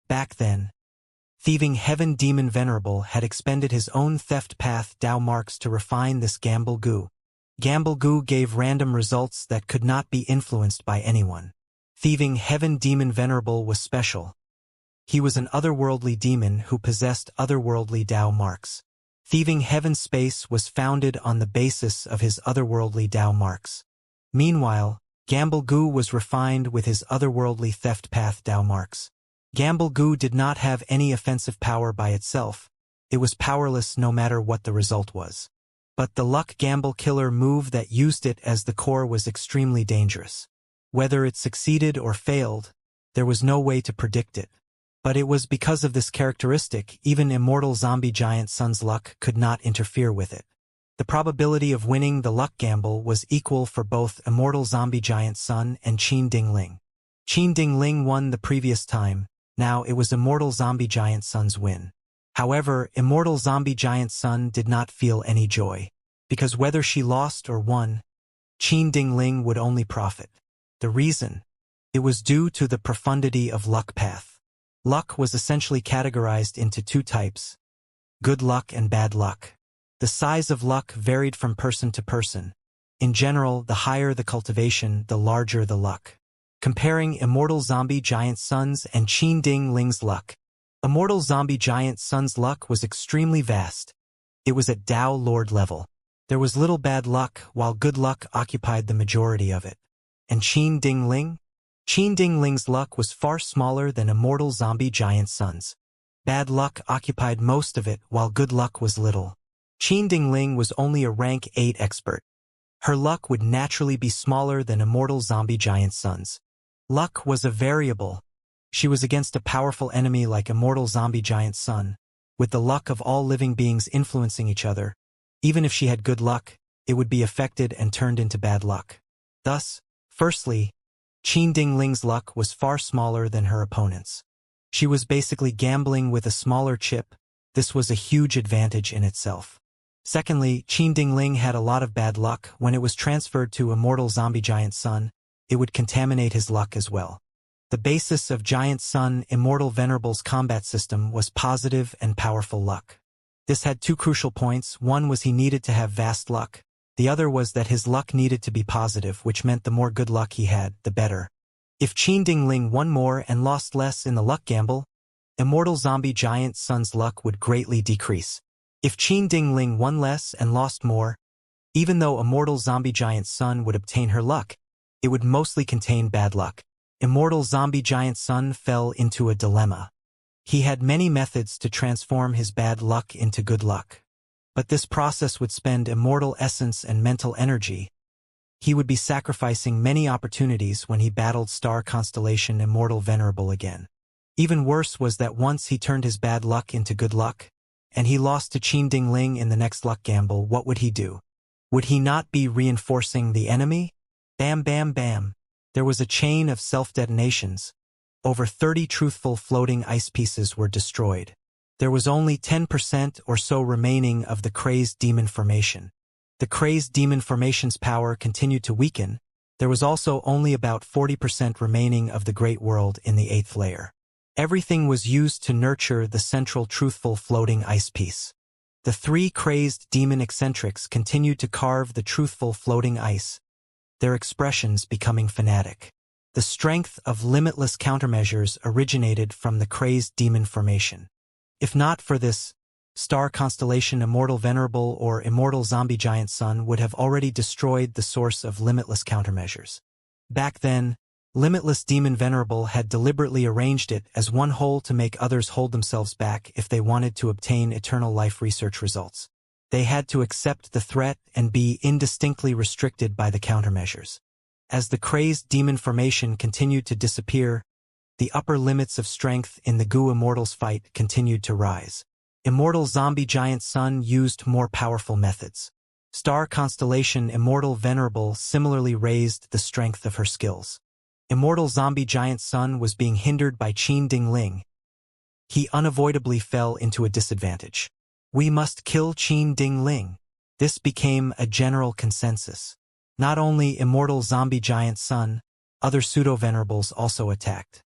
Back then, thieving heaven demon venerable had expended his own theft path Dao marks to refine this gamble goo. Gamble goo gave random results that could not be influenced by anyone. Thieving heaven demon venerable was special. He was an otherworldly demon who possessed otherworldly Dao marks. Thieving heaven space was founded on the basis of his otherworldly Dao marks. Meanwhile, Gamble goo was refined with his otherworldly theft path Dao marks. Gamble goo did not have any offensive power by itself. It was powerless no matter what the result was. But the luck gamble killer move that used it as the core was extremely dangerous. Whether it succeeded or failed, there was no way to predict it. But it was because of this characteristic even immortal zombie giant sun's luck could not interfere with it. The probability of winning the luck gamble was equal for both immortal zombie giant sun and Qin Ding Ling. Qin Ding Ling won the previous time, now it was immortal zombie giant sun's win. However, immortal zombie giant sun did not feel any joy. Because whether she lost or won, Qin Ding Ling would only profit. The reason? It was due to the profundity of luck path. Luck was essentially categorized into two types: good luck and bad luck. The size of luck varied from person to person. In general, the higher the cultivation, the larger the luck. Comparing immortal zombie giant sun's and Qin Ding Ling's luck. Immortal zombie giant sun's luck was extremely vast. It was at Dao Lord level. There was little bad luck, while good luck occupied the majority of it. And Qin Ding Ling? Qin Ding Ling's luck was far smaller than immortal zombie giant sun's. Bad luck occupied most of it, while good luck was little. Qin Ding Ling was only a rank 8 expert. Her luck would naturally be smaller than immortal zombie giant sun's. Luck was a variable. She was against a powerful enemy like immortal zombie giant sun, with the luck of all living beings influencing each other. Even if she had good luck, it would be affected and turned into bad luck. Thus, firstly, Qin Ding Ling's luck was far smaller than her opponent's. She was basically gambling with a smaller chip. This was a huge advantage in itself. Secondly, Qin Ding Ling had a lot of bad luck. When it was transferred to immortal zombie giant sun, it would contaminate his luck as well. The basis of Giant Sun Immortal Venerable's combat system was positive and powerful luck. This had two crucial points. One was he needed to have vast luck. The other was that his luck needed to be positive, which meant the more good luck he had, the better. If Qin Ding Ling won more and lost less in the luck gamble, Immortal Zombie Giant Sun's luck would greatly decrease. If Qin Ding Ling won less and lost more, even though Immortal Zombie Giant Sun would obtain her luck, it would mostly contain bad luck. Immortal Zombie Giant Sun fell into a dilemma. He had many methods to transform his bad luck into good luck. But this process would spend immortal essence and mental energy. He would be sacrificing many opportunities when he battled Star Constellation Immortal Venerable again. Even worse was that once he turned his bad luck into good luck, and he lost to Qin Ding Ling in the next luck gamble, what would he do? Would he not be reinforcing the enemy? Bam bam bam. There was a chain of self-detonations. Over 30 truthful floating ice pieces were destroyed. There was only 10% or so remaining of the crazed demon formation. The crazed demon formation's power continued to weaken. There was also only about 40% remaining of the Great World in the 8th layer. Everything was used to nurture the central truthful floating ice piece. The three crazed demon eccentrics continued to carve the truthful floating ice, their expressions becoming fanatic. The strength of limitless countermeasures originated from the crazed demon formation. If not for this, Star Constellation Immortal Venerable or Immortal Zombie Giant Sun would have already destroyed the source of limitless countermeasures. Back then, Limitless Demon Venerable had deliberately arranged it as one whole to make others hold themselves back if they wanted to obtain eternal life research results. They had to accept the threat and be indistinctly restricted by the countermeasures. As the crazed demon formation continued to disappear, the upper limits of strength in the Gu Immortals fight continued to rise. Immortal Zombie Giant Sun used more powerful methods. Star Constellation Immortal Venerable similarly raised the strength of her skills. Immortal Zombie Giant Sun was being hindered by Qin Ding Ling. He unavoidably fell into a disadvantage. We must kill Qin Ding Ling. This became a general consensus. Not only Immortal Zombie Giant Sun, other pseudo-venerables also attacked.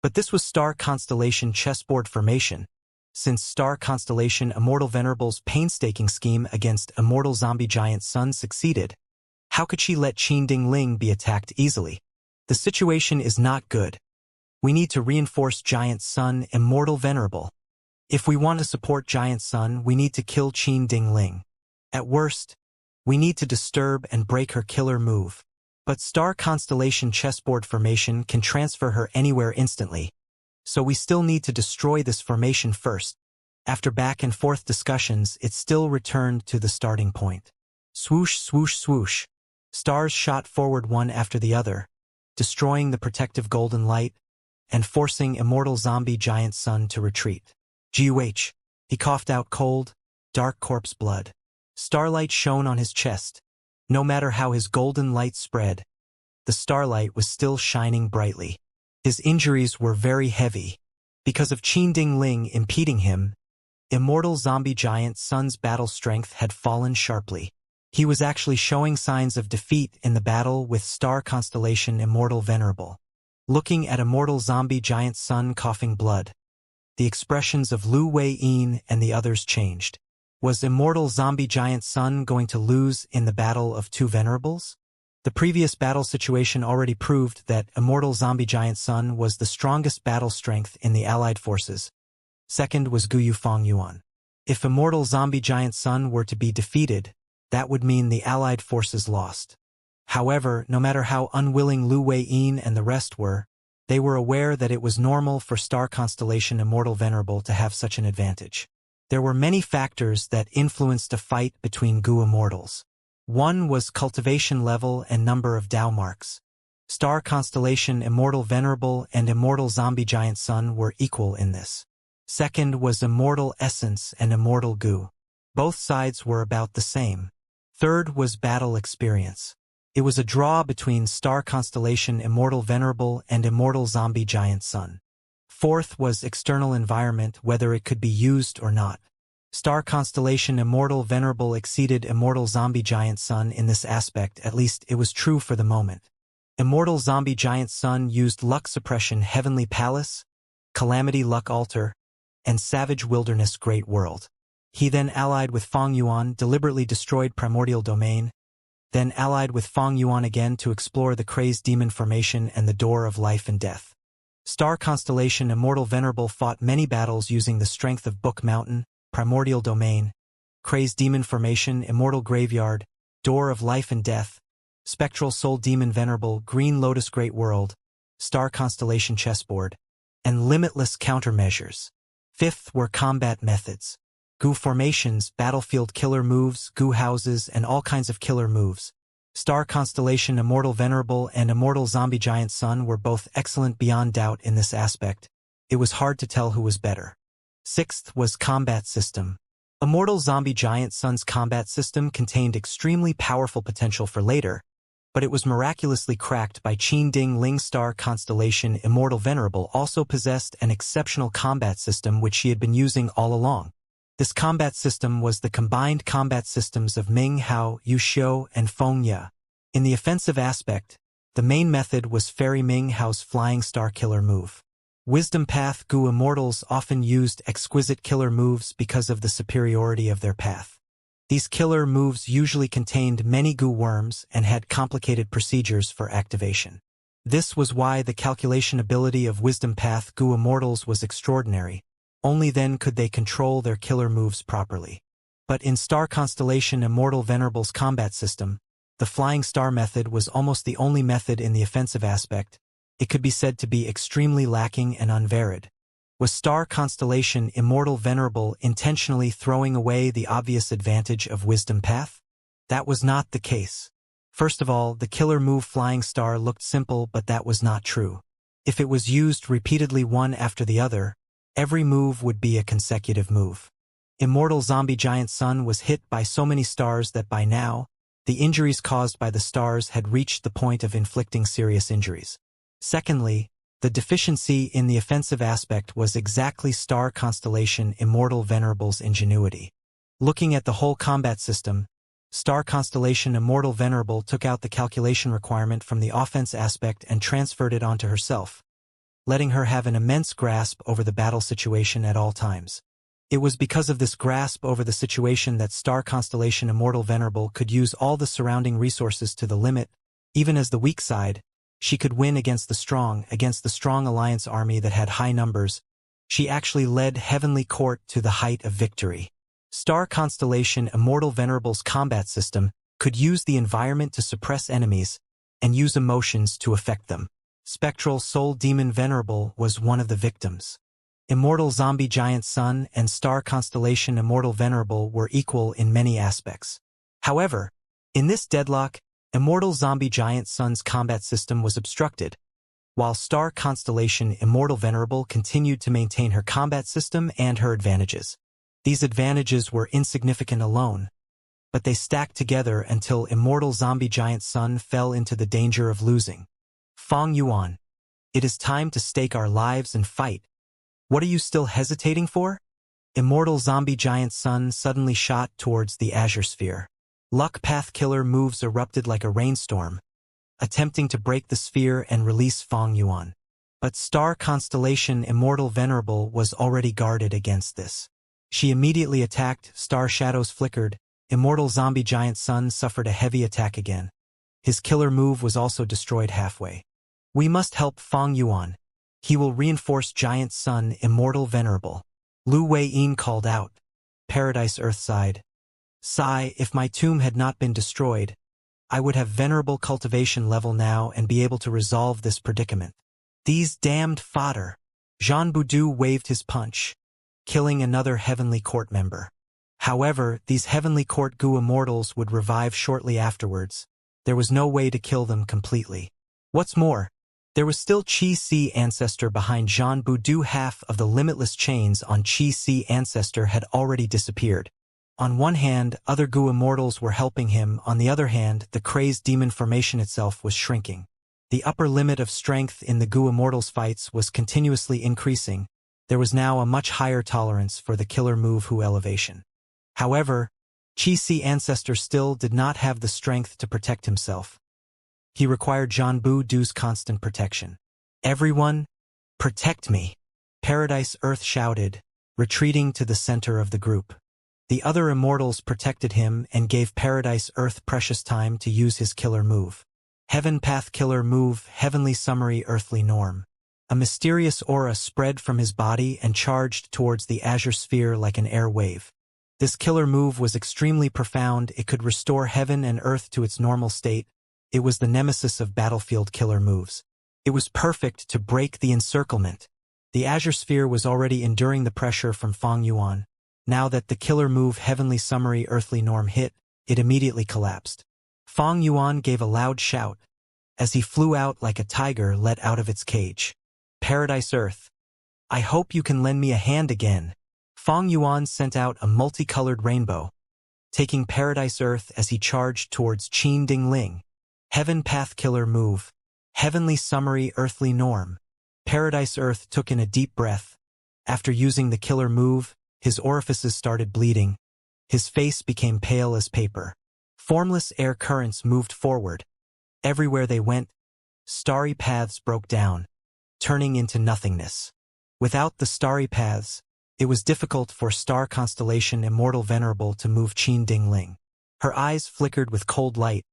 But this was star constellation chessboard formation. Since star constellation Immortal Venerable's painstaking scheme against Immortal Zombie Giant Sun succeeded, how could she let Qin Ding Ling be attacked easily? The situation is not good. We need to reinforce Giant Sun Immortal Venerable. If we want to support Giant Sun, we need to kill Qin Ding Ling. At worst, we need to disturb and break her killer move. But star constellation chessboard formation can transfer her anywhere instantly. So we still need to destroy this formation first. After back and forth discussions, it still returned to the starting point. Swoosh, swoosh, swoosh. Stars shot forward one after the other, destroying the protective golden light and forcing Immortal Zombie Giant Sun to retreat. G.U.H. He coughed out cold, dark corpse blood. Starlight shone on his chest. No matter how his golden light spread, the starlight was still shining brightly. His injuries were very heavy. Because of Qin Ding Ling impeding him, Immortal Zombie Giant Sun's battle strength had fallen sharply. He was actually showing signs of defeat in the battle with star constellation Immortal Venerable. Looking at Immortal Zombie Giant Sun coughing blood, the expressions of Lu Wei-yin and the others changed. Was Immortal Zombie Giant Sun going to lose in the battle of two Venerables? The previous battle situation already proved that Immortal Zombie Giant Sun was the strongest battle strength in the Allied forces. Second was Guyu Fong Yuan. If Immortal Zombie Giant Sun were to be defeated, that would mean the Allied forces lost. However, no matter how unwilling Lu Wei-yin and the rest were, they were aware that it was normal for star constellation Immortal Venerable to have such an advantage. There were many factors that influenced a fight between Gu Immortals. One was cultivation level and number of Dao marks. Star constellation Immortal Venerable and Immortal Zombie Giant Sun were equal in this. Second was Immortal Essence and Immortal Gu. Both sides were about the same. Third was battle experience. It was a draw between star constellation Immortal Venerable and Immortal Zombie Giant Sun. Fourth was external environment, whether it could be used or not. Star constellation Immortal Venerable exceeded Immortal Zombie Giant Sun in this aspect, at least it was true for the moment. Immortal Zombie Giant Sun used Luck Suppression Heavenly Palace, Calamity Luck Altar, and Savage Wilderness Great World. He then allied with Fong Yuan, deliberately destroyed Primordial Domain, then allied with Fong Yuan again to explore the Crazed Demon Formation and the Door of Life and Death. Star constellation Immortal Venerable fought many battles using the strength of Book Mountain, Primordial Domain, Crazed Demon Formation, Immortal Graveyard, Door of Life and Death, Spectral Soul Demon Venerable, Green Lotus Great World, Star Constellation Chessboard, and limitless countermeasures. Fifth were combat methods. Gu formations, battlefield killer moves, Gu houses, and all kinds of killer moves. Star constellation Immortal Venerable and Immortal Zombie Giant Sun were both excellent beyond doubt in this aspect. It was hard to tell who was better. Sixth was combat system. Immortal Zombie Giant Sun's combat system contained extremely powerful potential for later, but it was miraculously cracked by Qin Ding Ling. Star constellation Immortal Venerable also possessed an exceptional combat system which she had been using all along. This combat system was the combined combat systems of Ming Hao, Yu Xiu, and Feng Ye. In the offensive aspect, the main method was Fairy Ming Hao's Flying Star killer move. Wisdom Path Gu Immortals often used exquisite killer moves because of the superiority of their path. These killer moves usually contained many Gu worms and had complicated procedures for activation. This was why the calculation ability of Wisdom Path Gu Immortals was extraordinary. Only then could they control their killer moves properly. But in Star Constellation Immortal Venerable's combat system, the Flying Star method was almost the only method in the offensive aspect. It could be said to be extremely lacking and unvaried. Was Star Constellation Immortal Venerable intentionally throwing away the obvious advantage of Wisdom Path? That was not the case. First of all, the killer move Flying Star looked simple, but that was not true. If it was used repeatedly one after the other, every move would be a consecutive move. Immortal Zombie Giant Sun was hit by so many stars that by now, the injuries caused by the stars had reached the point of inflicting serious injuries. Secondly, the deficiency in the offensive aspect was exactly Star Constellation Immortal Venerable's ingenuity. Looking at the whole combat system, Star Constellation Immortal Venerable took out the calculation requirement from the offense aspect and transferred it onto herself. letting her have an immense grasp over the battle situation at all times. It was because of this grasp over the situation that star constellation Immortal Venerable could use all the surrounding resources to the limit. Even as the weak side, she could win against the strong alliance army that had high numbers. She actually led Heavenly Court to the height of victory. Star constellation Immortal Venerable's combat system could use the environment to suppress enemies and use emotions to affect them. Spectral Soul Demon Venerable was one of the victims. Immortal Zombie Giant Sun and Star Constellation Immortal Venerable were equal in many aspects. However, in this deadlock, Immortal Zombie Giant Sun's combat system was obstructed, while Star Constellation Immortal Venerable continued to maintain her combat system and her advantages. These advantages were insignificant alone, but they stacked together until Immortal Zombie Giant Sun fell into the danger of losing. Fang Yuan, it is time to stake our lives and fight. What are you still hesitating for? Immortal Zombie Giant Sun suddenly shot towards the Azure Sphere. Luck Path Killer moves erupted like a rainstorm, attempting to break the sphere and release Fang Yuan. But Star Constellation Immortal Venerable was already guarded against this. She immediately attacked, star shadows flickered, Immortal Zombie Giant Sun suffered a heavy attack again. His killer move was also destroyed halfway. We must help Fang Yuan. He will reinforce Giant Sun Immortal Venerable. Lu Wei-yin called out. Paradise Earth sighed. Sigh, if my tomb had not been destroyed, I would have venerable cultivation level now and be able to resolve this predicament. These damned fodder. Jean Boudou waved his punch, killing another Heavenly Court member. However, these Heavenly Court Gu immortals would revive shortly afterwards. There was no way to kill them completely. What's more, there was still Qi-Si Ancestor behind Jean Boudou. Half of the limitless chains on Qi-Si Ancestor had already disappeared. On one hand, other Gu immortals were helping him, on the other hand, the crazed demon formation itself was shrinking. The upper limit of strength in the Gu immortals fights was continuously increasing. There was now a much higher tolerance for the killer move Hu elevation. However, Qi-Si Ancestor still did not have the strength to protect himself. He required Jean Boudou's constant protection. Everyone, protect me! Paradise Earth shouted, retreating to the center of the group. The other immortals protected him and gave Paradise Earth precious time to use his killer move. Heaven Path Killer Move, Heavenly Summary Earthly Norm. A mysterious aura spread from his body and charged towards the Azure Sphere like an air wave. This killer move was extremely profound. It could restore heaven and earth to its normal state. It was the nemesis of battlefield killer moves. It was perfect to break the encirclement. The Azure Sphere was already enduring the pressure from Fang Yuan. Now that the killer move Heavenly Summary Earthly Norm hit, it immediately collapsed. Fang Yuan gave a loud shout, as he flew out like a tiger let out of its cage. Paradise Earth, I hope you can lend me a hand again. Fang Yuan sent out a multicolored rainbow, taking Paradise Earth as he charged towards Qin Ding Ling. Heaven Path Killer Move, Heavenly Summary Earthly Norm. Paradise Earth took in a deep breath. After using the killer move, his orifices started bleeding. His face became pale as paper. Formless air currents moved forward. Everywhere they went, starry paths broke down, turning into nothingness. Without the starry paths, it was difficult for Star Constellation Immortal Venerable to move Qin Ding Ling. Her eyes flickered with cold light.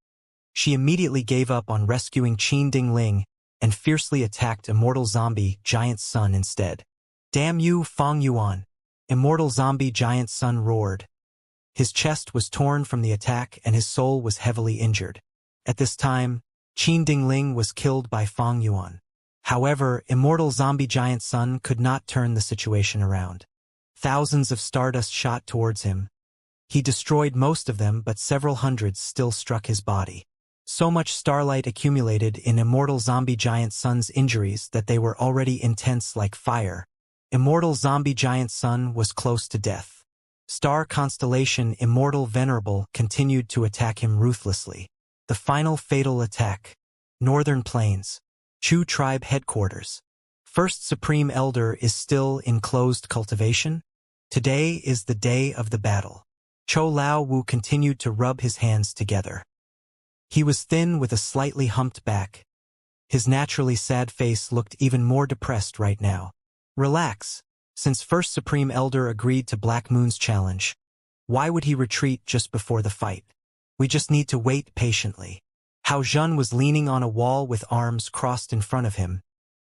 She immediately gave up on rescuing Qin Ding Ling and fiercely attacked Immortal Zombie Giant Sun instead. Damn you, Fang Yuan! Immortal Zombie Giant Sun roared. His chest was torn from the attack and his soul was heavily injured. At this time, Qin Ding Ling was killed by Fang Yuan. However, Immortal Zombie Giant Sun could not turn the situation around. Thousands of stardust shot towards him. He destroyed most of them, but several hundreds still struck his body. So much starlight accumulated in Immortal Zombie Giant Sun's injuries that they were already intense like fire. Immortal Zombie Giant Sun was close to death. Star Constellation Immortal Venerable continued to attack him ruthlessly. The final fatal attack. Northern Plains. Chu Tribe Headquarters. First Supreme Elder is still in closed cultivation. Today is the day of the battle. Cho Lao Wu continued to rub his hands together. He was thin with a slightly humped back. His naturally sad face looked even more depressed right now. Relax. Since First Supreme Elder agreed to Black Moon's challenge, why would he retreat just before the fight? We just need to wait patiently. Hao Zhen was leaning on a wall with arms crossed in front of him.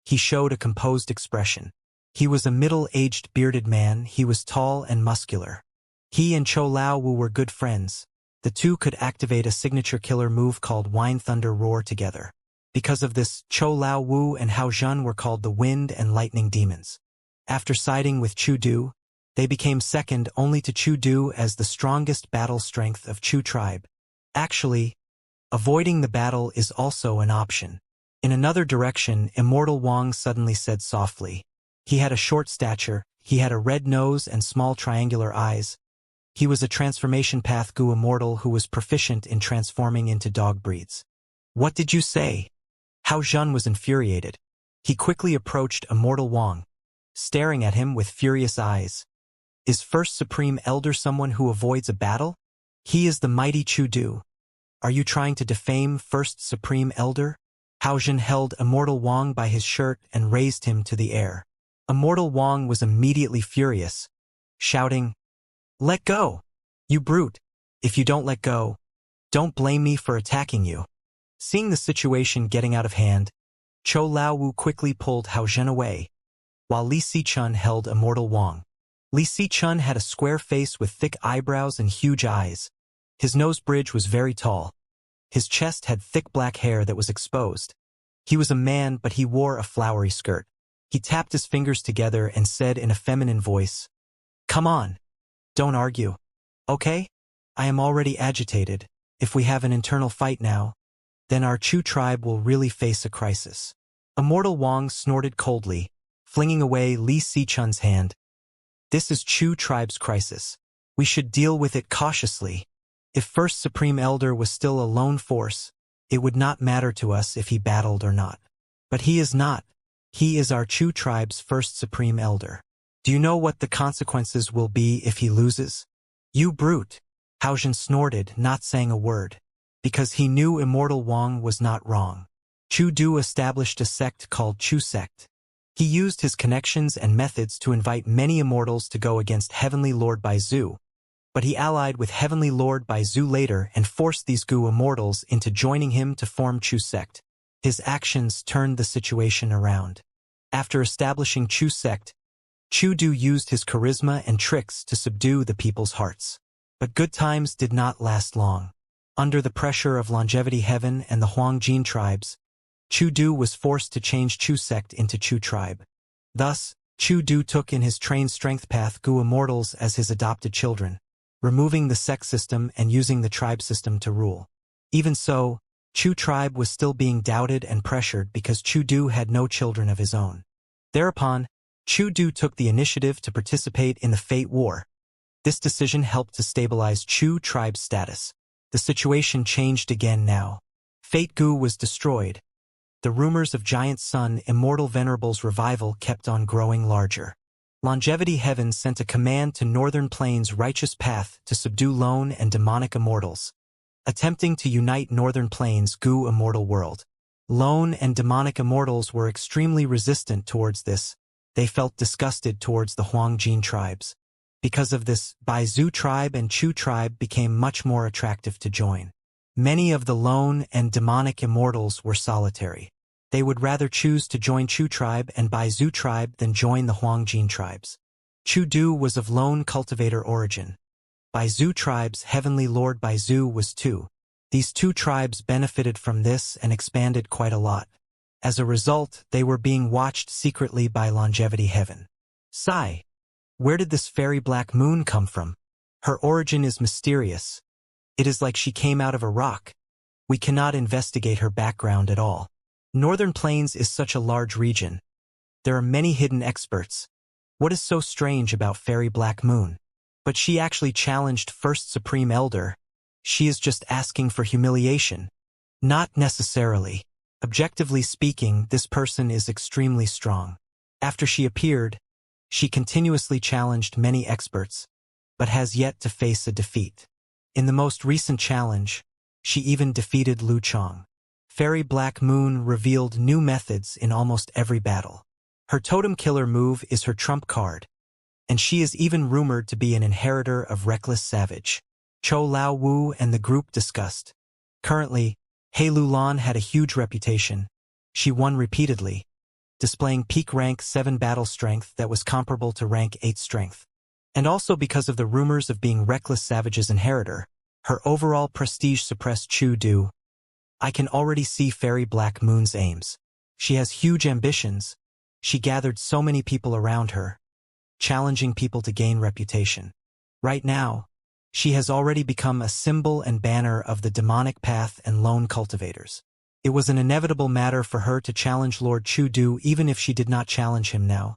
He showed a composed expression. He was a middle-aged bearded man. He was tall and muscular. He and Chou Lao Wu were good friends. The two could activate a signature killer move called Wine Thunder Roar together. Because of this, Chou Lao Wu and Hao Zhen were called the Wind and Lightning Demons. After siding with Chu Du, they became second only to Chu Du as the strongest battle strength of Chu tribe. Actually, avoiding the battle is also an option. In another direction, Immortal Wang suddenly said softly. He had a short stature, he had a red nose and small triangular eyes. He was a transformation path Gu Immortal who was proficient in transforming into dog breeds. What did you say? Hao Zhen was infuriated. He quickly approached Immortal Wang, staring at him with furious eyes. Is First Supreme Elder someone who avoids a battle? He is the mighty Chu Du. Are you trying to defame First Supreme Elder? Hao Zhen held Immortal Wang by his shirt and raised him to the air. Immortal Wang was immediately furious, shouting, "Let go! You brute! If you don't let go, don't blame me for attacking you." Seeing the situation getting out of hand, Chou Lao Wu quickly pulled Hao Zhen away, while Li Sichun held Immortal Wang. Li Sichun had a square face with thick eyebrows and huge eyes. His nose bridge was very tall. His chest had thick black hair that was exposed. He was a man, but he wore a flowery skirt. He tapped his fingers together and said in a feminine voice, "Come on. Don't argue. Okay? I am already agitated. If we have an internal fight now, then our Chu tribe will really face a crisis." Immortal Wang snorted coldly, flinging away Li Sichun's hand. "This is Chu tribe's crisis. We should deal with it cautiously. If First Supreme Elder was still a lone force, it would not matter to us if he battled or not. But he is not. He is our Chu tribe's First Supreme Elder. Do you know what the consequences will be if he loses?" "You brute!" Hao Zhen snorted, not saying a word, because he knew Immortal Wang was not wrong. Chu Du established a sect called Chu Sect. He used his connections and methods to invite many immortals to go against Heavenly Lord Baizu, but he allied with Heavenly Lord Baizu later and forced these Gu immortals into joining him to form Chu Sect. His actions turned the situation around. After establishing Chu Sect, Chu Du used his charisma and tricks to subdue the people's hearts. But good times did not last long. Under the pressure of Longevity Heaven and the Huangjin tribes, Chu Du was forced to change Chu Sect into Chu tribe. Thus, Chu Du took in his trained strength path Gu immortals as his adopted children, removing the sect system and using the tribe system to rule. Even so, Chu tribe was still being doubted and pressured because Chu Du had no children of his own. Thereupon, Chu Du took the initiative to participate in the Fate War. This decision helped to stabilize Chu tribe's status. The situation changed again now. Fate Gu was destroyed. The rumors of Giant Sun Immortal Venerable's revival kept on growing larger. Longevity Heaven sent a command to Northern Plains' Righteous Path to subdue lone and demonic immortals, attempting to unite Northern Plains' Gu immortal world. Lone and demonic immortals were extremely resistant towards this. They felt disgusted towards the Huangjin tribes. Because of this, Baizu tribe and Chu tribe became much more attractive to join. Many of the lone and demonic immortals were solitary. They would rather choose to join Chu tribe and Baizu tribe than join the Huangjin tribes. Chu Du was of lone cultivator origin. Baizu tribe's Heavenly Lord Baizu was too. These two tribes benefited from this and expanded quite a lot. As a result, they were being watched secretly by Longevity Heaven. Sigh. Where did this fairy Black Moon come from? Her origin is mysterious. It is like she came out of a rock. We cannot investigate her background at all. Northern Plains is such a large region. There are many hidden experts. What is so strange about Fairy Black Moon? But she actually challenged First Supreme Elder. She is just asking for humiliation. Not necessarily. Objectively speaking, this person is extremely strong. After she appeared, she continuously challenged many experts, but has yet to face a defeat. In the most recent challenge, she even defeated Lu Chong. Fairy Black Moon revealed new methods in almost every battle. Her totem killer move is her trump card, and she is even rumored to be an inheritor of Reckless Savage. Cho Lao Wu and the group discussed. Currently, He Lulan had a huge reputation. She won repeatedly, displaying peak rank 7 battle strength that was comparable to rank 8 strength. And also because of the rumors of being Reckless Savage's inheritor, her overall prestige suppressed Chu Du. I can already see Fairy Black Moon's aims. She has huge ambitions. She gathered so many people around her, challenging people to gain reputation. Right now, she has already become a symbol and banner of the demonic path and lone cultivators. It was an inevitable matter for her to challenge Lord Chu Du even if she did not challenge him now.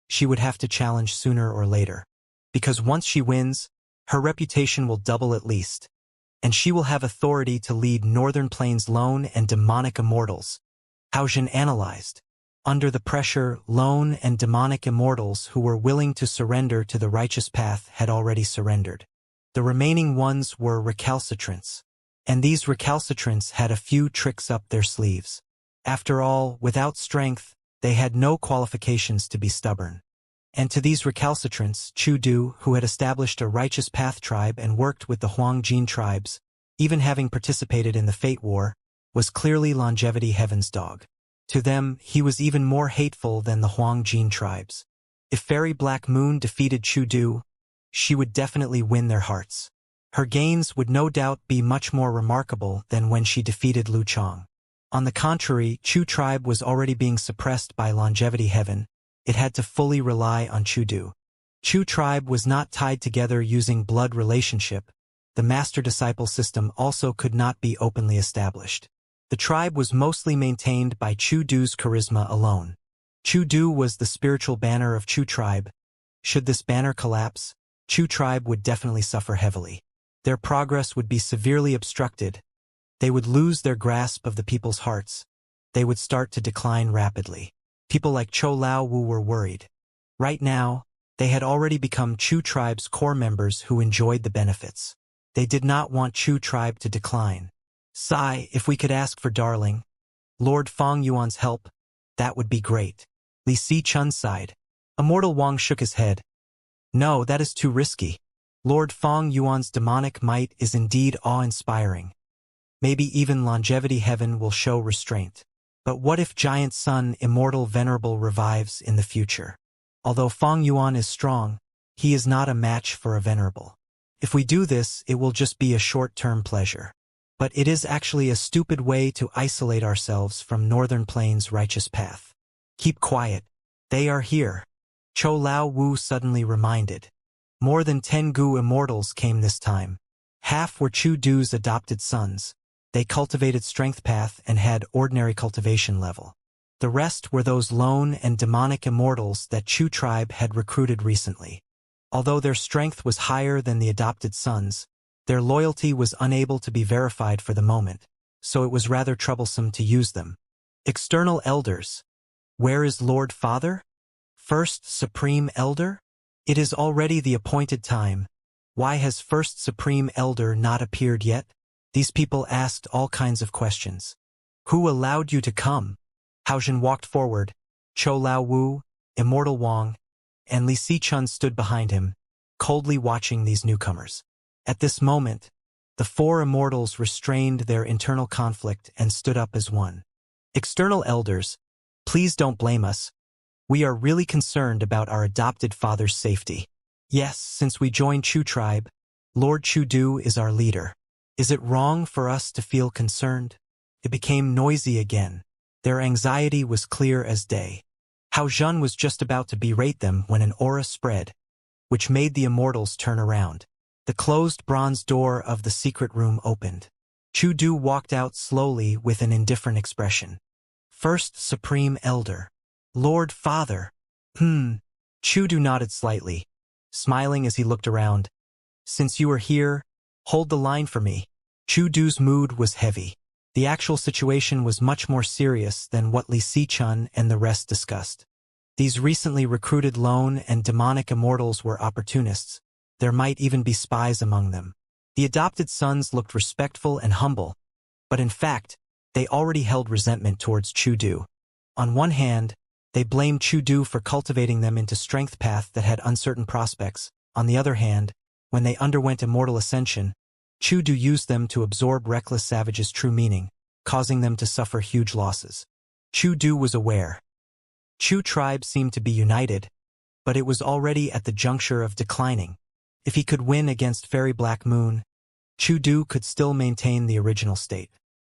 She would have to challenge sooner or later. Because once she wins, her reputation will double at least. And she will have authority to lead Northern Plains lone and demonic immortals. Haojin analyzed. Under the pressure, lone and demonic immortals who were willing to surrender to the righteous path had already surrendered. The remaining ones were recalcitrants. And these recalcitrants had a few tricks up their sleeves. After all, without strength, they had no qualifications to be stubborn. And to these recalcitrants, Chu Du, who had established a righteous path tribe and worked with the Huang Jin tribes, even having participated in the Fate War, was clearly Longevity Heaven's dog. To them, he was even more hateful than the Huang Jin tribes. If Fairy Black Moon defeated Chu Du, she would definitely win their hearts. Her gains would no doubt be much more remarkable than when she defeated Lu Chong. On the contrary, Chu tribe was already being suppressed by Longevity Heaven. It had to fully rely on Chu Du. Chu tribe was not tied together using blood relationship. The master-disciple system also could not be openly established. The tribe was mostly maintained by Chu Du's charisma alone. Chu Du was the spiritual banner of Chu tribe. Should this banner collapse, Chu tribe would definitely suffer heavily. Their progress would be severely obstructed. They would lose their grasp of the people's hearts. They would start to decline rapidly. People like Cho Lao Wu were worried. Right now, they had already become Chu tribe's core members who enjoyed the benefits. They did not want Chu tribe to decline. Sai, if we could ask for Darling, Lord Fong Yuan's help, that would be great. Li Si Chun sighed. Immortal Wang shook his head. No, that is too risky. Lord Fong Yuan's demonic might is indeed awe-inspiring. Maybe even Longevity Heaven will show restraint. But what if Giant Sun Immortal Venerable revives in the future? Although Fong Yuan is strong, he is not a match for a Venerable. If we do this, it will just be a short-term pleasure. But it is actually a stupid way to isolate ourselves from Northern Plains' righteous path. Keep quiet. They are here. Cho Lao Wu suddenly reminded. More than 10 Gu immortals came this time. Half were Chu Du's adopted sons. They cultivated strength path and had ordinary cultivation level. The rest were those lone and demonic immortals that Chu tribe had recruited recently. Although their strength was higher than the adopted sons, their loyalty was unable to be verified for the moment, so it was rather troublesome to use them. External elders. Where is Lord Father? First Supreme Elder? It is already the appointed time. Why has First Supreme Elder not appeared yet? These people asked all kinds of questions. Who allowed you to come? Haojin walked forward. Cho Lao Wu, Immortal Wang, and Li Si Chun stood behind him, coldly watching these newcomers. At this moment, the 4 immortals restrained their internal conflict and stood up as one. External elders, please don't blame us. We are really concerned about our adopted father's safety. Yes, since we joined Chu tribe, Lord Chu Du is our leader. Is it wrong for us to feel concerned? It became noisy again. Their anxiety was clear as day. Hao Zhun was just about to berate them when an aura spread, which made the immortals turn around. The closed bronze door of the secret room opened. Chu Du walked out slowly with an indifferent expression. First Supreme Elder. Lord Father. Chu Du nodded slightly, smiling as he looked around. Since you are here, hold the line for me. Chu Du's mood was heavy. The actual situation was much more serious than what Li Si Chun and the rest discussed. These recently recruited lone and demonic immortals were opportunists. There might even be spies among them. The adopted sons looked respectful and humble, but in fact, They already held resentment towards Chu-Du. On one hand, they blamed Chu-Du for cultivating them into strength path that had uncertain prospects. On the other hand, when they underwent immortal ascension, Chu-Du used them to absorb reckless savages' true meaning, causing them to suffer huge losses. Chu-Du was aware. Chu tribe seemed to be united, but it was already at the juncture of declining. If he could win against Fairy Black Moon, Chu-Du could still maintain the original state.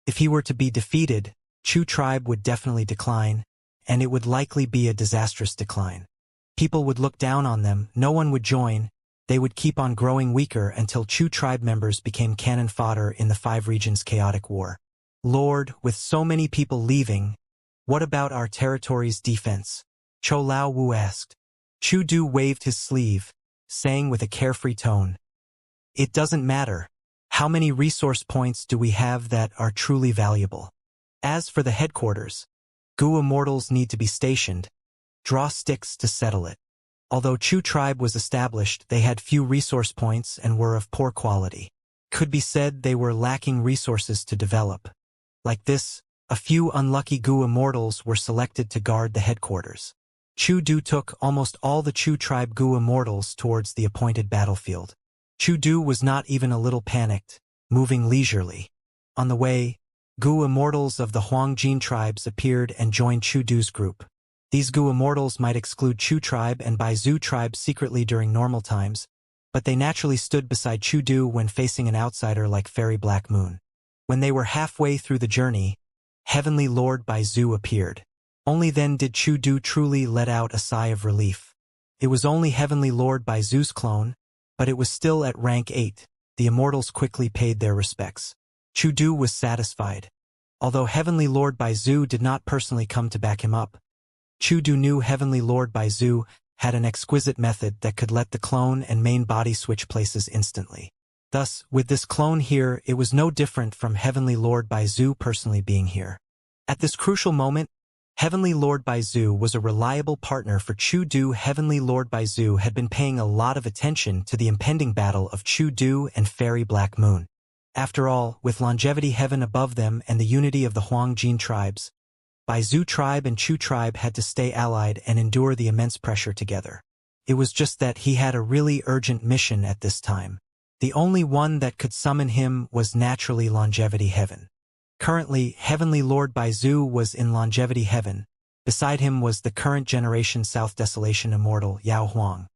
If he were to be defeated, Chu tribe would definitely decline, and it would likely be a disastrous decline. People would look down on them, no one would join, they would keep on growing weaker until Chu tribe members became cannon fodder in the 5 regions' chaotic war. Lord, with so many people leaving, what about our territory's defense? Cho Lao Wu asked. Chu-Du waved his sleeve, saying with a carefree tone, "It doesn't matter. How many resource points do we have that are truly valuable? As for the headquarters, Gu Immortals need to be stationed. Draw sticks to settle it." Although Chu tribe was established, they had few resource points and were of poor quality. Could be said they were lacking resources to develop. Like this, a few unlucky Gu Immortals were selected to guard the headquarters. Chu-Du took almost all the Chu tribe Gu Immortals towards the appointed battlefield. Chu-Du was not even a little panicked, moving leisurely. On the way, Gu Immortals of the Huangjin tribes appeared and joined Chu-Du's group. These Gu Immortals might exclude Chu tribe and Baizu tribe secretly during normal times, but they naturally stood beside Chu-Du when facing an outsider like Fairy Black Moon. When they were halfway through the journey, Heavenly Lord Baizu appeared. Only then did Chu-Du truly let out a sigh of relief. It was only Heavenly Lord Baizu's clone, but it was still at rank 8. The Immortals quickly paid their respects. Chu-Du was satisfied. Although Heavenly Lord Baizu did not personally come to back him up, Chu-Du knew Heavenly Lord Baizu had an exquisite method that could let the clone and main body switch places instantly. Thus, with this clone here, it was no different from Heavenly Lord Baizu personally being here. At this crucial moment, Heavenly Lord Baizu was a reliable partner for Chu-Du. Heavenly Lord Baizu had been paying a lot of attention to the impending battle of Chu-Du and Fairy Black Moon. After all, with longevity heaven above them and the unity of the Huangjin tribes, Baizu tribe and Chu tribe had to stay allied and endure the immense pressure together. It was just that he had a really urgent mission at this time. The only one that could summon him was naturally Longevity Heaven. Currently, Heavenly Lord Baizu was in Longevity Heaven. Beside him was the current generation South Desolation Immortal, Yao Huang.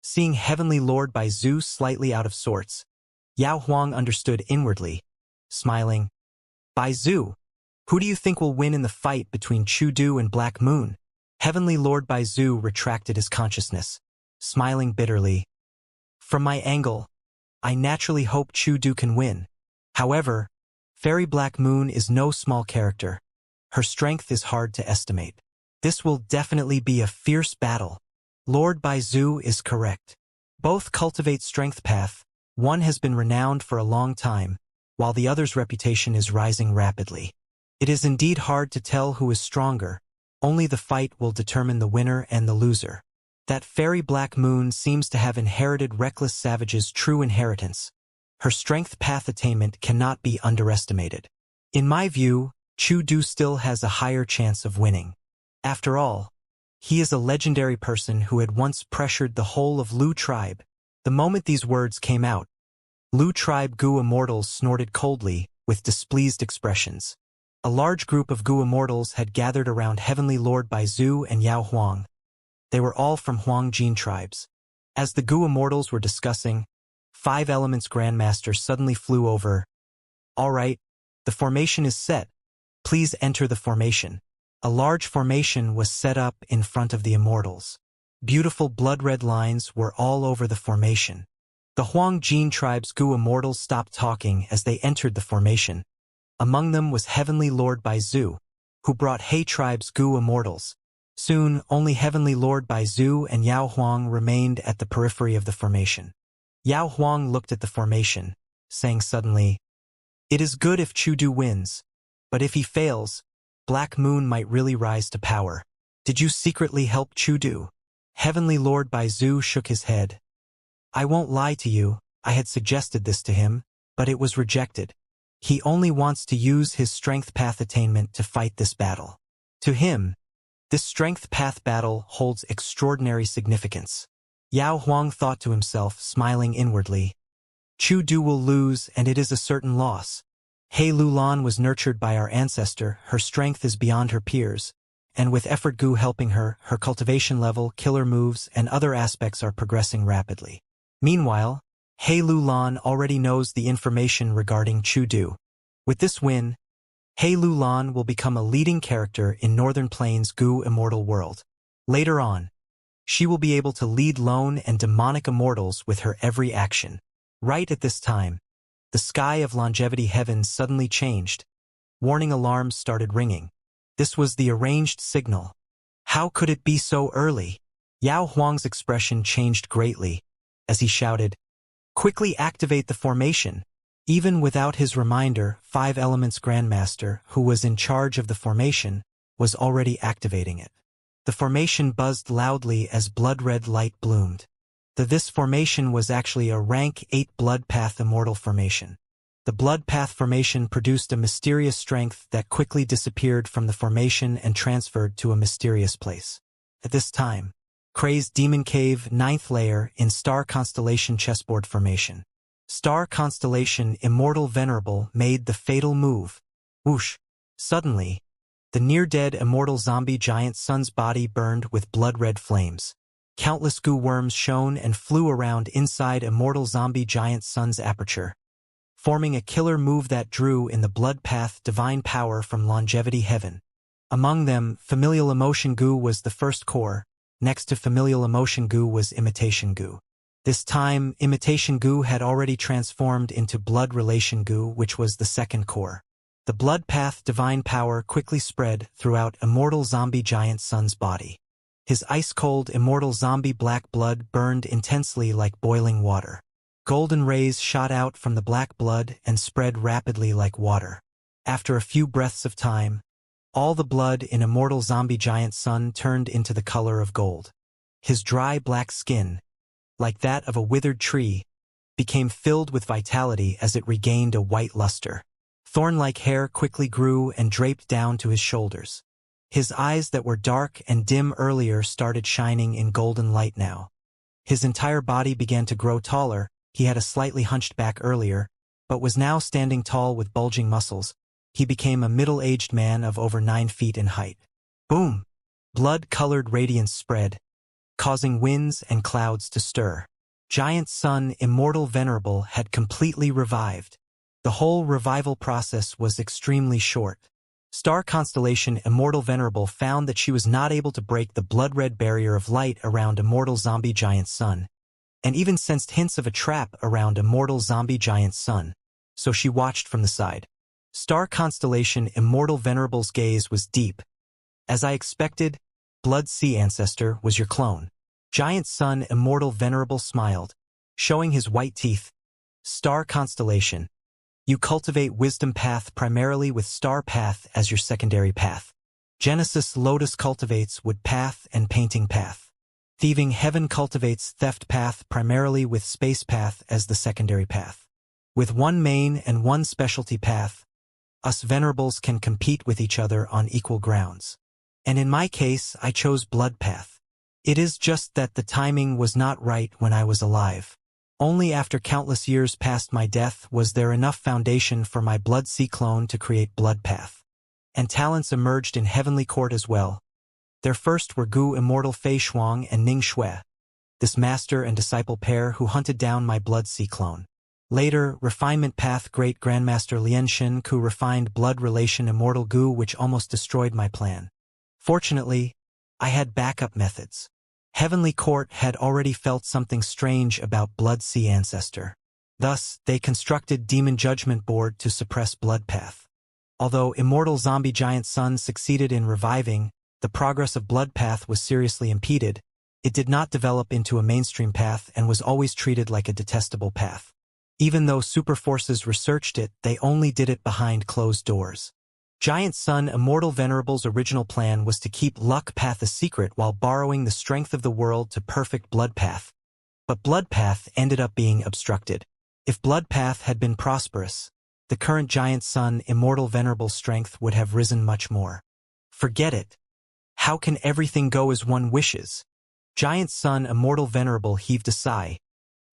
Seeing Heavenly Lord Baizu slightly out of sorts, Yao Huang understood inwardly, smiling. "Baizu, who do you think will win in the fight between Chu-Du and Black Moon?" Heavenly Lord Baizu retracted his consciousness, smiling bitterly. "From my angle, I naturally hope Chu-Du can win. However, Fairy Black Moon is no small character. Her strength is hard to estimate. This will definitely be a fierce battle." Lord Baizu is correct. Both cultivate strength path. One has been renowned for a long time, while the other's reputation is rising rapidly. It is indeed hard to tell who is stronger. Only the fight will determine the winner and the loser. That Fairy Black Moon seems to have inherited Reckless Savage's true inheritance. Her strength path attainment cannot be underestimated. In my view, Chu-Du still has a higher chance of winning. After all, he is a legendary person who had once pressured the whole of Lu tribe. The moment these words came out, Lu tribe Gu Immortals snorted coldly, with displeased expressions. A large group of Gu Immortals had gathered around Heavenly Lord Baizu and Yao Huang. They were all from Huangjin tribes. As the Gu Immortals were discussing, 5 Elements Grandmaster suddenly flew over. "All right, the formation is set. Please enter the formation." A large formation was set up in front of the Immortals. Beautiful blood-red lines were all over the formation. The Huangjin tribe's Gu Immortals stopped talking as they entered the formation. Among them was Heavenly Lord Baizu, who brought He tribe's Gu Immortals. Soon, only Heavenly Lord Baizu and Yao Huang remained at the periphery of the formation. Yao Huang looked at the formation, saying suddenly, "It is good if Chu-Du wins, but if he fails, Black Moon might really rise to power. Did you secretly help Chu-Du?" Heavenly Lord Baizu shook his head. "I won't lie to you, I had suggested this to him, but it was rejected. He only wants to use his strength path attainment to fight this battle. To him, this strength path battle holds extraordinary significance. Yao Huang thought to himself, smiling inwardly. Chu Du will lose, and it is a certain loss. He Lulan was nurtured by our ancestor, her strength is beyond her peers, and with effort Gu helping her, her cultivation level, killer moves, and other aspects are progressing rapidly. Meanwhile, He Lulan already knows the information regarding Chu Du. With this win, He Lulan will become a leading character in Northern Plains Gu Immortal world. Later on, she will be able to lead lone and demonic immortals with her every action. Right at this time, the sky of longevity heavens suddenly changed. Warning alarms started ringing. This was the arranged signal. How could it be so early? Yao Huang's expression changed greatly as he shouted, "Quickly activate the formation." Even without his reminder, 5 Elements Grandmaster, who was in charge of the formation, was already activating it. The formation buzzed loudly as blood-red light bloomed. This formation was actually a rank 8 Blood Path Immortal formation. The Blood Path formation produced a mysterious strength that quickly disappeared from the formation and transferred to a mysterious place. At this time, Crazed Demon Cave 9th layer in Star Constellation chessboard formation. Star Constellation Immortal Venerable made the fatal move. Whoosh! Suddenly, the near-dead immortal zombie giant sun's body burned with blood-red flames. Countless goo worms shone and flew around inside immortal zombie giant sun's aperture, forming a killer move that drew in the blood path divine power from longevity heaven. Among them, familial emotion goo was the first core. Next to familial emotion goo was imitation goo. This time, imitation goo had already transformed into blood relation goo, which was the second core. The blood path divine power quickly spread throughout immortal zombie giant sun's body. His ice-cold immortal zombie black blood burned intensely like boiling water. Golden rays shot out from the black blood and spread rapidly like water. After a few breaths of time, all the blood in immortal zombie giant sun turned into the color of gold. His dry black skin, like that of a withered tree, became filled with vitality as it regained a white luster. Thorn-like hair quickly grew and draped down to his shoulders. His eyes that were dark and dim earlier started shining in golden light now. His entire body began to grow taller. He had a slightly hunched back earlier, but was now standing tall with bulging muscles. He became a middle-aged man of over 9 feet in height. Boom! Blood-colored radiance spread, causing winds and clouds to stir. Giant Sun Immortal Venerable had completely revived. The whole revival process was extremely short. Star Constellation Immortal Venerable found that she was not able to break the blood-red barrier of light around immortal zombie giant sun, and even sensed hints of a trap around immortal zombie giant sun, so she watched from the side. Star Constellation Immortal Venerable's gaze was deep. As I expected, Blood Sea Ancestor was your clone. Giant Sun Immortal Venerable smiled, showing his white teeth. Star Constellation. You cultivate Wisdom Path primarily with Star Path as your secondary path. Genesis Lotus cultivates Wood Path and Painting Path. Thieving Heaven cultivates Theft Path primarily with Space Path as the secondary path. With one main and one specialty path, us Venerables can compete with each other on equal grounds. And in my case, I chose Blood Path. It is just that the timing was not right when I was alive. Only after countless years past my death was there enough foundation for my Blood Sea clone to create Blood Path. And talents emerged in Heavenly Court as well. Their first were Gu Immortal Fei Shuang and Ning Shui, this master and disciple pair who hunted down my Blood Sea clone. Later, Refinement Path Great Grandmaster Lien Shin Ku refined Blood Relation Immortal Gu, which almost destroyed my plan. Fortunately, I had backup methods. Heavenly Court had already felt something strange about Blood Sea Ancestor. Thus, they constructed Demon Judgment Board to suppress Blood Path. Although Immortal Zombie Giant Sun succeeded in reviving, the progress of Blood Path was seriously impeded. It did not develop into a mainstream path and was always treated like a detestable path. Even though super forces researched it, they only did it behind closed doors. Giant Sun Immortal Venerable's original plan was to keep Luck Path a secret while borrowing the strength of the world to perfect Blood Path. But Blood Path ended up being obstructed. If Blood Path had been prosperous, the current Giant Sun Immortal Venerable's strength would have risen much more. Forget it. How can everything go as one wishes? Giant Sun Immortal Venerable heaved a sigh,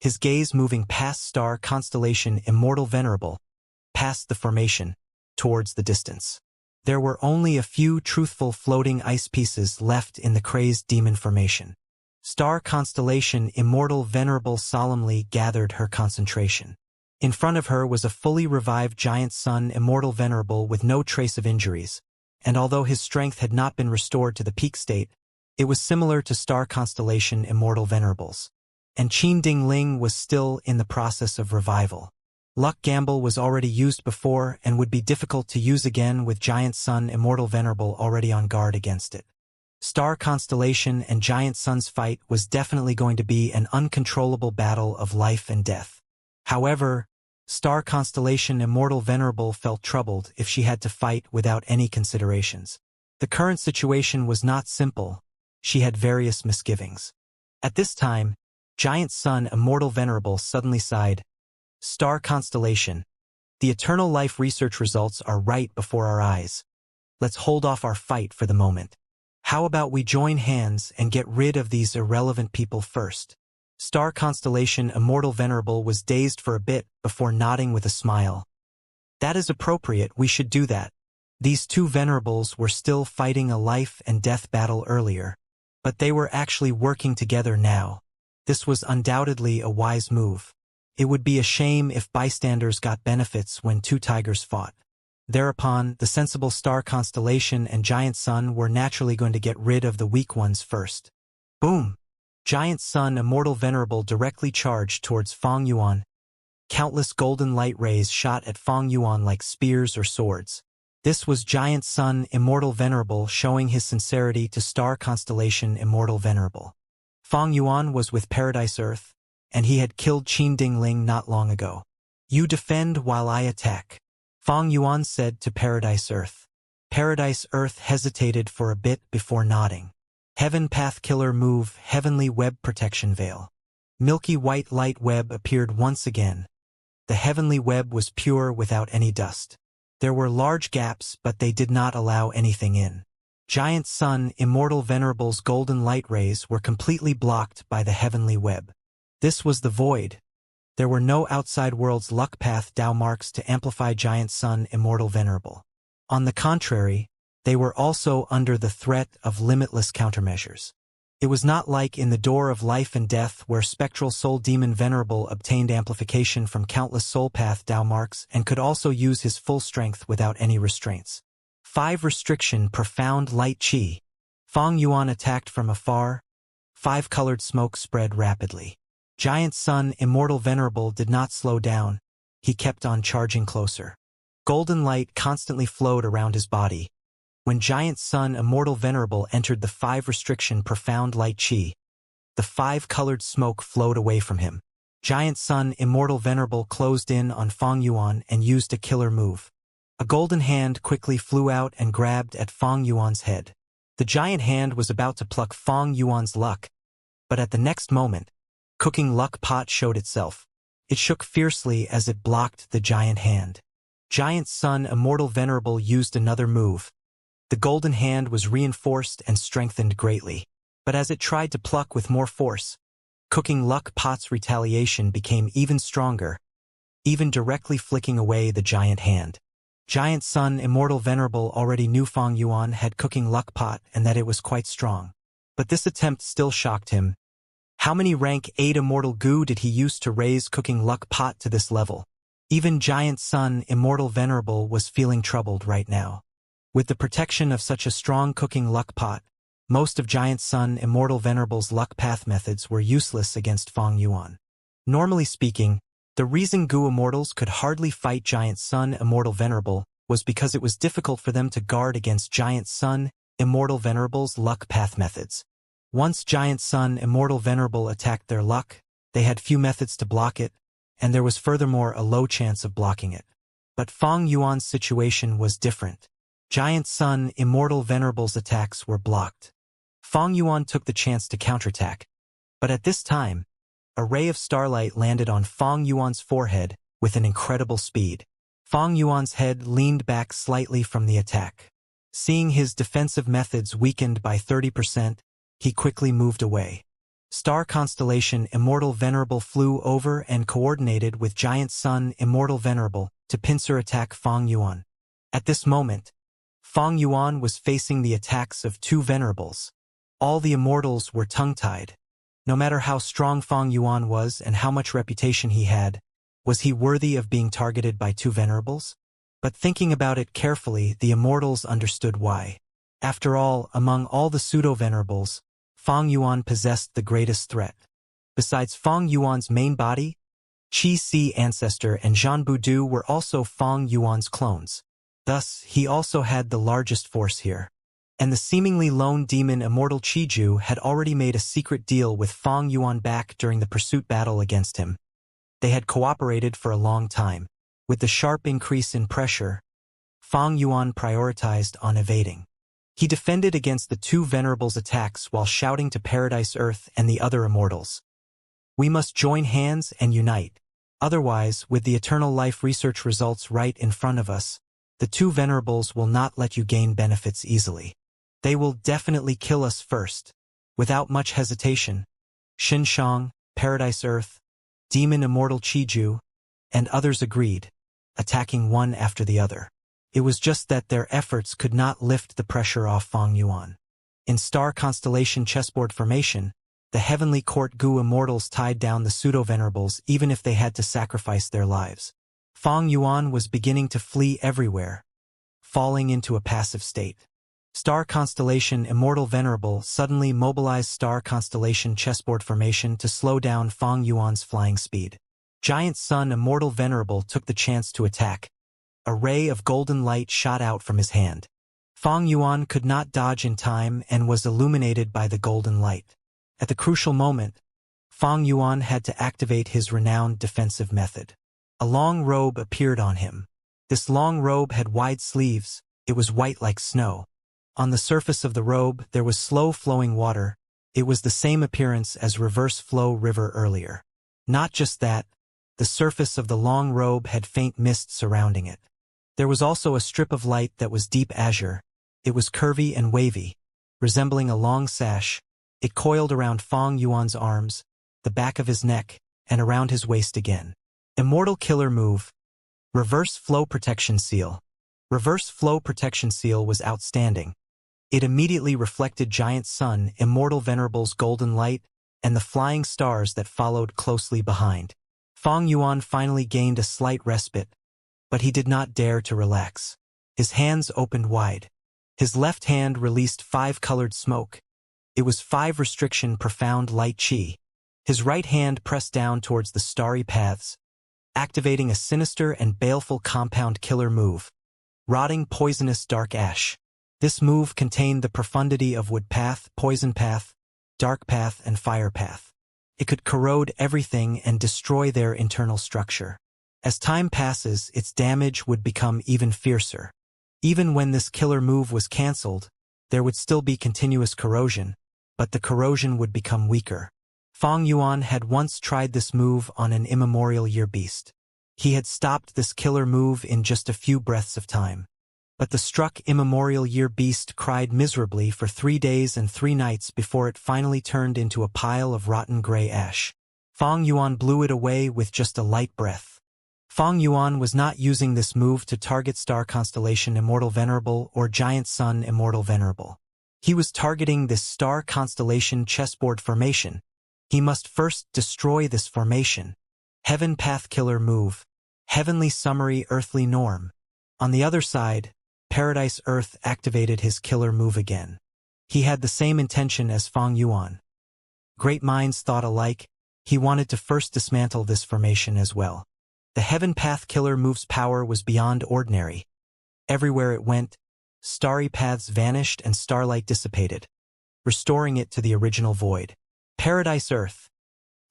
his gaze moving past star constellation Immortal Venerable, past the formation, towards the distance. There were only a few truthful floating ice pieces left in the crazed demon formation. Star constellation Immortal Venerable solemnly gathered her concentration. In front of her was a fully revived Giant Sun Immortal Venerable with no trace of injuries, and although his strength had not been restored to the peak state, it was similar to Star Constellation Immortal Venerables. And Qin Ding Ling was still in the process of revival. Luck Gamble was already used before and would be difficult to use again with Giant Sun Immortal Venerable already on guard against it. Star Constellation and Giant Sun's fight was definitely going to be an uncontrollable battle of life and death. However, Star Constellation Immortal Venerable felt troubled if she had to fight without any considerations. The current situation was not simple. She had various misgivings. At this time, Giant Sun Immortal Venerable suddenly sighed. Star Constellation, the eternal life research results are right before our eyes. Let's hold off our fight for the moment. How about we join hands and get rid of these irrelevant people first? Star Constellation Immortal Venerable was dazed for a bit before nodding with a smile. That is appropriate, we should do that. These two venerables were still fighting a life and death battle earlier, but they were actually working together now. This was undoubtedly a wise move. It would be a shame if bystanders got benefits when two tigers fought. Thereupon, the sensible Star Constellation and Giant Sun were naturally going to get rid of the weak ones first. Boom! Giant Sun Immortal Venerable directly charged towards Feng Yuan. Countless golden light rays shot at Feng Yuan like spears or swords. This was Giant Sun Immortal Venerable showing his sincerity to Star Constellation Immortal Venerable. Feng Yuan was with Paradise Earth, and he had killed Qin Ding Ling not long ago. You defend while I attack, Feng Yuan said to Paradise Earth. Paradise Earth hesitated for a bit before nodding. Heaven Path Killer Move Heavenly Web Protection Veil. Milky white light web appeared once again. The heavenly web was pure without any dust. There were large gaps, but they did not allow anything in. Giant Sun Immortal Venerable's golden light rays were completely blocked by the heavenly web. This was the void. There were no outside world's luck path Dao marks to amplify Giant Sun Immortal Venerable. On the contrary, they were also under the threat of limitless countermeasures. It was not like in the Door of Life and Death where Spectral Soul Demon Venerable obtained amplification from countless soul path Dao marks and could also use his full strength without any restraints. 5 Restriction Profound Light Qi. Feng Yuan attacked from afar. 5 colored smoke spread rapidly. Giant Sun Immortal Venerable did not slow down. He kept on charging closer. Golden light constantly flowed around his body. When Giant Sun Immortal Venerable entered the 5 Restriction Profound Light Qi, the 5 colored smoke flowed away from him. Giant Sun Immortal Venerable closed in on Feng Yuan and used a killer move. A golden hand quickly flew out and grabbed at Feng Yuan's head. The giant hand was about to pluck Feng Yuan's luck, but at the next moment, Cooking Luck Pot showed itself. It shook fiercely as it blocked the giant hand. Giant Sun Immortal Venerable used another move. The golden hand was reinforced and strengthened greatly, but as it tried to pluck with more force, Cooking Luck Pot's retaliation became even stronger, even directly flicking away the giant hand. Giant Sun Immortal Venerable already knew Feng Yuan had Cooking Luck Pot and that it was quite strong. But this attempt still shocked him. How many rank 8 Immortal Goo did he use to raise Cooking Luck Pot to this level? Even Giant Sun Immortal Venerable was feeling troubled right now. With the protection of such a strong Cooking Luck Pot, most of Giant Sun Immortal Venerable's luck path methods were useless against Feng Yuan. Normally speaking, the reason Goo Immortals could hardly fight Giant Sun Immortal Venerable was because it was difficult for them to guard against Giant Sun Immortal Venerable's luck path methods. Once Giant Sun Immortal Venerable attacked their luck, they had few methods to block it, and there was furthermore a low chance of blocking it. But Feng Yuan's situation was different. Giant Sun Immortal Venerable's attacks were blocked. Feng Yuan took the chance to counterattack, but at this time, a ray of starlight landed on Feng Yuan's forehead with an incredible speed. Fang Yuan's head leaned back slightly from the attack. Seeing his defensive methods weakened by 30%, he quickly moved away. Star constellation Immortal Venerable flew over and coordinated with giant sun Immortal Venerable to pincer attack Fang Yuan. At this moment, Fang Yuan was facing the attacks of two venerables. All the immortals were tongue-tied. No matter how strong Fang Yuan was and how much reputation he had, was he worthy of being targeted by two venerables? But thinking about it carefully, the immortals understood why. After all, among all the pseudo-venerables, Fang Yuan possessed the greatest threat. Besides Fang Yuan's main body, Qi Si ancestor and Zhan Budu were also Fang Yuan's clones. Thus, he also had the largest force here. And the seemingly lone demon Immortal Qiju had already made a secret deal with Fang Yuan back during the pursuit battle against him. They had cooperated for a long time. With the sharp increase in pressure, Fang Yuan prioritized on evading. He defended against the two venerables' attacks while shouting to Paradise Earth and the other immortals. "We must join hands and unite. Otherwise, with the eternal life research results right in front of us, the two venerables will not let you gain benefits easily. They will definitely kill us first." Without much hesitation, Xinshang, Paradise Earth, Demon Immortal Qiju, and others agreed, attacking one after the other. It was just that their efforts could not lift the pressure off Fang Yuan. In star constellation chessboard formation, the heavenly court Gu immortals tied down the pseudo-venerables even if they had to sacrifice their lives. Fang Yuan was beginning to flee everywhere, falling into a passive state. Star constellation Immortal Venerable suddenly mobilized star constellation chessboard formation to slow down Fang Yuan's flying speed. Giant Sun Immortal Venerable took the chance to attack. A ray of golden light shot out from his hand. Fang Yuan could not dodge in time and was illuminated by the golden light. At the crucial moment, Fang Yuan had to activate his renowned defensive method. A long robe appeared on him. This long robe had wide sleeves. It was white like snow. On the surface of the robe, there was slow-flowing water. It was the same appearance as reverse flow river earlier. Not just that, the surface of the long robe had faint mist surrounding it. There was also a strip of light that was deep azure. It was curvy and wavy, resembling a long sash. It coiled around Fang Yuan's arms, the back of his neck, and around his waist again. Immortal Killer Move. Reverse Flow Protection Seal. Reverse Flow Protection Seal was outstanding. It immediately reflected Giant Sun, Immortal Venerable's golden light, and the flying stars that followed closely behind. Fang Yuan finally gained a slight respite, but he did not dare to relax. His hands opened wide. His left hand released 5 colored smoke. It was 5 restriction profound light chi. His right hand pressed down towards the starry paths, activating a sinister and baleful compound killer move. Rotting Poisonous Dark Ash. This move contained the profundity of Wood Path, Poison Path, Dark Path, and Fire Path. It could corrode everything and destroy their internal structure. As time passes, its damage would become even fiercer. Even when this killer move was cancelled, there would still be continuous corrosion, but the corrosion would become weaker. Fang Yuan had once tried this move on an immemorial year beast. He had stopped this killer move in just a few breaths of time. But the struck immemorial year beast cried miserably for 3 days and 3 nights before it finally turned into a pile of rotten gray ash. Fang Yuan blew it away with just a light breath. Fang Yuan was not using this move to target star constellation Immortal Venerable or Giant Sun Immortal Venerable. He was targeting this star constellation chessboard formation. He must first destroy this formation. Heaven Path Killer Move. Heavenly Summary Earthly Norm. On the other side, Paradise Earth activated his killer move again. He had the same intention as Fang Yuan. Great minds thought alike. He wanted to first dismantle this formation as well. The Heaven Path Killer Move's power was beyond ordinary. Everywhere it went, starry paths vanished and starlight dissipated, restoring it to the original void. Paradise Earth.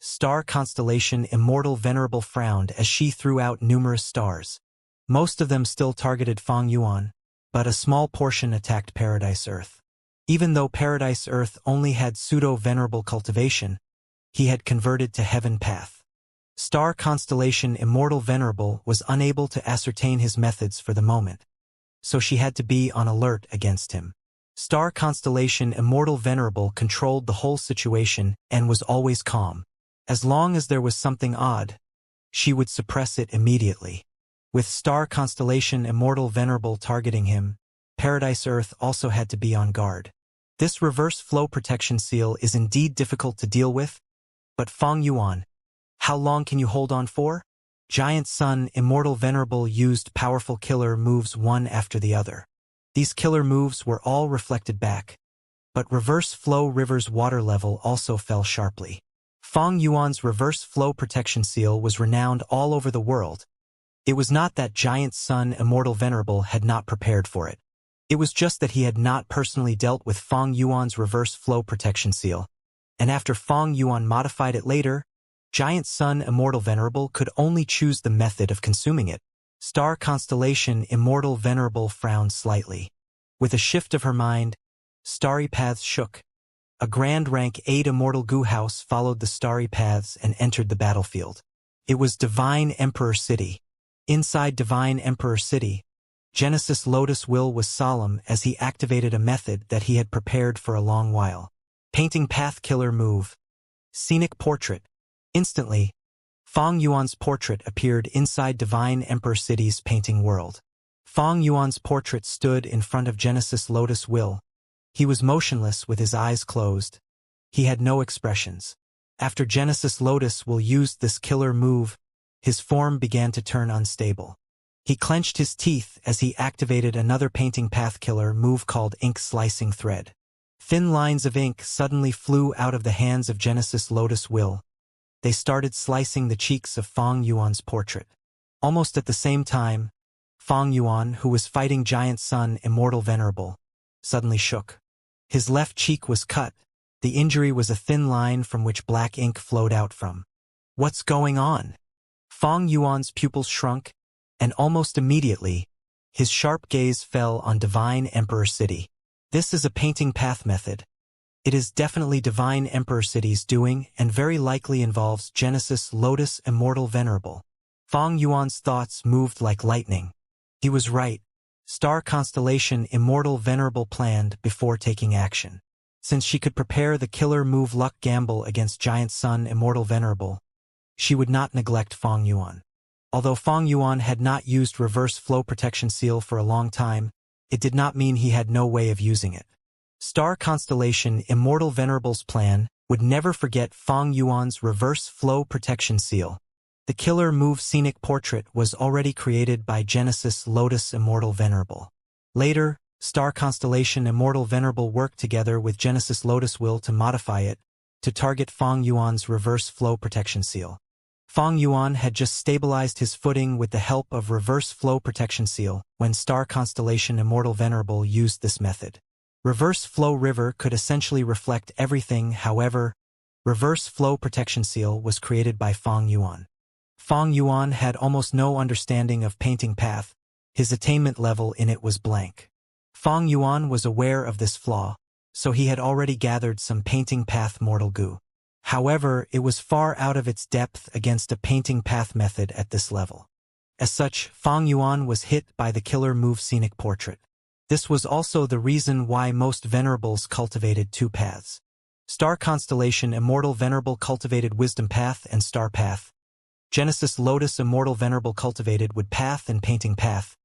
Star constellation Immortal Venerable frowned as she threw out numerous stars. Most of them still targeted Fang Yuan, but a small portion attacked Paradise Earth. Even though Paradise Earth only had pseudo-venerable cultivation, he had converted to Heaven Path. Star constellation Immortal Venerable was unable to ascertain his methods for the moment, so she had to be on alert against him. Star constellation Immortal Venerable controlled the whole situation and was always calm. As long as there was something odd, she would suppress it immediately. With Star constellation Immortal Venerable targeting him, Paradise Earth also had to be on guard. This reverse flow protection seal is indeed difficult to deal with, but Fang Yuan, how long can you hold on for? Giant Sun Immortal Venerable used powerful killer moves one after the other. These killer moves were all reflected back, but reverse flow river's water level also fell sharply. Fang Yuan's reverse flow protection seal was renowned all over the world. It was not that Giant Sun Immortal Venerable had not prepared for it. It was just that he had not personally dealt with Fang Yuan's reverse flow protection seal, and after Fang Yuan modified it later, Giant Sun Immortal Venerable could only choose the method of consuming it. Star constellation Immortal Venerable frowned slightly. With a shift of her mind, starry paths shook. A grand rank 8 Immortal Goo House followed the starry paths and entered the battlefield. It was Divine Emperor City. Inside Divine Emperor City, Genesis Lotus Will was solemn as he activated a method that he had prepared for a long while. Painting Path Killer Move. Scenic Portrait. Instantly, Fang Yuan's portrait appeared inside Divine Emperor City's painting world. Fang Yuan's portrait stood in front of Genesis Lotus Will. He was motionless with his eyes closed. He had no expressions. After Genesis Lotus Will used this killer move, his form began to turn unstable. He clenched his teeth as he activated another painting path killer move called Ink Slicing Thread. Thin lines of ink suddenly flew out of the hands of Genesis Lotus Will. They started slicing the cheeks of Fang Yuan's portrait. Almost at the same time, Fang Yuan, who was fighting Giant Sun Immortal Venerable, suddenly shook. His left cheek was cut. The injury was a thin line from which black ink flowed out from. What's going on? Fang Yuan's pupils shrunk, and almost immediately, his sharp gaze fell on Divine Emperor City. This is a painting path method. It is definitely Divine Emperor City's doing and very likely involves Genesis Lotus Immortal Venerable. Fang Yuan's thoughts moved like lightning. He was right. Star constellation Immortal Venerable planned before taking action. Since she could prepare the killer move Luck Gamble against Giant Sun Immortal Venerable, she would not neglect Fang Yuan. Although Fang Yuan had not used reverse flow protection seal for a long time, it did not mean he had no way of using it. Star constellation Immortal Venerable's plan would never forget Fang Yuan's reverse flow protection seal. The killer move Scenic Portrait was already created by Genesis Lotus Immortal Venerable. Later, Star constellation Immortal Venerable worked together with Genesis Lotus Will to modify it to target Fang Yuan's reverse flow protection seal. Fang Yuan had just stabilized his footing with the help of reverse flow protection seal when Star constellation Immortal Venerable used this method. Reverse flow river could essentially reflect everything. However, reverse flow protection seal was created by Fang Yuan. Fang Yuan had almost no understanding of painting path. His attainment level in it was blank. Fang Yuan was aware of this flaw, so he had already gathered some painting path mortal goo. However, it was far out of its depth against a painting path method at this level. As such, Fang Yuan was hit by the killer move Scenic Portrait. This was also the reason why most venerables cultivated two paths. Star constellation Immortal Venerable cultivated Wisdom Path and Star Path. Genesis Lotus Immortal Venerable cultivated Wood Path and Painting Path.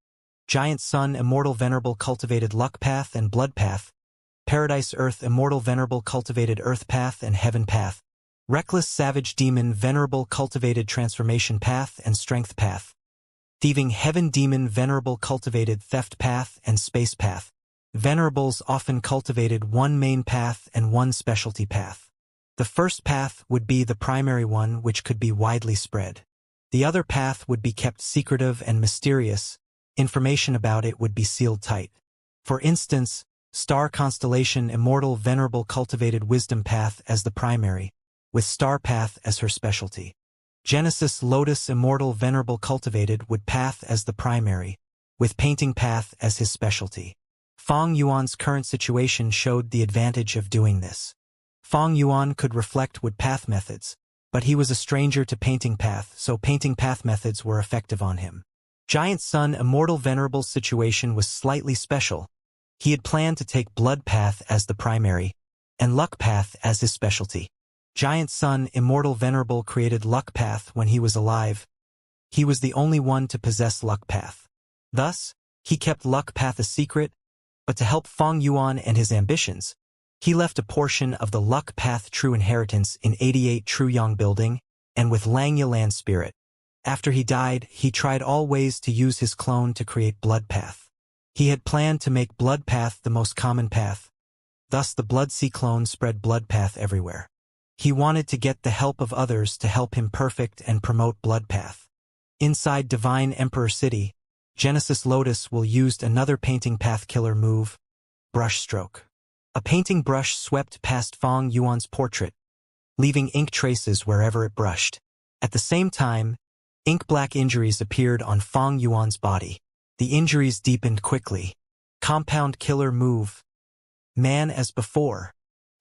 Giant Sun Immortal Venerable cultivated Luck Path and Blood Path. Paradise Earth Immortal Venerable cultivated Earth Path and Heaven Path. Reckless Savage Demon Venerable cultivated Transformation Path and Strength Path. Thieving Heaven Demon Venerable cultivated Theft Path and Space Path. Venerables often cultivated one main path and one specialty path. The first path would be the primary one, which could be widely spread. The other path would be kept secretive and mysterious. Information about it would be sealed tight. For instance, Star constellation Immortal Venerable cultivated Wisdom Path as the primary, with Star Path as her specialty. Genesis Lotus Immortal Venerable cultivated Wood Path as the primary, with Painting Path as his specialty. Fang Yuan's current situation showed the advantage of doing this. Fang Yuan could reflect Wood Path methods, But he was a stranger to painting path, so painting path methods were effective on him. Giant Sun Immortal Venerable's situation was slightly special. He had planned to take Blood Path as the primary, and Luck Path as his specialty. Giant Sun Immortal Venerable created Luck Path when he was alive. He was the only one to possess Luck Path. Thus, he kept Luck Path a secret, but to help Feng Yuan and his ambitions, he left a portion of the Luck Path True Inheritance in 88 True Yang Building and with Langya Land Spirit. After he died, he tried all ways to use his clone to create Blood Path. He had planned to make Blood Path the most common path. Thus the Blood Sea clone spread Blood Path everywhere. He wanted to get the help of others to help him perfect and promote Blood Path. Inside Divine Emperor City, Genesis Lotus will used another painting path killer move, Brush Stroke. A painting brush swept past Feng Yuan's portrait, leaving ink traces wherever it brushed. At the same time, ink-black injuries appeared on Feng Yuan's body. The injuries deepened quickly. Compound killer move. Man as before.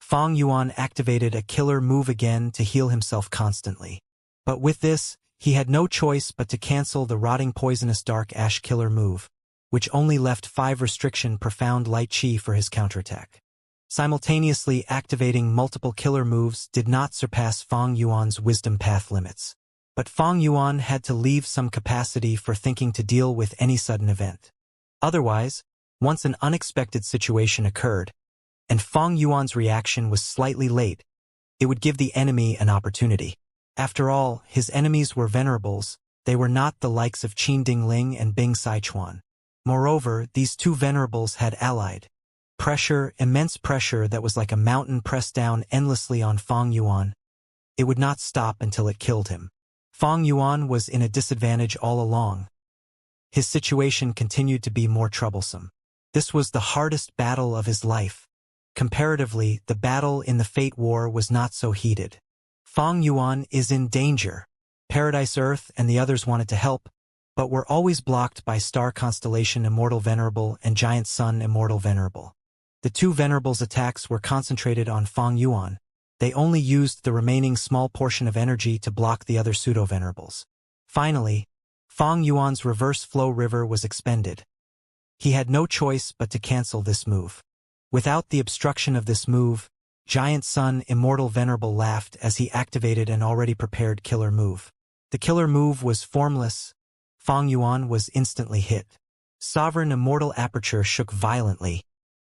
Feng Yuan activated a killer move again to heal himself constantly. But with this, he had no choice but to cancel the rotting poisonous dark ash killer move, which only left 5 restriction profound light chi for his counterattack. Simultaneously activating multiple killer moves did not surpass Feng Yuan's wisdom path limits. But Feng Yuan had to leave some capacity for thinking to deal with any sudden event. Otherwise, once an unexpected situation occurred, and Feng Yuan's reaction was slightly late, it would give the enemy an opportunity. After all, his enemies were venerables, they were not the likes of Qin Dingling and Bing Sichuan. Moreover, these two venerables had allied. Pressure, immense pressure that was like a mountain pressed down endlessly on Feng Yuan. It would not stop until it killed him. Feng Yuan was in a disadvantage all along. His situation continued to be more troublesome. This was the hardest battle of his life. Comparatively, the battle in the Fate War was not so heated. Feng Yuan is in danger. Paradise Earth and the others wanted to help, but were always blocked by Star Constellation Immortal Venerable and Giant Sun Immortal Venerable. The two Venerables' attacks were concentrated on Feng Yuan. They only used the remaining small portion of energy to block the other pseudo-venerables. Finally, Feng Yuan's reverse flow river was expended. He had no choice but to cancel this move. Without the obstruction of this move, Giant Sun Immortal Venerable laughed as he activated an already prepared killer move. The killer move was formless. Feng Yuan was instantly hit. Sovereign Immortal Aperture shook violently.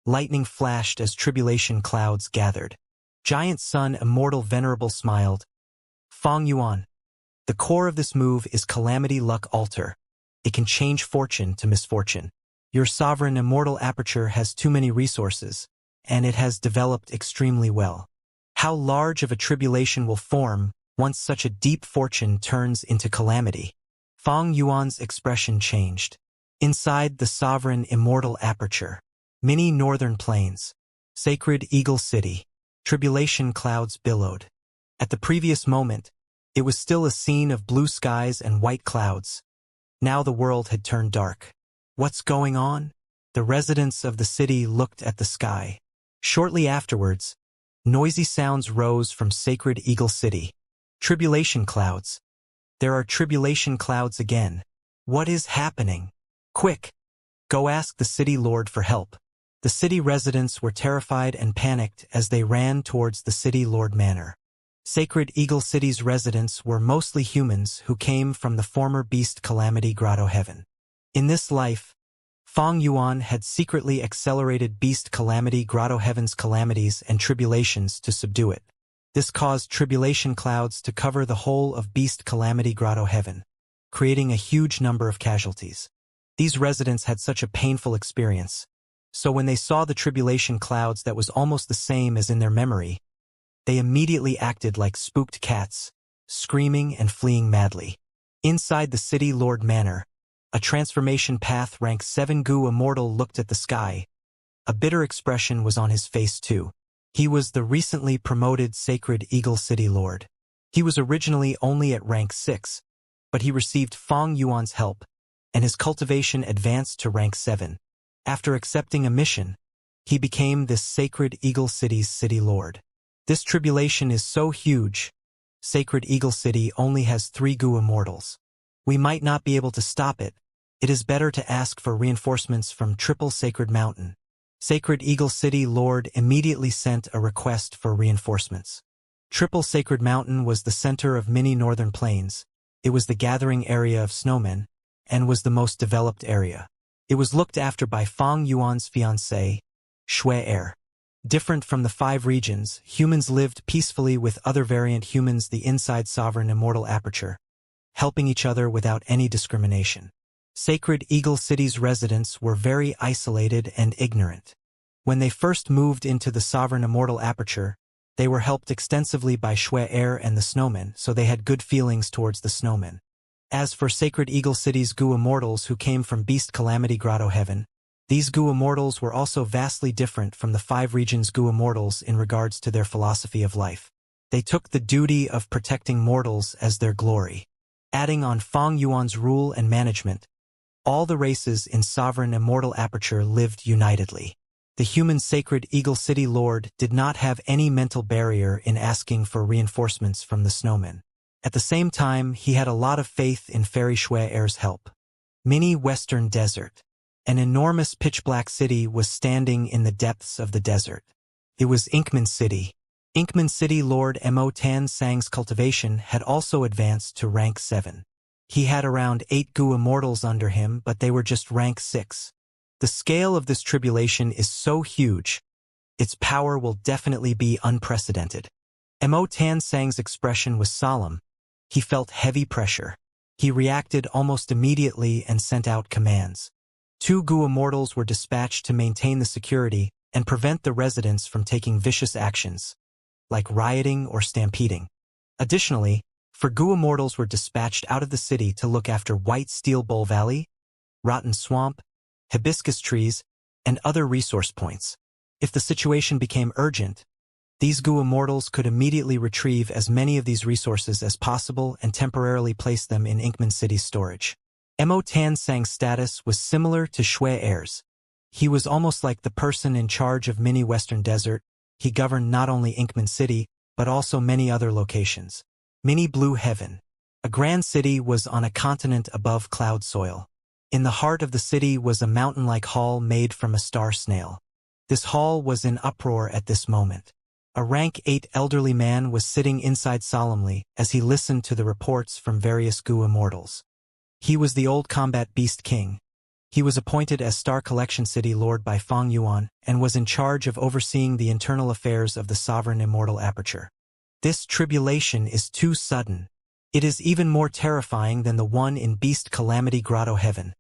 Lightning flashed as tribulation clouds gathered. Giant Sun Immortal Venerable smiled. Feng Yuan. The core of this move is Calamity Luck Alter. It can change fortune to misfortune. Your Sovereign Immortal Aperture has too many resources, and it has developed extremely well. How large of a tribulation will form once such a deep fortune turns into calamity? Feng Yuan's expression changed. Inside the Sovereign Immortal Aperture, many northern plains, Sacred Eagle City, tribulation clouds billowed. At the previous moment, it was still a scene of blue skies and white clouds. Now the world had turned dark. What's going on? The residents of the city looked at the sky. Shortly afterwards, noisy sounds rose from Sacred Eagle City. Tribulation clouds. There are tribulation clouds again. What is happening? Quick! Go ask the city lord for help. The city residents were terrified and panicked as they ran towards the city lord manor. Sacred Eagle City's residents were mostly humans who came from the former Beast Calamity Grotto Heaven. In this life, Feng Yuan had secretly accelerated Beast Calamity Grotto Heaven's calamities and tribulations to subdue it. This caused tribulation clouds to cover the whole of Beast Calamity Grotto Heaven, creating a huge number of casualties. These residents had such a painful experience, so when they saw the tribulation clouds that was almost the same as in their memory, they immediately acted like spooked cats, screaming and fleeing madly. Inside the city lord manor, a transformation path rank 7 Gu Immortal looked at the sky. A bitter expression was on his face too. He was the recently promoted Sacred Eagle City Lord. He was originally only at rank 6, but he received Feng Yuan's help, and his cultivation advanced to rank 7. After accepting a mission, he became this Sacred Eagle City's City Lord. This tribulation is so huge, Sacred Eagle City only has 3 goo immortals. We might not be able to stop it. It is better to ask for reinforcements from Triple Sacred Mountain. Sacred Eagle City Lord immediately sent a request for reinforcements. Triple Sacred Mountain was the center of many northern plains. It was the gathering area of snowmen, and was the most developed area. It was looked after by Fang Yuan's fiancée, Shui Er. Different from the 5 regions, humans lived peacefully with other variant humans the inside sovereign immortal aperture, helping each other without any discrimination. Sacred Eagle City's residents were very isolated and ignorant. When they first moved into the sovereign immortal aperture, they were helped extensively by Shui Er and the snowmen, so they had good feelings towards the snowmen. As for Sacred Eagle City's goo immortals who came from Beast Calamity Grotto Heaven, these goo immortals were also vastly different from the 5 regions' goo immortals in regards to their philosophy of life. They took the duty of protecting mortals as their glory. Adding on Fang Yuan's rule and management, all the races in sovereign immortal aperture lived unitedly. The human Sacred Eagle City Lord did not have any mental barrier in asking for reinforcements from the snowmen. At the same time, he had a lot of faith in Fairy Shui Er's help. Mini Western Desert. An enormous pitch-black city was standing in the depths of the desert. It was Inkman City. Inkman City Lord Mo Tan Sang's cultivation had also advanced to rank 7. He had around 8 goo immortals under him, but they were just rank 6. The scale of this tribulation is so huge, its power will definitely be unprecedented. Mo Tan Sang's expression was solemn. He felt heavy pressure. He reacted almost immediately and sent out commands. 2 goo immortals were dispatched to maintain the security and prevent the residents from taking vicious actions, like rioting or stampeding. Additionally, 4 goo immortals were dispatched out of the city to look after White Steel Bowl Valley, Rotten Swamp, hibiscus trees, and other resource points. If the situation became urgent, these goo immortals could immediately retrieve as many of these resources as possible and temporarily place them in Inkman City's storage. Mo Tan Sang's status was similar to Shui Er's. He was almost like the person in charge of Mini Western Desert. He governed not only Inkman City, but also many other locations. Mini Blue Heaven. A grand city was on a continent above cloud soil. In the heart of the city was a mountain-like hall made from a star snail. This hall was in uproar at this moment. A rank 8 elderly man was sitting inside solemnly as he listened to the reports from various goo immortals. He was the old combat beast king. He was appointed as Star Collection City Lord by Fang Yuan and was in charge of overseeing the internal affairs of the sovereign immortal aperture. This tribulation is too sudden. It is even more terrifying than the one in Beast Calamity Grotto Heaven.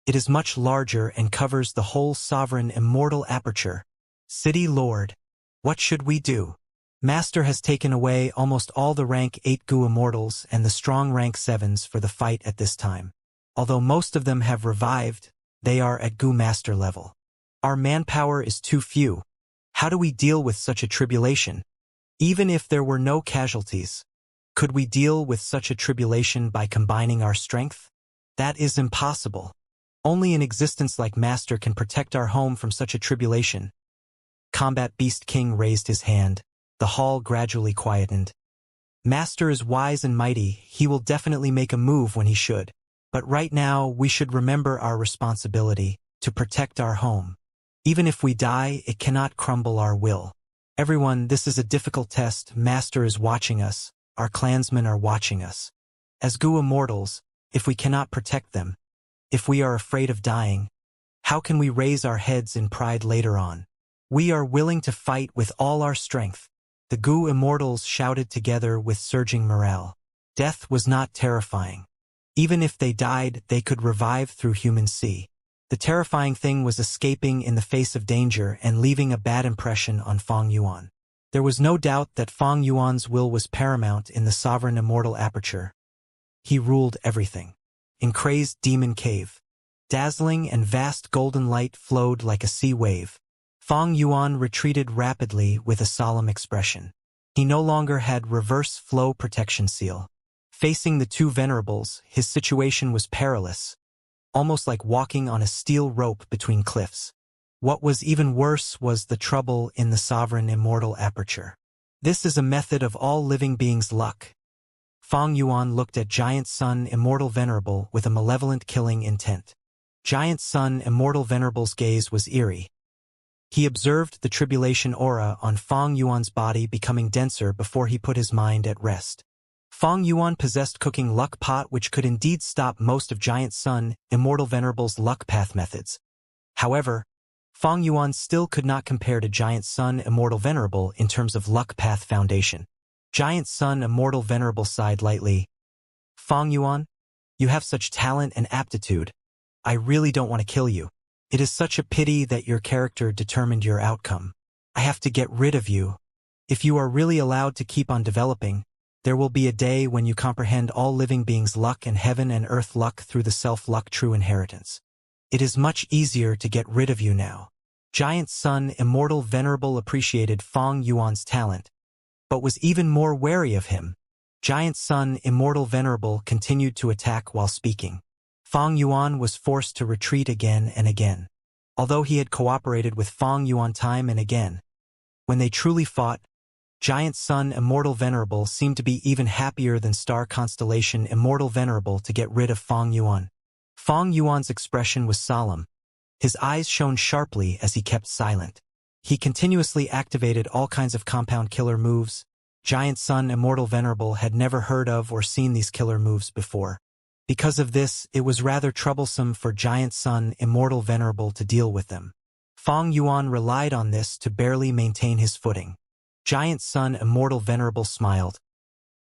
It is much larger and covers the whole sovereign immortal aperture. City Lord, what should we do? Master has taken away almost all the rank 8 goo immortals and the strong rank 7s for the fight at this time. Although most of them have revived, they are at goo master level. Our manpower is too few. How do we deal with such a tribulation? Even if there were no casualties, could we deal with such a tribulation by combining our strength? That is impossible. Only an existence like Master can protect our home from such a tribulation. Combat Beast King raised his hand. The hall gradually quietened. Master is wise and mighty. He will definitely make a move when he should. But right now, we should remember our responsibility to protect our home. Even if we die, it cannot crumble our will. Everyone, this is a difficult test. Master is watching us. Our clansmen are watching us. As goo immortals, if we cannot protect them, if we are afraid of dying, how can we raise our heads in pride later on? We are willing to fight with all our strength. The goo immortals shouted together with surging morale. Death was not terrifying. Even if they died, they could revive through human sea. The terrifying thing was escaping in the face of danger and leaving a bad impression on Fang Yuan. There was no doubt that Fang Yuan's will was paramount in the sovereign immortal aperture. He ruled everything. In Crazed Demon Cave, dazzling and vast golden light flowed like a sea wave. Fang Yuan retreated rapidly with a solemn expression. He no longer had reverse flow protection seal. Facing the 2 venerables, his situation was perilous, almost like walking on a steel rope between cliffs. What was even worse was the trouble in the sovereign immortal aperture. This is a method of all living beings' luck. Fong Yuan looked at Giant Sun Immortal Venerable with a malevolent killing intent. Giant Sun Immortal Venerable's gaze was eerie. He observed the tribulation aura on Fong Yuan's body becoming denser before he put his mind at rest. Fong Yuan possessed cooking luck pot which could indeed stop most of Giant Sun Immortal Venerable's luck path methods. However, Fong Yuan still could not compare to Giant Sun Immortal Venerable in terms of luck path foundation. Giant Sun Immortal Venerable sighed lightly. Fong Yuan, you have such talent and aptitude. I really don't want to kill you. It is such a pity that your character determined your outcome. I have to get rid of you. If you are really allowed to keep on developing, there will be a day when you comprehend all living beings' luck and heaven and earth luck through the self-luck true inheritance. It is much easier to get rid of you now. Giant Sun Immortal Venerable appreciated Fong Yuan's talent, but was even more wary of him. Giant Sun Immortal Venerable continued to attack while speaking. Fong Yuan was forced to retreat again and again. Although he had cooperated with Fong Yuan time and again, when they truly fought, Giant Sun Immortal Venerable seemed to be even happier than Star Constellation Immortal Venerable to get rid of Fong Yuan. Fong Yuan's expression was solemn. His eyes shone sharply as he kept silent. He continuously activated all kinds of compound killer moves. Giant Sun Immortal Venerable had never heard of or seen these killer moves before. Because of this, it was rather troublesome for Giant Sun Immortal Venerable to deal with them. Fong Yuan relied on this to barely maintain his footing. Giant Sun Immortal Venerable smiled.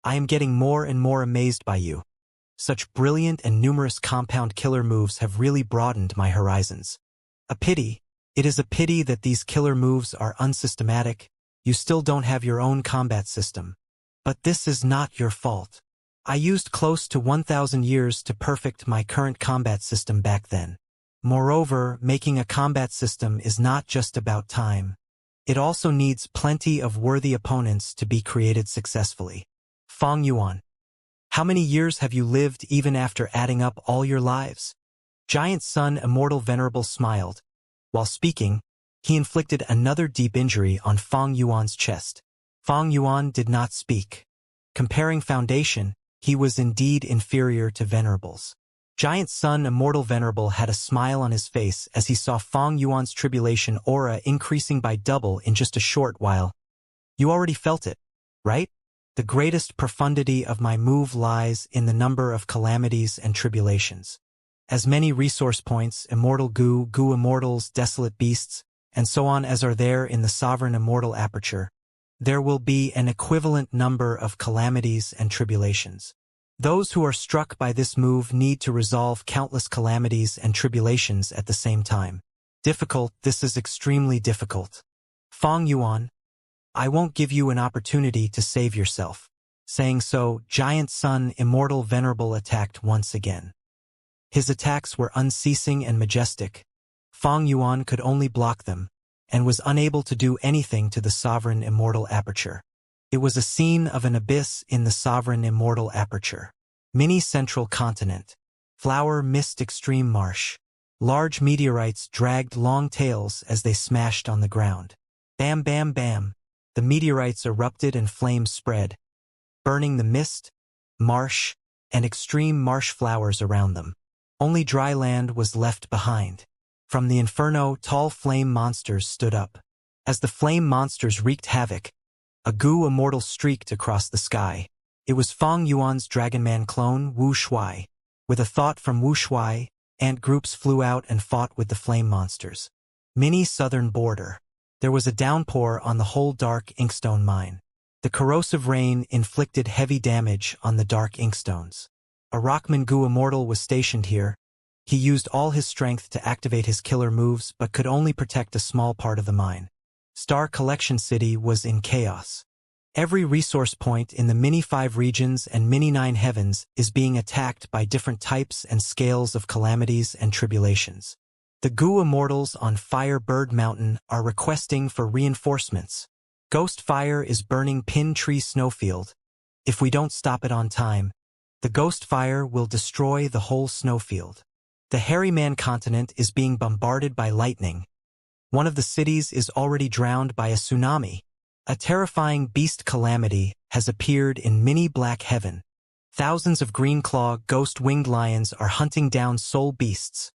I am getting more and more amazed by you. Such brilliant and numerous compound killer moves have really broadened my horizons. A pity. It is a pity that these killer moves are unsystematic. You still don't have your own combat system. But this is not your fault. I used close to 1,000 years to perfect my current combat system back then. Moreover, making a combat system is not just about time. It also needs plenty of worthy opponents to be created successfully. Fong Yuan. How many years have you lived even after adding up all your lives? Giant Sun Immortal Venerable smiled. While speaking, he inflicted another deep injury on Fong Yuan's chest. Fong Yuan did not speak. Comparing foundation, he was indeed inferior to Venerables. Giant Sun Immortal Venerable had a smile on his face as he saw Fong Yuan's tribulation aura increasing by double in just a short while. You already felt it, right? The greatest profundity of my move lies in the number of calamities and tribulations. As many resource points, immortal goo, goo immortals, desolate beasts, and so on as are there in the sovereign immortal aperture, there will be an equivalent number of calamities and tribulations. Those who are struck by this move need to resolve countless calamities and tribulations at the same time. Difficult, this is extremely difficult. Fong Yuan, I won't give you an opportunity to save yourself. Saying so, Giant Sun Immortal Venerable attacked once again. His attacks were unceasing and majestic. Fong Yuan could only block them, and was unable to do anything to the sovereign immortal aperture. It was a scene of an abyss in the sovereign immortal aperture. Mini central continent. Flower mist extreme marsh. Large meteorites dragged long tails as they smashed on the ground. Bam bam bam. The meteorites erupted and flames spread, burning the mist, marsh, and extreme marsh flowers around them. Only dry land was left behind. From the inferno, tall flame monsters stood up. As the flame monsters wreaked havoc, a goo immortal streaked across the sky. It was Fong Yuan's Dragonman clone, Wu Shuai. With a thought from Wu Shuai, ant groups flew out and fought with the flame monsters. Mini southern border. There was a downpour on the whole dark inkstone mine. The corrosive rain inflicted heavy damage on the dark inkstones. A Rockman Goo Immortal was stationed here. He used all his strength to activate his killer moves but could only protect a small part of the mine. Star Collection City was in chaos. Every resource point in the Mini-5 regions and Mini-9 heavens is being attacked by different types and scales of calamities and tribulations. The Goo Immortals on Firebird Mountain are requesting for reinforcements. Ghost Fire is burning Pin Tree Snowfield. If we don't stop it on time, the Ghost Fire will destroy the whole snowfield. The Hairyman continent is being bombarded by lightning. One of the cities is already drowned by a tsunami. A terrifying beast calamity has appeared in Mini Black Heaven. Thousands of green-claw, ghost-winged lions are hunting down soul beasts.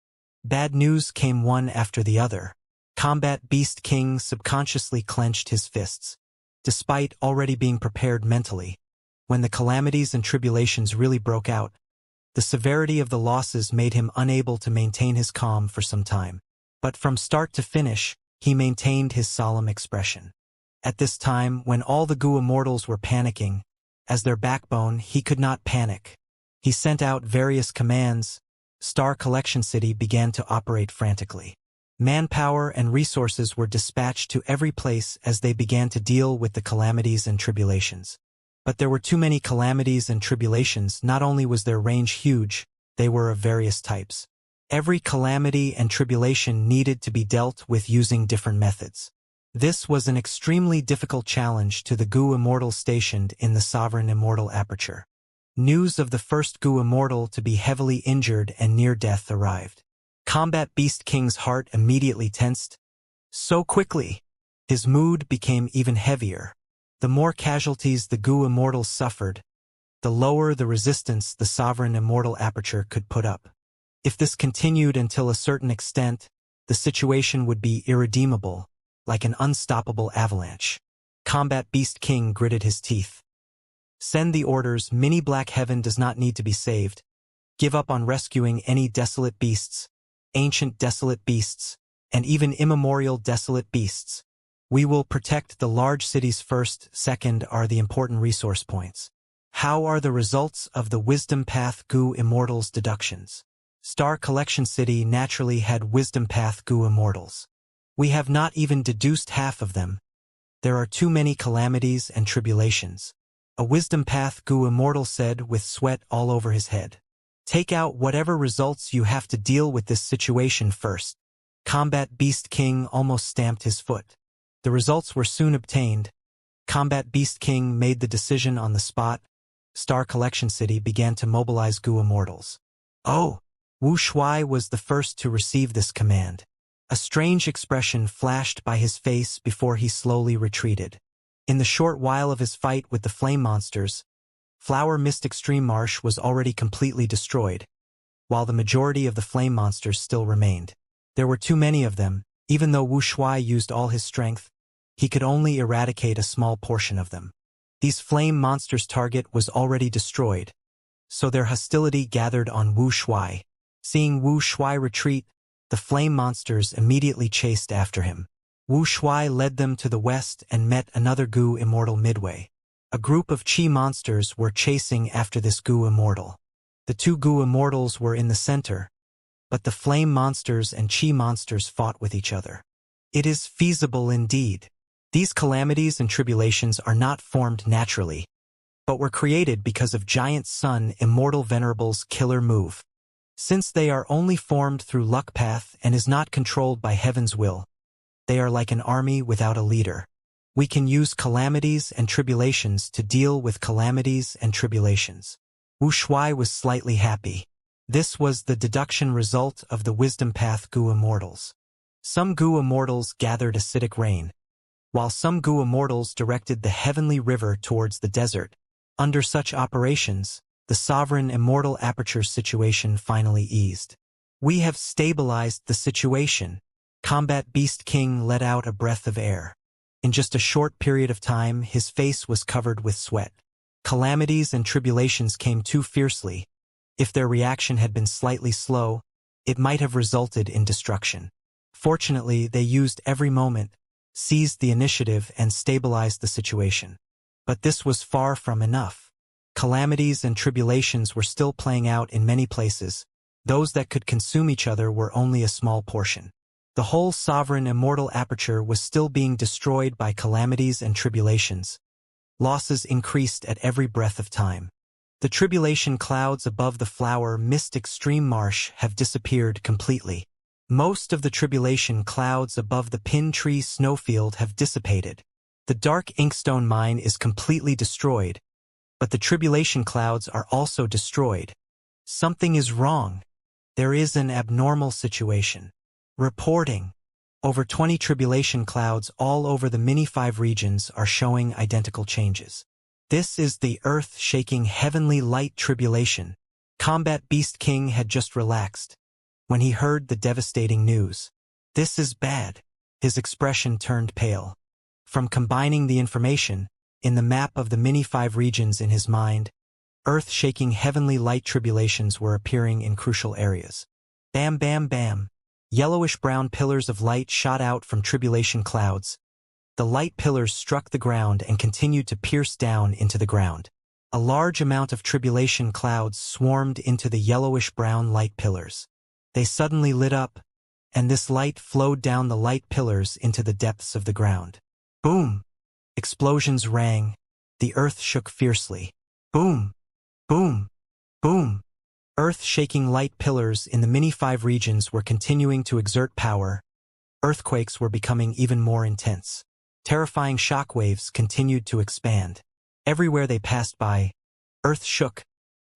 Bad news came one after the other. Combat Beast King subconsciously clenched his fists, despite already being prepared mentally. When the calamities and tribulations really broke out, the severity of the losses made him unable to maintain his calm for some time. But from start to finish, he maintained his solemn expression. At this time, when all the Gu Immortals were panicking, as their backbone, he could not panic. He sent out various commands. Star Collection City began to operate frantically. Manpower and resources were dispatched to every place as they began to deal with the calamities and tribulations. But there were too many calamities and tribulations. Not only was their range huge, they were of various types. Every calamity and tribulation needed to be dealt with using different methods. This was an extremely difficult challenge to the Gu Immortals stationed in the Sovereign Immortal Aperture. News of the first Gu Immortal to be heavily injured and near death arrived. Combat Beast King's heart immediately tensed. So quickly, his mood became even heavier. The more casualties the Gu Immortals suffered, the lower the resistance the Sovereign Immortal Aperture could put up. If this continued until a certain extent, the situation would be irredeemable, like an unstoppable avalanche. Combat Beast King gritted his teeth. Send the orders. Mini Black Heaven does not need to be saved. Give up on rescuing any desolate beasts, ancient desolate beasts, and even immemorial desolate beasts. We will protect the large cities first. Second are the important resource points. How are the results of the Wisdom Path Gu Immortals deductions? Star Collection City naturally had Wisdom Path Gu Immortals. We have not even deduced half of them. There are too many calamities and tribulations. A Wisdom Path Gu Immortal said with sweat all over his head. Take out whatever results you have to deal with this situation first. Combat Beast King almost stamped his foot. The results were soon obtained. Combat Beast King made the decision on the spot. Star Collection City began to mobilize Gu Immortals. Oh! Wu Shuai was the first to receive this command. A strange expression flashed by his face before he slowly retreated. In the short while of his fight with the flame monsters, Flower Mist Extreme Marsh was already completely destroyed, while the majority of the flame monsters still remained. There were too many of them. Even though Wu Shuai used all his strength, he could only eradicate a small portion of them. These flame monsters' target was already destroyed, so their hostility gathered on Wu Shuai. Seeing Wu Shuai retreat, the flame monsters immediately chased after him. Wu Shuai led them to the west and met another Gu Immortal midway. A group of Qi monsters were chasing after this Gu Immortal. The two Gu Immortals were in the center, but the flame monsters and Qi monsters fought with each other. It is feasible indeed. These calamities and tribulations are not formed naturally, but were created because of Giant Sun Immortal Venerable's killer move. Since they are only formed through luck path and is not controlled by heaven's will, they are like an army without a leader. We can use calamities and tribulations to deal with calamities and tribulations. Wu Shuai was slightly happy. This was the deduction result of the Wisdom Path Gu Immortals. Some Gu Immortals gathered acidic rain, while some Gu Immortals directed the heavenly river towards the desert. Under such operations, the Sovereign Immortal Aperture's situation finally eased. We have stabilized the situation. Combat Beast King let out a breath of air. In just a short period of time, his face was covered with sweat. Calamities and tribulations came too fiercely. If their reaction had been slightly slow, it might have resulted in destruction. Fortunately, they used every moment, seized the initiative, and stabilized the situation. But this was far from enough. Calamities and tribulations were still playing out in many places. Those that could consume each other were only a small portion. The whole Sovereign Immortal Aperture was still being destroyed by calamities and tribulations. Losses increased at every breath of time. The tribulation clouds above the Flower Mist Extreme Marsh have disappeared completely. Most of the tribulation clouds above the Pin Tree Snowfield have dissipated. The Dark Inkstone Mine is completely destroyed, but the tribulation clouds are also destroyed. Something is wrong. There is an abnormal situation. Reporting. Over 20 tribulation clouds all over the Mini-5 regions are showing identical changes. This is the earth-shaking heavenly light tribulation. Combat Beast King had just relaxed when he heard the devastating news. This is bad. His expression turned pale. From combining the information in the map of the mini-5 regions in his mind, earth-shaking heavenly light tribulations were appearing in crucial areas. Bam, bam, bam. Yellowish-brown pillars of light shot out from tribulation clouds. The light pillars struck the ground and continued to pierce down into the ground. A large amount of tribulation clouds swarmed into the yellowish-brown light pillars. They suddenly lit up, and this light flowed down the light pillars into the depths of the ground. Boom! Explosions rang. The earth shook fiercely. Boom! Boom! Boom! Earth-shaking light pillars in the mini-5 regions were continuing to exert power. Earthquakes were becoming even more intense. Terrifying shockwaves continued to expand. Everywhere they passed by, earth shook,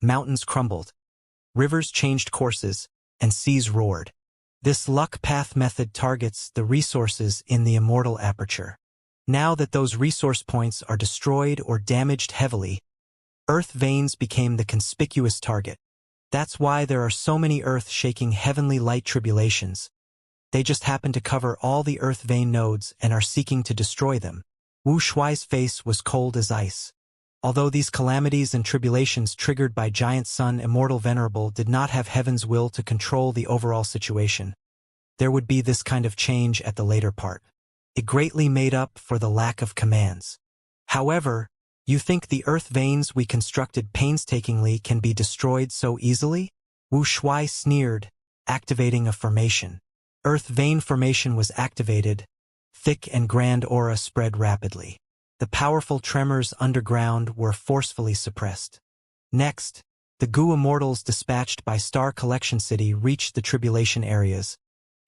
mountains crumbled, rivers changed courses, and seas roared. This luck path method targets the resources in the Immortal aperture. Now that those resource points are destroyed or damaged heavily, earth veins became the conspicuous target. That's why there are so many earth-shaking heavenly light tribulations. They just happen to cover all the earth vein nodes and are seeking to destroy them. Wu Shuai's face was cold as ice. Although these calamities and tribulations triggered by Giant Sun Immortal Venerable did not have heaven's will to control the overall situation, there would be this kind of change at the later part. It greatly made up for the lack of commands. However, you think the earth veins we constructed painstakingly can be destroyed so easily? Wu Shuai sneered, activating a formation. Earth vein formation was activated. Thick and grand aura spread rapidly. The powerful tremors underground were forcefully suppressed. Next, the Gu Immortals dispatched by Star Collection City reached the tribulation areas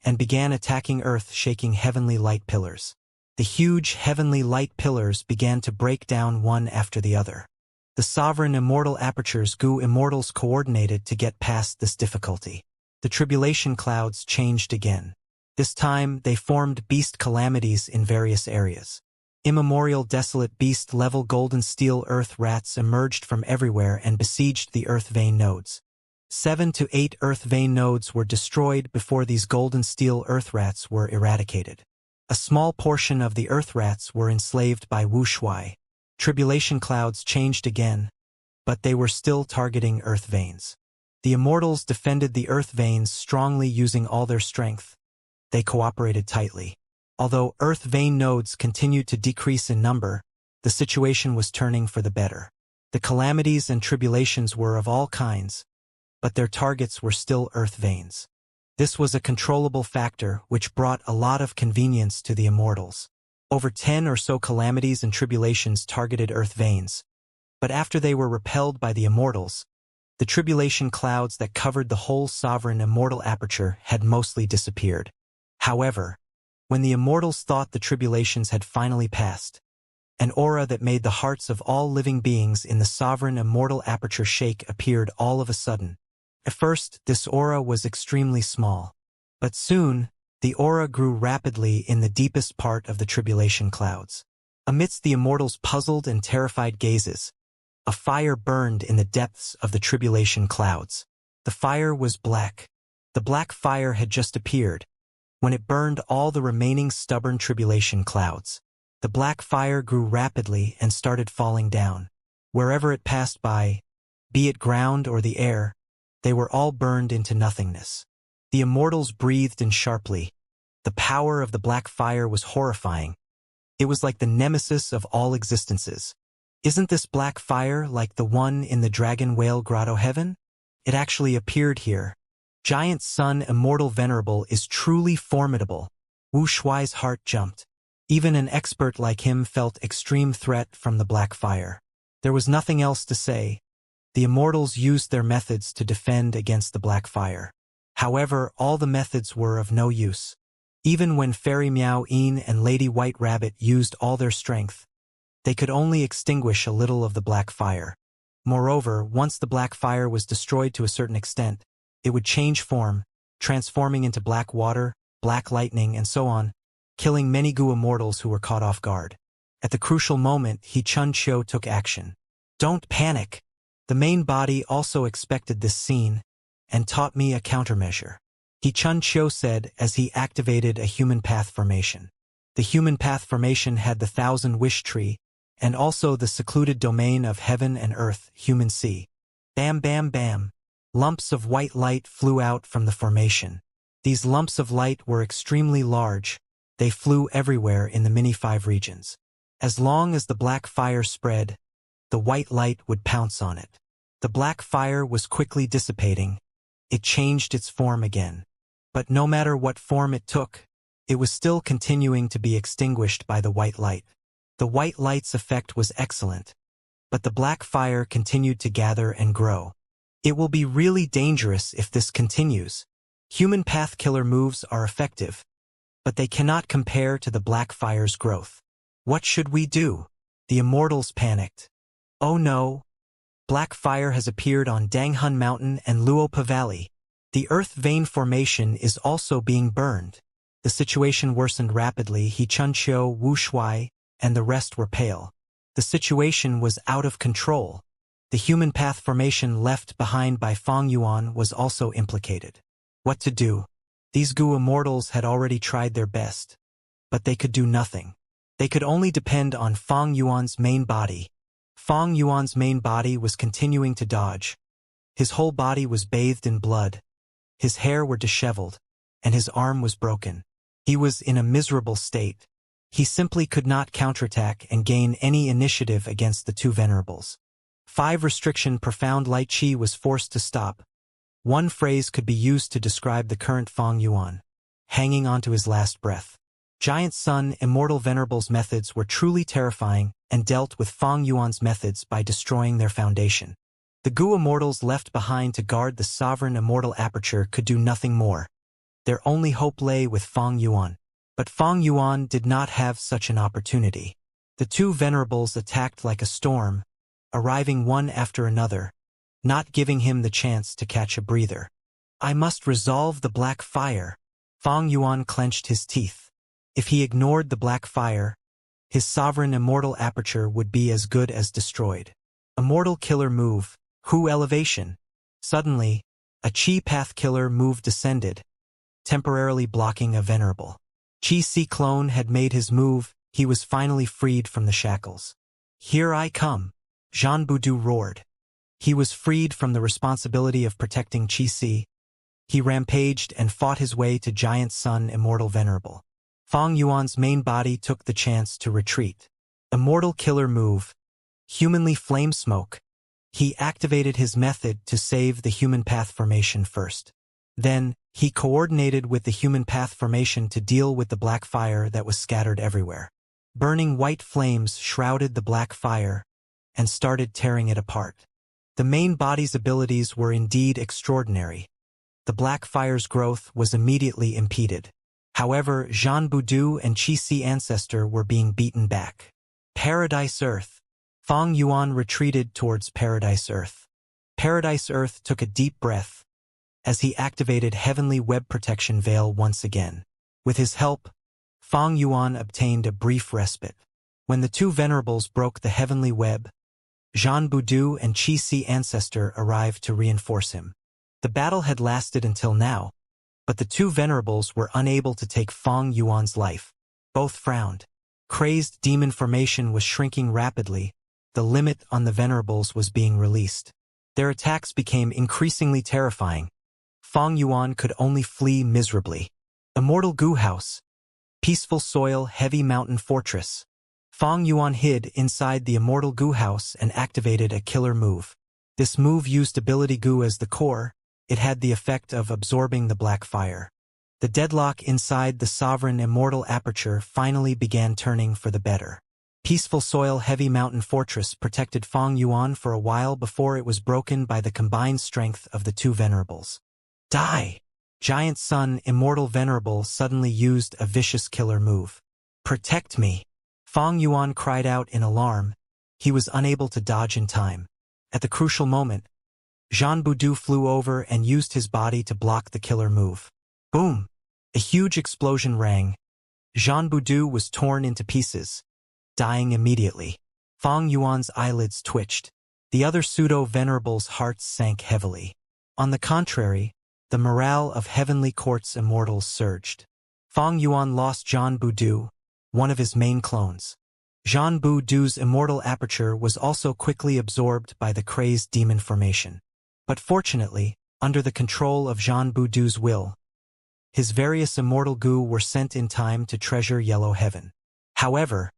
and began attacking earth-shaking heavenly light pillars. The huge heavenly light pillars began to break down one after the other. The sovereign Immortal apertures Gu Immortals coordinated to get past this difficulty. The tribulation clouds changed again. This time, they formed beast calamities in various areas. Immemorial desolate beast-level golden steel earth rats emerged from everywhere and besieged the earth vein nodes. 7 to 8 earth vein nodes were destroyed before these golden steel earth rats were eradicated. A small portion of the earth rats were enslaved by Wu Shuai. Tribulation clouds changed again, but they were still targeting earth veins. The Immortals defended the earth veins strongly using all their strength. They cooperated tightly. Although earth vein nodes continued to decrease in number, the situation was turning for the better. The calamities and tribulations were of all kinds, but their targets were still earth veins. This was a controllable factor which brought a lot of convenience to the Immortals. Over 10 or so calamities and tribulations targeted earth veins, but after they were repelled by the Immortals, the tribulation clouds that covered the whole sovereign Immortal aperture had mostly disappeared. However, when the Immortals thought the tribulations had finally passed, an aura that made the hearts of all living beings in the sovereign Immortal aperture shake appeared all of a sudden. At first, this aura was extremely small, but soon, the aura grew rapidly in the deepest part of the tribulation clouds. Amidst the Immortals' puzzled and terrified gazes, a fire burned in the depths of the tribulation clouds. The fire was black. The black fire had just appeared, when it burned all the remaining stubborn tribulation clouds. The black fire grew rapidly and started falling down. Wherever it passed by, be it ground or the air, they were all burned into nothingness. The Immortals breathed in sharply. The power of the black fire was horrifying. It was like the nemesis of all existences. Isn't this black fire like the one in the Dragon Whale Grotto Heaven? It actually appeared here. Giant Sun Immortal Venerable is truly formidable. Wu Shuai's heart jumped. Even an expert like him felt extreme threat from the black fire. There was nothing else to say. The Immortals used their methods to defend against the black fire. However, all the methods were of no use. Even when Fairy Meow Een and Lady White Rabbit used all their strength, they could only extinguish a little of the black fire. Moreover, once the black fire was destroyed to a certain extent, it would change form, transforming into black water, black lightning, and so on, killing many Gu Immortals who were caught off guard. At the crucial moment, He Chun Chio took action. Don't panic. The main body also expected this scene and taught me a countermeasure. He Chun Chio said as he activated a human path formation. The human path formation had the 1,000-wish tree and also the secluded domain of heaven and earth, human sea. Bam bam bam. Lumps of white light flew out from the formation. These lumps of light were extremely large. They flew everywhere in the mini-5 regions. As long as the black fire spread, the white light would pounce on it. The black fire was quickly dissipating. It changed its form again. But no matter what form it took, it was still continuing to be extinguished by the white light. The white light's effect was excellent, but the black fire continued to gather and grow. It will be really dangerous if this continues. Human path killer moves are effective, but they cannot compare to the black fire's growth. What should we do? The immortals panicked. Oh no! Black fire has appeared on Danghun Mountain and Luopa Valley. The earth vein formation is also being burned. The situation worsened rapidly. He Chun Chio, Wu Shuai, and the rest were pale. The situation was out of control. The human path formation left behind by Fong Yuan was also implicated. What to do? These Gu immortals had already tried their best, but they could do nothing. They could only depend on Fong Yuan's main body. Fong Yuan's main body was continuing to dodge. His whole body was bathed in blood. His hair were disheveled, and his arm was broken. He was in a miserable state. He simply could not counterattack and gain any initiative against the two venerables. 5 restriction profound light chi was forced to stop. One phrase could be used to describe the current Fong Yuan: hanging onto his last breath. Giant Sun Immortal Venerable's methods were truly terrifying and dealt with Fong Yuan's methods by destroying their foundation. The Gu immortals left behind to guard the sovereign immortal aperture could do nothing more. Their only hope lay with Fong Yuan. But Fong Yuan did not have such an opportunity. The two venerables attacked like a storm, arriving one after another, not giving him the chance to catch a breather. I must resolve the black fire. Fong Yuan clenched his teeth. If he ignored the black fire, his sovereign immortal aperture would be as good as destroyed. Immortal killer move, Hu elevation. Suddenly, a chi path killer move descended, temporarily blocking a venerable. Chi Si clone had made his move. He was finally freed from the shackles. Here I come, Jean Boudu roared. He was freed from the responsibility of protecting Chi Si. He rampaged and fought his way to Giant Sun Immortal Venerable. Fong Yuan's main body took the chance to retreat. Immortal killer move, humanly flame smoke. He activated his method to save the human path formation first. Then, he coordinated with the human path formation to deal with the black fire that was scattered everywhere. Burning white flames shrouded the black fire and started tearing it apart. The main body's abilities were indeed extraordinary. The black fire's growth was immediately impeded. However, Jean Boudu and Chi Si Ancestor were being beaten back. Paradise Earth. Fong Yuan retreated towards Paradise Earth. Paradise Earth took a deep breath as he activated Heavenly Web Protection Veil once again. With his help, Fong Yuan obtained a brief respite. When the two venerables broke the Heavenly Web, Jean Boudu and Chi Si Ancestor arrived to reinforce him. The battle had lasted until now, but the two venerables were unable to take Fong Yuan's life. Both frowned. Crazed demon formation was shrinking rapidly. The limit on the venerables was being released. Their attacks became increasingly terrifying. Fong Yuan could only flee miserably. Immortal Gu House. Peaceful soil, heavy mountain fortress. Fong Yuan hid inside the Immortal Gu House and activated a killer move. This move used ability Gu as the core. It had the effect of absorbing the black fire. The deadlock inside the sovereign immortal aperture finally began turning for the better. Peaceful soil, heavy mountain fortress protected Fong Yuan for a while before it was broken by the combined strength of the two venerables. Die! Giant Sun Immortal Venerable suddenly used a vicious killer move. Protect me! Fong Yuan cried out in alarm. He was unable to dodge in time. At the crucial moment, Jean Boudu flew over and used his body to block the killer move. Boom! A huge explosion rang. Jean Boudu was torn into pieces, dying immediately. Fong Yuan's eyelids twitched. The other pseudo-venerables' hearts sank heavily. On the contrary, the morale of Heavenly Court's immortals surged. Fang Yuan lost Zhan Budu, one of his main clones. Zhan Budu's immortal aperture was also quickly absorbed by the crazed demon formation. But fortunately, under the control of Zhan Budu's will, his various immortal goo were sent in time to treasure Yellow Heaven. However,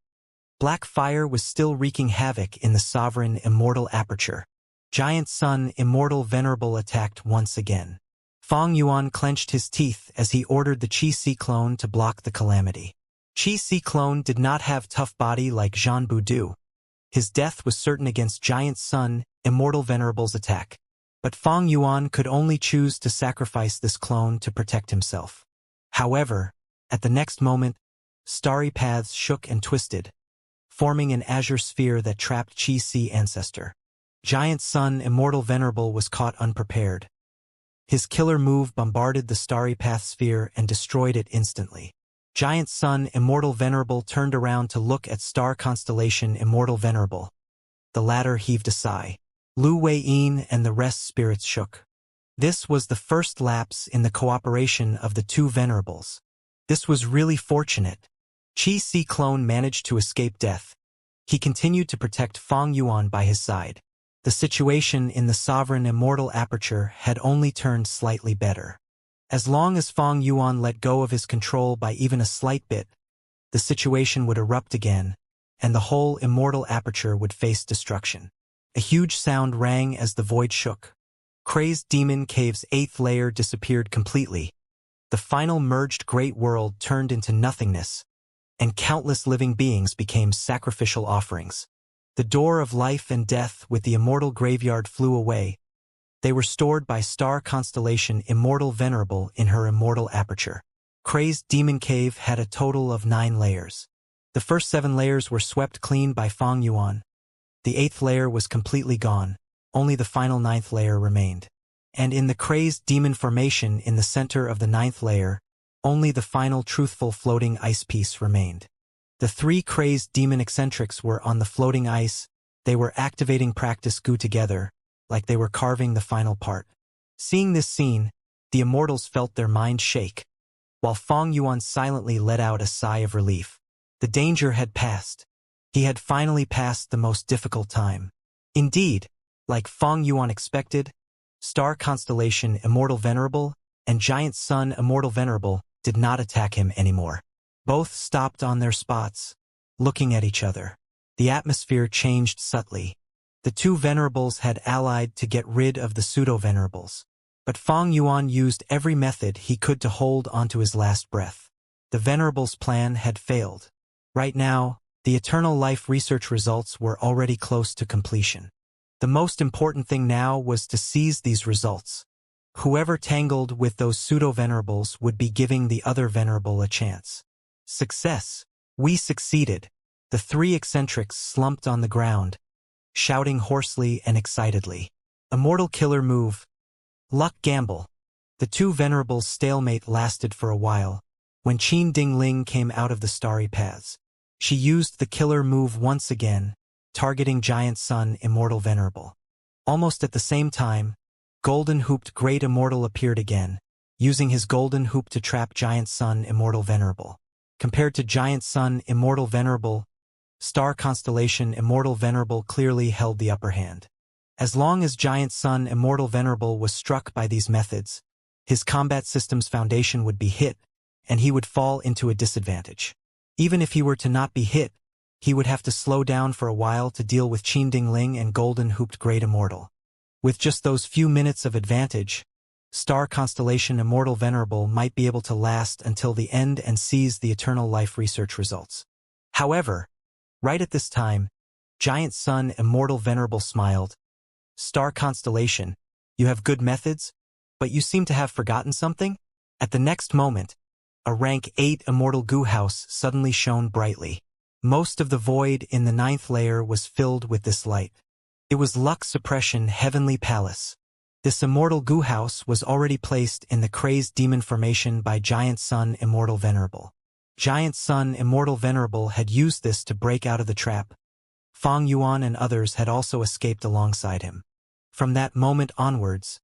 Black Fire was still wreaking havoc in the sovereign immortal aperture. Giant Sun Immortal Venerable attacked once again. Fang Yuan clenched his teeth as he ordered the Qi-Si clone to block the calamity. Qi-Si clone did not have tough body like Zhan Budu. His death was certain against Giant Sun Immortal Venerable's attack. But Fang Yuan could only choose to sacrifice this clone to protect himself. However, at the next moment, starry paths shook and twisted, forming an azure sphere that trapped Qi-Si ancestor. Giant Sun Immortal Venerable was caught unprepared. His killer move bombarded the starry path sphere and destroyed it instantly. Giant Sun Immortal Venerable turned around to look at star constellation Immortal Venerable. The latter heaved a sigh. Lu Wei-yin and the rest spirits shook. This was the first lapse in the cooperation of the two venerables. This was really fortunate. Qi-Si clone managed to escape death. He continued to protect Fang Yuan by his side. The situation in the sovereign immortal aperture had only turned slightly better. As long as Fang Yuan let go of his control by even a slight bit, the situation would erupt again, and the whole immortal aperture would face destruction. A huge sound rang as the void shook. Crazed Demon Cave's 8th layer disappeared completely. The final merged great world turned into nothingness, and countless living beings became sacrificial offerings. The door of life and death with the immortal graveyard flew away. They were stored by star constellation Immortal Venerable in her immortal aperture. Crazed Demon Cave had a total of 9 layers. The first 7 layers were swept clean by Fang Yuan. The 8th layer was completely gone, only the final 9th layer remained. And in the crazed demon formation in the center of the 9th layer, only the final truthful floating ice piece remained. The 3 crazed demon eccentrics were on the floating ice. They were activating practice goo together, like they were carving the final part. Seeing this scene, the immortals felt their minds shake, while Fang Yuan silently let out a sigh of relief. The danger had passed. He had finally passed the most difficult time. Indeed, like Fang Yuan expected, star constellation Immortal Venerable and Giant Sun Immortal Venerable did not attack him anymore. Both stopped on their spots, looking at each other. The atmosphere changed subtly. The two venerables had allied to get rid of the pseudo-venerables. But Fang Yuan used every method he could to hold onto his last breath. The venerables' plan had failed. Right now, the eternal life research results were already close to completion. The most important thing now was to seize these results. Whoever tangled with those pseudo-venerables would be giving the other venerable a chance. Success! We succeeded! The 3 eccentrics slumped on the ground, shouting hoarsely and excitedly. Immortal killer move. Luck gamble. The 2 venerables' stalemate lasted for a while, when Qin Dingling came out of the starry paths. She used the killer move once again, targeting Giant Sun Immortal Venerable. Almost at the same time, Golden Hooped Great Immortal appeared again, using his Golden Hoop to trap Giant Sun Immortal Venerable. Compared to Giant Sun Immortal Venerable, Star Constellation Immortal Venerable clearly held the upper hand. As long as Giant Sun Immortal Venerable was struck by these methods, his combat system's foundation would be hit, and he would fall into a disadvantage. Even if he were to not be hit, he would have to slow down for a while to deal with Qin Dingling and Golden Hooped Great Immortal. With just those few minutes of advantage, Star Constellation Immortal Venerable might be able to last until the end and seize the eternal life research results. However, right at this time, Giant Sun Immortal Venerable smiled. Star Constellation, you have good methods, but you seem to have forgotten something? At the next moment, a rank 8 Immortal Goo House suddenly shone brightly. Most of the void in the 9th layer was filled with this light. It was Luck Suppression Heavenly Palace. This Immortal Goo House was already placed in the crazed demon formation by Giant Sun Immortal Venerable. Giant Sun Immortal Venerable had used this to break out of the trap. Fang Yuan and others had also escaped alongside him. From that moment onwards,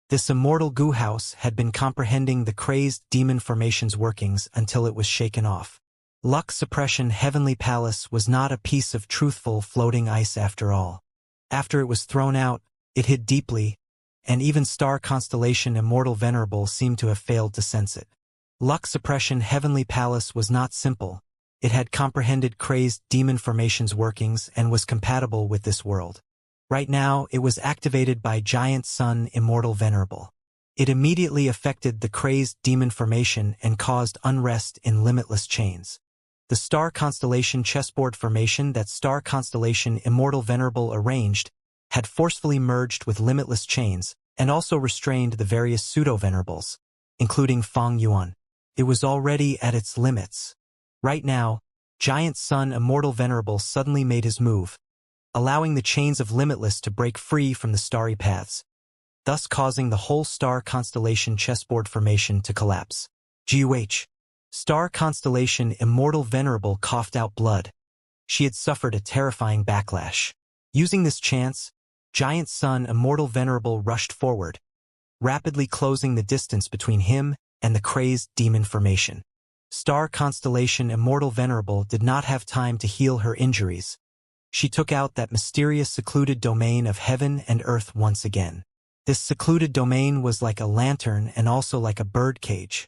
this immortal goo house had been comprehending the crazed demon formation's workings until it was shaken off. Luck Suppression Heavenly Palace was not a piece of truthful floating ice after all. After it was thrown out, it hid deeply, and even Star Constellation Immortal Venerable seemed to have failed to sense it. Luck Suppression Heavenly Palace was not simple. It had comprehended crazed demon formation's workings and was compatible with this world. Right now, it was activated by Giant Sun Immortal Venerable. It immediately affected the crazed demon formation and caused unrest in limitless chains. The Star Constellation chessboard formation that Star Constellation Immortal Venerable arranged had forcefully merged with limitless chains and also restrained the various pseudo-venerables, including Fang Yuan. It was already at its limits. Right now, Giant Sun Immortal Venerable suddenly made his move, allowing the chains of Limitless to break free from the starry paths, thus causing the whole Star Constellation chessboard formation to collapse. GUH. Star Constellation Immortal Venerable coughed out blood. She had suffered a terrifying backlash. Using this chance, Giant Sun Immortal Venerable rushed forward, rapidly closing the distance between him and the crazed demon formation. Star Constellation Immortal Venerable did not have time to heal her injuries. She took out that mysterious secluded domain of heaven and earth once again. This secluded domain was like a lantern and also like a bird cage.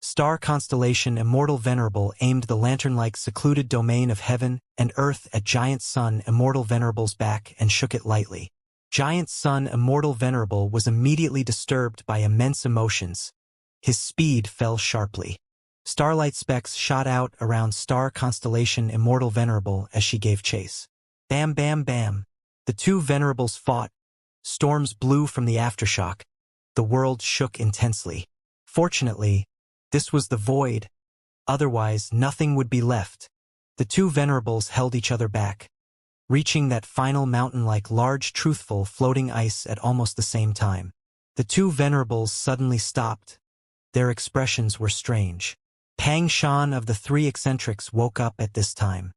Star Constellation Immortal Venerable aimed the lantern-like secluded domain of heaven and earth at Giant Sun Immortal Venerable's back and shook it lightly. Giant Sun Immortal Venerable was immediately disturbed by immense emotions. His speed fell sharply. Starlight specks shot out around Star Constellation Immortal Venerable as she gave chase. Bam, bam, bam. The two venerables fought. Storms blew from the aftershock. The world shook intensely. Fortunately, this was the void. Otherwise, nothing would be left. The two venerables held each other back, reaching that final mountain-like large truthful floating ice at almost the same time. The two venerables suddenly stopped. Their expressions were strange. Pang Shan of the three eccentrics woke up at this time.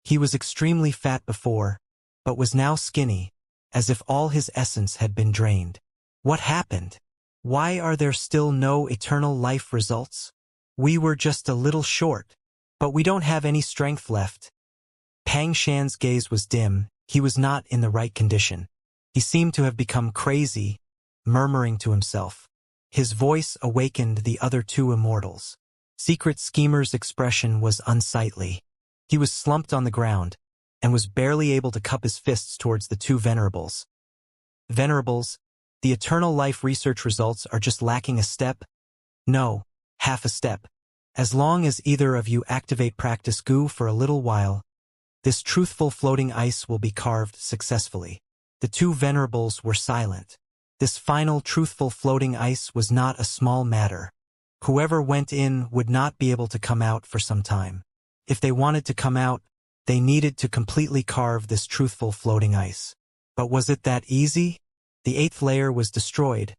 He was extremely fat before, but was now skinny, as if all his essence had been drained. What happened? Why are there still no eternal life results? We were just a little short, but we don't have any strength left. Pang Shan's gaze was dim. He was not in the right condition. He seemed to have become crazy, murmuring to himself. His voice awakened the other two immortals. Secret Schemer's expression was unsightly. He was slumped on the ground, and was barely able to cup his fists towards the two venerables. Venerables, the eternal life research results are just lacking a step? No, half a step. As long as either of you activate practice goo for a little while, this truthful floating ice will be carved successfully. The two venerables were silent. This final truthful floating ice was not a small matter. Whoever went in would not be able to come out for some time. If they wanted to come out, they needed to completely carve this truthful floating ice. But was it that easy? The 8th layer was destroyed.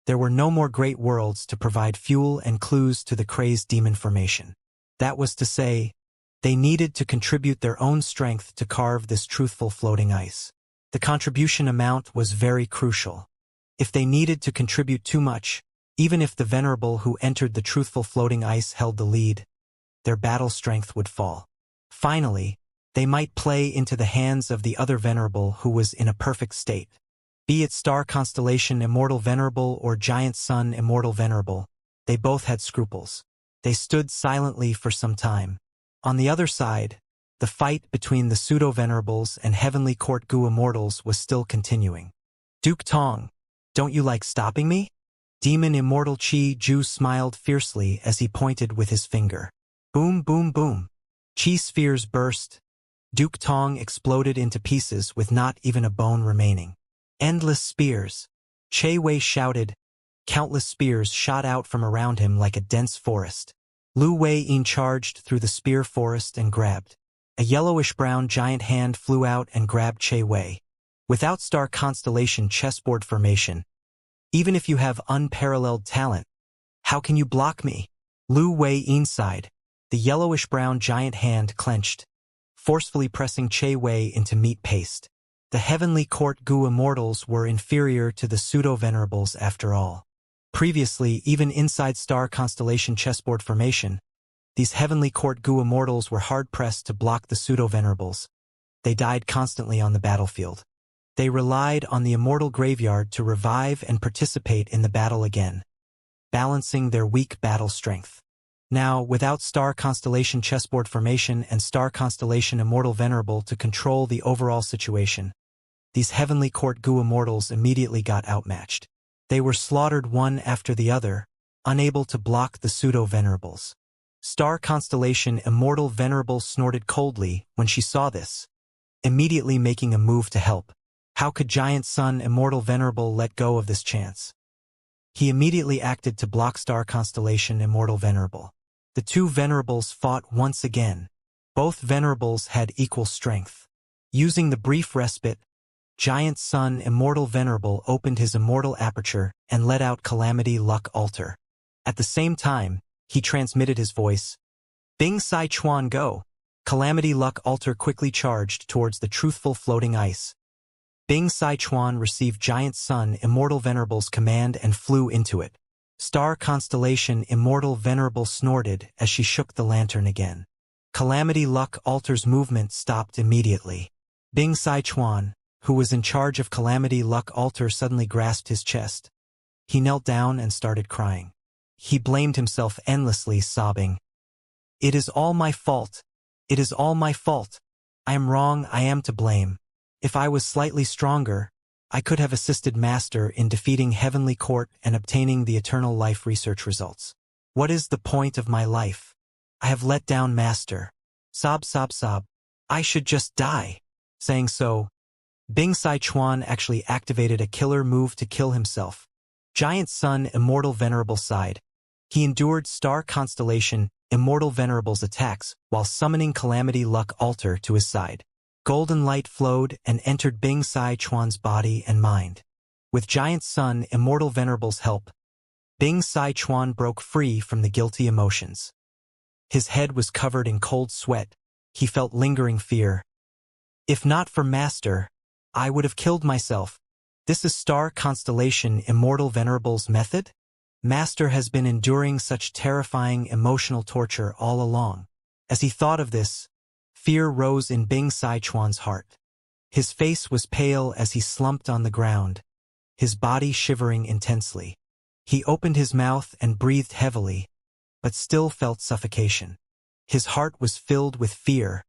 There were no more great worlds to provide fuel and clues to the crazed demon formation. That was to say, they needed to contribute their own strength to carve this truthful floating ice. The contribution amount was very crucial. If they needed to contribute too much, even if the venerable who entered the truthful floating ice held the lead, their battle strength would fall. Finally, they might play into the hands of the other venerable who was in a perfect state. Be it Star Constellation Immortal Venerable or Giant Sun Immortal Venerable, they both had scruples. They stood silently for some time. On the other side, the fight between the pseudo-venerables and Heavenly Court Goo Immortals was still continuing. Duke Tong, don't you like stopping me? Demon Immortal Chi Ju smiled fiercely as he pointed with his finger. Boom, boom, boom. Chi spheres burst. Duke Tong exploded into pieces with not even a bone remaining. Endless spears. Che Wei shouted. Countless spears shot out from around him like a dense forest. Lu Wei-yin charged through the spear forest and grabbed. A yellowish-brown giant hand flew out and grabbed Che Wei. Without Star Constellation chessboard formation, even if you have unparalleled talent, how can you block me? Lu Wei-yin sighed. The yellowish-brown giant hand clenched. forcefully pressing Che Wei into meat paste. The Heavenly Court Gu Immortals were inferior to the pseudo-venerables after all. Previously, even inside star constellation chessboard formation, these Heavenly Court Gu Immortals were hard-pressed to block the pseudo-venerables. They died constantly on the battlefield. They relied on the immortal graveyard to revive and participate in the battle again, balancing their weak battle strength. Now, without star constellation chessboard formation and star constellation immortal venerable to control the overall situation, these Heavenly Court Gu Immortals immediately got outmatched. They were slaughtered one after the other, unable to block the pseudo-venerables. Star constellation immortal venerable snorted coldly when she saw this, immediately making a move to help. How could Giant Sun Immortal Venerable let go of this chance? He immediately acted to block Star Constellation Immortal Venerable. The two Venerables fought once again. Both Venerables had equal strength. Using the brief respite, Giant Sun Immortal Venerable opened his immortal aperture and let out Calamity Luck Altar. At the same time, he transmitted his voice. Bing Sai Chuan go! Calamity Luck Altar quickly charged towards the truthful floating ice. Bing Sai Chuan received Giant Sun Immortal Venerable's command and flew into it. Star Constellation Immortal Venerable snorted as she shook the lantern again. Calamity Luck Altar's movement stopped immediately. Bing Sai Chuan, who was in charge of Calamity Luck Altar, suddenly grasped his chest. He knelt down and started crying. He blamed himself endlessly, sobbing. It is all my fault. It is all my fault. I am wrong, I am to blame. If I was slightly stronger, I could have assisted Master in defeating Heavenly Court and obtaining the eternal life research results. What is the point of my life? I have let down Master. Sob, sob, sob. I should just die. Saying so, Bing Sai Chuan actually activated a killer move to kill himself. Giant Sun Immortal Venerable sighed. He endured Star Constellation Immortal Venerable's attacks while summoning Calamity Luck Altar to his side. Golden light flowed and entered Bing Sai Chuan's body and mind. With Giant Sun Immortal Venerable's help, Bing Sai Chuan broke free from the guilty emotions. His head was covered in cold sweat. He felt lingering fear. If not for Master, I would have killed myself. This is Star Constellation Immortal Venerable's method? Master has been enduring such terrifying emotional torture all along. As he thought of this, fear rose in Bing Sai Chuan's heart. His face was pale as he slumped on the ground, his body shivering intensely. He opened his mouth and breathed heavily, but still felt suffocation. His heart was filled with fear.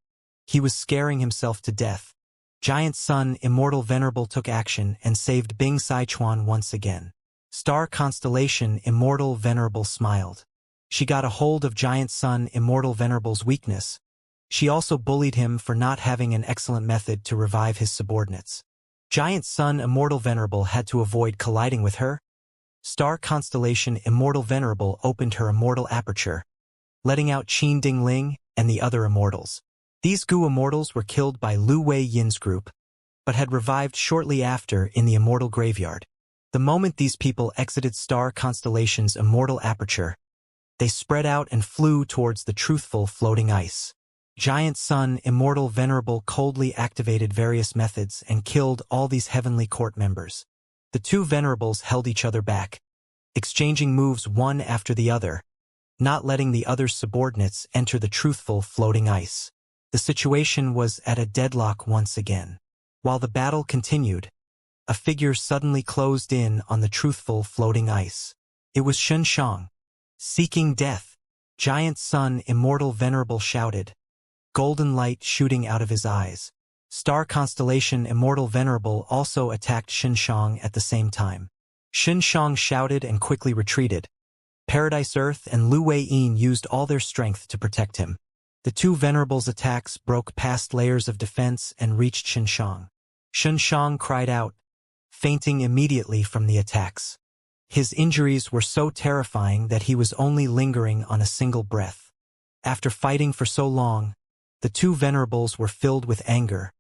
He was scaring himself to death. Giant Sun Immortal Venerable took action and saved Bing Sai Chuan once again. Star Constellation Immortal Venerable smiled. She got a hold of Giant Sun Immortal Venerable's weakness. She also bullied him for not having an excellent method to revive his subordinates. Giant Sun Immortal Venerable had to avoid colliding with her. Star Constellation Immortal Venerable opened her immortal aperture, letting out Qin Ding Ling and the other immortals. These Gu Immortals were killed by Lu Wei Yin's group, but had revived shortly after in the immortal graveyard. The moment these people exited Star Constellation's immortal aperture, they spread out and flew towards the truthful floating ice. Giant Sun Immortal Venerable coldly activated various methods and killed all these Heavenly Court members. The two Venerables held each other back, exchanging moves one after the other, not letting the other's subordinates enter the truthful floating ice. The situation was at a deadlock once again. While the battle continued, a figure suddenly closed in on the truthful floating ice. It was Shen Shang. Seeking death, Giant Sun Immortal Venerable shouted, golden light shooting out of his eyes. Star Constellation Immortal Venerable also attacked Shen Shang at the same time. Shen Shang shouted and quickly retreated. Paradise Earth and Lu Wei Yin used all their strength to protect him. The two Venerables' attacks broke past layers of defense and reached Shen Shang. Shen Shang cried out, fainting immediately from the attacks. His injuries were so terrifying that he was only lingering on a single breath. After fighting for so long, the two Venerables were filled with anger,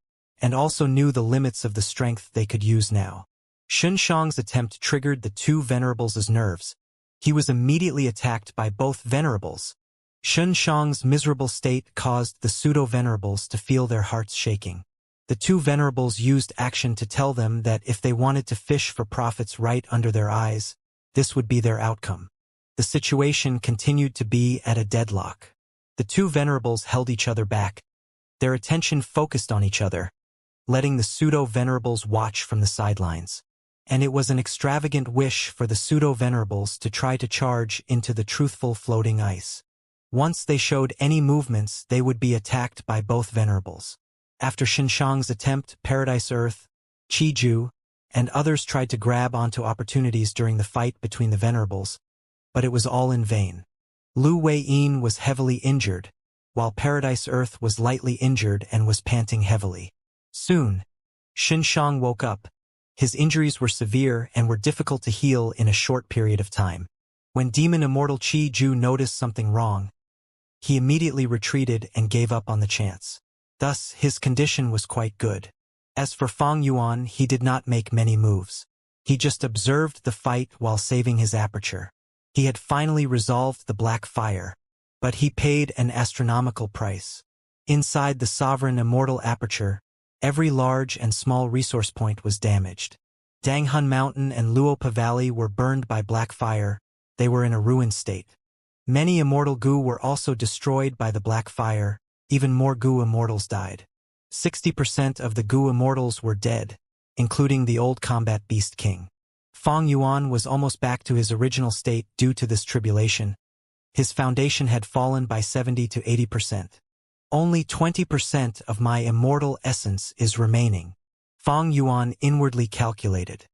and also knew the limits of the strength they could use now. Shen Shang's attempt triggered the two Venerables' nerves. He was immediately attacked by both Venerables. Shun Shang's miserable state caused the pseudo-venerables to feel their hearts shaking. The two venerables used action to tell them that if they wanted to fish for profits right under their eyes, this would be their outcome. The situation continued to be at a deadlock. The two venerables held each other back. Their attention focused on each other, letting the pseudo-venerables watch from the sidelines. And it was an extravagant wish for the pseudo-venerables to try to charge into the truthful floating ice. Once they showed any movements, they would be attacked by both venerables. After Xinshang's attempt, Paradise Earth, Qiju, and others tried to grab onto opportunities during the fight between the venerables, but it was all in vain. Lu Weiyin was heavily injured, while Paradise Earth was lightly injured and was panting heavily. Soon, Xinshang woke up. His injuries were severe and were difficult to heal in a short period of time. When Demon Immortal Qiju noticed something wrong, he immediately retreated and gave up on the chance. Thus, his condition was quite good. As for Fang Yuan, he did not make many moves. He just observed the fight while saving his aperture. He had finally resolved the black fire, but he paid an astronomical price. Inside the sovereign immortal aperture, every large and small resource point was damaged. Danghun Mountain and Luopa Valley were burned by black fire. They were in a ruined state. Many immortal Gu were also destroyed by the black fire. Even more Gu immortals died. 60% of the Gu immortals were dead, including the old combat beast king. Fang Yuan was almost back to his original state due to this tribulation. His foundation had fallen by 70 to 80%. Only 20% of my immortal essence is remaining, Fang Yuan inwardly calculated.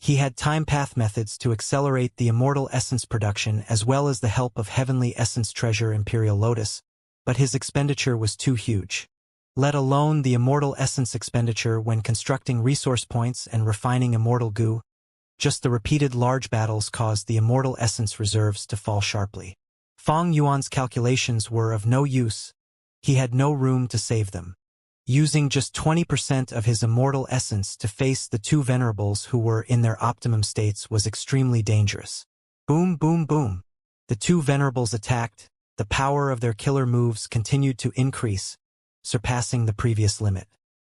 He had time path methods to accelerate the immortal essence production as well as the help of heavenly essence treasure Imperial Lotus, but his expenditure was too huge. Let alone the immortal essence expenditure when constructing resource points and refining immortal Gu. Just the repeated large battles caused the immortal essence reserves to fall sharply. Fang Yuan's calculations were of no use. He had no room to save them. Using just 20% of his immortal essence to face the two venerables who were in their optimum states was extremely dangerous. Boom, boom, boom. The two venerables attacked. The power of their killer moves continued to increase, surpassing the previous limit.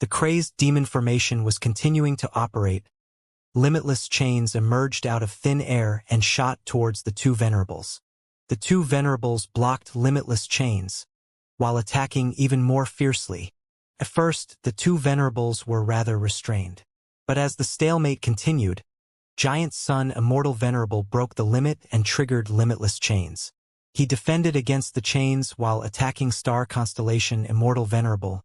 The crazed demon formation was continuing to operate. Limitless chains emerged out of thin air and shot towards the two venerables. The two venerables blocked limitless chains, while attacking even more fiercely. At first, the two venerables were rather restrained. But as the stalemate continued, Giant Sun Immortal Venerable broke the limit and triggered limitless chains. He defended against the chains while attacking Star Constellation Immortal Venerable,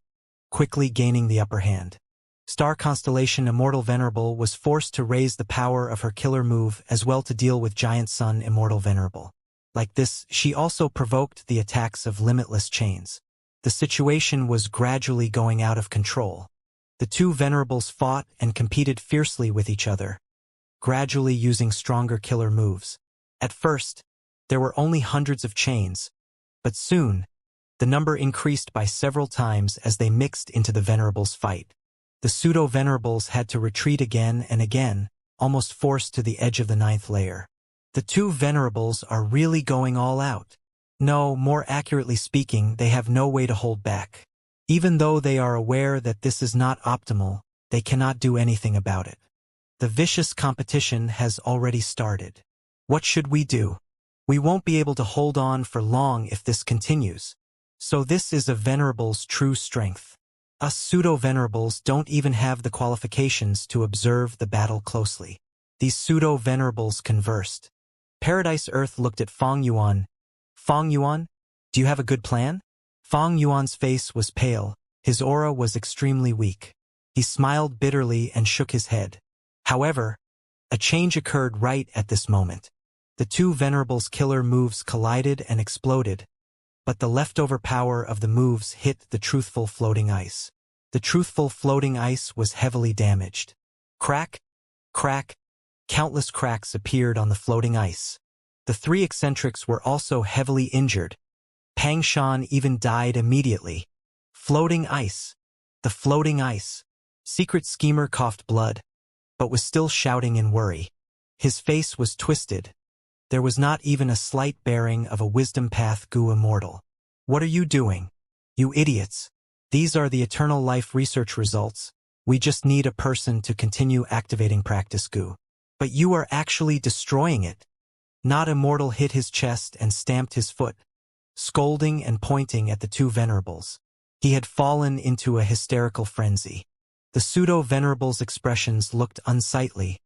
quickly gaining the upper hand. Star Constellation Immortal Venerable was forced to raise the power of her killer move as well to deal with Giant Sun Immortal Venerable. Like this, she also provoked the attacks of limitless chains. The situation was gradually going out of control. The two venerables fought and competed fiercely with each other, gradually using stronger killer moves. At first, there were only hundreds of chains, but soon, the number increased by several times as they mixed into the venerables' fight. The pseudo-venerables had to retreat again and again, almost forced to the edge of the 9th layer. The two venerables are really going all out. No, more accurately speaking, they have no way to hold back. Even though they are aware that this is not optimal, they cannot do anything about it. The vicious competition has already started. What should we do? We won't be able to hold on for long if this continues. So this is a venerable's true strength. Us pseudo-venerables don't even have the qualifications to observe the battle closely. These pseudo-venerables conversed. Paradise Earth looked at Fang Yuan. Fang Yuan, do you have a good plan? Fang Yuan's face was pale. His aura was extremely weak. He smiled bitterly and shook his head. However, a change occurred right at this moment. The two venerables' killer moves collided and exploded, but the leftover power of the moves hit the truthful floating ice. The truthful floating ice was heavily damaged. Crack, crack, countless cracks appeared on the floating ice. The three eccentrics were also heavily injured. Pang Shan even died immediately. Floating ice. The floating ice. Secret Schemer coughed blood, but was still shouting in worry. His face was twisted. There was not even a slight bearing of a wisdom path Gu Immortal. What are you doing? You idiots. These are the eternal life research results. We just need a person to continue activating practice Gu. But you are actually destroying it. Not Immortal hit his chest and stamped his foot, scolding and pointing at the two venerables. He had fallen into a hysterical frenzy. The pseudo-venerable's expressions looked unsightly,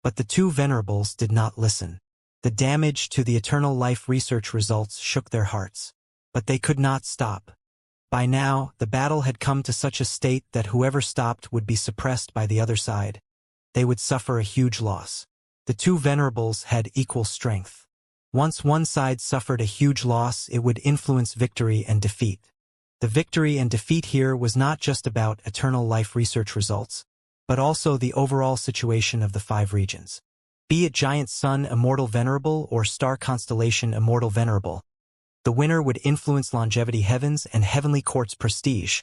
but the two venerables did not listen. The damage to the eternal life research results shook their hearts, but they could not stop. By now, the battle had come to such a state that whoever stopped would be suppressed by the other side. They would suffer a huge loss. The two venerables had equal strength. Once one side suffered a huge loss, it would influence victory and defeat. The victory and defeat here was not just about eternal life research results, but also the overall situation of the 5 regions. Be it Giant Sun Immortal Venerable or Star Constellation Immortal Venerable, the winner would influence longevity heavens and heavenly court's prestige,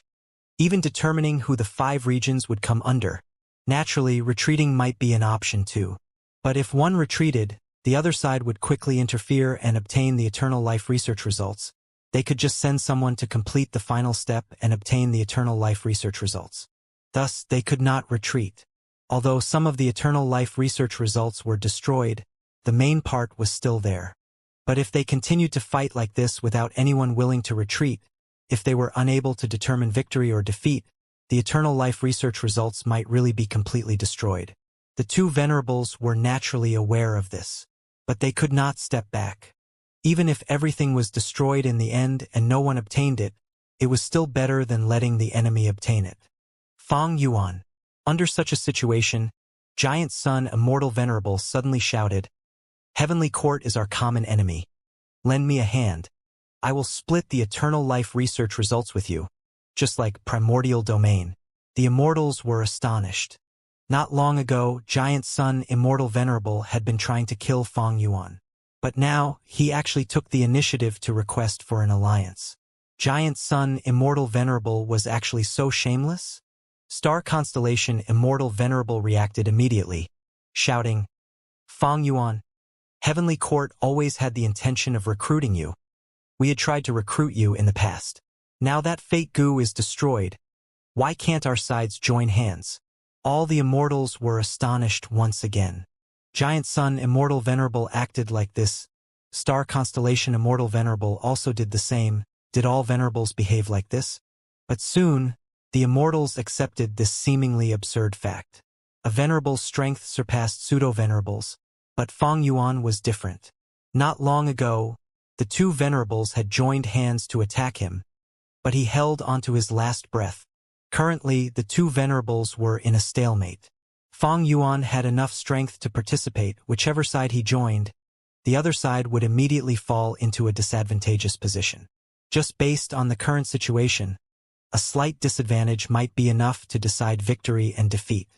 even determining who the 5 regions would come under. Naturally, retreating might be an option too. But if one retreated, the other side would quickly interfere and obtain the eternal life research results. They could just send someone to complete the final step and obtain the eternal life research results. Thus, they could not retreat. Although some of the eternal life research results were destroyed, the main part was still there. But if they continued to fight like this without anyone willing to retreat, if they were unable to determine victory or defeat, the eternal life research results might really be completely destroyed. The two venerables were naturally aware of this, but they could not step back. Even if everything was destroyed in the end and no one obtained it, it was still better than letting the enemy obtain it. Fang Yuan. Under such a situation, Giant Sun Immortal Venerable suddenly shouted, "Heavenly Court is our common enemy. Lend me a hand. I will split the eternal life research results with you." Just like primordial domain, the immortals were astonished. Not long ago, Giant Sun Immortal Venerable had been trying to kill Fang Yuan. But now, he actually took the initiative to request for an alliance. Giant Sun Immortal Venerable was actually so shameless? Star Constellation Immortal Venerable reacted immediately, shouting, "Fang Yuan, Heavenly Court always had the intention of recruiting you. We had tried to recruit you in the past. Now that fake goo is destroyed, why can't our sides join hands?" All the immortals were astonished once again. Giant Sun Immortal Venerable acted like this. Star Constellation Immortal Venerable also did the same. Did all venerables behave like this? But soon, the immortals accepted this seemingly absurd fact. A venerable's strength surpassed pseudo-venerables, but Fang Yuan was different. Not long ago, the two venerables had joined hands to attack him, but he held onto his last breath. Currently, the two venerables were in a stalemate. Fang Yuan had enough strength to participate. Whichever side he joined, the other side would immediately fall into a disadvantageous position. Just based on the current situation, a slight disadvantage might be enough to decide victory and defeat.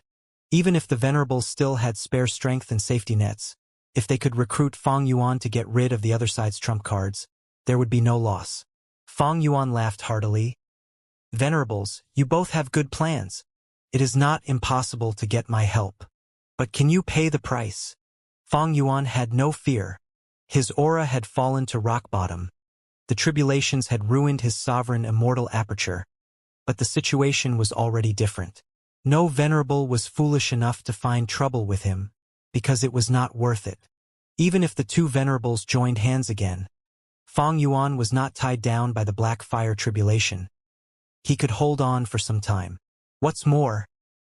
Even if the venerables still had spare strength and safety nets, if they could recruit Fang Yuan to get rid of the other side's trump cards, there would be no loss. Fang Yuan laughed heartily. "Venerables, you both have good plans. It is not impossible to get my help. But can you pay the price?" Fang Yuan had no fear. His aura had fallen to rock bottom. The tribulations had ruined his sovereign immortal aperture. But the situation was already different. No venerable was foolish enough to find trouble with him, because it was not worth it. Even if the two venerables joined hands again, Fang Yuan was not tied down by the black fire tribulation. He could hold on for some time. What's more,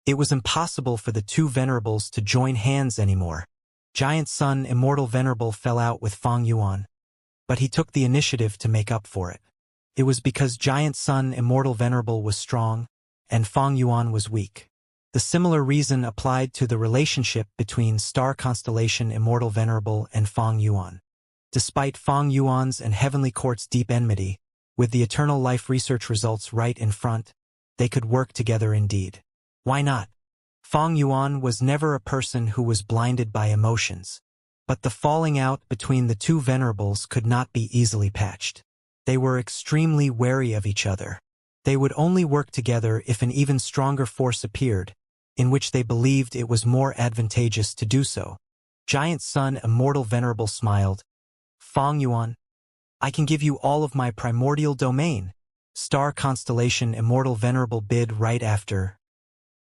it was impossible for the two venerables to join hands anymore. Giant Sun Immortal Venerable fell out with Fang Yuan, but he took the initiative to make up for it. It was because Giant Sun Immortal Venerable was strong, and Fang Yuan was weak. The similar reason applied to the relationship between Star Constellation Immortal Venerable and Fang Yuan. Despite Fang Yuan's and Heavenly Court's deep enmity, with the eternal life research results right in front, they could work together indeed. Why not? Fang Yuan was never a person who was blinded by emotions. But the falling out between the two venerables could not be easily patched. They were extremely wary of each other. They would only work together if an even stronger force appeared, in which they believed it was more advantageous to do so. Giant Sun Immortal Venerable smiled. Fang Yuan, I can give you all of my primordial domain. Star Constellation Immortal Venerable bid right after.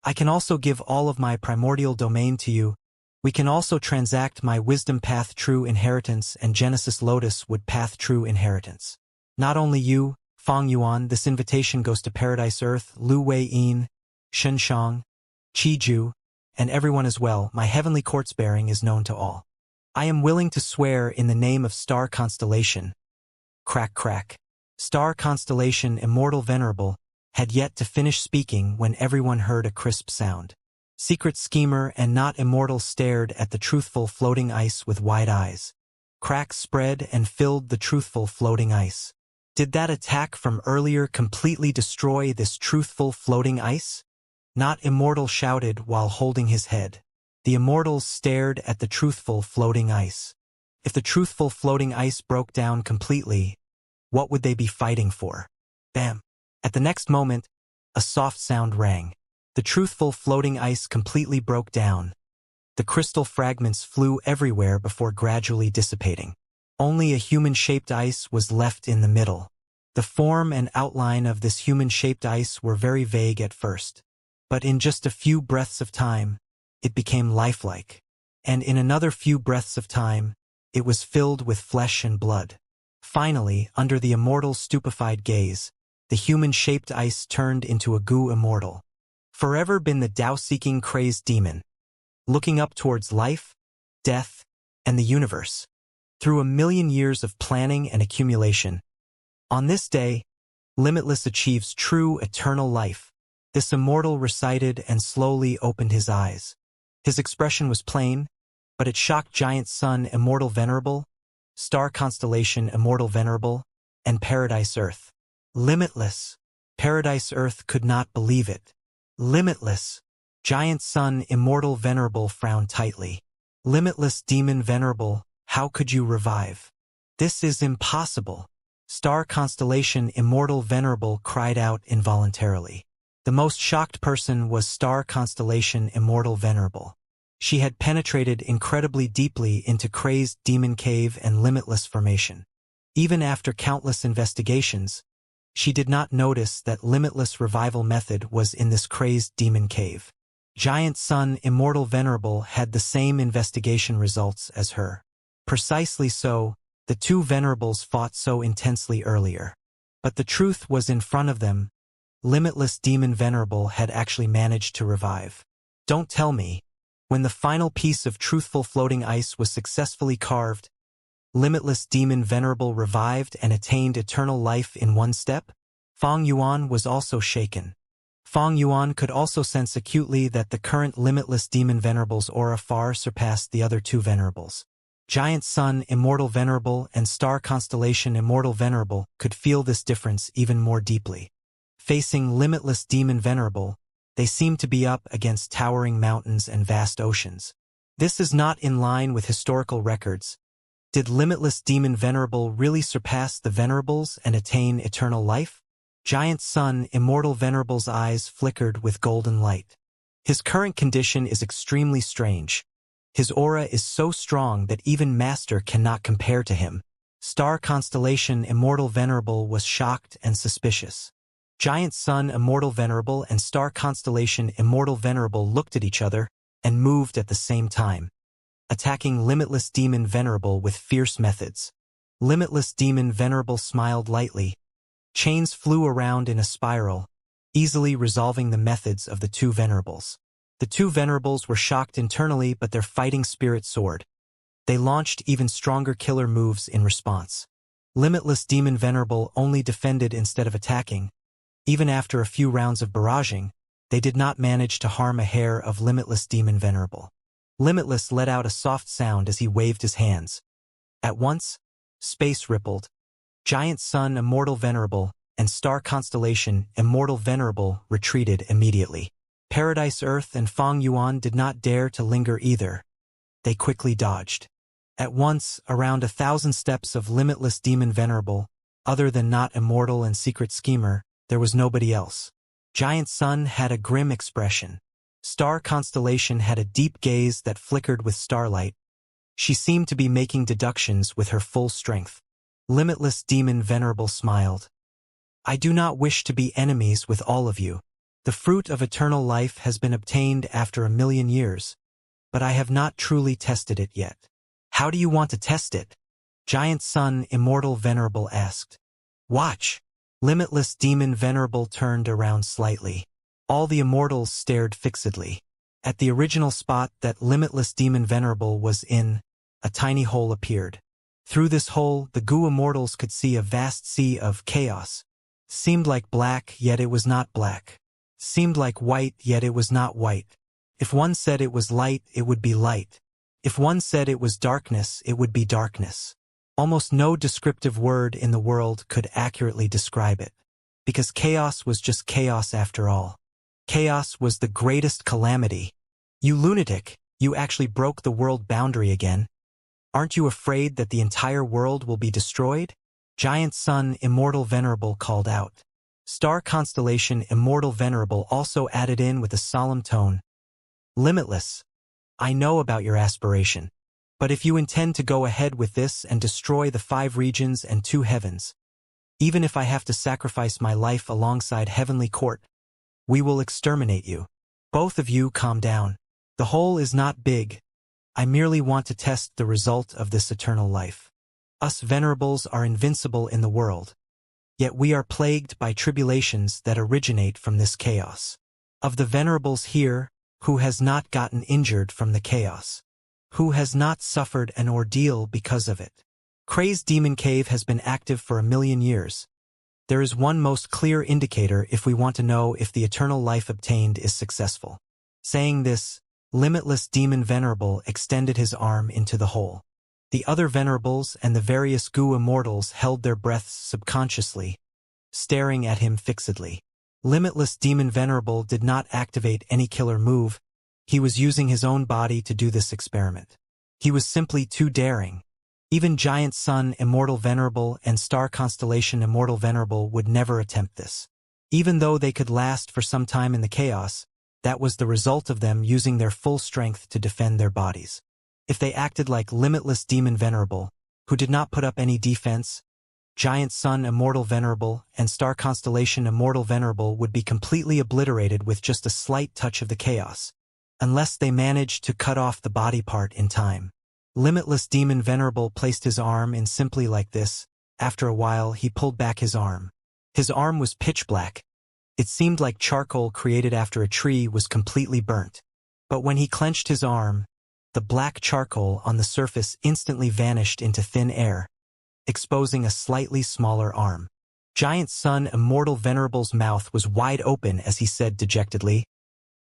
I can also give all of my primordial domain to you. We can also transact my Wisdom Path True Inheritance and Genesis Lotus Wood Path True Inheritance. Not only you, Fang Yuan, this invitation goes to Paradise Earth, Lu Wei-yin, Shenshang, Qiju, and everyone as well. My heavenly court's bearing is known to all. I am willing to swear in the name of Star Constellation. Crack crack. Star Constellation Immortal Venerable had yet to finish speaking when everyone heard a crisp sound. Secret Schemer and Not Immortal stared at the truthful floating ice with wide eyes. Cracks spread and filled the truthful floating ice. Did that attack from earlier completely destroy this truthful floating ice? Not Immortal shouted while holding his head. The Immortals stared at the truthful floating ice. If the truthful floating ice broke down completely, what would they be fighting for? Bam! At the next moment, a soft sound rang. The truthful floating ice completely broke down. The crystal fragments flew everywhere before gradually dissipating. Only a human-shaped ice was left in the middle. The form and outline of this human-shaped ice were very vague at first. But in just a few breaths of time, it became lifelike. And in another few breaths of time, it was filled with flesh and blood. Finally, under the Immortal's stupefied gaze, the human-shaped ice turned into a goo immortal. Forever been the Tao-seeking crazed demon, looking up towards life, death, and the universe. Through a million years of planning and accumulation, on this day, Limitless achieves true eternal life. This immortal recited and slowly opened his eyes. His expression was plain, but it shocked Giant Sun Immortal Venerable, Star Constellation Immortal Venerable, and Paradise Earth. Limitless. Paradise Earth could not believe it. Limitless. Giant Sun Immortal Venerable frowned tightly. Limitless Demon Venerable, how could you revive? This is impossible. Star Constellation Immortal Venerable cried out involuntarily. The most shocked person was Star Constellation Immortal Venerable. She had penetrated incredibly deeply into crazed demon cave and limitless formation. Even after countless investigations, she did not notice that limitless revival method was in this crazed demon cave. Giant Sun Immortal Venerable had the same investigation results as her. Precisely so, the two venerables fought so intensely earlier. But the truth was in front of them. Limitless Demon Venerable had actually managed to revive. Don't tell me. When the final piece of truthful floating ice was successfully carved, Limitless Demon Venerable revived and attained eternal life in one step? Fang Yuan was also shaken. Fang Yuan could also sense acutely that the current Limitless Demon Venerable's aura far surpassed the other two venerables. Giant Sun Immortal Venerable and Star Constellation Immortal Venerable could feel this difference even more deeply. Facing Limitless Demon Venerable, they seemed to be up against towering mountains and vast oceans. This is not in line with historical records. Did Limitless Demon Venerable really surpass the Venerables and attain eternal life? Giant Sun Immortal Venerable's eyes flickered with golden light. His current condition is extremely strange. His aura is so strong that even Master cannot compare to him. Star Constellation Immortal Venerable was shocked and suspicious. Giant Sun Immortal Venerable and Star Constellation Immortal Venerable looked at each other and moved at the same time, attacking Limitless Demon Venerable with fierce methods. Limitless Demon Venerable smiled lightly. Chains flew around in a spiral, easily resolving the methods of the two venerables. The two venerables were shocked internally, but their fighting spirit soared. They launched even stronger killer moves in response. Limitless Demon Venerable only defended instead of attacking. Even after a few rounds of barraging, they did not manage to harm a hair of Limitless Demon Venerable. Limitless let out a soft sound as he waved his hands. At once, space rippled. Giant Sun Immortal Venerable and Star Constellation Immortal Venerable retreated immediately. Paradise Earth and Fang Yuan did not dare to linger either. They quickly dodged. At once, around 1,000 steps of Limitless Demon Venerable, other than Not Immortal and Secret Schemer, there was nobody else. Giant Sun had a grim expression. Star Constellation had a deep gaze that flickered with starlight. She seemed to be making deductions with her full strength. Limitless Demon Venerable smiled. I do not wish to be enemies with all of you. The fruit of eternal life has been obtained after 1,000,000 years, but I have not truly tested it yet. How do you want to test it? Giant Son Immortal Venerable asked. Watch. Limitless Demon Venerable turned around slightly. All the immortals stared fixedly. At the original spot that Limitless Demon Venerable was in, a tiny hole appeared. Through this hole, the goo immortals could see a vast sea of chaos. Seemed like black, yet it was not black. Seemed like white, yet it was not white. If one said it was light, it would be light. If one said it was darkness, it would be darkness. Almost no descriptive word in the world could accurately describe it. Because chaos was just chaos after all. Chaos was the greatest calamity. You lunatic, you actually broke the world boundary again. Aren't you afraid that the entire world will be destroyed? Giant Son Immortal Venerable called out. Star Constellation Immortal Venerable also added in with a solemn tone. Limitless, I know about your aspiration. But if you intend to go ahead with this and destroy the 5 regions and 2 heavens, even if I have to sacrifice my life alongside Heavenly Court, we will exterminate you. Both of you calm down. The hole is not big. I merely want to test the result of this eternal life. Us venerables are invincible in the world. Yet we are plagued by tribulations that originate from this chaos. Of the venerables here, who has not gotten injured from the chaos? Who has not suffered an ordeal because of it? Crazed Demon Cave has been active for 1,000,000 years. There is one most clear indicator if we want to know if the eternal life obtained is successful. Saying this, Limitless Demon Venerable extended his arm into the hole. The other venerables and the various goo immortals held their breaths subconsciously, staring at him fixedly. Limitless Demon Venerable did not activate any killer move. He was using his own body to do this experiment. He was simply too daring. Even Giant Son Immortal Venerable and Star Constellation Immortal Venerable would never attempt this. Even though they could last for some time in the chaos, that was the result of them using their full strength to defend their bodies. If they acted like Limitless Demon Venerable, who did not put up any defense, Giant Son Immortal Venerable and Star Constellation Immortal Venerable would be completely obliterated with just a slight touch of the chaos, unless they managed to cut off the body part in time. Limitless Demon Venerable placed his arm in simply like this. After a while, he pulled back his arm. His arm was pitch black. It seemed like charcoal created after a tree was completely burnt. But when he clenched his arm, the black charcoal on the surface instantly vanished into thin air, exposing a slightly smaller arm. Giant Son Immortal Venerable's mouth was wide open as he said dejectedly,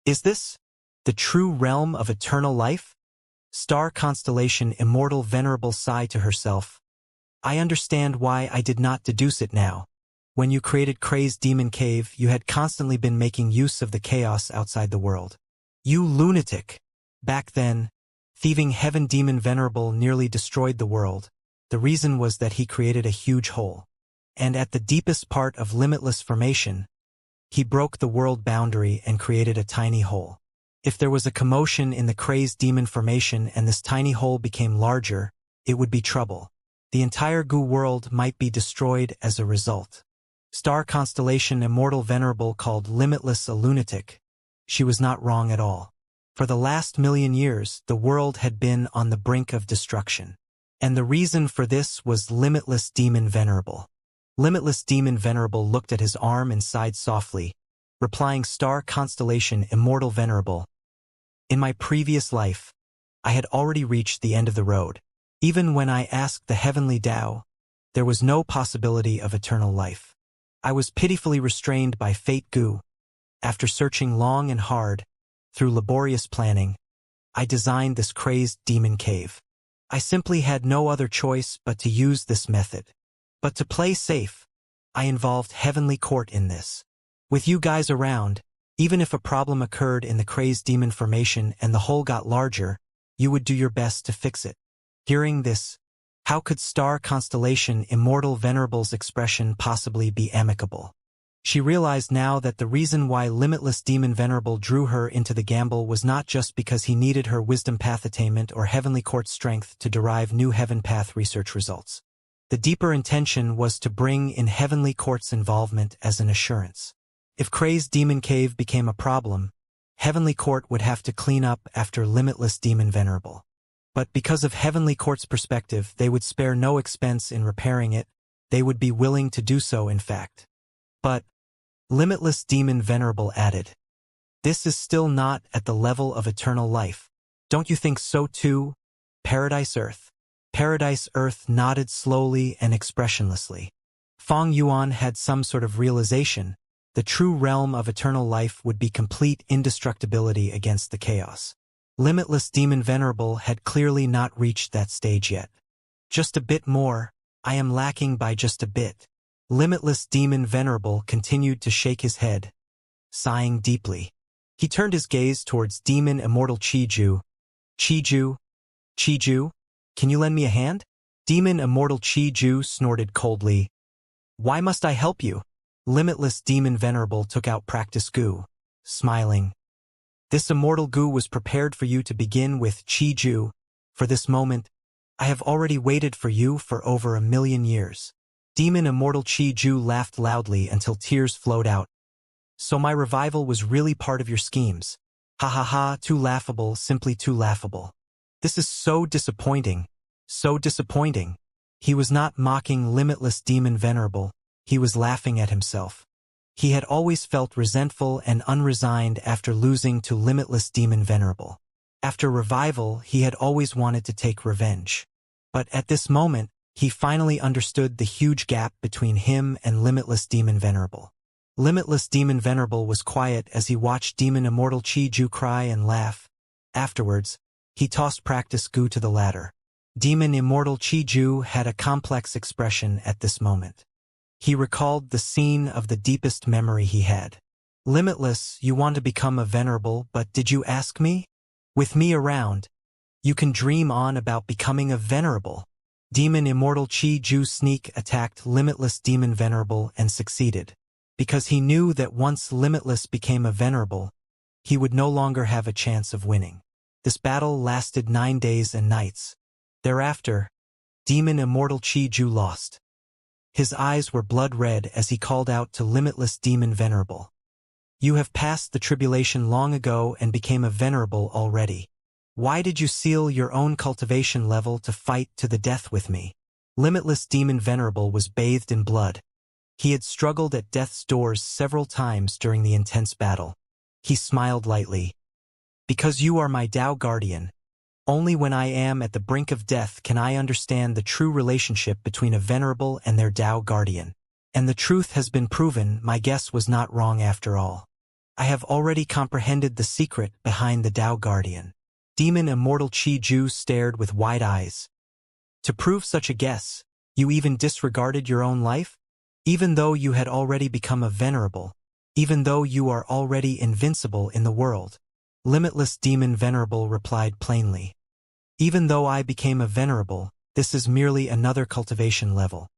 "Is this the true realm of eternal life?" Star Constellation Immortal Venerable sighed to herself. I understand why I did not deduce it now. When you created Crazed Demon Cave, you had constantly been making use of the chaos outside the world. You lunatic! Back then, Thieving Heaven Demon Venerable nearly destroyed the world. The reason was that he created a huge hole. And at the deepest part of Limitless Formation, he broke the world boundary and created a tiny hole. If there was a commotion in the Crazed Demon Formation and this tiny hole became larger, it would be trouble. The entire goo world might be destroyed as a result. Star Constellation Immortal Venerable called Limitless a lunatic. She was not wrong at all. For the last 1,000,000 years, the world had been on the brink of destruction. And the reason for this was Limitless Demon Venerable. Limitless Demon Venerable looked at his arm and sighed softly, replying Star Constellation Immortal Venerable. In my previous life, I had already reached the end of the road. Even when I asked the Heavenly Tao, there was no possibility of eternal life. I was pitifully restrained by fate goo. After searching long and hard, through laborious planning, I designed this Crazed Demon Cave. I simply had no other choice but to use this method. But to play safe, I involved Heavenly Court in this. With you guys around, even if a problem occurred in the Crazed Demon Formation and the hole got larger, you would do your best to fix it. Hearing this, how could Star Constellation Immortal Venerable's expression possibly be amicable? She realized now that the reason why Limitless Demon Venerable drew her into the gamble was not just because he needed her wisdom path attainment or heavenly court strength to derive new heaven path research results. The deeper intention was to bring in heavenly court's involvement as an assurance. If Crazed Demon Cave became a problem, heavenly court would have to clean up after Limitless Demon Venerable. But because of heavenly court's perspective, they would spare no expense in repairing it. They would be willing to do so, in fact. But Limitless Demon Venerable added, "This is still not at the level of eternal life. Don't you think so too, Paradise Earth?" Paradise Earth nodded slowly and expressionlessly. Fong Yuan had some sort of realization. The true realm of eternal life would be complete indestructibility against the chaos. Limitless Demon Venerable had clearly not reached that stage yet. Just a bit more. I am lacking by just a bit. Limitless Demon Venerable continued to shake his head, sighing deeply. He turned his gaze towards Demon Immortal Chiju. Chiju? Chiju? Can you lend me a hand? Demon Immortal Chiju snorted coldly. Why must I help you? Limitless Demon Venerable took out practice goo, smiling. This immortal goo was prepared for you to begin with, Chiju. For this moment, I have already waited for you for over 1,000,000 years. Demon Immortal Chiju laughed loudly until tears flowed out. So my revival was really part of your schemes. Ha ha ha, too laughable, simply too laughable. This is so disappointing. So disappointing. He was not mocking Limitless Demon Venerable, he was laughing at himself. He had always felt resentful and unresigned after losing to Limitless Demon Venerable. After revival, he had always wanted to take revenge. But at this moment, he finally understood the huge gap between him and Limitless Demon Venerable. Limitless Demon Venerable was quiet as he watched Demon Immortal Chiju cry and laugh. Afterwards, he tossed practice goo to the latter. Demon Immortal Chiju had a complex expression at this moment. He recalled the scene of the deepest memory he had. Limitless, you want to become a venerable, but did you ask me? With me around, you can dream on about becoming a venerable. Demon Immortal Chiju sneak attacked Limitless Demon Venerable and succeeded. Because he knew that once Limitless became a venerable, he would no longer have a chance of winning. This battle lasted 9 days and nights. Thereafter, Demon Immortal Chiju lost. His eyes were blood red as he called out to Limitless Demon Venerable. You have passed the tribulation long ago and became a venerable already. Why did you seal your own cultivation level to fight to the death with me? Limitless Demon Venerable was bathed in blood. He had struggled at death's doors several times during the intense battle. He smiled lightly. Because you are my Tao Guardian, only when I am at the brink of death can I understand the true relationship between a venerable and their Tao Guardian. And the truth has been proven, my guess was not wrong after all. I have already comprehended the secret behind the Tao Guardian. Demon Immortal Chiju stared with wide eyes. To prove such a guess, you even disregarded your own life? Even though you had already become a venerable, even though you are already invincible in the world. Limitless Demon Venerable replied plainly. Even though I became a venerable, this is merely another cultivation level.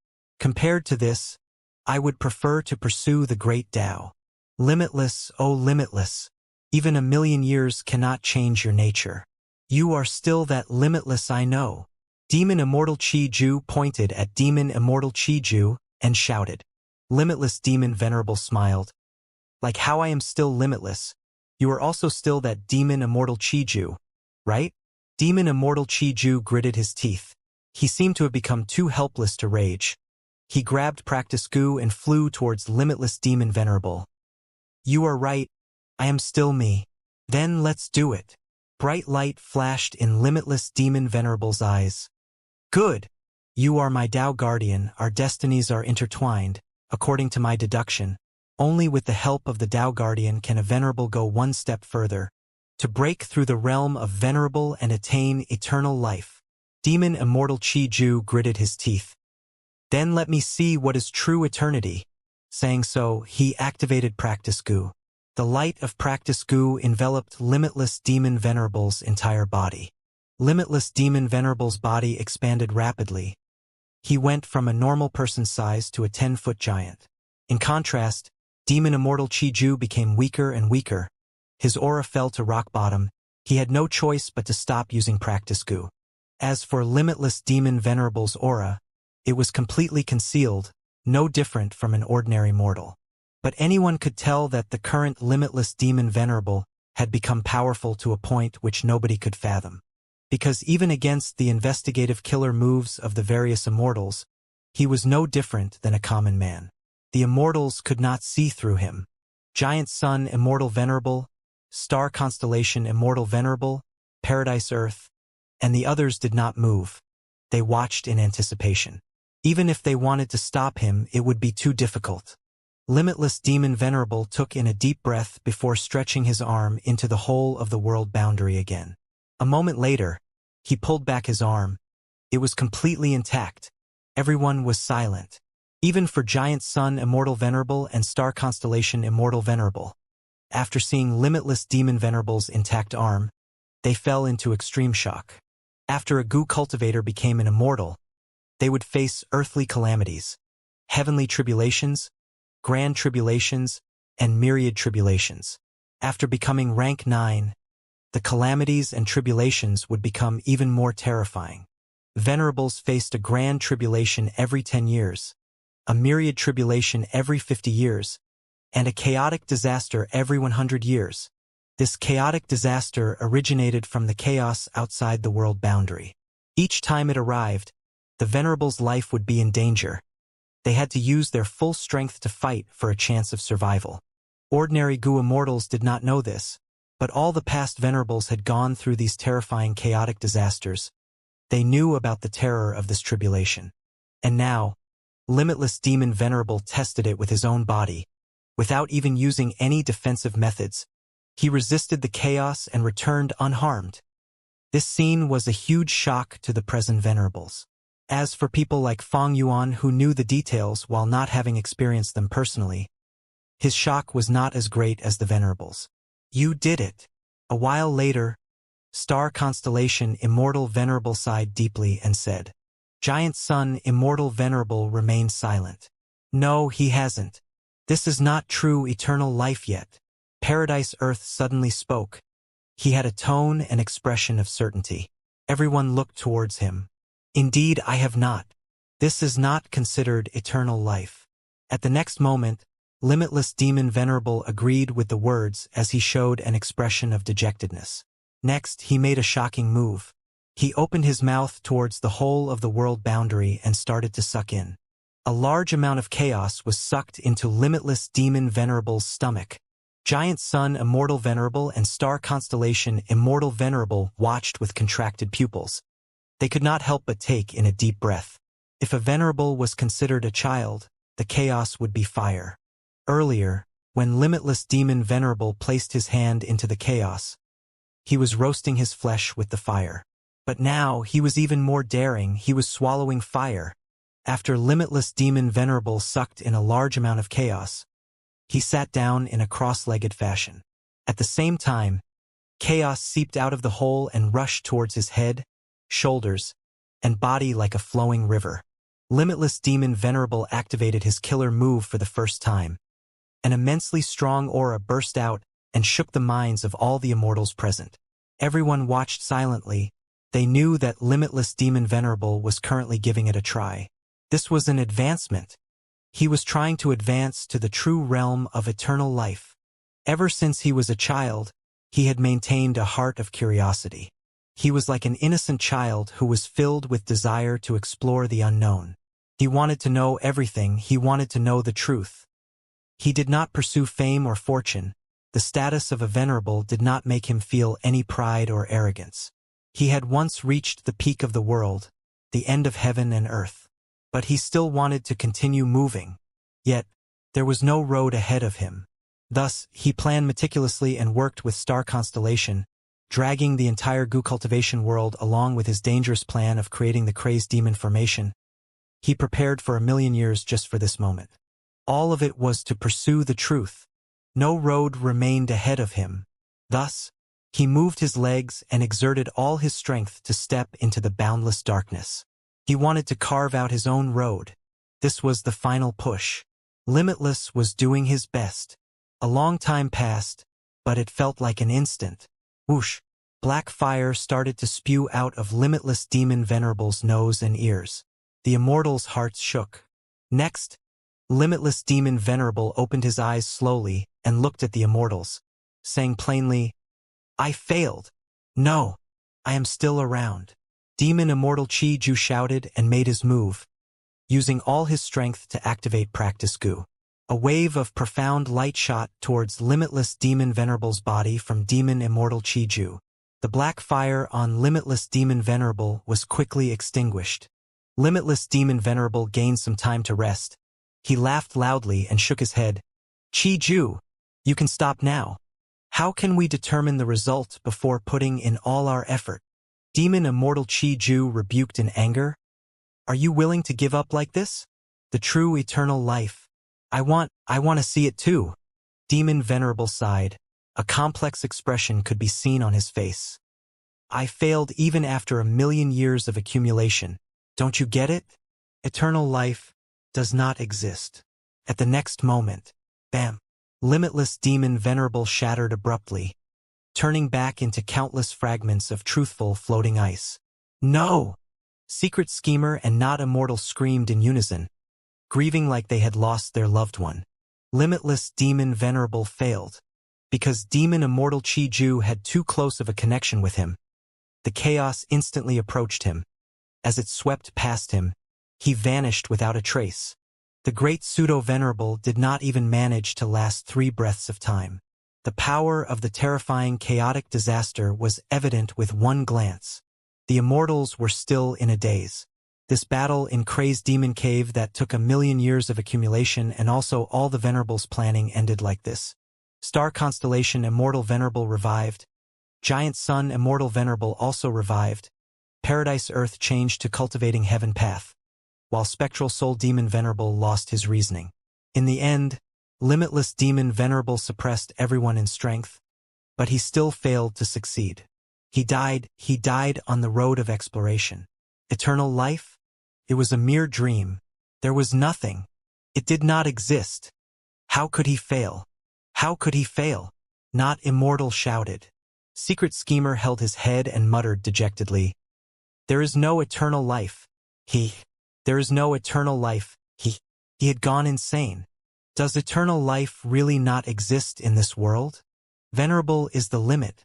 Compared to this, I would prefer to pursue the great Tao. Limitless, oh limitless. Even 1,000,000 years cannot change your nature. You are still that limitless I know. Demon Immortal Chiju pointed at Demon Immortal Chiju and shouted. Limitless Demon Venerable smiled. Like how I am still limitless, you are also still that Demon Immortal Chiju, right? Demon Immortal Chiju gritted his teeth. He seemed to have become too helpless to rage. He grabbed Practice Goo and flew towards Limitless Demon Venerable. You are right. I am still me. Then let's do it. Bright light flashed in Limitless Demon Venerable's eyes. Good. You are my Tao Guardian, our destinies are intertwined, according to my deduction. Only with the help of the Tao Guardian can a venerable go one step further, to break through the realm of venerable and attain eternal life. Demon Immortal Chiju gritted his teeth. Then let me see what is true eternity. Saying so, he activated Practice Goo. The light of Practice Goo enveloped Limitless Demon Venerable's entire body. Limitless Demon Venerable's body expanded rapidly. He went from a normal person's size to a 10-foot giant. In contrast, Demon Immortal Chi-Ju became weaker and weaker. His aura fell to rock bottom. He had no choice but to stop using practice goo. As for Limitless Demon Venerable's aura, it was completely concealed, no different from an ordinary mortal. But anyone could tell that the current Limitless Demon Venerable had become powerful to a point which nobody could fathom. Because even against the investigative killer moves of the various immortals, he was no different than a common man. The immortals could not see through him. Giant Sun Immortal Venerable, Star Constellation Immortal Venerable, Paradise Earth, and the others did not move. They watched in anticipation. Even if they wanted to stop him, it would be too difficult. Limitless Demon Venerable took in a deep breath before stretching his arm into the whole of the world boundary again. A moment later, he pulled back his arm. It was completely intact. Everyone was silent. Even for Giant Sun Immortal Venerable and Star Constellation Immortal Venerable. After seeing Limitless Demon Venerable's intact arm, they fell into extreme shock. After a goo cultivator became an immortal, they would face earthly calamities, heavenly tribulations, grand tribulations, and myriad tribulations. After becoming rank 9, the calamities and tribulations would become even more terrifying. Venerables faced a grand tribulation every 10 years, a myriad tribulation every 50 years, and a chaotic disaster every 100 years. This chaotic disaster originated from the chaos outside the world boundary. Each time it arrived, the Venerable's life would be in danger. They had to use their full strength to fight for a chance of survival. Ordinary goo immortals did not know this, but all the past Venerables had gone through these terrifying chaotic disasters. They knew about the terror of this tribulation. And now, Limitless Demon Venerable tested it with his own body. Without even using any defensive methods, he resisted the chaos and returned unharmed. This scene was a huge shock to the present Venerables. As for people like Fong Yuan who knew the details while not having experienced them personally, his shock was not as great as the Venerables. You did it. A while later, Star Constellation Immortal Venerable sighed deeply and said, Giant Sun Immortal Venerable remained silent. No, he hasn't. This is not true eternal life yet. Paradise Earth suddenly spoke. He had a tone and expression of certainty. Everyone looked towards him. Indeed, I have not. This is not considered eternal life. At the next moment, Limitless Demon Venerable agreed with the words as he showed an expression of dejectedness. Next, he made a shocking move. He opened his mouth towards the whole of the world boundary and started to suck in. A large amount of chaos was sucked into Limitless Demon Venerable's stomach. Giant Sun Immortal Venerable and Star Constellation Immortal Venerable watched with contracted pupils. They could not help but take in a deep breath. If a Venerable was considered a child, the chaos would be fire. Earlier, when Limitless Demon Venerable placed his hand into the chaos, he was roasting his flesh with the fire. But now, he was even more daring, he was swallowing fire. After Limitless Demon Venerable sucked in a large amount of chaos, he sat down in a cross-legged fashion. At the same time, chaos seeped out of the hole and rushed towards his head, shoulders, and body like a flowing river. Limitless Demon Venerable activated his killer move for the first time. An immensely strong aura burst out and shook the minds of all the immortals present. Everyone watched silently. They knew that Limitless Demon Venerable was currently giving it a try. This was an advancement. He was trying to advance to the true realm of eternal life. Ever since he was a child, he had maintained a heart of curiosity. He was like an innocent child who was filled with desire to explore the unknown. He wanted to know everything, he wanted to know the truth. He did not pursue fame or fortune. The status of a venerable did not make him feel any pride or arrogance. He had once reached the peak of the world, the end of heaven and earth. But he still wanted to continue moving. Yet, there was no road ahead of him. Thus, he planned meticulously and worked with Star Constellation, dragging the entire goo cultivation world along with his dangerous plan of creating the crazed demon formation. He prepared for 1,000,000 years just for this moment. All of it was to pursue the truth. No road remained ahead of him. Thus, he moved his legs and exerted all his strength to step into the boundless darkness. He wanted to carve out his own road. This was the final push. Limitless was doing his best. A long time passed, but it felt like an instant. Whoosh! Black fire started to spew out of Limitless Demon Venerable's nose and ears. The Immortal's hearts shook. Next, Limitless Demon Venerable opened his eyes slowly and looked at the Immortals, saying plainly, "I failed. No, I am still around." Demon Immortal Chi-Ju shouted and made his move, using all his strength to activate Practice Gu. A wave of profound light shot towards Limitless Demon Venerable's body from Demon Immortal Chi-Ju. The black fire on Limitless Demon Venerable was quickly extinguished. Limitless Demon Venerable gained some time to rest. He laughed loudly and shook his head. "Chi-Ju, you can stop now. How can we determine the result before putting in all our effort?" Demon Immortal Chi-Ju rebuked in anger. "Are you willing to give up like this? The true eternal life. I want to see it too." Demon Venerable sighed. A complex expression could be seen on his face. "I failed even after 1,000,000 years of accumulation. Don't you get it? Eternal life does not exist." At the next moment, bam! Limitless Demon Venerable shattered abruptly, turning back into countless fragments of truthful floating ice. "No!" Secret Schemer and Not Immortal screamed in unison, grieving like they had lost their loved one. Limitless Demon Venerable failed, because Demon Immortal Chi-Ju had too close of a connection with him. The chaos instantly approached him. As it swept past him, he vanished without a trace. The great Pseudo-Venerable did not even manage to last 3 breaths of time. The power of the terrifying chaotic disaster was evident with one glance. The Immortals were still in a daze. This battle in Crazed Demon Cave that took 1,000,000 years of accumulation and also all the Venerables' planning ended like this. Star Constellation Immortal Venerable revived. Giant Sun Immortal Venerable also revived. Paradise Earth changed to Cultivating Heaven path, while Spectral Soul Demon Venerable lost his reasoning. In the end, Limitless Demon Venerable suppressed everyone in strength, but he still failed to succeed. He died on the road of exploration. Eternal life? It was a mere dream. There was nothing. It did not exist. How could he fail? How could he fail? Not Immortal shouted. Secret Schemer held his head and muttered dejectedly, "There is no eternal life. There is no eternal life." He had gone insane. Does eternal life really not exist in this world? Venerable is the limit.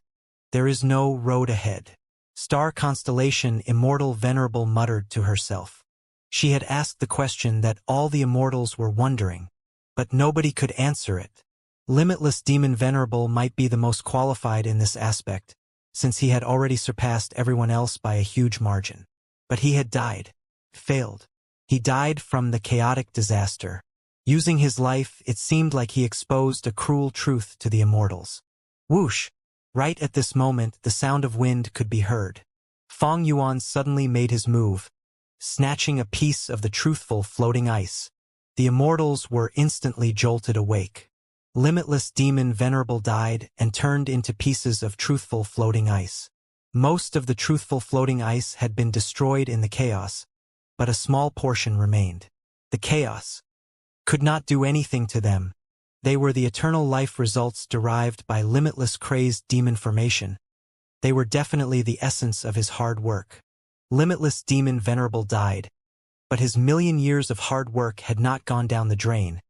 There is no road ahead. Star Constellation Immortal Venerable muttered to herself. She had asked the question that all the Immortals were wondering, but nobody could answer it. Limitless Demon Venerable might be the most qualified in this aspect, since he had already surpassed everyone else by a huge margin. But he had died. Failed. He died from the chaotic disaster. Using his life, it seemed like he exposed a cruel truth to the Immortals. Whoosh! Right at this moment, the sound of wind could be heard. Fong Yuan suddenly made his move, snatching a piece of the truthful floating ice. The Immortals were instantly jolted awake. Limitless Demon Venerable died and turned into pieces of truthful floating ice. Most of the truthful floating ice had been destroyed in the chaos, but a small portion remained. The chaos could not do anything to them. They were the eternal life results derived by Limitless Crazed Demon formation. They were definitely the essence of his hard work. Limitless Demon Venerable died, but his 1,000,000 years of hard work had not gone down the drain.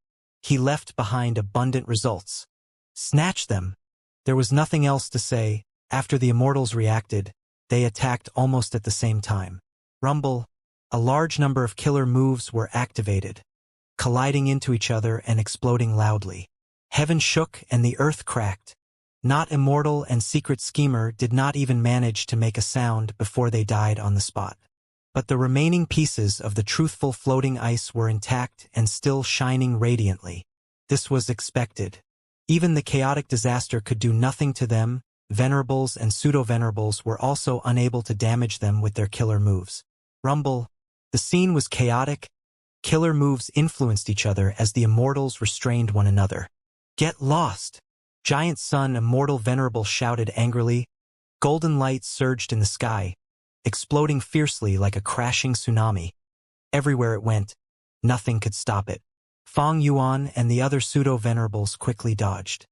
He left behind abundant results. Snatch them! There was nothing else to say. After the Immortals reacted, they attacked almost at the same time. Rumble! A large number of killer moves were activated, colliding into each other and exploding loudly. Heaven shook and the earth cracked. Not Immortal and Secret Schemer did not even manage to make a sound before they died on the spot. But the remaining pieces of the truthful floating ice were intact and still shining radiantly. This was expected. Even the chaotic disaster could do nothing to them. Venerables and Pseudo-Venerables were also unable to damage them with their killer moves. Rumble! The scene was chaotic. Killer moves influenced each other as the Immortals restrained one another. Get lost! Giant Sun Immortal Venerable shouted angrily. Golden light surged in the sky, exploding fiercely like a crashing tsunami. Everywhere it went, nothing could stop it. Fang Yuan and the other pseudo-venerables quickly dodged.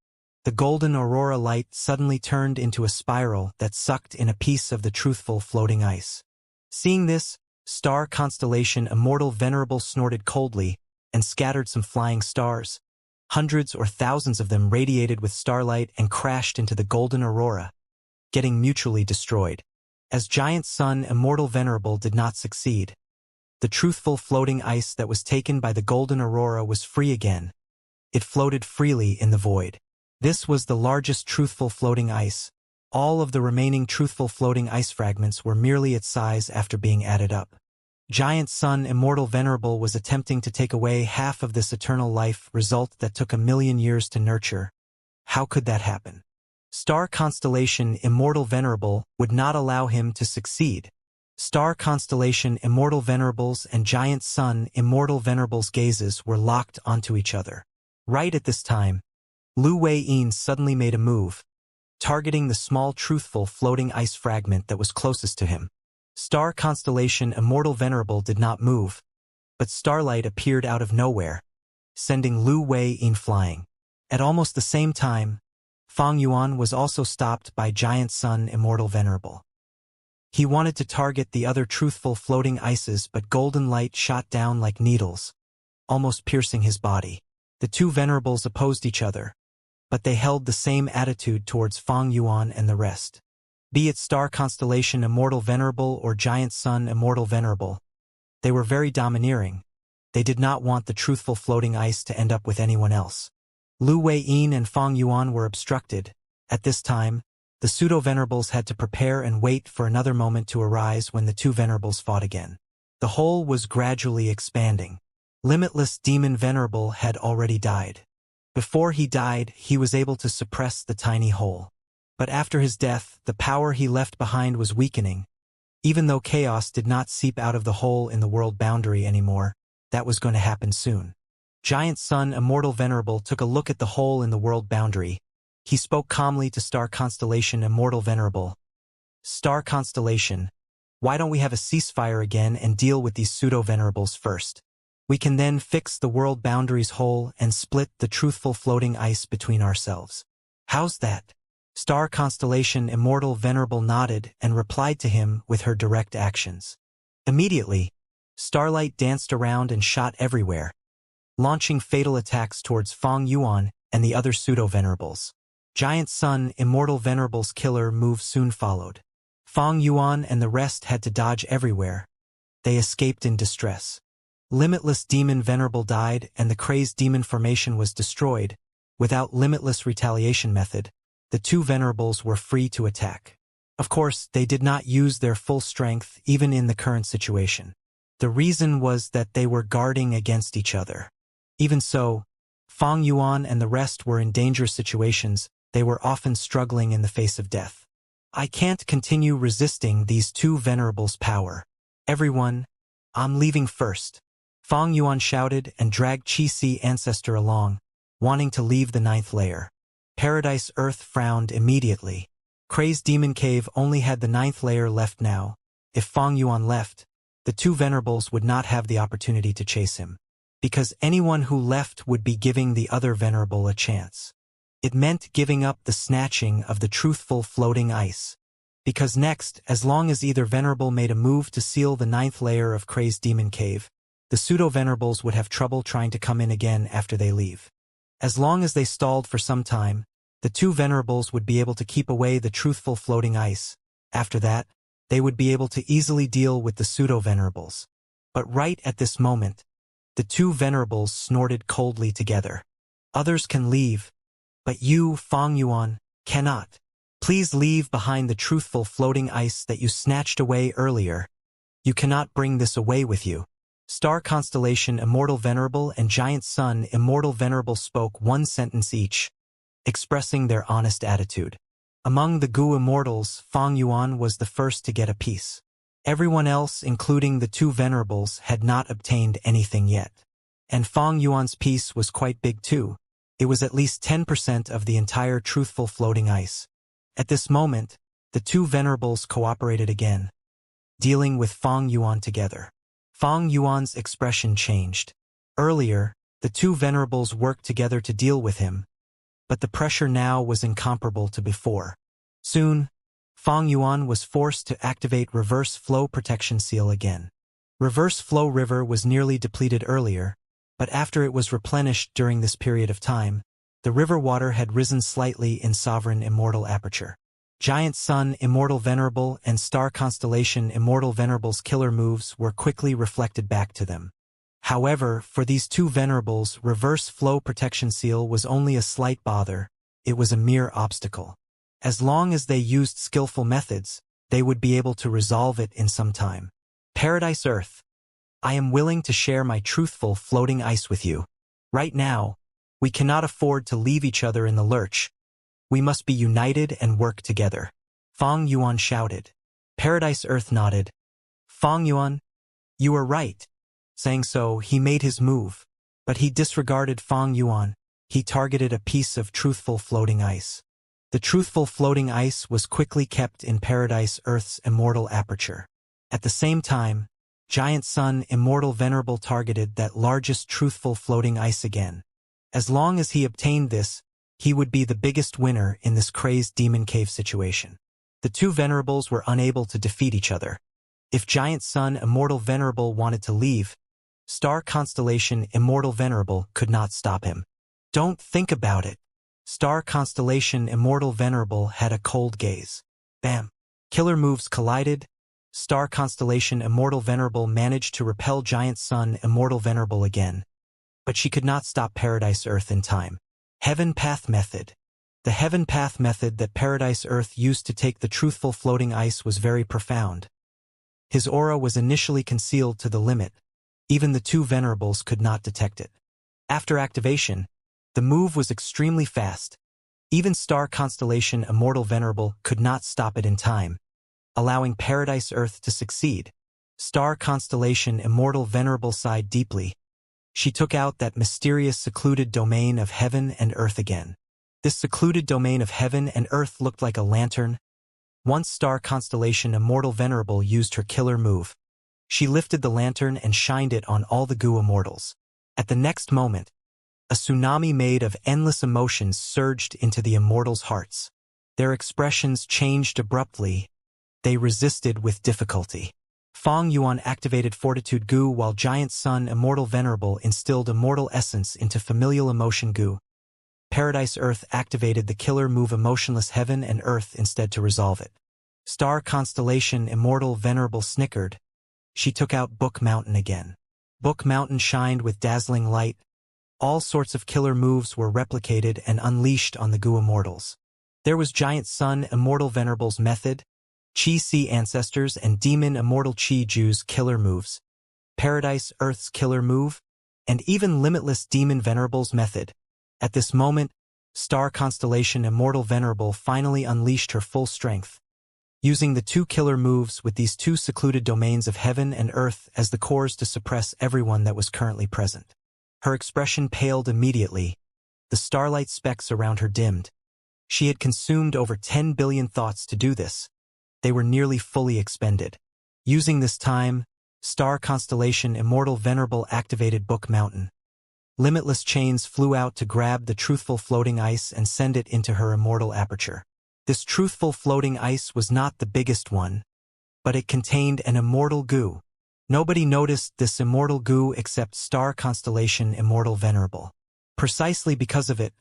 The golden aurora light suddenly turned into a spiral that sucked in a piece of the truthful floating ice. Seeing this, star constellation Immortal Venerable snorted coldly and scattered some flying stars. Hundreds or thousands of them radiated with starlight and crashed into the golden aurora, getting mutually destroyed. As Giant Sun Immortal Venerable did not succeed, the truthful floating ice that was taken by the golden aurora was free again. It floated freely in the void. This was the largest truthful floating ice. All of the remaining truthful floating ice fragments were merely its size after being added up. Giant Sun Immortal Venerable was attempting to take away half of this eternal life result that took 1,000,000 years to nurture. How could that happen? Star constellation Immortal Venerable would not allow him to succeed. Star constellation Immortal Venerables and Giant Sun Immortal Venerable's gazes were locked onto each other. Right at this time, Lu Wei-yin suddenly made a move, targeting the small truthful floating ice fragment that was closest to him. Star constellation Immortal Venerable did not move, but starlight appeared out of nowhere, sending Lu Wei-yin flying. At almost the same time, Fang Yuan was also stopped by Giant Sun Immortal Venerable. He wanted to target the other truthful floating ices, but golden light shot down like needles, almost piercing his body. The two venerables opposed each other, but they held the same attitude towards Fang Yuan and the rest. Be it Star Constellation Immortal Venerable or Giant Sun Immortal Venerable, they were very domineering. They did not want the truthful floating ice to end up with anyone else. Lu Wei-yin and Fang Yuan were obstructed. At this time, the pseudo-venerables had to prepare and wait for another moment to arise when the two venerables fought again. The hole was gradually expanding. Limitless Demon Venerable had already died. Before he died, he was able to suppress the tiny hole. But after his death, the power he left behind was weakening. Even though chaos did not seep out of the hole in the world boundary anymore, that was going to happen soon. Giant Sun Immortal Venerable took a look at the hole in the world boundary. He spoke calmly to Star Constellation Immortal Venerable. Star Constellation, why don't we have a ceasefire again and deal with these pseudo-venerables first? We can then fix the world boundaries hole and split the truthful floating ice between ourselves. How's that? Star Constellation Immortal Venerable nodded and replied to him with her direct actions. Immediately, starlight danced around and shot everywhere, launching fatal attacks towards Fang Yuan and the other pseudo-venerables. Giant Sun Immortal Venerable's killer move soon followed. Fang Yuan and the rest had to dodge everywhere. They escaped in distress. Limitless Demon Venerable died and the Crazed Demon formation was destroyed. Without Limitless Retaliation method, the two venerables were free to attack. Of course, they did not use their full strength even in the current situation. The reason was that they were guarding against each other. Even so, Fang Yuan and the rest were in dangerous situations. They were often struggling in the face of death. I can't continue resisting these two venerables' power. Everyone, I'm leaving first. Fang Yuan shouted and dragged Qi-Si Ancestor along, wanting to leave the 9th layer. Paradise Earth frowned immediately. Crazed Demon Cave only had the 9th layer left now. If Fang Yuan left, the two venerables would not have the opportunity to chase him, because anyone who left would be giving the other venerable a chance. It meant giving up the snatching of the truthful floating ice. Because next, as long as either venerable made a move to seal the 9th layer of Crazed Demon Cave, the pseudo-venerables would have trouble trying to come in again after they leave. As long as they stalled for some time, the two venerables would be able to keep away the truthful floating ice. After that, they would be able to easily deal with the pseudo-venerables. But right at this moment, the two venerables snorted coldly together. Others can leave, but you, Fang Yuan, cannot. Please leave behind the truthful floating ice that you snatched away earlier. You cannot bring this away with you. Star Constellation Immortal Venerable and Giant Sun Immortal Venerable spoke one sentence each, expressing their honest attitude. Among the Gu Immortals, Fang Yuan was the first to get a piece. Everyone else, including the two venerables, had not obtained anything yet. And Fang Yuan's piece was quite big too. It was at least 10% of the entire truthful floating ice. At this moment, the two venerables cooperated again, dealing with Fang Yuan together. Fang Yuan's expression changed. Earlier, The two venerables worked together to deal with him, but the pressure now was incomparable to before. Soon, Fang Yuan was forced to activate Reverse Flow Protection Seal again. Reverse Flow River was nearly depleted earlier, but after it was replenished during this period of time, the river water had risen slightly in Sovereign Immortal Aperture. Giant Sun Immortal Venerable and Star Constellation Immortal Venerable's killer moves were quickly reflected back to them. However, for these two venerables, Reverse Flow Protection Seal was only a slight bother. It was a mere obstacle. As long as they used skillful methods, they would be able to resolve it in some time. Paradise Earth. I am willing to share my truthful floating ice with you. Right now, we cannot afford to leave each other in the lurch. We must be united and work together. Fang Yuan shouted. Paradise Earth nodded. Fang Yuan, you are right. Saying so, he made his move, but he disregarded Fang Yuan. He targeted a piece of truthful floating ice. The truthful floating ice was quickly kept in Paradise Earth's immortal aperture. At the same time, Giant Sun Immortal Venerable targeted that largest truthful floating ice again. As long as he obtained this, he would be the biggest winner in this crazed demon cave situation. The two venerables were unable to defeat each other. If Giant Sun Immortal Venerable wanted to leave, Star Constellation Immortal Venerable could not stop him. Don't think about it. Star Constellation Immortal Venerable had a cold gaze. Bam! Killer moves collided. Star Constellation Immortal Venerable managed to repel Giant Sun Immortal Venerable again. But she could not stop Paradise Earth in time. Heaven Path Method. The Heaven Path method that Paradise Earth used to take the truthful floating ice was very profound. His aura was initially concealed to the limit. Even the two venerables could not detect it. After activation, the move was extremely fast. Even Star Constellation Immortal Venerable could not stop it in time, allowing Paradise Earth to succeed. Star Constellation Immortal Venerable sighed deeply. She took out that mysterious secluded domain of heaven and earth again. This secluded domain of heaven and earth looked like a lantern. Once Star Constellation Immortal Venerable used her killer move. She lifted the lantern and shined it on all the Gu Immortals. At the next moment, a tsunami made of endless emotions surged into the Immortals' hearts. Their expressions changed abruptly. They resisted with difficulty. Fang Yuan activated Fortitude Gu while Giant Sun Immortal Venerable instilled Immortal Essence into Familial Emotion Gu. Paradise Earth activated the killer move Emotionless Heaven and Earth instead to resolve it. Star Constellation Immortal Venerable snickered. She took out Book Mountain again. Book Mountain shined with dazzling light. All sorts of killer moves were replicated and unleashed on the Gu Immortals. There was Giant Sun Immortal Venerable's method, Chi Sea Ancestors and Demon Immortal Chi Ju's killer moves, Paradise Earth's killer move, and even Limitless Demon Venerable's method. At this moment, Star Constellation Immortal Venerable finally unleashed her full strength. Using the two killer moves with these two secluded domains of heaven and earth as the cores to suppress everyone that was currently present. Her expression paled immediately. The starlight specks around her dimmed. She had consumed over 10 billion thoughts to do this. They were nearly fully expended. Using this time, Star Constellation Immortal Venerable activated Book Mountain. Limitless chains flew out to grab the truthful floating ice and send it into her immortal aperture. This truthful floating ice was not the biggest one, but it contained an immortal Gu. Nobody noticed this immortal Gu except Star Constellation Immortal Venerable. Precisely because of it,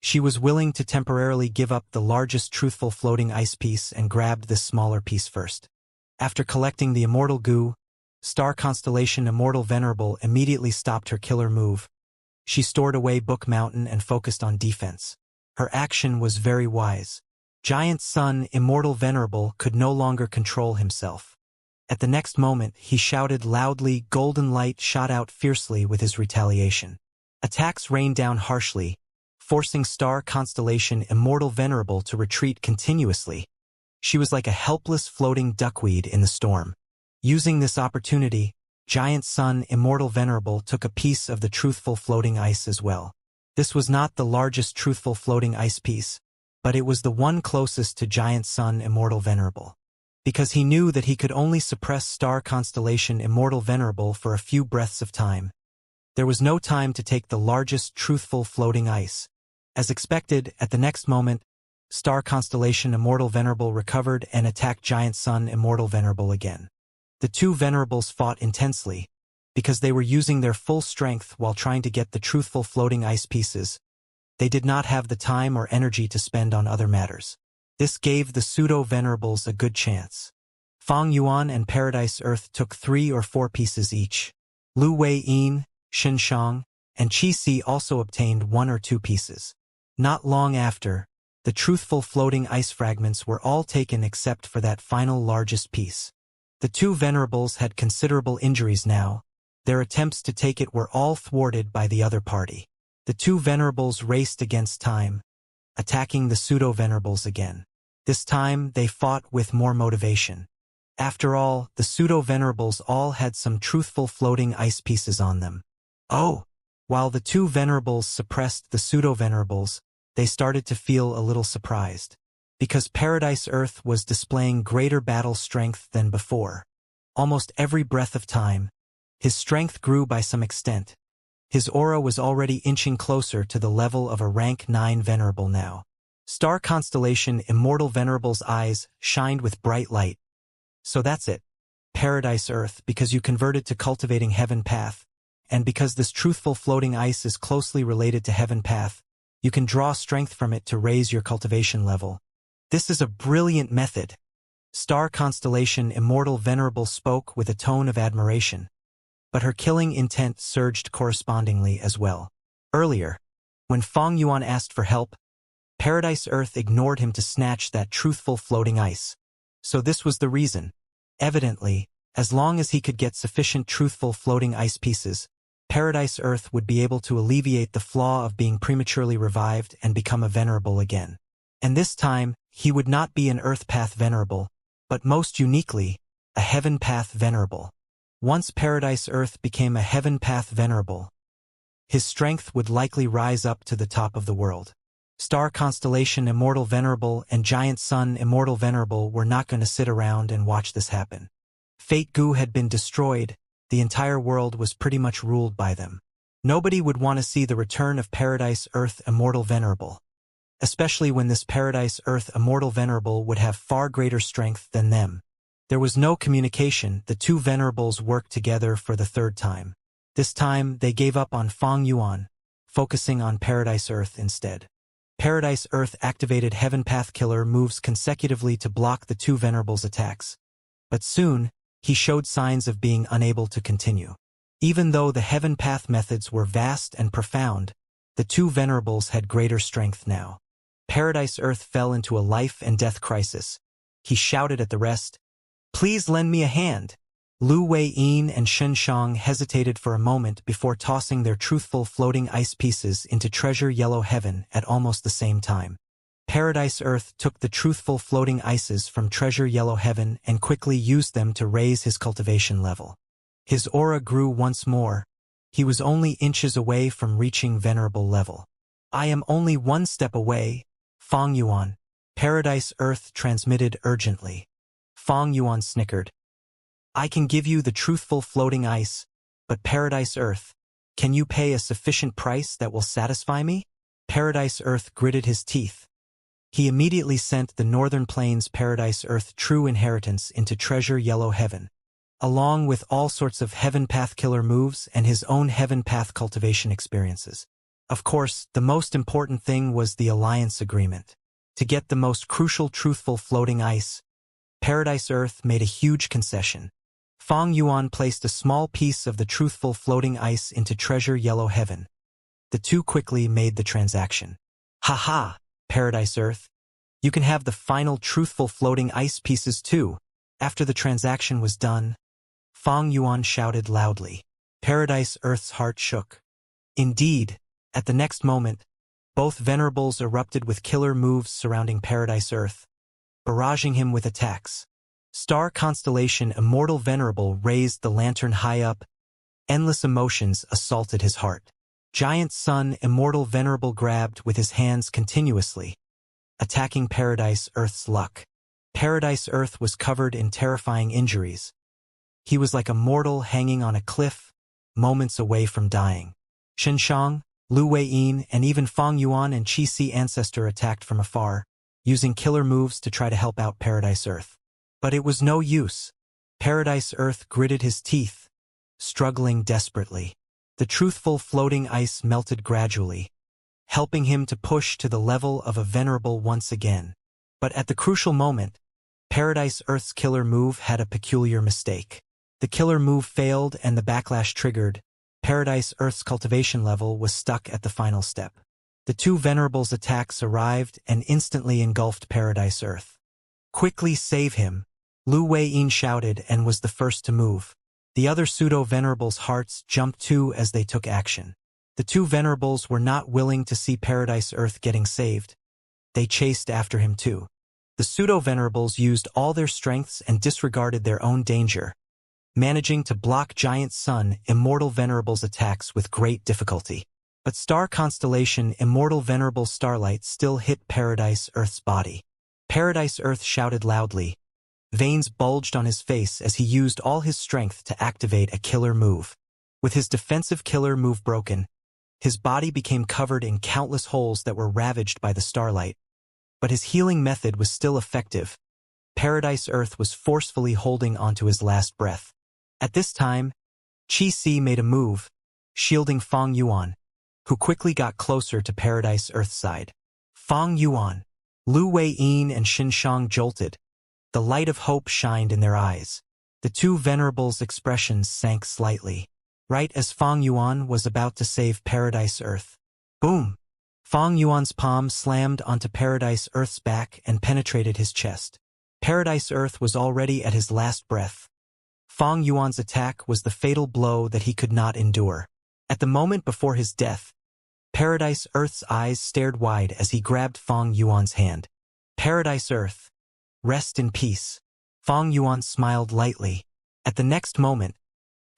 she was willing to temporarily give up the largest truthful floating ice piece and grabbed this smaller piece first. After collecting the immortal Gu, Star Constellation Immortal Venerable immediately stopped her killer move. She stored away Book Mountain and focused on defense. Her action was very wise. Giant Sun Immortal Venerable could no longer control himself. At the next moment, he shouted loudly. Golden light shot out fiercely with his retaliation. Attacks rained down harshly, forcing Star Constellation Immortal Venerable to retreat continuously. She was like a helpless floating duckweed in the storm. Using this opportunity, Giant Sun Immortal Venerable took a piece of the truthful floating ice as well. This was not the largest truthful floating ice piece, but it was the one closest to Giant Sun Immortal Venerable. Because he knew that he could only suppress Star Constellation Immortal Venerable for a few breaths of time, There was no time to take the largest truthful floating ice. As expected, at the next moment, star constellation Immortal Venerable recovered and attacked giant sun Immortal Venerable again. The two venerables fought intensely, because they were using their full strength while trying to get the truthful floating ice pieces. They did not have the time or energy to spend on other matters. This gave the pseudo-venerables a good chance. Fang Yuan and Paradise Earth took 3 or 4 pieces each. Lu Wei-yin, Xin Shang, and Qi Si also obtained 1 or 2 pieces. Not long after, the truthful floating ice fragments were all taken except for that final largest piece. The two venerables had considerable injuries now. Their attempts to take it were all thwarted by the other party. The two venerables raced against time, attacking the pseudo-venerables again. This time, they fought with more motivation. After all, the pseudo-venerables all had some truthful floating ice pieces on them. Oh! While the two venerables suppressed the pseudo-venerables, they started to feel a little surprised. Because Paradise Earth was displaying greater battle strength than before. Almost every breath of time, his strength grew by some extent. His aura was already inching closer to the level of a rank 9 venerable now. Star constellation Immortal Venerable's eyes shined with bright light. So that's it. Paradise Earth, because you converted to cultivating Heaven Path, and because this truthful floating ice is closely related to Heaven Path, you can draw strength from it to raise your cultivation level. This is a brilliant method. Star constellation Immortal Venerable spoke with a tone of admiration. But her killing intent surged correspondingly as well. Earlier, when Fang Yuan asked for help, Paradise Earth ignored him to snatch that truthful floating ice. So this was the reason. Evidently, as long as he could get sufficient truthful floating ice pieces, Paradise Earth would be able to alleviate the flaw of being prematurely revived and become a venerable again. And this time, he would not be an Earth Path venerable, but most uniquely, a Heaven Path venerable. Once Paradise Earth became a Heaven Path venerable, his strength would likely rise up to the top of the world. Star constellation Immortal Venerable and giant sun Immortal Venerable were not going to sit around and watch this happen. Fate Gu had been destroyed, the entire world was pretty much ruled by them. Nobody would want to see the return of Paradise Earth Immortal Venerable, especially when this Paradise Earth Immortal Venerable would have far greater strength than them. There was no communication. The two venerables worked together for the third time. This time, they gave up on Fang Yuan, focusing on Paradise Earth instead. Paradise Earth activated Heaven Path Killer moves consecutively to block the two venerables' attacks. But soon, he showed signs of being unable to continue. Even though the Heaven Path methods were vast and profound, the two venerables had greater strength now. Paradise Earth fell into a life and death crisis. He shouted at the rest, "Please lend me a hand." Lu Wei-yin and Xin Shang hesitated for a moment before tossing their truthful floating ice pieces into Treasure Yellow Heaven at almost the same time. Paradise Earth took the truthful floating ices from Treasure Yellow Heaven and quickly used them to raise his cultivation level. His aura grew once more. He was only inches away from reaching venerable level. "I am only 1 step away, Fang Yuan," Paradise Earth transmitted urgently. Fang Yuan snickered. "I can give you the truthful floating ice, but Paradise Earth, can you pay a sufficient price that will satisfy me?" Paradise Earth gritted his teeth. He immediately sent the Northern Plains Paradise Earth True Inheritance into Treasure Yellow Heaven, along with all sorts of Heaven Path Killer moves and his own Heaven Path cultivation experiences. Of course, the most important thing was the alliance agreement. To get the most crucial truthful floating ice, Paradise Earth made a huge concession. Fang Yuan placed a small piece of the truthful floating ice into Treasure Yellow Heaven. The two quickly made the transaction. "Ha-ha, Paradise Earth. You can have the final truthful floating ice pieces too." After the transaction was done, Fang Yuan shouted loudly. Paradise Earth's heart shook. Indeed, at the next moment, both venerables erupted with killer moves surrounding Paradise Earth, barraging him with attacks. Star constellation Immortal Venerable raised the lantern high up. Endless emotions assaulted his heart. Giant sun Immortal Venerable grabbed with his hands continuously, attacking Paradise Earth's luck. Paradise Earth was covered in terrifying injuries. He was like a mortal hanging on a cliff, moments away from dying. Shenshang, Lu Weiyin, and even Fang Yuan and Qi Si ancestor attacked from afar, using killer moves to try to help out Paradise Earth. But it was no use. Paradise Earth gritted his teeth, struggling desperately. The truthful floating ice melted gradually, helping him to push to the level of a venerable once again. But at the crucial moment, Paradise Earth's killer move had a peculiar mistake. The killer move failed and the backlash triggered. Paradise Earth's cultivation level was stuck at the final step. The two venerables' attacks arrived and instantly engulfed Paradise Earth. "Quickly save him," Lu Weiyin shouted and was the first to move. The other pseudo-venerables' hearts jumped too as they took action. The two venerables were not willing to see Paradise Earth getting saved. They chased after him too. The pseudo-venerables used all their strengths and disregarded their own danger, managing to block Giant Sun Immortal Venerable's attacks with great difficulty. But Star Constellation Immortal Venerable Starlight still hit Paradise Earth's body. Paradise Earth shouted loudly. Veins bulged on his face as he used all his strength to activate a killer move. With his defensive killer move broken, his body became covered in countless holes that were ravaged by the starlight. But his healing method was still effective. Paradise Earth was forcefully holding onto his last breath. At this time, Qi Si made a move, shielding Fang Yuan, who quickly got closer to Paradise Earth's side. Fang Yuan, Lu Weiyin, and Shenshang jolted. The light of hope shined in their eyes. The two venerables' expressions sank slightly. Right as Fang Yuan was about to save Paradise Earth. Boom! Fang Yuan's palm slammed onto Paradise Earth's back and penetrated his chest. Paradise Earth was already at his last breath. Fang Yuan's attack was the fatal blow that he could not endure. At the moment before his death, Paradise Earth's eyes stared wide as he grabbed Fang Yuan's hand. Paradise Earth, rest in peace. Fang Yuan smiled lightly. At the next moment,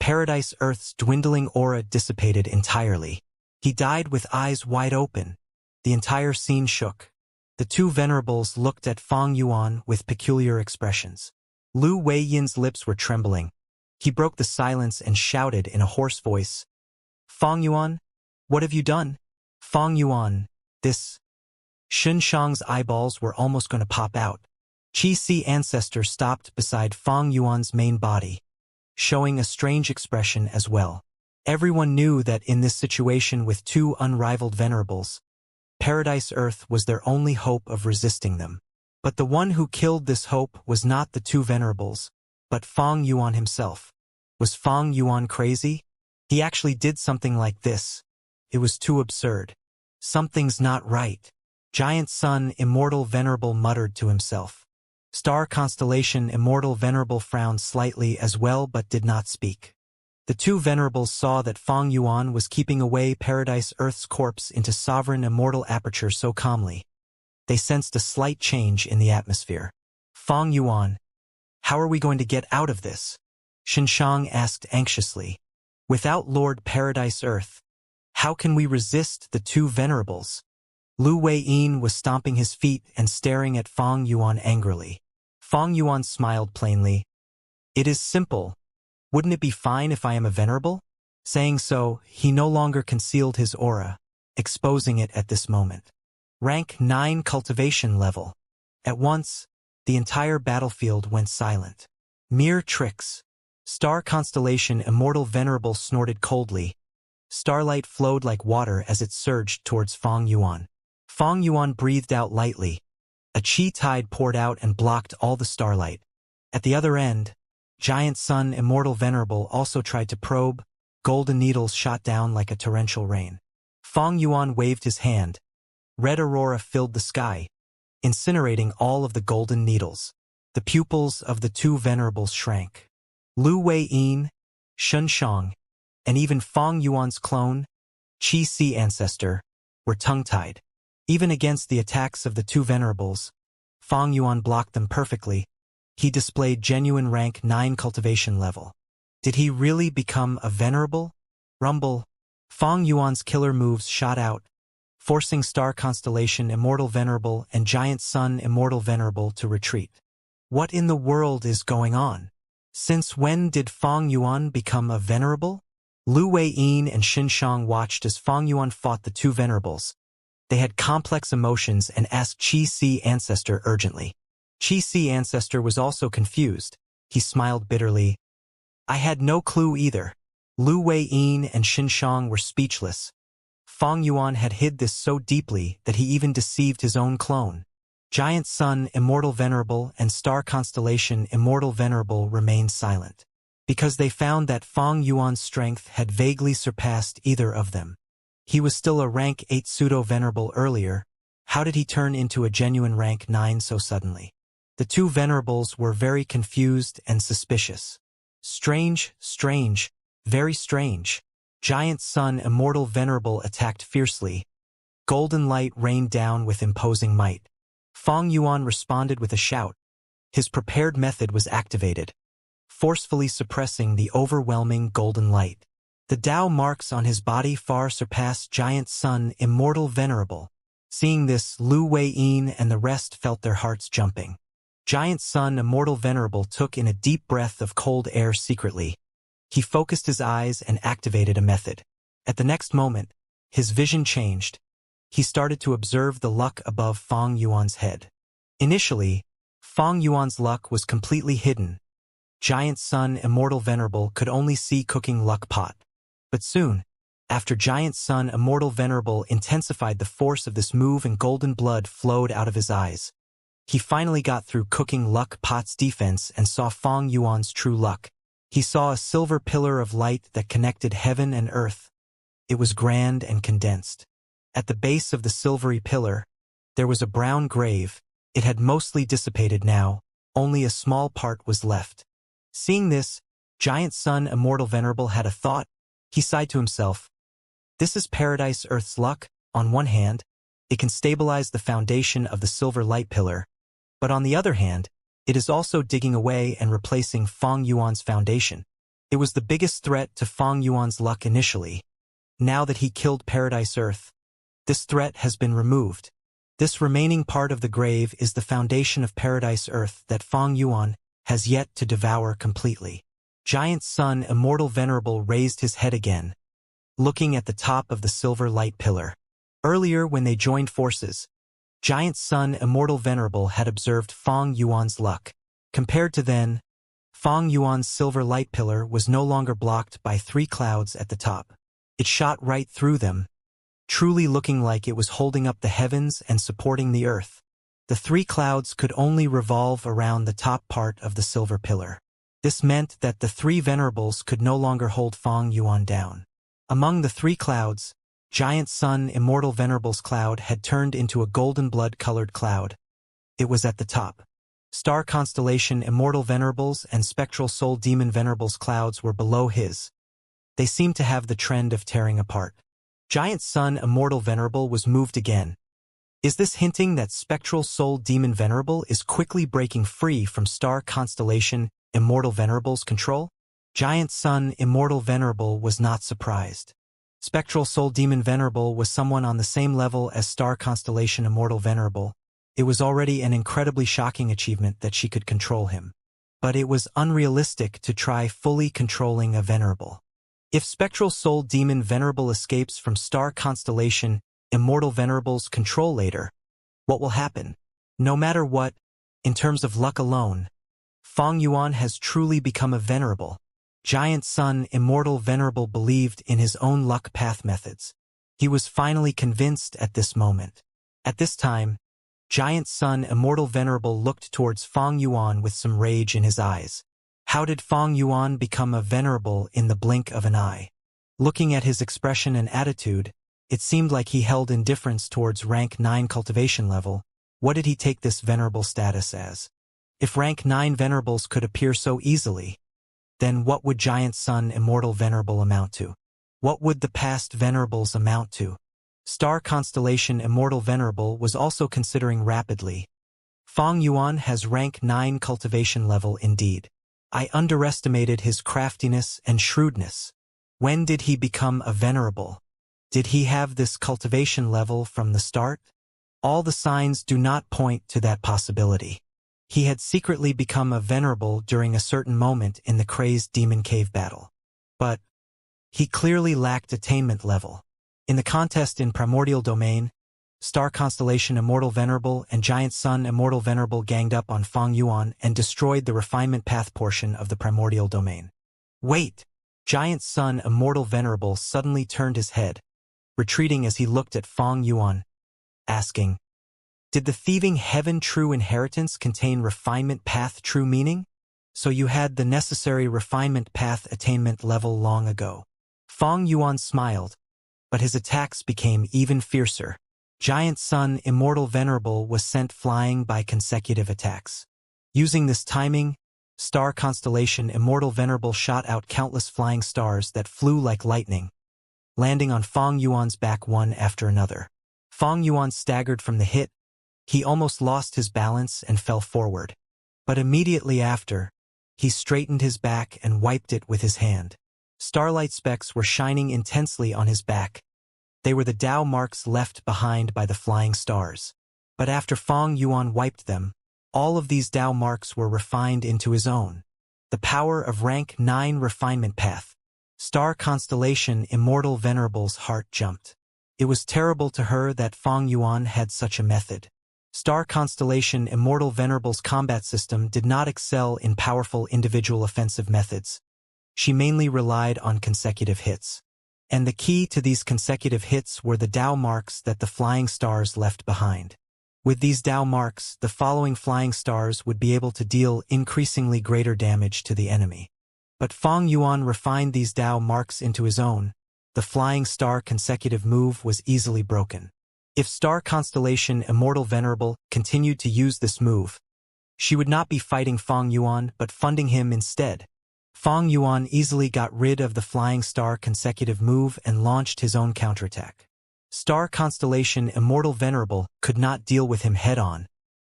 Paradise Earth's dwindling aura dissipated entirely. He died with eyes wide open. The entire scene shook. The two venerables looked at Fang Yuan with peculiar expressions. Lu Weiyin's lips were trembling. He broke the silence and shouted in a hoarse voice. Fang Yuan, what have you done? Fang Yuan, this. Shenshang's eyeballs were almost going to pop out. Qi Si ancestor stopped beside Fang Yuan's main body, showing a strange expression as well. Everyone knew that in this situation with two unrivaled venerables, Paradise Earth was their only hope of resisting them. But the one who killed this hope was not the two venerables, but Fang Yuan himself. Was Fang Yuan crazy? He actually did something like this. It was too absurd. Something's not right. Giant Sun Immortal Venerable muttered to himself. Star Constellation Immortal Venerable frowned slightly as well but did not speak. The two venerables saw that Fang Yuan was keeping away Paradise Earth's corpse into sovereign immortal aperture so calmly. They sensed a slight change in the atmosphere. Fang Yuan, how are we going to get out of this? Shenshang asked anxiously. Without Lord Paradise Earth, how can we resist the two venerables? Lu Weiyin was stomping his feet and staring at Fang Yuan angrily. Fang Yuan smiled plainly. It is simple. Wouldn't it be fine if I am a venerable? Saying so, he no longer concealed his aura, exposing it at this moment. Rank 9 cultivation level. At once, the entire battlefield went silent. Mere tricks. Star Constellation Immortal Venerable snorted coldly. Starlight flowed like water as it surged towards Fang Yuan. Fang Yuan breathed out lightly. A chi tide poured out and blocked all the starlight. At the other end, Giant Sun Immortal Venerable also tried to probe. Golden needles shot down like a torrential rain. Fang Yuan waved his hand. Red aurora filled the sky, incinerating all of the golden needles. The pupils of the two venerables shrank. Lu Weiyin, Shenshang, and even Fang Yuan's clone, Qi Si ancestor, were tongue-tied. Even against the attacks of the two venerables, Fang Yuan blocked them perfectly. He displayed genuine rank 9 cultivation level. Did he really become a venerable? Rumble. Fang Yuan's killer moves shot out, forcing Star Constellation Immortal Venerable and Giant Sun Immortal Venerable to retreat. What in the world is going on? Since when did Fang Yuan become a venerable? Lu Wei-yin and Xin Shang watched as Fang Yuan fought the two venerables. They had complex emotions and asked Qi Si Ancestor urgently. Qi Si Ancestor was also confused. He smiled bitterly. I had no clue either. Lu Wei-yin and Xin Shang were speechless. Fang Yuan had hid this so deeply that he even deceived his own clone. Giant Sun, Immortal Venerable, and Star Constellation, Immortal Venerable remained silent, because they found that Fang Yuan's strength had vaguely surpassed either of them. He was still a rank 8 pseudo-venerable earlier. How did he turn into a genuine rank 9 so suddenly? The two venerables were very confused and suspicious. Strange, very strange. Giant Sun, Immortal Venerable attacked fiercely. Golden light rained down with imposing might. Fang Yuan responded with a shout. His prepared method was activated, forcefully suppressing the overwhelming golden light. The Tao marks on his body far surpassed Giant Sun, Immortal Venerable. Seeing this, Lu Wei-yin and the rest felt their hearts jumping. Giant Sun, Immortal Venerable took in a deep breath of cold air secretly. He focused his eyes and activated a method. At the next moment, his vision changed. He started to observe the luck above Fang Yuan's head. Initially, Fang Yuan's luck was completely hidden. Giant Sun, Immortal Venerable could only see cooking luck pot. But soon, after Giant Sun, Immortal Venerable intensified the force of this move and golden blood flowed out of his eyes. He finally got through cooking luck pot's defense and saw Fang Yuan's true luck. He saw a silver pillar of light that connected heaven and earth. It was grand and condensed. At the base of the silvery pillar, there was a brown grave. It had mostly dissipated now, only a small part was left. Seeing this, Giant Sun, Immortal Venerable had a thought. He sighed to himself. This is Paradise Earth's luck. On one hand, it can stabilize the foundation of the silver light pillar, but on the other hand, it is also digging away and replacing Fang Yuan's foundation. It was the biggest threat to Fang Yuan's luck initially. Now that he killed Paradise Earth, this threat has been removed. This remaining part of the grave is the foundation of Paradise Earth that Fang Yuan has yet to devour completely. Giant Sun, Immortal Venerable raised his head again, looking at the top of the silver light pillar. Earlier, when they joined forces, Giant Sun, Immortal Venerable had observed Fang Yuan's luck. Compared to then, Fang Yuan's silver light pillar was no longer blocked by 3 clouds at the top. It shot right through them, truly looking like it was holding up the heavens and supporting the earth. The 3 clouds could only revolve around the top part of the silver pillar. This meant that the 3 venerables could no longer hold Fang Yuan down. Among the 3 clouds, Giant Sun, Immortal Venerable's cloud had turned into a golden blood-colored cloud. It was at the top. Star Constellation, Immortal Venerables, and Spectral Soul Demon Venerable's clouds were below his. They seemed to have the trend of tearing apart. Giant Sun, Immortal Venerable was moved again. Is this hinting that Spectral Soul Demon Venerable is quickly breaking free from Star Constellation, Immortal Venerable's control? Giant Sun, Immortal Venerable was not surprised. Spectral Soul Demon Venerable was someone on the same level as Star Constellation Immortal Venerable. It was already an incredibly shocking achievement that she could control him. But it was unrealistic to try fully controlling a Venerable. If Spectral Soul Demon Venerable escapes from Star Constellation Immortal Venerable's control later, what will happen? No matter what, in terms of luck alone, Fang Yuan has truly become a Venerable. Giant Sun, Immortal Venerable believed in his own luck path methods. He was finally convinced at this moment. At this time, Giant Sun, Immortal Venerable looked towards Fang Yuan with some rage in his eyes. How did Fang Yuan become a Venerable in the blink of an eye? Looking at his expression and attitude, it seemed like he held indifference towards rank 9 cultivation level. What did he take this Venerable status as? If rank 9 Venerables could appear so easily, then what would Giant Sun, Immortal Venerable amount to? What would the past Venerables amount to? Star Constellation Immortal Venerable was also considering rapidly. Fang Yuan has rank 9 cultivation level indeed. I underestimated his craftiness and shrewdness. When did he become a Venerable? Did he have this cultivation level from the start? All the signs do not point to that possibility. He had secretly become a Venerable during a certain moment in the crazed Demon Cave battle. But He clearly lacked attainment level. In the contest in Primordial Domain, Star Constellation Immortal Venerable and Giant Sun Immortal Venerable ganged up on Fang Yuan and destroyed the refinement path portion of the Primordial Domain. Wait! Giant Sun Immortal Venerable suddenly turned his head, retreating as he looked at Fang Yuan, asking, "Did the thieving heaven true inheritance contain refinement path true meaning? So you had the necessary refinement path attainment level long ago." Fang Yuan smiled, but his attacks became even fiercer. Giant Sun Immortal Venerable was sent flying by consecutive attacks. Using this timing, Star Constellation Immortal Venerable shot out countless flying stars that flew like lightning, landing on Fang Yuan's back one after another. Fang Yuan staggered from the hit. He almost lost his balance and fell forward. But immediately after, he straightened his back and wiped it with his hand. Starlight specks were shining intensely on his back. They were the Tao marks left behind by the flying stars. But after Fang Yuan wiped them, all of these Tao marks were refined into his own. The power of rank 9 refinement path. Star Constellation Immortal Venerable's heart jumped. It was terrible to her that Fang Yuan had such a method. Star Constellation Immortal Venerable's combat system did not excel in powerful individual offensive methods. She mainly relied on consecutive hits. And the key to these consecutive hits were the Tao marks that the flying stars left behind. With these Tao marks, the following flying stars would be able to deal increasingly greater damage to the enemy. But Fang Yuan refined these Tao marks into his own. The flying star consecutive move was easily broken. If Star Constellation Immortal Venerable continued to use this move, she would not be fighting Fang Yuan but funding him instead. Fang Yuan easily got rid of the flying star consecutive move and launched his own counterattack. Star Constellation Immortal Venerable could not deal with him head-on.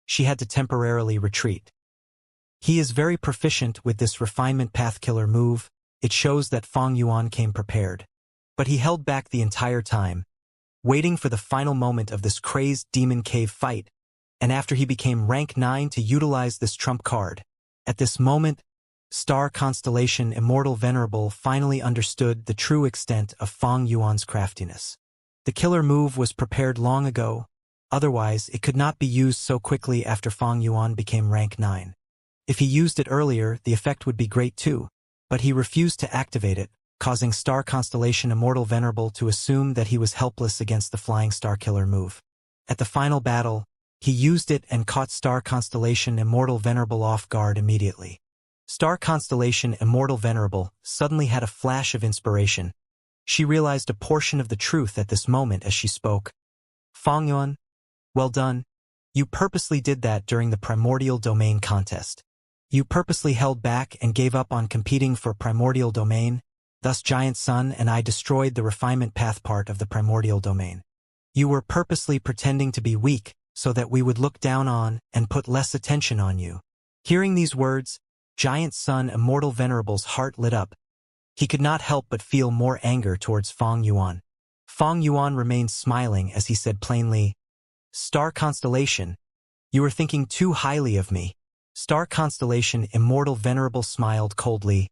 She had to temporarily retreat. He is very proficient with this refinement path killer move. It shows that Fang Yuan came prepared. But he held back the entire time, waiting for the final moment of this crazed demon cave fight, and after he became rank 9 to utilize this trump card. At this moment, Star Constellation Immortal Venerable finally understood the true extent of Fang Yuan's craftiness. The killer move was prepared long ago, otherwise it could not be used so quickly after Fang Yuan became rank 9. If he used it earlier, the effect would be great too, but he refused to activate it, causing Star Constellation Immortal Venerable to assume that he was helpless against the Flying Star Killer move. At the final battle, he used it and caught Star Constellation Immortal Venerable off guard immediately. Star Constellation Immortal Venerable suddenly had a flash of inspiration. She realized a portion of the truth at this moment as she spoke. "Fang Yuan, well done. You purposely did that during the Primordial Domain contest. You purposely held back and gave up on competing for Primordial Domain, thus Giant Sun and I destroyed the refinement path part of the Primordial Domain. You were purposely pretending to be weak so that we would look down on and put less attention on you." Hearing these words, Giant Sun Immortal Venerable's heart lit up. He could not help but feel more anger towards Fang Yuan. Fang Yuan remained smiling as he said plainly, "Star Constellation, you are thinking too highly of me." Star Constellation Immortal Venerable smiled coldly.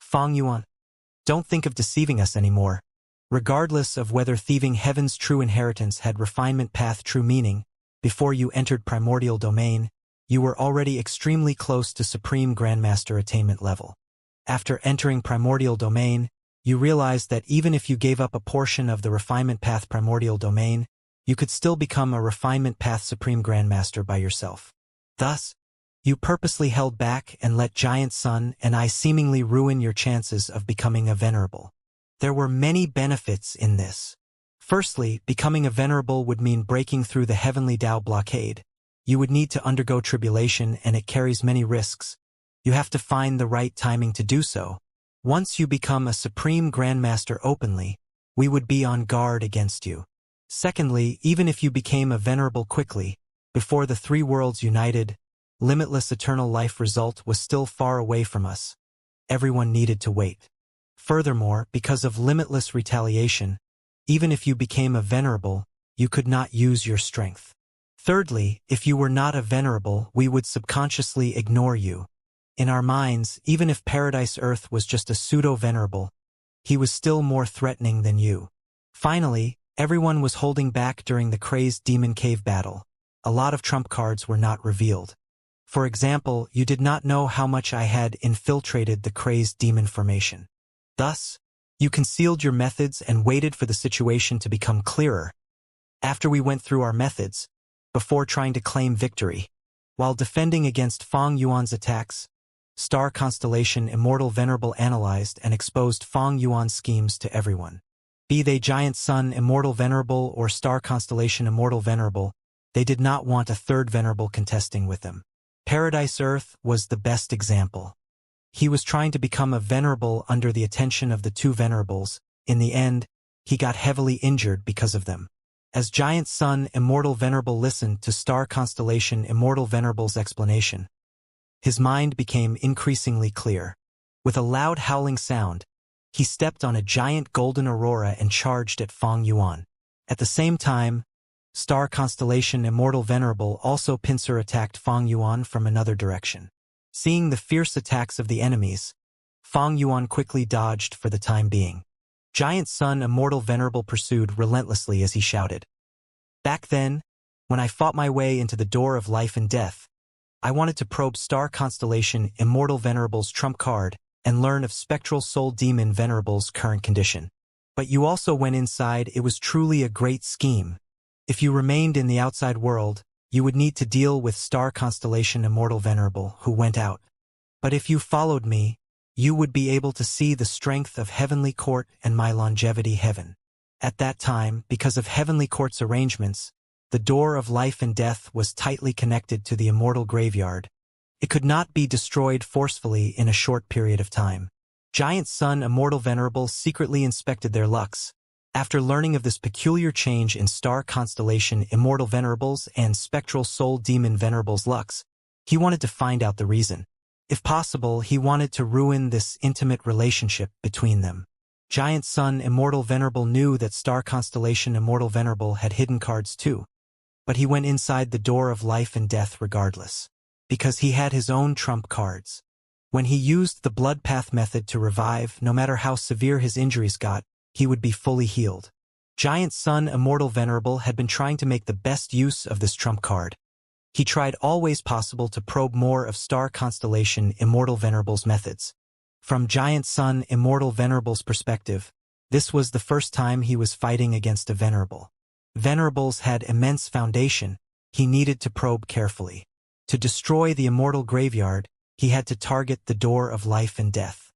"Fang Yuan, don't think of deceiving us anymore. Regardless of whether thieving heaven's true inheritance had refinement path true meaning, before you entered Primordial Domain, you were already extremely close to Supreme Grandmaster attainment level. After entering Primordial Domain, you realized that even if you gave up a portion of the Refinement Path Primordial Domain, you could still become a Refinement Path Supreme Grandmaster by yourself. Thus, you purposely held back and let Giant Sun and I seemingly ruin your chances of becoming a Venerable. There were many benefits in this. Firstly, becoming a Venerable would mean breaking through the Heavenly Tao blockade. You would need to undergo tribulation and it carries many risks. You have to find the right timing to do so. Once you become a Supreme Grandmaster openly, we would be on guard against you. Secondly, even if you became a Venerable quickly, before the three worlds united, limitless eternal life result was still far away from us. Everyone needed to wait. Furthermore, because of limitless retaliation, even if you became a Venerable, you could not use your strength. Thirdly, if you were not a Venerable, we would subconsciously ignore you. In our minds, even if Paradise Earth was just a pseudo-Venerable, he was still more threatening than you. Finally, everyone was holding back during the crazed demon cave battle. A lot of trump cards were not revealed. For example, you did not know how much I had infiltrated the crazed demon formation. Thus, you concealed your methods and waited for the situation to become clearer. After we went through our methods, before trying to claim victory, while defending against Feng Yuan's attacks, Star Constellation Immortal Venerable analyzed and exposed Feng Yuan's schemes to everyone. Be they Giant Sun Immortal Venerable or Star Constellation Immortal Venerable, they did not want a third Venerable contesting with them. Paradise Earth was the best example. He was trying to become a Venerable under the attention of the two Venerables. In the end, he got heavily injured because of them. As Giant Sun Immortal Venerable listened to Star Constellation Immortal Venerable's explanation, his mind became increasingly clear. With a loud howling sound, he stepped on a giant golden aurora and charged at Feng Yuan. At the same time, Star Constellation Immortal Venerable also pincer attacked Feng Yuan from another direction. Seeing the fierce attacks of the enemies, Feng Yuan quickly dodged for the time being. Giant Sun Immortal Venerable pursued relentlessly as he shouted. Back then, when I fought my way into the door of life and death, I wanted to probe Star Constellation Immortal Venerable's trump card and learn of Spectral Soul Demon Venerable's current condition. But you also went inside. It was truly a great scheme. If you remained in the outside world, you would need to deal with Star Constellation Immortal Venerable, who went out. But if you followed me, you would be able to see the strength of Heavenly Court and my longevity heaven. At that time, because of Heavenly Court's arrangements, the door of life and death was tightly connected to the immortal graveyard. It could not be destroyed forcefully in a short period of time. Giant Sun Immortal Venerable secretly inspected their lucks. After learning of this peculiar change in Star Constellation Immortal Venerables and Spectral Soul Demon Venerables' lucks, he wanted to find out the reason. If possible, he wanted to ruin this intimate relationship between them. Giant Sun Immortal Venerable knew that Star Constellation Immortal Venerable had hidden cards too, but he went inside the door of life and death regardless, because he had his own trump cards. When he used the blood path method to revive, no matter how severe his injuries got, he would be fully healed. Giant Sun Immortal Venerable had been trying to make the best use of this trump card. He tried all ways possible to probe more of Star Constellation Immortal Venerable's methods. From Giant Sun Immortal Venerable's perspective, this was the first time he was fighting against a Venerable. Venerables had immense foundation. He needed to probe carefully. To destroy the immortal graveyard, he had to target the door of life and death.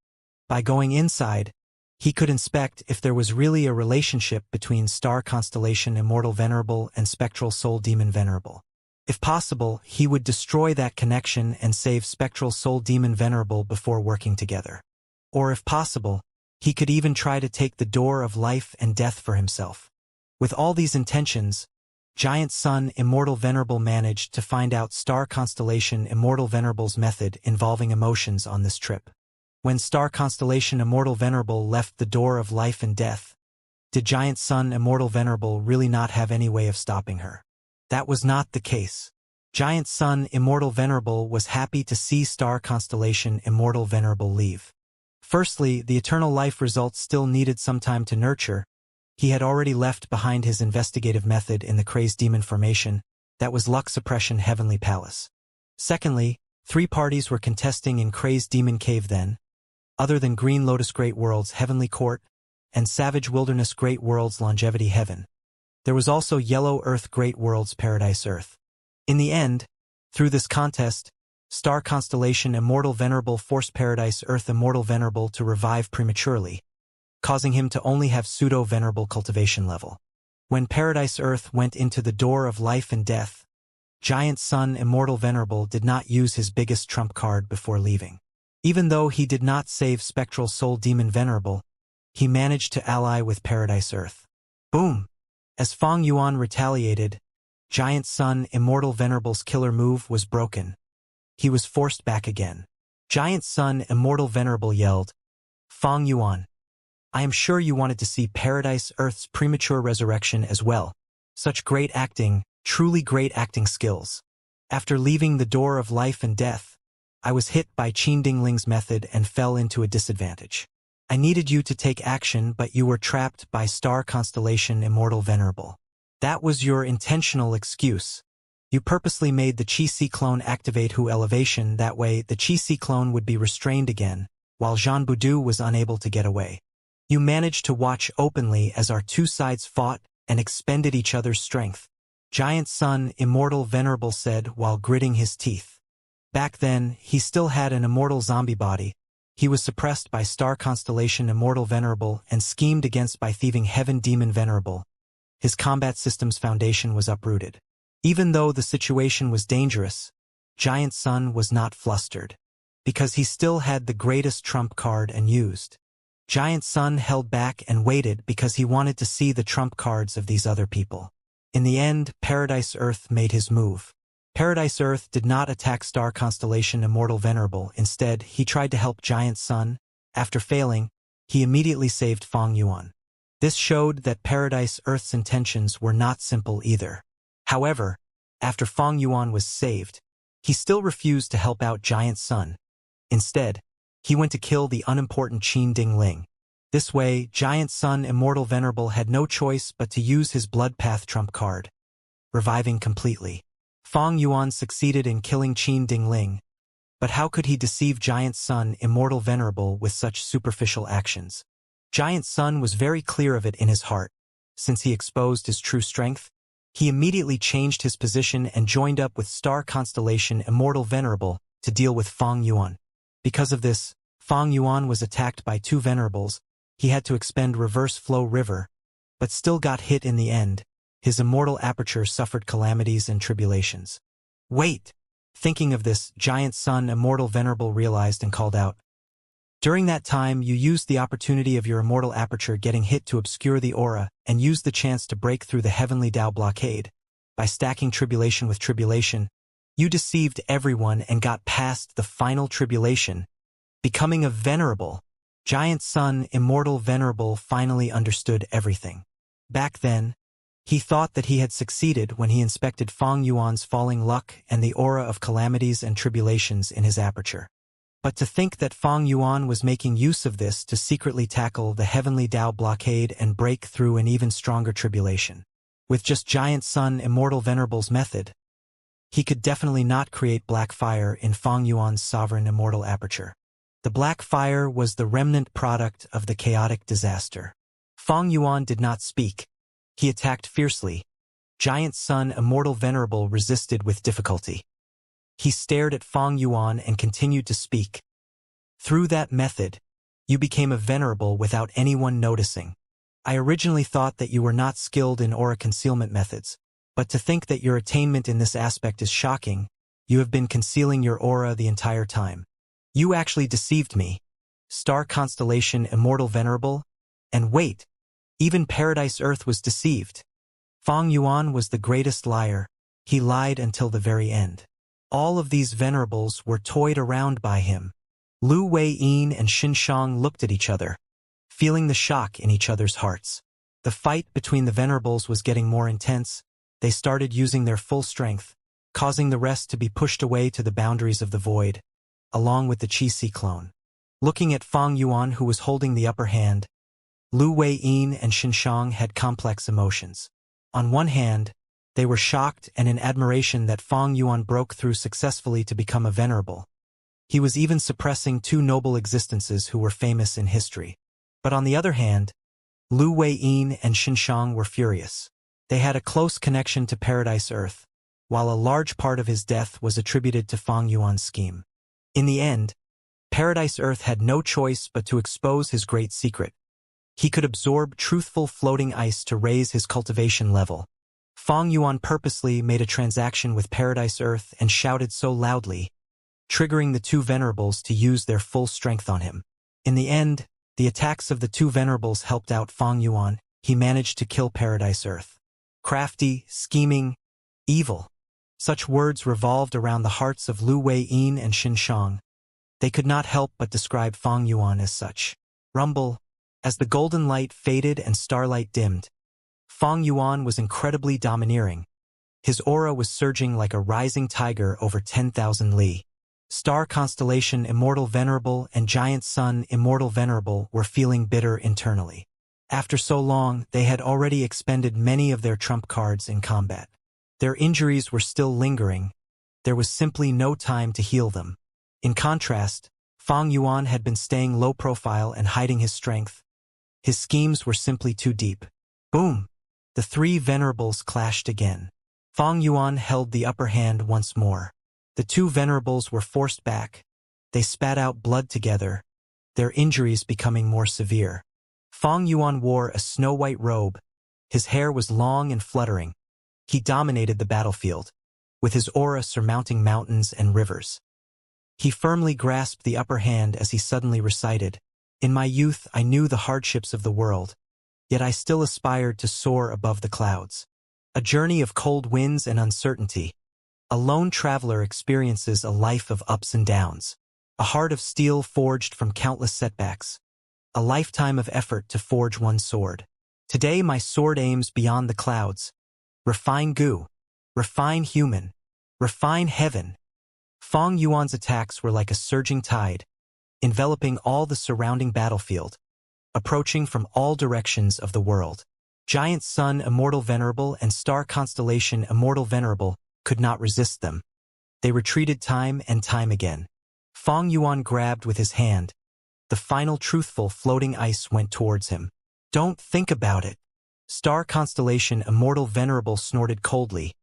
By going inside, he could inspect if there was really a relationship between Star Constellation Immortal Venerable and Spectral Soul Demon Venerable. If possible, he would destroy that connection and save Spectral Soul Demon Venerable before working together. Or if possible, he could even try to take the door of life and death for himself. With all these intentions, Giant Sun Immortal Venerable managed to find out Star Constellation Immortal Venerable's method involving emotions on this trip. When Star Constellation Immortal Venerable left the door of life and death, did Giant Sun Immortal Venerable really not have any way of stopping her? That was not the case. Giant Sun Immortal Venerable was happy to see Star Constellation Immortal Venerable leave. Firstly, the eternal life results still needed some time to nurture. He had already left behind his investigative method in the Crazed Demon Formation, that was Luck Suppression Heavenly Palace. Secondly, 3 parties were contesting in Crazed Demon Cave then, other than Green Lotus Great World's Heavenly Court and Savage Wilderness Great World's Longevity Heaven. There was also Yellow Earth Great World's Paradise Earth. In the end, through this contest, Star Constellation Immortal Venerable forced Paradise Earth Immortal Venerable to revive prematurely, causing him to only have pseudo-venerable cultivation level. When Paradise Earth went into the door of life and death, Giant Sun Immortal Venerable did not use his biggest trump card before leaving. Even though he did not save Spectral Soul Demon Venerable, he managed to ally with Paradise Earth. Boom! As Feng Yuan retaliated, Giant Sun Immortal Venerable's killer move was broken. He was forced back again. Giant Sun Immortal Venerable yelled, "Feng Yuan, I am sure you wanted to see Paradise Earth's premature resurrection as well. Such great acting, truly great acting skills. After leaving the door of life and death, I was hit by Qin Dingling's method and fell into a disadvantage. I needed you to take action, but you were trapped by star constellation Immortal Venerable. That was your intentional excuse. You purposely made the Chi-Si clone activate Hu elevation, that way the Chi-Si clone would be restrained again, while Jean Boudou was unable to get away. You managed to watch openly as our two sides fought and expended each other's strength. Giant Sun Immortal Venerable said while gritting his teeth. Back then, he still had an immortal zombie body. He was suppressed by star constellation Immortal Venerable and schemed against by thieving Heaven Demon Venerable. His combat system's foundation was uprooted. Even though the situation was dangerous, Giant Sun was not flustered, because he still had the greatest trump card unused. Giant Sun held back and waited because he wanted to see the trump cards of these other people. In the end, Paradise Earth made his move. Paradise Earth did not attack star constellation Immortal Venerable. Instead, he tried to help Giant Sun. After failing, he immediately saved Fong Yuan. This showed that Paradise Earth's intentions were not simple either. However, after Fong Yuan was saved, he still refused to help out Giant Sun. Instead, he went to kill the unimportant Qin Ding Ling. This way, Giant Sun Immortal Venerable had no choice but to use his Blood Path trump card, reviving completely. Fong Yuan succeeded in killing Qin Ding Ling, but how could he deceive Giant Sun Immortal Venerable with such superficial actions? Giant Sun was very clear of it in his heart. Since he exposed his true strength, he immediately changed his position and joined up with star constellation Immortal Venerable to deal with Fong Yuan. Because of this, Fong Yuan was attacked by two Venerables. He had to expend Reverse Flow River, but still got hit in the end. His immortal aperture suffered calamities and tribulations. Wait! Thinking of this, Giant Sun Immortal Venerable realized and called out. During that time, you used the opportunity of your immortal aperture getting hit to obscure the aura and used the chance to break through the Heavenly Tao blockade. By stacking tribulation with tribulation, you deceived everyone and got past the final tribulation, becoming a venerable. Giant Sun Immortal Venerable finally understood everything. Back then, he thought that he had succeeded when he inspected Fong Yuan's falling luck and the aura of calamities and tribulations in his aperture. But to think that Fong Yuan was making use of this to secretly tackle the Heavenly Tao blockade and break through an even stronger tribulation. With just Giant Sun Immortal Venerable's method, he could definitely not create black fire in Fong Yuan's sovereign immortal aperture. The black fire was the remnant product of the chaotic disaster. Fong Yuan did not speak. He attacked fiercely. Giant Sun Immortal Venerable resisted with difficulty. He stared at Fong Yuan and continued to speak. Through that method, you became a venerable without anyone noticing. I originally thought that you were not skilled in aura concealment methods, but to think that your attainment in this aspect is shocking. You have been concealing your aura the entire time. You actually deceived me. Star constellation Immortal Venerable? And wait, even Paradise Earth was deceived. Fong Yuan was the greatest liar. He lied until the very end. All of these venerables were toyed around by him. Lu Wei-yin and Xinshang looked at each other, feeling the shock in each other's hearts. The fight between the venerables was getting more intense. They started using their full strength, causing the rest to be pushed away to the boundaries of the void, along with the Chi-Si clone. Looking at Fong Yuan, who was holding the upper hand, Lu Wei-yin and Xinshang had complex emotions. On one hand, they were shocked and in admiration that Fong Yuan broke through successfully to become a venerable. He was even suppressing two noble existences who were famous in history. But on the other hand, Lu Wei-yin and Xinshang were furious. They had a close connection to Paradise Earth, while a large part of his death was attributed to Fong Yuan's scheme. In the end, Paradise Earth had no choice but to expose his great secret. He could absorb truthful floating ice to raise his cultivation level. Fong Yuan purposely made a transaction with Paradise Earth and shouted so loudly, triggering the two venerables to use their full strength on him. In the end, the attacks of the two venerables helped out Fong Yuan. He managed to kill Paradise Earth. Crafty, scheming, evil. Such words revolved around the hearts of Lu Wei-yin and Xinshang. They could not help but describe Fong Yuan as such. Rumble. As the golden light faded and starlight dimmed, Fong Yuan was incredibly domineering. His aura was surging like a rising tiger over 10,000 li. Star constellation Immortal Venerable and giant sun Immortal Venerable were feeling bitter internally. After so long, they had already expended many of their trump cards in combat. Their injuries were still lingering. There was simply no time to heal them. In contrast, Fang Yuan had been staying low profile and hiding his strength. His schemes were simply too deep. Boom! The three venerables clashed again. Fang Yuan held the upper hand once more. The two venerables were forced back. They spat out blood together, their injuries becoming more severe. Fang Yuan wore a snow-white robe. His hair was long and fluttering. He dominated the battlefield, with his aura surmounting mountains and rivers. He firmly grasped the upper hand as he suddenly recited, "In my youth I knew the hardships of the world, yet I still aspired to soar above the clouds. A journey of cold winds and uncertainty. A lone traveler experiences a life of ups and downs. A heart of steel forged from countless setbacks. A lifetime of effort to forge one sword. Today my sword aims beyond the clouds. Refine Gu. Refine human. Refine heaven." Fang Yuan's attacks were like a surging tide, enveloping all the surrounding battlefield, approaching from all directions of the world. Giant Sun Immortal Venerable and Star Constellation Immortal Venerable could not resist them. They retreated time and time again. Fang Yuan grabbed with his hand. The final truthful floating ice went towards him. "Don't think about it." Star Constellation Immortal Venerable snorted coldly.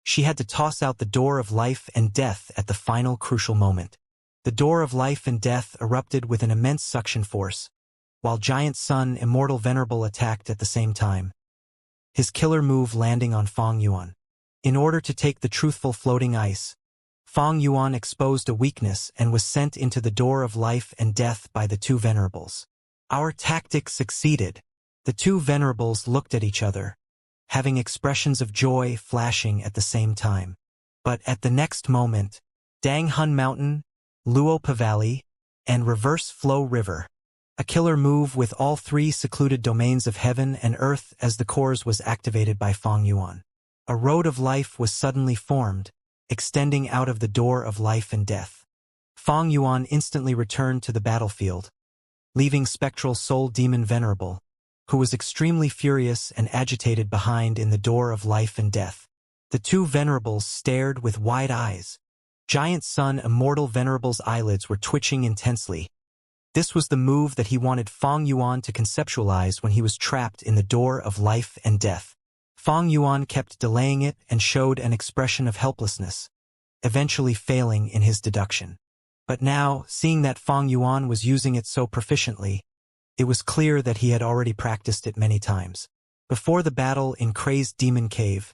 She had to toss out the door of life and death at the final crucial moment. The door of life and death erupted with an immense suction force, while Giant Sun Immortal Venerable attacked at the same time, his killer move landing on Fang Yuan. In order to take the truthful floating ice, Fang Yuan exposed a weakness and was sent into the door of life and death by the two venerables. Our tactic succeeded. The two venerables looked at each other, having expressions of joy flashing at the same time. But at the next moment, Dang Hun Mountain, Luopa Valley, and Reverse Flow River, a killer move with all three secluded domains of heaven and earth as the cores was activated by Fang Yuan. A road of life was suddenly formed, extending out of the door of life and death. Fang Yuan instantly returned to the battlefield, leaving Spectral Soul Demon Venerable, who was extremely furious and agitated behind in the door of life and death. The two venerables stared with wide eyes. Giant Sun Immortal Venerable's eyelids were twitching intensely. This was the move that he wanted Fang Yuan to conceptualize when he was trapped in the door of life and death. Fang Yuan kept delaying it and showed an expression of helplessness, eventually failing in his deduction. But now, seeing that Fang Yuan was using it so proficiently, it was clear that he had already practiced it many times. Before the battle in Crazed Demon Cave,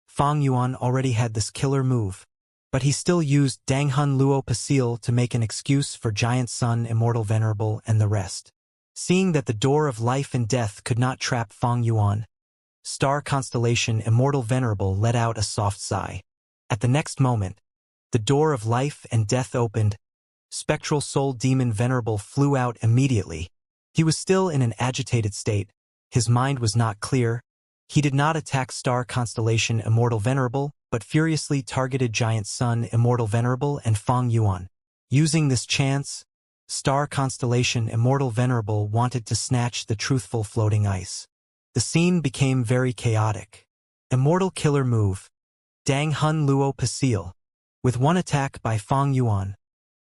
Fang Yuan already had this killer move, but he still used Danghun Luo Pasil to make an excuse for Giant Sun Immortal Venerable and the rest. Seeing that the door of life and death could not trap Fang Yuan, Star Constellation Immortal Venerable let out a soft sigh. At the next moment, the door of life and death opened. Spectral Soul Demon Venerable flew out immediately. He was still in an agitated state. His mind was not clear. He did not attack Star Constellation Immortal Venerable, but furiously targeted Giant Sun Immortal Venerable and Fang Yuan. Using this chance, Star Constellation Immortal Venerable wanted to snatch the truthful floating ice. The scene became very chaotic. Immortal Killer Move. Dang Hun Luo Pasil. With one attack by Fang Yuan,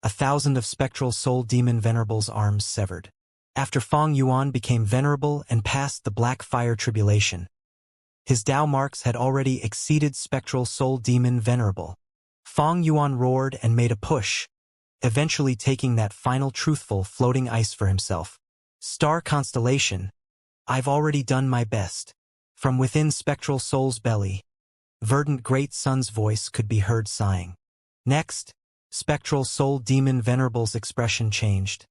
1,000 of Spectral Soul Demon Venerable's arms severed. After Fang Yuan became venerable and passed the Black Fire Tribulation, his Dao marks had already exceeded Spectral Soul Demon Venerable. Fang Yuan roared and made a push, eventually taking that final truthful floating ice for himself. Star Constellation. I've already done my best. From within Spectral Soul's belly, Verdant Great Sun's voice could be heard sighing. Next, Spectral Soul Demon Venerable's expression changed,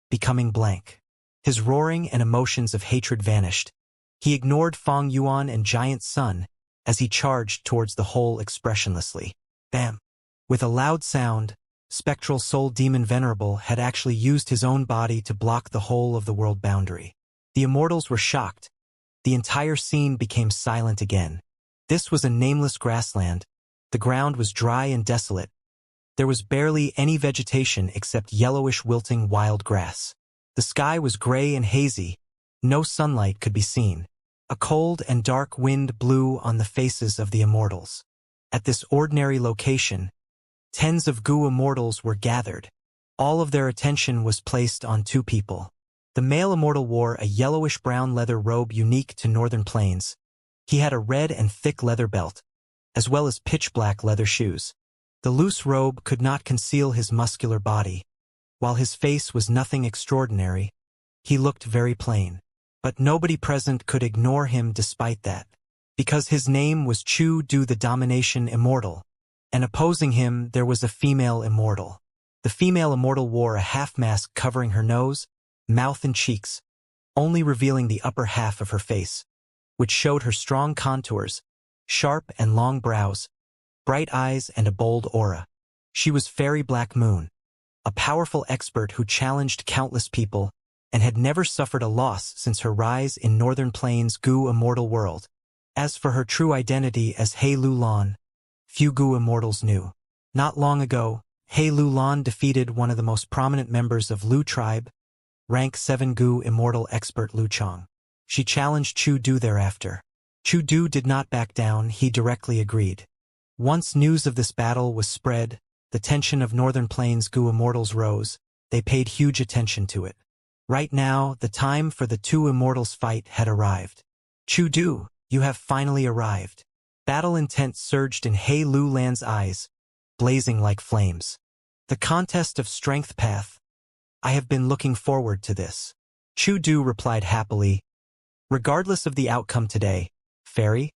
becoming blank. His roaring and emotions of hatred vanished. He ignored Fang Yuan and Giant Sun as he charged towards the hole expressionlessly. Bam! With a loud sound, Spectral Soul Demon Venerable had actually used his own body to block the whole of the world boundary. The immortals were shocked. The entire scene became silent again. This was a nameless grassland. The ground was dry and desolate. There was barely any vegetation except yellowish wilting wild grass. The sky was gray and hazy. No sunlight could be seen. A cold and dark wind blew on the faces of the immortals. At this ordinary location, tens of goo immortals were gathered. All of their attention was placed on two people. The male immortal wore a yellowish-brown leather robe unique to northern plains. He had a red and thick leather belt, as well as pitch-black leather shoes. The loose robe could not conceal his muscular body. While his face was nothing extraordinary, he looked very plain. But nobody present could ignore him despite that, because his name was Chu-Du the Domination Immortal, and opposing him there was a female immortal. The female immortal wore a half-mask covering her nose, mouth and cheeks, only revealing the upper half of her face, which showed her strong contours, sharp and long brows, bright eyes and a bold aura. She was Fairy Black Moon, a powerful expert who challenged countless people and had never suffered a loss since her rise in Northern Plains' Goo immortal world. As for her true identity as He Lu Lan, few Goo immortals knew. Not long ago, He Lu Lan defeated one of the most prominent members of Lu tribe, rank 7 Goo immortal expert Lu Chong. She challenged Chu-Du thereafter. Chu-Du did not back down, he directly agreed. Once news of this battle was spread, the tension of Northern Plains Goo immortals rose. They paid huge attention to it. Right now, the time for the two immortals' fight had arrived. Chu-Du, you have finally arrived. Battle intent surged in He Lu Lan's eyes, blazing like flames. The contest of strength path. I have been looking forward to this. Chu-Du replied happily. Regardless of the outcome today, Fairy,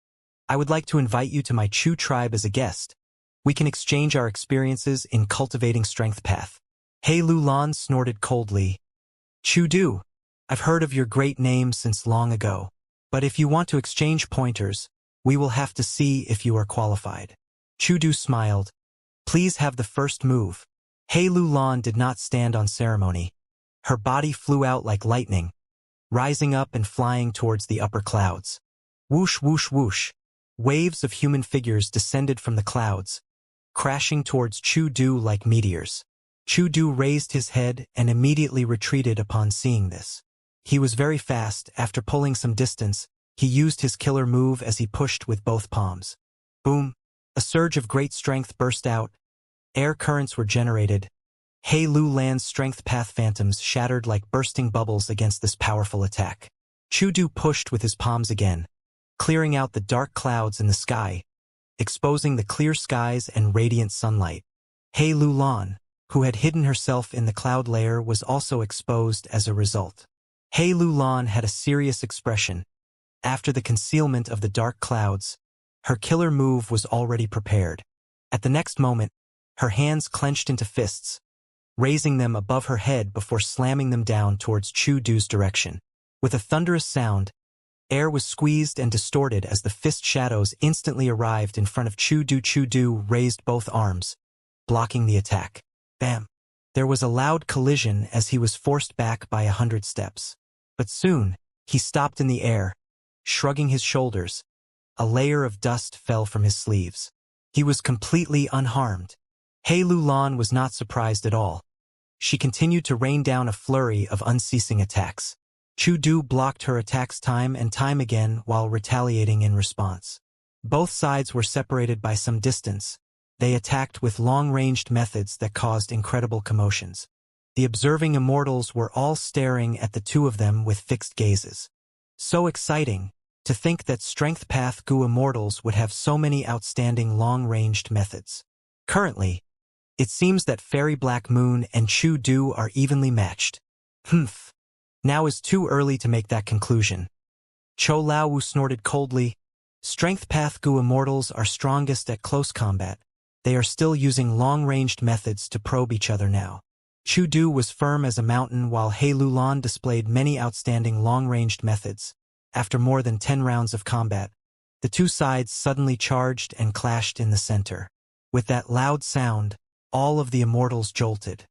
I would like to invite you to my Chu tribe as a guest. We can exchange our experiences in cultivating strength path. He Lu Lan snorted coldly. Chu-Du, I've heard of your great name since long ago, but if you want to exchange pointers, we will have to see if you are qualified. Chu-Du smiled. Please have the first move. He Lu Lan did not stand on ceremony. Her body flew out like lightning, rising up and flying towards the upper clouds. Whoosh, whoosh, whoosh. Waves of human figures descended from the clouds, crashing towards Chu-Du like meteors. Chu-Du raised his head and immediately retreated upon seeing this. He was very fast. After pulling some distance, he used his killer move as he pushed with both palms. Boom! A surge of great strength burst out. Air currents were generated. He Lu Lan's strength path phantoms shattered like bursting bubbles against this powerful attack. Chu-Du pushed with his palms again, clearing out the dark clouds in the sky, exposing the clear skies and radiant sunlight. He Lu Lan, who had hidden herself in the cloud layer, was also exposed as a result. He Lu Lan had a serious expression. After the concealment of the dark clouds, her killer move was already prepared. At the next moment, her hands clenched into fists, raising them above her head before slamming them down towards Chu-Du's direction. With a thunderous sound, air was squeezed and distorted as the fist shadows instantly arrived in front of Chu-Du. Chu-Du raised both arms, blocking the attack. Bam! There was a loud collision as he was forced back by 100 steps. But soon, he stopped in the air, shrugging his shoulders. A layer of dust fell from his sleeves. He was completely unharmed. He Lu Lan was not surprised at all. She continued to rain down a flurry of unceasing attacks. Chu-Du blocked her attacks time and time again while retaliating in response. Both sides were separated by some distance. They attacked with long-ranged methods that caused incredible commotions. The observing immortals were all staring at the two of them with fixed gazes. So exciting, to think that Strength Path Goo immortals would have so many outstanding long-ranged methods. Currently, it seems that Fairy Black Moon and Chu-Du are evenly matched. Humph. Now is too early to make that conclusion. Cho Lao snorted coldly. Strength Path Goo immortals are strongest at close combat. They are still using long-ranged methods to probe each other now. Chu-Du was firm as a mountain while He Lu Lan displayed many outstanding long-ranged methods. After more than 10 rounds of combat, the two sides suddenly charged and clashed in the center. With that loud sound, all of the immortals jolted.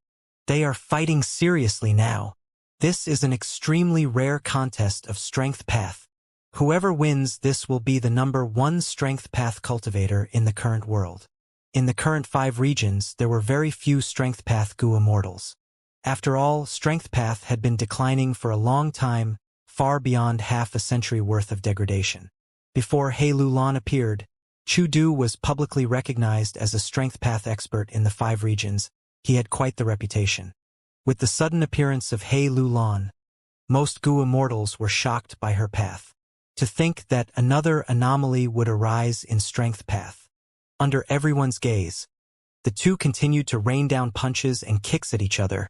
They are fighting seriously now. This is an extremely rare contest of Strength Path. Whoever wins this will be the #1 Strength Path cultivator in the current world. In the current 5 regions, there were very few Strength Path Gu Immortals. After all, Strength Path had been declining for a long time, far beyond half a century worth of degradation. Before He Lulan appeared, Chu Du was publicly recognized as a Strength Path expert in the 5 regions. He had quite the reputation. With the sudden appearance of He Lulan, most Gu Immortals were shocked by her path. To think that another anomaly would arise in Strength Path. Under everyone's gaze, the two continued to rain down punches and kicks at each other.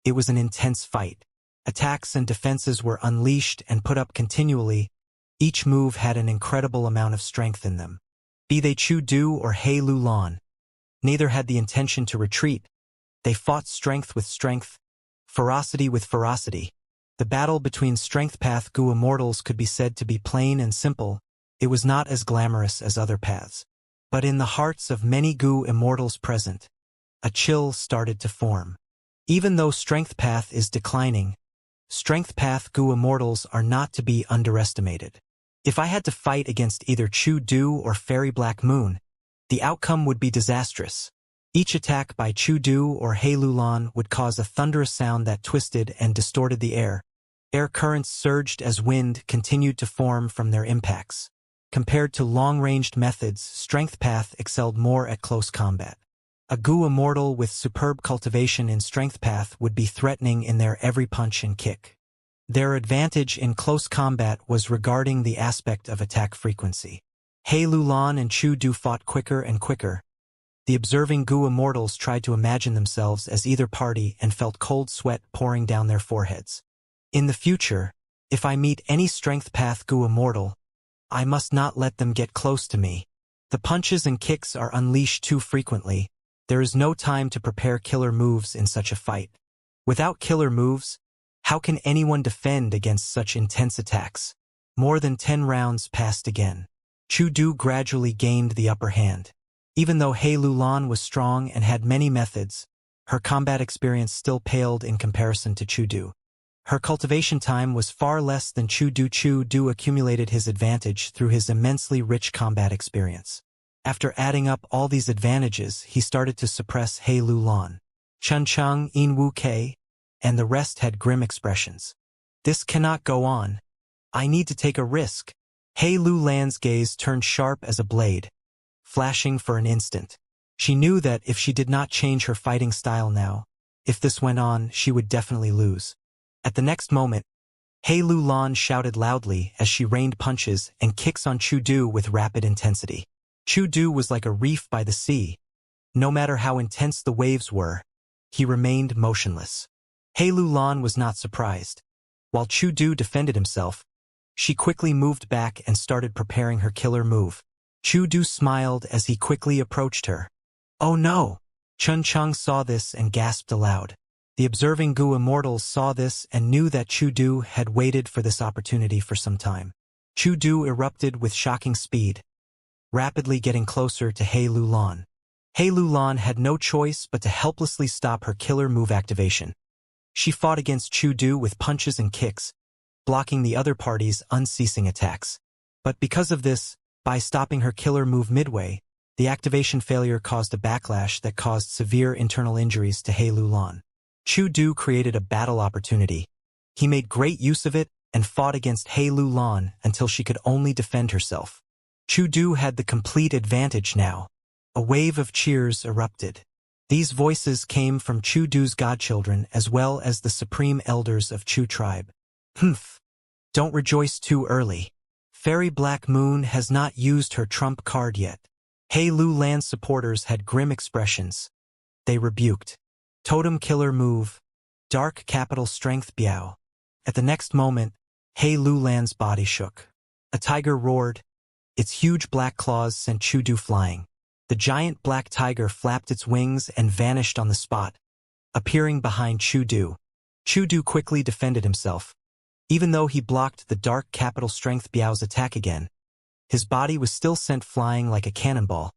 It was an intense fight. Attacks and defenses were unleashed and put up continually. Each move had an incredible amount of strength in them. Be they Chu Du or He Lulan, neither had the intention to retreat. They fought strength with strength, ferocity with ferocity. The battle between Strength Path Gu Immortals could be said to be plain and simple. It was not as glamorous as other paths. But in the hearts of many Gu Immortals present, a chill started to form. Even though Strength Path is declining, Strength Path Gu Immortals are not to be underestimated. If I had to fight against either Chu Du or Fairy Black Moon, the outcome would be disastrous. Each attack by Chu Du or He Lulan would cause a thunderous sound that twisted and distorted the air. Air currents surged as wind continued to form from their impacts. Compared to long-ranged methods, Strength Path excelled more at close combat. A Gu Immortal with superb cultivation in Strength Path would be threatening in their every punch and kick. Their advantage in close combat was regarding the aspect of attack frequency. He Lulan and Chu Du fought quicker and quicker. The observing Gu Immortals tried to imagine themselves as either party and felt cold sweat pouring down their foreheads. In the future, if I meet any Strength Path Gu Immortal, I must not let them get close to me. The punches and kicks are unleashed too frequently. There is no time to prepare killer moves in such a fight. Without killer moves, how can anyone defend against such intense attacks? More than 10 rounds passed again. Chu Du gradually gained the upper hand. Even though He Lulan was strong and had many methods, her combat experience still paled in comparison to Chu Du. Her cultivation time was far less than Chu Du. Chu Du accumulated his advantage through his immensely rich combat experience. After adding up all these advantages, he started to suppress He Lulan. Chun Chung, In Wu Kei, and the rest had grim expressions. This cannot go on. I need to take a risk. He Lulan's gaze turned sharp as a blade, flashing for an instant. She knew that if she did not change her fighting style now, if this went on, she would definitely lose. At the next moment, He Lulan shouted loudly as she rained punches and kicks on Chu Du with rapid intensity. Chu Du was like a reef by the sea. No matter how intense the waves were, he remained motionless. He Lulan was not surprised. While Chu Du defended himself, she quickly moved back and started preparing her killer move. Chu Du smiled as he quickly approached her. Oh no! Chun Chung saw this and gasped aloud. The observing Gu Immortals saw this and knew that Chu Du had waited for this opportunity for some time. Chu Du erupted with shocking speed, rapidly getting closer to He Lulan. He Lulan had no choice but to helplessly stop her killer move activation. She fought against Chu Du with punches and kicks, blocking the other party's unceasing attacks. But because of this, by stopping her killer move midway, the activation failure caused a backlash that caused severe internal injuries to He Lulan. Chu Du created a battle opportunity. He made great use of it and fought against He Lulan until she could only defend herself. Chu Du had the complete advantage now. A wave of cheers erupted. These voices came from Chu Du's godchildren as well as the supreme elders of Chu tribe. Humph! Don't rejoice too early. Fairy Black Moon has not used her trump card yet. He Lulan's supporters had grim expressions. They rebuked. Totem killer move. Dark capital strength Biao. At the next moment, He Lulan's body shook. A tiger roared. Its huge black claws sent Chu Du flying. The giant black tiger flapped its wings and vanished on the spot, appearing behind Chu Du. Chu Du quickly defended himself. Even though he blocked the dark capital strength Biao's attack again, his body was still sent flying like a cannonball,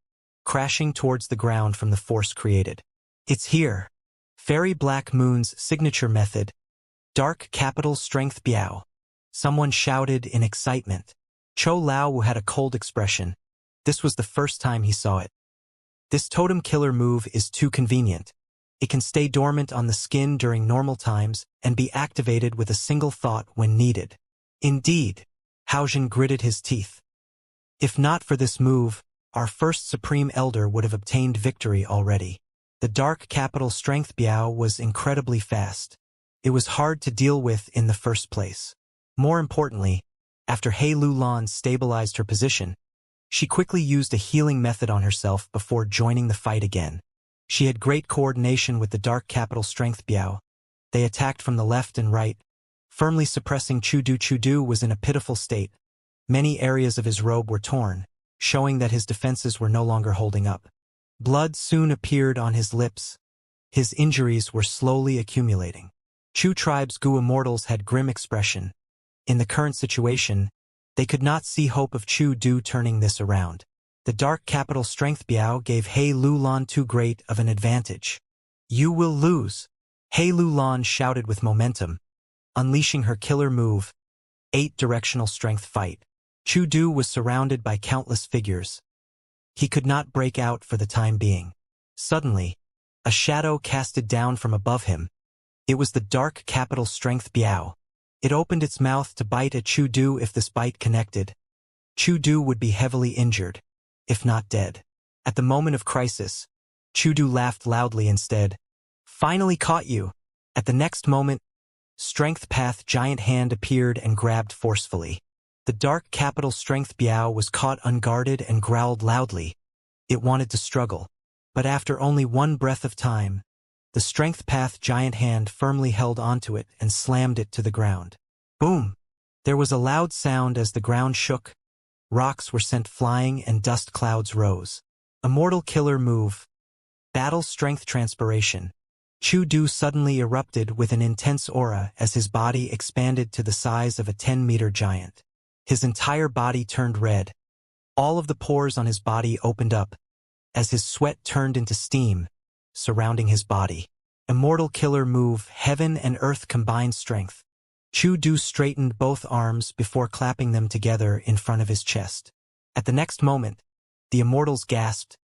crashing towards the ground from the force created. It's here. Fairy Black Moon's signature method, dark capital strength Biao. Someone shouted in excitement. Cho Lao had a cold expression. This was the first time he saw it. This totem killer move is too convenient. It can stay dormant on the skin during normal times and be activated with a single thought when needed. Indeed, Haojin gritted his teeth. If not for this move, our first Supreme Elder would have obtained victory already. The dark capital strength Biao was incredibly fast. It was hard to deal with in the first place. More importantly, after He Lulan stabilized her position, she quickly used a healing method on herself before joining the fight again. She had great coordination with the dark capital strength Biao. They attacked from the left and right, firmly suppressing Chudu. Chudu was in a pitiful state. Many areas of his robe were torn, showing that his defenses were no longer holding up. Blood soon appeared on his lips. His injuries were slowly accumulating. Chu tribe's Gu immortals had grim expression. In the current situation, they could not see hope of Chu Du turning this around. The dark capital strength Biao gave He Lulan too great of an advantage. You will lose, He Lulan shouted with momentum, unleashing her killer move, 8-directional strength fight. Chu Du was surrounded by countless figures. He could not break out for the time being. Suddenly, a shadow casted down from above him. It was the dark capital strength Biao. It opened its mouth to bite at Chu Du. If this bite connected, Chu Du would be heavily injured, if not dead. At the moment of crisis, Chu Du laughed loudly instead. Finally caught you. At the next moment, Strength Path giant hand appeared and grabbed forcefully. The dark capital strength Biao was caught unguarded and growled loudly. It wanted to struggle, but after only one breath of time, the Strength Path giant hand firmly held onto it and slammed it to the ground. Boom! There was a loud sound as the ground shook. Rocks were sent flying and dust clouds rose. Immortal killer move. Battle strength transpiration. Chu Du suddenly erupted with an intense aura as his body expanded to the size of a 10-meter giant. His entire body turned red. All of the pores on his body opened up, as his sweat turned into steam, surrounding his body. Immortal killer move, heaven and earth combined strength. Chu Du straightened both arms before clapping them together in front of his chest. At the next moment, the immortals gasped.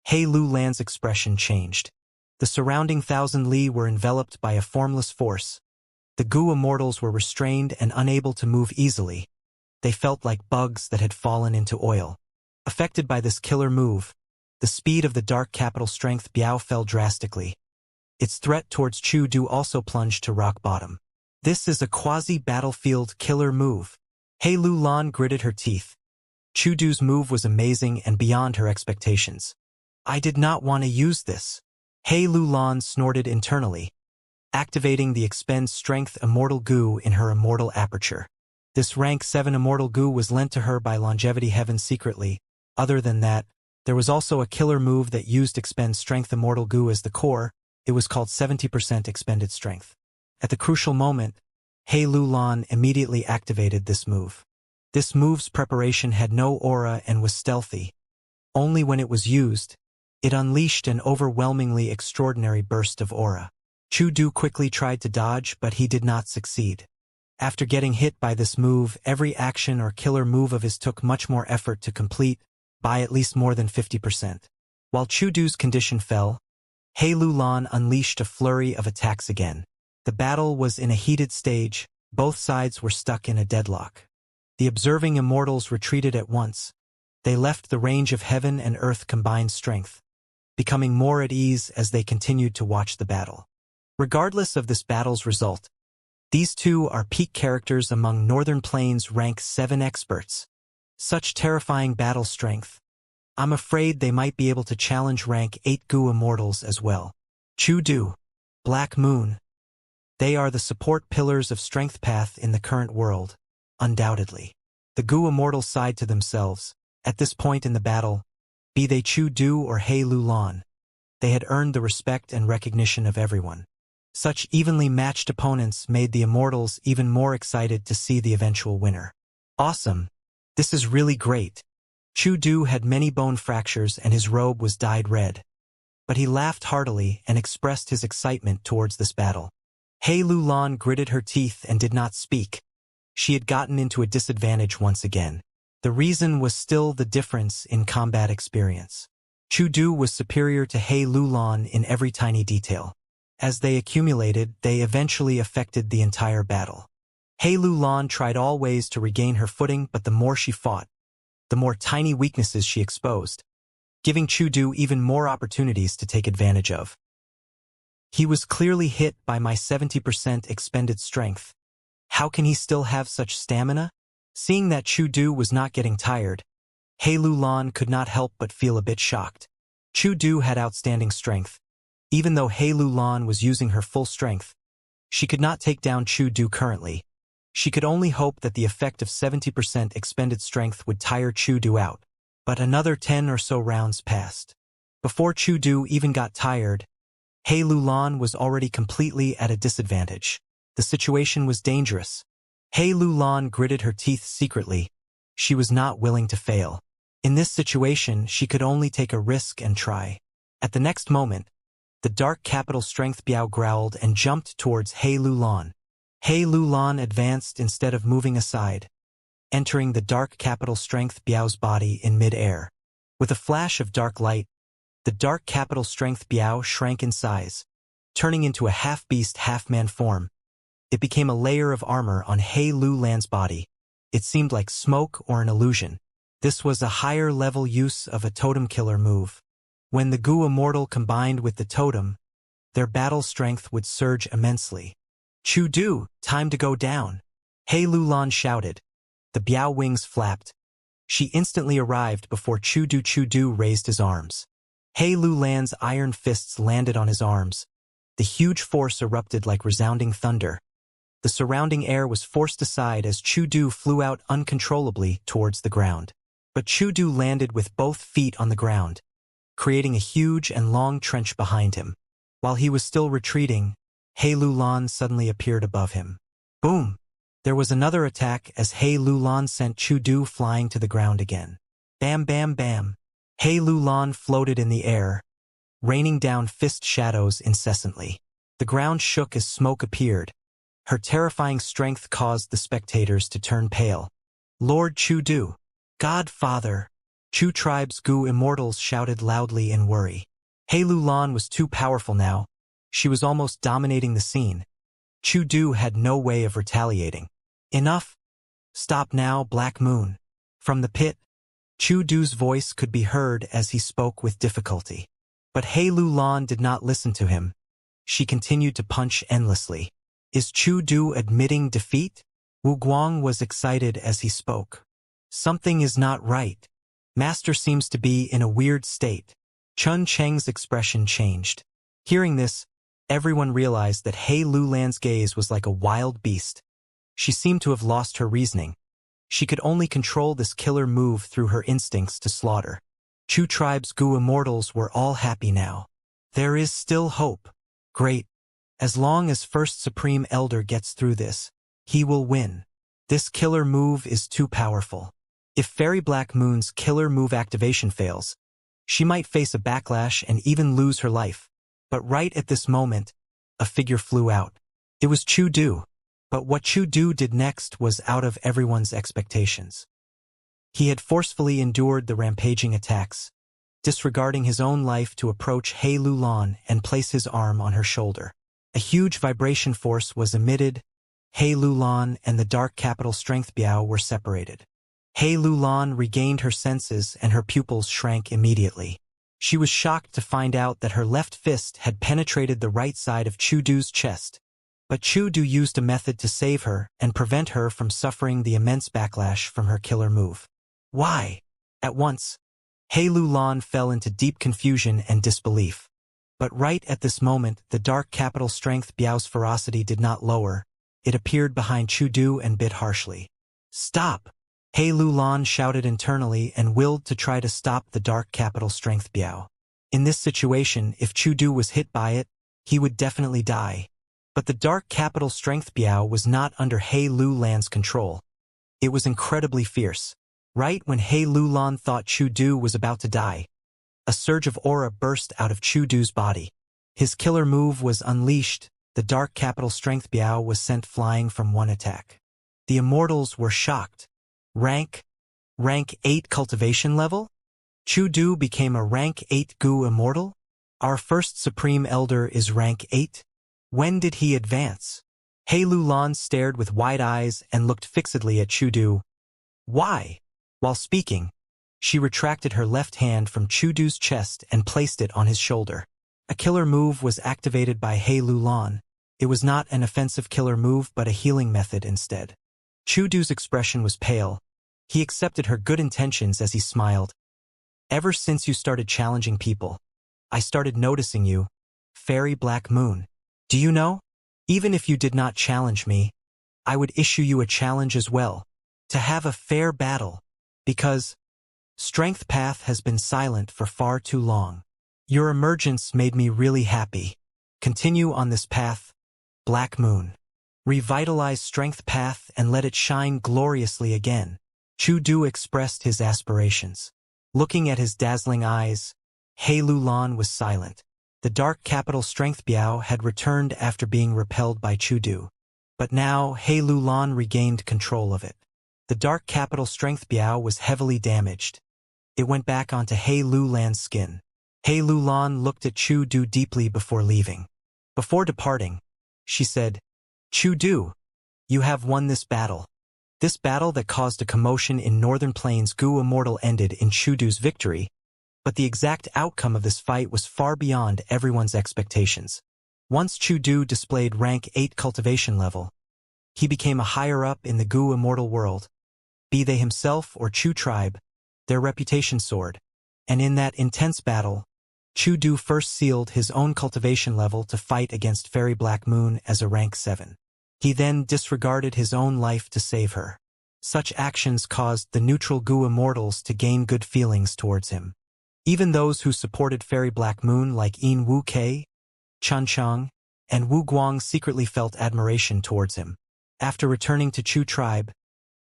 He Lulan's expression changed. The surrounding 1,000 li were enveloped by a formless force. The Gu immortals were restrained and unable to move easily. They felt like bugs that had fallen into oil. Affected by this killer move, the speed of the dark capital strength Biao fell drastically. Its threat towards Chu Du also plunged to rock bottom. This is a quasi-battlefield killer move. He Lulan gritted her teeth. Chu Du's move was amazing and beyond her expectations. I did not want to use this. He Lulan snorted internally, activating the expend strength immortal Gu in her immortal aperture. This rank 7 immortal Gu was lent to her by Longevity Heaven secretly. Other than that, there was also a killer move that used expend strength immortal Gu as the core. It was called 70% expended strength. At the crucial moment, He Lulan immediately activated this move. This move's preparation had no aura and was stealthy. Only when it was used, it unleashed an overwhelmingly extraordinary burst of aura. Chu Du quickly tried to dodge, but he did not succeed. After getting hit by this move, every action or killer move of his took much more effort to complete, by at least more than 50%. While Chu Du's condition fell, He Lulan unleashed a flurry of attacks again. The battle was in a heated stage. Both sides were stuck in a deadlock. The observing immortals retreated at once. They left the range of heaven and earth combined strength, becoming more at ease as they continued to watch the battle. Regardless of this battle's result, these two are peak characters among Northern Plains rank 7 experts. Such terrifying battle strength. I'm afraid they might be able to challenge rank 8 Gu immortals as well. Chu Du, Black Moon. They are the support pillars of strength path in the current world, undoubtedly. The Gu immortals sighed to themselves. At this point in the battle, be they Chu Du or He Lulan, they had earned the respect and recognition of everyone. Such evenly matched opponents made the immortals even more excited to see the eventual winner. Awesome. This is really great. Chu Du had many bone fractures and his robe was dyed red. But he laughed heartily and expressed his excitement towards this battle. He Lulan gritted her teeth and did not speak. She had gotten into a disadvantage once again. The reason was still the difference in combat experience. Chu Du was superior to He Lulan in every tiny detail. As they accumulated, they eventually affected the entire battle. He Lulan tried all ways to regain her footing, but the more she fought, the more tiny weaknesses she exposed, giving Chu Du even more opportunities to take advantage of. He was clearly hit by my 70% expended strength. How can he still have such stamina? Seeing that Chu Du was not getting tired, He Lulan could not help but feel a bit shocked. Chu Du had outstanding strength. Even though He Lulan was using her full strength, she could not take down Chu Du currently. She could only hope that the effect of 70% expended strength would tire Chu Du out. But another 10 or so rounds passed. Before Chu Du even got tired, He Lulan was already completely at a disadvantage. The situation was dangerous. He Lulan gritted her teeth secretly. She was not willing to fail. In this situation, she could only take a risk and try. At the next moment, the dark capital strength Biao growled and jumped towards He Lulan. He Lulan advanced instead of moving aside, entering the dark capital strength Biao's body in mid-air. With a flash of dark light, the dark capital strength Biao shrank in size, turning into a half-beast, half-man form. It became a layer of armor on He Lulan's body. It seemed like smoke or an illusion. This was a higher-level use of a totem killer move. When the Gu Immortal combined with the totem, their battle strength would surge immensely. Chu Du, time to go down. He Lulan shouted. The Biao wings flapped. She instantly arrived before Chu Du raised his arms. He Lulan's iron fists landed on his arms. The huge force erupted like resounding thunder. The surrounding air was forced aside as Chu Du flew out uncontrollably towards the ground. But Chu Du landed with both feet on the ground, creating a huge and long trench behind him. While he was still retreating, He Lulan suddenly appeared above him. Boom! There was another attack as He Lulan sent Chu Du flying to the ground again. Bam bam bam! He Lulan floated in the air, raining down fist shadows incessantly. The ground shook as smoke appeared. Her terrifying strength caused the spectators to turn pale. Lord Chu Du! Godfather! Chu tribe's Gu Immortals shouted loudly in worry. He Lulan was too powerful now. She was almost dominating the scene. Chu Du had no way of retaliating. Enough! Stop now, Black Moon. From the pit, Chu Du's voice could be heard as he spoke with difficulty. But He Lulan did not listen to him. She continued to punch endlessly. Is Chu Du admitting defeat? Wu Guang was excited as he spoke. Something is not right. Master seems to be in a weird state. Chun Cheng's expression changed. Hearing this, everyone realized that He Lulan's gaze was like a wild beast. She seemed to have lost her reasoning. She could only control this killer move through her instincts to slaughter. Chu tribe's Gu Immortals were all happy now. There is still hope. Great. As long as First Supreme Elder gets through this, he will win. This killer move is too powerful. If Fairy Black Moon's killer move activation fails, she might face a backlash and even lose her life. But right at this moment, a figure flew out. It was Chu Du. But what Chu Du did next was out of everyone's expectations. He had forcefully endured the rampaging attacks, disregarding his own life to approach He Lulan and place his arm on her shoulder. A huge vibration force was emitted. He Lulan and the dark capital strength Biao were separated. He Lulan regained her senses and her pupils shrank immediately. She was shocked to find out that her left fist had penetrated the right side of Chu Du's chest. But Chu Du used a method to save her and prevent her from suffering the immense backlash from her killer move. Why? At once, He Lulan fell into deep confusion and disbelief. But right at this moment, the dark capital strength Biao's ferocity did not lower. It appeared behind Chu Du and bit harshly. Stop! He Lulan shouted internally and willed to try to stop the dark capital strength Biao. In this situation, if Chu Du was hit by it, he would definitely die. But the dark capital strength Biao was not under He Lulan's control. It was incredibly fierce. Right when He Lulan thought Chu Du was about to die, a surge of aura burst out of Chu Du's body. His killer move was unleashed. The dark capital strength Biao was sent flying from one attack. The Immortals were shocked. Rank 8 cultivation level? Chu Du became a rank 8 Gu Immortal? Our first Supreme Elder is rank 8? When did he advance? He Lulan stared with wide eyes and looked fixedly at Chu Du. Why? While speaking, she retracted her left hand from Chu Du's chest and placed it on his shoulder. A killer move was activated by He Lulan. It was not an offensive killer move but a healing method instead. Chu Du's expression was pale. He accepted her good intentions as he smiled. Ever since you started challenging people, I started noticing you. Fairy Black Moon. Do you know? Even if you did not challenge me, I would issue you a challenge as well. To have a fair battle. Because Strength Path has been silent for far too long. Your emergence made me really happy. Continue on this path, Black Moon. Revitalize Strength Path and let it shine gloriously again. Chu Du expressed his aspirations. Looking at his dazzling eyes, He Lulan was silent. The dark capital Strength Biao had returned after being repelled by Chu Du. But now He Lulan regained control of it. The dark capital Strength Biao was heavily damaged. It went back onto He Lulan's skin. He Lulan looked at Chu Du deeply before leaving. Before departing, she said, Chu Du, you have won this battle. This battle that caused a commotion in Northern Plains Gu Immortal ended in Chu Du's victory, but the exact outcome of this fight was far beyond everyone's expectations. Once Chu Du displayed rank 8 cultivation level, he became a higher-up in the Gu Immortal world, be they himself or Chu tribe, their reputation soared, and in that intense battle, Chu Du first sealed his own cultivation level to fight against Fairy Black Moon as a rank 7. He then disregarded his own life to save her. Such actions caused the neutral Gu Immortals to gain good feelings towards him. Even those who supported Fairy Black Moon like Yin Wu Kei, Chun Chang, and Wu Guang secretly felt admiration towards him. After returning to Chu tribe,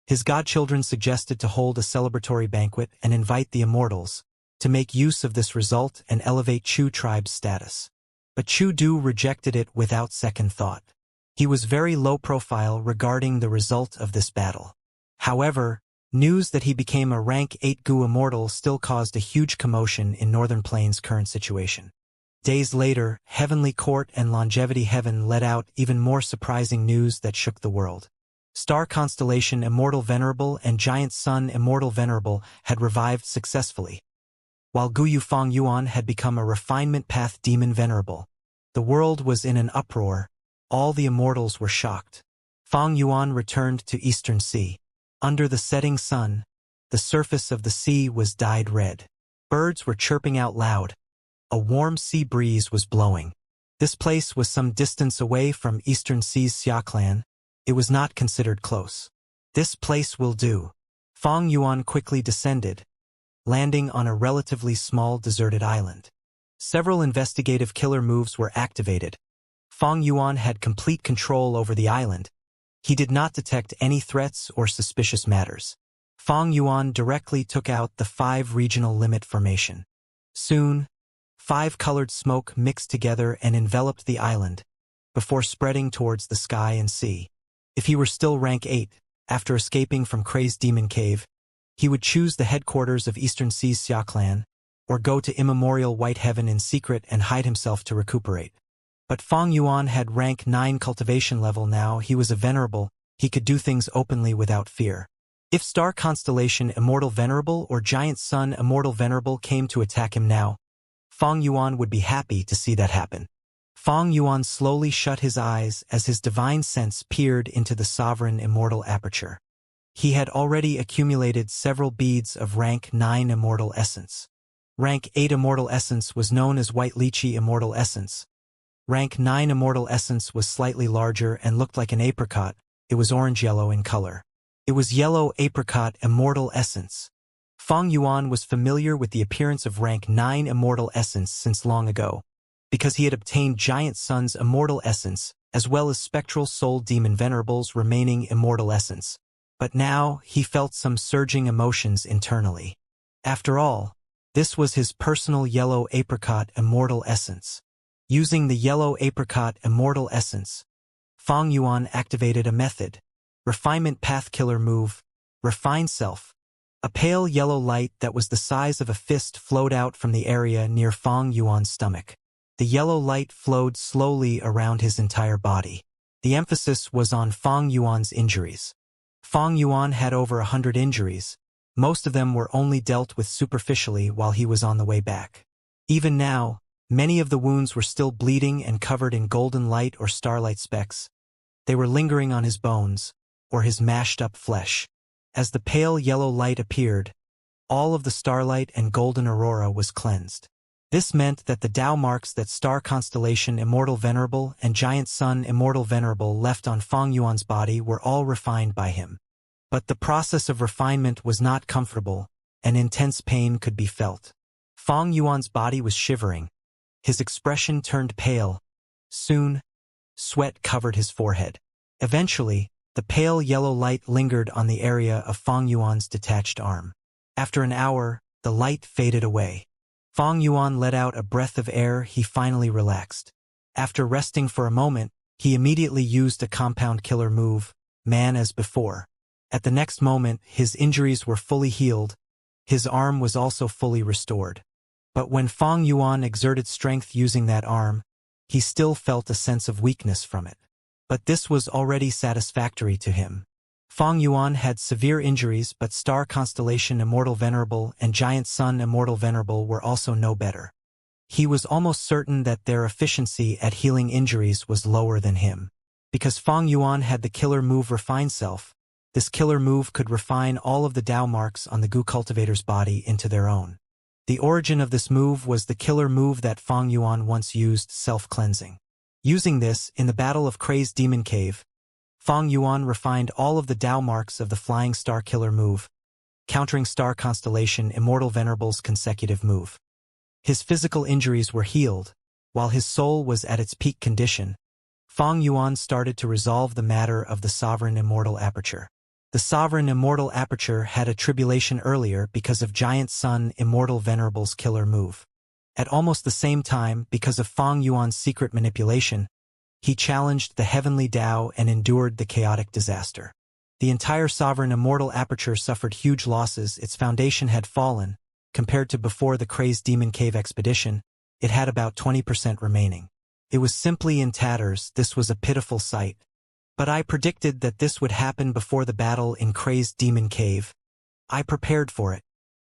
his godchildren suggested to hold a celebratory banquet and invite the Immortals to make use of this result and elevate Chu tribe's status. But Chu Du rejected it without second thought. He was very low profile regarding the result of this battle. However, news that he became a rank 8 Gu Immortal still caused a huge commotion in Northern Plains' current situation. Days later, Heavenly Court and Longevity Heaven let out even more surprising news that shook the world. Star Constellation Immortal Venerable and Giant Sun Immortal Venerable had revived successfully, while Guyu Fong Yuan had become a Refinement Path Demon Venerable. The world was in an uproar. All the immortals were shocked. Fong Yuan returned to Eastern Sea. Under the setting sun, the surface of the sea was dyed red. Birds were chirping out loud. A warm sea breeze was blowing. This place was some distance away from Eastern Sea's Xia clan. It was not considered close. This place will do. Fong Yuan quickly descended, landing on a relatively small deserted island. Several investigative killer moves were activated. Fong Yuan had complete control over the island. He did not detect any threats or suspicious matters. Fong Yuan directly took out the 5 regional limit formation. Soon, 5 colored smoke mixed together and enveloped the island, before spreading towards the sky and sea. If he were still rank 8, after escaping from Crazed Demon Cave, he would choose the headquarters of Eastern Sea's Xia clan, or go to immemorial White Heaven in secret and hide himself to recuperate. But Fong Yuan had rank 9 cultivation level now. He was a venerable. He could do things openly without fear. If Star Constellation Immortal Venerable or Giant Sun Immortal Venerable came to attack him now, Fong Yuan would be happy to see that happen. Fong Yuan slowly shut his eyes as his divine sense peered into the sovereign immortal aperture. He had already accumulated several beads of rank 9 Immortal Essence. Rank 8 Immortal Essence was known as White Lychee Immortal Essence. Rank 9 Immortal Essence was slightly larger and looked like an apricot. It was orange-yellow in color. It was Yellow Apricot Immortal Essence. Fong Yuan was familiar with the appearance of rank 9 Immortal Essence since long ago, because he had obtained Giant Sun's Immortal Essence, as well as Spectral Soul Demon Venerable's remaining Immortal Essence. But now, he felt some surging emotions internally. After all, this was his personal Yellow Apricot Immortal Essence. Using the Yellow Apricot Immortal Essence, Fong Yuan activated a method, Refinement Path Killer move, Refine Self. A pale yellow light that was the size of a fist flowed out from the area near Fang Yuan's stomach. The yellow light flowed slowly around his entire body. The emphasis was on Fang Yuan's injuries. Fang Yuan had over 100 injuries. Most of them were only dealt with superficially while he was on the way back. Even now, many of the wounds were still bleeding and covered in golden light or starlight specks. They were lingering on his bones, or his mashed-up flesh. As the pale yellow light appeared, all of the starlight and golden aurora was cleansed. This meant that the Tao marks that star constellation Immortal Venerable and giant sun Immortal Venerable left on Fang Yuan's body were all refined by him. But the process of refinement was not comfortable, and intense pain could be felt. Fang Yuan's body was shivering. His expression turned pale. Soon, sweat covered his forehead. Eventually, the pale yellow light lingered on the area of Fang Yuan's detached arm. After an hour, the light faded away. Fang Yuan let out a breath of air. He finally relaxed. After resting for a moment, he immediately used a compound killer move, man as before. At the next moment, his injuries were fully healed. His arm was also fully restored. But when Fang Yuan exerted strength using that arm, he still felt a sense of weakness from it. But this was already satisfactory to him. Fang Yuan had severe injuries, but star constellation Immortal Venerable and giant sun Immortal Venerable were also no better. He was almost certain that their efficiency at healing injuries was lower than him. Because Fang Yuan had the killer move Refine Self, this killer move could refine all of the Tao marks on the Gu cultivator's body into their own. The origin of this move was the killer move that Fang Yuan once used, self-cleansing. Using this, in the Battle of Crazed Demon Cave, Fang Yuan refined all of the Tao marks of the Flying Star killer move, countering star constellation Immortal Venerable's consecutive move. His physical injuries were healed, while his soul was at its peak condition. Fang Yuan started to resolve the matter of the Sovereign Immortal Aperture. The Sovereign Immortal Aperture had a tribulation earlier because of giant sun Immortal Venerable's killer move. At almost the same time, because of Fang Yuan's secret manipulation, he challenged the heavenly Tao and endured the chaotic disaster. The entire Sovereign Immortal Aperture suffered huge losses. Its foundation had fallen. Compared to before the Crazed Demon Cave expedition, it had about 20% remaining. It was simply in tatters. This was a pitiful sight. But I predicted that this would happen before the battle in Crazed Demon Cave. I prepared for it.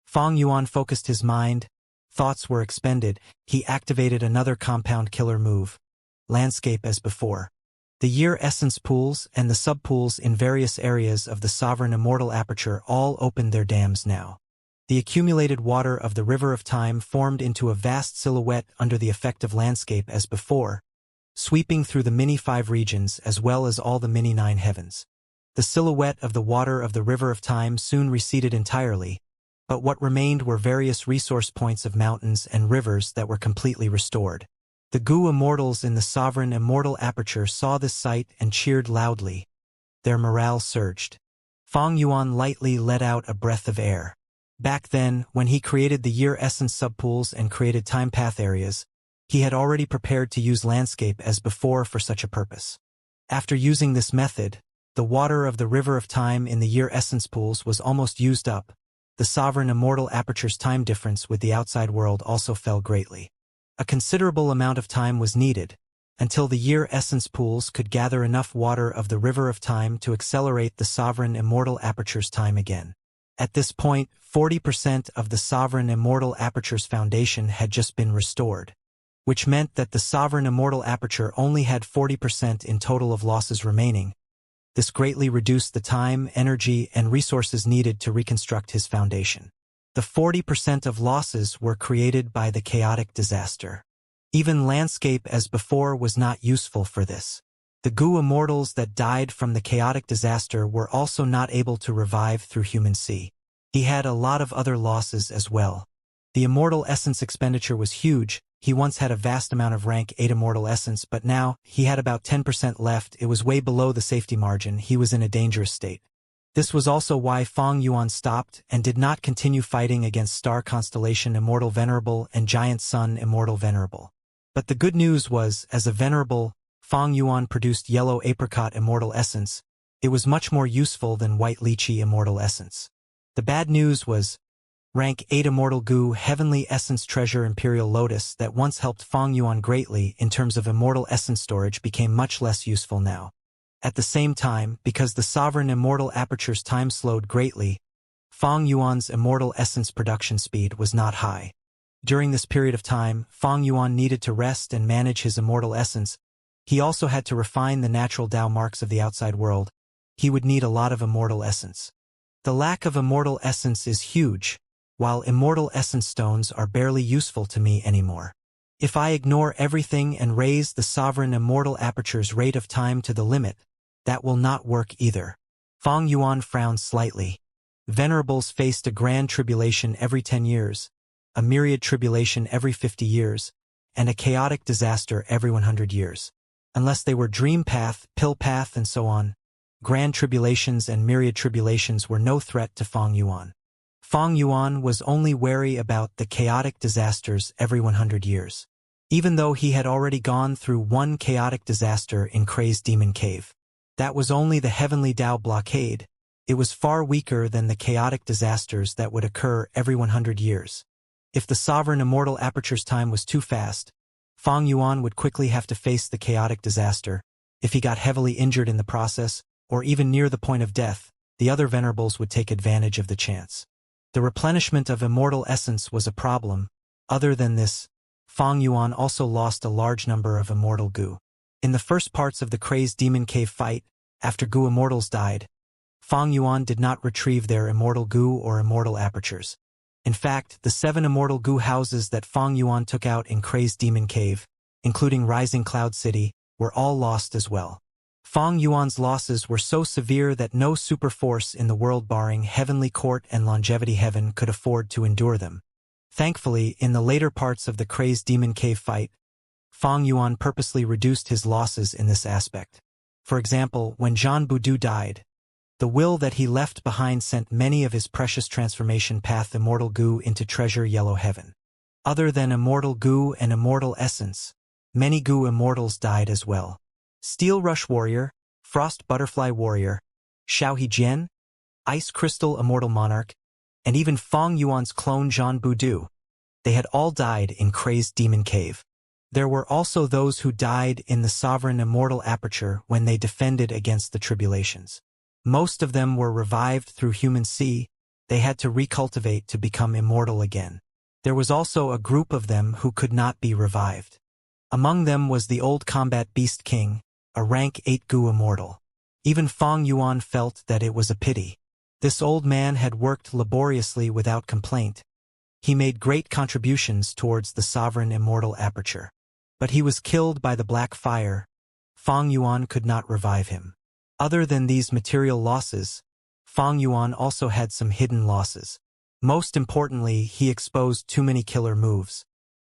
Fang Yuan focused his mind. Thoughts were expended. He activated another compound killer move. Landscape as before. The year essence pools and the subpools in various areas of the Sovereign Immortal Aperture all opened their dams now. The accumulated water of the River of Time formed into a vast silhouette under the effect of landscape as before, sweeping through the mini-5 regions as well as all the mini-9 heavens. The silhouette of the water of the River of Time soon receded entirely, but what remained were various resource points of mountains and rivers that were completely restored. The Gu immortals in the Sovereign Immortal Aperture saw this sight and cheered loudly. Their morale surged. Fang Yuan lightly let out a breath of air. Back then, when he created the year essence subpools and created time path areas, he had already prepared to use landscape as before for such a purpose. After using this method, the water of the River of Time in the year essence pools was almost used up. The Sovereign Immortal Aperture's time difference with the outside world also fell greatly. A considerable amount of time was needed, until the year essence pools could gather enough water of the River of Time to accelerate the Sovereign Immortal Aperture's time again. At this point, 40% of the Sovereign Immortal Aperture's foundation had just been restored, which meant that the Sovereign Immortal Aperture only had 40% in total of losses remaining. This greatly reduced the time, energy, and resources needed to reconstruct his foundation. The 40% of losses were created by the chaotic disaster. Even landscape as before was not useful for this. The Gu immortals that died from the chaotic disaster were also not able to revive through human sea. He had a lot of other losses as well. The immortal essence expenditure was huge. He once had a vast amount of rank 8 immortal essence, but now he had about 10% left. It was way below the safety margin. He was in a dangerous state. This was also why Fang Yuan stopped and did not continue fighting against star constellation Immortal Venerable and giant sun Immortal Venerable. But the good news was, as a Venerable, Fang Yuan produced yellow apricot immortal essence. It was much more useful than white lychee immortal essence. The bad news was, rank 8 Immortal Goo Heavenly Essence Treasure Imperial Lotus that once helped Fang Yuan greatly in terms of immortal essence storage became much less useful now. At the same time, because the Sovereign Immortal Aperture's time slowed greatly, Fang Yuan's immortal essence production speed was not high. During this period of time, Fang Yuan needed to rest and manage his immortal essence. He also had to refine the natural Tao marks of the outside world. He would need a lot of immortal essence. The lack of immortal essence is huge, while immortal essence stones are barely useful to me anymore. If I ignore everything and raise the Sovereign Immortal Aperture's rate of time to the limit, that will not work either. Fang Yuan frowned slightly. Venerables faced a grand tribulation every 10 years, a myriad tribulation every 50 years, and a chaotic disaster every 100 years. Unless they were dream path, pill path, and so on, grand tribulations and myriad tribulations were no threat to Fang Yuan. Fang Yuan was only wary about the chaotic disasters every 100 years. Even though he had already gone through one chaotic disaster in Crazed Demon Cave. That was only the Heavenly Tao blockade. It was far weaker than the chaotic disasters that would occur every 100 years. If the Sovereign Immortal Aperture's time was too fast, Fang Yuan would quickly have to face the chaotic disaster. If he got heavily injured in the process, or even near the point of death, the other venerables would take advantage of the chance. The replenishment of immortal essence was a problem. Other than this, Fang Yuan also lost a large number of immortal goo. In the first parts of the Crazed Demon Cave fight, after goo immortals died, Fang Yuan did not retrieve their immortal goo or immortal apertures. In fact, the 7 immortal goo houses that Fang Yuan took out in Crazed Demon Cave, including Rising Cloud City, were all lost as well. Fang Yuan's losses were so severe that no superforce in the world barring Heavenly Court and Longevity Heaven could afford to endure them. Thankfully, in the later parts of the Crazed Demon Cave fight, Fang Yuan purposely reduced his losses in this aspect. For example, when Zhan Budu died, the will that he left behind sent many of his precious transformation path immortal goo into Treasure Yellow Heaven. Other than immortal goo and immortal essence, many goo immortals died as well. Steel Rush Warrior, Frost Butterfly Warrior, Xiaohe Jian, Ice Crystal Immortal Monarch, and even Fang Yuan's clone Zhan Budu. They had all died in Crazed Demon Cave. There were also those who died in the Sovereign Immortal Aperture when they defended against the tribulations. Most of them were revived through human sea. They had to recultivate to become immortal again. There was also a group of them who could not be revived. Among them was the old Combat Beast King, a rank 8 goo immortal. Even Fang Yuan felt that it was a pity. This old man had worked laboriously without complaint. He made great contributions towards the Sovereign Immortal Aperture. But he was killed by the Black Fire. Fang Yuan could not revive him. Other than these material losses, Fang Yuan also had some hidden losses. Most importantly, he exposed too many killer moves.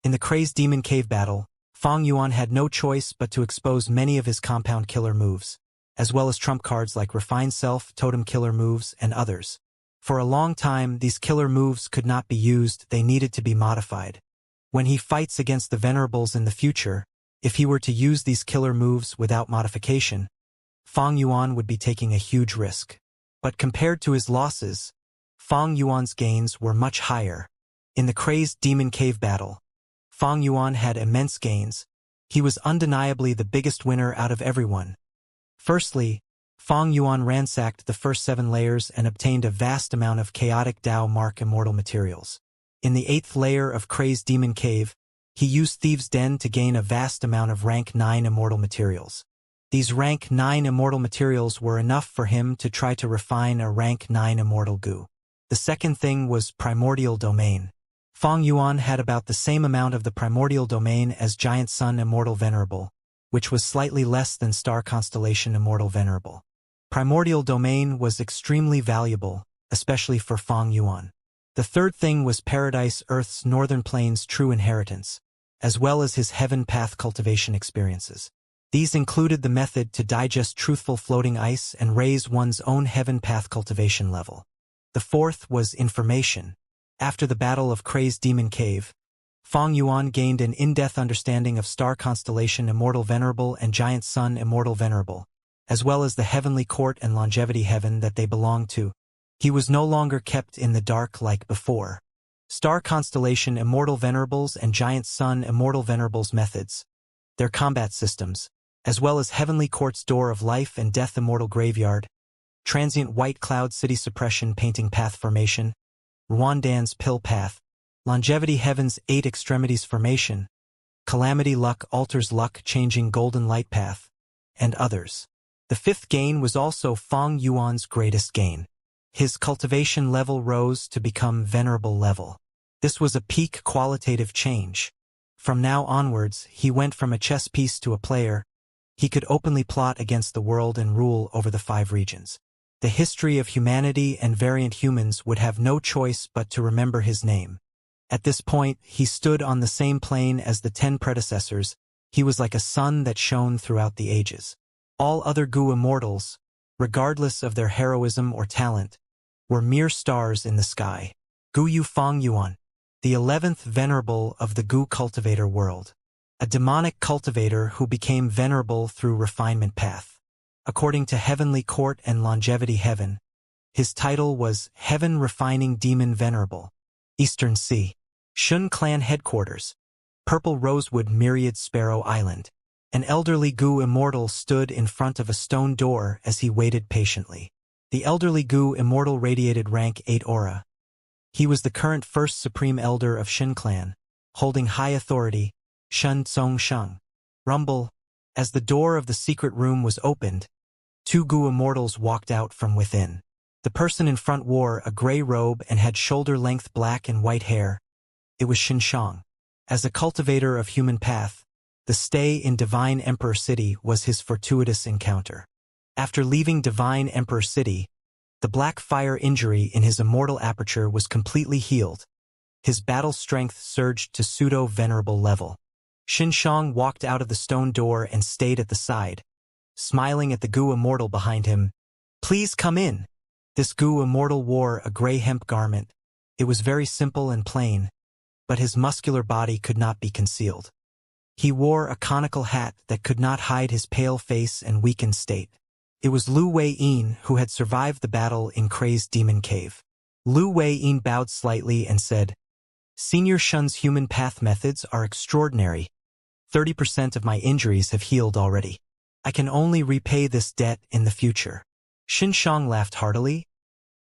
In the Crazed Demon Cave battle, Fang Yuan had no choice but to expose many of his compound killer moves, as well as trump cards like Refined Self, Totem Killer moves, and others. For a long time, these killer moves could not be used, they needed to be modified. When he fights against the Venerables in the future, if he were to use these killer moves without modification, Fang Yuan would be taking a huge risk. But compared to his losses, Fang Yuan's gains were much higher. In the Crazed Demon Cave battle, Fang Yuan had immense gains. He was undeniably the biggest winner out of everyone. Firstly, Fang Yuan ransacked the first 7 layers and obtained a vast amount of chaotic Tao Mark immortal materials. In the 8th layer of Crazed Demon Cave, he used Thieves' Den to gain a vast amount of rank 9 immortal materials. These rank 9 immortal materials were enough for him to try to refine a rank 9 immortal goo. The second thing was Primordial Domain. Fang Yuan had about the same amount of the Primordial Domain as Giant Sun Immortal Venerable, which was slightly less than Star Constellation Immortal Venerable. Primordial Domain was extremely valuable, especially for Fang Yuan. The third thing was Paradise Earth's Northern Plains True Inheritance, as well as his Heaven Path cultivation experiences. These included the method to digest truthful floating ice and raise one's own Heaven Path cultivation level. The fourth was Information. After the Battle of Crazed Demon Cave, Fang Yuan gained an in-depth understanding of Star Constellation Immortal Venerable and Giant Sun Immortal Venerable, as well as the Heavenly Court and Longevity Heaven that they belonged to. He was no longer kept in the dark like before. Star Constellation Immortal Venerables and Giant Sun Immortal Venerables methods, their combat systems, as well as Heavenly Court's Door of Life and Death Immortal Graveyard, Transient White Cloud City Suppression Painting Path Formation, Rwandan's Pill Path, Longevity Heaven's 8 Extremities Formation, Calamity Luck Alters Luck Changing Golden Light Path, and others. The fifth gain was also Fong Yuan's greatest gain. His cultivation level rose to become venerable level. This was a peak qualitative change. From now onwards, he went from a chess piece to a player. He could openly plot against the world and rule over the 5 regions. The history of humanity and variant humans would have no choice but to remember his name. At this point, he stood on the same plane as the 10 predecessors. He was like a sun that shone throughout the ages. All other Gu immortals, regardless of their heroism or talent, were mere stars in the sky. Gu Yu Fong Yuan, the 11th venerable of the Gu cultivator world. A demonic cultivator who became venerable through refinement path. According to Heavenly Court and Longevity Heaven, his title was Heaven Refining Demon Venerable. Eastern Sea. Shun Clan Headquarters. Purple Rosewood Myriad Sparrow Island. An elderly Gu immortal stood in front of a stone door as he waited patiently. The elderly Gu immortal radiated rank 8 aura. He was the current first supreme elder of Shin Clan, holding high authority, Shun Tsong Sheng. Rumble. As the door of the secret room was opened, 2 Gu immortals walked out from within. The person in front wore a gray robe and had shoulder-length black and white hair. It was Shin Shang. As a cultivator of human path, the stay in Divine Emperor City was his fortuitous encounter. After leaving Divine Emperor City, the black fire injury in his immortal aperture was completely healed. His battle strength surged to pseudo-venerable level. Shin Shang walked out of the stone door and stayed at the side, smiling at the Gu immortal behind him. "Please come in." This Gu immortal wore a gray hemp garment. It was very simple and plain, but his muscular body could not be concealed. He wore a conical hat that could not hide his pale face and weakened state. It was Lu Wei-yin who had survived the battle in Crazed Demon Cave. Lu Wei-yin bowed slightly and said, "Senior Shun's human path methods are extraordinary. 30% of my injuries have healed already. I can only repay this debt in the future." Shin Shang laughed heartily.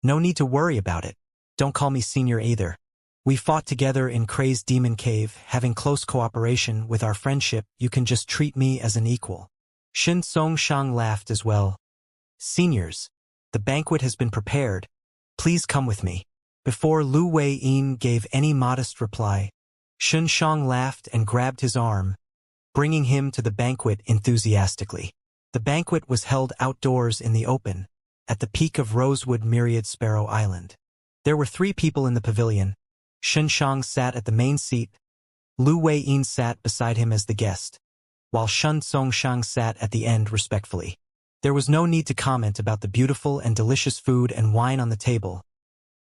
"No need to worry about it. Don't call me senior either. We fought together in Crazed Demon Cave, having close cooperation with our friendship. You can just treat me as an equal." Shin Song Shang laughed as well. "Seniors, the banquet has been prepared. Please come with me." Before Lu Wei-yin gave any modest reply, Shin Shang laughed and grabbed his arm, bringing him to the banquet enthusiastically. The banquet was held outdoors in the open, at the peak of Rosewood Myriad Sparrow Island. There were 3 people in the pavilion. Shin Shang sat at the main seat. Lu Wei-yin sat beside him as the guest, while Shun Song Shang sat at the end respectfully. There was no need to comment about the beautiful and delicious food and wine on the table.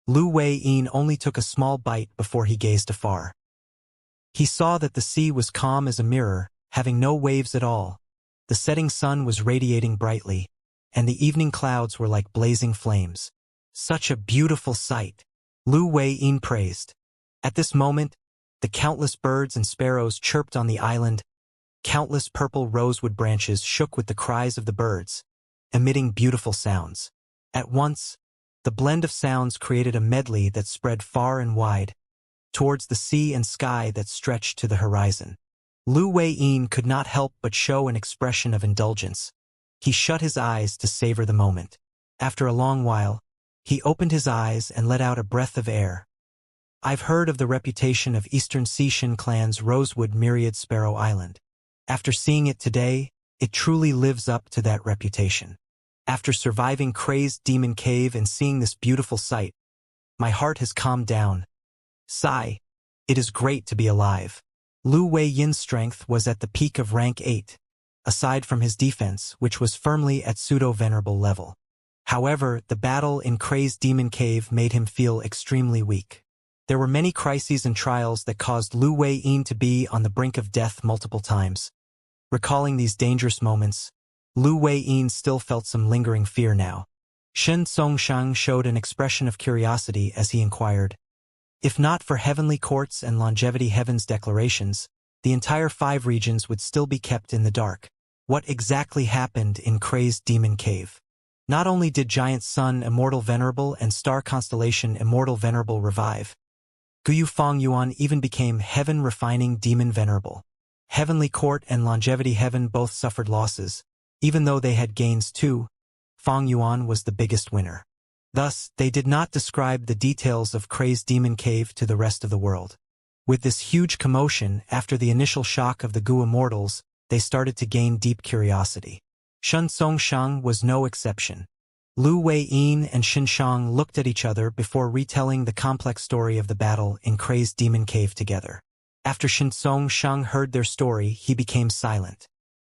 Lu Wei-yin only took a small bite before he gazed afar. He saw that the sea was calm as a mirror, having no waves at all. The setting sun was radiating brightly, and the evening clouds were like blazing flames. Such a beautiful sight, Lu Wei-yin praised. At this moment, the countless birds and sparrows chirped on the island. Countless purple rosewood branches shook with the cries of the birds, emitting beautiful sounds. At once, the blend of sounds created a medley that spread far and wide, towards the sea and sky that stretched to the horizon. Lu Wei-yin could not help but show an expression of indulgence. He shut his eyes to savor the moment. After a long while, he opened his eyes and let out a breath of air. "I've heard of the reputation of Eastern Sea Shin Clan's Rosewood Myriad Sparrow Island. After seeing it today, it truly lives up to that reputation. After surviving Crazed Demon Cave and seeing this beautiful sight, my heart has calmed down. Sigh, it is great to be alive." Lu Wei-yin's strength was at the peak of rank 8, aside from his defense, which was firmly at pseudo-venerable level. However, the battle in Crazed Demon Cave made him feel extremely weak. There were many crises and trials that caused Lu Wei-yin to be on the brink of death multiple times. Recalling these dangerous moments, Lu Wei-yin still felt some lingering fear now. Shen Songshang showed an expression of curiosity as he inquired. If not for heavenly courts and longevity heaven's declarations, the entire 5 regions would still be kept in the dark. What exactly happened in Crazed Demon Cave? Not only did Giant Sun Immortal Venerable and Star Constellation Immortal Venerable revive, Guyu Fong Yuan even became Heaven Refining Demon Venerable. Heavenly Court and Longevity Heaven both suffered losses. Even though they had gains too, Fong Yuan was the biggest winner. Thus, they did not describe the details of Crazed Demon Cave to the rest of the world. With this huge commotion, after the initial shock of the Gu Immortals, they started to gain deep curiosity. Shun Songshang was no exception. Lu Wei-yin and Xin Shang looked at each other before retelling the complex story of the battle in Crazed Demon Cave together. After Xin Songshang heard their story, he became silent.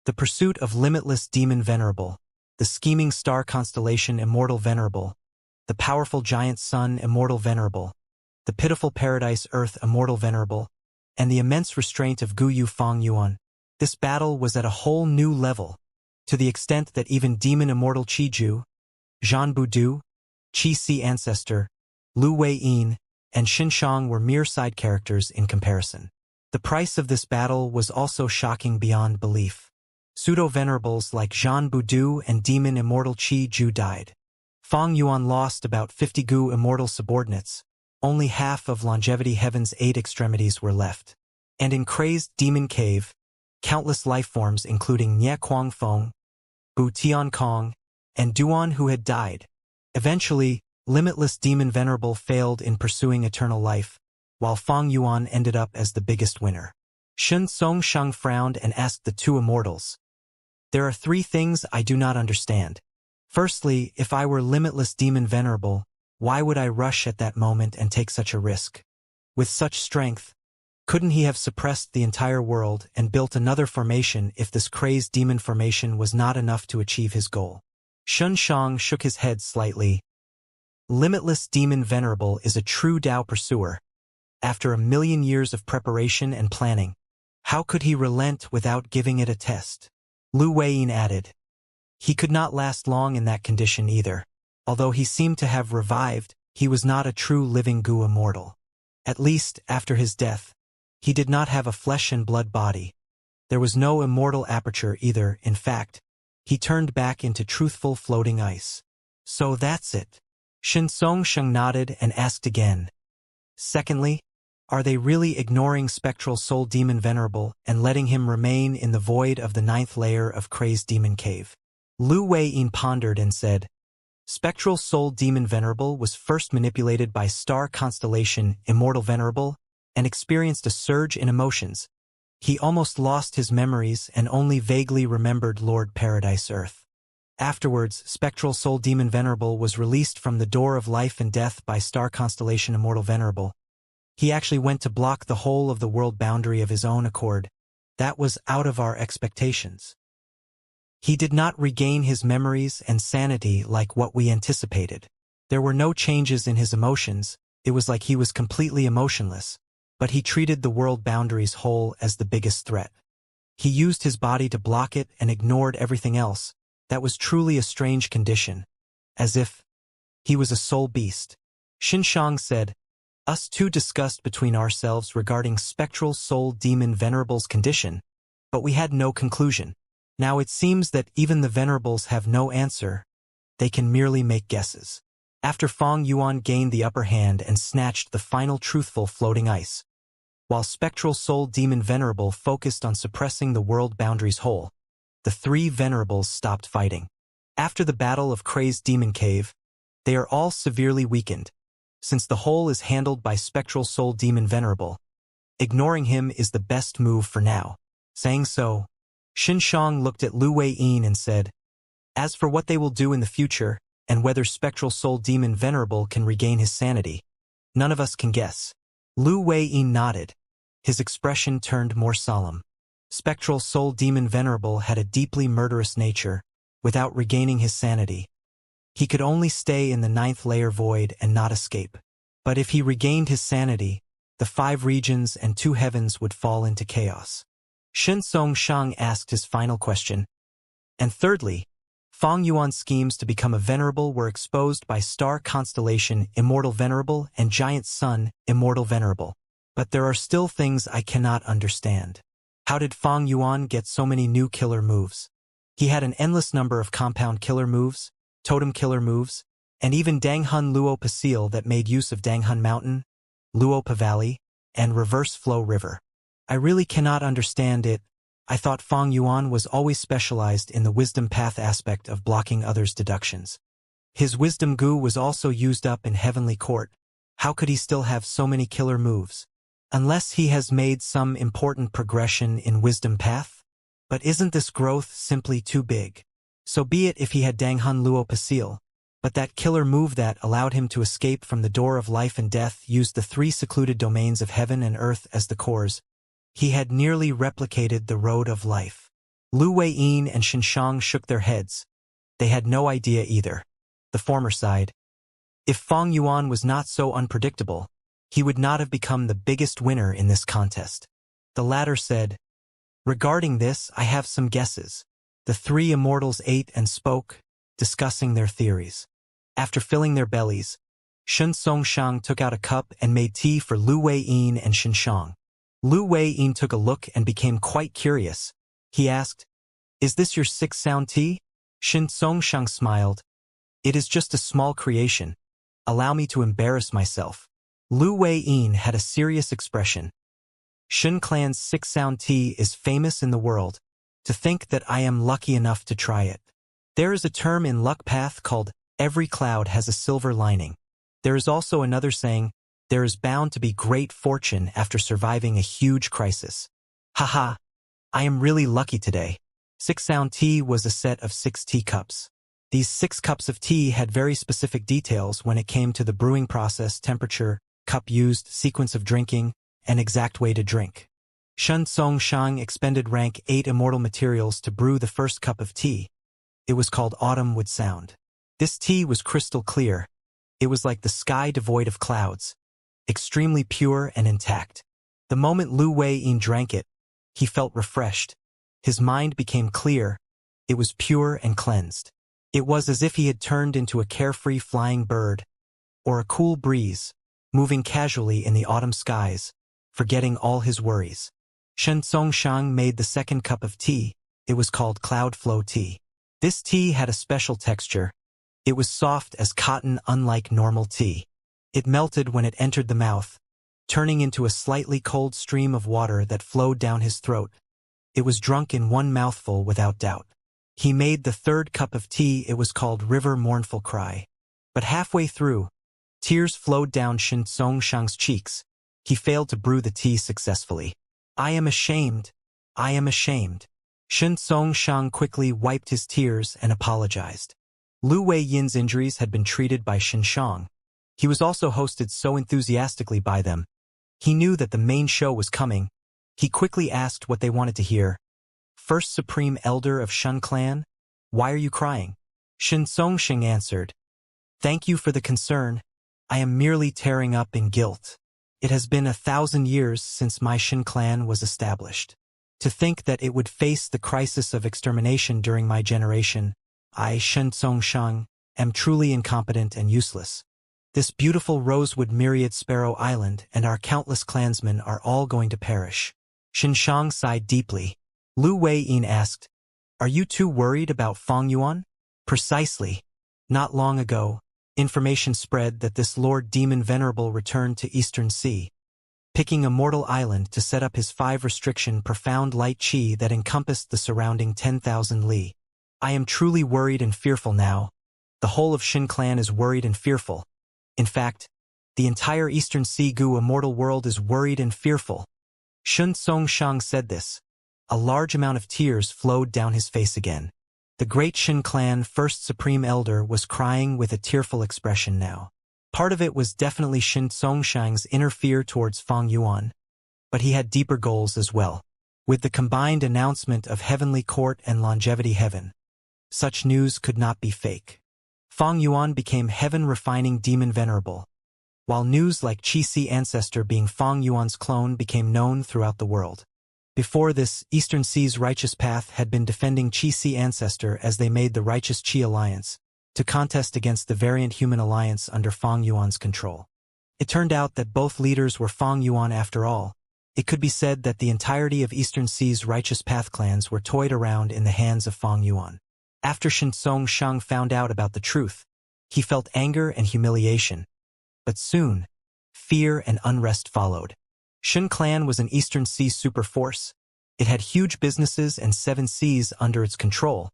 The pursuit of limitless Demon Venerable, the scheming star constellation Immortal Venerable, the powerful giant sun Immortal Venerable, the pitiful paradise Earth Immortal Venerable, and the immense restraint of Guyu Fong Yuan. This battle was at a whole new level, to the extent that even Demon Immortal Qiju, Zhan Budu, Qi Si Ancestor, Lu Wei-yin, and Xin Shang were mere side characters in comparison. The price of this battle was also shocking beyond belief. Pseudo-venerables like Zhan Budu and Demon Immortal Qiju died. Fong Yuan lost about 50 Gu Immortal subordinates. Only half of Longevity Heaven's 8 extremities were left. And in Crazed Demon Cave, countless lifeforms including Nie Kuangfeng, Bu Tiankong, and Duan who had died. Eventually, Limitless Demon Venerable failed in pursuing eternal life, while Fong Yuan ended up as the biggest winner. Shun Songshang frowned and asked the 2 immortals. There are 3 things I do not understand. Firstly, if I were Limitless Demon Venerable, why would I rush at that moment and take such a risk? With such strength, couldn't he have suppressed the entire world and built another formation if this Crazed Demon formation was not enough to achieve his goal? Shun Shang shook his head slightly. Limitless Demon Venerable is a true Tao pursuer. After 1,000,000 years of preparation and planning, how could he relent without giving it a test? Lu Weiyin added. He could not last long in that condition either. Although he seemed to have revived, he was not a true living Gu Immortal. At least, after his death, he did not have a flesh and blood body. There was no immortal aperture either. In fact, he turned back into truthful floating ice. So that's it. Shin Songsheng nodded and asked again. Secondly, are they really ignoring Spectral Soul Demon Venerable and letting him remain in the void of the 9th layer of Crazed Demon Cave? Lu Wei-yin pondered and said, Spectral Soul Demon Venerable was first manipulated by Star Constellation Immortal Venerable and experienced a surge in emotions. He almost lost his memories and only vaguely remembered Lord Paradise Earth. Afterwards, Spectral Soul Demon Venerable was released from the door of life and death by Star Constellation Immortal Venerable. He actually went to block the whole of the world boundary of his own accord. That was out of our expectations. He did not regain his memories and sanity like what we anticipated. There were no changes in his emotions. It was like he was completely emotionless, but he treated the world boundaries whole as the biggest threat. He used his body to block it and ignored everything else. That was truly a strange condition. As if he was a soul beast. Xin Shang said, Us 2 discussed between ourselves regarding Spectral Soul Demon Venerable's condition, but we had no conclusion. Now it seems that even the Venerables have no answer. They can merely make guesses. After Fong Yuan gained the upper hand and snatched the final truthful floating ice, while Spectral Soul Demon Venerable focused on suppressing the world boundaries whole, the 3 Venerables stopped fighting. After the Battle of Crazed Demon Cave, they are all severely weakened. Since the whole is handled by Spectral Soul Demon Venerable, ignoring him is the best move for now. Saying so, Xin Shang looked at Lu Wei-yin and said, As for what they will do in the future, and whether Spectral Soul Demon Venerable can regain his sanity, none of us can guess. Lu Wei-yin nodded. His expression turned more solemn. Spectral Soul Demon Venerable had a deeply murderous nature. Without regaining his sanity, he could only stay in the 9th layer void and not escape. But if he regained his sanity, the 5 regions and 2 heavens would fall into chaos. Shin Songshang asked his final question. And thirdly, Fang Yuan's schemes to become a venerable were exposed by star constellation Immortal Venerable and giant sun Immortal Venerable. But there are still things I cannot understand. How did Fang Yuan get so many new killer moves? He had an endless number of compound killer moves, totem killer moves, and even Danghun Luo Pasil that made use of Danghun Mountain, Luopa Valley, and Reverse Flow River. I really cannot understand it. I thought Fang Yuan was always specialized in the wisdom path aspect of blocking others' deductions. His wisdom goo was also used up in Heavenly Court. How could he still have so many killer moves? Unless he has made some important progression in wisdom path? But isn't this growth simply too big? So be it if he had Danghun Luo Pasil, but that killer move that allowed him to escape from the door of life and death used the three secluded domains of heaven and earth as the cores. He had nearly replicated the road of life. Lu Weiyin and Xinshang shook their heads. They had no idea either. The former sighed. If Fang Yuan was not so unpredictable, he would not have become the biggest winner in this contest. The latter said, regarding this, I have some guesses. The three immortals ate and spoke, discussing their theories. After filling their bellies, Shun Songshang took out a cup and made tea for Lu Weiyin and Xinshang. Lu Weiyin took a look and became quite curious. He asked, is this your six sound tea? Shin Songshang smiled. It is just a small creation. Allow me to embarrass myself. Lu Weiyin had a serious expression. Shun Clan's six sound tea is famous in the world. To think that I am lucky enough to try it. There is a term in luck path called, every cloud has a silver lining. There is also another saying, there is bound to be great fortune after surviving a huge crisis. Haha, I am really lucky today. Six sound tea was a set of 6 teacups. These 6 cups of tea had very specific details when it came to the brewing process, temperature, cup used, sequence of drinking, and exact way to drink. Shun Songshang expended rank 8 immortal materials to brew the first cup of tea. It was called Autumn Wood Sound. This tea was crystal clear. It was like the sky devoid of clouds, extremely pure and intact. The moment Lu Weiyin drank it, he felt refreshed. His mind became clear. It was pure and cleansed. It was as if he had turned into a carefree flying bird, or a cool breeze, moving casually in the autumn skies, forgetting all his worries. Shen Songshang made the second cup of tea. It was called Cloud Flow Tea. This tea had a special texture. It was soft as cotton, unlike normal tea. It melted when it entered the mouth, turning into a slightly cold stream of water that flowed down his throat. It was drunk in one mouthful without doubt. He made the third cup of tea. It was called River Mournful Cry. But halfway through, tears flowed down Shin Songshang's cheeks. He failed to brew the tea successfully. I am ashamed. I am ashamed. Shin Songshang quickly wiped his tears and apologized. Lu Weiyin's injuries had been treated by Xinshang. He was also hosted so enthusiastically by them. He knew that the main show was coming. He quickly asked what they wanted to hear. First Supreme Elder of Shun Clan? Why are you crying? Shin Songsheng answered. Thank you for the concern. I am merely tearing up in guilt. It has been 1,000 years since my Shin Clan was established. To think that it would face the crisis of extermination during my generation, I, Shen Songshang, am truly incompetent and useless. This beautiful rosewood myriad Sparrow Island and our countless clansmen are all going to perish. Xinshang sighed deeply. Lu Weiyin asked, are you too worried about Fang Yuan? Precisely. Not long ago, information spread that this Lord Demon Venerable returned to Eastern Sea, picking Immortal Island to set up his 5 restriction profound light chi that encompassed the surrounding 10,000 li. I am truly worried and fearful now. The whole of Shin Clan is worried and fearful. In fact, the entire Eastern Sea Gu immortal world is worried and fearful. Shun Songshang said this. A large amount of tears flowed down his face again. The great Shin Clan First Supreme Elder was crying with a tearful expression now. Part of it was definitely Shin Songshang's inner fear towards Fang Yuan, but he had deeper goals as well. With the combined announcement of Heavenly Court and Longevity Heaven, such news could not be fake. Fang Yuan became heaven-refining demon venerable, while news like Qi Si ancestor being Fang Yuan's clone became known throughout the world. Before this, Eastern Sea's righteous path had been defending Qi-Si ancestor as they made the righteous Qi alliance, to contest against the variant human alliance under Fang Yuan's control. It turned out that both leaders were Fang Yuan after all. It could be said that the entirety of Eastern Sea's righteous path clans were toyed around in the hands of Fang Yuan. After Shinsong Shang found out about the truth, he felt anger and humiliation. But soon, fear and unrest followed. Shen clan was an Eastern Sea superforce. It had huge businesses and 7 seas under its control.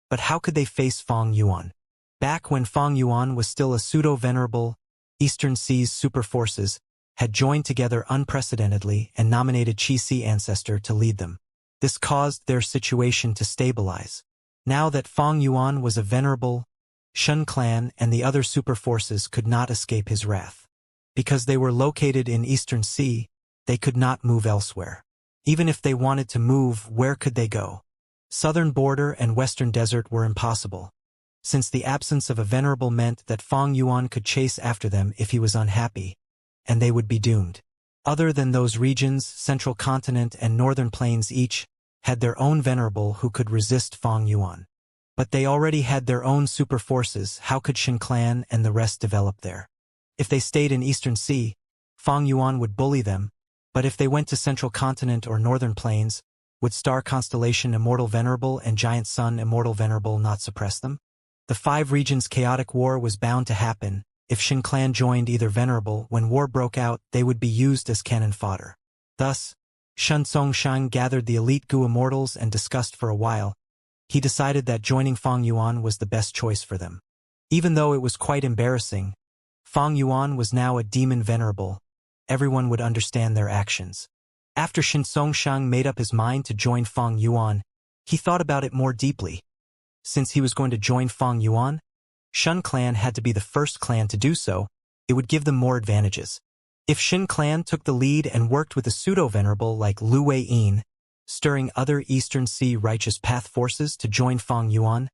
But how could they face Fang Yuan? Back when Fang Yuan was still a pseudo-venerable, Eastern Sea's superforces had joined together unprecedentedly and nominated Qi-Si ancestor to lead them. This caused their situation to stabilize. Now that Fang Yuan was a venerable, Shen clan and the other superforces could not escape his wrath. Because they were located in Eastern Sea, they could not move elsewhere. Even if they wanted to move, where could they go? Southern border and western desert were impossible, since the absence of a venerable meant that Fang Yuan could chase after them if he was unhappy, and they would be doomed. Other than those regions, Central Continent and Northern Plains each had their own venerable who could resist Fang Yuan. But they already had their own super forces. How could Shen clan and the rest develop there? If they stayed in Eastern Sea, Fang Yuan would bully them, but if they went to Central Continent or Northern Plains, would Star Constellation Immortal Venerable and Giant Sun Immortal Venerable not suppress them? The 5 regions' chaotic war was bound to happen. If Shen clan joined either venerable, when war broke out, they would be used as cannon fodder. Thus, Shinsong Shang gathered the elite Gu immortals and discussed for a while. He decided that joining Fang Yuan was the best choice for them. Even though it was quite embarrassing, Fang Yuan was now a demon venerable. Everyone would understand their actions. After Shinsong Shang made up his mind to join Fang Yuan, he thought about it more deeply. Since he was going to join Fang Yuan, Shen clan had to be the first clan to do so. It would give them more advantages. If Shen clan took the lead and worked with a pseudo-venerable like Lu Wei-yin, stirring other Eastern Sea righteous path forces to join Fang Yuan,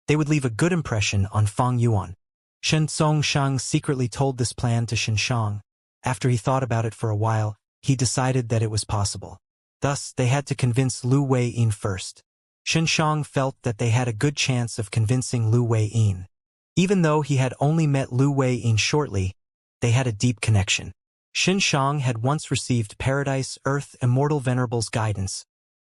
they would leave a good impression on Fang Yuan. Shinsong Shang secretly told this plan to Shinsong. After he thought about it for a while, he decided that it was possible. Thus, they had to convince Lu Wei-yin first. Shinsong felt that they had a good chance of convincing Lu Wei-yin. Even though he had only met Lu Wei-yin shortly, they had a deep connection. Shinsong had once received Paradise Earth Immortal Venerable's guidance,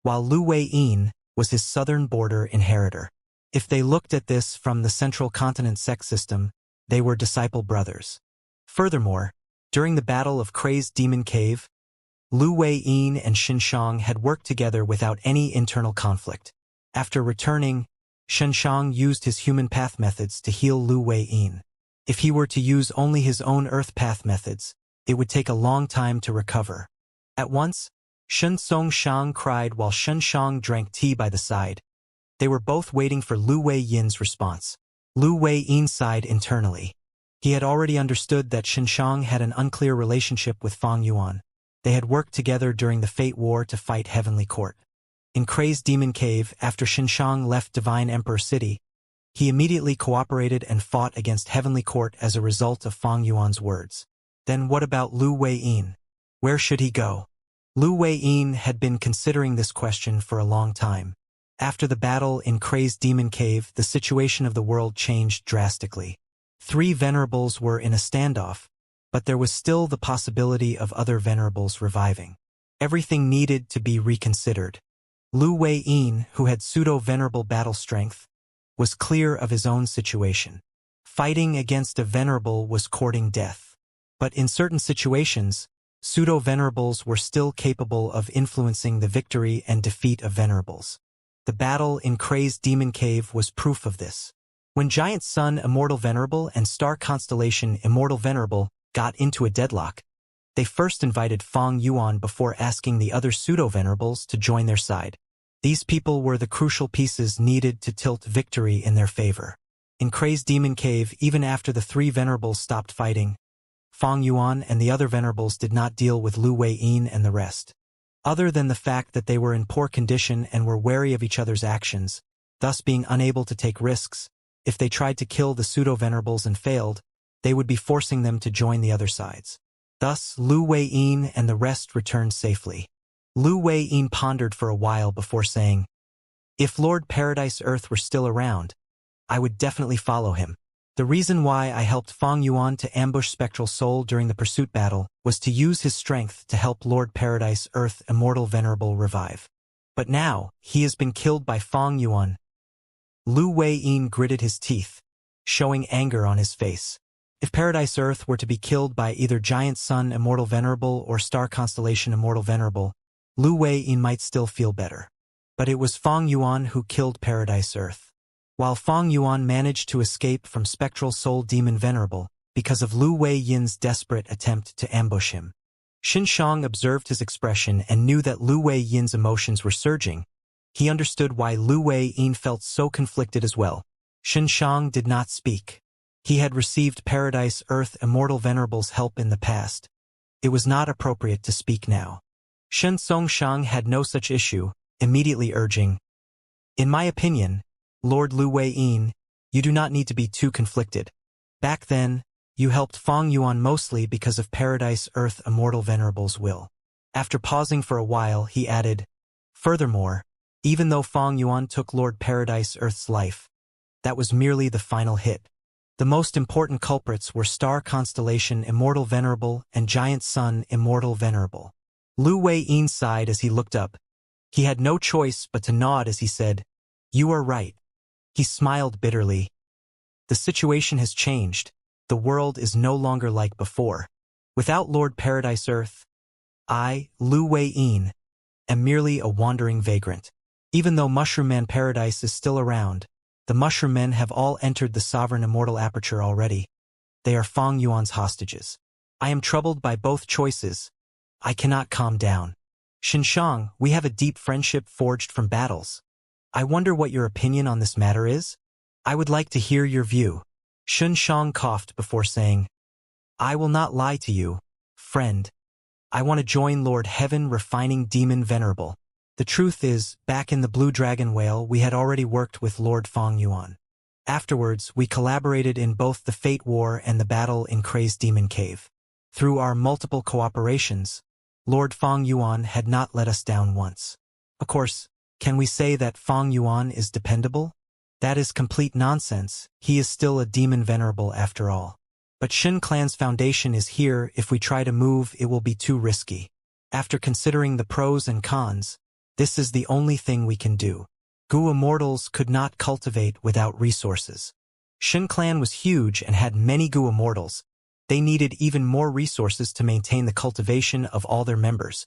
while Lu Wei-yin was his southern border inheritor. If they looked at this from the Central Continent sect system, they were disciple brothers. Furthermore, during the Battle of Crazed Demon Cave, Lu Wei-yin and Shinsong had worked together without any internal conflict. After returning, Shinsong used his human path methods to heal Lu Wei-yin. If he were to use only his own earth path methods, it would take a long time to recover. At once, Shinsong Shang cried while Shinsong drank tea by the side. They were both waiting for Lu Wei-yin's response. Lu Wei-yin sighed internally. He had already understood that Shinsong had an unclear relationship with Fang Yuan. They had worked together during the Fate War to fight Heavenly Court. In Crazed Demon Cave, after Shinsong left Divine Emperor City, he immediately cooperated and fought against Heavenly Court as a result of Fang Yuan's words. Then what about Lu Wei-yin? Where should he go? Lu Wei-yin had been considering this question for a long time. After the battle in Crazed Demon Cave, the situation of the world changed drastically. 3 venerables were in a standoff, but there was still the possibility of other venerables reviving. Everything needed to be reconsidered. Lu Wei-yin, who had pseudo-venerable battle strength, was clear of his own situation. Fighting against a venerable was courting death. But in certain situations, pseudo-venerables were still capable of influencing the victory and defeat of venerables. The battle in Crazed Demon Cave was proof of this. When Giant Sun Immortal Venerable and Star Constellation Immortal Venerable got into a deadlock, they first invited Fang Yuan before asking the other pseudo-venerables to join their side. These people were the crucial pieces needed to tilt victory in their favor. In Crazed Demon Cave, even after the 3 venerables stopped fighting, Fang Yuan and the other venerables did not deal with Lu Wei-yin and the rest. Other than the fact that they were in poor condition and were wary of each other's actions, thus being unable to take risks, if they tried to kill the pseudo-venerables and failed, they would be forcing them to join the other sides. Thus, Lu Wei-yin and the rest returned safely. Lu Wei-yin pondered for a while before saying, "If Lord Paradise Earth were still around, I would definitely follow him. The reason why I helped Fang Yuan to ambush Spectral Soul during the pursuit battle was to use his strength to help Lord Paradise Earth Immortal Venerable revive. But now, he has been killed by Fang Yuan." Lu Wei-yin gritted his teeth, showing anger on his face. If Paradise Earth were to be killed by either Giant Sun Immortal Venerable or Star Constellation Immortal Venerable, Lu Wei-yin might still feel better. But it was Fang Yuan who killed Paradise Earth. While Fang Yuan managed to escape from Spectral Soul Demon Venerable because of Lu Wei-yin's desperate attempt to ambush him. Xin Shang observed his expression and knew that Lu Wei-yin's emotions were surging. He understood why Lu Wei-yin felt so conflicted as well. Xin Shang did not speak. He had received Paradise Earth Immortal Venerable's help in the past. It was not appropriate to speak now. Shen Songshang had no such issue, immediately urging, "In my opinion, Lord Lu Wei-yin, you do not need to be too conflicted. Back then, you helped Fang Yuan mostly because of Paradise Earth Immortal Venerable's will." After pausing for a while, he added, "Furthermore, even though Fang Yuan took Lord Paradise Earth's life, that was merely the final hit. The most important culprits were Star Constellation Immortal Venerable and Giant Sun Immortal Venerable." Lu Wei-yin sighed as he looked up. He had no choice but to nod as he said, "You are right." He smiled bitterly. The situation has changed. The world is no longer like before. Without Lord Paradise Earth, I, Lu Wei-yin, am merely a wandering vagrant. Even though Mushroom Man Paradise is still around, the Mushroom Men have all entered the Sovereign Immortal Aperture already. They are Fang Yuan's hostages. I am troubled by both choices. I cannot calm down. Xinshang, we have a deep friendship forged from battles. I wonder what your opinion on this matter is? I would like to hear your view." Xinshang coughed before saying, "I will not lie to you, friend. I want to join Lord Heaven Refining Demon Venerable. The truth is, back in the Blue Dragon Whale we had already worked with Lord Fang Yuan. Afterwards, we collaborated in both the Fate War and the battle in Crazed Demon Cave. Through our multiple cooperations, Lord Fang Yuan had not let us down once. Of course, can we say that Fang Yuan is dependable? That is complete nonsense. He is still a demon venerable after all. But Shin Clan's foundation is here. If we try to move, it will be too risky. After considering the pros and cons, this is the only thing we can do. Gu Immortals could not cultivate without resources. Shin Clan was huge and had many Gu Immortals. They needed even more resources to maintain the cultivation of all their members,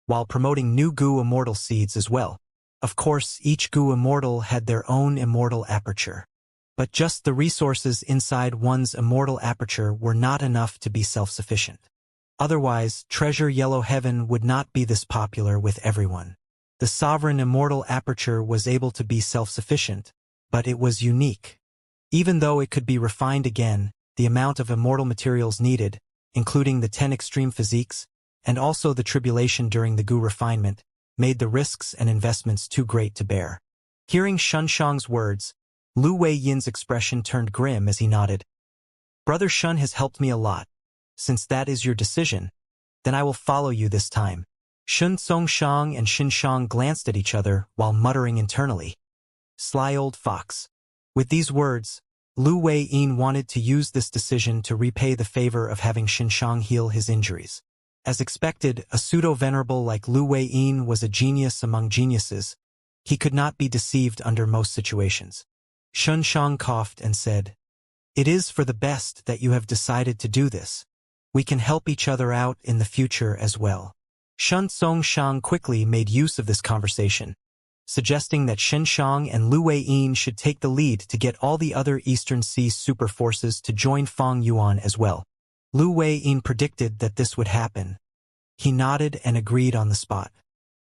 while promoting new Gu Immortal seeds as well. Of course, each Gu Immortal had their own immortal aperture. But just the resources inside one's immortal aperture were not enough to be self-sufficient. Otherwise, Treasure Yellow Heaven would not be this popular with everyone. The sovereign immortal aperture was able to be self-sufficient, but it was unique. Even though it could be refined again, the amount of immortal materials needed, including the 10 extreme physiques, and also the tribulation during the Gu refinement, made the risks and investments too great to bear. Hearing Shunshang's words, Lu Wei-yin's expression turned grim as he nodded. "Brother Shun has helped me a lot. Since that is your decision, then I will follow you this time." Shun Songshang and Xinshang glanced at each other while muttering internally, "Sly old fox." With these words, Lu Wei-yin wanted to use this decision to repay the favor of having Xinshang heal his injuries. As expected, a pseudo-venerable like Lu Wei-yin was a genius among geniuses. He could not be deceived under most situations. Xinshang coughed and said, "It is for the best that you have decided to do this. We can help each other out in the future as well." Shun Songshang quickly made use of this conversation, suggesting that Xinshang and Lu Wei-yin should take the lead to get all the other Eastern Sea super forces to join Fang Yuan as well. Lu Wei-yin predicted that this would happen. He nodded and agreed on the spot.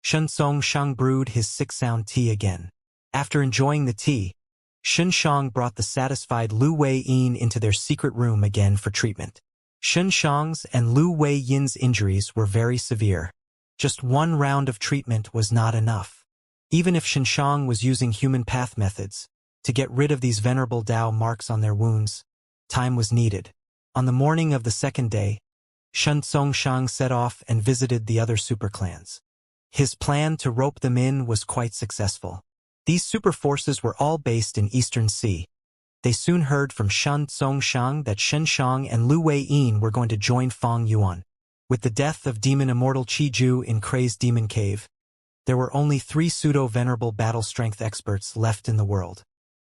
Shun Songshang brewed his six-sound tea again. After enjoying the tea, Xinshang brought the satisfied Lu Wei-yin into their secret room again for treatment. Xinshang's and Lu Wei-yin's injuries were very severe. Just one round of treatment was not enough. Even if Xinshang was using human path methods to get rid of these venerable Dao marks on their wounds, time was needed. On the morning of the second day, Shun Songshang set off and visited the other superclans. His plan to rope them in was quite successful. These super forces were all based in Eastern Sea. They soon heard from Shen Zongshang that Shen Shang and Lu Wei-yin were going to join Fang Yuan. With the death of demon immortal Qi-ju in Crazed Demon Cave, there were only 3 pseudo-venerable battle-strength experts left in the world.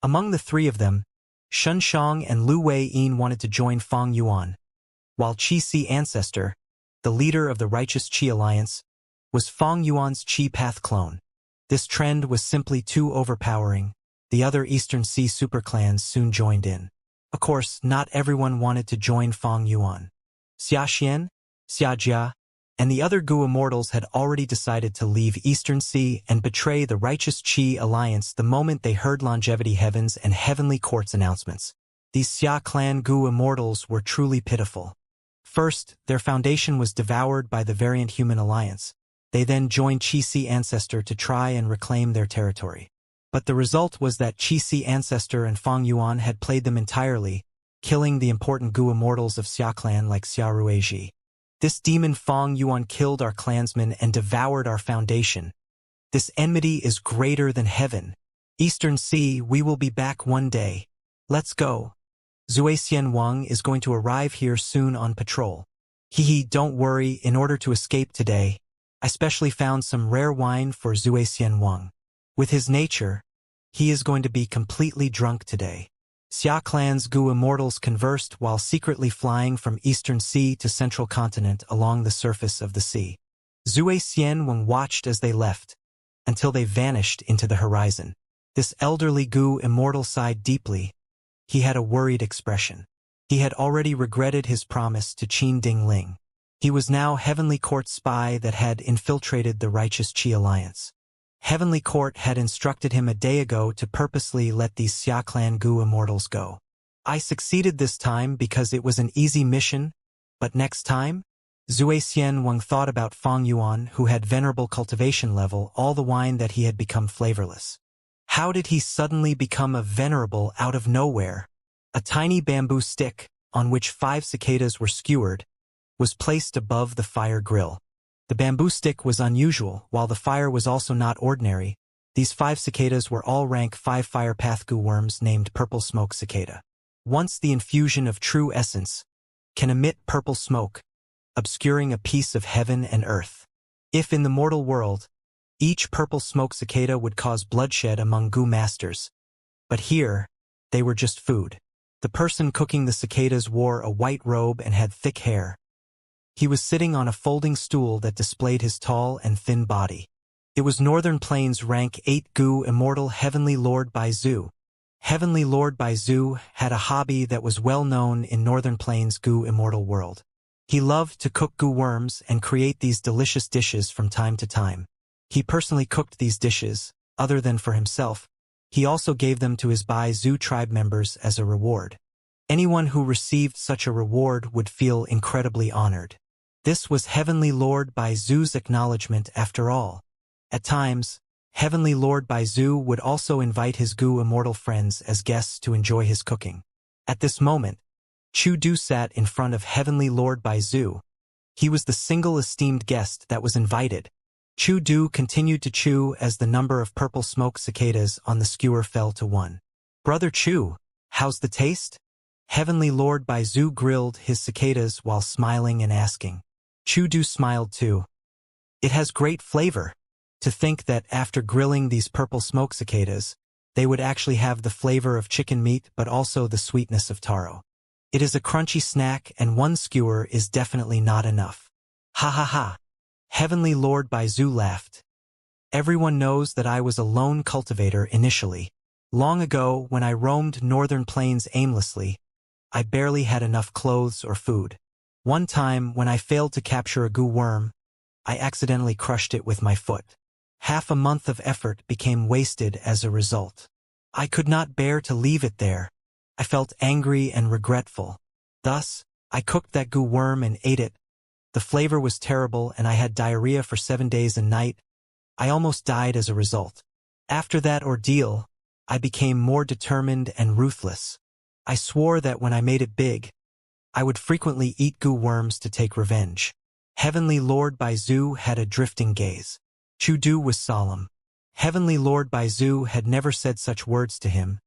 Among the 3 of them, Shen Shang and Lu Wei-yin wanted to join Fang Yuan, while Qi-Si Ancestor, the leader of the Righteous Qi Alliance, was Fang Yuan's Qi Path clone. This trend was simply too overpowering. The other Eastern Sea superclans soon joined in. Of course, not everyone wanted to join Fang Yuan. Xia Xian, Xia Jia, and the other Gu Immortals had already decided to leave Eastern Sea and betray the Righteous Qi Alliance the moment they heard Longevity Heavens and Heavenly Court's announcements. These Xia clan Gu Immortals were truly pitiful. First, their foundation was devoured by the Variant Human Alliance. They then joined Qi-Si Ancestor to try and reclaim their territory. But the result was that Qi-Si Ancestor and Fang Yuan had played them entirely, killing the important Gu Immortals of Xia clan like Xia Rueji. This demon Fang Yuan killed our clansmen and devoured our foundation. This enmity is greater than heaven. Eastern Sea, we will be back one day. Let's go. Zuexian Wang is going to arrive here soon on patrol. Hehe, don't worry, in order to escape today, I specially found some rare wine for Zuexian Wang. With his nature, he is going to be completely drunk today. Xia clan's Gu Immortals conversed while secretly flying from Eastern Sea to Central Continent along the surface of the sea. Zuexian Wang watched as they left, until they vanished into the horizon. This elderly Gu Immortal sighed deeply. He had a worried expression. He had already regretted his promise to Qin Dingling. He was now Heavenly Court spy that had infiltrated the Righteous Qi Alliance. Heavenly Court had instructed him a day ago to purposely let these Xia clan Gu Immortals go. I succeeded this time because it was an easy mission, but next time? Zuexian Wang thought about Fang Yuan, who had venerable cultivation level, all the wine that he had become flavorless. How did he suddenly become a venerable out of nowhere? A tiny bamboo stick, on which 5 cicadas were skewered, was placed above the fire grill. The bamboo stick was unusual, while the fire was also not ordinary. These 5 cicadas were all rank 5 fire path Gu worms named Purple Smoke Cicada. Once the infusion of true essence can emit purple smoke, obscuring a piece of heaven and earth. If in the mortal world, each purple smoke cicada would cause bloodshed among Gu masters, but here, they were just food. The person cooking the cicadas wore a white robe and had thick hair. He was sitting on a folding stool that displayed his tall and thin body. It was Northern Plains rank 8 Gu Immortal Heavenly Lord Baizu. Heavenly Lord Baizu had a hobby that was well known in Northern Plains Gu Immortal world. He loved to cook Gu worms and create these delicious dishes from time to time. He personally cooked these dishes, other than for himself. He also gave them to his Baizu tribe members as a reward. Anyone who received such a reward would feel incredibly honored. This was Heavenly Lord Baizu's acknowledgement after all. At times, Heavenly Lord Baizu would also invite his Gu Immortal friends as guests to enjoy his cooking. At this moment, Chu Du sat in front of Heavenly Lord Baizu. He was the single esteemed guest that was invited. Chu Du continued to chew as the number of purple smoke cicadas on the skewer fell to 1. Brother Chu, how's the taste? Heavenly Lord Baizu grilled his cicadas while smiling and asking. Chu Du smiled too. It has great flavor. To think that after grilling these purple smoke cicadas, they would actually have the flavor of chicken meat but also the sweetness of taro. It is a crunchy snack and 1 skewer is definitely not enough. Ha ha ha. Heavenly Lord Baizu laughed. Everyone knows that I was a lone cultivator initially. Long ago, when I roamed Northern Plains aimlessly, I barely had enough clothes or food. One time, when I failed to capture a Gu worm, I accidentally crushed it with my foot. Half a month of effort became wasted as a result. I could not bear to leave it there. I felt angry and regretful. Thus, I cooked that Gu worm and ate it. The flavor was terrible and I had diarrhea for 7 days and night. I almost died as a result. After that ordeal, I became more determined and ruthless. I swore that when I made it big, I would frequently eat Gu worms to take revenge. Heavenly Lord Baizu had a drifting gaze. Chu-Du was solemn. Heavenly Lord Baizu had never said such words to him.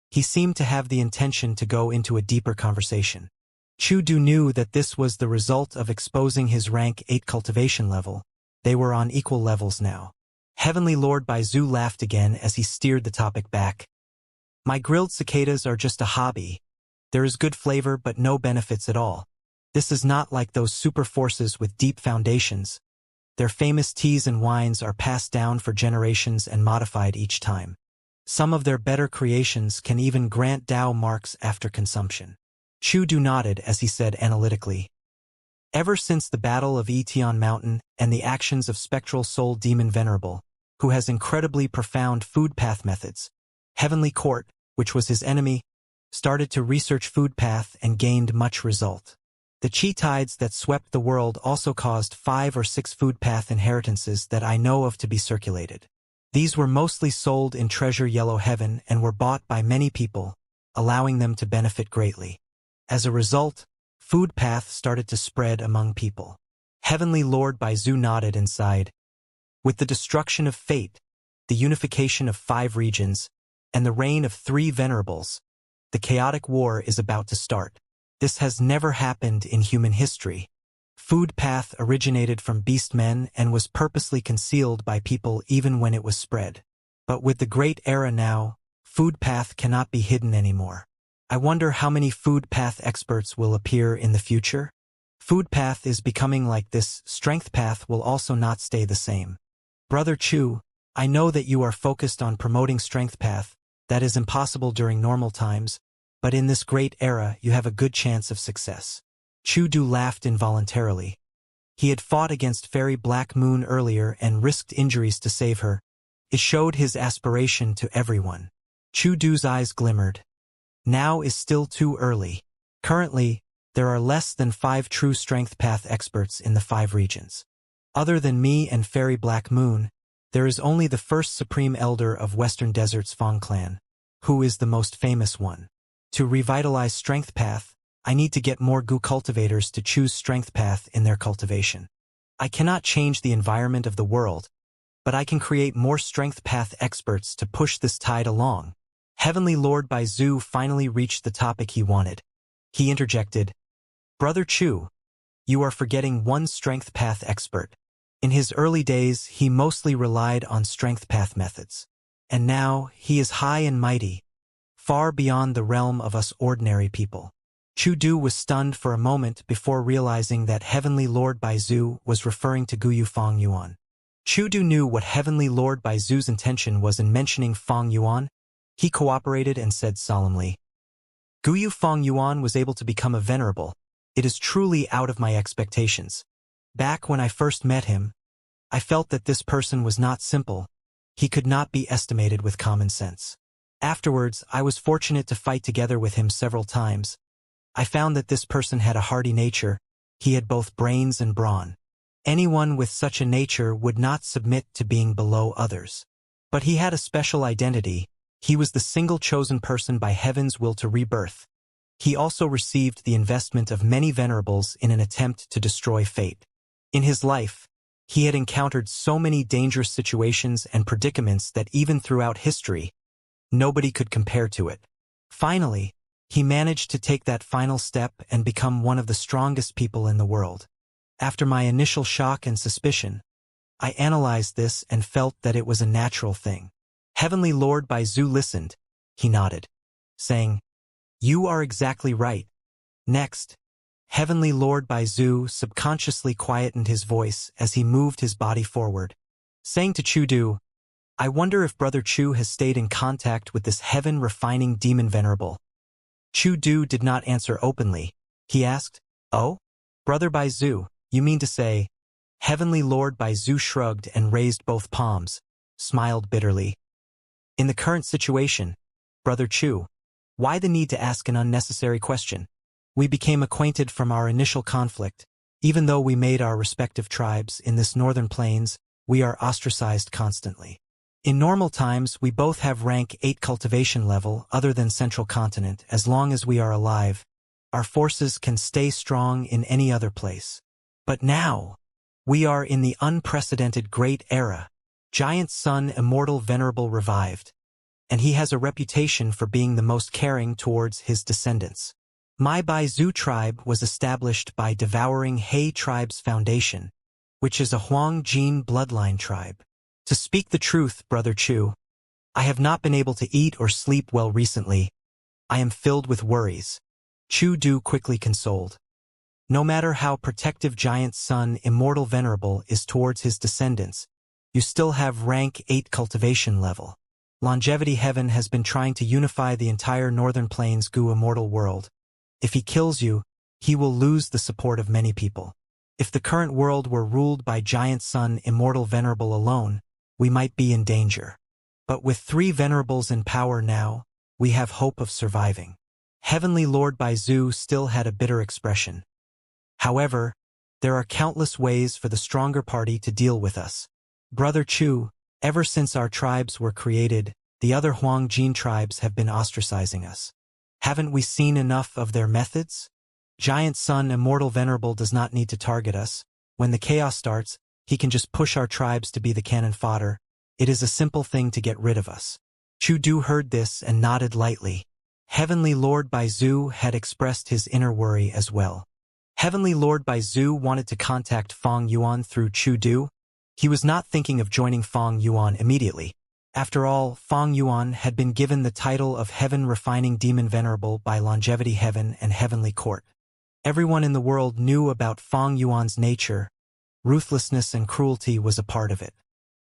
He seemed to have the intention to go into a deeper conversation. Chu-Du knew that this was the result of exposing his rank 8 cultivation level. They were on equal levels now. Heavenly Lord Baizu laughed again as he steered the topic back. My grilled cicadas are just a hobby. There is good flavor but no benefits at all. This is not like those super forces with deep foundations. Their famous teas and wines are passed down for generations and modified each time. Some of their better creations can even grant Dao marks after consumption. Chu-Du nodded as he said analytically. Ever since the Battle of Etion Mountain and the actions of Spectral Soul Demon Venerable, who has incredibly profound food path methods, Heavenly Court, which was his enemy, started to research food path and gained much result. The chi tides that swept the world also caused 5 or 6 food path inheritances that I know of to be circulated. These were mostly sold in Treasure Yellow Heaven and were bought by many people, allowing them to benefit greatly. As a result, food path started to spread among people. Heavenly Lord Baizu nodded and sighed. With the destruction of fate, the unification of 5 regions, and the reign of 3 venerables, the chaotic war is about to start. This has never happened in human history. Food path originated from beastmen and was purposely concealed by people even when it was spread. But with the great era now, food path cannot be hidden anymore. I wonder how many food path experts will appear in the future? Food path is becoming like this. Strength path will also not stay the same. Brother Chu, I know that you are focused on promoting strength path. That is impossible during normal times, but in this great era you have a good chance of success. Chu-Du laughed involuntarily. He had fought against Fairy Black Moon earlier and risked injuries to save her. It showed his aspiration to everyone. Chu-Du's eyes glimmered. Now is still too early. Currently, there are less than 5 true strength path experts in the 5 regions. Other than me and Fairy Black Moon, there is only the first Supreme Elder of Western Desert's Fong clan, who is the most famous one. To revitalize strength path, I need to get more Gu cultivators to choose strength path in their cultivation. I cannot change the environment of the world, but I can create more strength path experts to push this tide along. Heavenly Lord Baizu finally reached the topic he wanted. He interjected, Brother Chu, you are forgetting one strength path expert. In his early days, he mostly relied on strength path methods. And now, he is high and mighty, far beyond the realm of us ordinary people. Chu-Du was stunned for a moment before realizing that Heavenly Lord Baizu was referring to Guyu Fong Yuan. Chu-Du knew what Heavenly Lord Baizu's intention was in mentioning Fong Yuan. He cooperated and said solemnly, Guyu Fong Yuan was able to become a venerable. It is truly out of my expectations. Back when I first met him, I felt that this person was not simple. He could not be estimated with common sense. Afterwards, I was fortunate to fight together with him several times. I found that this person had a hardy nature. He had both brains and brawn. Anyone with such a nature would not submit to being below others. But he had a special identity. He was the single chosen person by heaven's will to rebirth. He also received the investment of many venerables in an attempt to destroy fate. In his life, he had encountered so many dangerous situations and predicaments that even throughout history, nobody could compare to it. Finally, he managed to take that final step and become one of the strongest people in the world. After my initial shock and suspicion, I analyzed this and felt that it was a natural thing. Heavenly Lord Baizu listened. He nodded, saying, You are exactly right. Next, Heavenly Lord Baizu subconsciously quietened his voice as he moved his body forward, saying to Chu-Du, I wonder if Brother Chu has stayed in contact with this heaven-refining demon venerable. Chu-Du did not answer openly. He asked, Oh? Brother Baizu, you mean to say? Heavenly Lord Baizu shrugged and raised both palms, smiled bitterly. In the current situation, Brother Chu, why the need to ask an unnecessary question? We became acquainted from our initial conflict. Even though we made our respective tribes in this northern plains, we are ostracized constantly. In normal times, we both have rank 8 cultivation level other than Central Continent. As long as we are alive, our forces can stay strong in any other place. But now, we are in the unprecedented Great Era. Giant Sun Immortal Venerable revived, and he has a reputation for being the most caring towards his descendants. My Bai Zhu tribe was established by devouring He tribe's foundation, which is a Huang Jin bloodline tribe. To speak the truth, Brother Chu, I have not been able to eat or sleep well recently. I am filled with worries. Chu Du quickly consoled. No matter how protective Giant Sun Immortal Venerable is towards his descendants, you still have rank 8 cultivation level. Longevity Heaven has been trying to unify the entire Northern Plains Gu immortal world. If he kills you, he will lose the support of many people. If the current world were ruled by Giant Sun Immortal Venerable alone, we might be in danger. But with 3 venerables in power now, we have hope of surviving. Heavenly Lord Baizu still had a bitter expression. However, there are countless ways for the stronger party to deal with us. Brother Chu, ever since our tribes were created, the other Huang Jin tribes have been ostracizing us. Haven't we seen enough of their methods? Giant Sun Immortal Venerable does not need to target us. When the chaos starts, he can just push our tribes to be the cannon fodder. It is a simple thing to get rid of us. Chu Du heard this and nodded lightly. Heavenly Lord Baizu had expressed his inner worry as well. Heavenly Lord Baizu wanted to contact Feng Yuan through Chu Du. He was not thinking of joining Feng Yuan immediately. After all, Feng Yuan had been given the title of Heaven Refining Demon Venerable by Longevity Heaven and Heavenly Court. Everyone in the world knew about Feng Yuan's nature. Ruthlessness and cruelty was a part of it.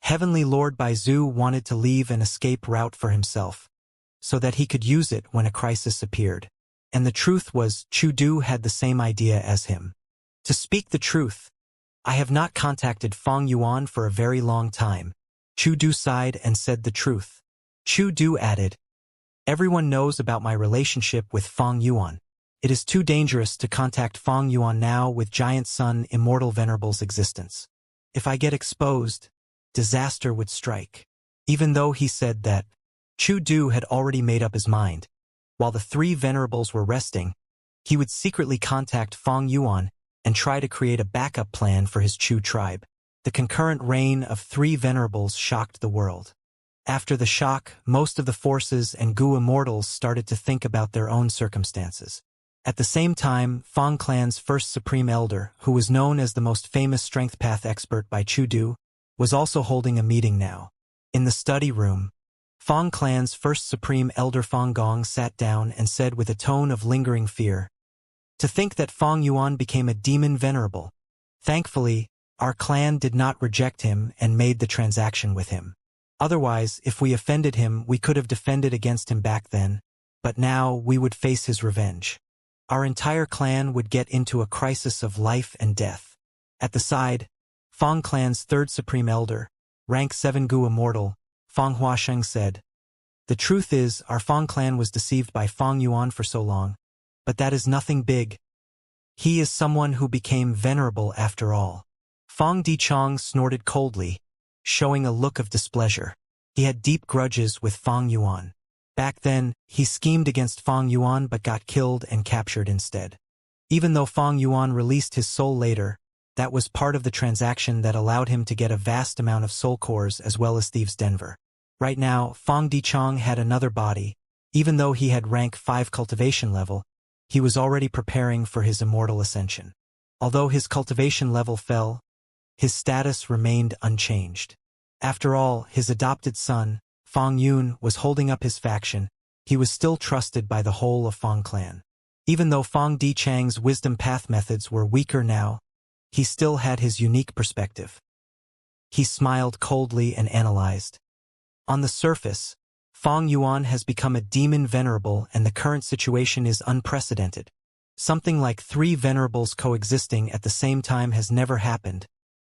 Heavenly Lord Baizu wanted to leave an escape route for himself, so that he could use it when a crisis appeared. And the truth was, Chu Du had the same idea as him. To speak the truth, I have not contacted Feng Yuan for a very long time. Chu Du sighed and said the truth. Chu Du added, everyone knows about my relationship with Feng Yuan. It is too dangerous to contact Feng Yuan now with Giant Sun Immortal Venerable's existence. If I get exposed, disaster would strike. Even though he said that, Chu Du had already made up his mind. While the 3 venerables were resting, he would secretly contact Feng Yuan and try to create a backup plan for his Chu tribe. The concurrent reign of 3 venerables shocked the world. After the shock, most of the forces and Gu immortals started to think about their own circumstances. At the same time, Feng Clan's first Supreme Elder, who was known as the most famous Strength Path expert by Chu Du, was also holding a meeting now. In the study room, Feng Clan's first Supreme Elder Feng Gong sat down and said with a tone of lingering fear, to think that Feng Yuan became a demon venerable. Thankfully, our clan did not reject him and made the transaction with him. Otherwise, if we offended him, we could have defended against him back then, but now we would face his revenge. Our entire clan would get into a crisis of life and death. At the side, Feng Clan's 3rd Supreme Elder, rank 7 Gu Immortal, Feng Huasheng said, the truth is, our Feng Clan was deceived by Feng Yuan for so long, but that is nothing big. He is someone who became venerable after all. Feng Dichong snorted coldly, showing a look of displeasure. He had deep grudges with Feng Yuan. Back then, he schemed against Feng Yuan but got killed and captured instead. Even though Feng Yuan released his soul later, that was part of the transaction that allowed him to get a vast amount of soul cores as well as Thieves' Denver. Right now, Feng Dichong had another body. Even though he had rank 5 cultivation level, he was already preparing for his immortal ascension. Although his cultivation level fell, his status remained unchanged. After all, his adopted son, Feng Yun, was holding up his faction. He was still trusted by the whole of Feng Clan. Even though Feng Dichang's wisdom path methods were weaker now, he still had his unique perspective. He smiled coldly and analyzed. On the surface, Feng Yuan has become a demon venerable and the current situation is unprecedented. Something like 3 venerables coexisting at the same time has never happened.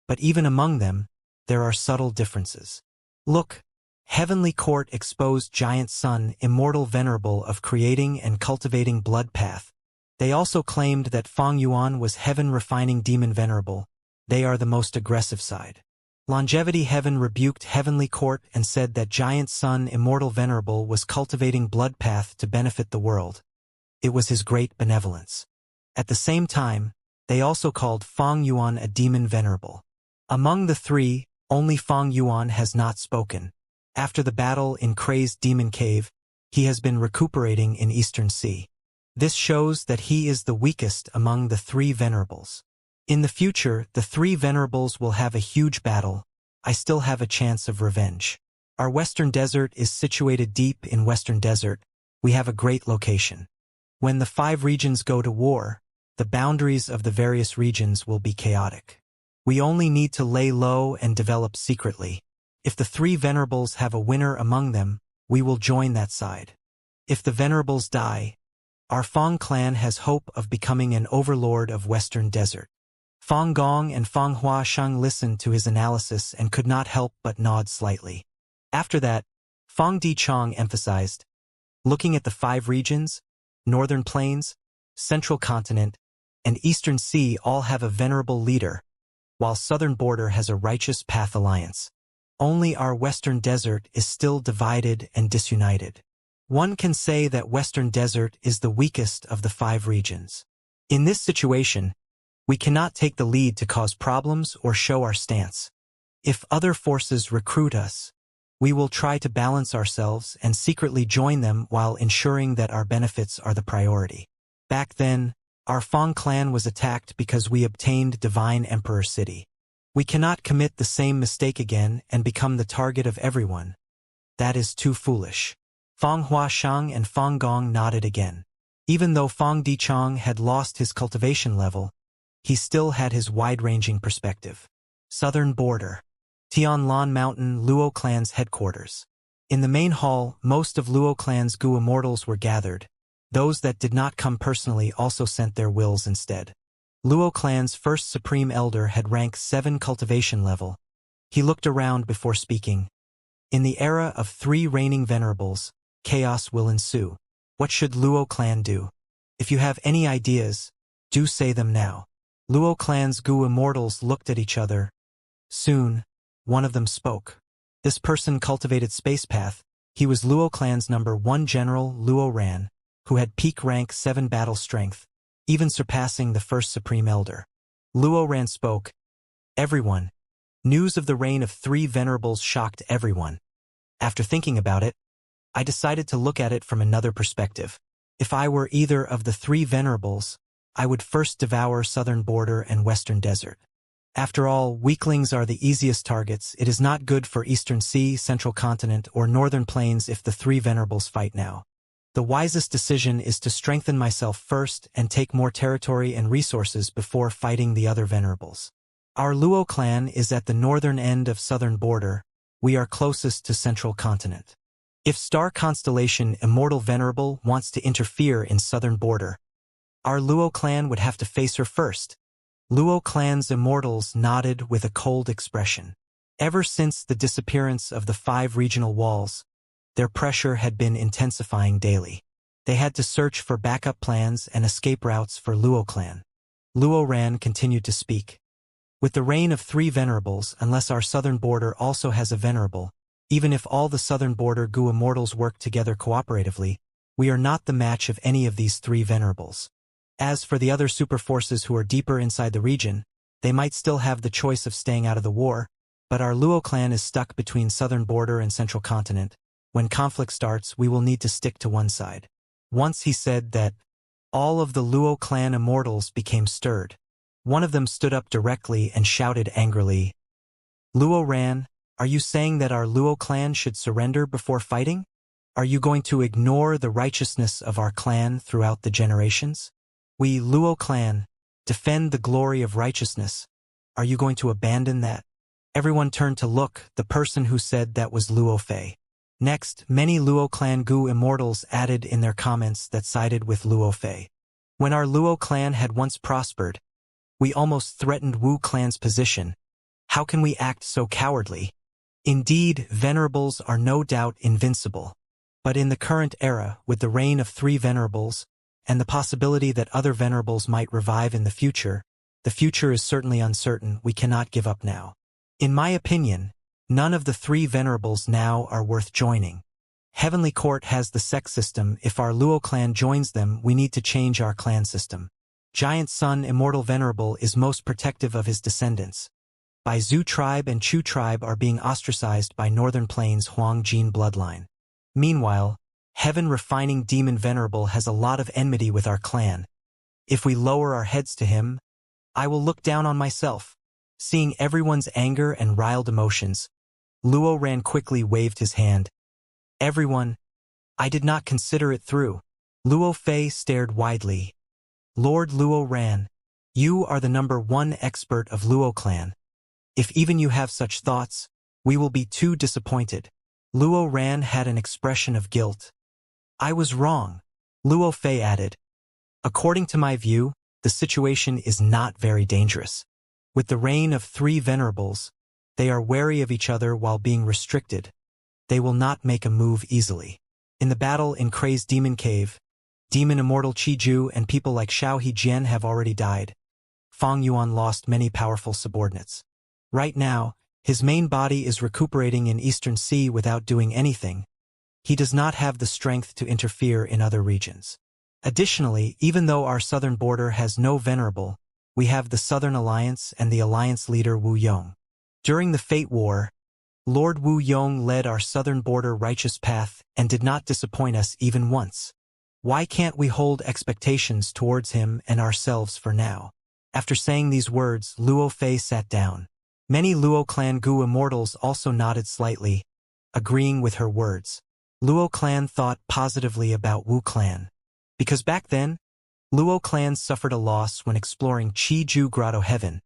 But even among them, there are subtle differences. Look, Heavenly Court exposed Giant Sun Immortal Venerable of creating and cultivating blood path. They also claimed that Feng Yuan was Heaven Refining Demon Venerable. They are the most aggressive side. Longevity Heaven rebuked Heavenly Court and said that Giant Sun Immortal Venerable was cultivating blood path to benefit the world. It was his great benevolence. At the same time, they also called Feng Yuan a demon venerable. Among the 3, Only Feng Yuan has not spoken. After the battle in Crazed Demon Cave, he has been recuperating in Eastern Sea. This shows that he is the weakest among the three venerables. In the future, the three venerables will have a huge battle. I still have a chance of revenge. Our Western Desert is situated deep in Western Desert. We have a great location. When the 5 regions go to war, the boundaries of the various regions will be chaotic. We only need to lay low and develop secretly. If the 3 venerables have a winner among them, we will join that side. If the venerables die, our Feng clan has hope of becoming an overlord of Western Desert. Feng Gong and Feng Huasheng listened to his analysis and could not help but nod slightly. After that, Feng Dichong emphasized, looking at the 5 regions, Northern Plains, Central Continent, and Eastern Sea all have a venerable leader, while Southern Border has a righteous path alliance. Only our Western Desert is still divided and disunited. One can say that Western Desert is the weakest of the 5 regions. In this situation, we cannot take the lead to cause problems or show our stance. If other forces recruit us, we will try to balance ourselves and secretly join them while ensuring that our benefits are the priority. Back then, our Feng clan was attacked because we obtained Divine Emperor City. We cannot commit the same mistake again and become the target of everyone. That is too foolish. Feng Huasheng and Feng Gong nodded again. Even though Feng Dichong had lost his cultivation level, he still had his wide-ranging perspective. Southern Border. Tianlan Mountain, Luo clan's headquarters. In the main hall, most of Luo clan's Gu Immortals were gathered. Those that did not come personally also sent their wills instead. Luo clan's first Supreme Elder had rank 7 cultivation level. He looked around before speaking. In the era of 3 reigning venerables, chaos will ensue. What should Luo clan do? If you have any ideas, do say them now. Luo clan's Gu Immortals looked at each other. Soon, one of them spoke. This person cultivated Space Path. He was Luo clan's number 1 general, Luo Ran, who had peak rank 7 battle strength, even surpassing the first Supreme Elder. Luo Ran spoke. Everyone. News of the reign of 3 venerables shocked everyone. After thinking about it, I decided to look at it from another perspective. If I were either of the 3 venerables, I would first devour Southern Border and Western Desert. After all, weaklings are the easiest targets. It is not good for Eastern Sea, Central Continent, or Northern Plains if the 3 venerables fight now. The wisest decision is to strengthen myself first and take more territory and resources before fighting the other venerables. Our Luo clan is at the northern end of Southern Border. We are closest to Central Continent. If Star Constellation Immortal Venerable wants to interfere in Southern Border, our Luo clan would have to face her first. Luo clan's immortals nodded with a cold expression. Ever since the disappearance of the 5 regional walls, their pressure had been intensifying daily. They had to search for backup plans and escape routes for Luo clan. Luo Ran continued to speak. With the reign of 3 venerables, unless our Southern Border also has a venerable, even if all the Southern Border Gu Immortals work together cooperatively, we are not the match of any of these 3 venerables. As for the other super forces who are deeper inside the region, they might still have the choice of staying out of the war, but our Luo clan is stuck between Southern Border and Central Continent. When conflict starts, we will need to stick to one side. Once he said that, all of the Luo clan immortals became stirred. One of them stood up directly and shouted angrily, Luo Ran, are you saying that our Luo clan should surrender before fighting? Are you going to ignore the righteousness of our clan throughout the generations? We, Luo clan, defend the glory of righteousness. Are you going to abandon that? Everyone turned to look. The person who said that was Luo Fei. Next, many Luo clan Gu Immortals added in their comments that sided with Luo Fei. When our Luo clan had once prospered, we almost threatened Wu clan's position. How can we act so cowardly? Indeed, venerables are no doubt invincible. But in the current era, with the reign of 3 venerables, and the possibility that other venerables might revive in the future is certainly uncertain. We cannot give up now. In my opinion, none of the 3 venerables now are worth joining. Heavenly Court has the sex system. If our Luo clan joins them, we need to change our clan system. Giant Sun Immortal Venerable is most protective of his descendants. by Zhu tribe and Chu tribe are being ostracized by Northern Plains Huang Jin bloodline. Meanwhile, Heaven Refining Demon Venerable has a lot of enmity with our clan. If we lower our heads to him, I will look down on myself. Seeing everyone's anger and riled emotions, Luo Ran quickly waved his hand. Everyone, I did not consider it through. Luo Fei stared widely. Lord Luo Ran, you are the #1 expert of Luo clan. If even you have such thoughts, we will be too disappointed. Luo Ran had an expression of guilt. I was wrong, Luo Fei added. According to my view, the situation is not very dangerous. With the reign of 3 venerables, they are wary of each other while being restricted. They will not make a move easily. In the battle in Kray's Demon Cave, Demon Immortal Qiju and people like Xiao Hejian have already died. Fang Yuan lost many powerful subordinates. Right now, his main body is recuperating in Eastern Sea without doing anything. He does not have the strength to interfere in other regions. Additionally, even though our southern border has no venerable, we have the Southern Alliance and the alliance leader Wu Yong. During the Fate War, Lord Wu Yong led our southern border righteous path and did not disappoint us even once. Why can't we hold expectations towards him and ourselves for now? After saying these words, Luo Fei sat down. Many Luo clan Gu immortals also nodded slightly, agreeing with her words. Luo clan thought positively about Wu clan. Because back then, Luo clan suffered a loss when exploring Qiju Grotto Heaven.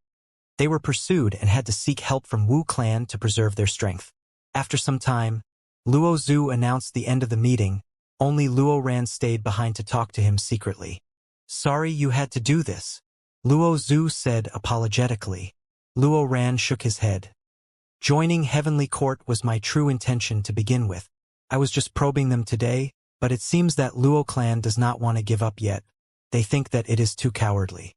They were pursued and had to seek help from Wu clan to preserve their strength. After some time, Luo Zhu announced the end of the meeting. Only Luo Ran stayed behind to talk to him secretly. Sorry you had to do this, Luo Zhu said apologetically. Luo Ran shook his head. Joining Heavenly Court was my true intention to begin with. I was just probing them today, but it seems that Luo clan does not want to give up yet. They think that it is too cowardly.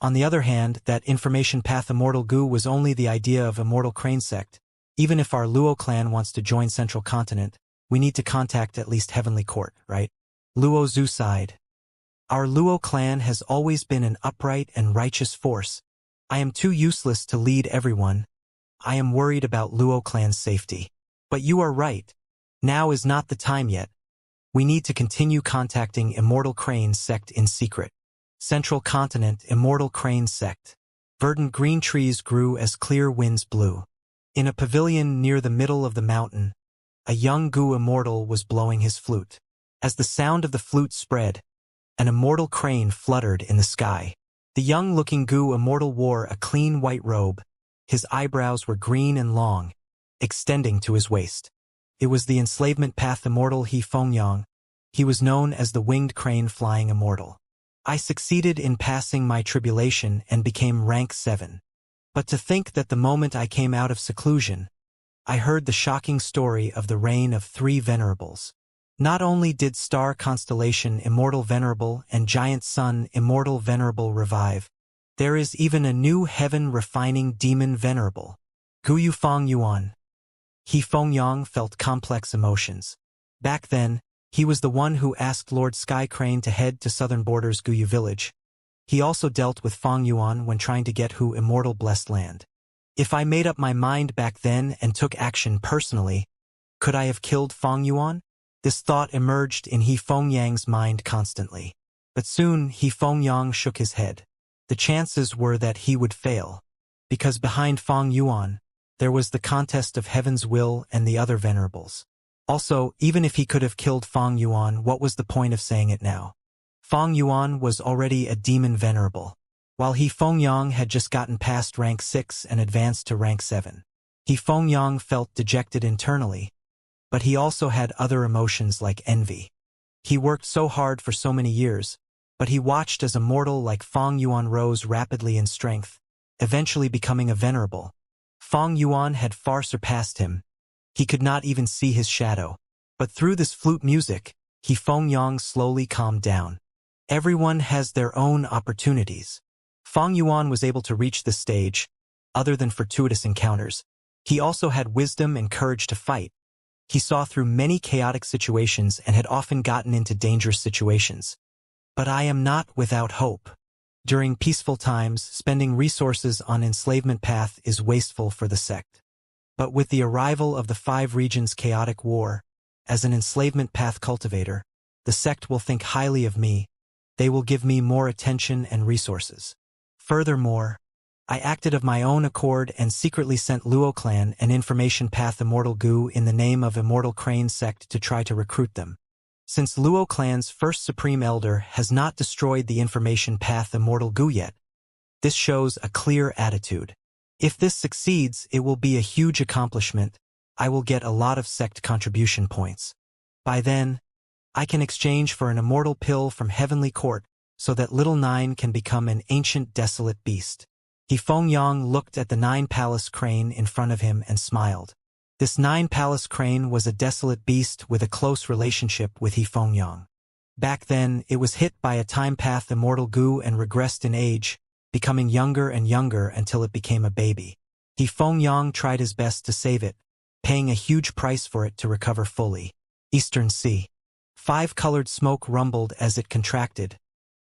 On the other hand, that information path Immortal Gu was only the idea of Immortal Crane sect. Even if our Luo clan wants to join Central Continent, we need to contact at least Heavenly Court, right? Luo Zhu sighed. Our Luo clan has always been an upright and righteous force. I am too useless to lead everyone. I am worried about Luo clan's safety. But you are right. Now is not the time yet. We need to continue contacting Immortal Crane sect in secret. Central Continent Immortal Crane sect. Verdant green trees grew as clear winds blew. In a pavilion near the middle of the mountain, a young Gu immortal was blowing his flute. As the sound of the flute spread, an immortal crane fluttered in the sky. The young-looking Gu immortal wore a clean white robe. His eyebrows were green and long, extending to his waist. It was the enslavement path immortal He Fengyang. He was known as the winged crane flying immortal. I succeeded in passing my tribulation and became rank 7. But to think that the moment I came out of seclusion, I heard the shocking story of the reign of 3 venerables. Not only did star constellation Immortal Venerable and giant sun Immortal Venerable revive, there is even a new heaven refining demon venerable, Gu Yufang Yuan. He Fengyang felt complex emotions. Back then, he was the one who asked Lord Sky Crane to head to southern borders Guyu village. He also dealt with Fang Yuan when trying to get Hu Immortal Blessed Land. If I made up my mind back then and took action personally, could I have killed Fang Yuan? This thought emerged in He Fengyang's mind constantly. But soon He Fengyang shook his head. The chances were that he would fail. Because behind Fang Yuan, there was the contest of Heaven's Will and the other venerables. Also, even if he could have killed Fang Yuan, what was the point of saying it now? Fang Yuan was already a demon venerable, while He Fengyang had just gotten past rank 6 and advanced to rank 7. He Fengyang felt dejected internally, but he also had other emotions like envy. He worked so hard for so many years, but he watched as a mortal like Fang Yuan rose rapidly in strength, eventually becoming a venerable. Fang Yuan had far surpassed him. He could not even see his shadow. But through this flute music, He Fengyang slowly calmed down. Everyone has their own opportunities. Fang Yuan was able to reach this stage, other than fortuitous encounters. He also had wisdom and courage to fight. He saw through many chaotic situations and had often gotten into dangerous situations. But I am not without hope. During peaceful times, spending resources on enslavement path is wasteful for the sect. But with the arrival of the 5 regions chaotic war, as an enslavement path cultivator, the sect will think highly of me. They will give me more attention and resources. Furthermore, I acted of my own accord and secretly sent Luo clan an information path Immortal Gu in the name of Immortal Crane sect to try to recruit them. Since Luo clan's first Supreme Elder has not destroyed the information path Immortal Gu yet, this shows a clear attitude. If this succeeds, it will be a huge accomplishment. I will get a lot of sect contribution points. By then, I can exchange for an immortal pill from Heavenly Court so that Little Nine can become an ancient desolate beast. He Fengyang looked at the 9-palace crane in front of him and smiled. This 9-palace crane was a desolate beast with a close relationship with He Fengyang. Back then, it was hit by a time path Immortal Gu and regressed in age, becoming younger and younger until it became a baby. He Fengyang tried his best to save it, paying a huge price for it to recover fully. Eastern Sea. 5-colored smoke rumbled as it contracted,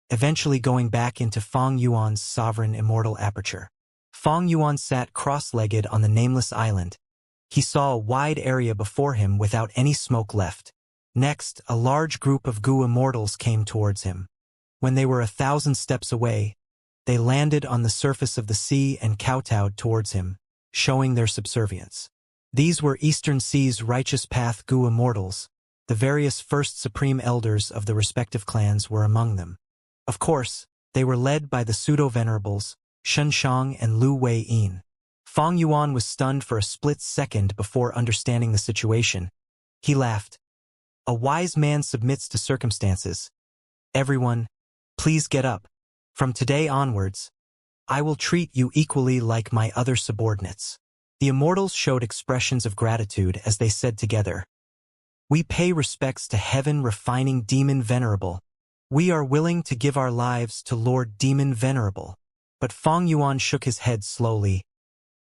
eventually going back into Feng Yuan's sovereign immortal aperture. Feng Yuan sat cross-legged on the nameless island. He saw a wide area before him without any smoke left. Next, a large group of Gu immortals came towards him. When they were 1,000 steps away, they landed on the surface of the sea and kowtowed towards him, showing their subservience. These were Eastern Sea's righteous path Gu immortals. The various first supreme elders of the respective clans were among them. Of course, they were led by the pseudo-venerables, Shen Shang and Lu Wei-yin. Feng Yuan was stunned for a split second before understanding the situation. He laughed. A wise man submits to circumstances. Everyone, please get up. From today onwards, I will treat you equally like my other subordinates. The immortals showed expressions of gratitude as they said together, "We pay respects to Heaven Refining Demon Venerable. We are willing to give our lives to Lord Demon Venerable." But Feng Yuan shook his head slowly.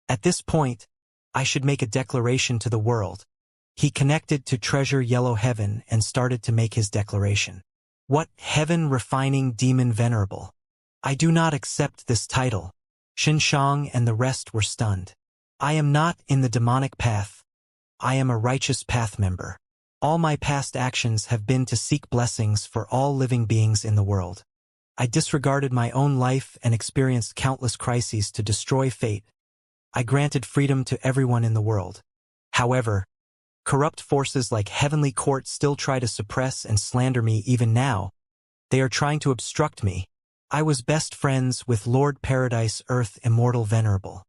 At this point, I should make a declaration to the world. He connected to Treasure Yellow Heaven and started to make his declaration. What Heaven Refining Demon Venerable? I do not accept this title. Shen Shang and the rest were stunned. I am not in the demonic path. I am a righteous path member. All my past actions have been to seek blessings for all living beings in the world. I disregarded my own life and experienced countless crises to destroy fate. I granted freedom to everyone in the world. However, corrupt forces like Heavenly Court still try to suppress and slander me even now. They are trying to obstruct me. I was best friends with Lord Paradise Earth Immortal Venerable.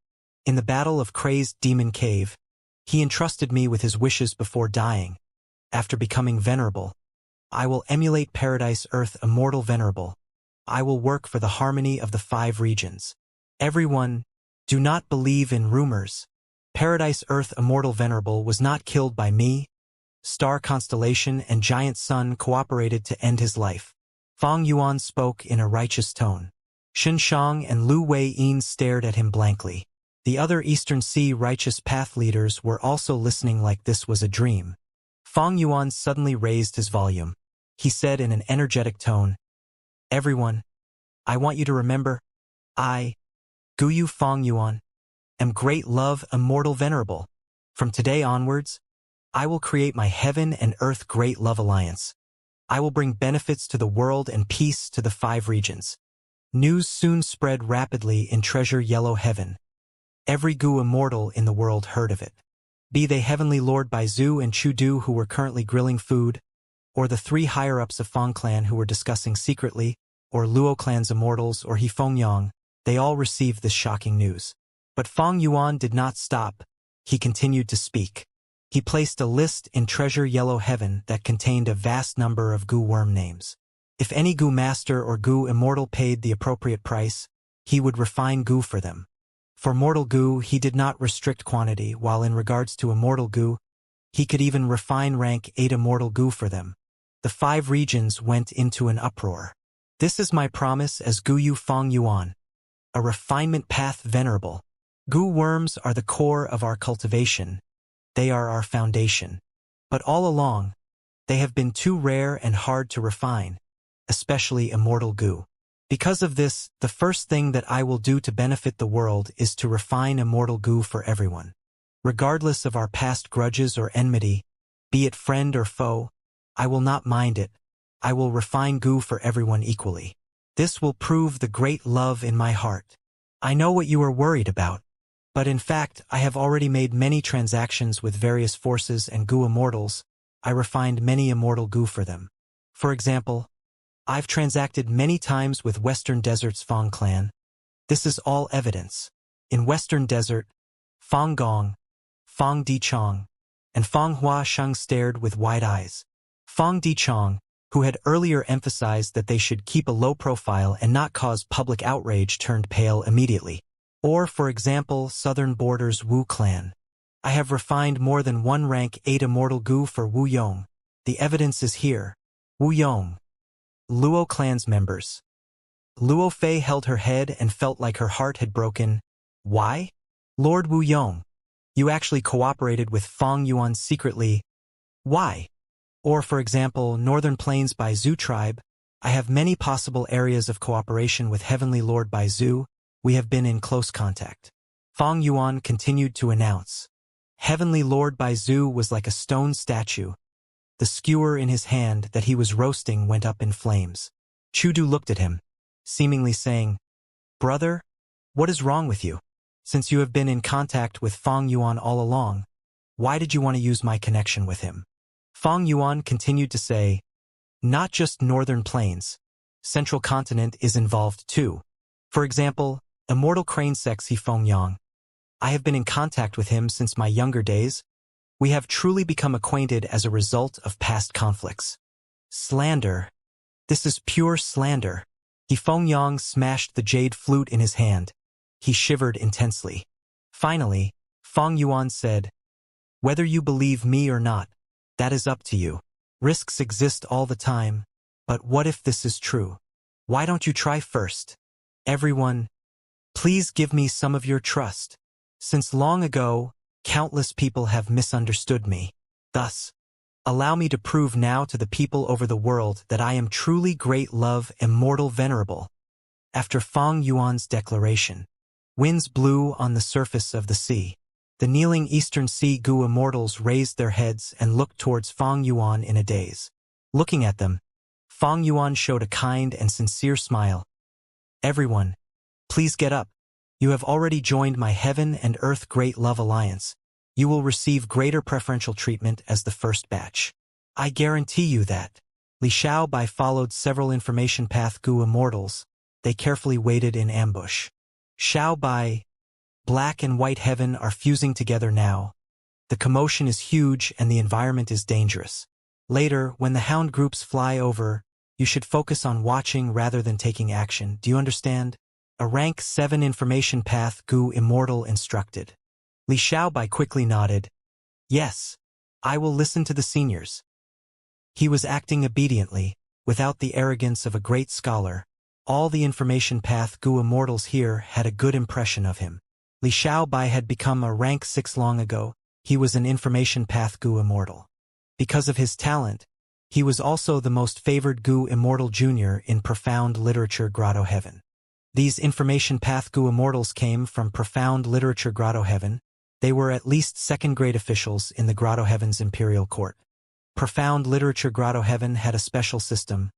In the Battle of Crazed Demon Cave, he entrusted me with his wishes before dying. After becoming venerable, I will emulate Paradise Earth Immortal Venerable. I will work for the harmony of the 5 regions. Everyone, do not believe in rumors. Paradise Earth Immortal Venerable was not killed by me. Star Constellation and Giant Sun cooperated to end his life. Feng Yuan spoke in a righteous tone. Shen Shang and Lu Wei-yin stared at him blankly. The other Eastern Sea righteous path leaders were also listening like this was a dream. Feng Yuan suddenly raised his volume. He said in an energetic tone, "Everyone, I want you to remember, I, Guyu Feng Yuan, am Great Love Immortal Venerable. From today onwards, I will create my Heaven and Earth Great Love Alliance. I will bring benefits to the world and peace to the 5 regions." News soon spread rapidly in Treasure Yellow Heaven. Every Gu immortal in the world heard of it. Be they Heavenly Lord Baizu and Chudu who were currently grilling food, or the 3 higher-ups of Feng clan who were discussing secretly, or Luo clan's immortals or He Fengyang, they all received this shocking news. But Feng Yuan did not stop. He continued to speak. He placed a list in Treasure Yellow Heaven that contained a vast number of Gu worm names. If any Gu master or Gu immortal paid the appropriate price, he would refine Gu for them. For mortal Gu, he did not restrict quantity, while in regards to immortal Gu, he could even refine rank 8 immortal Gu for them. The 5 regions went into an uproar. This is my promise as Guyu Feng Yuan, a refinement path venerable. Gu worms are the core of our cultivation. They are our foundation. But all along, they have been too rare and hard to refine, especially immortal Gu. Because of this, the first thing that I will do to benefit the world is to refine immortal goo for everyone. Regardless of our past grudges or enmity, be it friend or foe, I will not mind it. I will refine goo for everyone equally. This will prove the great love in my heart. I know what you are worried about, but in fact, I have already made many transactions with various forces and goo immortals. I refined many immortal goo for them. For example, I've transacted many times with Western Desert's Fong clan. This is all evidence. In Western Desert, Fong Gong, Fong Di Chong, and Fong Hua Sheng stared with wide eyes. Fong Di Chong, who had earlier emphasized that they should keep a low profile and not cause public outrage, turned pale immediately. Or, for example, Southern Border's Wu clan. I have refined more than one rank 8 immortal goo for Wu Yong. The evidence is here. Wu Yong. Luo clan's members. Luo Fei held her head and felt like her heart had broken. Why? Lord Wu Yong. You actually cooperated with Fong Yuan secretly. Why? Or, for example, Northern Plains Baizu tribe. I have many possible areas of cooperation with Heavenly Lord Baizu. We have been in close contact. Fong Yuan continued to announce. Heavenly Lord Baizu was like a stone statue. The skewer in his hand that he was roasting went up in flames. Chudu looked at him, seemingly saying, Brother, what is wrong with you? Since you have been in contact with Fong Yuan all along, why did you want to use my connection with him? Fong Yuan continued to say, not just Northern Plains. Central Continent is involved too. For example, Immortal Crane Sexy Fong Yang. I have been in contact with him since my younger days. We have truly become acquainted as a result of past conflicts. Slander. This is pure slander. Fong Yang smashed the jade flute in his hand. He shivered intensely. Finally, Fong Yuan said, whether you believe me or not, that is up to you. Risks exist all the time, but what if this is true? Why don't you try first? Everyone, please give me some of your trust. Since long ago, countless people have misunderstood me. Thus, allow me to prove now to the people over the world that I am truly great love, immortal, venerable. After Fong Yuan's declaration, winds blew on the surface of the sea. The kneeling Eastern Sea goo immortals raised their heads and looked towards Fong Yuan in a daze. Looking at them, Fong Yuan showed a kind and sincere smile. Everyone, please get up. You have already joined my Heaven and Earth Great Love Alliance. You will receive greater preferential treatment as the first batch. I guarantee you that. Li Xiaobai followed several information path goo immortals. They carefully waited in ambush. Xiaobai, Black and White Heaven are fusing together now. The commotion is huge and the environment is dangerous. Later, when the hound groups fly over, you should focus on watching rather than taking action. Do you understand? A rank 7 information path goo immortal instructed. Li Xiaobai quickly nodded. Yes, I will listen to the seniors. He was acting obediently, without the arrogance of a great scholar. All the information path goo immortals here had a good impression of him. Li Xiaobai had become a rank 6 long ago. He was an information path goo immortal. Because of his talent, he was also the most favored goo immortal junior in Profound Literature Grotto Heaven. These information path goo immortals came from Profound Literature Grotto Heaven. They were at least second-grade officials in the Grotto Heaven's imperial court. Profound Literature Grotto Heaven had a special system.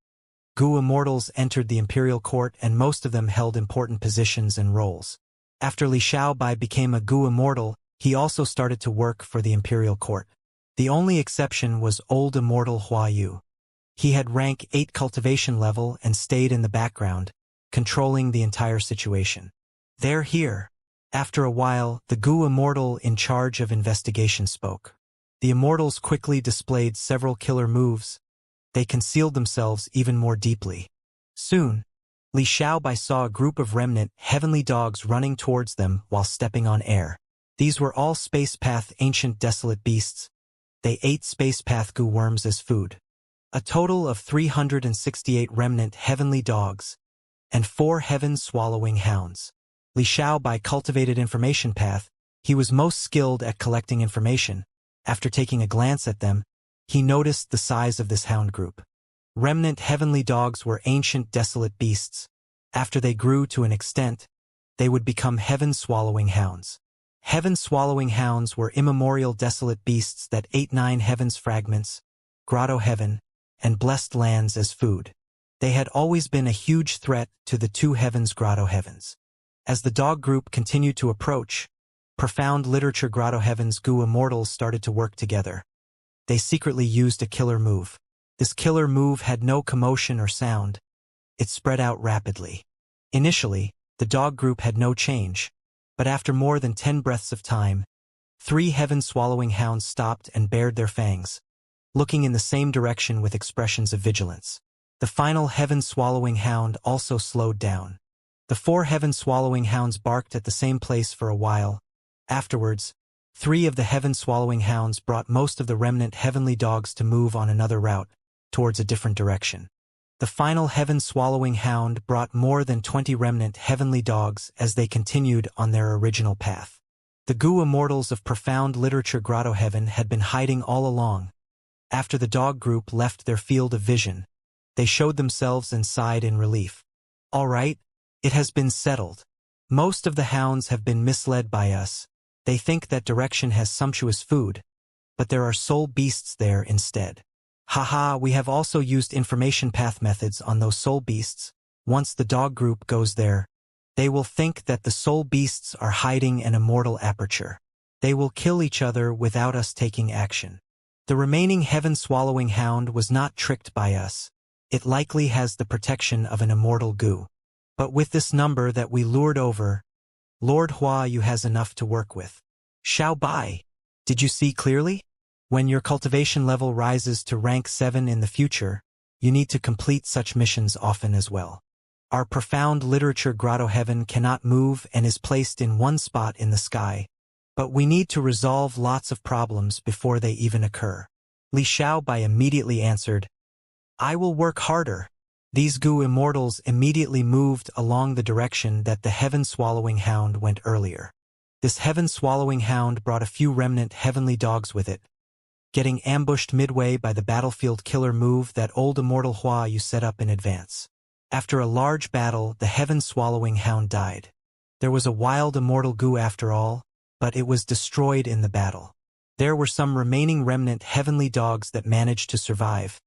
Goo immortals entered the imperial court and most of them held important positions and roles. After Li Xiaobai became a goo immortal, he also started to work for the imperial court. The only exception was old immortal Hua Yu. He had rank 8 cultivation level and stayed in the background, controlling the entire situation. They're here. After a while, the goo immortal in charge of investigation spoke. The immortals quickly displayed several killer moves. They concealed themselves even more deeply. Soon, Li Xiaobai saw a group of remnant heavenly dogs running towards them while stepping on air. These were all space path ancient desolate beasts. They ate space path goo worms as food. A total of 368 remnant heavenly dogs and 4 heaven-swallowing hounds. Li Xiaobai cultivated information path. He was most skilled at collecting information. After taking a glance at them, he noticed the size of this hound group. Remnant heavenly dogs were ancient desolate beasts. After they grew to an extent, they would become heaven-swallowing hounds. Heaven-swallowing hounds were immemorial desolate beasts that ate 9 heavens fragments, grotto heaven, and blessed lands as food. They had always been a huge threat to the 2 heavens grotto heavens. As the dog group continued to approach, profound literature grotto heavens Immortals started to work together. They secretly used a killer move. This killer move had no commotion or sound. It spread out rapidly. Initially, the dog group had no change, but after more than 10 breaths of time, 3 heaven-swallowing hounds stopped and bared their fangs, looking in the same direction with expressions of vigilance. The final heaven-swallowing hound also slowed down. The 4 heaven-swallowing hounds barked at the same place for a while. Afterwards, 3 of the heaven-swallowing hounds brought most of the remnant heavenly dogs to move on another route, towards a different direction. The final heaven-swallowing hound brought more than 20 remnant heavenly dogs as they continued on their original path. The Immortals of profound literature grotto heaven had been hiding all along. After the dog group left their field of vision, they showed themselves and sighed in relief. All right, it has been settled. Most of the hounds have been misled by us. They think that direction has sumptuous food, but there are soul beasts there instead. Haha, we have also used information path methods on those soul beasts. Once the dog group goes there, they will think that the soul beasts are hiding an immortal aperture. They will kill each other without us taking action. The remaining heaven-swallowing hound was not tricked by us. It likely has the protection of an immortal goo. But with this number that we lured over, Lord Hua Yu has enough to work with. Xiao Bai, did you see clearly? When your cultivation level rises to rank 7 in the future, you need to complete such missions often as well. Our profound literature grotto heaven cannot move and is placed in one spot in the sky, but we need to resolve lots of problems before they even occur. Li Xiaobai immediately answered, I will work harder. These Immortals immediately moved along the direction that the heaven-swallowing hound went earlier. This heaven-swallowing hound brought a few remnant heavenly dogs with it, getting ambushed midway by the battlefield killer move that old immortal Hua Yu set up in advance. After a large battle, the heaven-swallowing hound died. There was a wild immortal goo after all, but it was destroyed in the battle. There were some remaining remnant heavenly dogs that managed to survive.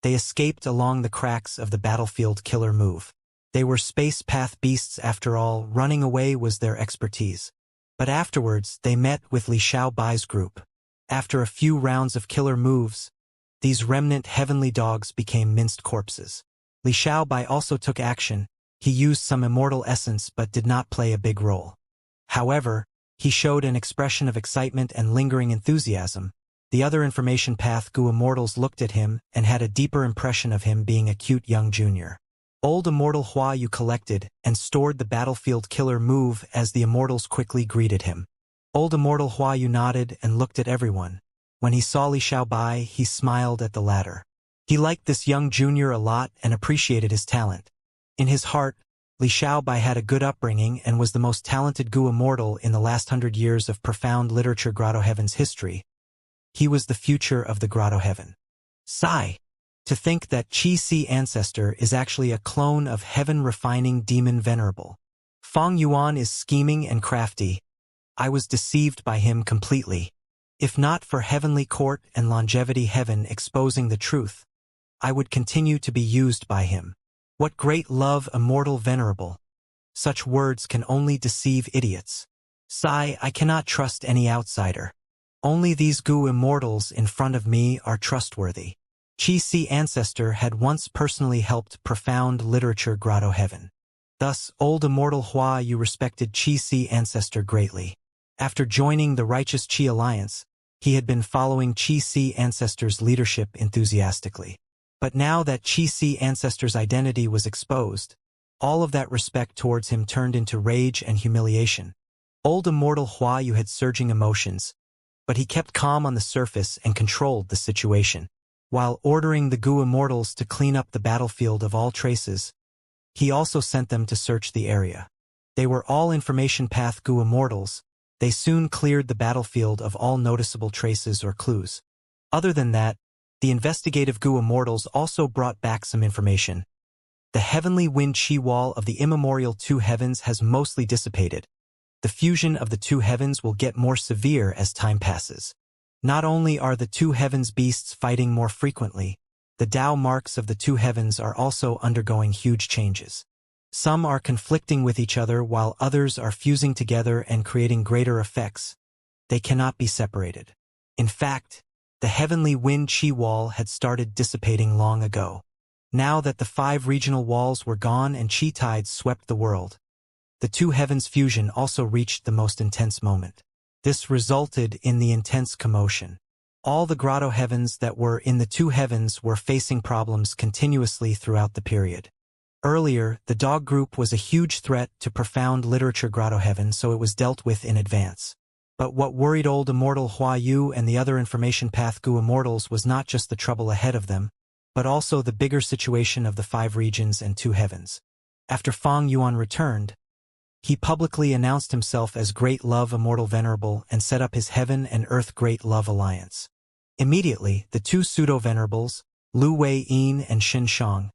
They escaped along the cracks of the battlefield killer move. They were space path beasts after all, running away was their expertise. But afterwards, they met with Li Xiaobai's group. After a few rounds of killer moves, these remnant heavenly dogs became minced corpses. Li Xiaobai also took action. He used some immortal essence but did not play a big role. However, he showed an expression of excitement and lingering enthusiasm. The other information path Immortals looked at him and had a deeper impression of him being a cute young junior. Old immortal Hua Yu collected and stored the battlefield killer move as the immortals quickly greeted him. Old immortal Hua Yu nodded and looked at everyone. When he saw Li Xiaobai, he smiled at the latter. He liked this young junior a lot and appreciated his talent. In his heart, Li Xiaobai had a good upbringing and was the most talented Immortal in the last 100 years of profound literature grotto heaven's history. He was the future of the grotto heaven. Sigh. To think that Qi Si ancestor is actually a clone of heaven-refining demon venerable. Feng Yuan is scheming and crafty. I was deceived by him completely. If not for heavenly court and longevity heaven exposing the truth, I would continue to be used by him. What great love, immortal venerable. Such words can only deceive idiots. Sigh, I cannot trust any outsider. Only these Immortals in front of me are trustworthy. Qi Si ancestor had once personally helped profound literature grotto heaven. Thus, old immortal Hua Yu respected Qi Si ancestor greatly. After joining the Righteous Qi Alliance, he had been following Qi Si ancestor's leadership enthusiastically. But now that Qi Si ancestor's identity was exposed, all of that respect towards him turned into rage and humiliation. Old immortal Hua Yu had surging emotions, but he kept calm on the surface and controlled the situation. While ordering the Immortals to clean up the battlefield of all traces, he also sent them to search the area. They were all information path Immortals. They soon cleared the battlefield of all noticeable traces or clues. Other than that, the investigative Immortals also brought back some information. The heavenly wind chi wall of the immemorial two heavens has mostly dissipated. The fusion of the two heavens will get more severe as time passes. Not only are the two heavens beasts fighting more frequently, the Tao marks of the two heavens are also undergoing huge changes. Some are conflicting with each other while others are fusing together and creating greater effects. They cannot be separated. In fact, the heavenly wind chi wall had started dissipating long ago. Now that the 5 regional walls were gone and chi tides swept the world, the two heavens fusion also reached the most intense moment. This resulted in the intense commotion. All the grotto heavens that were in the two heavens were facing problems continuously throughout the period. Earlier, the dog group was a huge threat to profound literature grotto heaven, so it was dealt with in advance. But what worried old Immortal Hua Yu and the other information path Gu immortals was not just the trouble ahead of them, but also the bigger situation of the 5 regions and 2 heavens. After Fang Yuan returned, he publicly announced himself as Great Love Immortal Venerable and set up his Heaven and Earth Great Love Alliance. Immediately, the 2 pseudo-venerables, Lu Wei-yin and Xin Shang,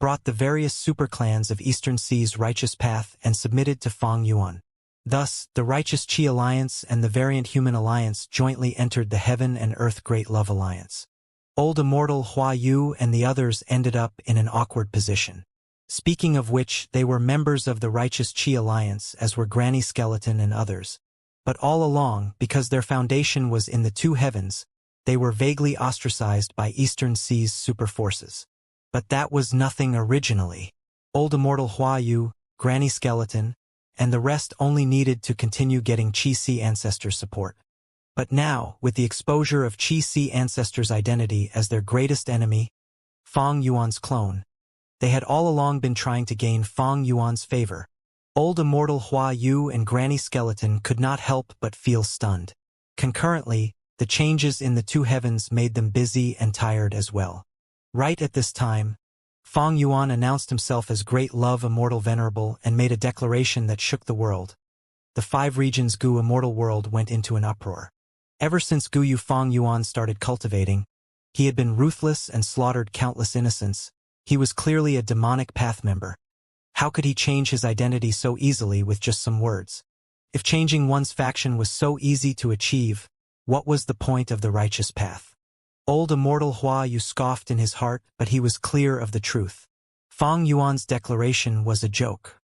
brought the various superclans of Eastern Sea's righteous path and submitted to Fang Yuan. Thus, the Righteous Qi Alliance and the Variant Human Alliance jointly entered the Heaven and Earth Great Love Alliance. Old Immortal Hua Yu and the others ended up in an awkward position. Speaking of which, they were members of the Righteous Qi Alliance, as were Granny Skeleton and others. But all along, because their foundation was in the two heavens, they were vaguely ostracized by Eastern Sea's super forces. But that was nothing originally. Old Immortal Hua Yu, Granny Skeleton, and the rest only needed to continue getting Qi-Si Ancestors support. But now, with the exposure of Qi-Si Ancestors' identity as their greatest enemy, Fang Yuan's clone, they had all along been trying to gain Fang Yuan's favor. Old Immortal Hua Yu and Granny Skeleton could not help but feel stunned. Concurrently, the changes in the two heavens made them busy and tired as well. Right at this time, Fang Yuan announced himself as Great Love Immortal Venerable and made a declaration that shook the world. The 5 regions Gu immortal world went into an uproar. Ever since Gu Yu Fang Yuan started cultivating, he had been ruthless and slaughtered countless innocents. He was clearly a demonic path member. How could he change his identity so easily with just some words? If changing one's faction was so easy to achieve, what was the point of the righteous path? Old Immortal Hua Yu scoffed in his heart, but he was clear of the truth. Fang Yuan's declaration was a joke.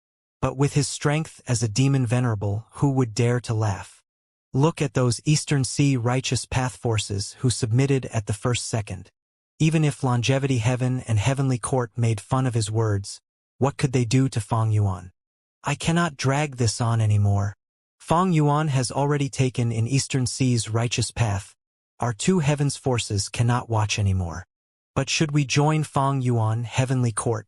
But with his strength as a demon venerable, who would dare to laugh? Look at those Eastern Sea righteous path forces who submitted at the first second. Even if Longevity Heaven and Heavenly Court made fun of his words, what could they do to Fang Yuan? I cannot drag this on anymore. Fang Yuan has already taken in Eastern Sea's righteous path. Our two heavens forces cannot watch anymore. But should we join Fang Yuan Heavenly Court?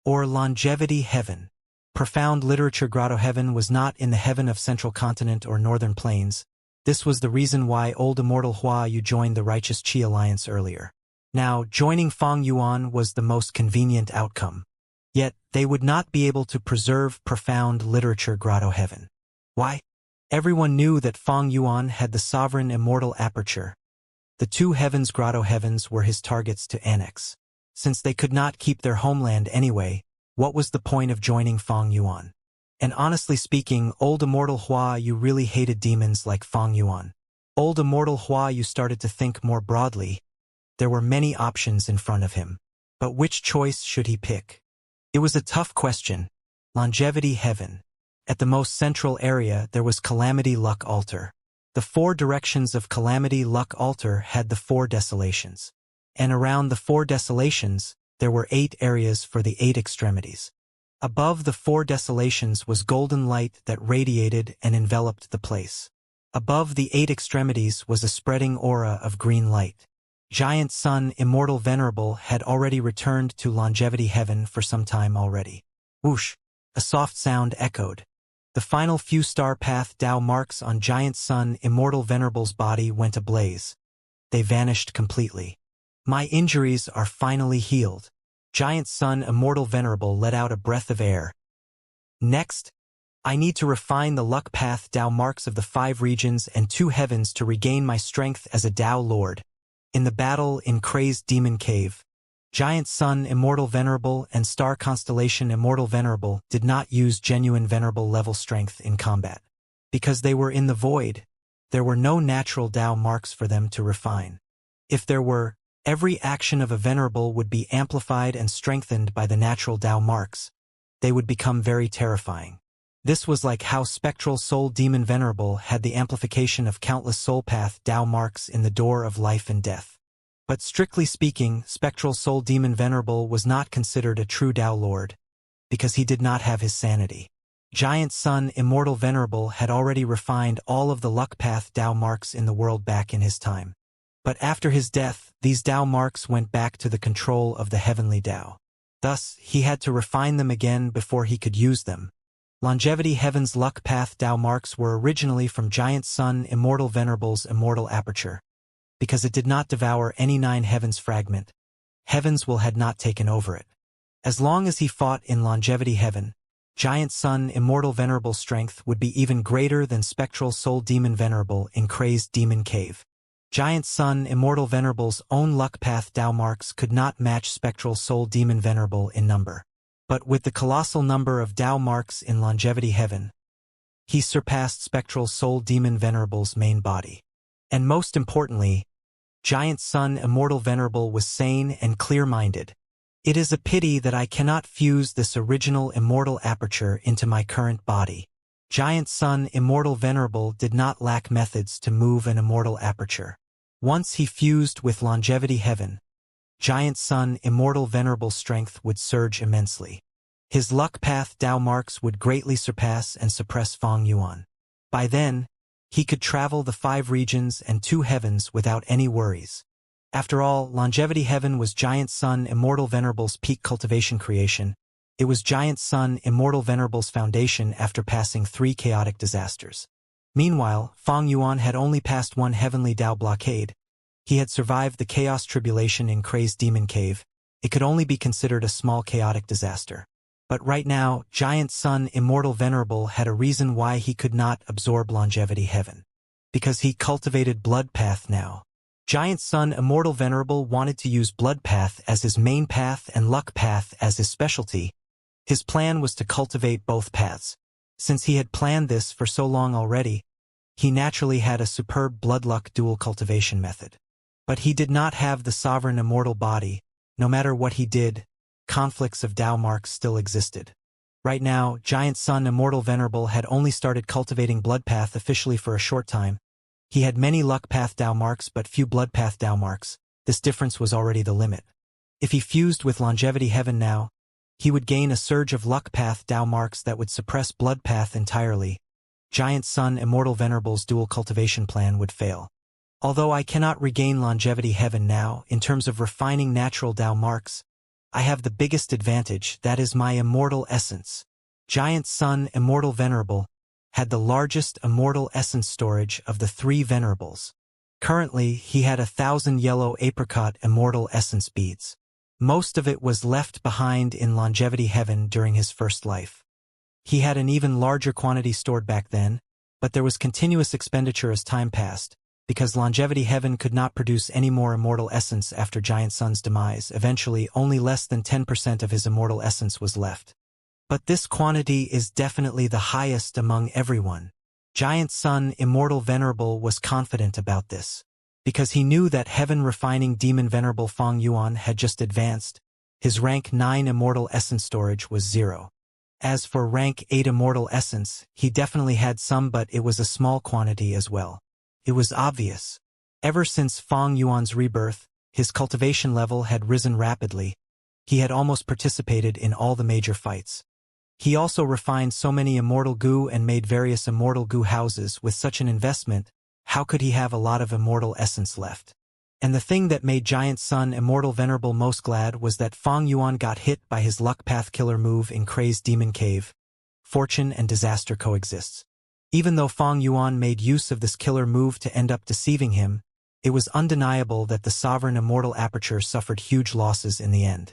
Or Longevity Heaven? Profound Literature Grotto Heaven was not in the heaven of Central Continent or Northern Plains. This was the reason why Old Immortal Hua Yu joined the Righteous Qi Alliance earlier. Now, joining Fang Yuan was the most convenient outcome. Yet, they would not be able to preserve Profound Literature Grotto Heaven. Why? Everyone knew that Fang Yuan had the sovereign immortal aperture. The two heavens grotto heavens were his targets to annex. Since they could not keep their homeland anyway, what was the point of joining Fang Yuan? And honestly speaking, Old Immortal Hua Yu really hated demons like Fang Yuan. Old Immortal Hua Yu started to think more broadly. There were many options in front of him. But which choice should he pick? It was a tough question. Longevity Heaven. At the most central area, there was Calamity Luck Altar. The 4 directions of Calamity Luck Altar had the 4 desolations. And around the 4 desolations, there were 8 areas for the 8 extremities. Above the 4 desolations was golden light that radiated and enveloped the place. Above the 8 extremities was a spreading aura of green light. Giant Sun Immortal Venerable had already returned to Longevity Heaven for some time already. Whoosh! A soft sound echoed. The final few star path Tao marks on Giant Sun Immortal Venerable's body went ablaze. They vanished completely. My injuries are finally healed. Giant Sun Immortal Venerable let out a breath of air. Next, I need to refine the luck path Tao marks of the 5 regions and 2 heavens to regain my strength as a Tao Lord. In the battle in Crazed Demon Cave, Giant Sun Immortal Venerable and Star Constellation Immortal Venerable did not use genuine Venerable level strength in combat. Because they were in the void, there were no natural Tao marks for them to refine. If there were, every action of a Venerable would be amplified and strengthened by the natural Tao marks. They would become very terrifying. This was like how Spectral Soul Demon Venerable had the amplification of countless soul path Tao marks in the door of life and death. But strictly speaking, Spectral Soul Demon Venerable was not considered a true Tao Lord, because he did not have his sanity. Giant Sun Immortal Venerable had already refined all of the luck path Tao marks in the world back in his time. But after his death, these Tao marks went back to the control of the heavenly Tao. Thus, he had to refine them again before he could use them. Longevity Heaven's luck path Tao marks were originally from Giant Sun Immortal Venerable's immortal aperture. Because it did not devour any 9 heavens fragment, Heaven's will had not taken over it. As long as he fought in Longevity Heaven, Giant Sun Immortal Venerable strength would be even greater than Spectral Soul Demon Venerable in Crazed Demon Cave. Giant Sun Immortal Venerable's own luck path Tao marks could not match Spectral Soul Demon Venerable in number. But with the colossal number of Tao marks in Longevity Heaven, he surpassed Spectral Soul Demon Venerable's main body. And most importantly, Giant Sun Immortal Venerable was sane and clear-minded. It is a pity that I cannot fuse this original immortal aperture into my current body. Giant Sun Immortal Venerable did not lack methods to move an immortal aperture. Once he fused with Longevity Heaven, Giant Sun Immortal Venerable strength would surge immensely. His luck path Tao marks would greatly surpass and suppress Feng Yuan. By then, he could travel the 5 regions and 2 heavens without any worries. After all, Longevity Heaven was Giant Sun Immortal Venerable's peak cultivation creation. It was Giant Sun Immortal Venerable's foundation after passing 3 chaotic disasters. Meanwhile, Feng Yuan had only passed 1 heavenly Tao blockade. He had survived the chaos tribulation in Crazed Demon Cave. It could only be considered a small chaotic disaster. But right now, Giant Sun Immortal Venerable had a reason why he could not absorb Longevity Heaven. Because he cultivated Blood Path now. Giant Sun Immortal Venerable wanted to use Blood Path as his main path and Luck Path as his specialty. His plan was to cultivate both paths. Since he had planned this for so long already, he naturally had a superb Blood-Luck dual cultivation method. But he did not have the sovereign immortal body. No matter what he did, conflicts of Tao marks still existed. Right now, Giant Sun Immortal Venerable had only started cultivating Blood Path officially for a short time. He had many Luck Path Tao marks but few Blood Path Tao marks. This difference was already the limit. If he fused with Longevity Heaven now, he would gain a surge of Luck Path Tao marks that would suppress Blood Path entirely. Giant Sun Immortal Venerable's dual cultivation plan would fail. Although I cannot regain Longevity Heaven now, in terms of refining natural Tao marks, I have the biggest advantage, that is my immortal essence. Giant Sun Immortal Venerable had the largest immortal essence storage of the 3 venerables. Currently, he had 1,000 yellow apricot immortal essence beads. Most of it was left behind in Longevity Heaven during his first life. He had an even larger quantity stored back then, but there was continuous expenditure as time passed. Because Longevity Heaven could not produce any more immortal essence after Giant Sun's demise, eventually only less than 10% of his immortal essence was left. But this quantity is definitely the highest among everyone. Giant Sun Immortal Venerable was confident about this. Because he knew that heaven-refining demon Venerable Feng Yuan had just advanced, his rank 9 immortal essence storage was 0. As for rank 8 immortal essence, he definitely had some, but it was a small quantity as well. It was obvious. Ever since Feng Yuan's rebirth, his cultivation level had risen rapidly. He had almost participated in all the major fights. He also refined so many immortal goo and made various immortal goo houses. With such an investment, how could he have a lot of immortal essence left? And the thing that made Giant Sun Immortal Venerable most glad was that Feng Yuan got hit by his Luck Path killer move in Crazed Demon Cave. Fortune and disaster coexists. Even though Feng Yuan made use of this killer move to end up deceiving him, it was undeniable that the sovereign immortal aperture suffered huge losses in the end.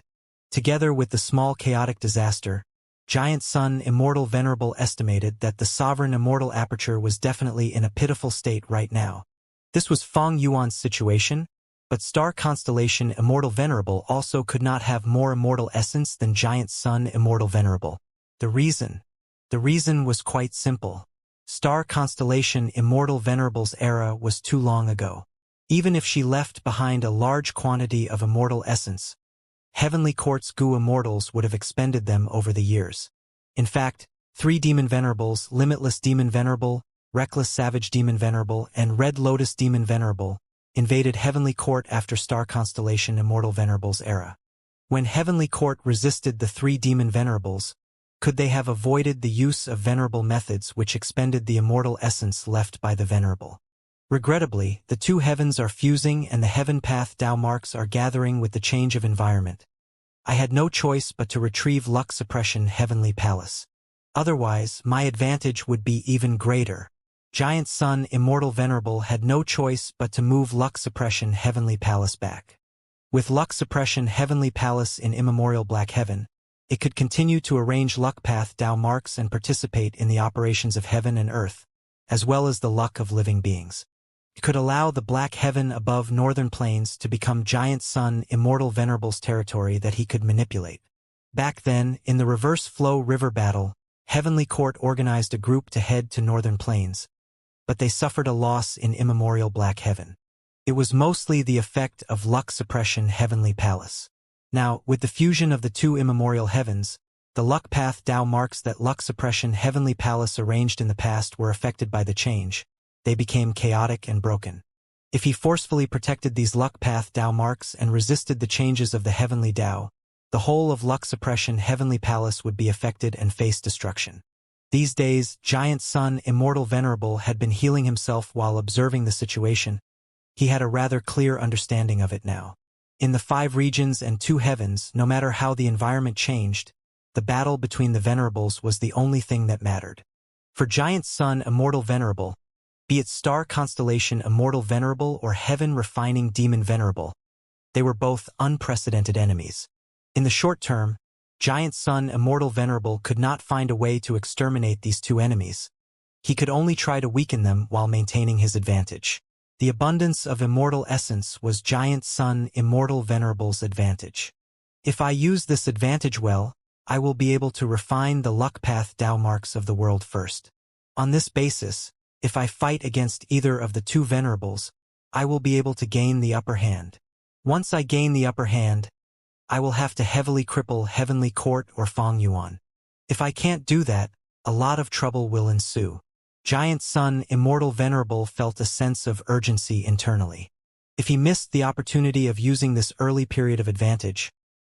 Together with the small chaotic disaster, Giant Sun Immortal Venerable estimated that the sovereign immortal aperture was definitely in a pitiful state right now. This was Feng Yuan's situation, But star constellation Immortal Venerable also could not have more immortal essence than giant sun Immortal Venerable. The reason was quite simple. Star constellation Immortal Venerable's era was too long ago. Even if she left behind a large quantity of immortal essence, Heavenly Court's Goo Immortals would have expended them over the years. In fact, 3 Demon Venerables, Limitless Demon Venerable, Reckless Savage Demon Venerable, and Red Lotus Demon Venerable, invaded Heavenly Court after star constellation Immortal Venerable's era. When Heavenly Court resisted the 3 Demon Venerables, could they have avoided the use of venerable methods which expended the immortal essence left by the Venerable? Regrettably, the 2 heavens are fusing and the heaven path Tao marks are gathering with the change of environment. I had no choice but to retrieve luck suppression Heavenly Palace. Otherwise, my advantage would be even greater. Giant Sun Immortal Venerable had no choice but to move luck suppression Heavenly Palace back. With luck suppression Heavenly Palace in immemorial Black Heaven, it could continue to arrange luck path Tao marks and participate in the operations of heaven and earth, as well as the luck of living beings. It could allow the Black Heaven above Northern Plains to become Giant Sun Immortal Venerable's territory that he could manipulate. Back then, in the Reverse Flow River battle, Heavenly Court organized a group to head to Northern Plains, but they suffered a loss in immemorial Black Heaven. It was mostly the effect of luck suppression Heavenly Palace. Now, with the fusion of the 2 immemorial heavens, the luck path Tao marks that luck suppression Heavenly Palace arranged in the past were affected by the change. They became chaotic and broken. If he forcefully protected these luck path Tao marks and resisted the changes of the heavenly Tao, the whole of luck suppression Heavenly Palace would be affected and face destruction. These days, Giant Sun Immortal Venerable had been healing himself while observing the situation. He had a rather clear understanding of it now. In the 5 regions and 2 heavens, no matter how the environment changed, the battle between the Venerables was the only thing that mattered. For Giant Sun Immortal Venerable, be it star constellation Immortal Venerable or heaven refining Demon Venerable, they were both unprecedented enemies. In the short term, Giant Sun Immortal Venerable could not find a way to exterminate these 2 enemies. He could only try to weaken them while maintaining his advantage. The abundance of immortal essence was Giant Sun Immortal Venerable's advantage. If I use this advantage well, I will be able to refine the luck path Tao marks of the world first. On this basis, if I fight against either of the 2 Venerables, I will be able to gain the upper hand. Once I gain the upper hand, I will have to heavily cripple Heavenly Court or Feng Yuan. If I can't do that, a lot of trouble will ensue. Giant Sun Immortal Venerable felt a sense of urgency internally. If he missed the opportunity of using this early period of advantage,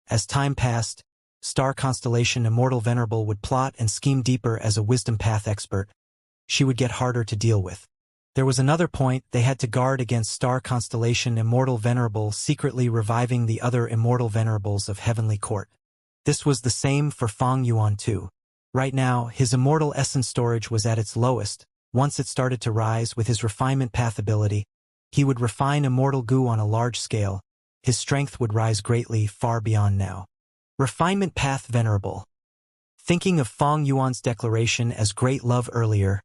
as time passed, star constellation Immortal Venerable would plot and scheme deeper as a wisdom path expert. She would get harder to deal with. There was another point: they had to guard against star constellation Immortal Venerable secretly reviving the other Immortal Venerables of Heavenly Court. This was the same for Feng Yuan too. Right now, his immortal essence storage was at its lowest. Once it started to rise with his refinement path ability, he would refine immortal goo on a large scale. His strength would rise greatly, far beyond now. Refinement path Venerable. Thinking of Feng Yuan's declaration as great love earlier,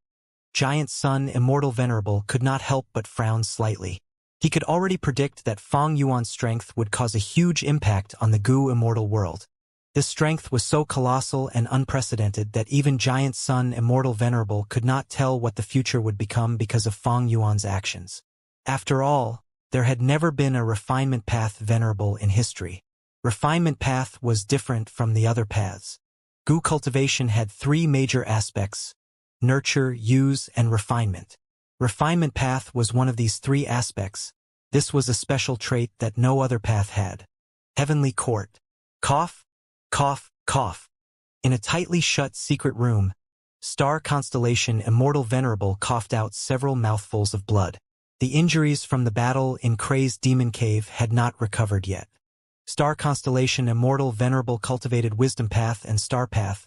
Giant Sun Immortal Venerable could not help but frown slightly. He could already predict that Feng Yuan's strength would cause a huge impact on the Goo Immortal world. This strength was so colossal and unprecedented that even Giant Sun Immortal Venerable could not tell what the future would become because of Feng Yuan's actions. After all, there had never been a Refinement Path Venerable in history. Refinement Path was different from the other paths. Goo Cultivation had 3 major aspects: nurture, use, and refinement. Refinement path was one of these 3 aspects. This was a special trait that no other path had. Heavenly Court. Cough, cough, cough. In a tightly shut secret room, star constellation Immortal Venerable coughed out several mouthfuls of blood. The injuries from the battle in Crazed Demon Cave had not recovered yet. Star constellation Immortal Venerable cultivated Wisdom Path and Star Path.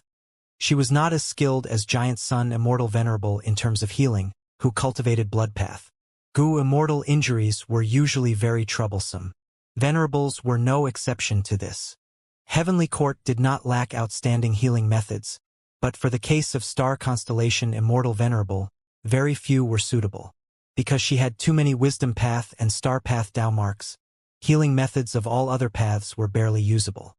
She was not as skilled as Giant Sun Immortal Venerable in terms of healing, who cultivated Blood Path. Goo Immortal injuries were usually very troublesome. Venerables were no exception to this. Heavenly Court did not lack outstanding healing methods, but for the case of star constellation Immortal Venerable, very few were suitable. Because she had too many Wisdom Path and Star Path Tao marks, Healing methods of all other paths were barely usable.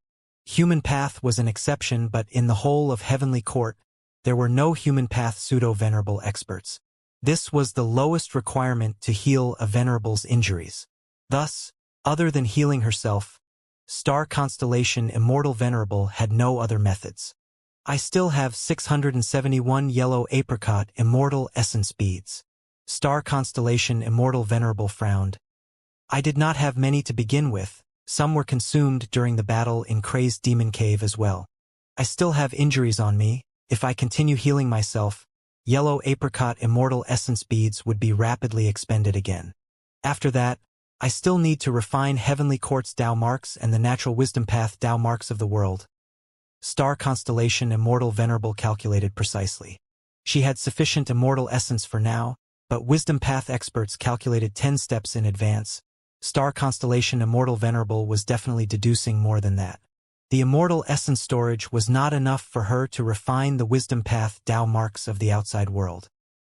Human path was an exception, but in the whole of Heavenly Court, there were no human path pseudo-venerable experts. This was the lowest requirement to heal a venerable's injuries. Thus, other than healing herself, Star Constellation Immortal Venerable had no other methods. I still have 671 yellow apricot Immortal essence beads. Star Constellation Immortal Venerable frowned. I did not have many to begin with. Some were consumed during the battle in Crazed Demon Cave as well. I still have injuries on me. If I continue healing myself, yellow apricot Immortal essence beads would be rapidly expended again. After that, I still need to refine Heavenly Court's Tao marks and the Natural Wisdom Path Tao marks of the world. Star Constellation Immortal Venerable calculated precisely. She had sufficient immortal essence for now, but Wisdom Path experts calculated 10 steps in advance. Star Constellation Immortal Venerable was definitely deducing more than that. The immortal essence storage was not enough for her to refine the Wisdom Path Tao marks of the outside world.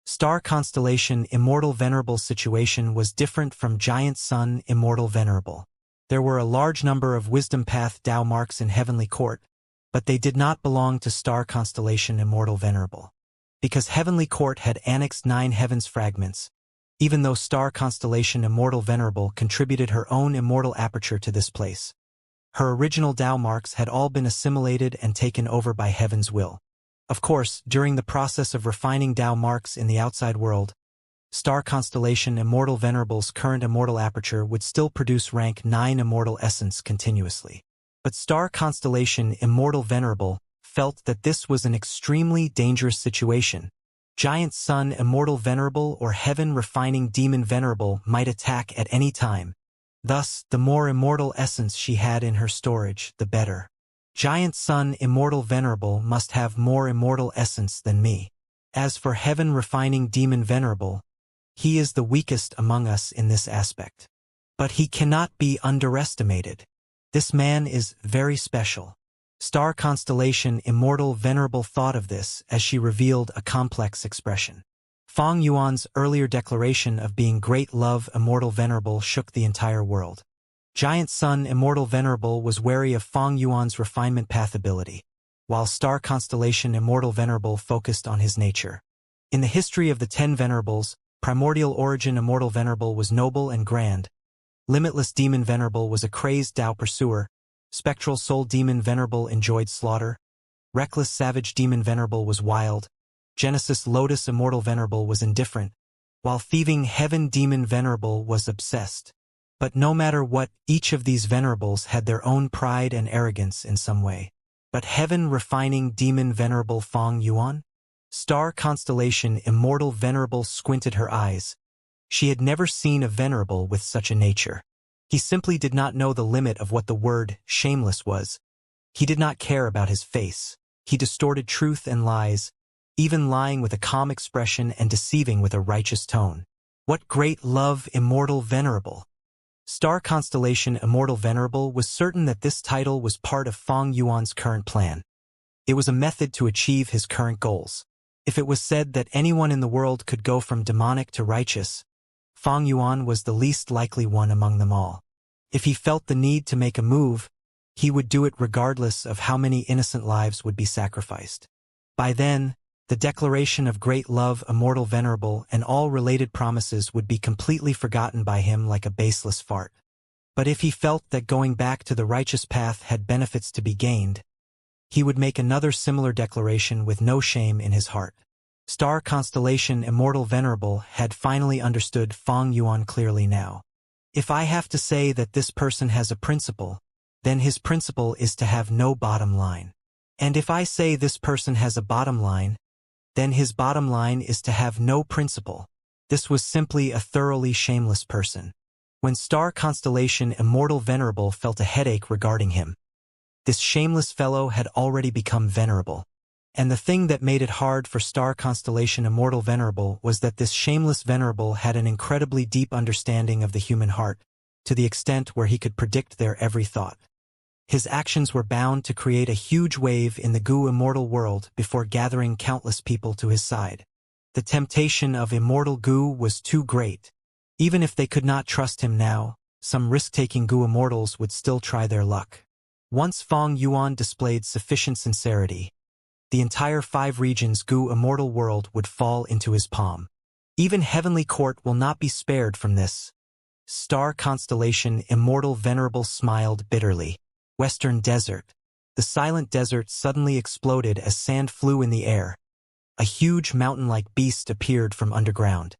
Star Constellation Immortal Venerable's situation was different from Giant Sun Immortal Venerable. There were a large number of Wisdom Path Tao marks in Heavenly Court, but they did not belong to Star Constellation Immortal Venerable. Because Heavenly Court had annexed 9 heavens fragments, even though Star Constellation Immortal Venerable contributed her own immortal aperture to this place. Her original Tao marks had all been assimilated and taken over by Heaven's will. Of course, during the process of refining Tao marks in the outside world, Star Constellation Immortal Venerable's current immortal aperture would still produce rank 9 immortal essence continuously. But Star Constellation Immortal Venerable felt that this was an extremely dangerous situation. Giant Sun Immortal Venerable or Heaven Refining Demon Venerable might attack at any time. Thus, the more immortal essence she had in her storage, the better. Giant Sun Immortal Venerable must have more immortal essence than me. As for Heaven Refining Demon Venerable, he is the weakest among us in this aspect. But he cannot be underestimated. This man is very special. Star Constellation Immortal Venerable thought of this as she revealed a complex expression. Fong Yuan's earlier declaration of being Great Love Immortal Venerable shook the entire world. Giant Sun Immortal Venerable was wary of Fong Yuan's refinement path ability, while Star Constellation Immortal Venerable focused on his nature. In the history of the 10 Venerables, Primordial Origin Immortal Venerable was noble and grand. Limitless Demon Venerable was a crazed Tao pursuer. Spectral Soul Demon Venerable enjoyed slaughter. Reckless Savage Demon Venerable was wild. Genesis Lotus Immortal Venerable was indifferent, while Thieving Heaven Demon Venerable was obsessed. But no matter what, each of these venerables had their own pride and arrogance in some way. But Heaven Refining Demon Venerable Fong Yuan? Star Constellation Immortal Venerable squinted her eyes. She had never seen a venerable with such a nature. He simply did not know the limit of what the word shameless was. He did not care about his face. He distorted truth and lies, even lying with a calm expression and deceiving with a righteous tone. What great love, Immortal Venerable! Star Constellation Immortal Venerable was certain that this title was part of Fong Yuan's current plan. It was a method to achieve his current goals. If it was said that anyone in the world could go from demonic to righteous, Fong Yuan was the least likely one among them all. If he felt the need to make a move, he would do it regardless of how many innocent lives would be sacrificed. By then, the declaration of Great Love Immortal Venerable and all related promises would be completely forgotten by him like a baseless fart. But if he felt that going back to the righteous path had benefits to be gained, he would make another similar declaration with no shame in his heart. Star Constellation Immortal Venerable had finally understood Fong Yuan clearly now. If I have to say that this person has a principle, then his principle is to have no bottom line. And if I say this person has a bottom line, then his bottom line is to have no principle. This was simply a thoroughly shameless person. When Star Constellation Immortal Venerable felt a headache regarding him, this shameless fellow had already become venerable. And the thing that made it hard for Star Constellation Immortal Venerable was that this shameless venerable had an incredibly deep understanding of the human heart, to the extent where he could predict their every thought. His actions were bound to create a huge wave in the Gu immortal world before gathering countless people to his side. The temptation of immortal Gu was too great. Even if they could not trust him now, some risk-taking Gu Immortals would still try their luck. Once Fong Yuan displayed sufficient sincerity, the entire 5 regions Gu Immortal world would fall into his palm. Even Heavenly Court will not be spared from this. Star constellation Immortal Venerable smiled bitterly. Western Desert. The silent desert suddenly exploded as sand flew in the air. A huge mountain-like beast appeared from underground.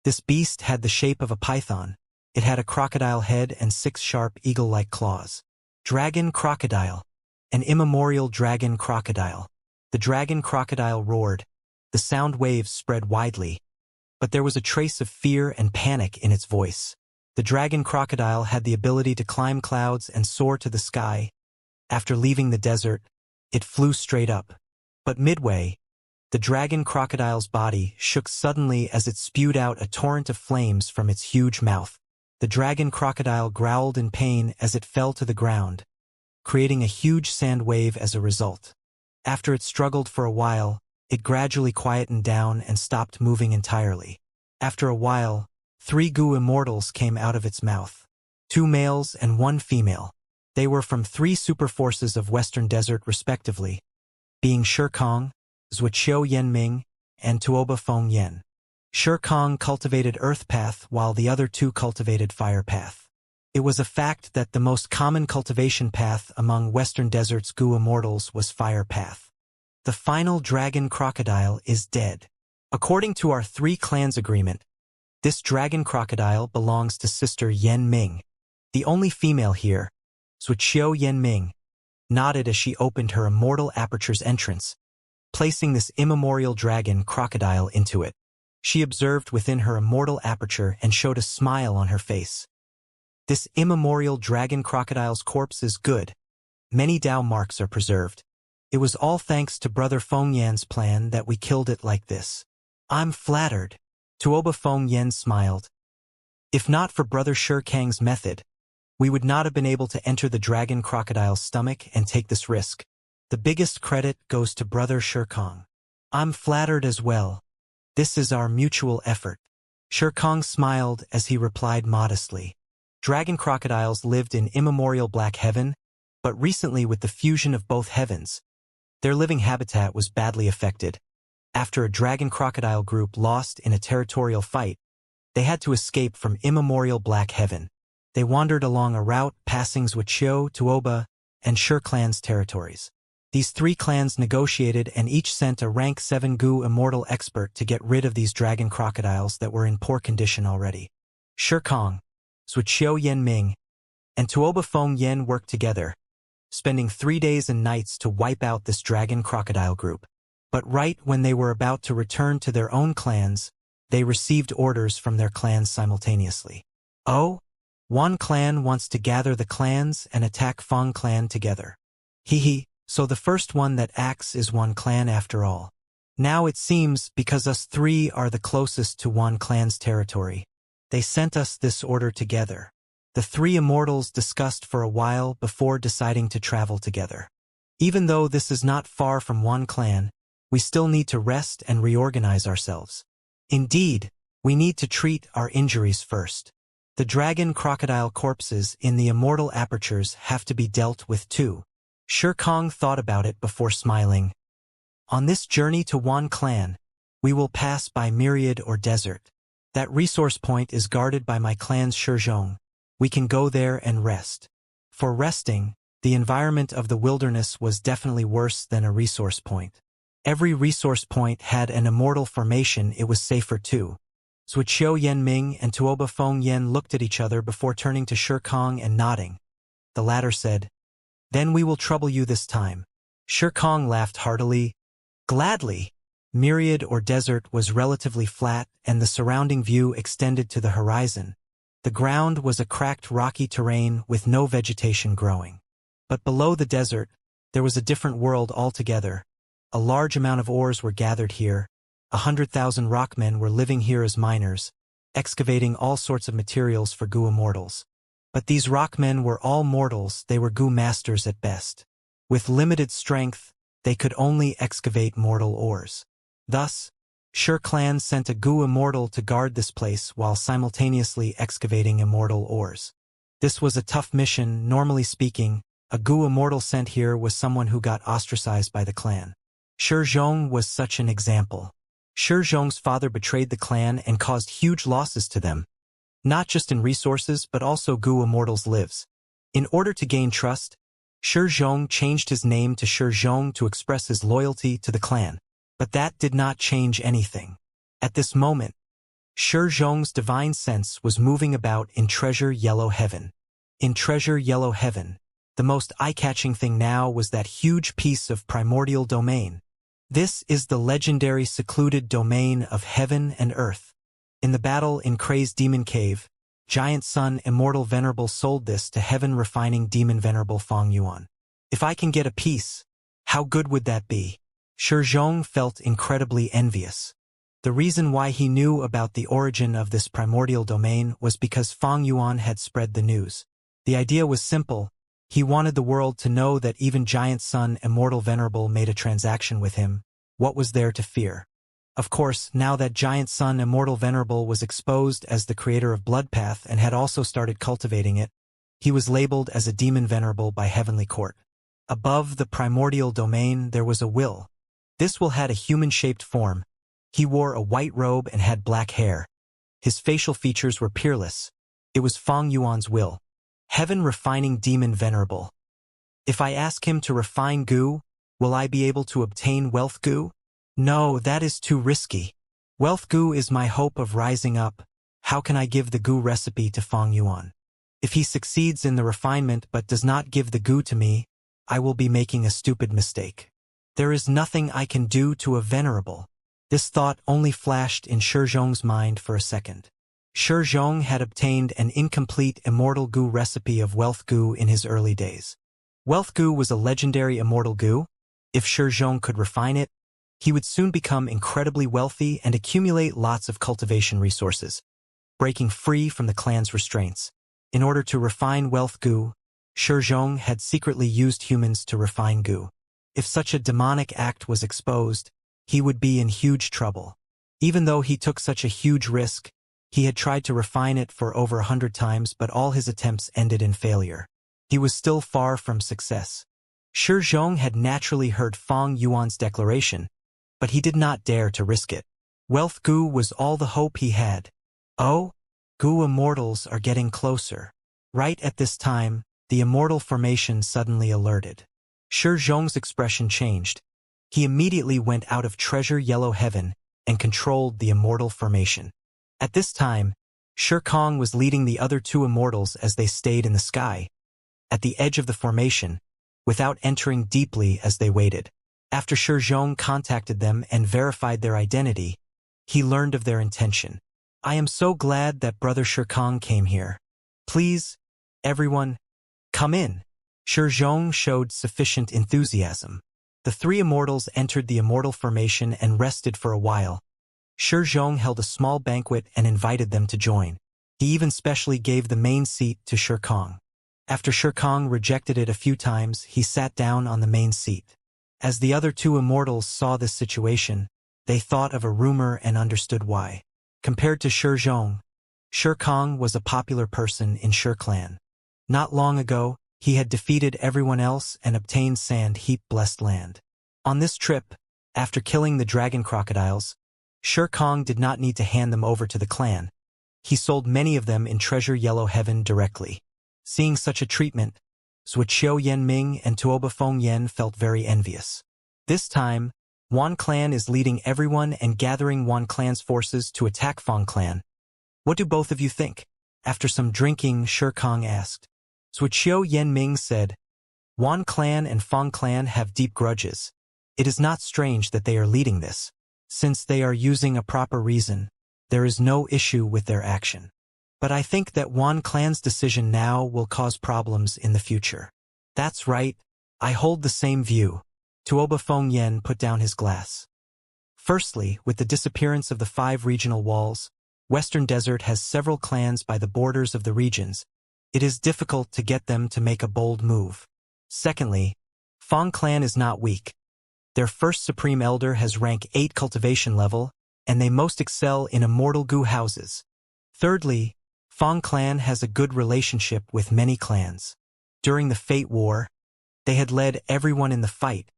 This beast had the shape of a python. It had a crocodile head and 6 sharp eagle-like claws. Dragon crocodile. An immemorial dragon crocodile. The dragon crocodile roared. The sound waves spread widely. But there was a trace of fear and panic in its voice. The dragon crocodile had the ability to climb clouds and soar to the sky. After leaving the desert, it flew straight up. But midway, the dragon crocodile's body shook suddenly as it spewed out a torrent of flames from its huge mouth. The dragon crocodile growled in pain as it fell to the ground, creating a huge sand wave as a result. After it struggled for a while, it gradually quietened down and stopped moving entirely. After a while, 3 Gu Immortals came out of its mouth. 2 males and 1 female. They were from 3 superforces of Western Desert respectively, being Shikong, Zhuqiu Yanming, and Tuoba Feng Yan. Shikong cultivated Earth Path while the other 2 cultivated Fire Path. It was a fact that the most common cultivation path among Western Desert's Gu Immortals was Fire Path. The final dragon crocodile is dead. According to our 3 clans agreement, this dragon crocodile belongs to Sister Yan Ming. The only female here, Zhuqiu Yanming, nodded as she opened her immortal aperture's entrance, placing this immemorial dragon crocodile into it. She observed within her immortal aperture and showed a smile on her face. This immemorial dragon crocodile's corpse is good. Many Dao marks are preserved. It was all thanks to Brother Feng Yan's plan that we killed it like this. I'm flattered. Tuoba Feng Yan smiled. If not for Brother Shikang's method, we would not have been able to enter the dragon crocodile's stomach and take this risk. The biggest credit goes to Brother Shikang. I'm flattered as well. This is our mutual effort. Shikang smiled as he replied modestly. Dragon crocodiles lived in immemorial Black Heaven, but recently with the fusion of both heavens, their living habitat was badly affected. After a dragon crocodile group lost in a territorial fight, they had to escape from immemorial Black Heaven. They wandered along a route passing Zhuqiu, Tuoba, and Shi clans' territories. These 3 clans negotiated and each sent a rank 7 Gu Immortal expert to get rid of these dragon crocodiles that were in poor condition already. Shikong, Zhuqiu Yanming, and Tuoba Feng Yan worked together, spending 3 days and nights to wipe out this dragon crocodile group. But right when they were about to return to their own clans, they received orders from their clans simultaneously. Oh? One clan wants to gather the clans and attack Feng clan together. Hehe, so the first one that acts is one clan after all. Now it seems because us 3 are the closest to one clan's territory, they sent us this order together. The 3 immortals discussed for a while before deciding to travel together. Even though this is not far from one clan, we still need to rest and reorganize ourselves. Indeed, we need to treat our injuries first. The dragon crocodile corpses in the immortal apertures have to be dealt with too. Shikang thought about it before smiling. On this journey to Wan clan, we will pass by Myriad or Desert. That resource point is guarded by my clan's Shizhong. We can go there and rest. For resting, the environment of the wilderness was definitely worse than a resource point. Every resource point had an immortal formation. It was safer too. Zhuqiu Yanming and Tuoba Feng Yan looked at each other before turning to Shikang and nodding. The latter said, "Then we will trouble you this time." Shikang laughed heartily. Gladly. Myriad or Desert was relatively flat and the surrounding view extended to the horizon. The ground was a cracked rocky terrain with no vegetation growing. But below the desert, there was a different world altogether. A large amount of ores were gathered here. 100,000 rockmen were living here as miners, excavating all sorts of materials for Gu Immortals. But these rockmen were all mortals. They were Gu masters at best. With limited strength, they could only excavate mortal ores. Thus, Shi clan sent a Gu Immortal to guard this place while simultaneously excavating immortal ores. This was a tough mission. Normally speaking, a Gu Immortal sent here was someone who got ostracized by the clan. Shi Zhong was such an example. Shi Zhong's father betrayed the clan and caused huge losses to them, not just in resources but also Gu Immortal's lives. In order to gain trust, Shi Zhong changed his name to Shi Zhong to express his loyalty to the clan. But that did not change anything. At this moment, Shi Zhong's divine sense was moving about in Treasure Yellow Heaven. In Treasure Yellow Heaven, the most eye-catching thing now was that huge piece of primordial domain. This is the legendary secluded domain of heaven and earth. In the battle in Crazed Demon Cave, Giant Sun Immortal Venerable sold this to heaven-refining Demon Venerable Fong Yuan. If I can get a piece, how good would that be? Shi Zhong felt incredibly envious. The reason why he knew about the origin of this primordial domain was because Fong Yuan had spread the news. The idea was simple. He wanted the world to know that even Giant Sun Immortal Venerable made a transaction with him. What was there to fear? Of course, now that Giant Sun Immortal Venerable was exposed as the creator of Bloodpath and had also started cultivating it, he was labeled as a Demon Venerable by Heavenly Court. Above the primordial domain there was a will. This will had a human-shaped form. He wore a white robe and had black hair. His facial features were peerless. It was Fong Yuan's will. Heaven-refining Demon Venerable. If I ask him to refine Gu, will I be able to obtain Wealth Gu? No, that is too risky. Wealth Gu is my hope of rising up. How can I give the Gu recipe to Fong Yuan? If he succeeds in the refinement but does not give the Gu to me, I will be making a stupid mistake. There is nothing I can do to a venerable. This thought only flashed in Shi Zhong's mind for a second. Shi Zhong had obtained an incomplete Immortal Gu recipe of Wealth Gu in his early days. Wealth Gu was a legendary Immortal Gu. If Shi Zhong could refine it, he would soon become incredibly wealthy and accumulate lots of cultivation resources, breaking free from the clan's restraints. In order to refine Wealth Gu, Shi Zhong had secretly used humans to refine Gu. If such a demonic act was exposed, he would be in huge trouble. Even though he took such a huge risk, he had tried to refine it for over 100 times, but all his attempts ended in failure. He was still far from success. Shi Zhong had naturally heard Fong Yuan's declaration, but he did not dare to risk it. Wealth Gu was all the hope he had. Oh, Gu Immortals are getting closer. Right at this time, the Immortal formation suddenly alerted. Shi Zhong's expression changed. He immediately went out of Treasure Yellow Heaven and controlled the Immortal formation. At this time, Shi Kong was leading the other two Immortals as they stayed in the sky, at the edge of the formation, without entering deeply as they waited. After Shi Zhong contacted them and verified their identity, he learned of their intention. I am so glad that Brother Shi Kong came here. Please, everyone, come in. Shi Zhong showed sufficient enthusiasm. The three Immortals entered the Immortal formation and rested for a while. Shi Zhong held a small banquet and invited them to join. He even specially gave the main seat to Shi Kong. After Shi Kong rejected it a few times, he sat down on the main seat. As the other two Immortals saw this situation, they thought of a rumor and understood why. Compared to Shi Zhong, Shi Kong was a popular person in Shi Clan. Not long ago, he had defeated everyone else and obtained Sand Heap Blessed Land. On this trip, after killing the dragon crocodiles, Shi Kong did not need to hand them over to the clan. He sold many of them in Treasure Yellow Heaven directly. Seeing such a treatment, Zuoqiu Yanming and Tuoba Feng Yan felt very envious. This time, Wan Clan is leading everyone and gathering Wan Clan's forces to attack Feng Clan. What do both of you think? After some drinking, Shi Kong asked. Zuoqiu Yanming said, Wan Clan and Feng Clan have deep grudges. It is not strange that they are leading this. Since they are using a proper reason, there is no issue with their action. But I think that Wan Clan's decision now will cause problems in the future. That's right, I hold the same view. Tuoba Feng Yan put down his glass. Firstly, with the disappearance of the 5 regional walls, Western Desert has several clans by the borders of the regions. It is difficult to get them to make a bold move. Secondly, Feng Clan is not weak. Their first Supreme Elder has rank 8 cultivation level, and they most excel in Immortal Gu houses. Thirdly, Fang clan has a good relationship with many clans. During the Fate War, they had led everyone in the fight,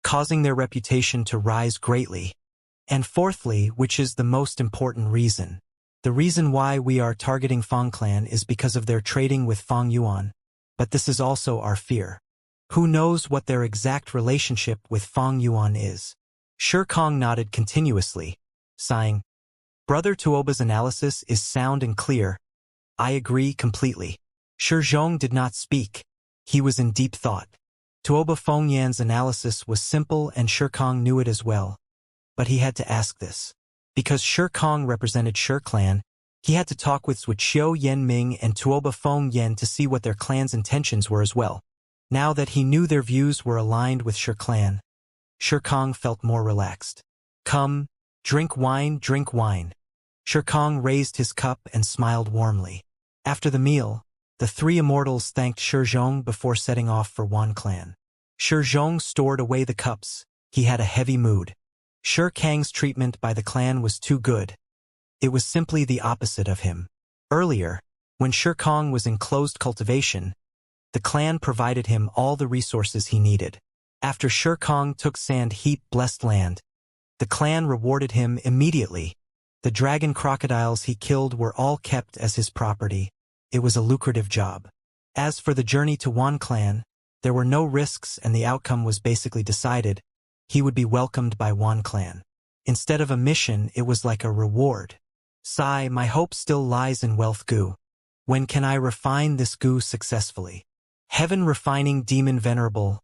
causing their reputation to rise greatly. And fourthly, which is the most important reason, the reason why we are targeting Fang clan is because of their trading with Fang Yuan, but this is also our fear. Who knows what their exact relationship with Fang Yuan is? Shikong nodded continuously, sighing. Brother Tuoba's analysis is sound and clear. I agree completely. Shizhong did not speak. He was in deep thought. Tuoba Fengyan's analysis was simple and Shikong knew it as well. But he had to ask this. Because Shikong represented Shi clan, he had to talk with Suqiu Yanming and Tuoba Fengyan to see what their clan's intentions were as well. Now that he knew their views were aligned with Shi clan, Shikong felt more relaxed. Come, drink wine, drink wine. Shikong raised his cup and smiled warmly. After the meal, the three immortals thanked Shizhong before setting off for Wan clan. Shizhong stored away the cups. He had a heavy mood. Shikong's treatment by the clan was too good. It was simply the opposite of him. Earlier, when Shikong was in closed cultivation, the clan provided him all the resources he needed. After Shikong took Sand Heap Blessed Land, the clan rewarded him immediately. The dragon crocodiles he killed were all kept as his property. It was a lucrative job. As for the journey to Wan clan, there were no risks and the outcome was basically decided. He would be welcomed by Wan clan. Instead of a mission, it was like a reward. Sigh, my hope still lies in wealth goo. When can I refine this goo successfully? Heaven refining demon venerable.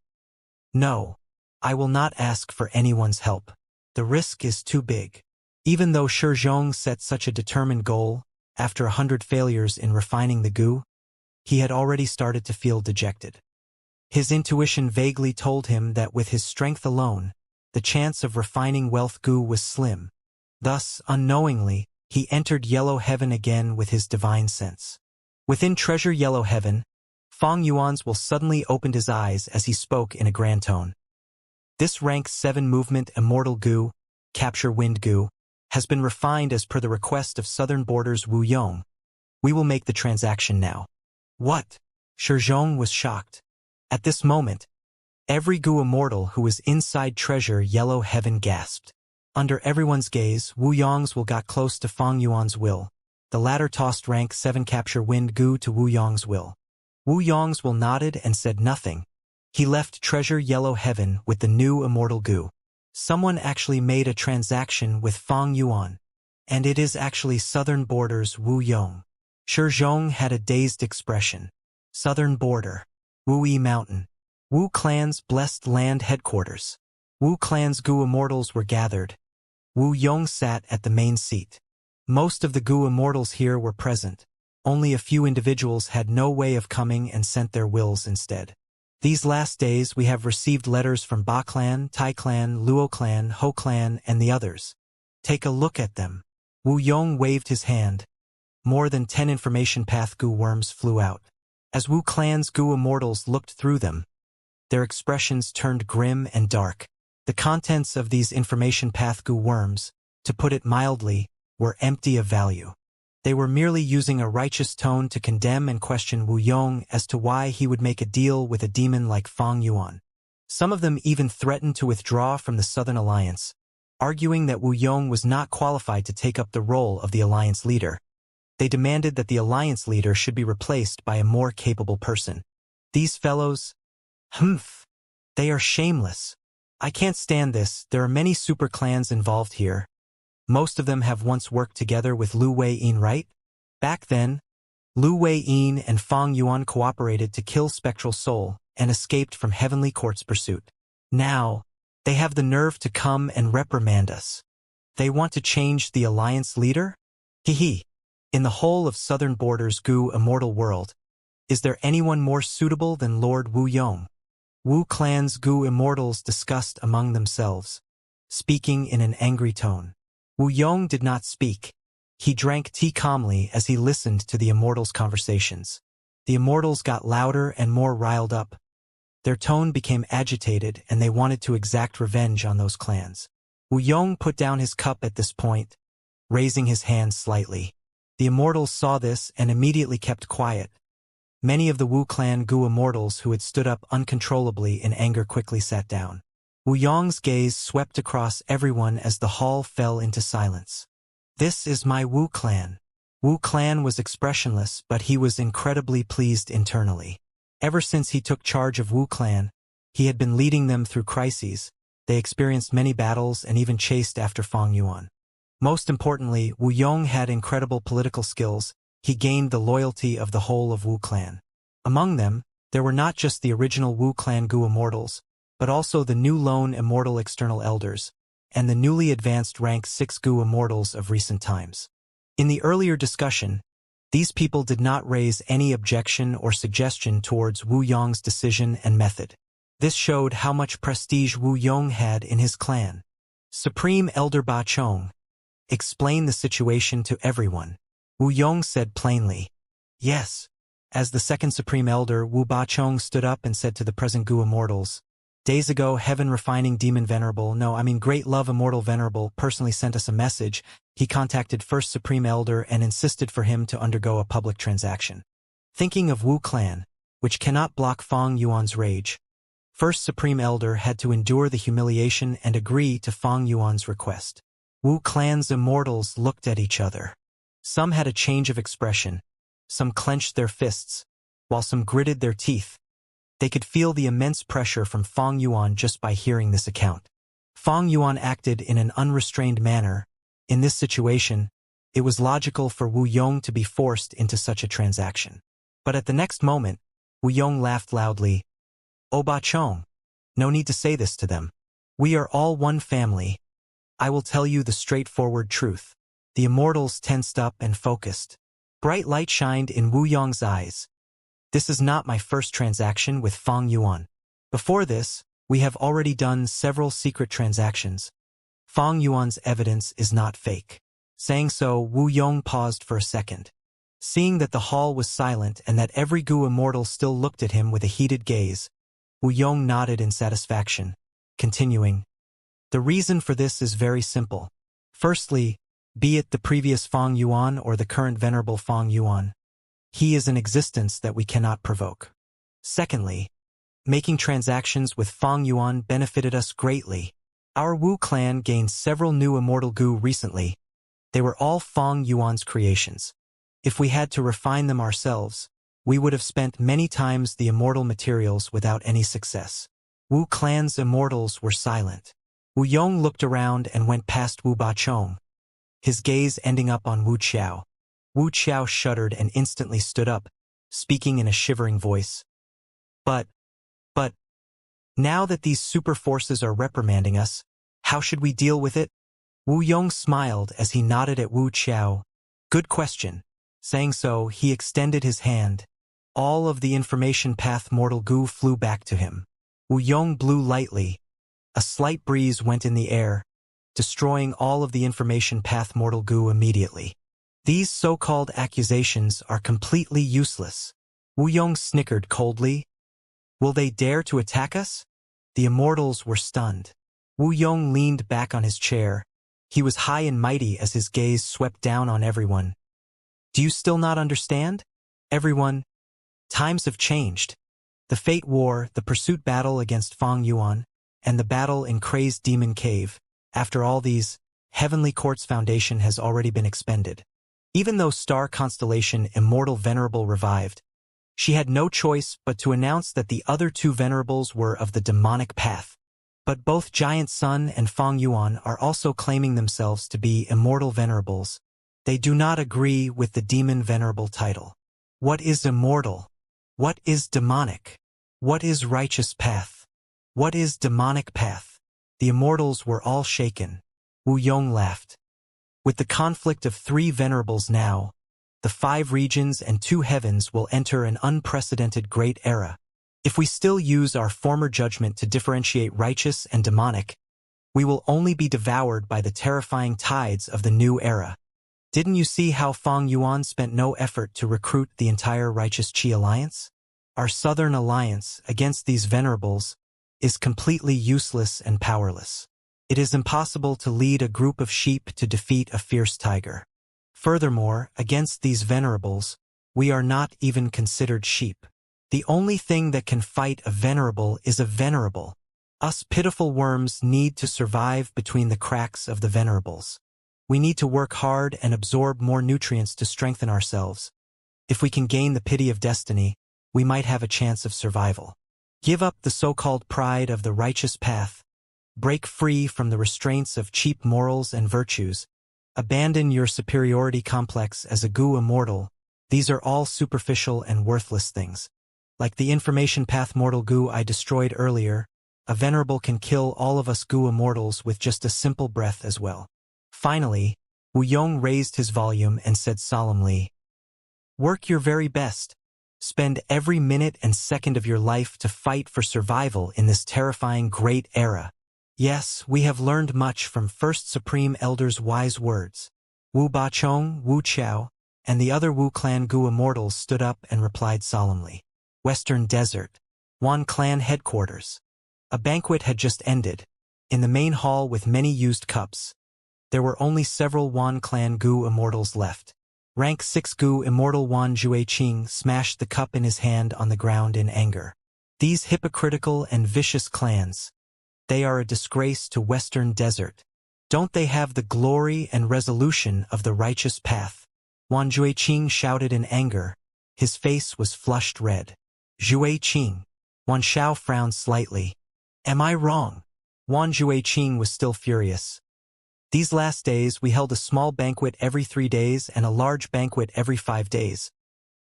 No, I will not ask for anyone's help. The risk is too big. Even though Shizhong set such a determined goal, after 100 failures in refining the goo, he had already started to feel dejected. His intuition vaguely told him that with his strength alone, the chance of refining wealth goo was slim. Thus, unknowingly, he entered Yellow Heaven again with his divine sense. Within Treasure Yellow Heaven, Fang Yuan's will suddenly opened his eyes as he spoke in a grand tone. This rank 7 movement Immortal goo, Capture Wind goo, has been refined as per the request of Southern Borders Wu Yong. We will make the transaction now. What? Shizhong was shocked. At this moment, every goo immortal who was inside Treasure Yellow Heaven gasped. Under everyone's gaze, Wu Yong's will got close to Fang Yuan's will. The latter tossed rank 7 Capture Wind goo to Wu Yong's will. Wu Yong's will nodded and said nothing. He left Treasure Yellow Heaven with the new Immortal goo. Someone actually made a transaction with Fang Yuan. And it is actually Southern Borders Wu Yong. Shizhong had a dazed expression. Southern Border. Wu-Yi Mountain. Wu Clan's Blessed Land Headquarters. Wu Clan's goo immortals were gathered. Wu Yong sat at the main seat. Most of the goo immortals here were present. Only a few individuals had no way of coming and sent their wills instead. These last days we have received letters from Ba clan, Tai clan, Luo clan, Ho clan, and the others. Take a look at them. Wu Yong waved his hand. More than 10 information path goo worms flew out. As Wu clan's goo immortals looked through them, their expressions turned grim and dark. The contents of these information path goo worms, to put it mildly, were empty of value. They were merely using a righteous tone to condemn and question Wu Yong as to why he would make a deal with a demon like Fang Yuan. Some of them even threatened to withdraw from the Southern Alliance, arguing that Wu Yong was not qualified to take up the role of the Alliance leader. They demanded that the Alliance leader should be replaced by a more capable person. These fellows, they are shameless. I can't stand this. There are many super clans involved here. Most of them have once worked together with Lu Wei-yin, right? Back then, Lu Wei-yin and Fang Yuan cooperated to kill Spectral Soul and escaped from Heavenly Court's pursuit. Now, they have the nerve to come and reprimand us. They want to change the Alliance leader? Hee. In the whole of Southern Borders goo immortal world, is there anyone more suitable than Lord Wu Yong? Wu clan's goo immortals discussed among themselves, speaking in an angry tone. Wu Yong did not speak. He drank tea calmly as he listened to the immortals' conversations. The immortals got louder and more riled up. Their tone became agitated and they wanted to exact revenge on those clans. Wu Yong put down his cup at this point, raising his hand slightly. The Immortals saw this and immediately kept quiet. Many of the Wu clan Gu Immortals who had stood up uncontrollably in anger quickly sat down. Wu Yong's gaze swept across everyone as the hall fell into silence. "This is my Wu clan." Wu clan was expressionless, but he was incredibly pleased internally. Ever since he took charge of Wu clan, he had been leading them through crises. They experienced many battles and even chased after Fang Yuan. Most importantly, Wu Yong had incredible political skills. He gained the loyalty of the whole of Wu clan. Among them, there were not just the original Wu clan Gu Immortals, but also the new lone immortal external elders, and the newly advanced rank 6 Gu Immortals of recent times. In the earlier discussion, these people did not raise any objection or suggestion towards Wu Yong's decision and method. This showed how much prestige Wu Yong had in his clan. Supreme Elder Ba Chong, explain the situation to everyone. Wu Yong said plainly. Yes. As the second Supreme Elder, Wu Ba Chong stood up and said to the present Gu Immortals, "Days ago, Heaven Refining Demon Venerable, Great Love Immortal Venerable, personally sent us a message. He contacted First Supreme Elder and insisted for him to undergo a public transaction. Thinking of Wu clan, which cannot block Fang Yuan's rage, First Supreme Elder had to endure the humiliation and agree to Fang Yuan's request." Wu clan's immortals looked at each other. Some had a change of expression. Some clenched their fists, while some gritted their teeth. They could feel the immense pressure from Fang Yuan just by hearing this account. Fang Yuan acted in an unrestrained manner. In this situation, it was logical for Wu Yong to be forced into such a transaction. But at the next moment, Wu Yong laughed loudly. "Oh Ba Chong, no need to say this to them. We are all one family. I will tell you the straightforward truth." The immortals tensed up and focused. Bright light shined in Wu Yong's eyes. "This is not my first transaction with Fang Yuan. Before this, we have already done several secret transactions. Fang Yuan's evidence is not fake." Saying so, Wu Yong paused for a second. Seeing that the hall was silent and that every Gu Immortal still looked at him with a heated gaze, Wu Yong nodded in satisfaction, continuing, "The reason for this is very simple. Firstly, be it the previous Fang Yuan or the current Venerable Fang Yuan, he is an existence that we cannot provoke. Secondly, making transactions with Fang Yuan benefited us greatly. Our Wu clan gained several new immortal Gu recently. They were all Fang Yuan's creations. If we had to refine them ourselves, we would have spent many times the immortal materials without any success." Wu clan's immortals were silent. Wu Yong looked around and went past Wu Ba Chong, his gaze ending up on Wu Qiao. Wu Qiao shuddered and instantly stood up, speaking in a shivering voice. But, now that these super forces are reprimanding us, how should we deal with it?" Wu Yong smiled as he nodded at Wu Qiao. "Good question." Saying so, he extended his hand. All of the information path mortal Gu flew back to him. Wu Yong blew lightly. A slight breeze went in the air, destroying all of the information path mortal Gu immediately. "These so-called accusations are completely useless." Wu Yong snickered coldly. "Will they dare to attack us?" The immortals were stunned. Wu Yong leaned back on his chair. He was high and mighty as his gaze swept down on everyone. "Do you still not understand? Everyone, times have changed. The Fate War, the pursuit battle against Fang Yuan, and the battle in Crazed Demon Cave, after all these, Heavenly Court's foundation has already been expended. Even though Star Constellation Immortal Venerable revived, she had no choice but to announce that the other two Venerables were of the demonic path. But both Giant Sun and Fang Yuan are also claiming themselves to be Immortal Venerables. They do not agree with the Demon Venerable title. What is immortal? What is demonic? What is righteous path? What is demonic path?" The immortals were all shaken. Wu Yong laughed. "With the conflict of 3 Venerables now, the 5 regions and 2 heavens will enter an unprecedented great era. If we still use our former judgment to differentiate righteous and demonic, we will only be devoured by the terrifying tides of the new era. Didn't you see how Fang Yuan spent no effort to recruit the entire Righteous Qi Alliance? Our Southern Alliance against these Venerables is completely useless and powerless. It is impossible to lead a group of sheep to defeat a fierce tiger. Furthermore, against these venerables, we are not even considered sheep. The only thing that can fight a venerable is a venerable. Us pitiful worms need to survive between the cracks of the venerables. We need to work hard and absorb more nutrients to strengthen ourselves. If we can gain the pity of destiny, we might have a chance of survival. Give up the so-called pride of the righteous path. Break free from the restraints of cheap morals and virtues. Abandon your superiority complex as a goo immortal. These are all superficial and worthless things. Like the information path mortal goo I destroyed earlier, a venerable can kill all of us goo immortals with just a simple breath as well. Finally, Wu Yong raised his volume and said solemnly, "Work your very best. Spend every minute and second of your life to fight for survival in this terrifying great era. Yes, we have learned much from First Supreme Elder's wise words." Wu Bachong, Wu Chao, and the other Wu clan Gu immortals stood up and replied solemnly. Western Desert, Wan clan headquarters. A banquet had just ended. In the main hall with many used cups, there were only several Wan clan Gu immortals left. Rank 6 Gu immortal Wan Jueqing smashed the cup in his hand on the ground in anger. These hypocritical and vicious clans. They are a disgrace to Western Desert. Don't they have the glory and resolution of the righteous path? Wan Jueqing shouted in anger. His face was flushed red. Jueqing. Wan Shao frowned slightly. Am I wrong? Wan Jueqing was still furious. These last days we held a small banquet every 3 days and a large banquet every 5 days.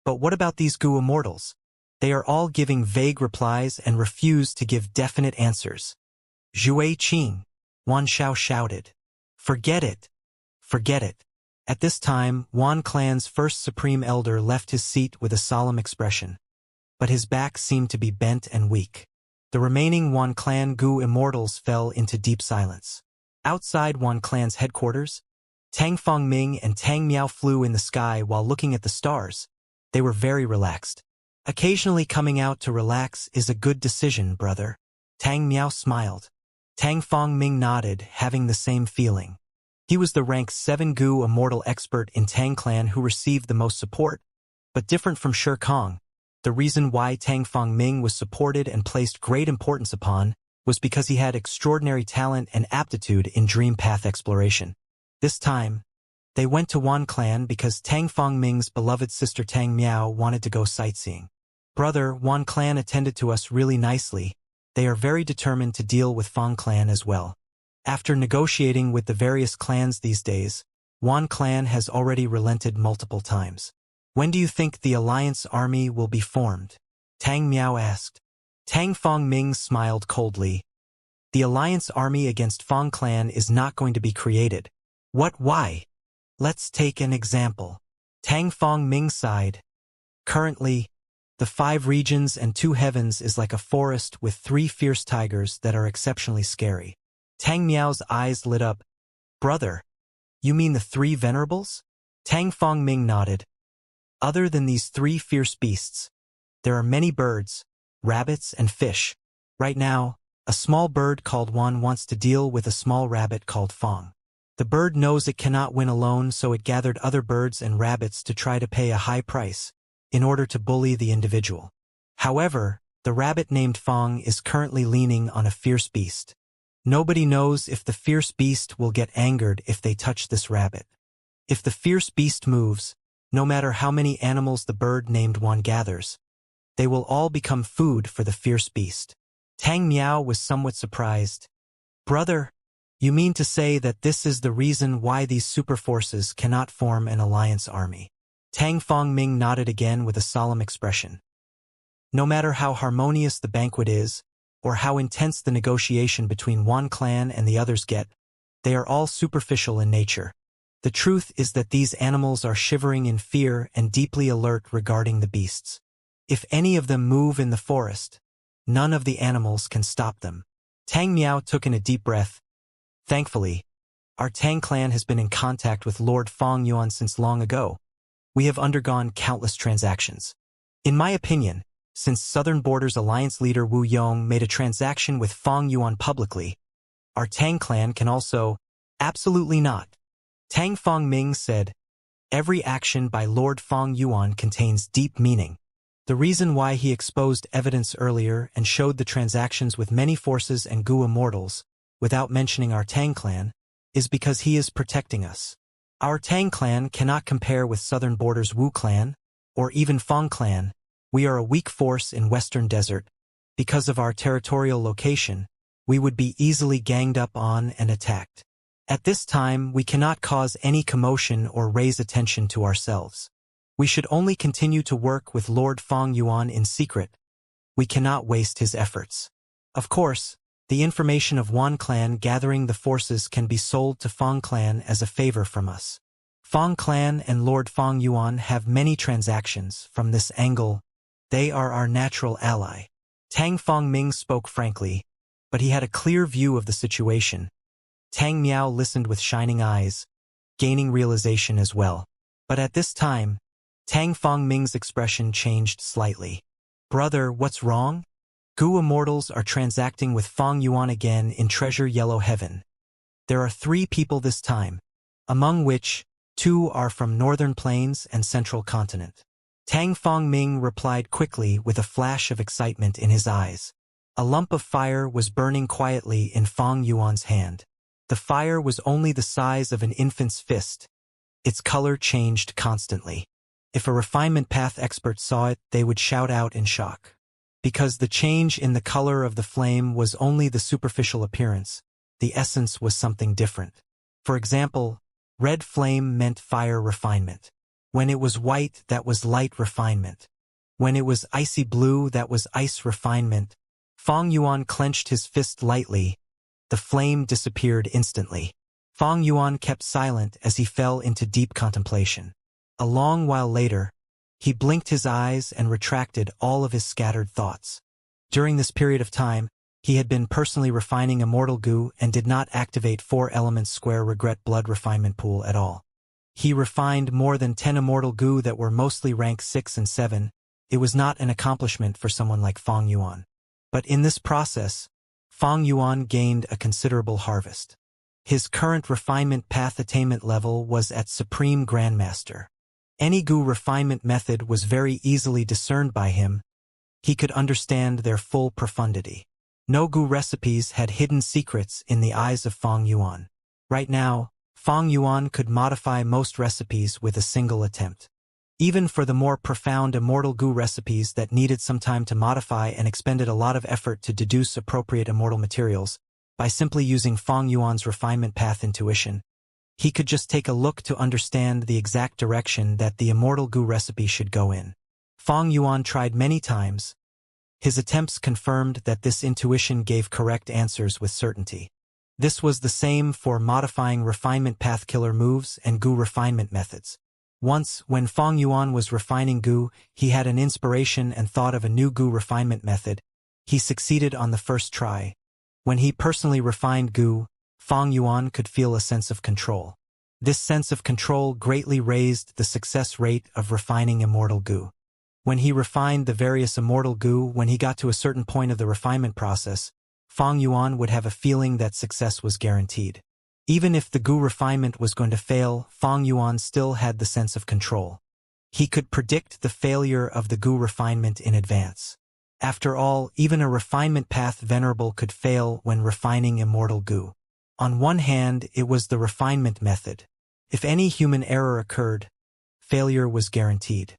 But what about these Gu immortals? They are all giving vague replies and refuse to give definite answers. Jueqing, Wan Shao shouted. Forget it. Forget it. At this time, Wan clan's first supreme elder left his seat with a solemn expression. But his back seemed to be bent and weak. The remaining Wan clan Gu immortals fell into deep silence. Outside Wan clan's headquarters, Tang Fongming and Tang Miao flew in the sky while looking at the stars. They were very relaxed. Occasionally coming out to relax is a good decision, brother. Tang Miao smiled. Tang Fongming nodded, having the same feeling. He was the rank 7 Gu immortal expert in Tang clan who received the most support. But different from Shi Kong, the reason why Tang Fongming was supported and placed great importance upon was because he had extraordinary talent and aptitude in dream path exploration. This time, they went to Wan clan because Tang Fongming's beloved sister Tang Miao wanted to go sightseeing. Brother, Wan clan attended to us really nicely. They are very determined to deal with Fong clan as well. After negotiating with the various clans these days, Wan clan has already relented multiple times. When do you think the alliance army will be formed? Tang Miao asked. Tang Fongming smiled coldly. The alliance army against Fong clan is not going to be created. What? Why? Let's take an example. Tang Fongming sighed. Currently, the 5 regions and 2 heavens is like a forest with 3 fierce tigers that are exceptionally scary. Tang Miao's eyes lit up. Brother, you mean the 3 venerables? Tang Fongming nodded. Other than these 3 fierce beasts, there are many birds, rabbits, and fish. Right now, a small bird called Wan wants to deal with a small rabbit called Fong. The bird knows it cannot win alone, so it gathered other birds and rabbits to try to pay a high price in order to bully the individual. However, the rabbit named Fong is currently leaning on a fierce beast. Nobody knows if the fierce beast will get angered if they touch this rabbit. If the fierce beast moves, no matter how many animals the bird named Wan gathers, they will all become food for the fierce beast. Tang Miao was somewhat surprised. Brother, you mean to say that this is the reason why these super forces cannot form an alliance army? Tang Fongming nodded again with a solemn expression. No matter how harmonious the banquet is, or how intense the negotiation between Wan clan and the others get, they are all superficial in nature. The truth is that these animals are shivering in fear and deeply alert regarding the beasts. If any of them move in the forest, none of the animals can stop them. Tang Miao took in a deep breath. Thankfully, our Tang clan has been in contact with Lord Fong Yuan since long ago. We have undergone countless transactions. In my opinion, since Southern Borders Alliance leader Wu Yong made a transaction with Fong Yuan publicly, our Tang clan can also... Absolutely not. Tang Fongming said, Every action by Lord Fong Yuan contains deep meaning. The reason why he exposed evidence earlier and showed the transactions with many forces and Gu immortals, without mentioning our Tang clan, is because he is protecting us. Our Tang clan cannot compare with Southern Borders Wu clan, or even Fong clan. We are a weak force in Western Desert. Because of our territorial location, we would be easily ganged up on and attacked. At this time, we cannot cause any commotion or raise attention to ourselves. We should only continue to work with Lord Fong Yuan in secret. We cannot waste his efforts. Of course, the information of Wan clan gathering the forces can be sold to Fong clan as a favor from us. Fong clan and Lord Fong Yuan have many transactions. From this angle, they are our natural ally. Tang Fongming spoke frankly, but he had a clear view of the situation. Tang Miao listened with shining eyes, gaining realization as well. But at this time, Tang Fongming's expression changed slightly. Brother, what's wrong? Gu immortals are transacting with Fong Yuan again in Treasure Yellow Heaven. There are 3 people this time, among which 2 are from Northern Plains and Central Continent. Tang Fongming replied quickly with a flash of excitement in his eyes. A lump of fire was burning quietly in Fong Yuan's hand. The fire was only the size of an infant's fist. Its color changed constantly. If a refinement path expert saw it, they would shout out in shock. Because the change in the color of the flame was only the superficial appearance, the essence was something different. For example, red flame meant fire refinement. When it was white, that was light refinement. When it was icy blue, that was ice refinement. Fong Yuan clenched his fist lightly. The flame disappeared instantly. Fong Yuan kept silent as he fell into deep contemplation. A long while later, he blinked his eyes and retracted all of his scattered thoughts. During this period of time, he had been personally refining Immortal Gu and did not activate 4 elements square regret blood refinement pool at all. He refined more than 10 Immortal Gu that were mostly rank 6 and 7. It was not an accomplishment for someone like Fong Yuan. But in this process, Fong Yuan gained a considerable harvest. His current refinement path attainment level was at Supreme Grandmaster. Any Gu refinement method was very easily discerned by him. He could understand their full profundity. No Gu recipes had hidden secrets in the eyes of Fong Yuan. Right now, Fong Yuan could modify most recipes with a single attempt. Even for the more profound Immortal Gu recipes that needed some time to modify and expended a lot of effort to deduce appropriate immortal materials, by simply using Fong Yuan's refinement path intuition, he could just take a look to understand the exact direction that the Immortal Gu recipe should go in. Fong Yuan tried many times. His attempts confirmed that this intuition gave correct answers with certainty. This was the same for modifying refinement path killer moves and Gu refinement methods. Once, when Fong Yuan was refining Gu, he had an inspiration and thought of a new Gu refinement method. He succeeded on the first try. When he personally refined Gu, Fong Yuan could feel a sense of control. This sense of control greatly raised the success rate of refining Immortal Gu. When he refined the various Immortal Gu, when he got to a certain point of the refinement process, Fong Yuan would have a feeling that success was guaranteed. Even if the Gu refinement was going to fail, Fong Yuan still had the sense of control. He could predict the failure of the Gu refinement in advance. After all, even a refinement path venerable could fail when refining Immortal Gu. On one hand, it was the refinement method. If any human error occurred, failure was guaranteed.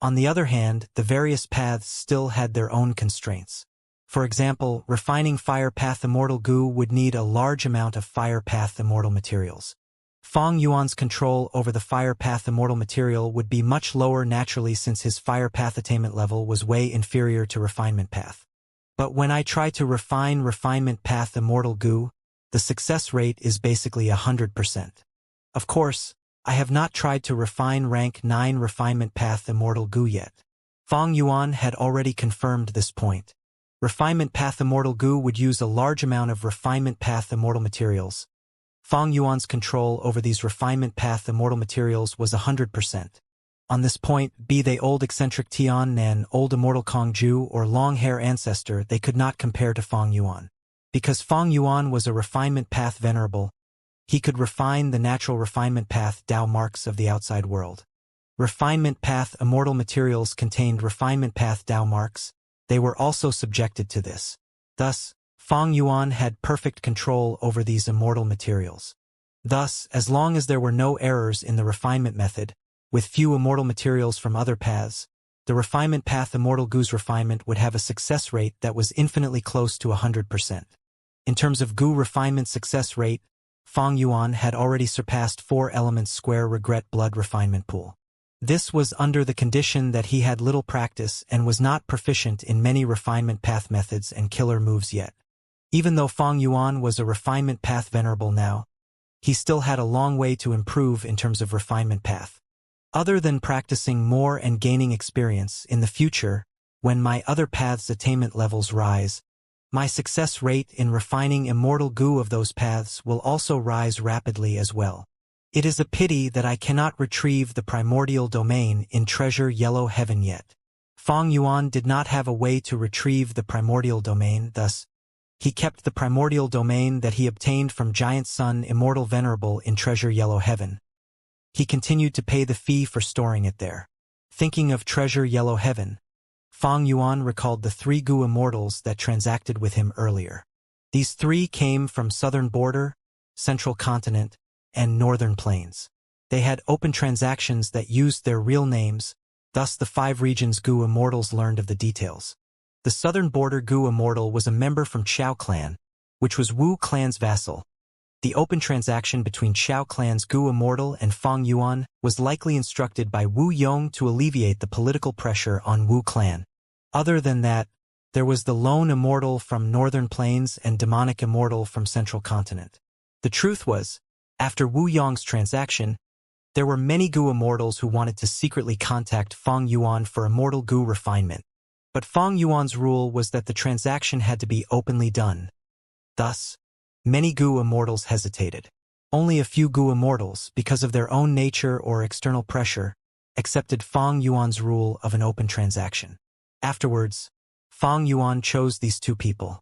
On the other hand, the various paths still had their own constraints. For example, refining Fire Path Immortal Gu would need a large amount of Fire Path Immortal materials. Fong Yuan's control over the Fire Path Immortal material would be much lower naturally since his Fire Path attainment level was way inferior to Refinement Path. But when I try to refine Refinement Path Immortal Gu, the success rate is basically 100%. Of course, I have not tried to refine rank 9 Refinement Path Immortal Gu yet. Fong Yuan had already confirmed this point. Refinement Path Immortal Gu would use a large amount of Refinement Path Immortal materials. Fong Yuan's control over these Refinement Path Immortal materials was 100%. On this point, be they old eccentric Tian Nan, old immortal Kong Ju, or long hair ancestor, they could not compare to Fong Yuan. Because Fong Yuan was a Refinement Path venerable, He could refine the natural refinement path Tao marks of the outside world. Refinement path immortal materials contained refinement path Tao marks. They were also subjected to this. Thus, Fang Yuan had perfect control over these immortal materials. Thus, as long as there were no errors in the refinement method, with few immortal materials from other paths, the refinement path immortal Gu's refinement would have a success rate that was infinitely close to 100%. In terms of Gu refinement success rate, Fang Yuan had already surpassed 4 elements square regret blood refinement pool. This was under the condition that he had little practice and was not proficient in many refinement path methods and killer moves yet. Even though Fang Yuan was a refinement path venerable now, he still had a long way to improve in terms of refinement path. Other than practicing more and gaining experience in the future, when my other paths' attainment levels rise, my success rate in refining immortal Gu of those paths will also rise rapidly as well. It is a pity that I cannot retrieve the primordial domain in Treasure Yellow Heaven yet. Fang Yuan did not have a way to retrieve the primordial domain, thus, he kept the primordial domain that he obtained from Giant Sun Immortal Venerable in Treasure Yellow Heaven. He continued to pay the fee for storing it there. Thinking of Treasure Yellow Heaven, Fang Yuan recalled the 3 Gu immortals that transacted with him earlier. These 3 came from Southern Border, Central Continent, and Northern Plains. They had open transactions that used their real names, thus the 5 regions Gu immortals learned of the details. The Southern Border Gu immortal was a member from Chao clan, which was Wu clan's vassal. The open transaction between Chao clan's Gu immortal and Fang Yuan was likely instructed by Wu Yong to alleviate the political pressure on Wu clan. Other than that, there was the lone immortal from Northern Plains and demonic immortal from Central Continent. The truth was, after Wu Yong's transaction, there were many Gu immortals who wanted to secretly contact Fang Yuan for immortal Gu refinement. But Fang Yuan's rule was that the transaction had to be openly done. Thus, many Gu immortals hesitated. Only a few Gu immortals, because of their own nature or external pressure, accepted Fang Yuan's rule of an open transaction. Afterwards, Fang Yuan chose these 2 people.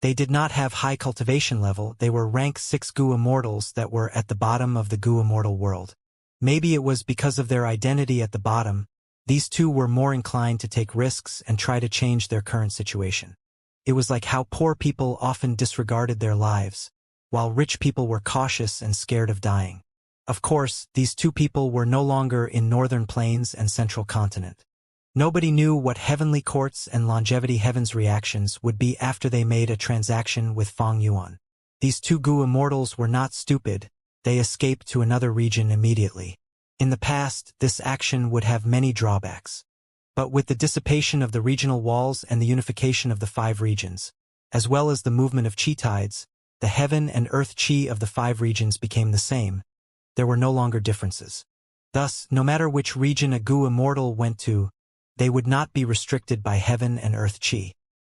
They did not have high cultivation level, they were rank 6 Gu immortals that were at the bottom of the Gu immortal world. Maybe it was because of their identity at the bottom, these 2 were more inclined to take risks and try to change their current situation. It was like how poor people often disregarded their lives, while rich people were cautious and scared of dying. Of course, these 2 people were no longer in Northern Plains and Central Continent. Nobody knew what Heavenly Court's and Longevity Heaven's reactions would be after they made a transaction with Fang Yuan. These 2 Gu immortals were not stupid, they escaped to another region immediately. In the past, this action would have many drawbacks. But with the dissipation of the regional walls and the unification of the 5 regions, as well as the movement of chi tides, the heaven and earth chi of the 5 regions became the same. There were no longer differences. Thus, no matter which region a Gu immortal went to, they would not be restricted by heaven and earth chi.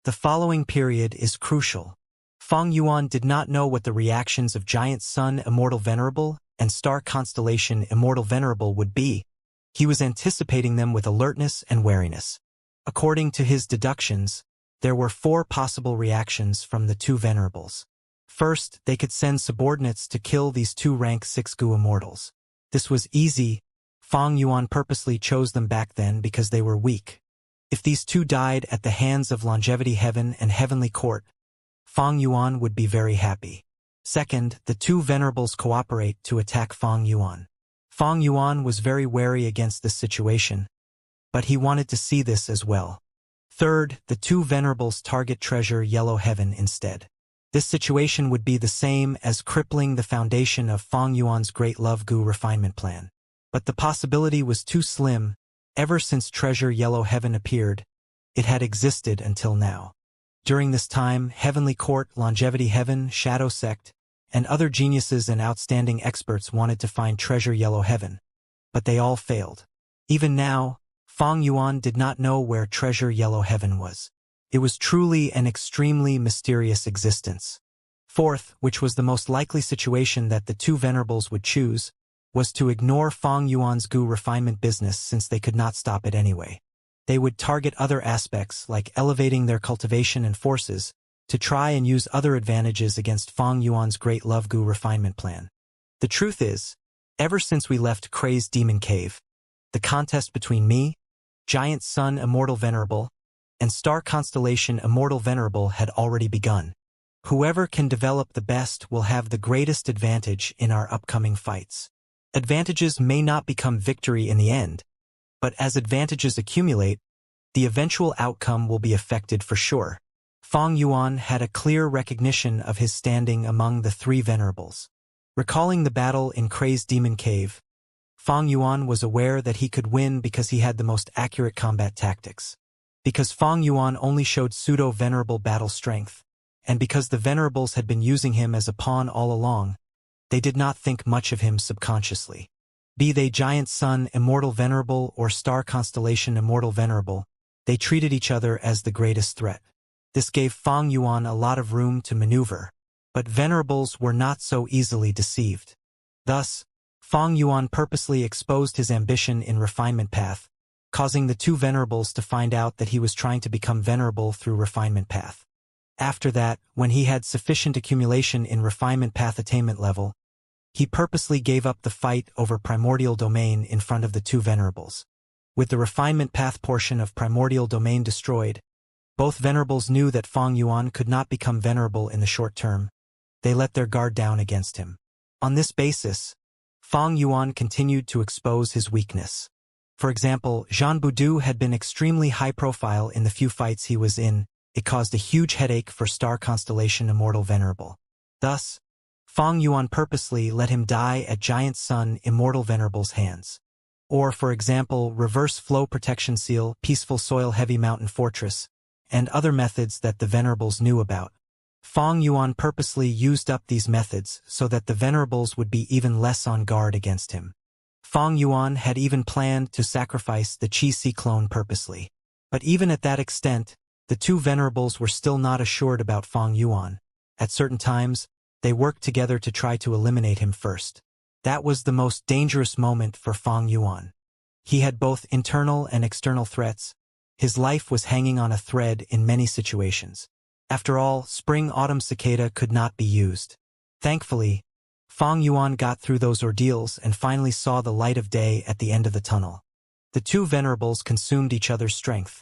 The following period is crucial. Fang Yuan did not know what the reactions of Giant Sun Immortal Venerable and Star Constellation Immortal Venerable would be. He was anticipating them with alertness and wariness. According to his deductions, there were 4 possible reactions from the 2 venerables. First, they could send subordinates to kill these 2 rank 6 Gu immortals. This was easy. Fang Yuan purposely chose them back then because they were weak. If these 2 died at the hands of Longevity Heaven and Heavenly Court, Fang Yuan would be very happy. Second, the 2 venerables cooperate to attack Fang Yuan. Fang Yuan was very wary against this situation, but he wanted to see this as well. Third, the 2 venerables target Treasure Yellow Heaven instead. This situation would be the same as crippling the foundation of Fang Yuan's Great Love Gu refinement plan. But the possibility was too slim. Ever since Treasure Yellow Heaven appeared, it had existed until now. During this time, Heavenly Court, Longevity Heaven, Shadow Sect, and other geniuses and outstanding experts wanted to find Treasure Yellow Heaven, but they all failed. Even now, Fang Yuan did not know where Treasure Yellow Heaven was. It was truly an extremely mysterious existence. Fourth, which was the most likely situation that the 2 venerables would choose, was to ignore Fang Yuan's Gu refinement business since they could not stop it anyway. They would target other aspects like elevating their cultivation and forces to try and use other advantages against Fang Yuan's Great Love Gu refinement plan. The truth is, ever since we left Crazed Demon Cave, the contest between me, Giant Sun Immortal Venerable, and Star Constellation Immortal Venerable had already begun. Whoever can develop the best will have the greatest advantage in our upcoming fights. Advantages may not become victory in the end, but as advantages accumulate, the eventual outcome will be affected for sure. Fang Yuan had a clear recognition of his standing among the three venerables. Recalling the battle in Crazed Demon Cave, Fang Yuan was aware that he could win because he had the most accurate combat tactics. Because Fang Yuan only showed pseudo-venerable battle strength, and because the venerables had been using him as a pawn all along, they did not think much of him subconsciously. Be they Giant Sun Immortal Venerable or Star Constellation Immortal Venerable, they treated each other as the greatest threat. This gave Fang Yuan a lot of room to maneuver, but venerables were not so easily deceived. Thus, Fang Yuan purposely exposed his ambition in refinement path, causing the two venerables to find out that he was trying to become venerable through refinement path. After that, when he had sufficient accumulation in refinement path attainment level, he purposely gave up the fight over primordial domain in front of the two venerables. With the refinement path portion of primordial domain destroyed, both venerables knew that Fang Yuan could not become venerable in the short term. They let their guard down against him. On this basis, Fang Yuan continued to expose his weakness. For example, Zhan Budu had been extremely high profile in the few fights he was in. It caused a huge headache for Star Constellation Immortal Venerable. Thus, Fang Yuan purposely let him die at Giant Sun Immortal Venerable's hands. Or, for example, Reverse Flow Protection Seal, Peaceful Soil Heavy Mountain Fortress, and other methods that the venerables knew about. Fang Yuan purposely used up these methods so that the venerables would be even less on guard against him. Fang Yuan had even planned to sacrifice the Qi-Si clone purposely. But even at that extent, the two venerables were still not assured about Fang Yuan. At certain times, they worked together to try to eliminate him first. That was the most dangerous moment for Fang Yuan. He had both internal and external threats. His life was hanging on a thread in many situations. After all, spring-autumn cicada could not be used. Thankfully, Fang Yuan got through those ordeals and finally saw the light of day at the end of the tunnel. The two venerables consumed each other's strength.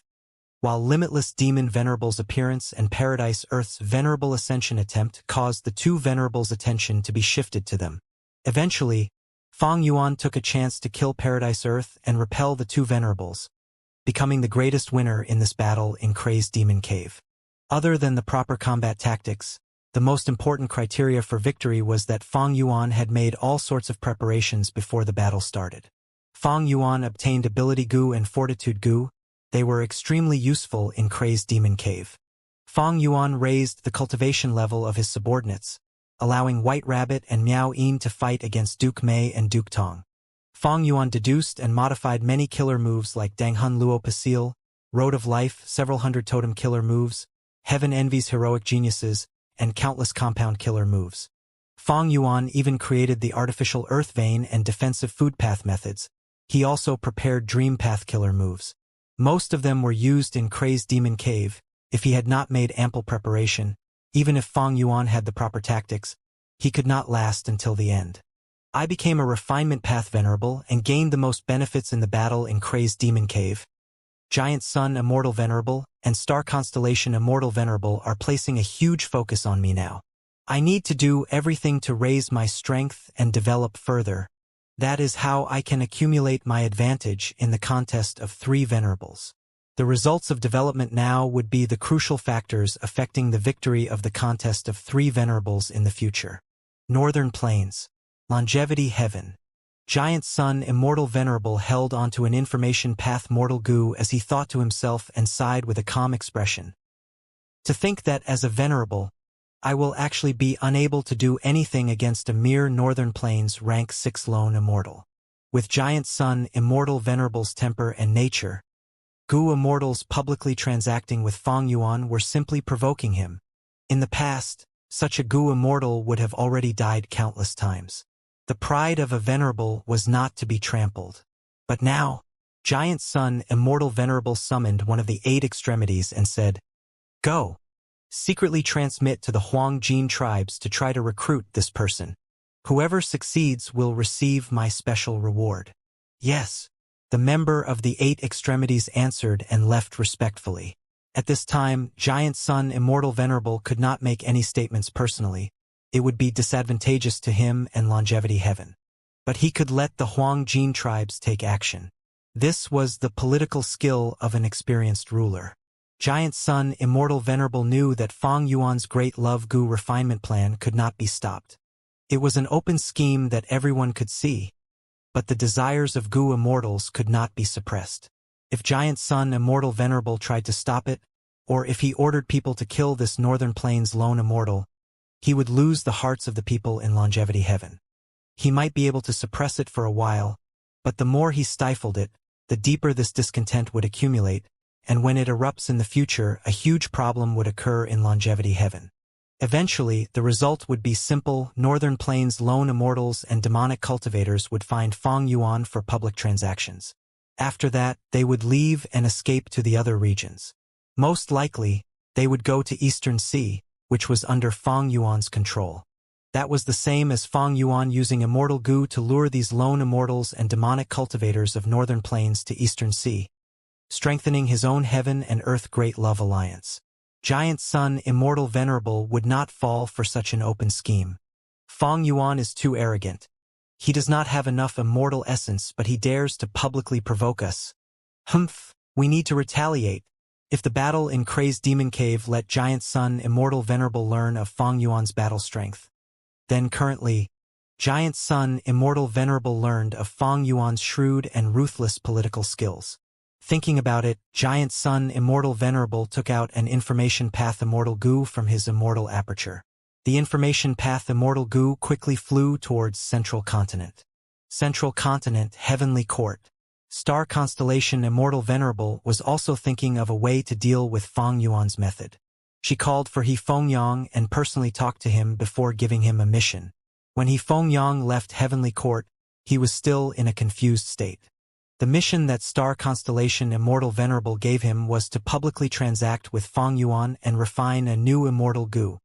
While Limitless Demon Venerable's appearance and Paradise Earth's Venerable Ascension attempt caused the two venerables' attention to be shifted to them. Eventually, Fang Yuan took a chance to kill Paradise Earth and repel the two venerables, becoming the greatest winner in this battle in Crazed Demon Cave. Other than the proper combat tactics, the most important criteria for victory was that Fang Yuan had made all sorts of preparations before the battle started. Fang Yuan obtained Ability Goo and Fortitude Goo. They were extremely useful in Crazed Demon Cave. Fang Yuan raised the cultivation level of his subordinates, allowing White Rabbit and Miao Yin to fight against Duke Mei and Duke Tong. Fang Yuan deduced and modified many killer moves like Danghun Luo Pasil, Road of Life, several hundred totem killer moves, Heaven Envy's heroic geniuses, and countless compound killer moves. Fang Yuan even created the artificial earth vein and defensive food path methods. He also prepared dream path killer moves. Most of them were used in Crazed Demon Cave. If he had not made ample preparation, even if Fang Yuan had the proper tactics, he could not last until the end. I became a refinement path venerable and gained the most benefits in the battle in Crazed Demon Cave. Giant Sun Immortal Venerable and Star Constellation Immortal Venerable are placing a huge focus on me now. I need to do everything to raise my strength and develop further. That is how I can accumulate my advantage in the contest of three venerables. The results of development now would be the crucial factors affecting the victory of the contest of three venerables in the future. Northern Plains. Longevity Heaven. Giant Sun Immortal Venerable held onto an information path mortal goo as he thought to himself and sighed with a calm expression. To think that as a venerable, I will actually be unable to do anything against a mere Northern Plains rank 6 lone immortal. With Giant Sun Immortal Venerable's temper and nature, Goo Immortals publicly transacting with Fang Yuan were simply provoking him. In the past, such a Goo Immortal would have already died countless times. The pride of a venerable was not to be trampled. But now, Giant Sun Immortal Venerable summoned one of the 8 extremities and said, "Go. Secretly transmit to the Huang Jin tribes to try to recruit this person." Whoever succeeds will receive my special reward. Yes, the member of the 8 extremities answered and left respectfully. At this time, Giant Sun Immortal Venerable could not make any statements personally. It would be disadvantageous to him and Longevity Heaven. But he could let the Huang Jin tribes take action. This was the political skill of an experienced ruler. Giant Sun Immortal Venerable knew that Fang Yuan's Great Love Gu refinement plan could not be stopped. It was an open scheme that everyone could see, but the desires of Gu immortals could not be suppressed. If Giant Sun Immortal Venerable tried to stop it, or if he ordered people to kill this Northern Plains lone immortal, he would lose the hearts of the people in Longevity Heaven. He might be able to suppress it for a while, but the more he stifled it, the deeper this discontent would accumulate, and when it erupts in the future, a huge problem would occur in Longevity Heaven. Eventually, the result would be simple. Northern Plains lone immortals and demonic cultivators would find Fang Yuan for public transactions. After that, they would leave and escape to the other regions. Most likely, they would go to Eastern Sea, which was under Fang Yuan's control. That was the same as Fang Yuan using Immortal Gu to lure these lone immortals and demonic cultivators of Northern Plains to Eastern Sea, strengthening his own heaven and earth great love alliance. Giant Sun Immortal Venerable would not fall for such an open scheme. Fang Yuan is too arrogant. He does not have enough immortal essence, but he dares to publicly provoke us. Humph, we need to retaliate. If the battle in Crazed Demon Cave let Giant Sun Immortal Venerable learn of Fang Yuan's battle strength, then currently, Giant Sun Immortal Venerable learned of Fang Yuan's shrewd and ruthless political skills. Thinking about it, Giant Sun Immortal Venerable took out an Information Path Immortal Gu from his immortal aperture. The Information Path Immortal Gu quickly flew towards Central Continent. Central Continent, Heavenly Court. Star Constellation Immortal Venerable was also thinking of a way to deal with Fang Yuan's method. She called for He Fengyang and personally talked to him before giving him a mission. When He Fengyang left Heavenly Court, he was still in a confused state. The mission that Star Constellation Immortal Venerable gave him was to publicly transact with Fang Yuan and refine a new Immortal Gu.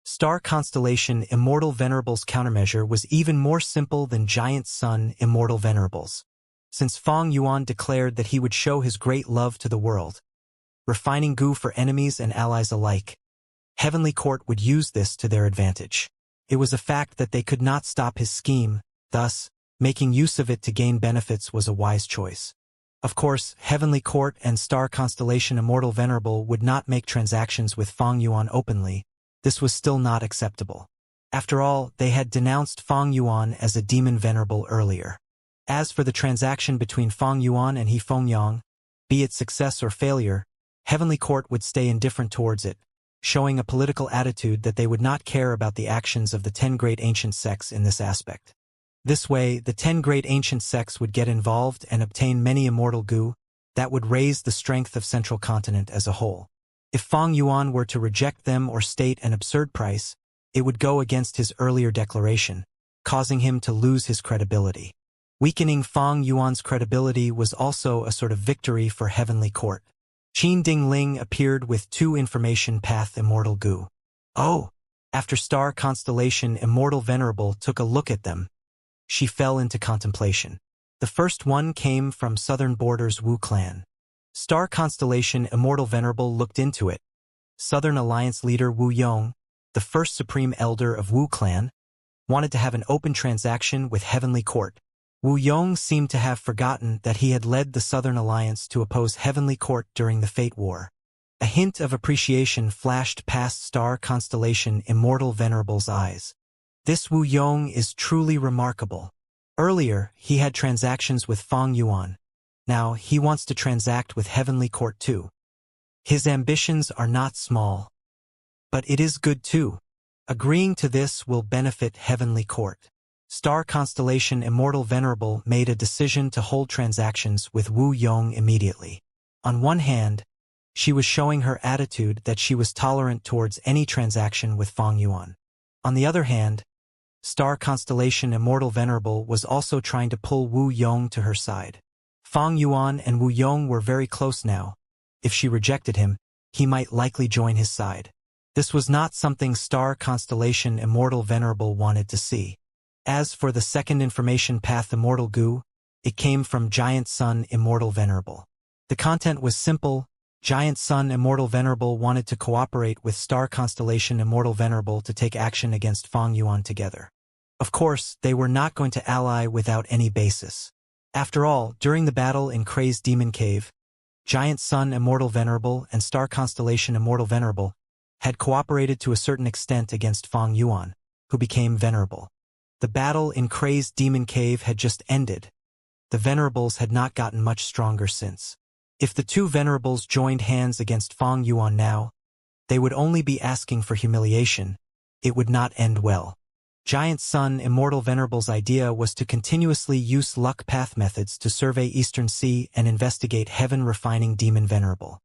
Star Constellation Immortal Venerable's countermeasure was even more simple than Giant Sun Immortal Venerable's. Since Fang Yuan declared that he would show his great love to the world, refining Gu for enemies and allies alike, Heavenly Court would use this to their advantage. It was a fact that they could not stop his scheme, thus, making use of it to gain benefits was a wise choice. Of course, Heavenly Court and Star Constellation Immortal Venerable would not make transactions with Fang Yuan openly. This was still not acceptable. After all, they had denounced Fang Yuan as a demon venerable earlier. As for the transaction between Fang Yuan and He Fengyang, be it success or failure, Heavenly Court would stay indifferent towards it, showing a political attitude that they would not care about the actions of the 10 great ancient sects in this aspect. This way, the 10 great ancient sects would get involved and obtain many immortal Gu that would raise the strength of Central Continent as a whole. If Fang Yuan were to reject them or state an absurd price, it would go against his earlier declaration, causing him to lose his credibility. Weakening Fang Yuan's credibility was also a sort of victory for Heavenly Court. Qin Ding Ling appeared with 2 Information Path Immortal Gu. Oh! After Star Constellation Immortal Venerable took a look at them, she fell into contemplation. The first one came from Southern Borders Wu clan. Star Constellation Immortal Venerable looked into it. Southern Alliance leader Wu Yong, the first supreme elder of Wu clan, wanted to have an open transaction with Heavenly Court. Wu Yong seemed to have forgotten that he had led the Southern Alliance to oppose Heavenly Court during the Fate War. A hint of appreciation flashed past Star Constellation Immortal Venerable's eyes. This Wu Yong is truly remarkable. Earlier, he had transactions with Fang Yuan. Now, he wants to transact with Heavenly Court too. His ambitions are not small. But it is good too. Agreeing to this will benefit Heavenly Court. Star Constellation Immortal Venerable made a decision to hold transactions with Wu Yong immediately. On one hand, she was showing her attitude that she was tolerant towards any transaction with Fang Yuan. On the other hand, Star Constellation Immortal Venerable was also trying to pull Wu Yong to her side. Fang Yuan and Wu Yong were very close now. If she rejected him, he might likely join his side. This was not something Star Constellation Immortal Venerable wanted to see. As for the second information path Immortal Goo, it came from Giant Sun Immortal Venerable. The content was simple. Giant Sun Immortal Venerable wanted to cooperate with Star Constellation Immortal Venerable to take action against Feng Yuan together. Of course, they were not going to ally without any basis. After all, during the battle in Crazed Demon Cave, Giant Sun Immortal Venerable and Star Constellation Immortal Venerable had cooperated to a certain extent against Feng Yuan, who became Venerable. The battle in Crazed Demon Cave had just ended. The Venerables had not gotten much stronger since. If the two Venerables joined hands against Feng Yuan now, they would only be asking for humiliation. It would not end well. Giant Sun Immortal Venerable's idea was to continuously use luck path methods to survey Eastern Sea and investigate heaven-refining Demon Venerable.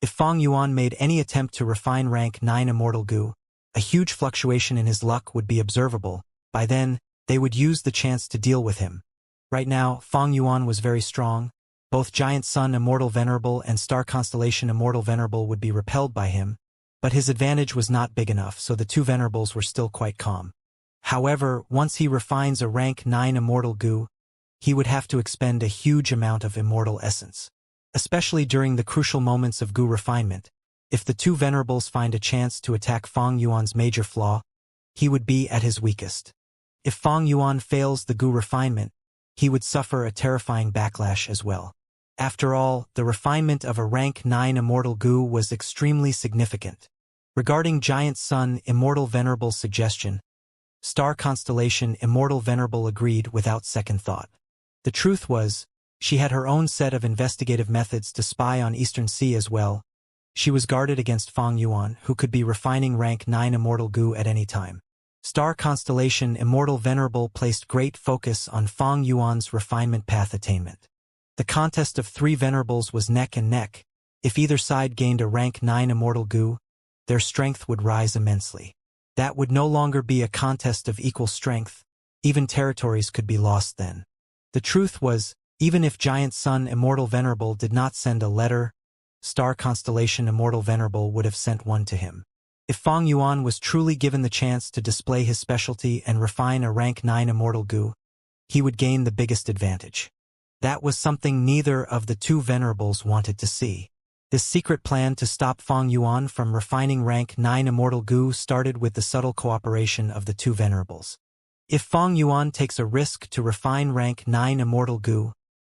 If Feng Yuan made any attempt to refine rank 9 Immortal Goo, a huge fluctuation in his luck would be observable. By then, they would use the chance to deal with him. Right now, Feng Yuan was very strong. Both Giant Sun Immortal Venerable and Star Constellation Immortal Venerable would be repelled by him, but his advantage was not big enough, so the two Venerables were still quite calm. However, once he refines a rank 9 Immortal Goo, he would have to expend a huge amount of immortal essence. Especially during the crucial moments of Goo refinement, if the two Venerables find a chance to attack Feng Yuan's major flaw, he would be at his weakest. If Feng Yuan fails the Goo refinement, he would suffer a terrifying backlash as well. After all, the refinement of a rank 9 Immortal Goo was extremely significant. Regarding Giant Sun Immortal Venerable's suggestion, Star Constellation Immortal Venerable agreed without second thought. The truth was, she had her own set of investigative methods to spy on Eastern Sea as well. She was guarded against Feng Yuan, who could be refining rank 9 Immortal Goo at any time. Star Constellation Immortal Venerable placed great focus on Feng Yuan's refinement path attainment. The contest of three Venerables was neck and neck. If either side gained a rank 9 Immortal Goo, their strength would rise immensely. That would no longer be a contest of equal strength. Even territories could be lost then. The truth was, even if Giant Sun Immortal Venerable did not send a letter, Star Constellation Immortal Venerable would have sent one to him. If Feng Yuan was truly given the chance to display his specialty and refine a rank 9 Immortal Goo, he would gain the biggest advantage. That was something neither of the two Venerables wanted to see. This secret plan to stop Feng Yuan from refining rank 9 Immortal Goo started with the subtle cooperation of the two Venerables. If Feng Yuan takes a risk to refine rank 9 Immortal Goo,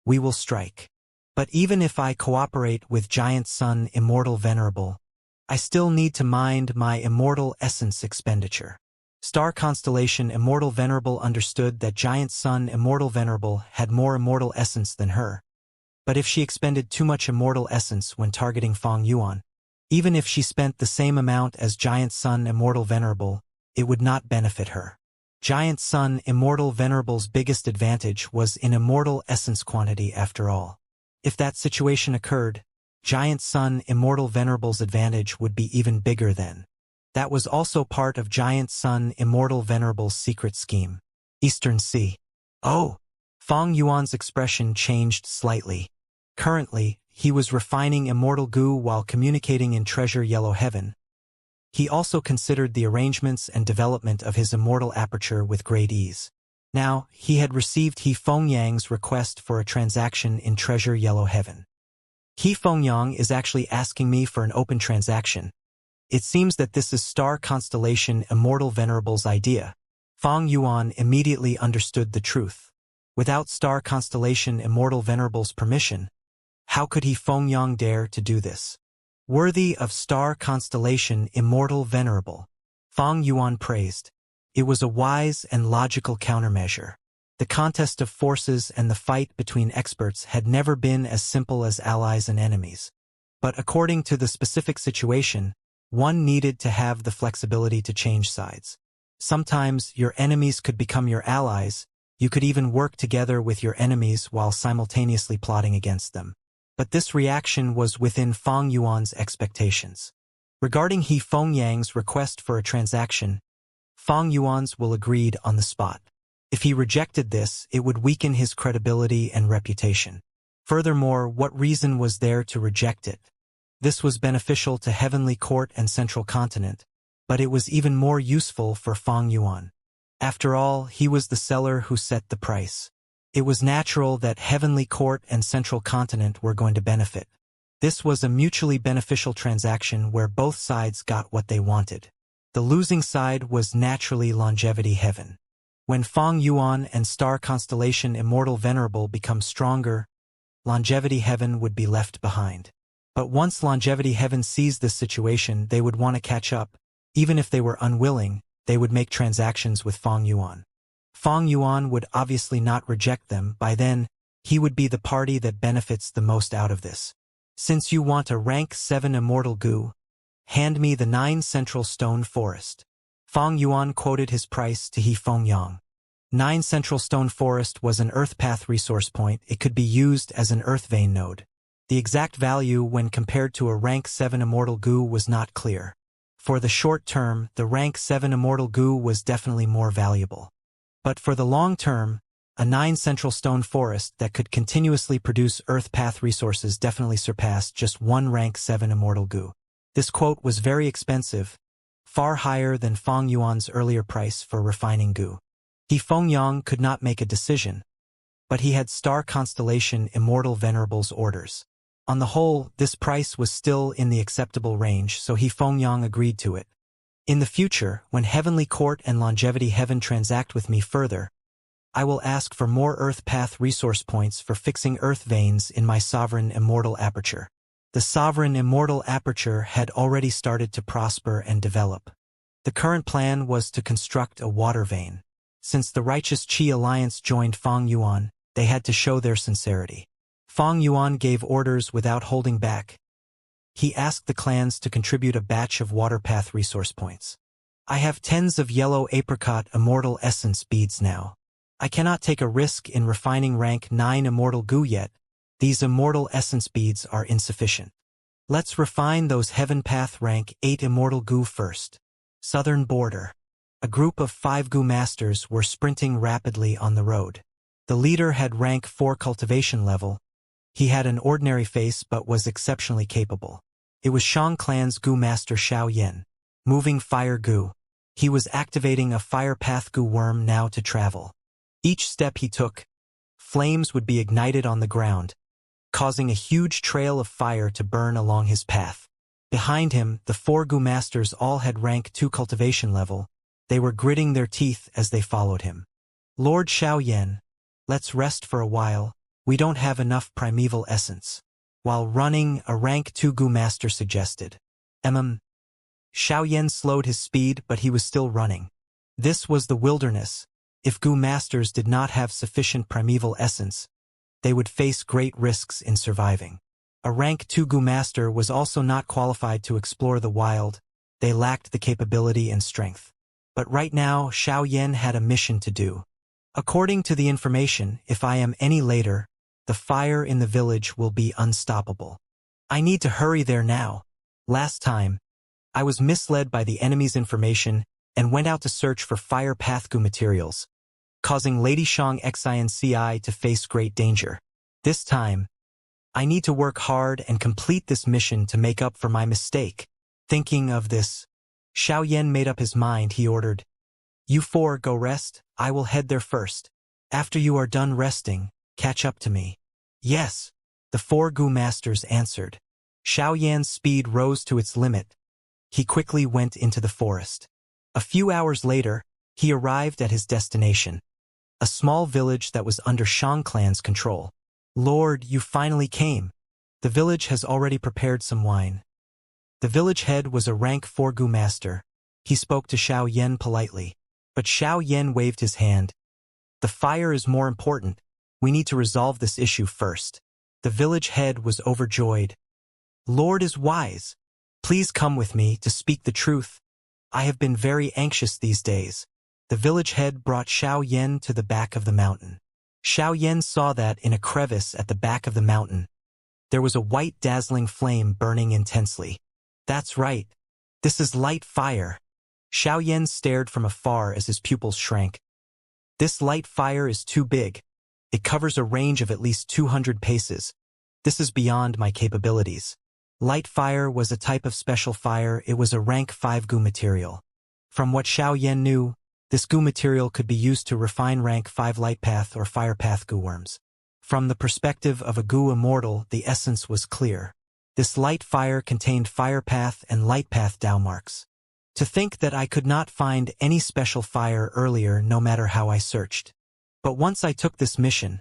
we will strike. But even if I cooperate with Giant Sun Immortal Venerable, I still need to mind my immortal essence expenditure. Star Constellation Immortal Venerable understood that Giant Sun Immortal Venerable had more immortal essence than her. But if she expended too much immortal essence when targeting Feng Yuan, even if she spent the same amount as Giant Sun Immortal Venerable, it would not benefit her. Giant Sun Immortal Venerable's biggest advantage was in immortal essence quantity after all. If that situation occurred, Giant Sun Immortal Venerable's advantage would be even bigger then. That was also part of Giant Sun Immortal Venerable's secret scheme. Eastern Sea. Oh! Feng Yuan's expression changed slightly. Currently, he was refining Immortal Goo while communicating in Treasure Yellow Heaven. He also considered the arrangements and development of his immortal aperture with great ease. Now, he had received He Fengyang's request for a transaction in Treasure Yellow Heaven. He Fengyang is actually asking me for an open transaction. It seems that this is Star Constellation Immortal Venerable's idea. Feng Yuan immediately understood the truth. Without Star Constellation Immortal Venerable's permission, how could He Fengyang dare to do this? Worthy of Star Constellation Immortal Venerable, Feng Yuan praised. It was a wise and logical countermeasure. The contest of forces and the fight between experts had never been as simple as allies and enemies. But according to the specific situation, one needed to have the flexibility to change sides. Sometimes your enemies could become your allies. You could even work together with your enemies while simultaneously plotting against them. But this reaction was within Feng Yuan's expectations. Regarding He Fengyang's request for a transaction, Feng Yuan's will agreed on the spot. If he rejected this, it would weaken his credibility and reputation. Furthermore, what reason was there to reject it? This was beneficial to Heavenly Court and Central Continent, but it was even more useful for Feng Yuan. After all, he was the seller who set the price. It was natural that Heavenly Court and Central Continent were going to benefit. This was a mutually beneficial transaction where both sides got what they wanted. The losing side was naturally Longevity Heaven. When Feng Yuan and star constellation Immortal Venerable become stronger, Longevity Heaven would be left behind. But once Longevity Heaven sees this situation, they would want to catch up. Even if they were unwilling, they would make transactions with Feng Yuan. Feng Yuan would obviously not reject them. By then, he would be the party that benefits the most out of this. Since you want a rank 7 immortal goo, hand me the 9 central stone forest. Feng Yuan quoted his price to He Fengyang. 9 central stone forest was an earth path resource point. It could be used as an earth vein node. The exact value when compared to a rank 7 immortal goo was not clear. For the short term, the rank 7 immortal goo was definitely more valuable. But for the long term, a 9 central stone forest that could continuously produce earth path resources definitely surpassed just one rank 7 immortal goo. This quote was very expensive, far higher than Feng Yuan's earlier price for refining goo. He Fengyang could not make a decision, but he had star constellation Immortal Venerable's orders. On the whole, this price was still in the acceptable range, so He Fengyang agreed to it. In the future, when Heavenly Court and Longevity Heaven transact with me further, I will ask for more Earth Path resource points for fixing Earth veins in my Sovereign Immortal Aperture. The Sovereign Immortal Aperture had already started to prosper and develop. The current plan was to construct a water vein. Since the Righteous Qi Alliance joined Feng Yuan, they had to show their sincerity. Feng Yuan gave orders without holding back. He asked the clans to contribute a batch of water path resource points. I have tens of yellow apricot immortal essence beads now. I cannot take a risk in refining rank 9 immortal goo yet. These immortal essence beads are insufficient. Let's refine those heaven path rank 8 immortal goo first. Southern border. A group of 5 goo masters were sprinting rapidly on the road. The leader had rank 4 cultivation level. He had an ordinary face but was exceptionally capable. It was Shang Clan's goo master Xiao Yen. Moving fire goo. He was activating a fire path goo worm now to travel. Each step he took, flames would be ignited on the ground, causing a huge trail of fire to burn along his path. Behind him, the 4 goo masters all had rank 2 cultivation level. They were gritting their teeth as they followed him. Lord Xiao Yen, let's rest for a while. We don't have enough primeval essence. While running, a rank 2 goo master suggested. Xiao Yen slowed his speed, but he was still running. This was the wilderness. If goo masters did not have sufficient primeval essence, they would face great risks in surviving. A rank 2 goo master was also not qualified to explore the wild. They lacked the capability and strength. But right now, Xiao Yen had a mission to do. According to the information, if I am any later, the fire in the village will be unstoppable. I need to hurry there now. Last time, I was misled by the enemy's information and went out to search for fire path goo materials, causing Lady Shang Xinci to face great danger. This time, I need to work hard and complete this mission to make up for my mistake. Thinking of this, Xiao Yen made up his mind. He ordered, "You 4 go rest, I will head there first. After you are done resting, catch up to me." "Yes," the 4 goo masters answered. Xiao Yan's speed rose to its limit. He quickly went into the forest. A few hours later, he arrived at his destination, a small village that was under Shang Clan's control. "Lord, you finally came. The village has already prepared some wine." The village head was a rank 4 goo master. He spoke to Xiao Yen politely, but Xiao Yen waved his hand. "The fire is more important. We need to resolve this issue first." The village head was overjoyed. "Lord is wise. Please come with me to speak the truth. I have been very anxious these days." The village head brought Xiao Yen to the back of the mountain. Xiao Yen saw that in a crevice at the back of the mountain, there was a white dazzling flame burning intensely. "That's right. This is light fire." Xiao Yen stared from afar as his pupils shrank. "This light fire is too big. It covers a range of at least 200 paces. This is beyond my capabilities." Light fire was a type of special fire. It was a rank 5 goo material. From what Xiao Yen knew, This goo material could be used to refine rank 5 light path or fire path goo worms. From the perspective of a goo immortal, the essence was clear. This light fire contained fire path and light path Dao marks. To think that I could not find any special fire earlier no matter how I searched. But once I took this mission,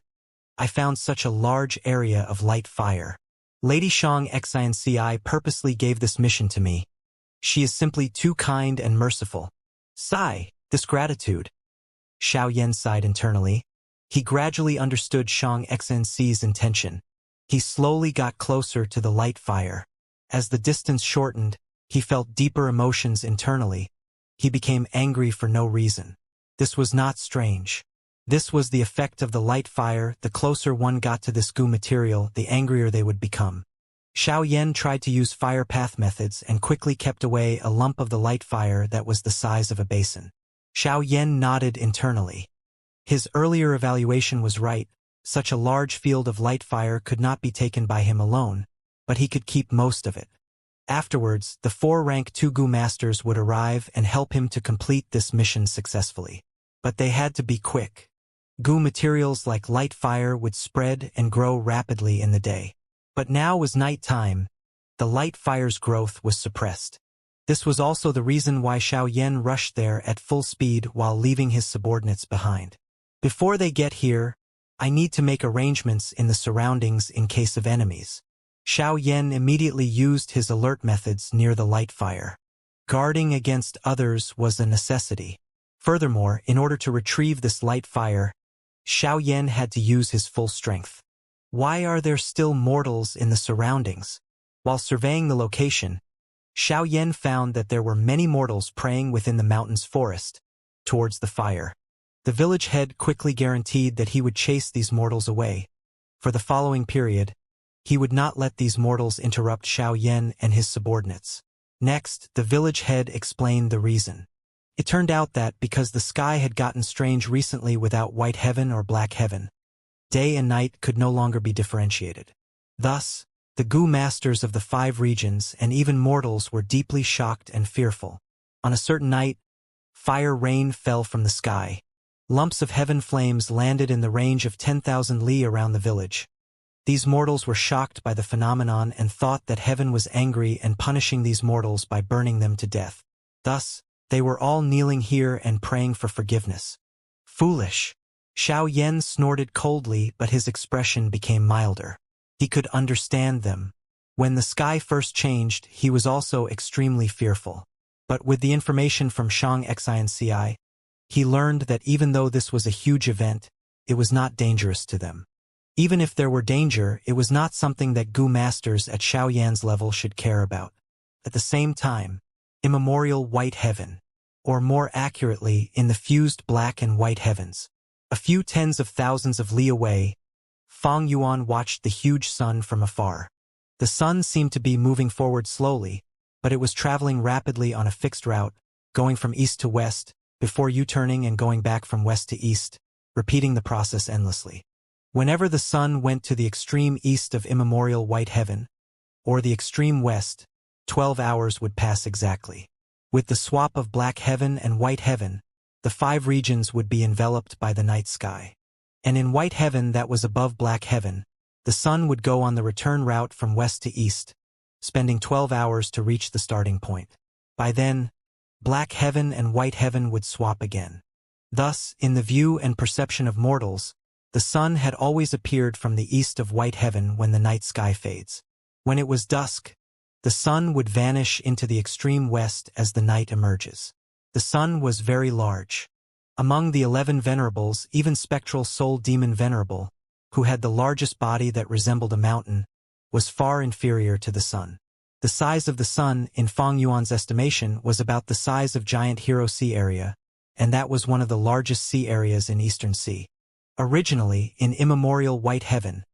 I found such a large area of light fire. Lady Shang Xinci purposely gave this mission to me. She is simply too kind and merciful. Sigh, this gratitude. Xiao Yan sighed internally. He gradually understood Shang Xinci's intention. He slowly got closer to the light fire. As the distance shortened, he felt deeper emotions internally. He became angry for no reason. This was not strange. This was the effect of the light fire. The closer one got to this goo material, the angrier they would become. Xiao Yan tried to use fire path methods and quickly kept away a lump of the light fire that was the size of a basin. Xiao Yan nodded internally. His earlier evaluation was right. Such a large field of light fire could not be taken by him alone, but he could keep most of it. Afterwards, the 4 rank 2 goo masters would arrive and help him to complete this mission successfully. But they had to be quick. Goo materials like light fire would spread and grow rapidly in the day. But now was night time. The light fire's growth was suppressed. This was also the reason why Xiao Yan rushed there at full speed while leaving his subordinates behind. Before they get here, I need to make arrangements in the surroundings in case of enemies. Xiao Yan immediately used his alert methods near the light fire. Guarding against others was a necessity. Furthermore, in order to retrieve this light fire, Xiao Yan had to use his full strength. Why are there still mortals in the surroundings? While surveying the location, Xiao Yan found that there were many mortals praying within the mountain's forest, towards the fire. The village head quickly guaranteed that he would chase these mortals away. For the following period, he would not let these mortals interrupt Xiao Yan and his subordinates. Next, the village head explained the reason. It turned out that because the sky had gotten strange recently without white heaven or black heaven, day and night could no longer be differentiated. Thus, the goo masters of the 5 regions and even mortals were deeply shocked and fearful. On a certain night, fire rain fell from the sky. Lumps of heaven flames landed in the range of 10,000 li around the village. These mortals were shocked by the phenomenon and thought that heaven was angry and punishing these mortals by burning them to death. Thus, they were all kneeling here and praying for forgiveness. Foolish. Xiao Yan snorted coldly, but his expression became milder. He could understand them. When the sky first changed, he was also extremely fearful. But with the information from Shang Xinci, he learned that even though this was a huge event, it was not dangerous to them. Even if there were danger, it was not something that goo masters at Xiao Yan's level should care about. At the same time, immemorial white heaven, or more accurately, in the fused black and white heavens, a few tens of thousands of li away, Fang Yuan watched the huge sun from afar. The sun seemed to be moving forward slowly, but it was traveling rapidly on a fixed route, going from east to west, before U-turning and going back from west to east, repeating the process endlessly. Whenever the sun went to the extreme east of immemorial white heaven, or the extreme west, 12 hours would pass exactly. With the swap of black heaven and white heaven, the 5 regions would be enveloped by the night sky. And in white heaven that was above black heaven, the sun would go on the return route from west to east, spending 12 hours to reach the starting point. By then, black heaven and white heaven would swap again. Thus, in the view and perception of mortals, the sun had always appeared from the east of white heaven when the night sky fades. When it was dusk, the sun would vanish into the extreme west as the night emerges. The sun was very large. Among the 11 venerables, even spectral soul demon venerable, who had the largest body that resembled a mountain, was far inferior to the sun. The size of the sun, in Fang Yuan's estimation, was about the size of giant Hero Sea area, and that was one of the largest sea areas in Eastern Sea. Originally, in immemorial white heaven,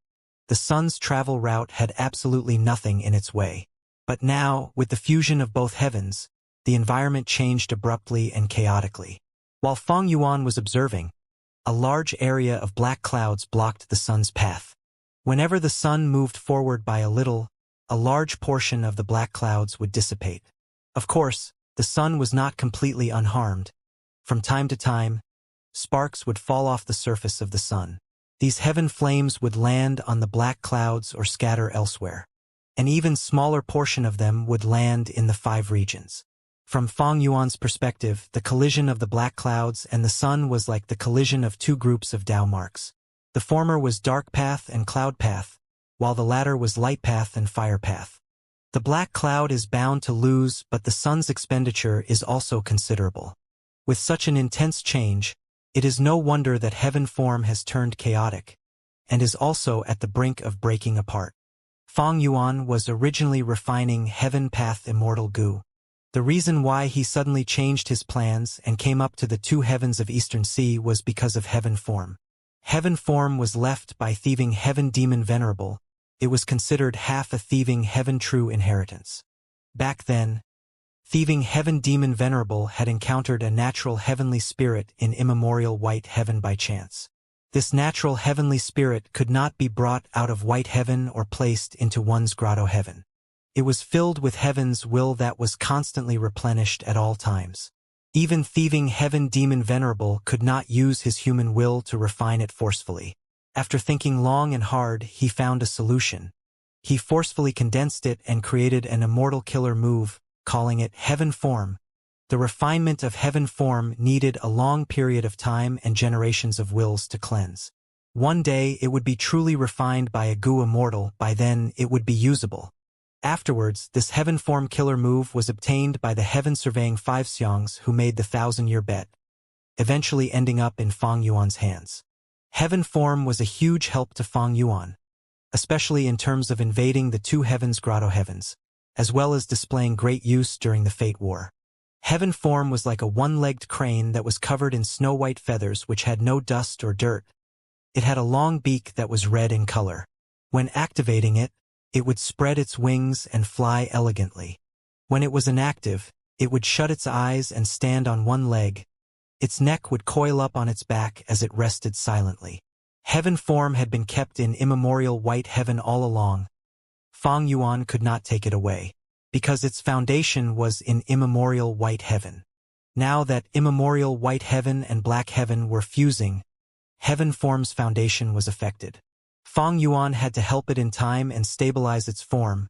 the sun's travel route had absolutely nothing in its way. But now, with the fusion of both heavens, the environment changed abruptly and chaotically. While Fang Yuan was observing, a large area of black clouds blocked the sun's path. Whenever the sun moved forward by a little, a large portion of the black clouds would dissipate. Of course, the sun was not completely unharmed. From time to time, sparks would fall off the surface of the sun. These heaven flames would land on the black clouds or scatter elsewhere. An even smaller portion of them would land in the 5 regions. From Feng Yuan's perspective, the collision of the black clouds and the sun was like the collision of 2 groups of Tao marks. The former was dark path and cloud path, while the latter was light path and fire path. The black cloud is bound to lose, but the sun's expenditure is also considerable. With such an intense change, it is no wonder that heaven form has turned chaotic, and is also at the brink of breaking apart. Feng Yuan was originally refining heaven path immortal goo. The reason why he suddenly changed his plans and came up to the 2 heavens of Eastern Sea was because of heaven form. Heaven form was left by thieving heaven demon venerable. It was considered half a thieving heaven true inheritance. Back then, thieving heaven demon venerable had encountered a natural heavenly spirit in immemorial white heaven by chance. This natural heavenly spirit could not be brought out of white heaven or placed into one's grotto heaven. It was filled with heaven's will that was constantly replenished at all times. Even thieving heaven demon venerable could not use his human will to refine it forcefully. After thinking long and hard, he found a solution. He forcefully condensed it and created an immortal killer move, calling it heaven form. The refinement of heaven form needed a long period of time and generations of wills to cleanse. One day it would be truly refined by a goo immortal, by then it would be usable. Afterwards, this heaven form killer move was obtained by the heaven surveying 5 xiangs who made the 1,000-year bet, eventually ending up in Feng Yuan's hands. Heaven form was a huge help to Feng Yuan, especially in terms of invading the 2 heavens grotto heavens, as well as displaying great use during the Fate War. Heaven form was like a 1-legged crane that was covered in snow-white feathers which had no dust or dirt. It had a long beak that was red in color. When activating it, it would spread its wings and fly elegantly. When it was inactive, it would shut its eyes and stand on 1 leg. Its neck would coil up on its back as it rested silently. Heaven form had been kept in immemorial white heaven all along. Feng Yuan could not take it away, because its foundation was in immemorial white heaven. Now that immemorial white heaven and black heaven were fusing, heaven form's foundation was affected. Feng Yuan had to help it in time and stabilize its form.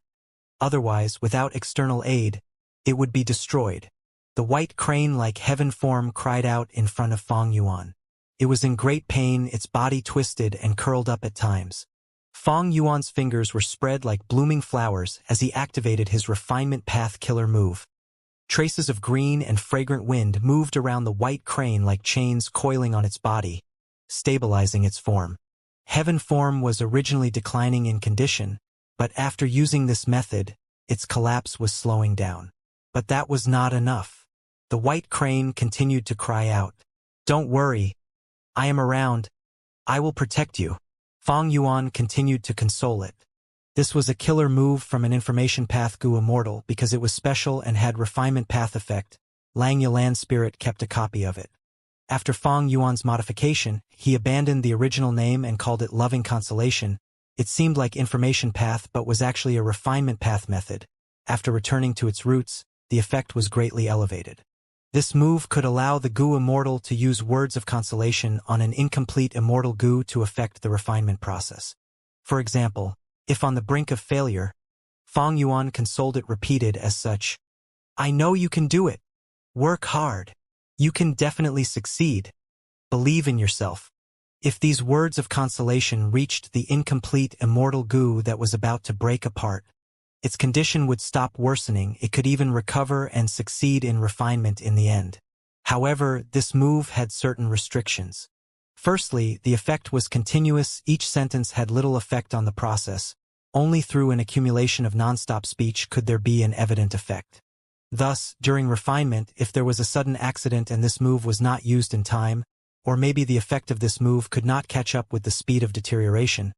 Otherwise, without external aid, it would be destroyed. The white crane-like heaven form cried out in front of Feng Yuan. It was in great pain, its body twisted and curled up at times. Feng Yuan's fingers were spread like blooming flowers as he activated his refinement path killer move. Traces of green and fragrant wind moved around the white crane like chains coiling on its body, stabilizing its form. Heaven form was originally declining in condition, but after using this method, its collapse was slowing down. But that was not enough. The white crane continued to cry out, "Don't worry. I am around. I will protect you." Feng Yuan continued to console it. This was a killer move from an information path goo immortal because it was special and had refinement path effect. Lang Yalan spirit kept a copy of it. After Feng Yuan's modification, he abandoned the original name and called it Loving Consolation. It seemed like information path but was actually a refinement path method. After returning to its roots, the effect was greatly elevated. This move could allow the goo immortal to use words of consolation on an incomplete immortal goo to affect the refinement process. For example, if on the brink of failure, Feng Yuan consoled it repeated as such, "I know you can do it. Work hard. You can definitely succeed. Believe in yourself." If these words of consolation reached the incomplete immortal goo that was about to break apart, its condition would stop worsening. It could even recover and succeed in refinement in the end. However, this move had certain restrictions. Firstly, the effect was continuous. Each sentence had little effect on the process. Only through an accumulation of nonstop speech could there be an evident effect. Thus, during refinement, if there was a sudden accident and this move was not used in time, or maybe the effect of this move could not catch up with the speed of deterioration,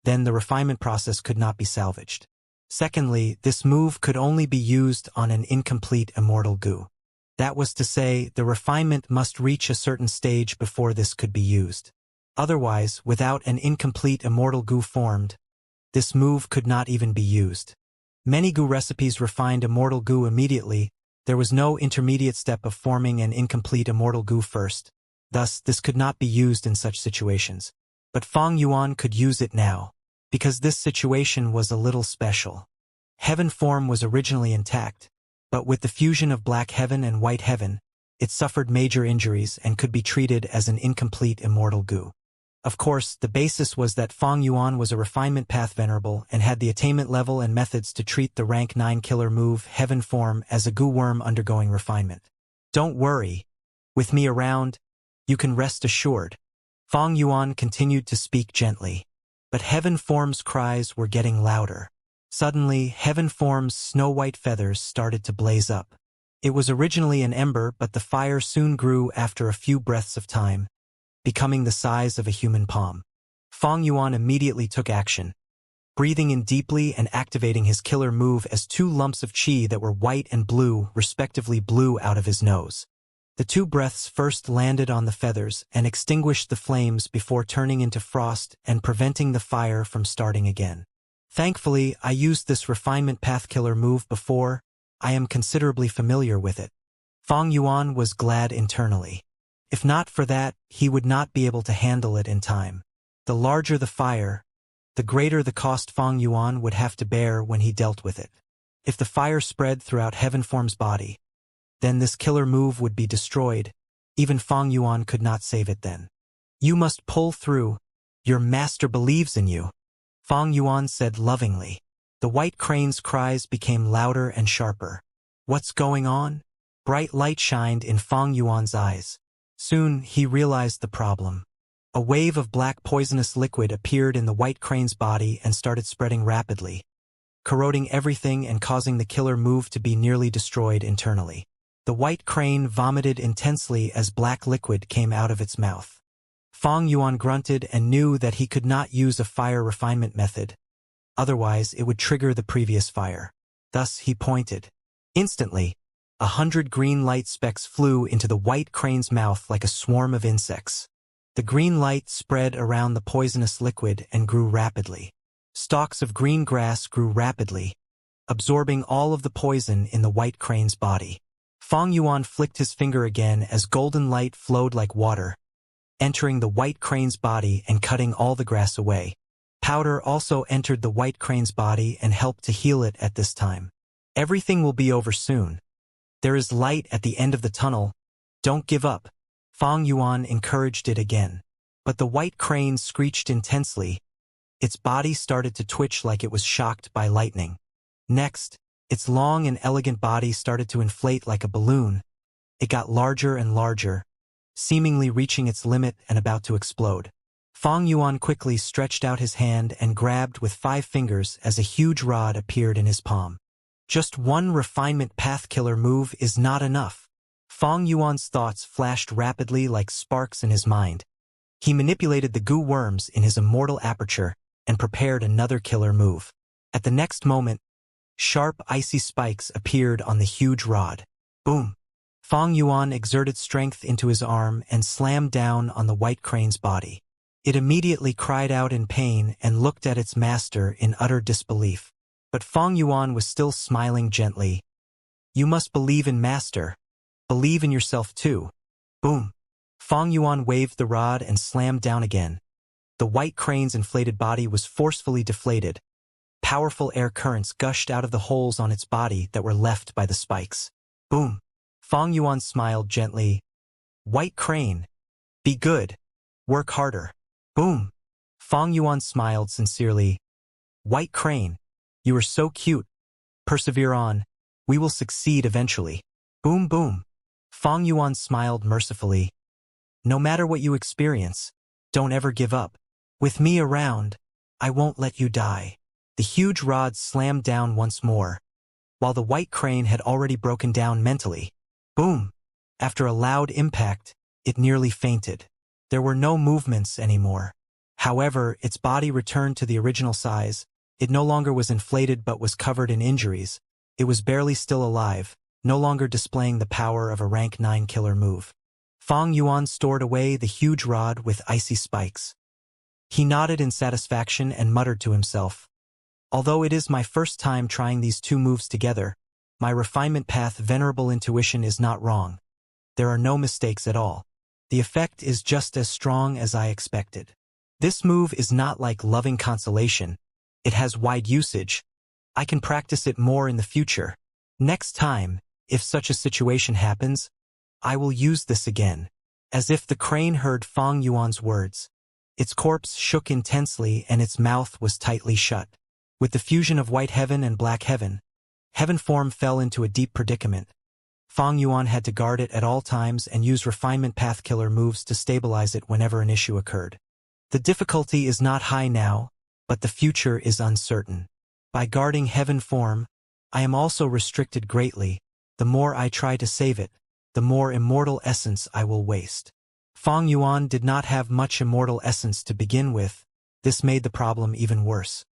then the refinement process could not be salvaged. Secondly, this move could only be used on an incomplete immortal goo. That was to say, the refinement must reach a certain stage before this could be used. Otherwise, without an incomplete immortal goo formed, this move could not even be used. Many goo recipes refined immortal goo immediately, There was no intermediate step of forming an incomplete immortal goo first. Thus, this could not be used in such situations. But Fang Yuan could use it now, because this situation was a little special. Heaven form was originally intact, but with the fusion of black heaven and white heaven, it suffered major injuries and could be treated as an incomplete immortal goo. Of course, the basis was that Fang Yuan was a refinement path venerable and had the attainment level and methods to treat the rank 9 killer move heaven form as a goo worm undergoing refinement. Don't worry. With me around, you can rest assured. Fang Yuan continued to speak gently. But heaven form's cries were getting louder. Suddenly, heaven form's snow-white feathers started to blaze up. It was originally an ember, but the fire soon grew after a few breaths of time, becoming the size of a human palm. Fang Yuan immediately took action, breathing in deeply and activating his killer move as 2 lumps of qi that were white and blue respectively blew out of his nose. The 2 breaths first landed on the feathers and extinguished the flames before turning into frost and preventing the fire from starting again. Thankfully, I used this refinement path killer move before. I am considerably familiar with it. Fang Yuan was glad internally. If not for that, he would not be able to handle it in time. The larger the fire, the greater the cost Fang Yuan would have to bear when he dealt with it. If the fire spread throughout heaven form's body, then this killer move would be destroyed. Even Fang Yuan could not save it then. You must pull through. Your master believes in you, Fang Yuan said lovingly. The white crane's cries became louder and sharper. What's going on? Bright light shined in Fang Yuan's eyes. Soon, he realized the problem. A wave of black poisonous liquid appeared in the white crane's body and started spreading rapidly, corroding everything and causing the killer move to be nearly destroyed internally. The white crane vomited intensely as black liquid came out of its mouth. Fang Yuan grunted and knew that he could not use a fire refinement method. Otherwise, it would trigger the previous fire. Thus, he pointed. Instantly, 100 green light specks flew into the white crane's mouth like a swarm of insects. The green light spread around the poisonous liquid and grew rapidly. Stalks of green grass grew rapidly, absorbing all of the poison in the white crane's body. Fang Yuan flicked his finger again as golden light flowed like water, entering the white crane's body and cutting all the grass away. Powder also entered the white crane's body and helped to heal it at this time. Everything will be over soon. There is light at the end of the tunnel. Don't give up. Fang Yuan encouraged it again. But the white crane screeched intensely. Its body started to twitch like it was shocked by lightning. Next, its long and elegant body started to inflate like a balloon. It got larger and larger, seemingly reaching its limit and about to explode. Fang Yuan quickly stretched out his hand and grabbed with 5 fingers as a huge rod appeared in his palm. Just one refinement path killer move is not enough. Fang Yuan's thoughts flashed rapidly like sparks in his mind. He manipulated the goo worms in his immortal aperture and prepared another killer move. At the next moment, sharp icy spikes appeared on the huge rod. Boom! Fang Yuan exerted strength into his arm and slammed down on the white crane's body. It immediately cried out in pain and looked at its master in utter disbelief. But Fang Yuan was still smiling gently. You must believe in master. Believe in yourself too. Boom! Fang Yuan waved the rod and slammed down again. The white crane's inflated body was forcefully deflated. Powerful air currents gushed out of the holes on its body that were left by the spikes. Boom! Fang Yuan smiled gently. White crane. Be good. Work harder. Boom! Fang Yuan smiled sincerely. White crane. You are so cute. Persevere on. We will succeed eventually. Boom boom. Fang Yuan smiled mercifully. No matter what you experience, don't ever give up. With me around, I won't let you die. The huge rod slammed down once more, while the white crane had already broken down mentally. Boom! After a loud impact, it nearly fainted. There were no movements anymore. However, its body returned to the original size. It no longer was inflated but was covered in injuries. It was barely still alive, no longer displaying the power of a rank 9 killer move. Fang Yuan stored away the huge rod with icy spikes. He nodded in satisfaction and muttered to himself. Although it is my first time trying these 2 moves together, My refinement path venerable intuition is not wrong. There are no mistakes at all. The effect is just as strong as I expected. This move is not like loving consolation. It has wide usage. I can practice it more in the future. Next time, if such a situation happens, I will use this again. As if the crane heard Fang Yuan's words. Its corpse shook intensely and its mouth was tightly shut. With the fusion of white heaven and black heaven, heaven form fell into a deep predicament. Fang Yuan had to guard it at all times and use refinement path killer moves to stabilize it whenever an issue occurred. The difficulty is not high now, but the future is uncertain. By guarding heaven form, I am also restricted greatly. The more I try to save it, the more immortal essence I will waste. Fang Yuan did not have much immortal essence to begin with. This made the problem even worse.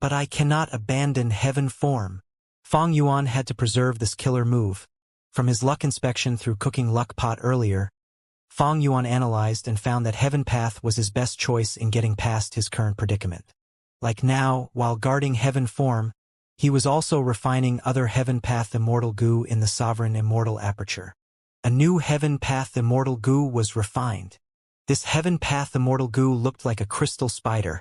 But I cannot abandon heaven form. Fang Yuan had to preserve this killer move. From his luck inspection through cooking luck pot earlier, Fang Yuan analyzed and found that heaven path was his best choice in getting past his current predicament. Like now, while guarding heaven form, he was also refining other heaven path immortal goo in the sovereign immortal aperture. A new heaven path immortal goo was refined. This heaven path immortal goo looked like a crystal spider.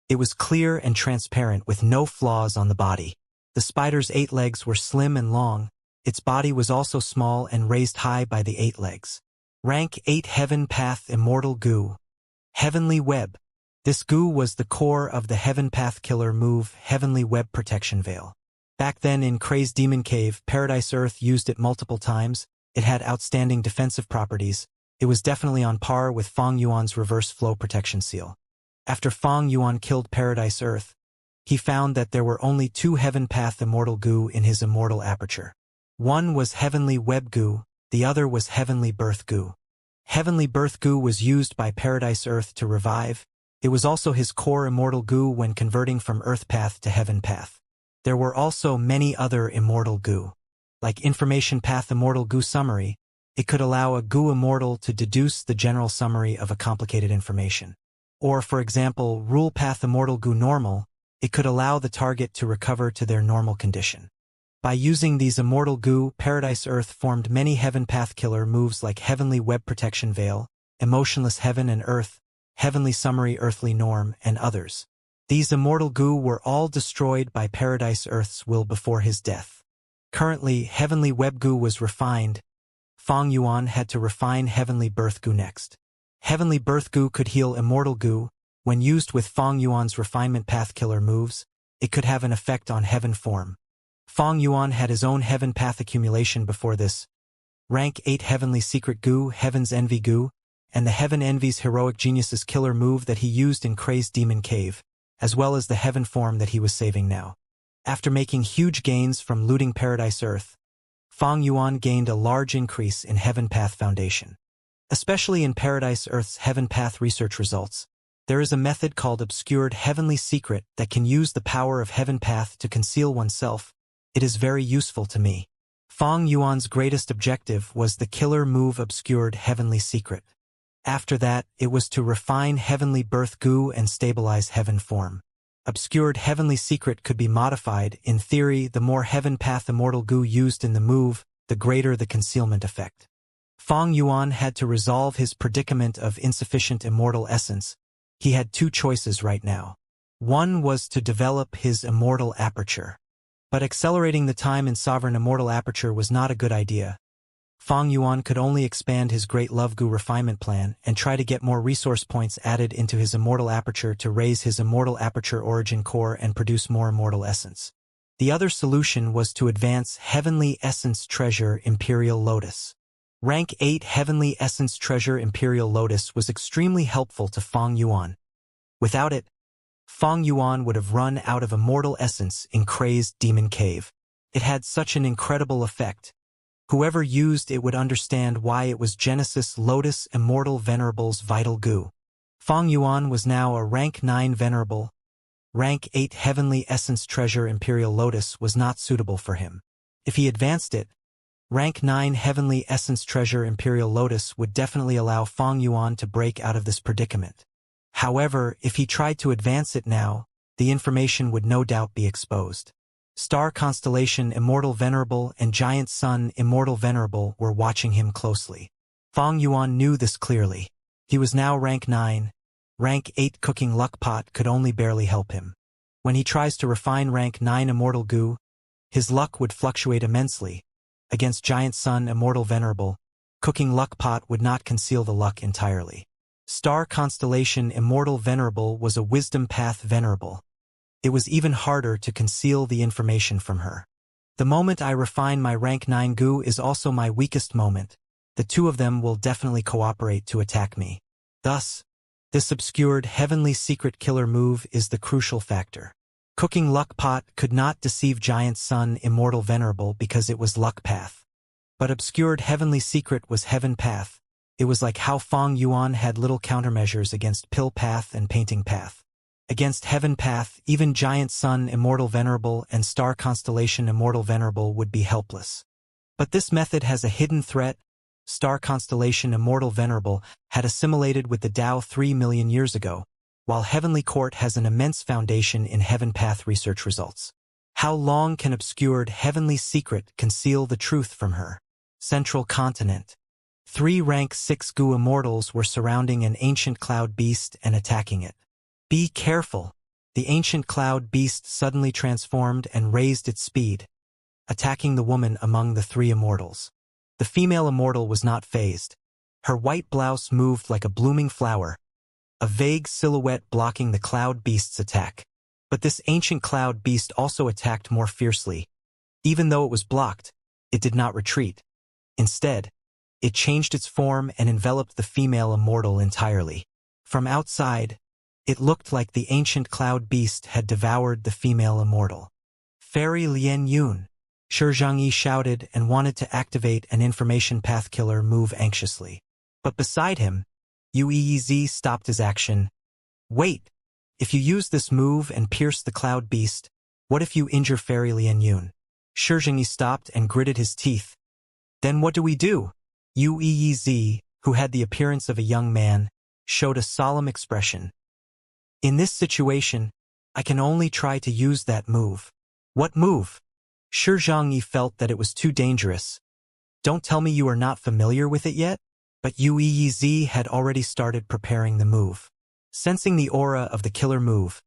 It was clear and transparent with no flaws on the body. The spider's 8 legs were slim and long. Its body was also small and raised high by the 8 legs. Rank 8 Heaven Path Immortal Goo. Heavenly Web. This goo was the core of the Heaven Path killer move, Heavenly Web Protection Veil. Back then in Crazed Demon Cave, Paradise Earth used it multiple times. It had outstanding defensive properties. It was definitely on par with Fang Yuan's Reverse Flow Protection Seal. After Fang Yuan killed Paradise Earth, he found that there were only 2 Heaven Path Immortal Goo in his immortal aperture. One was Heavenly Web Goo, the other was Heavenly Birth Goo. Heavenly Birth Goo was used by Paradise Earth to revive. It was also his core immortal goo when converting from Earth Path to Heaven Path. There were also many other immortal goo. Like Information Path Immortal Goo Summary, it could allow a goo immortal to deduce the general summary of a complicated information. Or, for example, Rule Path Immortal Goo Normal, it could allow the target to recover to their normal condition. By using these immortal goo, Paradise Earth formed many Heaven Path killer moves like Heavenly Web Protection Veil, Emotionless Heaven and Earth, Heavenly Summary Earthly Norm, and others. These immortal goo were all destroyed by Paradise Earth's will before his death. Currently, Heavenly Web Goo was refined. Fang Yuan had to refine Heavenly Birth Goo next. Heavenly Birth Goo could heal immortal goo. When used with Fang Yuan's refinement path killer moves, it could have an effect on heaven form. Fang Yuan had his own heaven path accumulation before this. Rank 8 Heavenly Secret Goo, Heaven's Envy Goo, and the Heaven Envy's Heroic Genius's killer move that he used in Crazed Demon Cave, as well as the heaven form that he was saving now. After making huge gains from looting Paradise Earth, Fang Yuan gained a large increase in Heaven Path Foundation. Especially in Paradise Earth's Heaven Path research results, there is a method called Obscured Heavenly Secret that can use the power of Heaven Path to conceal oneself. It is very useful to me. Fang Yuan's greatest objective was the killer move Obscured Heavenly Secret. After that, it was to refine Heavenly Birth Goo and stabilize heaven form. Obscured Heavenly Secret could be modified. In theory, the more Heaven Path Immortal Goo used in the move, the greater the concealment effect. Fang Yuan had to resolve his predicament of insufficient immortal essence. He had 2 choices right now. One was to develop his immortal aperture. But accelerating the time in Sovereign Immortal Aperture was not a good idea. Fang Yuan could only expand his Great Love Goo refinement plan and try to get more resource points added into his Immortal Aperture to raise his Immortal Aperture origin core and produce more immortal essence. The other solution was to advance Heavenly Essence Treasure Imperial Lotus. Rank 8 Heavenly Essence Treasure Imperial Lotus was extremely helpful to Fang Yuan. Without it, Fang Yuan would have run out of immortal essence in Crazed Demon Cave. It had such an incredible effect. Whoever used it would understand why it was Genesis Lotus Immortal Venerable's vital goo. Fang Yuan was now a Rank 9 Venerable. Rank 8 Heavenly Essence Treasure Imperial Lotus was not suitable for him. If he advanced it, Rank 9 Heavenly Essence Treasure Imperial Lotus would definitely allow Fang Yuan to break out of this predicament. However, if he tried to advance it now, the information would no doubt be exposed. Star constellation Immortal Venerable and giant sun Immortal Venerable were watching him closely. Fang Yuan knew this clearly. He was now rank 9. Rank 8 cooking luck pot could only barely help him. When he tries to refine rank 9 Immortal Goo, his luck would fluctuate immensely. Against giant sun Immortal Venerable, cooking luck pot would not conceal the luck entirely. Star constellation Immortal Venerable was a wisdom path venerable. It was even harder to conceal the information from her. The moment I refine my rank 9 Goo is also my weakest moment. The two of them will definitely cooperate to attack me. Thus, this obscured heavenly secret killer move is the crucial factor. Cooking luck pot could not deceive giant sun Immortal Venerable because it was luck path. But obscured heavenly secret was heaven path. It was like how Fang Yuan had little countermeasures against pill path and painting path. Against heaven path, even giant sun Immortal Venerable and star constellation Immortal Venerable would be helpless. But this method has a hidden threat. Star constellation Immortal Venerable had assimilated with the Tao 3 million years ago, while Heavenly Court has an immense foundation in heaven path research results. How long can obscured heavenly secret conceal the truth from her? Central continent. 3 rank 6 Goo immortals were surrounding an ancient cloud beast and attacking it. Be careful! The ancient cloud beast suddenly transformed and raised its speed, attacking the woman among the 3 immortals. The female immortal was not fazed. Her white blouse moved like a blooming flower, a vague silhouette blocking the cloud beast's attack. But this ancient cloud beast also attacked more fiercely. Even though it was blocked, it did not retreat. Instead, it changed its form and enveloped the female immortal entirely. From outside, it looked like the ancient cloud beast had devoured the female immortal. Fairy Lian Yun. Shi Zhangyi shouted and wanted to activate an information path killer move anxiously. But beside him, Yuez stopped his action. Wait! If you use this move and pierce the cloud beast, what if you injure Fairy Lian Yun? Shi Zhangyi stopped and gritted his teeth. Then what do we do? Yuez, who had the appearance of a young man, showed a solemn expression. In this situation, I can only try to use that move. What move? Shi Zhangyi felt that it was too dangerous. Don't tell me you are not familiar with it yet? But Yuez had already started preparing the move. Sensing the aura of the killer move,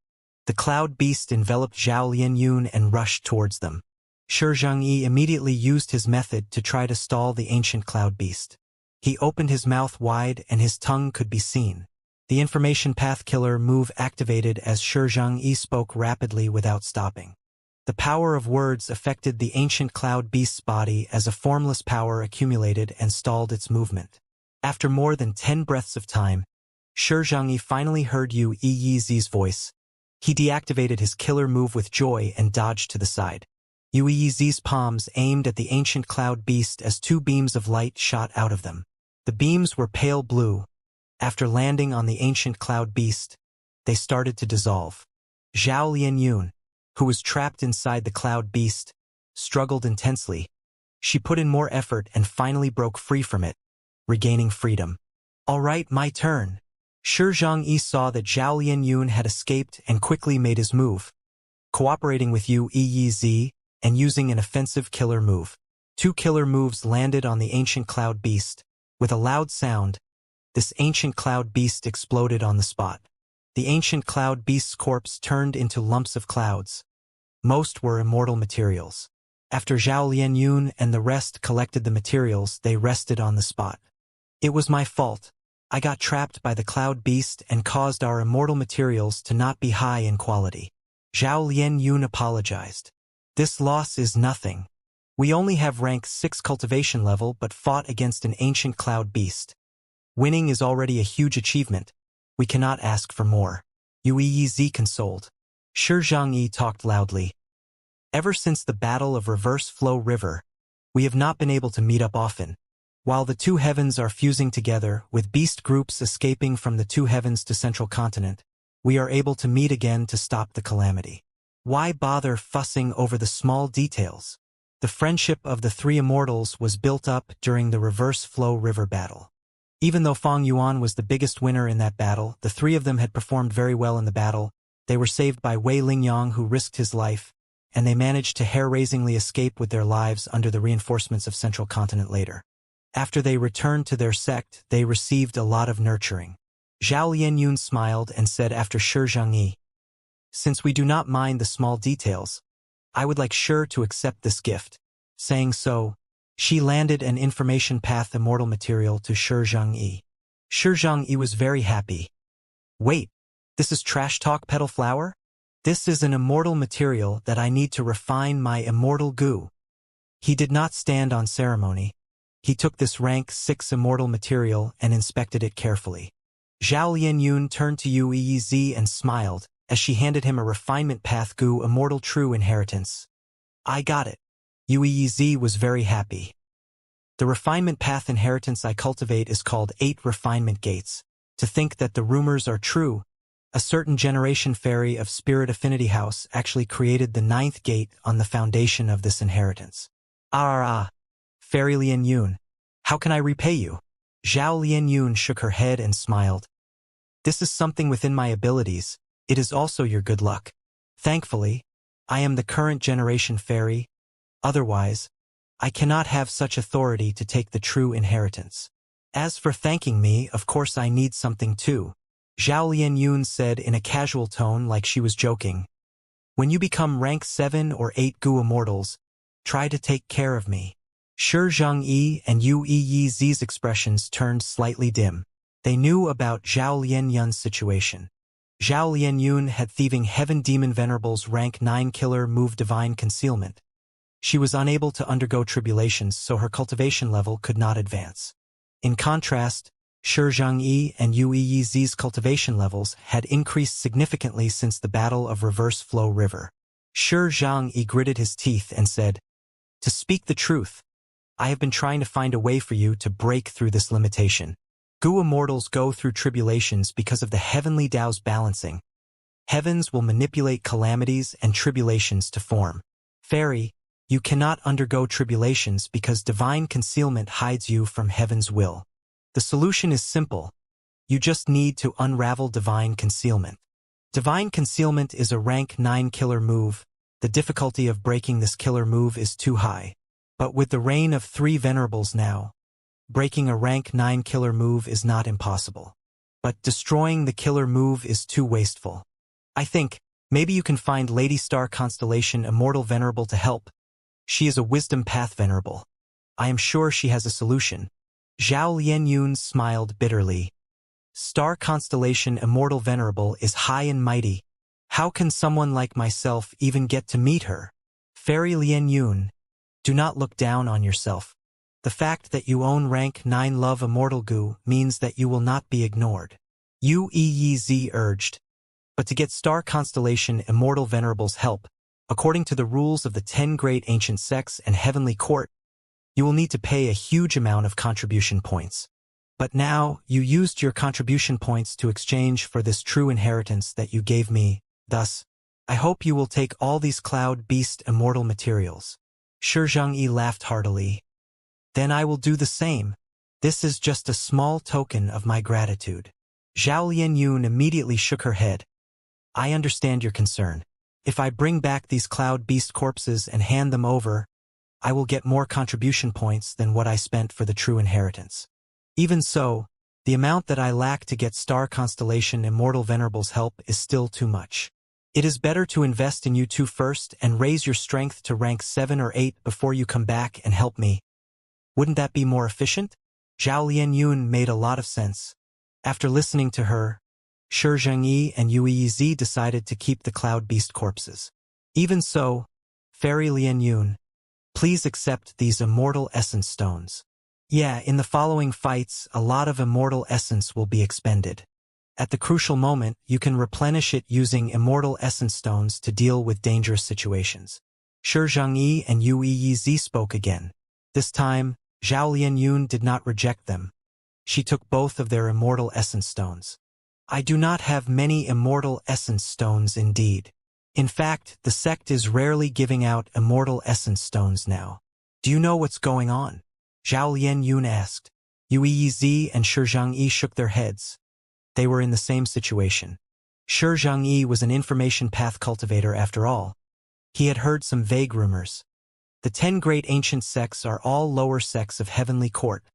the cloud beast enveloped Zhao Lianyun and rushed towards them. Shi Zhangyi immediately used his method to try to stall the ancient cloud beast. He opened his mouth wide and his tongue could be seen. The information path killer move activated as Shi Zhangyi spoke rapidly without stopping. The power of words affected the ancient cloud beast's body as a formless power accumulated and stalled its movement. After more than 10 breaths of time, Shi Zhangyi finally heard Yuez's voice. He deactivated his killer move with joy and dodged to the side. Yuez's palms aimed at the ancient cloud beast as 2 beams of light shot out of them. The beams were pale blue. After landing on the ancient cloud beast, they started to dissolve. Zhao Lianyun, who was trapped inside the cloud beast, struggled intensely. She put in more effort and finally broke free from it, regaining freedom. All right, my turn. Shi Zhangyi saw that Zhao Lianyun had escaped and quickly made his move, cooperating with Yuez and using an offensive killer move. 2 killer moves landed on the ancient cloud beast. With a loud sound, this ancient cloud beast exploded on the spot. The ancient cloud beast's corpse turned into lumps of clouds. Most were immortal materials. After Zhao Lianyun and the rest collected the materials, they rested on the spot. It was my fault. I got trapped by the cloud beast and caused our immortal materials to not be high in quality. Zhao Lianyun apologized. This loss is nothing. We only have rank 6 cultivation level but fought against an ancient cloud beast. Winning is already a huge achievement. We cannot ask for more. Yuez consoled. Shi Zhangyi talked loudly. Ever since the Battle of Reverse Flow River, we have not been able to meet up often. While the 2 heavens are fusing together, with beast groups escaping from the 2 heavens to Central Continent, we are able to meet again to stop the calamity. Why bother fussing over the small details? The friendship of the 3 immortals was built up during the Reverse Flow River battle. Even though Fang Yuan was the biggest winner in that battle, the 3 of them had performed very well in the battle. They were saved by Wei Lingyang, who risked his life, and they managed to hair-raisingly escape with their lives under the reinforcements of Central Continent later. After they returned to their sect, they received a lot of nurturing. Zhao Lianyun smiled and said after Shi Zhengyi, "Since we do not mind the small details, I would like Shi to accept this gift." Saying so, she landed an information path immortal material to Shi Zhengyi. Shi Zhengyi was very happy. "Wait, this is trash talk petal flower? This is an immortal material that I need to refine my immortal goo." He did not stand on ceremony. He took this rank 6 immortal material and inspected it carefully. Zhao Lianyun turned to Yuez and smiled as she handed him a refinement path goo immortal true inheritance. "I got it." Yuez was very happy. The refinement path inheritance I cultivate is called 8 refinement gates. To think that the rumors are true, a certain generation fairy of Spirit Affinity House actually created the 9th gate on the foundation of this inheritance. Fairy Lianyun, how can I repay you?" Zhao Lianyun shook her head and smiled. "This is something within my abilities. It is also your good luck. Thankfully, I am the current generation fairy. Otherwise, I cannot have such authority to take the true inheritance. As for thanking me, of course I need something too," Zhao Lianyun said in a casual tone like she was joking. "When you become rank 7 or 8 Gu Immortals, try to take care of me." Shi Zhengyi and Yuez's expressions turned slightly dim. They knew about Zhao Lianyun's situation. Zhao Lianyun had thieving Heaven Demon Venerable's rank 9 killer move Divine Concealment. She was unable to undergo tribulations, so her cultivation level could not advance. In contrast, Shi Zhengyi and Yuez's cultivation levels had increased significantly since the Battle of Reverse Flow River. Shi Zhengyi gritted his teeth and said, "To speak the truth, I have been trying to find a way for you to break through this limitation. Gu Immortals go through tribulations because of the heavenly Tao's balancing. Heavens will manipulate calamities and tribulations to form. Fairy, you cannot undergo tribulations because divine concealment hides you from heaven's will. The solution is simple. You just need to unravel divine concealment. Divine concealment is a rank 9 killer move. The difficulty of breaking this killer move is too high. But with the reign of 3 venerables now, breaking a rank 9 killer move is not impossible. But destroying the killer move is too wasteful. I think, maybe you can find Lady Star Constellation Immortal Venerable to help. She is a wisdom path venerable. I am sure she has a solution." Zhao Lianyun smiled bitterly. "Star Constellation Immortal Venerable is high and mighty. How can someone like myself even get to meet her?" Fairy Lianyun, do not look down on yourself. The fact that you own rank 9 Love Immortal Gu means that you will not be ignored. Yuez urged. But to get Star Constellation Immortal Venerable's help, according to the rules of the 10 great ancient sects and Heavenly Court, you will need to pay a huge amount of contribution points. But now, you used your contribution points to exchange for this true inheritance that you gave me. Thus, I hope you will take all these Cloud Beast immortal materials. Shi Zhengyi laughed heartily. Then I will do the same. This is just a small token of my gratitude. Zhao Lianyun immediately shook her head. I understand your concern. If I bring back these Cloud Beast corpses and hand them over, I will get more contribution points than what I spent for the true inheritance. Even so, the amount that I lack to get Star Constellation Immortal Venerable's help is still too much. It is better to invest in you two first and raise your strength to rank 7 or 8 before you come back and help me. Wouldn't that be more efficient? Zhao Lianyun made a lot of sense. After listening to her, Shi Zhengyi and Yuez decided to keep the Cloud Beast corpses. Even so, Fairy Lianyun, please accept these Immortal Essence Stones. Yeah, in the following fights, a lot of Immortal Essence will be expended. At the crucial moment, you can replenish it using Immortal Essence Stones to deal with dangerous situations. Shi Zhengyi and Yuez spoke again. This time, Zhao Lianyun did not reject them. She took both of their Immortal Essence Stones. I do not have many Immortal Essence Stones indeed. In fact, the sect is rarely giving out Immortal Essence Stones now. Do you know what's going on? Zhao Lianyun asked. Yuez and Shi Zhengyi shook their heads. They were in the same situation. Shi Zhengyi was an information path cultivator after all. He had heard some vague rumors. The 10 great ancient sects are all lower sects of Heavenly Court.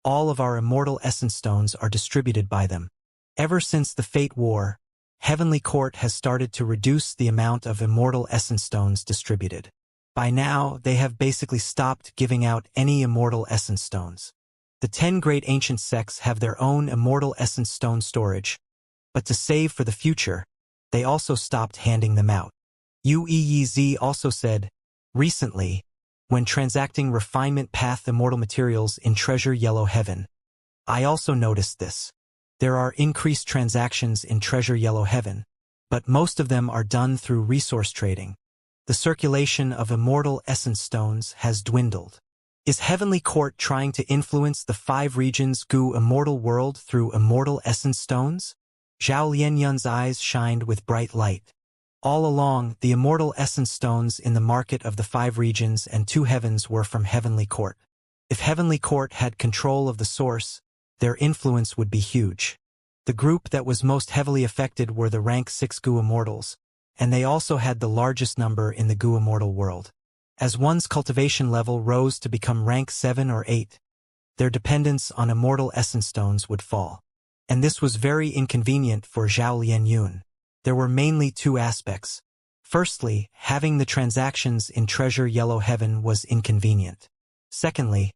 All of our immortal essence stones are distributed by them. Ever since the Fate War, Heavenly Court has started to reduce the amount of immortal essence stones distributed. By now, they have basically stopped giving out any immortal essence stones. The 10 great ancient sects have their own immortal essence stone storage, but to save for the future, they also stopped handing them out. UEEZ also said, recently, when transacting refinement path immortal materials in Treasure Yellow Heaven. I also noticed this. There are increased transactions in Treasure Yellow Heaven, but most of them are done through resource trading. The circulation of immortal essence stones has dwindled. Is Heavenly Court trying to influence the 5 regions Gu immortal world through immortal essence stones? Zhao Lianyun's eyes shined with bright light. All along, the immortal essence stones in the market of the 5 regions and 2 heavens were from Heavenly Court. If Heavenly Court had control of the source, their influence would be huge. The group that was most heavily affected were the rank 6 Gu immortals, and they also had the largest number in the Gu immortal world. As one's cultivation level rose to become rank 7 or 8, their dependence on immortal essence stones would fall. And this was very inconvenient for Zhao Lianyun. There were mainly 2 aspects. Firstly, having the transactions in Treasure Yellow Heaven was inconvenient. Secondly,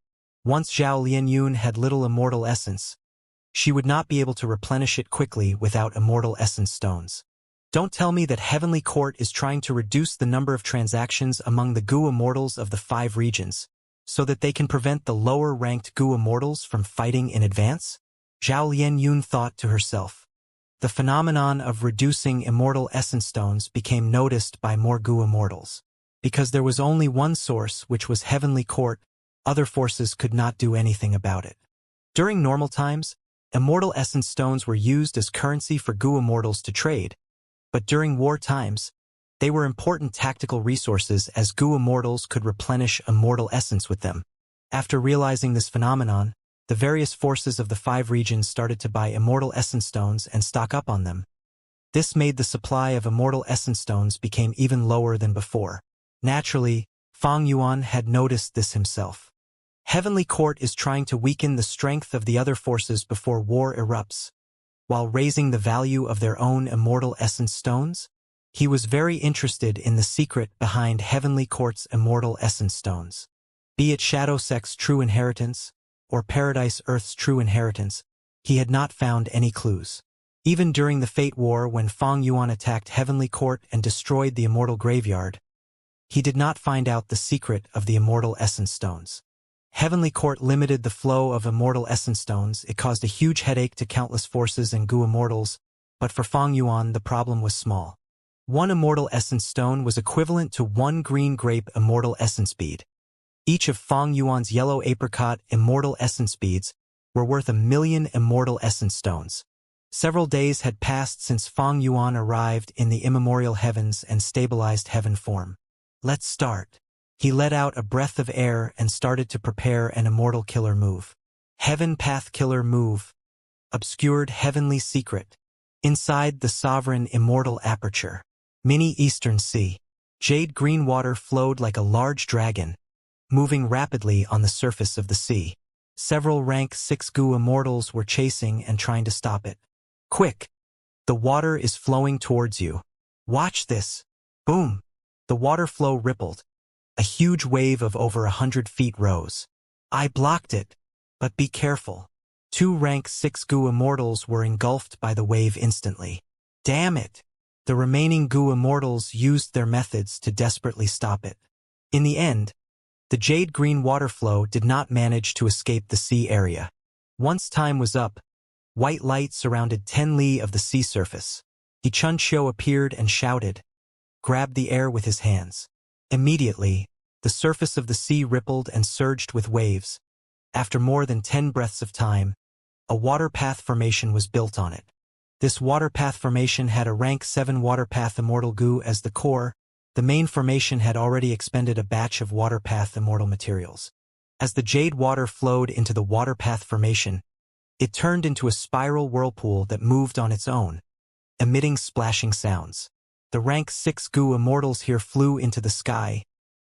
once Zhao Lianyun had little immortal essence, she would not be able to replenish it quickly without immortal essence stones. Don't tell me that Heavenly Court is trying to reduce the number of transactions among the Gu immortals of the 5 regions, so that they can prevent the lower-ranked Gu immortals from fighting in advance? Zhao Lianyun thought to herself. The phenomenon of reducing immortal essence stones became noticed by more Gu immortals. Because there was only one source, which was Heavenly Court, other forces could not do anything about it. During normal times, immortal essence stones were used as currency for Gu immortals to trade, but during war times, they were important tactical resources as Gu immortals could replenish immortal essence with them. After realizing this phenomenon, the various forces of the 5 regions started to buy immortal essence stones and stock up on them. This made the supply of immortal essence stones became even lower than before. Naturally, Fang Yuan had noticed this himself. Heavenly Court is trying to weaken the strength of the other forces before war erupts, while raising the value of their own immortal essence stones. He was very interested in the secret behind Heavenly Court's immortal essence stones. Be it Shadow Sect's true inheritance, or Paradise Earth's true inheritance, he had not found any clues. Even during the Fate War when Fang Yuan attacked Heavenly Court and destroyed the immortal graveyard, he did not find out the secret of the immortal essence stones. Heavenly Court limited the flow of immortal essence stones. It caused a huge headache to countless forces and Gu immortals, but for Fang Yuan the problem was small. 1 immortal essence stone was equivalent to 1 green grape immortal essence bead. Each of Fang Yuan's yellow apricot immortal essence beads were worth 1,000,000 immortal essence stones. Several days had passed since Fang Yuan arrived in the immemorial heavens and stabilized heaven form. Let's start. He let out a breath of air and started to prepare an immortal killer move. Heaven Path Killer Move. Obscured Heavenly Secret. Inside the Sovereign Immortal Aperture. Mini Eastern Sea. Jade green water flowed like a large dragon, moving rapidly on the surface of the sea. Several rank 6 Gu immortals were chasing and trying to stop it. Quick! The water is flowing towards you. Watch this. Boom! The water flow rippled. A huge wave of over 100 feet rose. I blocked it, but be careful. 2 rank 6 Gu immortals were engulfed by the wave instantly. Damn it! The remaining Gu immortals used their methods to desperately stop it. In the end, the jade green water flow did not manage to escape the sea area. Once time was up, white light surrounded 10 li of the sea surface. He Chunqiu appeared and shouted, grabbed the air with his hands. Immediately, the surface of the sea rippled and surged with waves. After more than 10 breaths of time, a water path formation was built on it. This water path formation had a rank 7 water path immortal Gu as the core. The main formation had already expended a batch of water path immortal materials. As the jade water flowed into the water path formation, it turned into a spiral whirlpool that moved on its own, emitting splashing sounds. The rank 6 Gu Immortals here flew into the sky.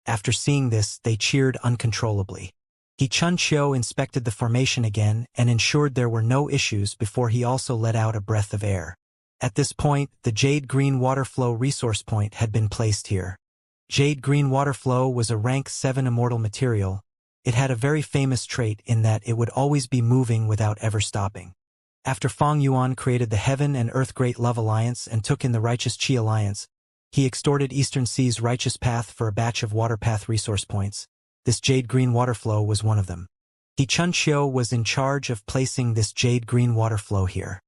After seeing this, they cheered uncontrollably. He Chun-Chiu inspected the formation again and ensured there were no issues before he also let out a breath of air. At this point, the Jade Green Water Flow resource point had been placed here. Jade Green Water Flow was a rank 7 immortal material. It had a very famous trait in that it would always be moving without ever stopping. After Feng Yuan created the Heaven and Earth Great Love Alliance and took in the Righteous Qi Alliance, he extorted Eastern Sea's Righteous Path for a batch of Water Path resource points. This Jade Green Water Flow was one of them. He Chun-Chiu was in charge of placing this Jade Green Water Flow here.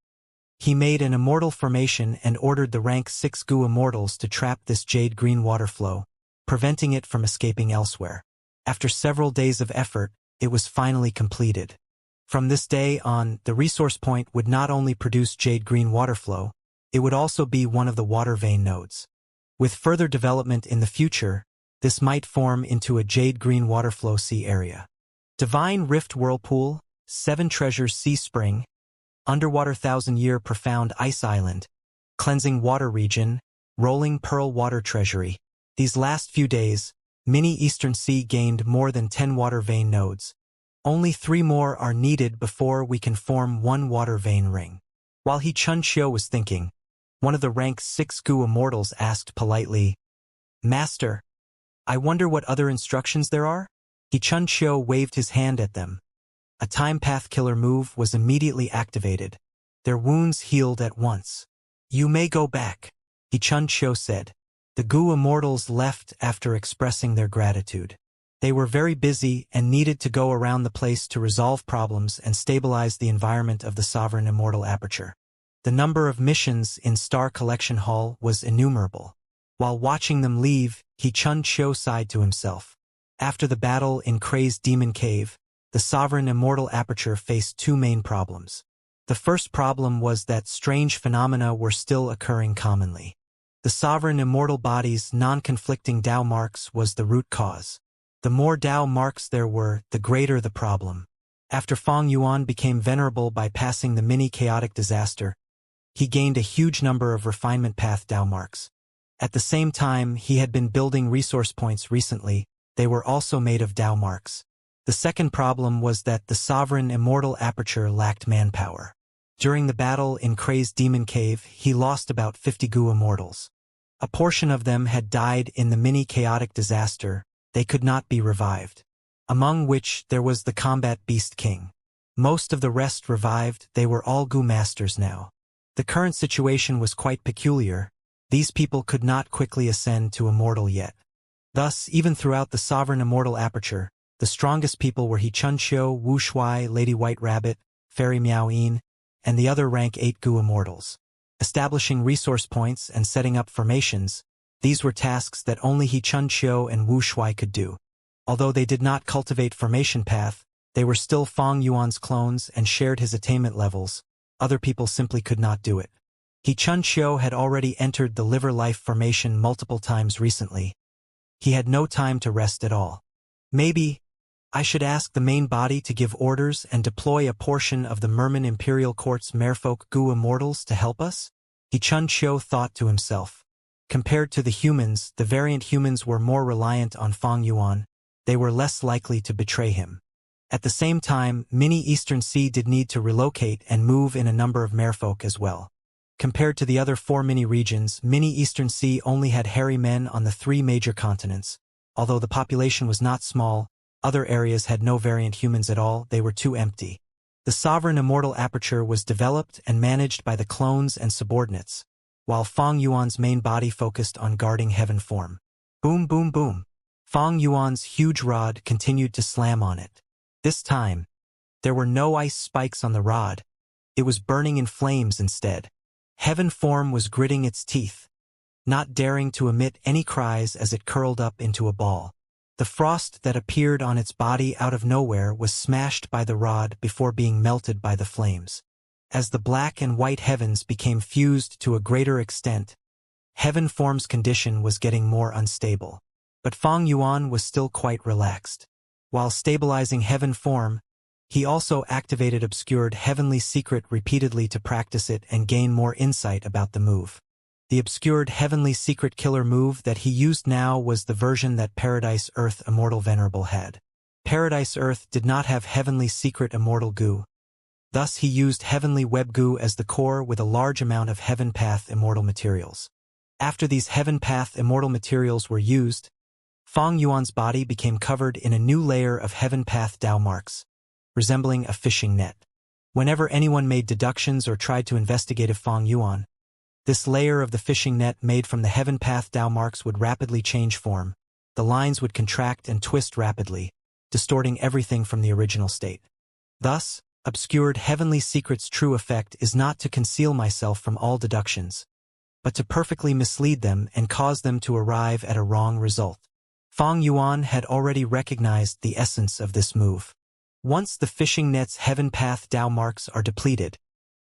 He made an immortal formation and ordered the rank 6 Gu Immortals to trap this Jade Green Water Flow, preventing it from escaping elsewhere. After several days of effort, it was finally completed. From this day on, the resource point would not only produce Jade Green Water Flow, it would also be one of the water vein nodes. With further development in the future, this might form into a Jade Green Water Flow sea area. Divine Rift Whirlpool, 7 Treasures Sea Spring, Underwater 1,000-Year Profound Ice Island, Cleansing Water Region, Rolling Pearl Water Treasury. These last few days, Mini Eastern Sea gained more than 10 water vein nodes. Only 3 more are needed before we can form one water vein ring. While He Chun-Chiu was thinking, one of the rank 6 Gu Immortals asked politely, "Master, I wonder what other instructions there are?" He Chun-Chiu waved his hand at them. A time path killer move was immediately activated. Their wounds healed at once. "You may go back," He Chun-Chiu said. The Gu Immortals left after expressing their gratitude. They were very busy and needed to go around the place to resolve problems and stabilize the environment of the Sovereign Immortal Aperture. The number of missions in Star Collection Hall was innumerable. While watching them leave, He Chun-Chiu sighed to himself. After the battle in Crazed Demon Cave, the Sovereign Immortal Aperture faced 2 main problems. The first problem was that strange phenomena were still occurring commonly. The Sovereign Immortal Body's non-conflicting Tao marks was the root cause. The more Tao marks there were, the greater the problem. After Feng Yuan became venerable by passing the mini-chaotic disaster, he gained a huge number of refinement path Tao marks. At the same time he had been building resource points recently, they were also made of Tao marks. The second problem was that the Sovereign Immortal Aperture lacked manpower. During the battle in Crazed Demon Cave, he lost about 50 Gu Immortals. A portion of them had died in the mini-chaotic disaster. They could not be revived. Among which there was the Combat Beast King. Most of the rest revived, they were all Gu Masters now. The current situation was quite peculiar. These people could not quickly ascend to Immortal yet. Thus, even throughout the Sovereign Immortal Aperture, the strongest people were He Chun-Chiu, Wu Shuai, Lady White Rabbit, Fairy Miao Yin, and the other rank 8 Gu Immortals. Establishing resource points and setting up formations, these were tasks that only He Chun-Chiu and Wu Shuai could do. Although they did not cultivate formation path, they were still Feng Yuan's clones and shared his attainment levels. Other people simply could not do it. He Chun-Chiu had already entered the liver life formation multiple times recently. He had no time to rest at all. Maybe I should ask the main body to give orders and deploy a portion of the Merman Imperial Court's Merfolk Gu Immortals to help us? He Chun-Chiu thought to himself. Compared to the humans, the variant humans were more reliant on Feng Yuan. They were less likely to betray him. At the same time, Mini Eastern Sea did need to relocate and move in a number of merfolk as well. Compared to the other 4 mini-regions, Mini Eastern Sea only had hairy men on the 3 major continents. Although the population was not small, other areas had no variant humans at all, they were too empty. The Sovereign Immortal Aperture was developed and managed by the clones and subordinates, while Feng Yuan's main body focused on guarding heaven form. Boom boom boom. Feng Yuan's huge rod continued to slam on it. This time, there were no ice spikes on the rod. It was burning in flames instead. Heaven form was gritting its teeth, not daring to emit any cries as it curled up into a ball. The frost that appeared on its body out of nowhere was smashed by the rod before being melted by the flames. As the black and white heavens became fused to a greater extent, heaven form's condition was getting more unstable. But Feng Yuan was still quite relaxed. While stabilizing heaven form, he also activated obscured heavenly secret repeatedly to practice it and gain more insight about the move. The obscured heavenly secret killer move that he used now was the version that Paradise Earth Immortal Venerable had. Paradise Earth did not have heavenly secret immortal goo. Thus he used heavenly web goo as the core with a large amount of heaven path immortal materials. After these heaven path immortal materials were used, Fang Yuan's body became covered in a new layer of heaven path Dao marks, resembling a fishing net. Whenever anyone made deductions or tried to investigate Fang Yuan, this layer of the fishing net made from the heaven path Dao marks would rapidly change form. The lines would contract and twist rapidly, distorting everything from the original state. Thus, obscured heavenly secret's true effect is not to conceal myself from all deductions, but to perfectly mislead them and cause them to arrive at a wrong result. Fang Yuan had already recognized the essence of this move. Once the fishing net's heaven path Dao marks are depleted,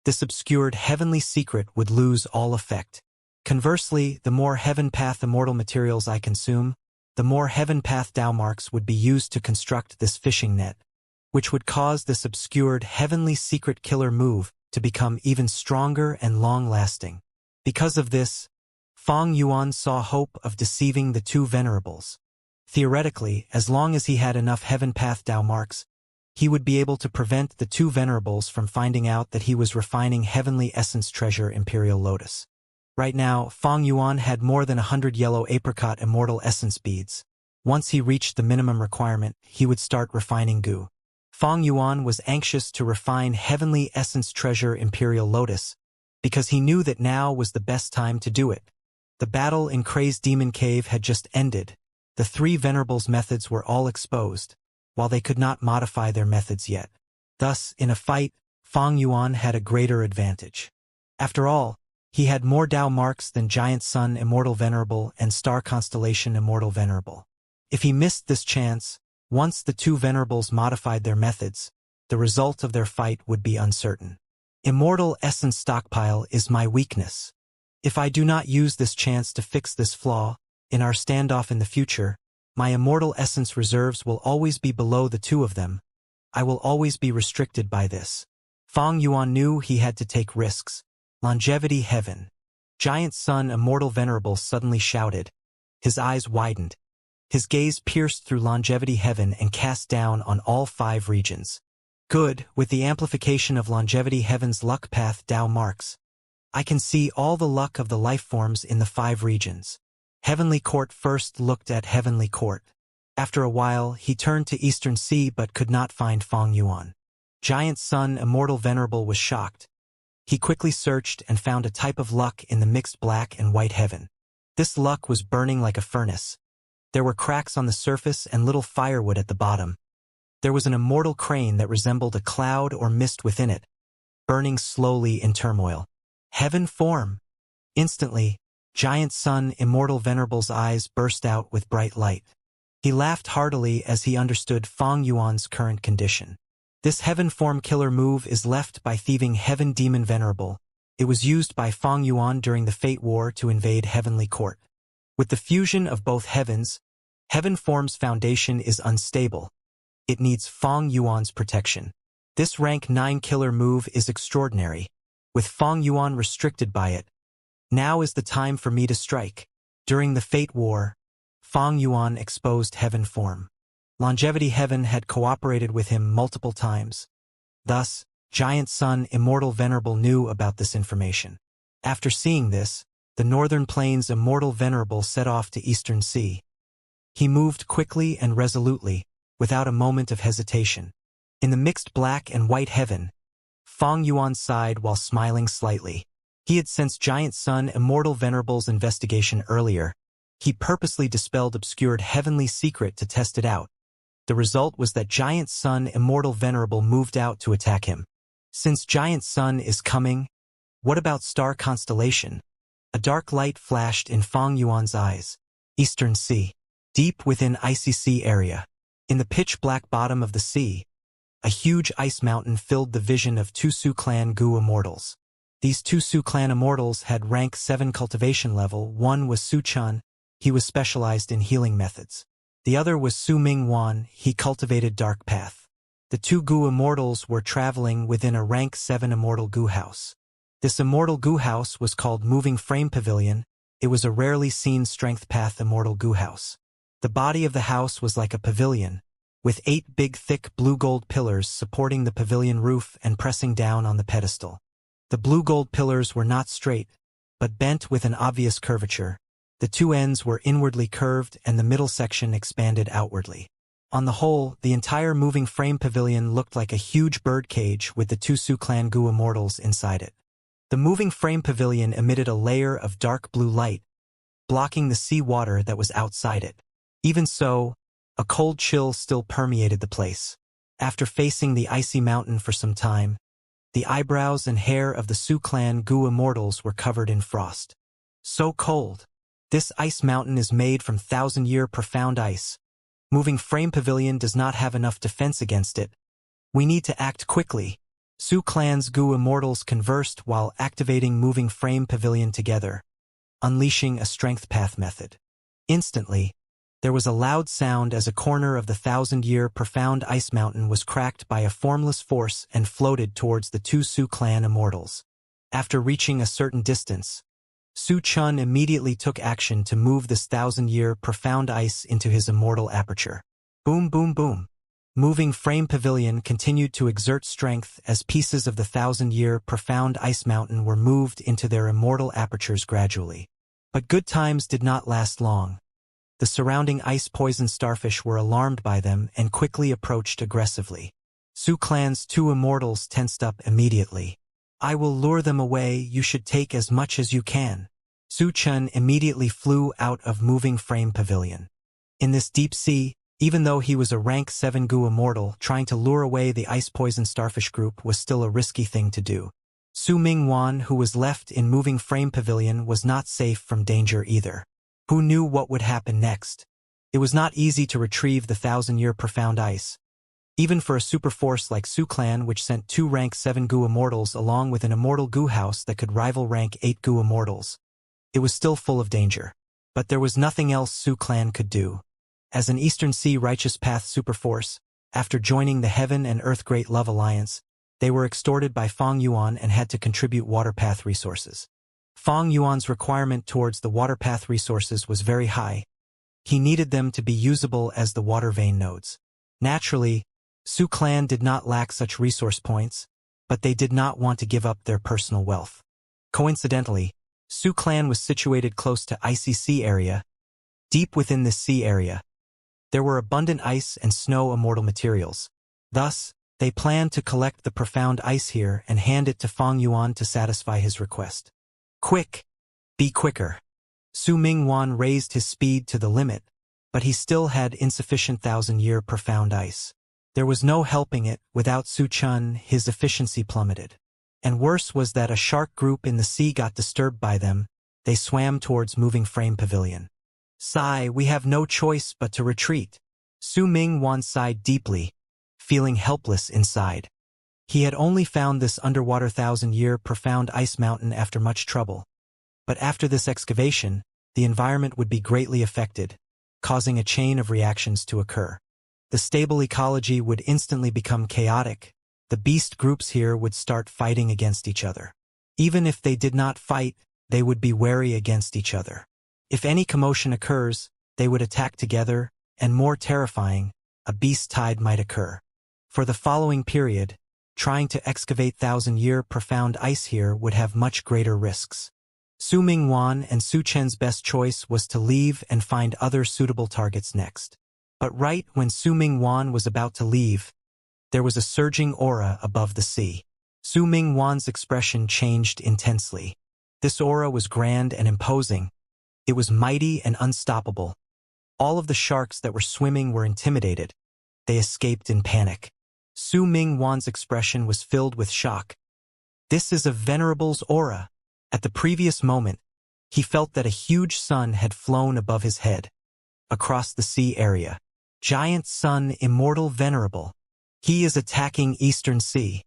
this obscured heavenly secret would lose all effect. Conversely, the more heaven path immortal materials I consume, the more heaven path Dao marks would be used to construct this fishing net, which would cause this obscured heavenly secret killer move to become even stronger and long-lasting. Because of this, Fang Yuan saw hope of deceiving the two venerables. Theoretically, as long as he had enough heaven path Dao marks, he would be able to prevent the two venerables from finding out that he was refining heavenly essence treasure Imperial Lotus. Right now, Fang Yuan had more than 100 yellow apricot immortal essence beads. Once he reached the minimum requirement, he would start refining goo. Fang Yuan was anxious to refine heavenly essence treasure Imperial Lotus, because he knew that now was the best time to do it. The battle in Kray's Demon Cave had just ended. The three venerables' methods were all exposed, while they could not modify their methods yet. Thus, in a fight, Fang Yuan had a greater advantage. After all, he had more Dao marks than Giant Sun Immortal Venerable and Star Constellation Immortal Venerable. If he missed this chance, once the two venerables modified their methods, the result of their fight would be uncertain. Immortal essence stockpile is my weakness. If I do not use this chance to fix this flaw, in our standoff in the future, my immortal essence reserves will always be below the two of them. I will always be restricted by this. Fang Yuan knew he had to take risks. Longevity Heaven. Giant Sun Immortal Venerable suddenly shouted. His eyes widened. His gaze pierced through Longevity Heaven and cast down on all 5 regions. Good, with the amplification of Longevity Heaven's luck path Dao marks, I can see all the luck of the life forms in the 5 regions. Heavenly Court first looked at Heavenly Court. After a while, he turned to Eastern Sea but could not find Fang Yuan. Giant Sun Immortal Venerable was shocked. He quickly searched and found a type of luck in the mixed black and white heaven. This luck was burning like a furnace. There were cracks on the surface and little firewood at the bottom. There was an immortal crane that resembled a cloud or mist within it, burning slowly in turmoil. Heaven form! Instantly, Giant Sun Immortal Venerable's eyes burst out with bright light. He laughed heartily as he understood Fang Yuan's current condition. This heaven form killer move is left by thieving Heaven Demon Venerable. It was used by Fang Yuan during the Fate War to invade Heavenly Court. With the fusion of both heavens, Heaven Form's foundation is unstable. It needs Fang Yuan's protection. This rank 9 killer move is extraordinary, with Fang Yuan restricted by it. Now is the time for me to strike. During the Fate War, Fang Yuan exposed Heaven Form. Longevity Heaven had cooperated with him multiple times. Thus, Giant Sun Immortal Venerable knew about this information. After seeing this, the Northern Plains Immortal Venerable set off to Eastern Sea. He moved quickly and resolutely, without a moment of hesitation. In the mixed black and white heaven, Fang Yuan sighed while smiling slightly. He had sensed Giant Sun Immortal Venerable's investigation earlier. He purposely dispelled obscured heavenly secret to test it out. The result was that Giant Sun Immortal Venerable moved out to attack him. Since Giant Sun is coming, what about Star Constellation? A dark light flashed in Fang Yuan's eyes. Eastern Sea. Deep within Icy Sea area. In the pitch-black bottom of the sea, a huge ice mountain filled the vision of 2 Su Clan Gu Immortals. These 2 Su Clan Immortals had rank 7 cultivation level. One was Su Chun, he was specialized in healing methods. The other was Su Ming Wan, he cultivated Dark Path. The 2 Gu Immortals were traveling within a rank 7 Immortal Gu house. This immortal goo house was called Moving Frame Pavilion. It was a rarely seen strength path immortal goo house. The body of the house was like a pavilion, with 8 big thick blue-gold pillars supporting the pavilion roof and pressing down on the pedestal. The blue-gold pillars were not straight, but bent with an obvious curvature. The 2 ends were inwardly curved and the middle section expanded outwardly. On the whole, the entire moving frame pavilion looked like a huge bird cage with the 2 Su Clan Goo immortals inside it. The moving frame pavilion emitted a layer of dark blue light, blocking the sea water that was outside it. Even so, a cold chill still permeated the place. After facing the icy mountain for some time, the eyebrows and hair of the Su Clan Goo immortals were covered in frost. So cold. This ice mountain is made from 1,000-year profound ice. Moving frame pavilion does not have enough defense against it. We need to act quickly. Su Clan's Goo immortals conversed while activating moving frame pavilion together, unleashing a strength path method. Instantly, there was a loud sound as a corner of the 1,000-year profound ice mountain was cracked by a formless force and floated towards the 2 Su Clan immortals. After reaching a certain distance, Su Chun immediately took action to move this 1,000-year profound ice into his immortal aperture. Boom, boom, boom. Moving frame pavilion continued to exert strength as pieces of the 1,000-year profound ice mountain were moved into their immortal apertures gradually. But good times did not last long. The surrounding ice-poisoned starfish were alarmed by them and quickly approached aggressively. Su Clan's 2 immortals tensed up immediately. I will lure them away, you should take as much as you can. Su Chun immediately flew out of moving frame pavilion. In this deep sea, even though he was a rank 7 Goo immortal, trying to lure away the ice-poisoned starfish group was still a risky thing to do. Su Mingwan, who was left in moving frame pavilion, was not safe from danger either. Who knew what would happen next? It was not easy to retrieve the 1,000-year profound ice. Even for a super force like Su Clan, which sent 2 rank 7 Goo immortals along with an immortal Goo house that could rival rank 8 Goo immortals, it was still full of danger. But there was nothing else Su Clan could do. As an Eastern Sea Righteous Path superforce, after joining the Heaven and Earth Great Love Alliance, they were extorted by Fong Yuan and had to contribute water path resources. Fong Yuan's requirement towards the water path resources was very high. He needed them to be usable as the water vein nodes. Naturally, Su Clan did not lack such resource points, but they did not want to give up their personal wealth. Coincidentally, Su Clan was situated close to Icy Sea area. Deep within this sea area, there were abundant ice and snow immortal materials. Thus, they planned to collect the profound ice here and hand it to Fong Yuan to satisfy his request. Quick! Be quicker! Su Mingwan raised his speed to the limit, but he still had insufficient 1,000-year profound ice. There was no helping it. Without Su Chun, his efficiency plummeted. And worse was that a shark group in the sea got disturbed by them. They swam towards moving frame pavilion. Sigh, we have no choice but to retreat. Su Mingwan sighed deeply, feeling helpless inside. He had only found this underwater 1,000-year profound ice mountain after much trouble. But after this excavation, the environment would be greatly affected, causing a chain of reactions to occur. The stable ecology would instantly become chaotic. The beast groups here would start fighting against each other. Even if they did not fight, they would be wary against each other. If any commotion occurs, they would attack together, and more terrifying, a beast tide might occur. For the following period, trying to excavate 1,000-year profound ice here would have much greater risks. Su Mingwan and Su Chen's best choice was to leave and find other suitable targets next. But right when Su Mingwan was about to leave, there was a surging aura above the sea. Su Mingwan's expression changed intensely. This aura was grand and imposing. It was mighty and unstoppable. All of the sharks that were swimming were intimidated. They escaped in panic. Su Mingwan's expression was filled with shock. This is a venerable's aura. At the previous moment, he felt that a huge sun had flown above his head. Across the sea area. Giant sun, immortal venerable. He is attacking Eastern Sea.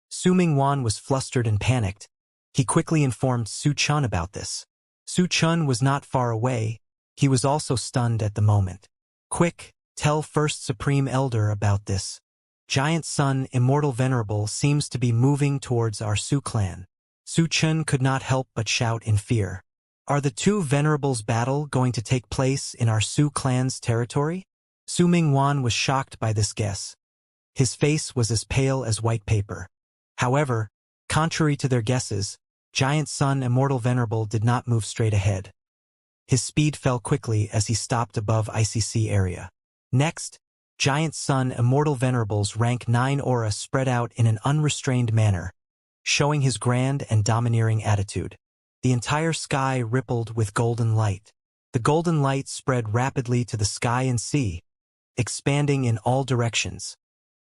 Su Mingwan was flustered and panicked. He quickly informed Su Chun about this. Su Chun was not far away. He was also stunned at the moment. Quick, tell First Supreme Elder about this. Giant sun, immortal venerable, seems to be moving towards our Su clan. Su Chun could not help but shout in fear. Are the two venerables' battle going to take place in our Su clan's territory? Su Mingwan was shocked by this guess. His face was as pale as white paper. However, contrary to their guesses, Giant Sun Immortal Venerable did not move straight ahead. His speed fell quickly as he stopped above ICC area. Next, Giant Sun Immortal Venerable's rank 9 aura spread out in an unrestrained manner, showing his grand and domineering attitude. The entire sky rippled with golden light. The golden light spread rapidly to the sky and sea, expanding in all directions.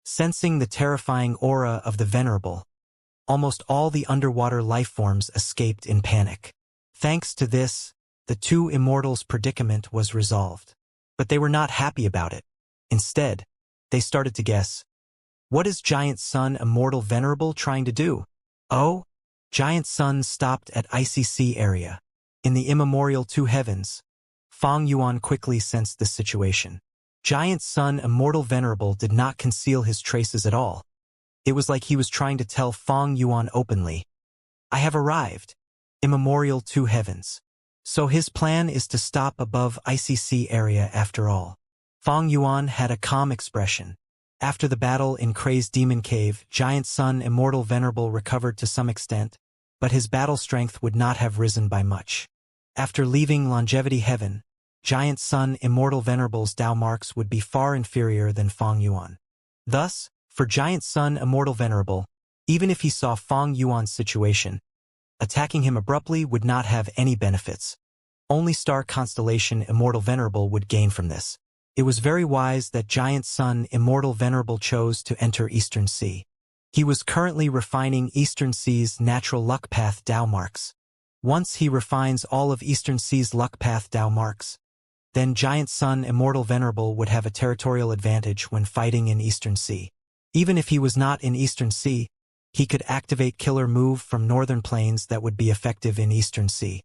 Sensing the terrifying aura of the Venerable, almost all the underwater lifeforms escaped in panic. Thanks to this, the two immortals' predicament was resolved. But they were not happy about it. Instead, they started to guess. What is Giant Sun Immortal Venerable trying to do? Oh? Giant Sun stopped at ICC area. In the immemorial two heavens, Fang Yuan quickly sensed this situation. Giant Sun Immortal Venerable did not conceal his traces at all. It was like he was trying to tell Fang Yuan openly, I have arrived. Immemorial two heavens. So his plan is to stop above ICC area after all. Fang Yuan had a calm expression. After the battle in Crazed Demon Cave, Giant Sun Immortal Venerable recovered to some extent, but his battle strength would not have risen by much. After leaving Longevity Heaven, Giant Sun Immortal Venerable's Dao marks would be far inferior than Fang Yuan. Thus, for Giant Sun Immortal Venerable, even if he saw Fang Yuan's situation, attacking him abruptly would not have any benefits. Only Star Constellation Immortal Venerable would gain from this. It was very wise that Giant Sun Immortal Venerable chose to enter Eastern Sea. He was currently refining Eastern Sea's natural luck path Dao marks. Once he refines all of Eastern Sea's luck path Dao marks, then Giant Sun Immortal Venerable would have a territorial advantage when fighting in Eastern Sea. Even if he was not in Eastern Sea, he could activate Killer Move from Northern Plains that would be effective in Eastern Sea.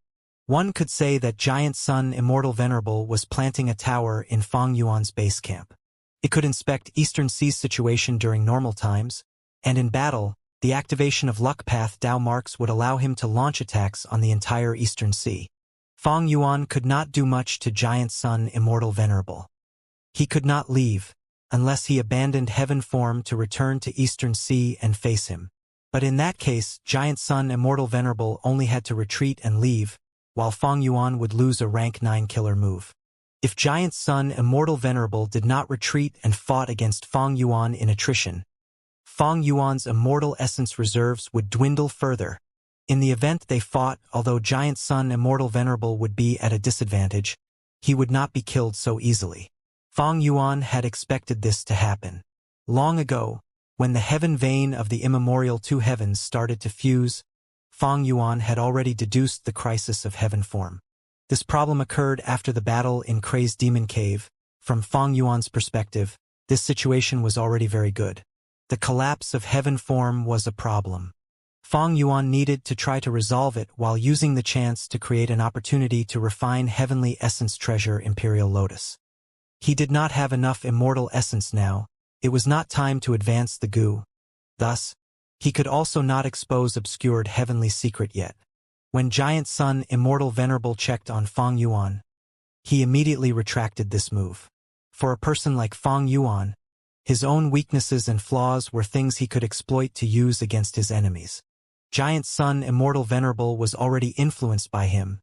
One could say that Giant Sun Immortal Venerable was planting a tower in Fang Yuan's base camp. It could inspect Eastern Sea's situation during normal times, and in battle, the activation of Luck Path Dao marks would allow him to launch attacks on the entire Eastern Sea. Fang Yuan could not do much to Giant Sun Immortal Venerable. He could not leave, unless he abandoned heaven form to return to Eastern Sea and face him. But in that case, Giant Sun Immortal Venerable only had to retreat and leave, while Fang Yuan would lose a rank 9 killer move. If Giant Sun Immortal Venerable did not retreat and fought against Fang Yuan in attrition, Fang Yuan's immortal essence reserves would dwindle further. In the event they fought, although Giant Sun Immortal Venerable would be at a disadvantage, he would not be killed so easily. Fang Yuan had expected this to happen. Long ago, when the heaven vein of the immemorial two heavens started to fuse, Fang Yuan had already deduced the crisis of heaven form. This problem occurred after the battle in Crazed Demon Cave. From Fang Yuan's perspective, this situation was already very good. The collapse of heaven form was a problem. Fang Yuan needed to try to resolve it while using the chance to create an opportunity to refine heavenly essence treasure Imperial Lotus. He did not have enough immortal essence now. It was not time to advance the goo. Thus, he could also not expose obscured heavenly secret yet. When Giant Sun Immortal Venerable checked on Fang Yuan, he immediately retracted this move. For a person like Fang Yuan, his own weaknesses and flaws were things he could exploit to use against his enemies. Giant Sun Immortal Venerable was already influenced by him.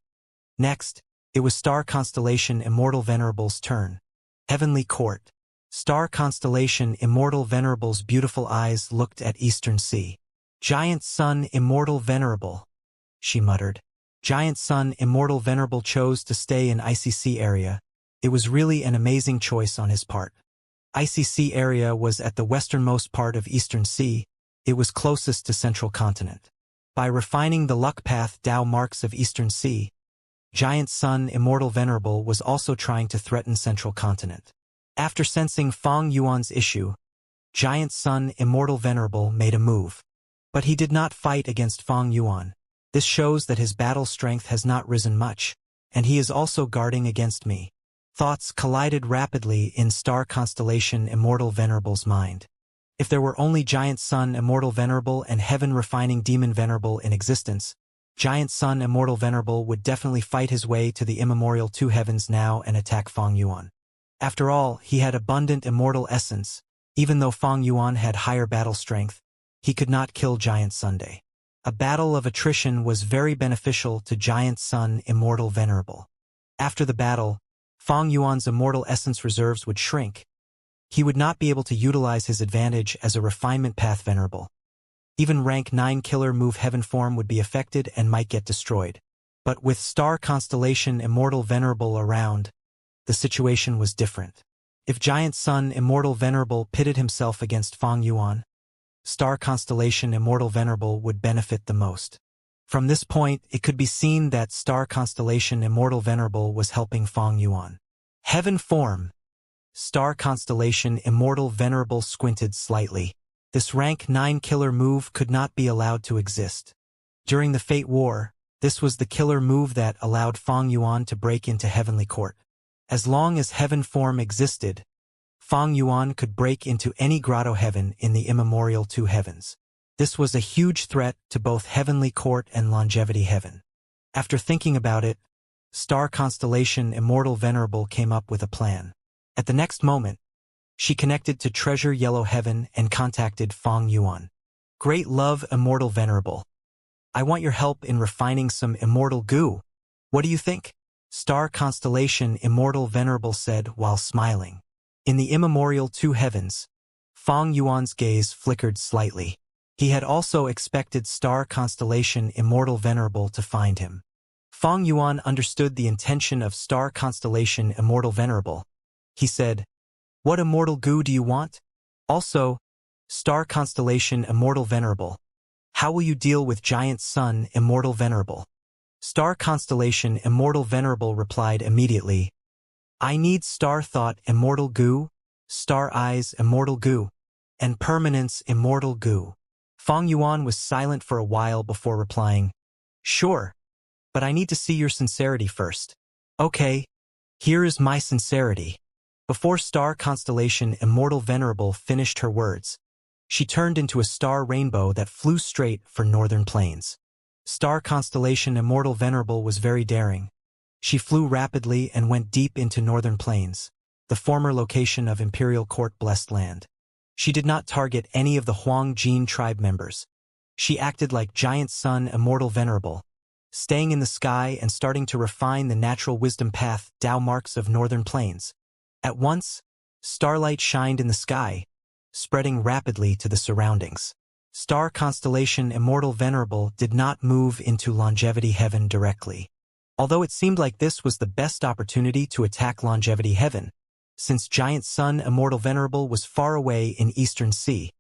Next, it was Star Constellation Immortal Venerable's turn. Heavenly Court. Star Constellation Immortal Venerable's beautiful eyes looked at Eastern Sea. Giant Sun Immortal Venerable, she muttered. Giant Sun Immortal Venerable chose to stay in ICC area. It was really an amazing choice on his part. ICC area was at the westernmost part of Eastern Sea. It was closest to Central Continent. By refining the luck path Dao marks of Eastern Sea, Giant Sun Immortal Venerable was also trying to threaten Central Continent. After sensing Fang Yuan's issue, Giant Sun Immortal Venerable made a move. But he did not fight against Fang Yuan. This shows that his battle strength has not risen much, and he is also guarding against me. Thoughts collided rapidly in Star Constellation Immortal Venerable's mind. If there were only Giant Sun Immortal Venerable and Heaven Refining Demon Venerable in existence, Giant Sun Immortal Venerable would definitely fight his way to the immemorial two heavens now and attack Fang Yuan. After all, he had abundant immortal essence. Even though Fang Yuan had higher battle strength, he could not kill Giant Sunday. A battle of attrition was very beneficial to Giant Sun Immortal Venerable. After the battle, Fang Yuan's immortal essence reserves would shrink. He would not be able to utilize his advantage as a refinement path venerable. Even rank 9 killer move heaven form would be affected and might get destroyed. But with Star Constellation Immortal Venerable around, the situation was different. If Giant Sun Immortal Venerable pitted himself against Fang Yuan, Star Constellation Immortal Venerable would benefit the most. From this point, it could be seen that Star Constellation Immortal Venerable was helping Fang Yuan. Heaven form. Star Constellation Immortal Venerable squinted slightly. This rank 9 killer move could not be allowed to exist. During the Fate War, this was the killer move that allowed Fang Yuan to break into Heavenly Court. As long as Heaven form existed, Fang Yuan could break into any grotto heaven in the immemorial two heavens. This was a huge threat to both Heavenly Court and Longevity Heaven. After thinking about it, Star Constellation Immortal Venerable came up with a plan. At the next moment, she connected to Treasure Yellow Heaven and contacted Fang Yuan. Great love, Immortal Venerable. I want your help in refining some immortal goo. What do you think? Star Constellation Immortal Venerable said while smiling. In the immemorial two heavens, Fang Yuan's gaze flickered slightly. He had also expected Star Constellation Immortal Venerable to find him. Fang Yuan understood the intention of Star Constellation Immortal Venerable. He said, "What immortal goo do you want? Also, Star Constellation Immortal Venerable, how will you deal with Giant Sun Immortal Venerable?" Star Constellation Immortal Venerable replied immediately, "I need Star Thought Immortal Goo, Star Eyes Immortal Goo, and Permanence Immortal Goo." Fang Yuan was silent for a while before replying, "Sure, but I need to see your sincerity first." "Okay, here is my sincerity." Before Star Constellation Immortal Venerable finished her words, she turned into a star rainbow that flew straight for Northern Plains. Star Constellation Immortal Venerable was very daring. She flew rapidly and went deep into Northern Plains, the former location of Imperial Court Blessed Land. She did not target any of the Huang Jin tribe members. She acted like Giant Sun Immortal Venerable, staying in the sky and starting to refine the natural wisdom path Tao marks of Northern Plains. At once, starlight shined in the sky, spreading rapidly to the surroundings. Star Constellation Immortal Venerable did not move into Longevity Heaven directly. Although it seemed like this was the best opportunity to attack Longevity Heaven, since Giant Sun Immortal Venerable was far away in Eastern Sea,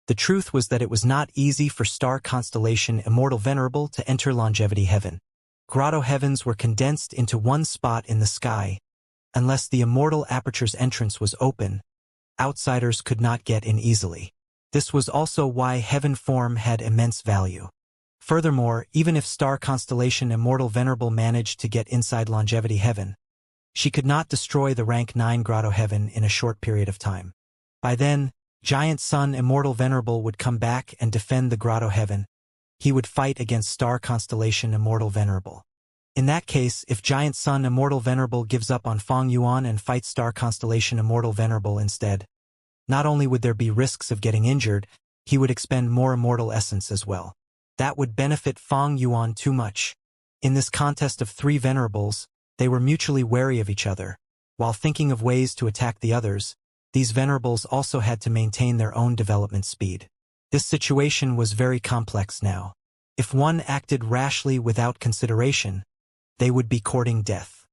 the truth was that it was not easy for Star Constellation Immortal Venerable to enter Longevity Heaven. Grotto heavens were condensed into one spot in the sky. Unless the Immortal Aperture's entrance was open, outsiders could not get in easily. This was also why Heaven form had immense value. Furthermore, even if Star Constellation Immortal Venerable managed to get inside Longevity Heaven, she could not destroy the rank 9 Grotto Heaven in a short period of time. By then, Giant Sun Immortal Venerable would come back and defend the Grotto Heaven. He would fight against Star Constellation Immortal Venerable. In that case, if Giant Sun Immortal Venerable gives up on Fang Yuan and fights Star Constellation Immortal Venerable instead, not only would there be risks of getting injured, he would expend more immortal essence as well. That would benefit Fang Yuan too much. In this contest of three venerables, they were mutually wary of each other. While thinking of ways to attack the others, these venerables also had to maintain their own development speed. This situation was very complex now. If one acted rashly without consideration, they would be courting death.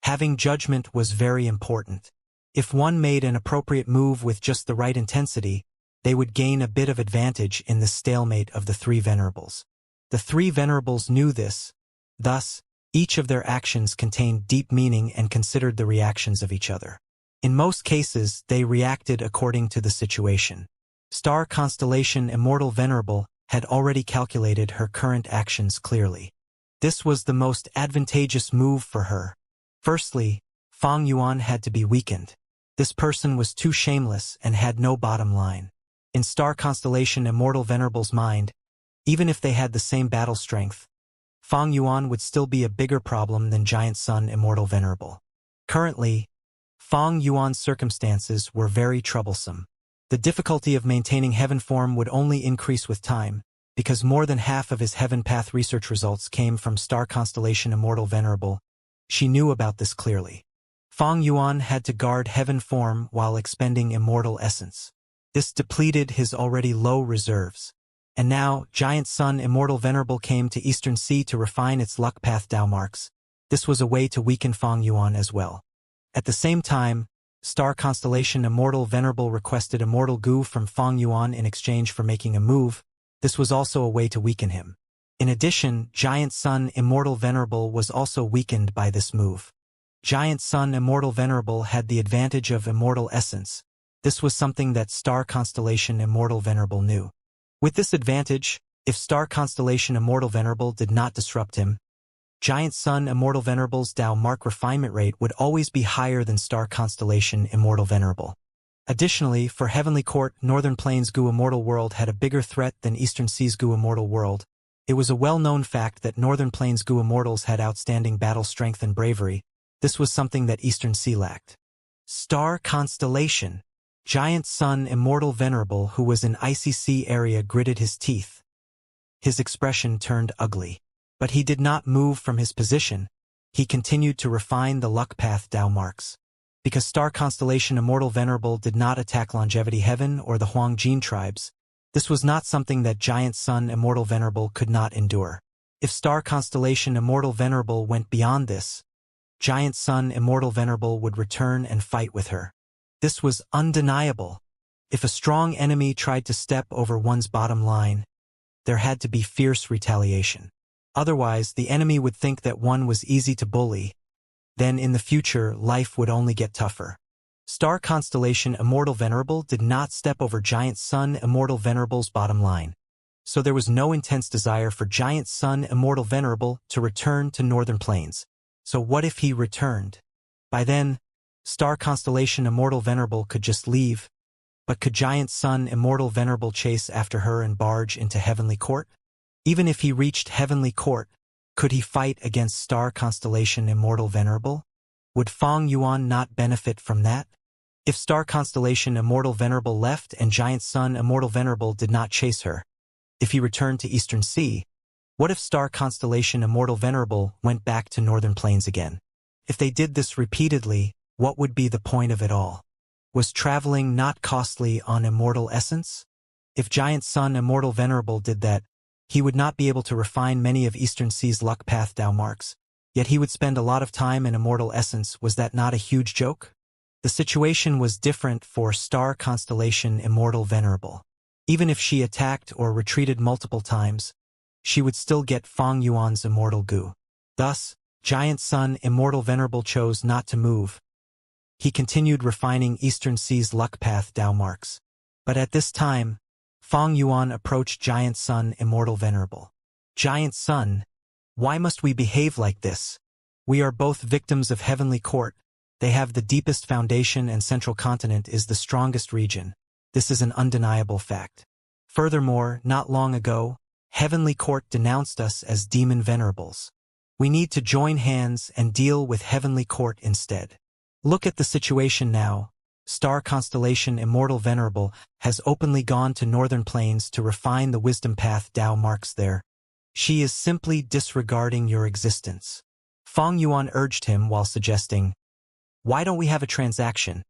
Having judgment was very important. If one made an appropriate move with just the right intensity, they would gain a bit of advantage in the stalemate of the three venerables. The three venerables knew this. Thus, each of their actions contained deep meaning and considered the reactions of each other. In most cases, they reacted according to the situation. Star Constellation Immortal Venerable had already calculated her current actions clearly. This was the most advantageous move for her. Firstly, Fang Yuan had to be weakened. This person was too shameless and had no bottom line. In star constellation Immortal Venerable's mind, even if they had the same battle strength, Fang Yuan would still be a bigger problem than Giant Sun Immortal Venerable. Currently, Fang Yuan's circumstances were very troublesome. The difficulty of maintaining heaven form would only increase with time, because more than half of his heaven path research results came from star constellation Immortal Venerable. She knew about this clearly. Fang Yuan had to guard heaven form while expending immortal essence. This depleted his already low reserves. And now, Giant Sun Immortal Venerable came to Eastern Sea to refine its luck path Dao marks. This was a way to weaken Fang Yuan as well. At the same time, star constellation Immortal Venerable requested immortal goo from Fang Yuan in exchange for making a move. This was also a way to weaken him. In addition, Giant Sun Immortal Venerable was also weakened by this move. Giant Sun Immortal Venerable had the advantage of immortal essence. This was something that star constellation Immortal Venerable knew. With this advantage, if star constellation Immortal Venerable did not disrupt him, Giant Sun Immortal Venerable's Dao mark refinement rate would always be higher than star constellation Immortal Venerable. Additionally, for Heavenly Court, Northern Plains Gu Immortal World had a bigger threat than Eastern Seas Gu Immortal World. It was a well-known fact that Northern Plains Gu Immortals had outstanding battle strength and bravery. This was something that Eastern Sea lacked. Star constellation. Giant Sun Immortal Venerable, who was in ICC area, gritted his teeth. His expression turned ugly. But he did not move from his position. He continued to refine the luck path Dao marks. Because star constellation Immortal Venerable did not attack Longevity Heaven or the Huang Jin tribes, this was not something that Giant Sun Immortal Venerable could not endure. If star constellation Immortal Venerable went beyond this, Giant Sun Immortal Venerable would return and fight with her. This was undeniable. If a strong enemy tried to step over one's bottom line, there had to be fierce retaliation. Otherwise, the enemy would think that one was easy to bully. Then in the future, life would only get tougher. Star constellation Immortal Venerable did not step over Giant Sun Immortal Venerable's bottom line. So there was no intense desire for Giant Sun Immortal Venerable to return to Northern Plains. So what if he returned? By then, star constellation Immortal Venerable could just leave. But could Giant Sun Immortal Venerable chase after her and barge into Heavenly Court? Even if he reached Heavenly Court, could he fight against star constellation Immortal Venerable? Would Fang Yuan not benefit from that? If star constellation Immortal Venerable left and Giant Sun Immortal Venerable did not chase her, if he returned to Eastern Sea, what if star constellation Immortal Venerable went back to Northern Plains again? If they did this repeatedly, what would be the point of it all? Was traveling not costly on immortal essence? If Giant Sun Immortal Venerable did that, he would not be able to refine many of Eastern Sea's luck path Dao marks. Yet he would spend a lot of time in immortal essence. Was that not a huge joke? The situation was different for star constellation Immortal Venerable. Even if she attacked or retreated multiple times, she would still get Fang Yuan's immortal goo. Thus, Giant Sun Immortal Venerable chose not to move. He continued refining Eastern Sea's luck path Dao marks. But at this time, Fang Yuan approached Giant Sun Immortal Venerable. Giant Sun, why must we behave like this? We are both victims of Heavenly Court. They have the deepest foundation and Central Continent is the strongest region. This is an undeniable fact. Furthermore, not long ago, Heavenly Court denounced us as demon venerables. We need to join hands and deal with Heavenly Court instead. Look at the situation now. Star constellation Immortal Venerable has openly gone to Northern Plains to refine the wisdom path Dao marks there. She is simply disregarding your existence. Fang Yuan urged him while suggesting, why don't we have a transaction?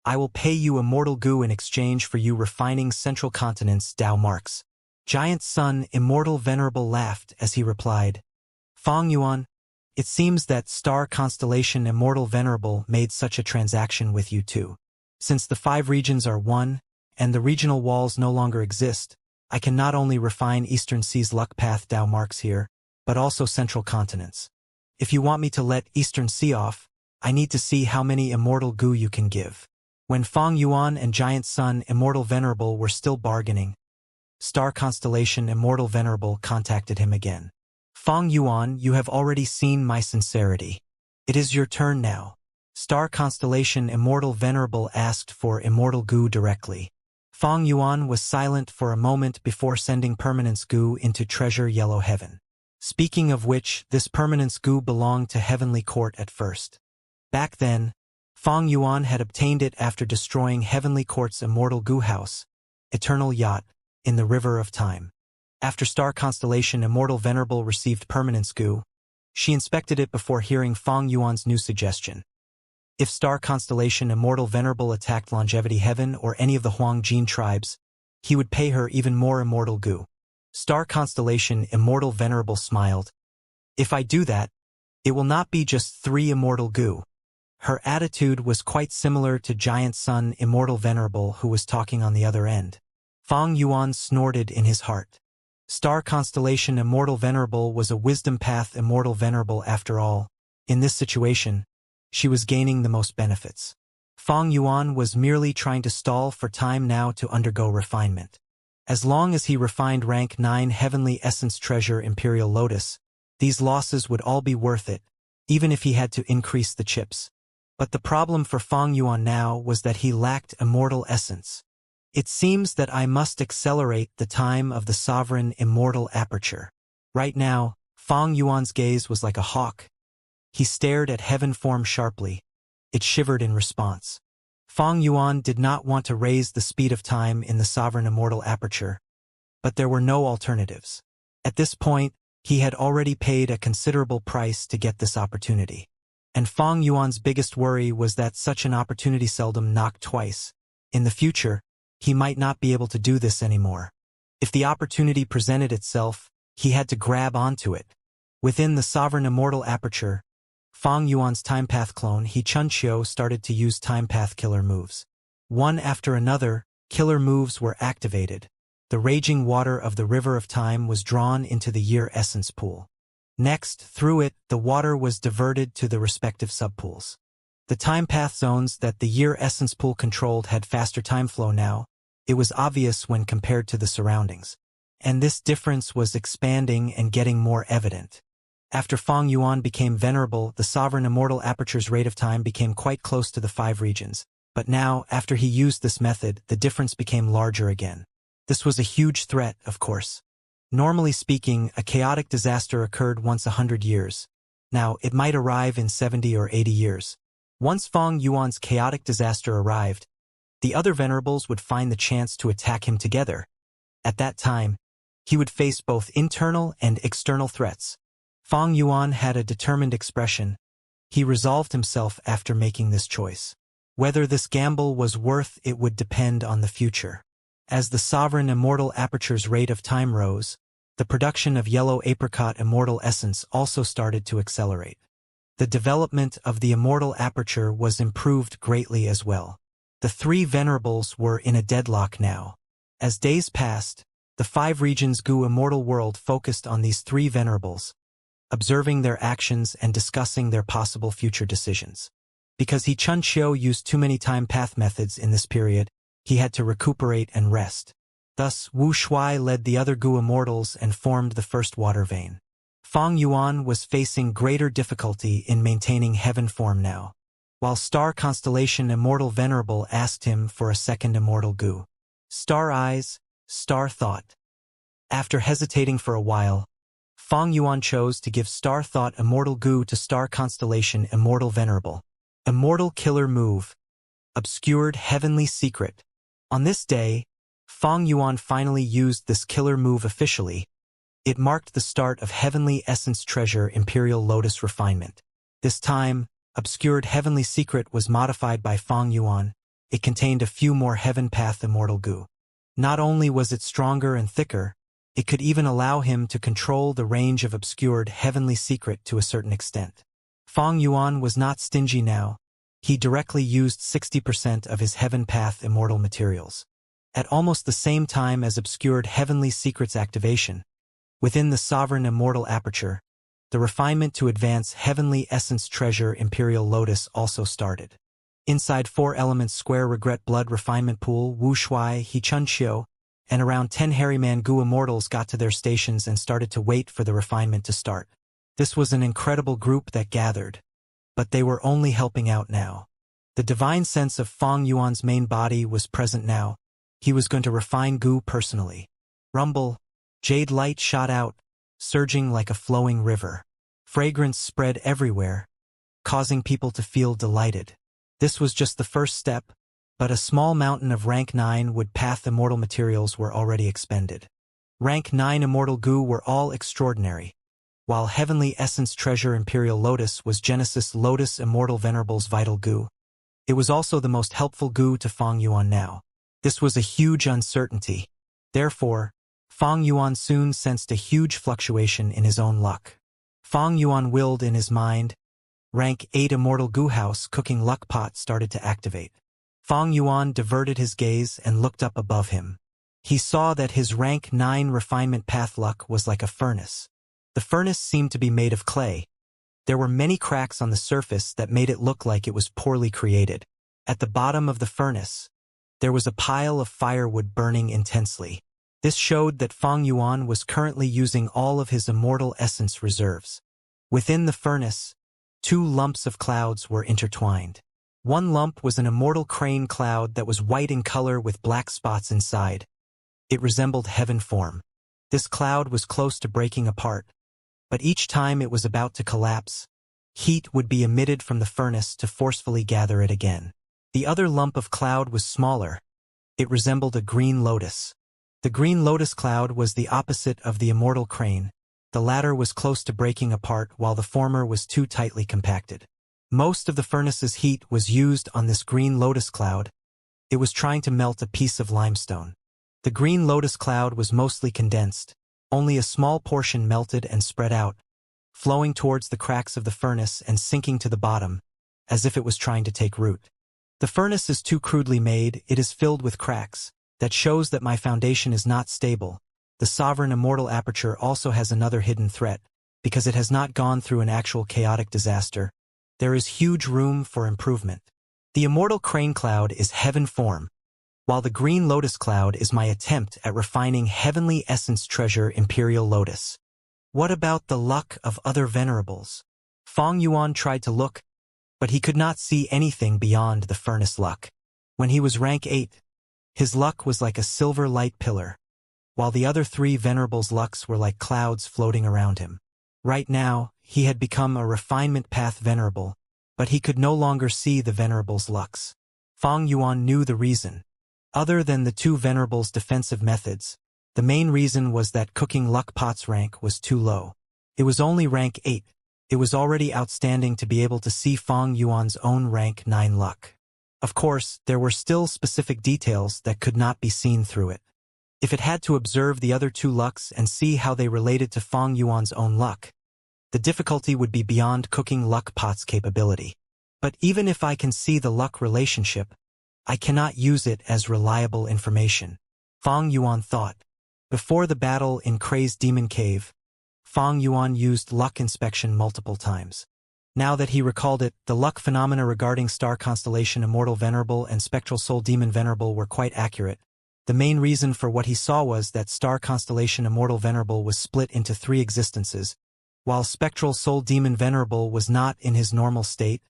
I will pay you immortal goo in exchange for you refining Central Continent's Dao marks. Giant Sun Immortal Venerable laughed as he replied, Fang Yuan, it seems that star constellation Immortal Venerable made such a transaction with you too. Since the 5 regions are one, and the regional walls no longer exist, I can not only refine Eastern Sea's luck path Dao marks here, but also Central Continents. If you want me to let Eastern Sea off, I need to see how many immortal goo you can give. When Fang Yuan and Giant Sun Immortal Venerable were still bargaining, star constellation Immortal Venerable contacted him again. Fang Yuan, you have already seen my sincerity. It is your turn now. Star constellation Immortal Venerable asked for immortal goo directly. Fong Yuan was silent for a moment before sending permanence goo into treasure yellow heaven. Speaking of which, this permanence goo belonged to Heavenly Court at first. Back then, Fong Yuan had obtained it after destroying Heavenly Court's immortal goo house, Eternal Yacht, in the River of Time. After star constellation Immortal Venerable received permanence goo, she inspected it before hearing Fong Yuan's new suggestion. If star constellation Immortal Venerable attacked Longevity Heaven or any of the Huang Jin tribes, he would pay her even more immortal goo. Star constellation Immortal Venerable smiled. If I do that, it will not be just 3 immortal goo. Her attitude was quite similar to Giant Sun Immortal Venerable who was talking on the other end. Fong Yuan snorted in his heart. Star constellation Immortal Venerable was a wisdom path Immortal Venerable after all. In this situation, she was gaining the most benefits. Fong Yuan was merely trying to stall for time now to undergo refinement. As long as he refined rank 9 Heavenly Essence Treasure Imperial Lotus, these losses would all be worth it, even if he had to increase the chips. But the problem for Fong Yuan now was that he lacked Immortal Essence. It seems that I must accelerate the time of the Sovereign Immortal Aperture. Right now, Fong Yuan's gaze was like a hawk. He stared at heaven form sharply. It shivered in response. Fong Yuan did not want to raise the speed of time in the Sovereign Immortal Aperture, but there were no alternatives. At this point, he had already paid a considerable price to get this opportunity. And Fong Yuan's biggest worry was that such an opportunity seldom knocked twice. In the future, he might not be able to do this anymore. If the opportunity presented itself, he had to grab onto it. Within the Sovereign Immortal Aperture, Fong Yuan's time path clone He Chunqiu started to use time path killer moves. One after another, killer moves were activated. The raging water of the River of Time was drawn into the Year Essence Pool. Next, through it, the water was diverted to the respective subpools. The time path zones that the Year Essence Pool controlled had faster time flow now. It was obvious when compared to the surroundings. And this difference was expanding and getting more evident. After Fong Yuan became venerable, the Sovereign Immortal Aperture's rate of time became quite close to the 5 regions. But now, after he used this method, the difference became larger again. This was a huge threat, of course. Normally speaking, a chaotic disaster occurred once 100 years. Now, it might arrive in 70 or 80 years. Once Fong Yuan's chaotic disaster arrived, the other venerables would find the chance to attack him together. At that time, he would face both internal and external threats. Fong Yuan had a determined expression. He resolved himself after making this choice. Whether this gamble was worth it would depend on the future. As the Sovereign Immortal Aperture's rate of time rose, the production of yellow apricot immortal essence also started to accelerate. The development of the Immortal Aperture was improved greatly as well. The 3 venerables were in a deadlock now. As days passed, the 5 regions Gu Immortal World focused on these 3 venerables, observing their actions and discussing their possible future decisions. Because He Chunqiu used too many time path methods in this period, he had to recuperate and rest. Thus, Wu Shuai led the other Gu Immortals and formed the first water vein. Fong Yuan was facing greater difficulty in maintaining heaven form now, while star constellation Immortal Venerable asked him for a second immortal Gu. Star Eyes, Star Thought. After hesitating for a while, Fong Yuan chose to give Star Thought Immortal Gu to Star Constellation Immortal Venerable. Immortal Killer Move. Obscured Heavenly Secret. On this day, Fong Yuan finally used this killer move officially. It marked the start of Heavenly Essence Treasure Imperial Lotus Refinement. This time, Obscured Heavenly Secret was modified by Fong Yuan. It contained a few more Heaven Path Immortal Gu. Not only was it stronger and thicker, it could even allow him to control the range of Obscured Heavenly Secret to a certain extent. Fong Yuan was not stingy now. He directly used 60% of his Heaven Path Immortal materials. At almost the same time as Obscured Heavenly Secret's activation, within the Sovereign Immortal Aperture, the refinement to advance Heavenly Essence Treasure Imperial Lotus also started. Inside 4 Elements Square Regret Blood Refinement Pool, Wu Shuai, He Chunqiu, and around 10 Harryman Gu Immortals got to their stations and started to wait for the refinement to start. This was an incredible group that gathered, but they were only helping out now. The divine sense of Fong Yuan's main body was present now. He was going to refine goo personally. Rumble, jade light shot out, surging like a flowing river. Fragrance spread everywhere, causing people to feel delighted. This was just the first step, but a small mountain of rank 9 wood path immortal materials were already expended. Rank 9 immortal goo were all extraordinary, while Heavenly Essence Treasure Imperial Lotus was Genesis Lotus Immortal Venerable's vital goo. It was also the most helpful goo to Feng Yuan now. This was a huge uncertainty. Therefore, Feng Yuan soon sensed a huge fluctuation in his own luck. Feng Yuan willed in his mind. Rank 8 Immortal Goo House Cooking Luck Pot started to activate. Feng Yuan diverted his gaze and looked up above him. He saw that his rank 9 refinement path luck was like a furnace. The furnace seemed to be made of clay. There were many cracks on the surface that made it look like it was poorly created. At the bottom of the furnace, there was a pile of firewood burning intensely. This showed that Feng Yuan was currently using all of his immortal essence reserves. Within the furnace, 2 lumps of clouds were intertwined. One lump was an immortal crane cloud that was white in color with black spots inside. It resembled heaven form. This cloud was close to breaking apart, but each time it was about to collapse, heat would be emitted from the furnace to forcefully gather it again. The other lump of cloud was smaller. It resembled a green lotus. The green lotus cloud was the opposite of the immortal crane. The latter was close to breaking apart while the former was too tightly compacted. Most of the furnace's heat was used on this green lotus cloud. It was trying to melt a piece of limestone. The green lotus cloud was mostly condensed. Only a small portion melted and spread out, flowing towards the cracks of the furnace and sinking to the bottom, as if it was trying to take root. The furnace is too crudely made, it is filled with cracks. That shows that my foundation is not stable. The sovereign immortal aperture also has another hidden threat, because it has not gone through an actual chaotic disaster. There is huge room for improvement. The immortal crane cloud is heaven form, while the green lotus cloud is my attempt at refining heavenly essence treasure imperial lotus. What about the luck of other venerables? Feng Yuan tried to look, but he could not see anything beyond the furnace luck. When he was rank 8, his luck was like a silver light pillar, while the other 3 venerables' lucks were like clouds floating around him. Right now, he had become a refinement path venerable, but he could no longer see the venerable's lucks. Feng Yuan knew the reason. Other than the 2 venerables' defensive methods, the main reason was that cooking luck pot's rank was too low. It was only rank 8. It was already outstanding to be able to see Feng Yuan's own rank 9 luck. Of course, there were still specific details that could not be seen through it. If it had to observe the other 2 lucks and see how they related to Feng Yuan's own luck, the difficulty would be beyond cooking luck pot's capability. But even if I can see the luck relationship, I cannot use it as reliable information. Feng Yuan thought. Before the battle in Crazed Demon Cave, Feng Yuan used luck inspection multiple times. Now that he recalled it, the luck phenomena regarding Star Constellation Immortal Venerable and Spectral Soul Demon Venerable were quite accurate. The main reason for what he saw was that Star Constellation Immortal Venerable was split into 3 existences, while Spectral Soul Demon Venerable was not in his normal state,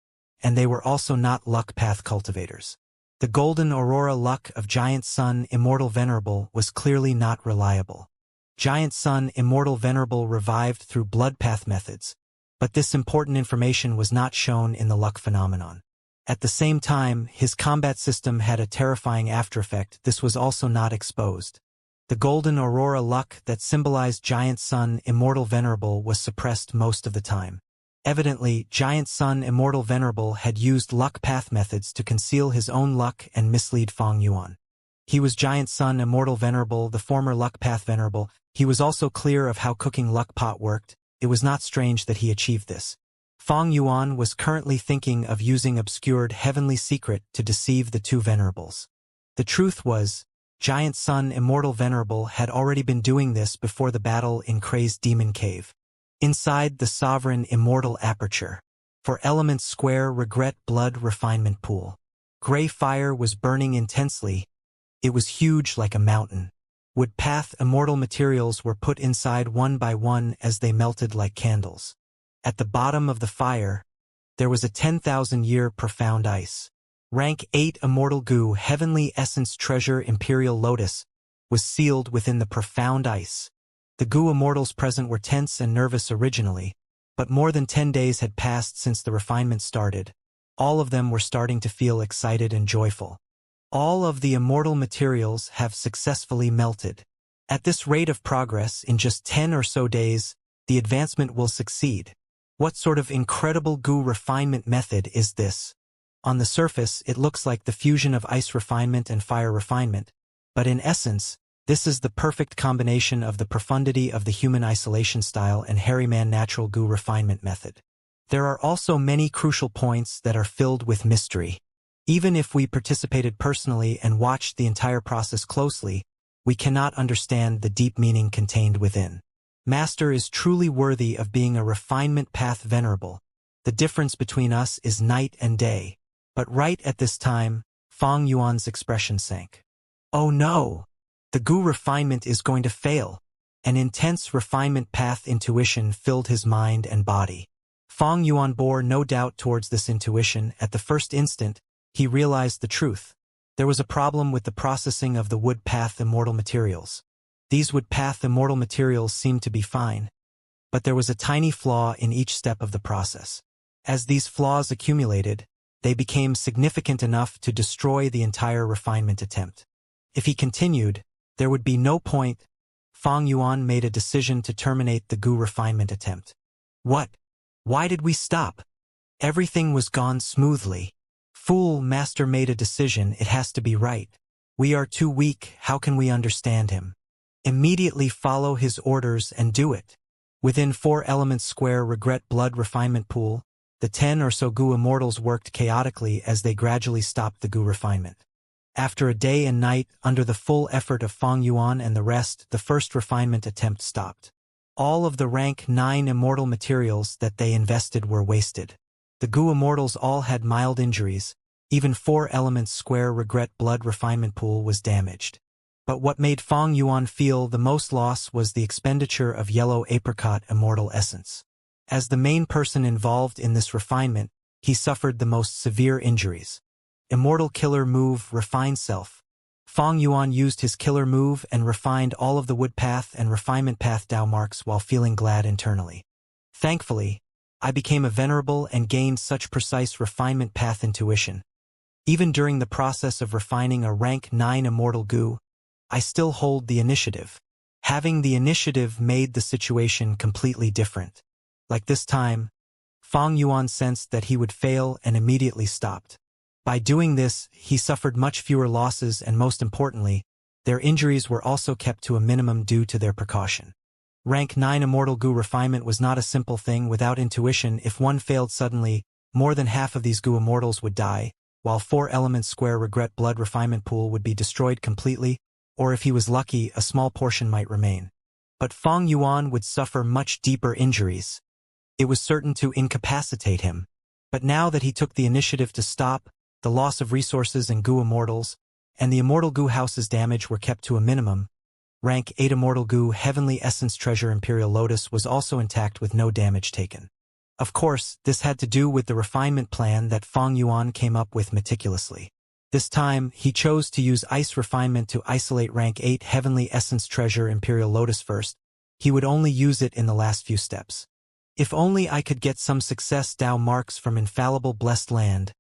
and they were also not luck path cultivators. The Golden Aurora luck of Giant Sun Immortal Venerable was clearly not reliable. Giant Sun Immortal Venerable revived through blood path methods, but this important information was not shown in the luck phenomenon. At the same time, his combat system had a terrifying aftereffect. This was also not exposed. The Golden Aurora luck that symbolized Giant Sun Immortal Venerable was suppressed most of the time. Evidently, Giant Sun Immortal Venerable had used luck path methods to conceal his own luck and mislead Feng Yuan. He was Giant Sun Immortal Venerable, the former luck path venerable. He was also clear of how cooking luck pot worked. It was not strange that he achieved this. Feng Yuan was currently thinking of using obscured heavenly secret to deceive the 2 venerables. The truth was, Giant Sun Immortal Venerable had already been doing this before the battle in Crazed Demon Cave. Inside the sovereign immortal aperture, for elements square regret blood refinement pool. Gray fire was burning intensely. It was huge like a mountain. Wood path immortal materials were put inside one by one as they melted like candles. At the bottom of the fire, there was a 10,000-year profound ice. Rank 8 Immortal Goo Heavenly Essence Treasure Imperial Lotus was sealed within the profound ice. The Goo Immortals present were tense and nervous originally, but more than 10 days had passed since the refinement started. All of them were starting to feel excited and joyful. All of the immortal materials have successfully melted. At this rate of progress, in just 10 or so days, the advancement will succeed. What sort of incredible Goo refinement method is this? On the surface, it looks like the fusion of ice refinement and fire refinement, but in essence, this is the perfect combination of the profundity of the human isolation style and hairyman natural Goo refinement method. There are also many crucial points that are filled with mystery. Even if we participated personally and watched the entire process closely, we cannot understand the deep meaning contained within. Master is truly worthy of being a refinement path venerable. The difference between us is night and day. But right at this time, Fang Yuan's expression sank. Oh no! The Goo refinement is going to fail. An intense refinement path intuition filled his mind and body. Fang Yuan bore no doubt towards this intuition. At the first instant, he realized the truth. There was a problem with the processing of the wood path immortal materials. These wood path immortal materials seemed to be fine, but there was a tiny flaw in each step of the process. As these flaws accumulated, they became significant enough to destroy the entire refinement attempt. If he continued, there would be no point. Fang Yuan made a decision to terminate the Goo refinement attempt. What? Why did we stop? Everything was gone smoothly. Fool, Master made a decision, it has to be right. We are too weak, how can we understand him? Immediately follow his orders and do it. Within 4 elements square regret blood refinement pool, the 10 or so Goo immortals worked chaotically as they gradually stopped the Goo refinement. After a day and night, under the full effort of Fang Yuan and the rest, the first refinement attempt stopped. All of the rank 9 immortal materials that they invested were wasted. The Goo immortals all had mild injuries, even 4 elements square regret blood refinement pool was damaged. But what made Fang Yuan feel the most loss was the expenditure of yellow apricot immortal essence. As the main person involved in this refinement, he suffered the most severe injuries. Immortal killer move, refine self. Fang Yuan used his killer move and refined all of the wood path and refinement path Dao marks while feeling glad internally. Thankfully, I became a venerable and gained such precise refinement path intuition. Even during the process of refining a rank 9 immortal Goo, I still hold the initiative. Having the initiative made the situation completely different. Like this time, Fang Yuan sensed that he would fail and immediately stopped. By doing this, he suffered much fewer losses and most importantly, their injuries were also kept to a minimum due to their precaution. Rank 9 Immortal Goo refinement was not a simple thing. Without intuition, if one failed suddenly, more than half of these Goo immortals would die, while 4 elements square regret blood refinement pool would be destroyed completely, or if he was lucky, a small portion might remain. But Fang Yuan would suffer much deeper injuries. It was certain to incapacitate him. But now that he took the initiative to stop, the loss of resources and Goo immortals, and the immortal Goo house's damage were kept to a minimum. Rank 8 Immortal Goo Heavenly Essence Treasure Imperial Lotus was also intact with no damage taken. Of course, this had to do with the refinement plan that Fang Yuan came up with meticulously. This time, he chose to use ice refinement to isolate rank 8 Heavenly Essence Treasure Imperial Lotus first. He would only use it in the last few steps. If only I could get some success Dao marks from infallible blessed land,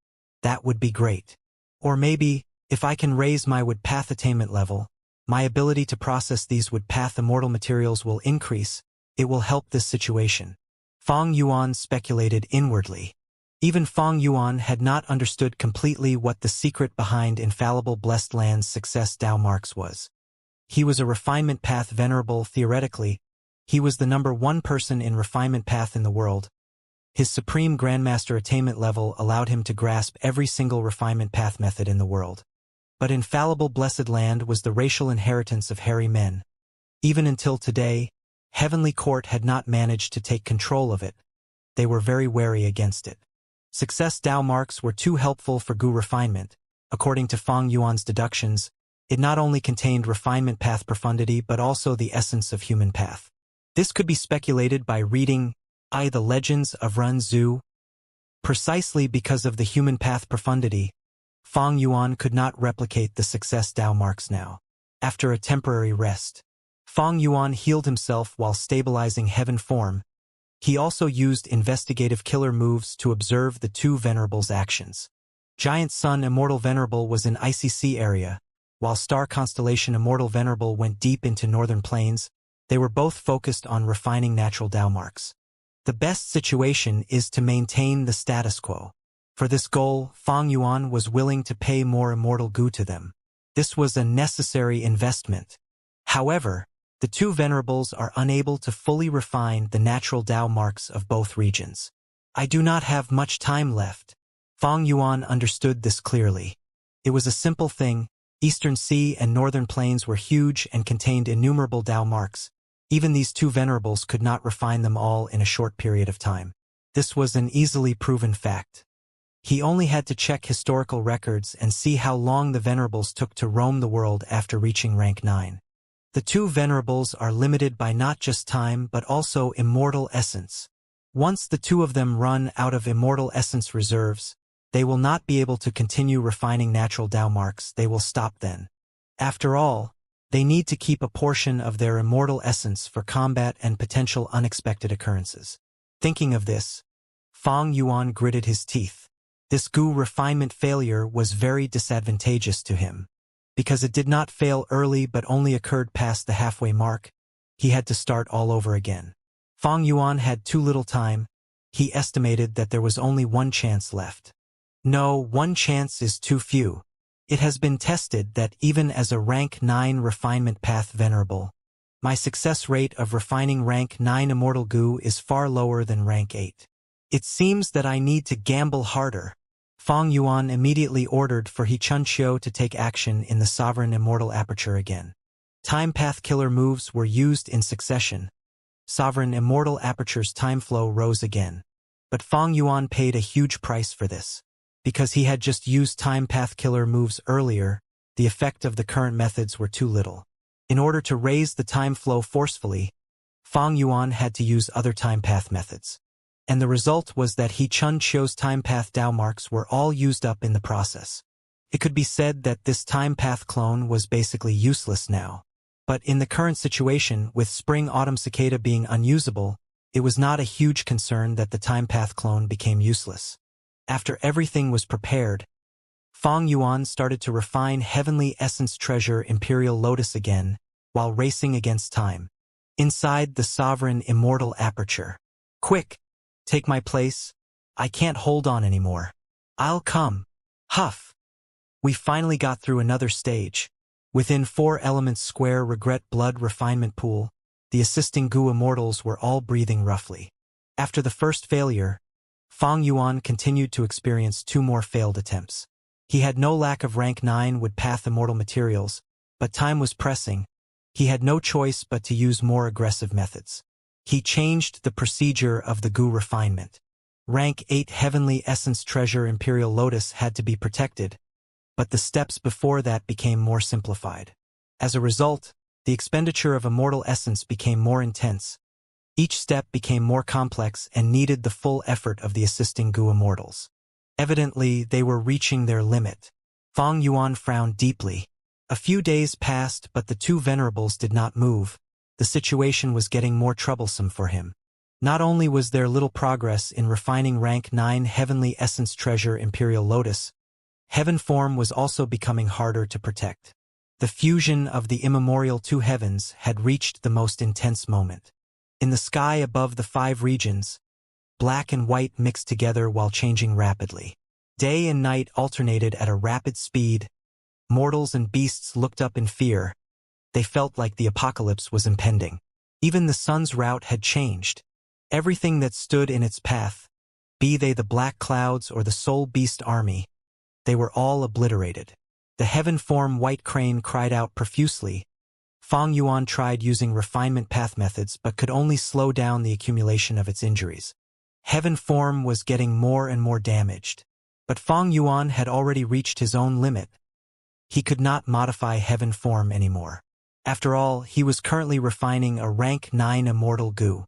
that would be great. Or maybe, if I can raise my wood path attainment level, my ability to process these wood path immortal materials will increase, it will help this situation. Fang Yuan speculated inwardly. Even Fang Yuan had not understood completely what the secret behind infallible blessed land's success Dao marks was. He was a refinement path venerable theoretically. He was the #1 person in refinement path in the world. His supreme grandmaster attainment level allowed him to grasp every single refinement path method in the world. But infallible blessed land was the racial inheritance of hairy men. Even until today, Heavenly Court had not managed to take control of it. They were very wary against it. Success Dao marks were too helpful for Goo refinement. According to Fang Yuan's deductions, it not only contained refinement path profundity but also the essence of human path. This could be speculated by reading The Legends of Run Zhu. Precisely because of the human path profundity, Fang Yuan could not replicate the success Dao marks now. After a temporary rest, Fang Yuan healed himself while stabilizing heaven form. He also used investigative killer moves to observe the two venerables' actions. Giant Sun Immortal Venerable was in ICC area, while Star Constellation Immortal Venerable went deep into northern plains. They were both focused on refining natural Dao marks. The best situation is to maintain the status quo. For this goal, Fang Yuan was willing to pay more immortal Gu to them. This was a necessary investment. However, the two venerables are unable to fully refine the natural Dao marks of both regions. I do not have much time left. Fang Yuan understood this clearly. It was a simple thing. Eastern Sea and Northern Plains were huge and contained innumerable Dao marks. Even these two venerables could not refine them all in a short period of time. This was an easily proven fact. He only had to check historical records and see how long the venerables took to roam the world after reaching rank 9. The two venerables are limited by not just time but also immortal essence. Once the two of them run out of immortal essence reserves, they will not be able to continue refining natural Dao marks. They will stop then. After all, they need to keep a portion of their immortal essence for combat and potential unexpected occurrences. Thinking of this, Fang Yuan gritted his teeth. This Gu refinement failure was very disadvantageous to him. Because it did not fail early but only occurred past the halfway mark, he had to start all over again. Fang Yuan had too little time. He estimated that there was only one chance left. No, one chance is too few. It has been tested that even as a rank 9 refinement path venerable, my success rate of refining rank 9 immortal Gu is far lower than rank 8. It seems that I need to gamble harder. Fang Yuan immediately ordered for He Chunqiu to take action in the Sovereign Immortal Aperture again. Time path killer moves were used in succession. Sovereign Immortal Aperture's time flow rose again. But Fang Yuan paid a huge price for this. Because he had just used time path killer moves earlier, the effect of the current methods were too little. In order to raise the time flow forcefully, Fang Yuan had to use other time path methods. And the result was that He Chunqiu's time path Dao marks were all used up in the process. It could be said that this time path clone was basically useless now. But in the current situation, with Spring-Autumn Cicada being unusable, it was not a huge concern that the time path clone became useless. After everything was prepared, Fang Yuan started to refine Heavenly Essence Treasure Imperial Lotus again, while racing against time. Inside the Sovereign Immortal Aperture. Quick! Take my place. I can't hold on anymore. I'll come. Huff. We finally got through another stage. Within 4 elements square regret blood refinement pool, the assisting Gu Immortals were all breathing roughly. After the first failure, Fang Yuan continued to experience 2 more failed attempts. He had no lack of rank 9 wood path immortal materials, but time was pressing. He had no choice but to use more aggressive methods. He changed the procedure of the Gu refinement. Rank 8 Heavenly Essence Treasure Imperial Lotus had to be protected, but the steps before that became more simplified. As a result, the expenditure of immortal essence became more intense. Each step became more complex and needed the full effort of the assisting Gu Immortals. Evidently, they were reaching their limit. Fang Yuan frowned deeply. A few days passed, but the two venerables did not move. The situation was getting more troublesome for him. Not only was there little progress in refining rank 9 Heavenly Essence Treasure Imperial Lotus, heaven form was also becoming harder to protect. The fusion of the immemorial 2 heavens had reached the most intense moment. In the sky above the 5 regions, black and white mixed together while changing rapidly. Day and night alternated at a rapid speed. Mortals and beasts looked up in fear. They felt like the apocalypse was impending. Even the sun's route had changed. Everything that stood in its path, be they the black clouds or the soul beast army, they were all obliterated. The heaven form white crane cried out profusely. Fang Yuan tried using refinement path methods but could only slow down the accumulation of its injuries. Heaven form was getting more and more damaged. But Fang Yuan had already reached his own limit. He could not modify heaven form anymore. After all, he was currently refining a rank 9 immortal Gu.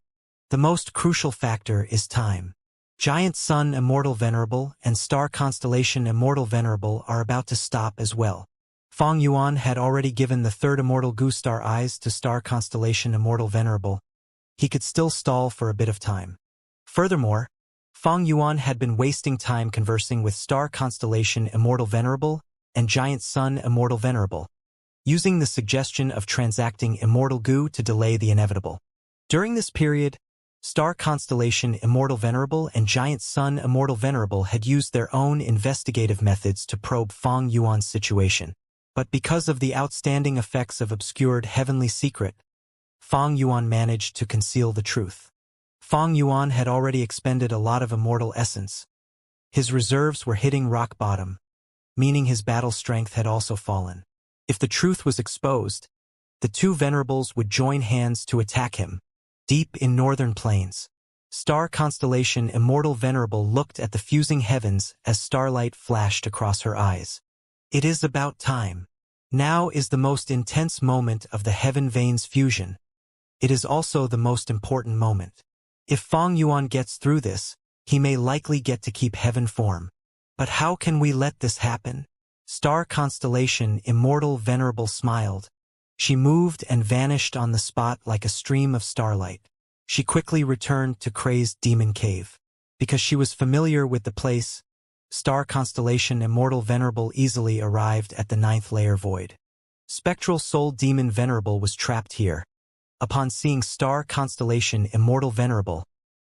The most crucial factor is time. Giant Sun Immortal Venerable and Star Constellation Immortal Venerable are about to stop as well. Feng Yuan had already given the third Immortal Gu Star Eyes to Star Constellation Immortal Venerable. He could still stall for a bit of time. Furthermore, Feng Yuan had been wasting time conversing with Star Constellation Immortal Venerable and Giant Sun Immortal Venerable, using the suggestion of transacting Immortal Gu to delay the inevitable. During this period, Star Constellation Immortal Venerable and Giant Sun Immortal Venerable had used their own investigative methods to probe Feng Yuan's situation. But because of the outstanding effects of obscured heavenly secret, Feng Yuan managed to conceal the truth. Feng Yuan had already expended a lot of immortal essence. His reserves were hitting rock bottom, meaning his battle strength had also fallen. If the truth was exposed, the two venerables would join hands to attack him. Deep in northern plains, Star Constellation Immortal Venerable looked at the fusing heavens as starlight flashed across her eyes. It is about time. Now is the most intense moment of the Heaven Veins fusion. It is also the most important moment. If Feng Yuan gets through this, he may likely get to keep heaven form. But how can we let this happen? Star Constellation Immortal Venerable smiled. She moved and vanished on the spot like a stream of starlight. She quickly returned to Crazed Demon Cave. Because she was familiar with the place, Star Constellation Immortal Venerable easily arrived at the 9th layer void. Spectral Soul Demon Venerable was trapped here. Upon seeing Star Constellation Immortal Venerable,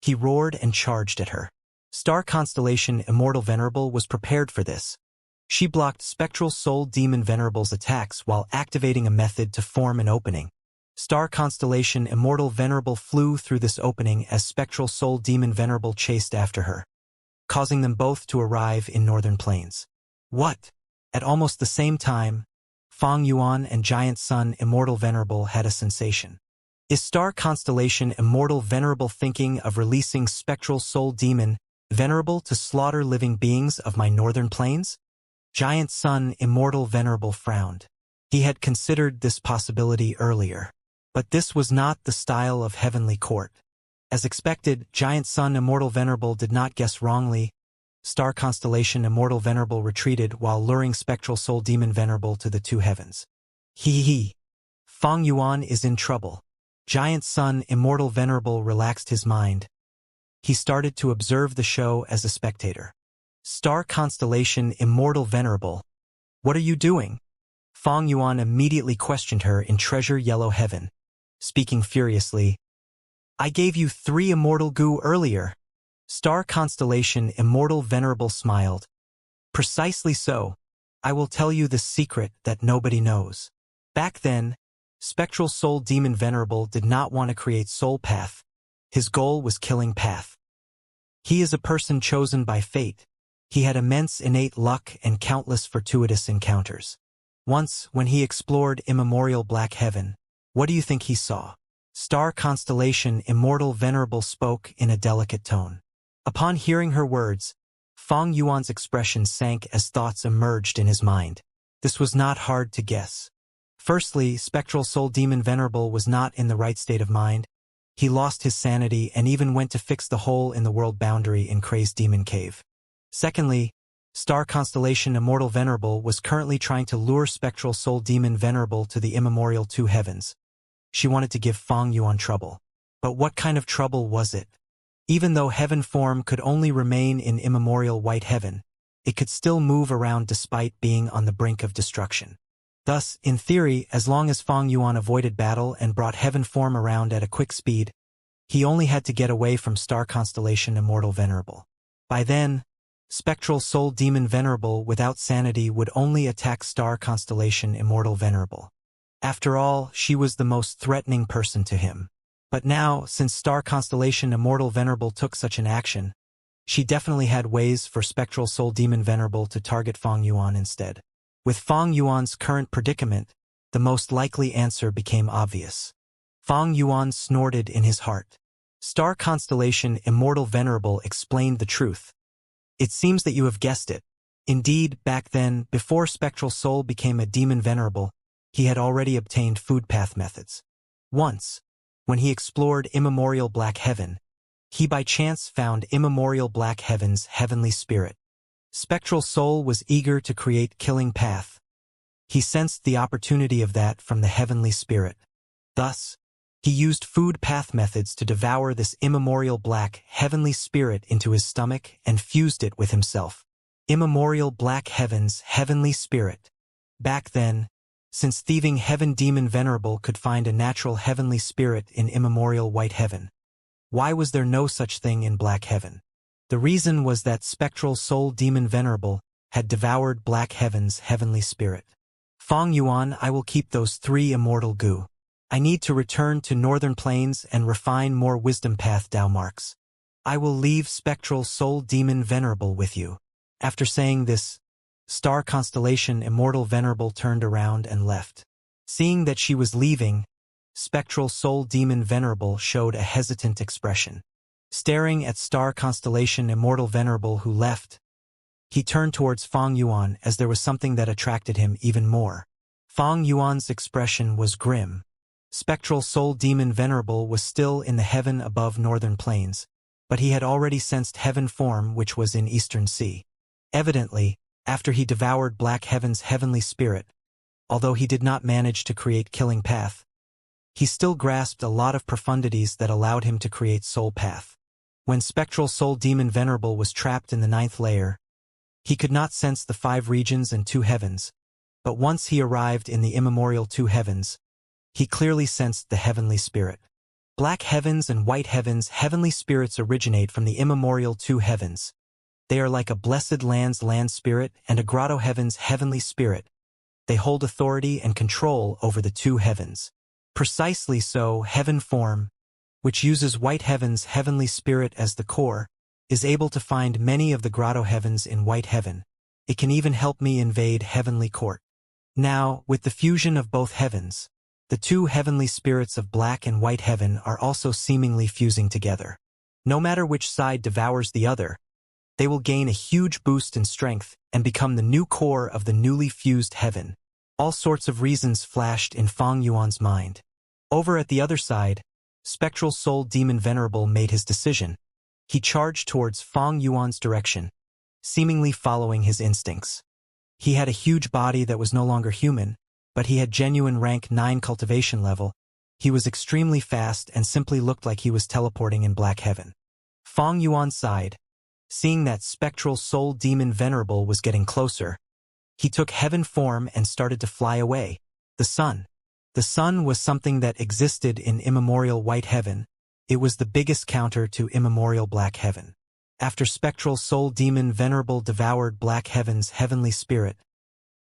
he roared and charged at her. Star Constellation Immortal Venerable was prepared for this. She blocked Spectral Soul Demon Venerable's attacks while activating a method to form an opening. Star Constellation Immortal Venerable flew through this opening as Spectral Soul Demon Venerable chased after her, causing them both to arrive in northern plains. What? At almost the same time, Feng Yuan and Giant Sun Immortal Venerable had a sensation. Is Star Constellation Immortal Venerable thinking of releasing Spectral Soul Demon Venerable to slaughter living beings of my northern plains? Giant Sun Immortal Venerable frowned. He had considered this possibility earlier. But this was not the style of Heavenly Court. As expected, Giant Sun Immortal Venerable did not guess wrongly. Star Constellation Immortal Venerable retreated while luring Spectral Soul Demon Venerable to the two heavens. Hee. Feng Yuan is in trouble. Giant Sun Immortal Venerable relaxed his mind. He started to observe the show as a spectator. Star Constellation Immortal Venerable, what are you doing? Feng Yuan immediately questioned her in Treasure Yellow Heaven, speaking furiously. I gave you 3 Immortal Gu earlier. Star Constellation Immortal Venerable smiled. Precisely so. I will tell you the secret that nobody knows. Back then, Spectral Soul Demon Venerable did not want to create Soul Path. His goal was killing Path. He is a person chosen by fate. He had immense innate luck and countless fortuitous encounters. Once, when he explored immemorial Black Heaven, what do you think he saw? Star Constellation Immortal Venerable spoke in a delicate tone. Upon hearing her words, Feng Yuan's expression sank as thoughts emerged in his mind. This was not hard to guess. Firstly, Spectral Soul Demon Venerable was not in the right state of mind. He lost his sanity and even went to fix the hole in the world boundary in Crazed Demon Cave. Secondly, Star Constellation Immortal Venerable was currently trying to lure Spectral Soul Demon Venerable to the immemorial two heavens. She wanted to give Feng Yuan trouble. But what kind of trouble was it? Even though heaven form could only remain in immemorial white heaven, it could still move around despite being on the brink of destruction. Thus, in theory, as long as Feng Yuan avoided battle and brought heaven form around at a quick speed, he only had to get away from Star Constellation Immortal Venerable. By then, Spectral Soul Demon Venerable without sanity would only attack Star Constellation Immortal Venerable. After all, she was the most threatening person to him. But now, since Star Constellation Immortal Venerable took such an action, she definitely had ways for Spectral Soul Demon Venerable to target Feng Yuan instead. With Feng Yuan's current predicament, the most likely answer became obvious. Feng Yuan snorted in his heart. Star Constellation Immortal Venerable explained the truth. It seems that you have guessed it. Indeed, back then, before Spectral Soul became a demon venerable, he had already obtained food path methods. Once, when he explored immemorial Black Heaven, He by chance found immemorial black heaven's heavenly spirit. Spectral soul was eager to create killing path. He sensed the opportunity of that from the heavenly spirit. Thus, he used food path methods to devour this immemorial black heavenly spirit into his stomach and fused it with himself. Immemorial black heaven's heavenly spirit. Back then, since thieving heaven demon venerable could find a natural heavenly spirit in immemorial white heaven, why was there no such thing in black heaven? The reason was that spectral soul demon venerable had devoured black heaven's heavenly spirit. Fong Yuan, I will keep those 3 immortal goo. I need to return to northern plains and refine more wisdom path Dao marks. I will leave spectral soul demon venerable with you. After saying this, star constellation Immortal Venerable turned around and left. Seeing that she was leaving, spectral soul demon Venerable showed a hesitant expression. Staring at star constellation Immortal Venerable who left, he turned towards Fong Yuan as there was something that attracted him even more. Fong Yuan's expression was grim. Spectral soul demon Venerable was still in the heaven above northern plains, but he had already sensed heaven form which was in eastern sea. Evidently, after he devoured black heaven's heavenly spirit, although he did not manage to create killing path, he still grasped a lot of profundities that allowed him to create soul path. When spectral soul demon Venerable was trapped in the 9th layer, he could not sense the 5 regions and 2 heavens, but once he arrived in the immemorial 2 heavens, he clearly sensed the heavenly spirit. Black heavens and white heavens heavenly spirits originate from the immemorial 2 heavens. They are like a blessed land's land spirit and a grotto heaven's heavenly spirit. They hold authority and control over the 2 heavens. Precisely so, heaven form, which uses white heaven's heavenly spirit as the core, is able to find many of the grotto heavens in white heaven. It can even help me invade heavenly court. Now, with the fusion of both heavens, the 2 heavenly spirits of black and white heaven are also seemingly fusing together. No matter which side devours the other, they will gain a huge boost in strength and become the new core of the newly fused heaven. All sorts of reasons flashed in Fong Yuan's mind. Over at the other side, spectral soul demon Venerable made his decision. He charged towards Fong Yuan's direction, seemingly following his instincts. He had a huge body that was no longer human, but he had genuine rank 9 cultivation level. He was extremely fast and simply looked like he was teleporting in black heaven. Fong Yuan sighed. Seeing that spectral soul demon Venerable was getting closer, he took heaven form and started to fly away. The sun. The sun was something that existed in immemorial white heaven. It was the biggest counter to immemorial black heaven. After spectral soul demon Venerable devoured black heaven's heavenly spirit,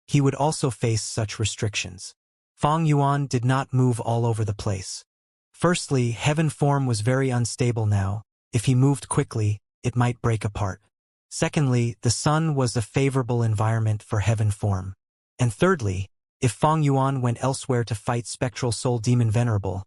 he would also face such restrictions. Fong Yuan did not move all over the place. Firstly, heaven form was very unstable now. If he moved quickly, it might break apart. Secondly, the sun was a favorable environment for heaven form. And thirdly, if Fong Yuan went elsewhere to fight spectral soul demon Venerable,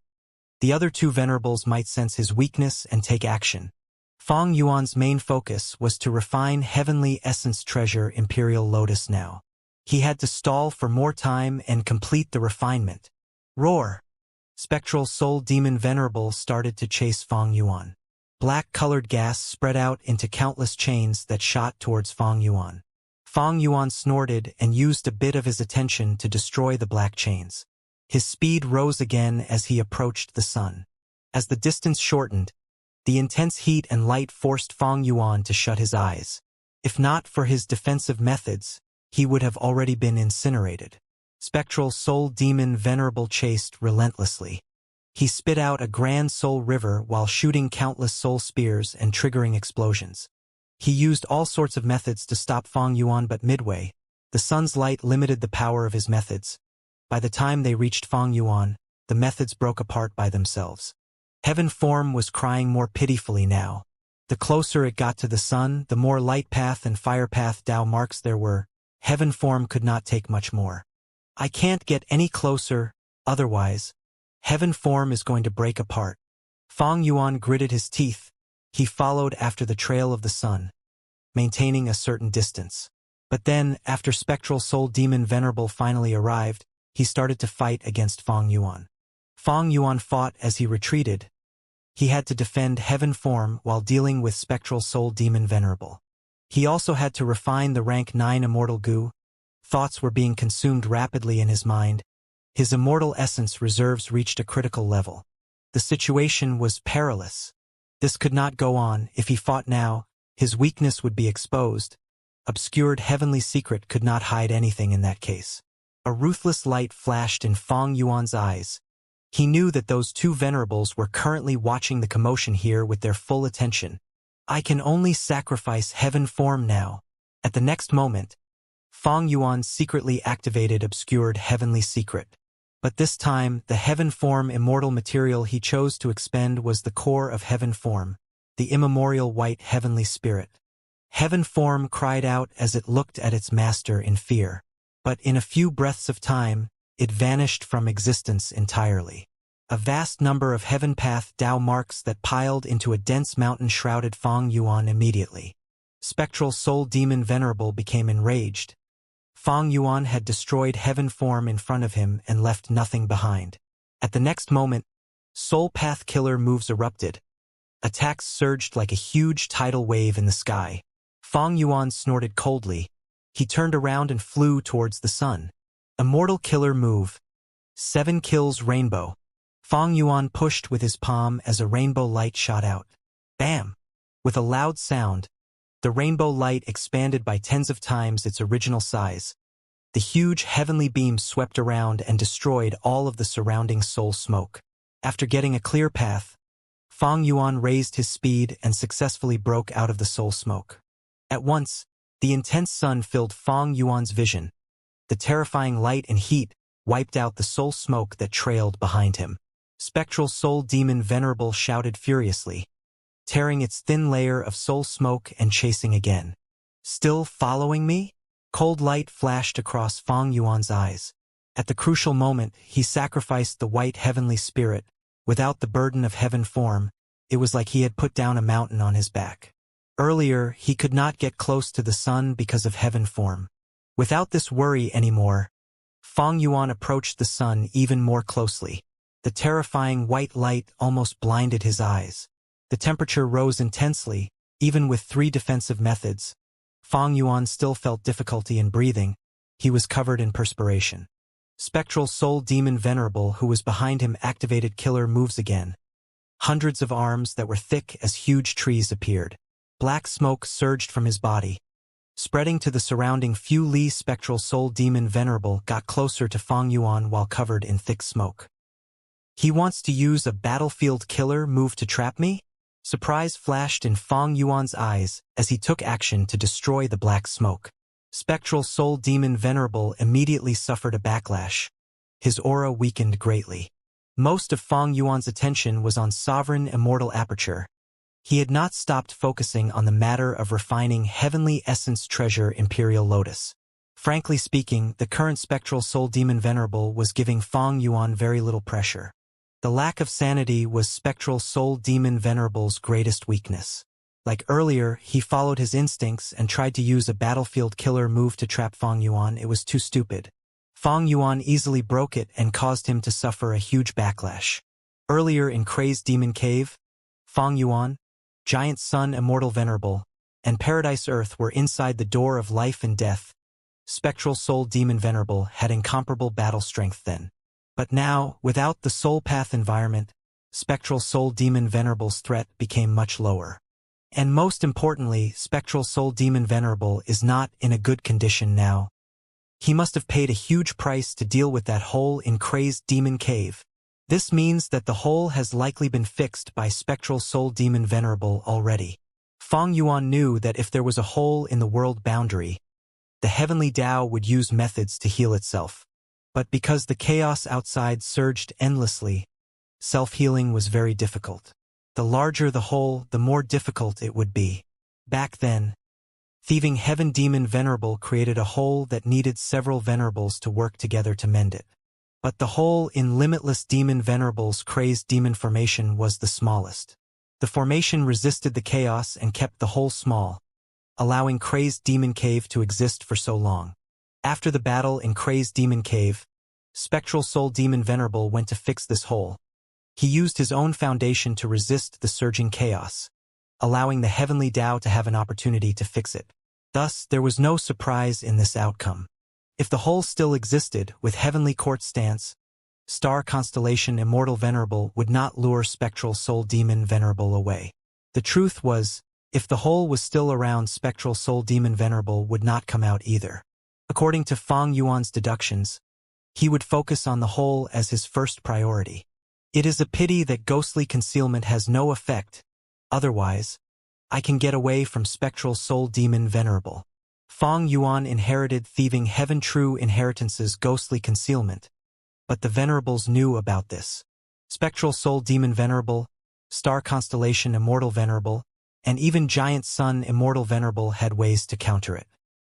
the other 2 venerables might sense his weakness and take action. Fong Yuan's main focus was to refine heavenly essence treasure Imperial Lotus now. He had to stall for more time and complete the refinement. Roar! Spectral soul demon Venerable started to chase Fong Yuan. Black-colored gas spread out into countless chains that shot towards Fong Yuan. Fong Yuan snorted and used a bit of his attention to destroy the black chains. His speed rose again as he approached the sun. As the distance shortened, the intense heat and light forced Fong Yuan to shut his eyes. If not for his defensive methods, he would have already been incinerated. Spectral soul demon Venerable chased relentlessly. He spit out a grand soul river while shooting countless soul spears and triggering explosions. He used all sorts of methods to stop Fong Yuan, but midway, the sun's light limited the power of his methods. By the time they reached Fong Yuan, the methods broke apart by themselves. Heaven form was crying more pitifully now. The closer it got to the sun, the more light path and fire path Dao marks there were. Heaven form could not take much more. I can't get any closer, otherwise, heaven form is going to break apart. Fong Yuan gritted his teeth. He followed after the trail of the sun, maintaining a certain distance. But then, after spectral soul demon Venerable finally arrived, he started to fight against Fong Yuan. Fong Yuan fought as he retreated. He had to defend Heaven Form while dealing with Spectral Soul Demon Venerable. He also had to refine the rank 9 Immortal Goo. Thoughts were being consumed rapidly in his mind. His immortal essence reserves reached a critical level. The situation was perilous. This could not go on. If he fought now, his weakness would be exposed. Obscured heavenly secret could not hide anything in that case. A ruthless light flashed in Fong Yuan's eyes. He knew that those two venerables were currently watching the commotion here with their full attention. I can only sacrifice Heaven Form now. At the next moment, Fong Yuan secretly activated obscured heavenly secret. But this time, the Heaven Form immortal material he chose to expend was the core of Heaven Form, the immemorial white heavenly spirit. Heaven Form cried out as it looked at its master in fear. But in a few breaths of time, it vanished from existence entirely. A vast number of Heaven Path Dao marks that piled into a dense mountain shrouded Fong Yuan immediately. Spectral Soul Demon Venerable became enraged. Fong Yuan had destroyed Heaven Form in front of him and left nothing behind. At the next moment, Soul Path Killer moves erupted. Attacks surged like a huge tidal wave in the sky. Fong Yuan snorted coldly. He turned around and flew towards the sun. Immortal Killer move. 7 kills rainbow. Fong Yuan pushed with his palm as a rainbow light shot out. Bam! With a loud sound, the rainbow light expanded by tens of times its original size. The huge heavenly beam swept around and destroyed all of the surrounding soul smoke. After getting a clear path, Fong Yuan raised his speed and successfully broke out of the soul smoke. At once, the intense sun filled Fong Yuan's vision. The terrifying light and heat wiped out the soul smoke that trailed behind him. Spectral Soul Demon Venerable shouted furiously, tearing its thin layer of soul smoke and chasing again. Still following me? Cold light flashed across Fong Yuan's eyes. At the crucial moment, he sacrificed the white heavenly spirit. Without the burden of Heaven Form, it was like he had put down a mountain on his back. Earlier, he could not get close to the sun because of Heaven Form. Without this worry anymore, Fong Yuan approached the sun even more closely. The terrifying white light almost blinded his eyes. The temperature rose intensely, even with 3 defensive methods. Fong Yuan still felt difficulty in breathing. He was covered in perspiration. Spectral Soul Demon Venerable, who was behind him, activated killer moves again. Hundreds of arms that were thick as huge trees appeared. Black smoke surged from his body, spreading to the surrounding few li. Spectral Soul Demon Venerable got closer to Fong Yuan while covered in thick smoke. He wants to use a battlefield killer move to trap me? Surprise flashed in Fong Yuan's eyes as he took action to destroy the black smoke. Spectral Soul Demon Venerable immediately suffered a backlash. His aura weakened greatly. Most of Fong Yuan's attention was on Sovereign Immortal Aperture. He had not stopped focusing on the matter of refining Heavenly Essence Treasure Imperial Lotus. Frankly speaking, the current Spectral Soul Demon Venerable was giving Fong Yuan very little pressure. The lack of sanity was Spectral Soul Demon Venerable's greatest weakness. Like earlier, he followed his instincts and tried to use a battlefield killer move to trap Fong Yuan. It was too stupid. Fong Yuan easily broke it and caused him to suffer a huge backlash. Earlier in Crazed Demon Cave, Fong Yuan, Giant Sun Immortal Venerable, and Paradise Earth were inside the door of life and death. Spectral Soul Demon Venerable had incomparable battle strength then. But now, without the Soul Path environment, Spectral Soul Demon Venerable's threat became much lower. And most importantly, Spectral Soul Demon Venerable is not in a good condition now. He must have paid a huge price to deal with that hole in Crazed Demon Cave. This means that the hole has likely been fixed by Spectral Soul Demon Venerable already. Fong Yuan knew that if there was a hole in the world boundary, the Heavenly Tao would use methods to heal itself. But because the chaos outside surged endlessly, self-healing was very difficult. The larger the hole, the more difficult it would be. Back then, Thieving Heaven Demon Venerable created a hole that needed several venerables to work together to mend it. But the hole in Limitless Demon Venerable's Crazed Demon Formation was the smallest. The formation resisted the chaos and kept the hole small, allowing Crazed Demon Cave to exist for so long. After the battle in Crazed Demon Cave, Spectral Soul Demon Venerable went to fix this hole. He used his own foundation to resist the surging chaos, allowing the heavenly Tao to have an opportunity to fix it. Thus, there was no surprise in this outcome. If the whole still existed, with heavenly court stance, star constellation Immortal Venerable would not lure spectral soul demon Venerable away. The truth was, if the whole was still around, spectral soul demon Venerable would not come out either. According to Fang Yuan's deductions, he would focus on the whole as his first priority. It is a pity that ghostly concealment has no effect, otherwise, I can get away from spectral soul demon Venerable. Fang Yuan inherited thieving heaven true inheritance's ghostly concealment, but the Venerables knew about this. Spectral soul demon Venerable, star constellation Immortal Venerable, and even giant sun Immortal Venerable had ways to counter it.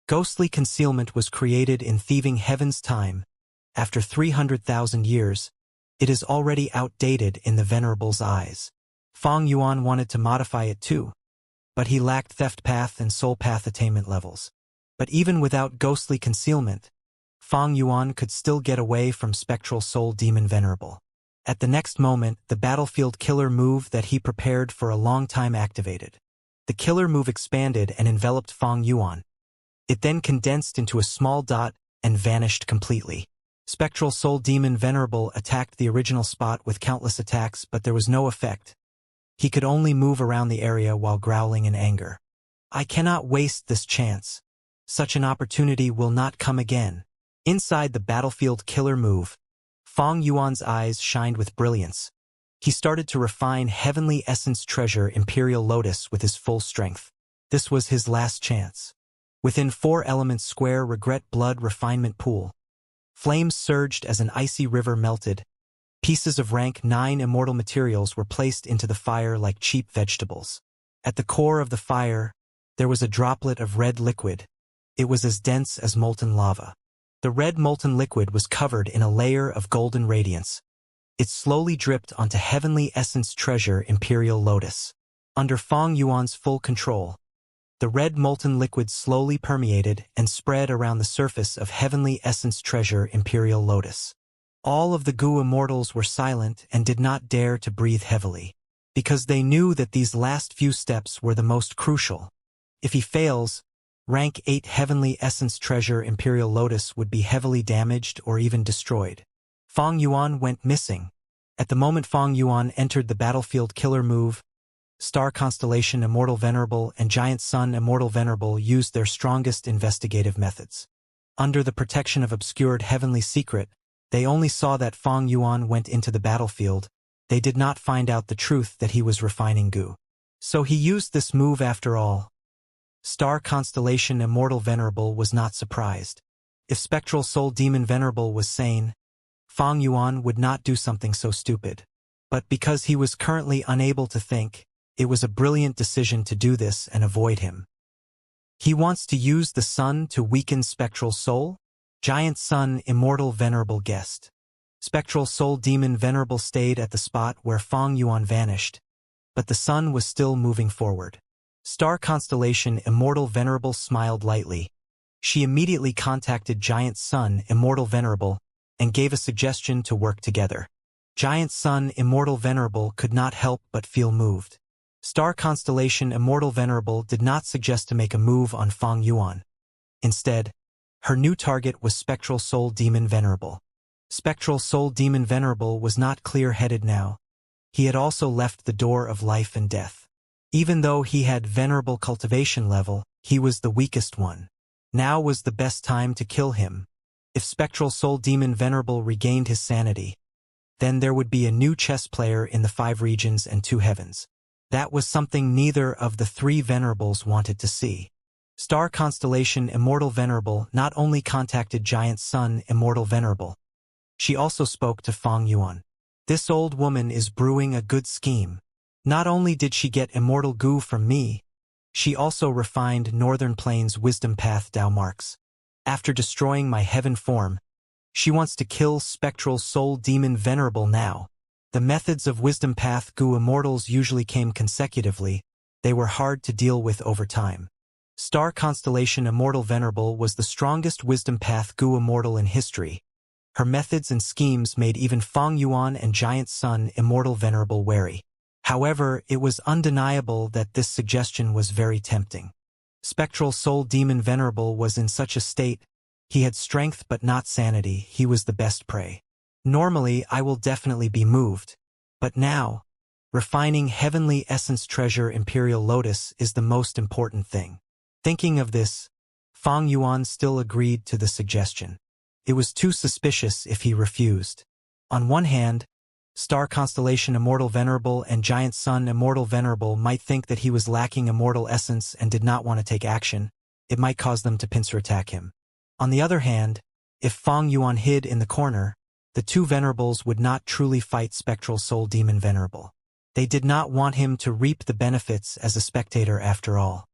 Ghostly concealment was created in thieving heaven's time. After 300,000 years, it is already outdated in the Venerable's eyes. Fang Yuan wanted to modify it too, but he lacked theft path and soul path attainment levels. But even without ghostly concealment, Fang Yuan could still get away from spectral soul demon Venerable. At the next moment, the battlefield killer move that he prepared for a long time activated. The killer move expanded and enveloped Fang Yuan. It then condensed into a small dot and vanished completely. Spectral soul demon Venerable attacked the original spot with countless attacks, but there was no effect. He could only move around the area while growling in anger. I cannot waste this chance. Such an opportunity will not come again. Inside the battlefield killer move, Fang Yuan's eyes shined with brilliance. He started to refine heavenly essence treasure Imperial Lotus with his full strength. This was his last chance. Within 4 elements square regret blood refinement pool, flames surged as an icy river melted. Pieces of rank 9 immortal materials were placed into the fire like cheap vegetables. At the core of the fire, there was a droplet of red liquid. It was as dense as molten lava. The red molten liquid was covered in a layer of golden radiance. It slowly dripped onto heavenly essence treasure Imperial Lotus. Under Fang Yuan's full control, the red molten liquid slowly permeated and spread around the surface of heavenly essence treasure Imperial Lotus. All of the Gu immortals were silent and did not dare to breathe heavily, because they knew that these last few steps were the most crucial. If he fails, rank 8 heavenly essence treasure Imperial Lotus would be heavily damaged or even destroyed. Fang Yuan went missing. At the moment Fang Yuan entered the battlefield killer move, Star Constellation Immortal Venerable and Giant Sun Immortal Venerable used their strongest investigative methods. Under the protection of obscured heavenly secret, they only saw that Fang Yuan went into the battlefield. They did not find out the truth that he was refining Gu. So he used this move after all. Star Constellation Immortal Venerable was not surprised. If Spectral Soul Demon Venerable was sane, Fang Yuan would not do something so stupid. But because he was currently unable to think, it was a brilliant decision to do this and avoid him. He wants to use the sun to weaken Spectral Soul? Giant Sun Immortal Venerable guessed. Spectral Soul Demon Venerable stayed at the spot where Fang Yuan vanished, but the sun was still moving forward. Star Constellation Immortal Venerable smiled lightly. She immediately contacted Giant Sun Immortal Venerable and gave a suggestion to work together. Giant Sun Immortal Venerable could not help but feel moved. Star Constellation Immortal Venerable did not suggest to make a move on Fang Yuan. Instead, her new target was Spectral Soul Demon Venerable. Spectral Soul Demon Venerable was not clear-headed now. He had also left the door of life and death. Even though he had venerable cultivation level, he was the weakest one. Now was the best time to kill him. If Spectral Soul Demon Venerable regained his sanity, then there would be a new chess player in the 5 regions and 2 heavens. That was something neither of the 3 venerables wanted to see. Star Constellation Immortal Venerable not only contacted Giant Sun Immortal Venerable, she also spoke to Fang Yuan. This old woman is brewing a good scheme. Not only did she get Immortal Gu from me, she also refined Northern Plains Wisdom Path Dao marks. After destroying my heaven form, she wants to kill Spectral Soul Demon Venerable now. The methods of Wisdom Path Gu Immortals usually came consecutively. They were hard to deal with over time. Star Constellation Immortal Venerable was the strongest Wisdom Path Gu Immortal in history. Her methods and schemes made even Fong Yuan and Giant Sun Immortal Venerable wary. However, it was undeniable that this suggestion was very tempting. Spectral Soul Demon Venerable was in such a state, he had strength but not sanity, he was the best prey. Normally, I will definitely be moved. But now, refining Heavenly Essence Treasure Imperial Lotus is the most important thing. Thinking of this, Fong Yuan still agreed to the suggestion. It was too suspicious if he refused. On one hand, Star Constellation Immortal Venerable and Giant Sun Immortal Venerable might think that he was lacking immortal essence and did not want to take action. It might cause them to pincer attack him. On the other hand, if Fong Yuan hid in the corner, the two Venerables would not truly fight Spectral Soul Demon Venerable. They did not want him to reap the benefits as a spectator after all.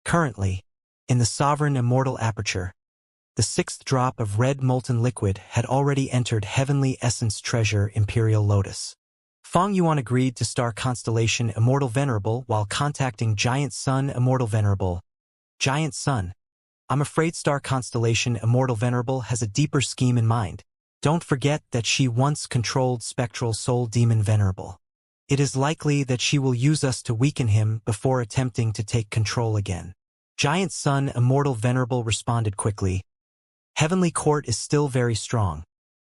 Currently, in the Sovereign Immortal Aperture, the sixth drop of red molten liquid had already entered Heavenly Essence Treasure Imperial Lotus. Fong Yuan agreed to Star Constellation Immortal Venerable while contacting Giant Sun Immortal Venerable. Giant Sun, I'm afraid Star Constellation Immortal Venerable has a deeper scheme in mind. Don't forget that she once controlled Spectral Soul Demon Venerable. It is likely that she will use us to weaken him before attempting to take control again. Giant Sun Immortal Venerable responded quickly. Heavenly Court is still very strong,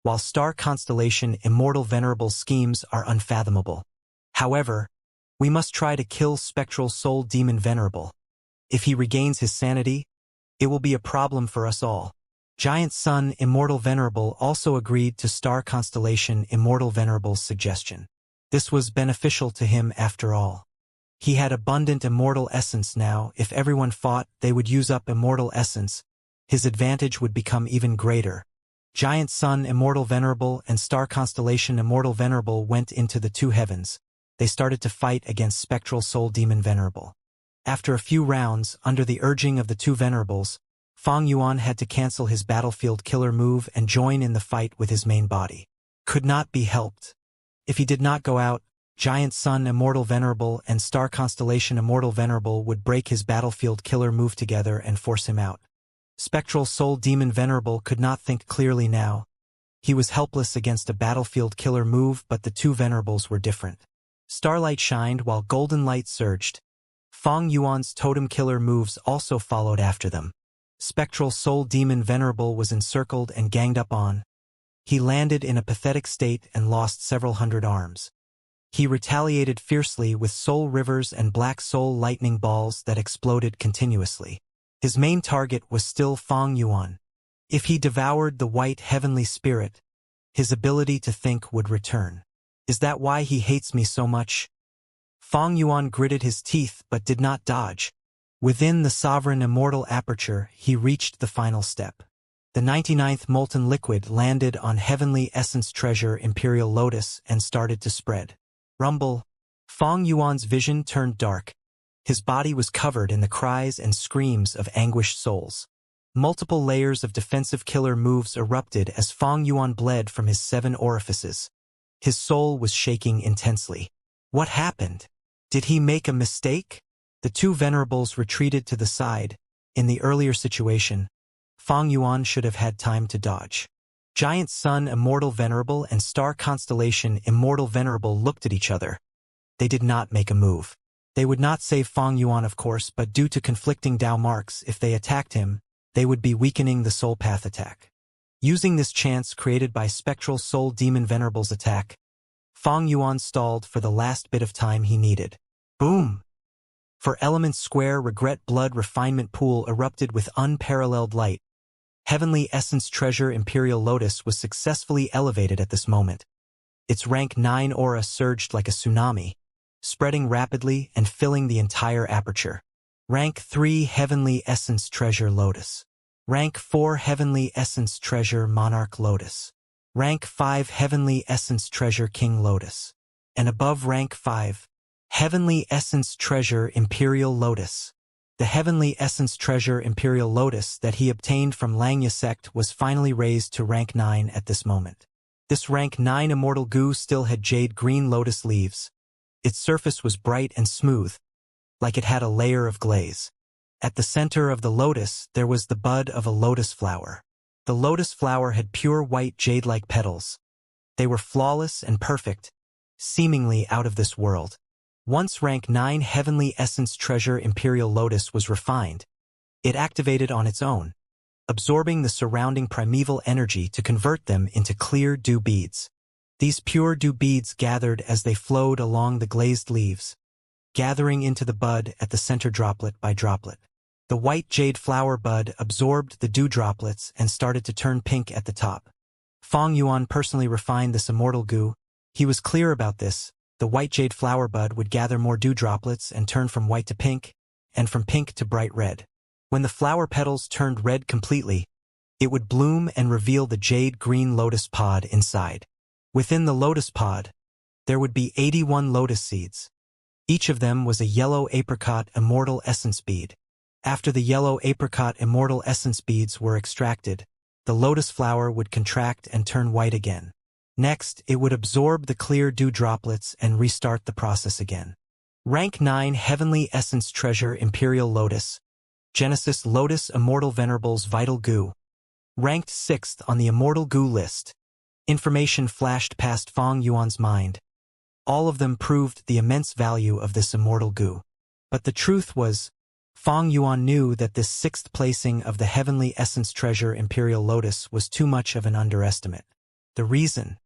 while Star Constellation Immortal Venerable schemes are unfathomable. However, we must try to kill Spectral Soul Demon Venerable. If he regains his sanity, it will be a problem for us all. Giant Sun Immortal Venerable also agreed to Star Constellation Immortal Venerable's suggestion. This was beneficial to him after all. He had abundant immortal essence now. If everyone fought, they would use up immortal essence. His advantage would become even greater. Giant Sun Immortal Venerable and Star Constellation Immortal Venerable went into the two heavens. They started to fight against Spectral Soul Demon Venerable. After a few rounds, under the urging of the two Venerables, Fong Yuan had to cancel his battlefield killer move and join in the fight with his main body. Could not be helped. If he did not go out, Giant Sun Immortal Venerable and Star Constellation Immortal Venerable would break his battlefield killer move together and force him out. Spectral Soul Demon Venerable could not think clearly now. He was helpless against a battlefield killer move, but the two Venerables were different. Starlight shined while golden light surged. Fong Yuan's totem killer moves also followed after them. Spectral Soul Demon Venerable was encircled and ganged up on. He landed in a pathetic state and lost several hundred arms. He retaliated fiercely with soul rivers and black soul lightning balls that exploded continuously. His main target was still Fong Yuan. If he devoured the white heavenly spirit, his ability to think would return. Is that why he hates me so much? Fong Yuan gritted his teeth but did not dodge. Within the Sovereign Immortal Aperture, he reached the final step. The 99th molten liquid landed on Heavenly Essence Treasure Imperial Lotus and started to spread. Rumble. Fong Yuan's vision turned dark. His body was covered in the cries and screams of anguished souls. Multiple layers of defensive killer moves erupted as Fong Yuan bled from his 7 orifices. His soul was shaking intensely. What happened? Did he make a mistake? The two Venerables retreated to the side. In the earlier situation, Fong Yuan should have had time to dodge. Giant Sun Immortal Venerable and Star Constellation Immortal Venerable looked at each other. They did not make a move. They would not save Fong Yuan, of course, but due to conflicting Dao marks, if they attacked him, they would be weakening the Soul Path attack. Using this chance created by Spectral Soul Demon Venerable's attack, Fong Yuan stalled for the last bit of time he needed. Boom! For Element Square, Regret Blood Refinement Pool erupted with unparalleled light. Heavenly Essence Treasure Imperial Lotus was successfully elevated at this moment. Its rank 9 aura surged like a tsunami, spreading rapidly and filling the entire aperture. Rank 3 Heavenly Essence Treasure Lotus. Rank 4 Heavenly Essence Treasure Monarch Lotus. Rank 5 Heavenly Essence Treasure King Lotus. And above rank 5, Heavenly Essence Treasure Imperial Lotus. The Heavenly Essence Treasure Imperial Lotus that he obtained from Langya sect was finally raised to rank 9 at this moment. This rank 9 immortal goo still had jade green lotus leaves. Its surface was bright and smooth, like it had a layer of glaze. At the center of the lotus, there was the bud of a lotus flower. The lotus flower had pure white jade-like petals. They were flawless and perfect, seemingly out of this world. Once rank 9 heavenly essence treasure Imperial Lotus was refined, it activated on its own, absorbing the surrounding primeval energy to convert them into clear dew beads. These pure dew beads gathered as they flowed along the glazed leaves, gathering into the bud at the center droplet by droplet. The white jade flower bud absorbed the dew droplets and started to turn pink at the top. Feng Yuan personally refined this immortal goo. He was clear about this. The white jade flower bud would gather more dew droplets and turn from white to pink, and from pink to bright red. When the flower petals turned red completely, it would bloom and reveal the jade-green lotus pod inside. Within the lotus pod, there would be 81 lotus seeds. Each of them was a yellow apricot immortal essence bead. After the yellow apricot immortal essence beads were extracted, the lotus flower would contract and turn white again. Next, it would absorb the clear dew droplets and restart the process again. Rank 9 Heavenly Essence Treasure Imperial Lotus, Genesis Lotus Immortal Venerable's Vital Goo. Ranked 6th on the Immortal Goo list. Information flashed past Feng Yuan's mind. All of them proved the immense value of this immortal goo. But the truth was, Feng Yuan knew that this 6th placing of the Heavenly Essence Treasure Imperial Lotus was too much of an underestimate. The reason?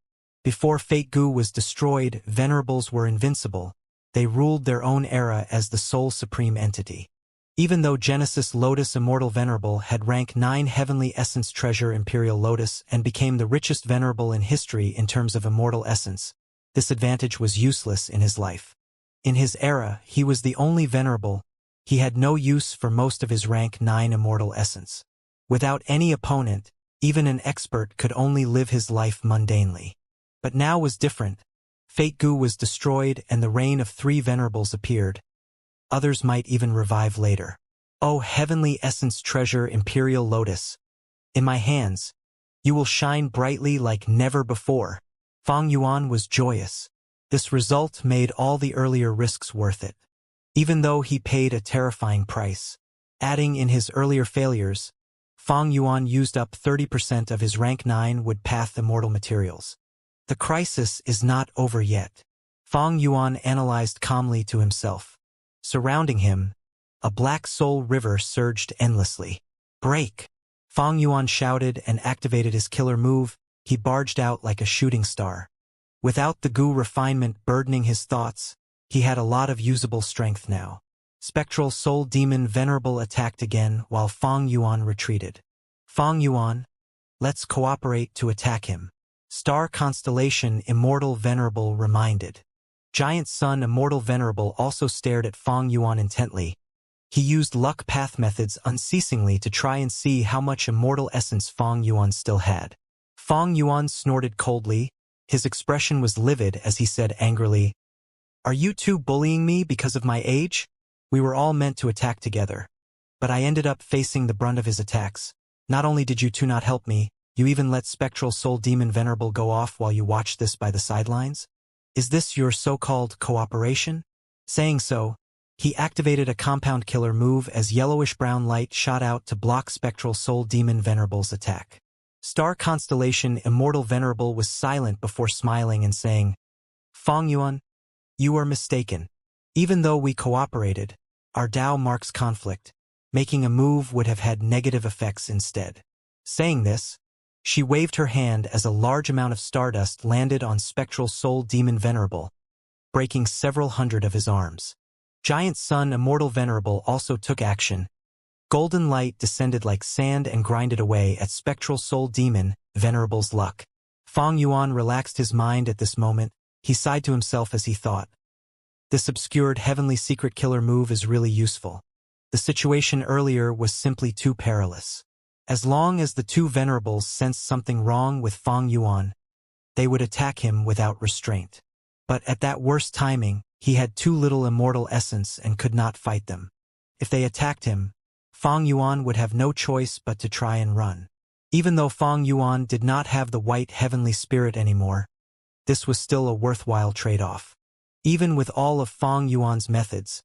Before Fate Goo was destroyed, Venerables were invincible. They ruled their own era as the sole supreme entity. Even though Genesis Lotus Immortal Venerable had rank 9 Heavenly Essence Treasure Imperial Lotus and became the richest Venerable in history in terms of immortal essence, this advantage was useless in his life. In his era, he was the only Venerable. He had no use for most of his rank 9 immortal essence. Without any opponent, even an expert could only live his life mundanely. But now was different. Fate Goo was destroyed and the reign of 3 Venerables appeared. Others might even revive later. O Heavenly Essence Treasure Imperial Lotus, in my hands, you will shine brightly like never before. Feng Yuan was joyous. This result made all the earlier risks worth it. Even though he paid a terrifying price. Adding in his earlier failures, Feng Yuan used up 30% of his rank 9 wood path immortal materials. The crisis is not over yet. Feng Yuan analyzed calmly to himself. Surrounding him, a black soul river surged endlessly. Break! Feng Yuan shouted and activated his killer move. He barged out like a shooting star. Without the goo refinement burdening his thoughts, he had a lot of usable strength now. Spectral Soul Demon Venerable attacked again while Feng Yuan retreated. Feng Yuan, let's cooperate to attack him. Star Constellation Immortal Venerable reminded. Giant Sun Immortal Venerable also stared at Feng Yuan intently. He used luck path methods unceasingly to try and see how much immortal essence Feng Yuan still had. Feng Yuan snorted coldly. His expression was livid as he said angrily, "Are you two bullying me because of my age? We were all meant to attack together. But I ended up facing the brunt of his attacks. Not only did you two not help me, you even let Spectral Soul Demon Venerable go off while you watched this by the sidelines? Is this your so-called cooperation?" Saying so, he activated a compound killer move as yellowish-brown light shot out to block Spectral Soul Demon Venerable's attack. Star Constellation Immortal Venerable was silent before smiling and saying, "Feng Yuan, you are mistaken. Even though we cooperated, our Tao marks conflict. Making a move would have had negative effects instead." Saying this, she waved her hand as a large amount of stardust landed on Spectral Soul Demon Venerable, breaking several hundred of his arms. Giant Sun Immortal Venerable also took action. Golden light descended like sand and grinded away at Spectral Soul Demon Venerable's luck. Feng Yuan relaxed his mind at this moment. He sighed to himself as he thought, "This obscured heavenly secret killer move is really useful. The situation earlier was simply too perilous." As long as the 2 Venerables sensed something wrong with Feng Yuan, they would attack him without restraint. But at that worst timing, he had too little immortal essence and could not fight them. If they attacked him, Feng Yuan would have no choice but to try and run. Even though Feng Yuan did not have the white heavenly spirit anymore, this was still a worthwhile trade-off. Even with all of Feng Yuan's methods,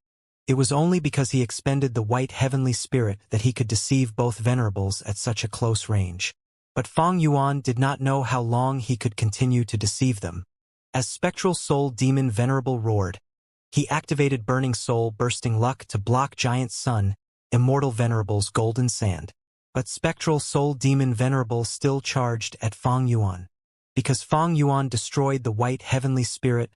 it was only because he expended the white heavenly spirit that he could deceive both Venerables at such a close range. But Fang Yuan did not know how long he could continue to deceive them. As Spectral Soul Demon Venerable roared, he activated Burning Soul Bursting Luck to block Giant Sun, Immortal Venerable's golden sand. But Spectral Soul Demon Venerable still charged at Fang Yuan. Because Fang Yuan destroyed the white heavenly spirit,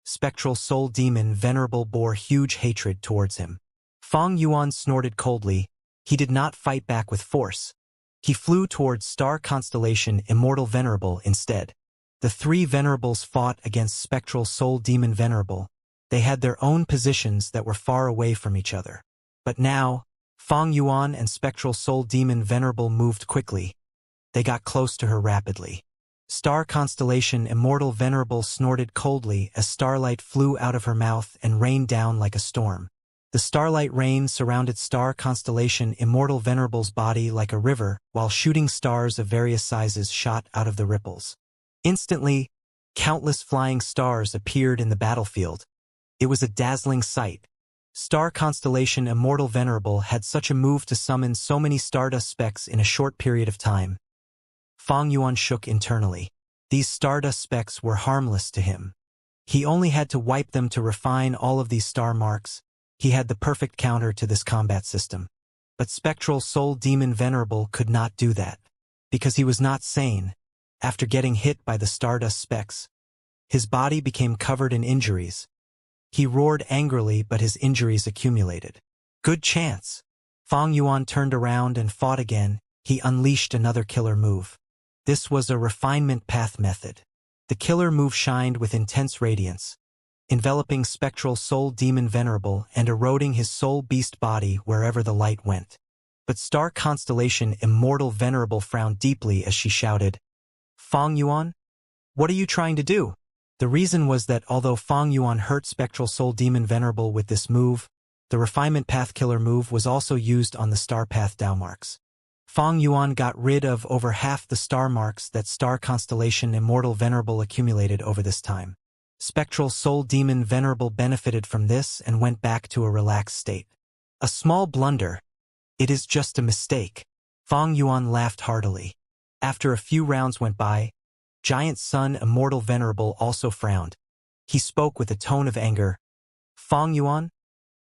Spectral Soul Demon Venerable bore huge hatred towards him. Fang Yuan snorted coldly. He did not fight back with force. He flew towards star constellation Immortal Venerable instead. The three Venerables fought against Spectral Soul Demon Venerable. They had their own positions that were far away from each other. But now, Fang Yuan and Spectral Soul Demon Venerable moved quickly. They got close to her rapidly. Star constellation Immortal Venerable snorted coldly as starlight flew out of her mouth and rained down like a storm. The starlight rain surrounded star constellation Immortal Venerable's body like a river, while shooting stars of various sizes shot out of the ripples. Instantly, countless flying stars appeared in the battlefield. It was a dazzling sight. Star constellation Immortal Venerable had such a move to summon so many stardust specks in a short period of time. Fang Yuan shook internally. These stardust specks were harmless to him. He only had to wipe them to refine all of these star marks. He had the perfect counter to this combat system. But Spectral Soul Demon Venerable could not do that. Because he was not sane. After getting hit by the stardust specks, his body became covered in injuries. He roared angrily, but his injuries accumulated. Good chance. Fang Yuan turned around and fought again. He unleashed another killer move. This was a refinement path method. The killer move shined with intense radiance, enveloping Spectral Soul Demon Venerable and eroding his soul beast body wherever the light went. But star constellation Immortal Venerable frowned deeply as she shouted, "Fang Yuan? What are you trying to do?" The reason was that although Fang Yuan hurt Spectral Soul Demon Venerable with this move, the Refinement Path Killer move was also used on the Star Path Dao marks. Fang Yuan got rid of over half the star marks that Star Constellation Immortal Venerable accumulated over this time. Spectral Soul Demon Venerable benefited from this and went back to a relaxed state. A small blunder. It is just a mistake. Fang Yuan laughed heartily. After a few rounds went by, Giant Sun Immortal Venerable also frowned. He spoke with a tone of anger. "Fang Yuan?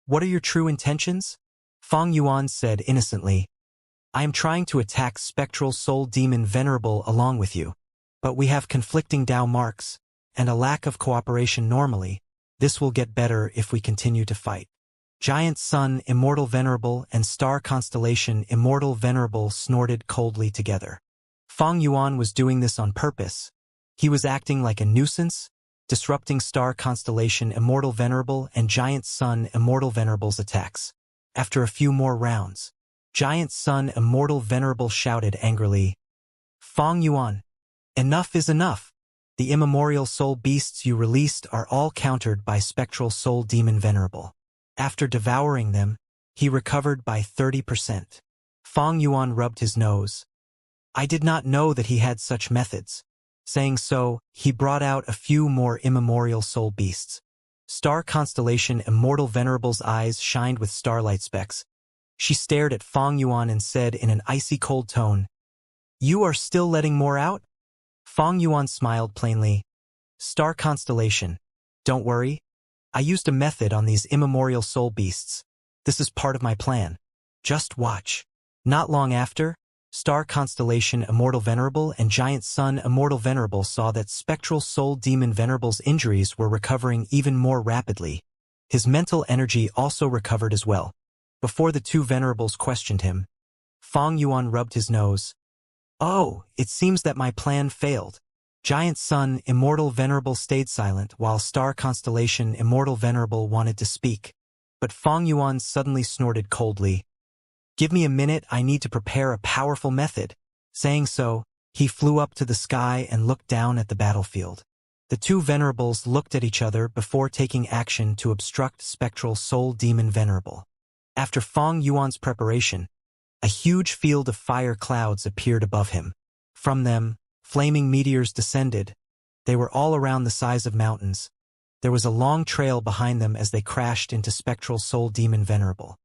What are your true intentions?" Fang Yuan said innocently, "I am trying to attack Spectral Soul Demon Venerable along with you. But we have conflicting Dao marks, and a lack of cooperation normally. This will get better if we continue to fight." Giant Sun Immortal Venerable and Star Constellation Immortal Venerable snorted coldly together. Fang Yuan was doing this on purpose. He was acting like a nuisance, disrupting Star Constellation Immortal Venerable and Giant Sun Immortal Venerable's attacks. After a few more rounds, Giant Sun Immortal Venerable shouted angrily, "Fang Yuan, enough is enough. The immemorial soul beasts you released are all countered by Spectral Soul Demon Venerable." After devouring them, he recovered by 30%. Fang Yuan rubbed his nose. I did not know that he had such methods. Saying so, he brought out a few more immemorial soul beasts. Star Constellation Immortal Venerable's eyes shined with starlight specks. She stared at Fang Yuan and said in an icy cold tone, "You are still letting more out?" Fang Yuan smiled plainly. "Star Constellation, don't worry. I used a method on these immemorial soul beasts. This is part of my plan. Just watch." Not long after, Star Constellation Immortal Venerable and Giant Sun Immortal Venerable saw that Spectral Soul Demon Venerable's injuries were recovering even more rapidly. His mental energy also recovered as well. Before the two Venerables questioned him, Fang Yuan rubbed his nose. "Oh, it seems that my plan failed." Giant Sun Immortal Venerable stayed silent while Star Constellation Immortal Venerable wanted to speak. But Fang Yuan suddenly snorted coldly. "Give me a minute, I need to prepare a powerful method." Saying so, he flew up to the sky and looked down at the battlefield. The two Venerables looked at each other before taking action to obstruct Spectral Soul Demon Venerable. After Fang Yuan's preparation, a huge field of fire clouds appeared above him. From them, flaming meteors descended. They were all around the size of mountains. There was a long trail behind them as they crashed into Spectral Soul Demon Venerable.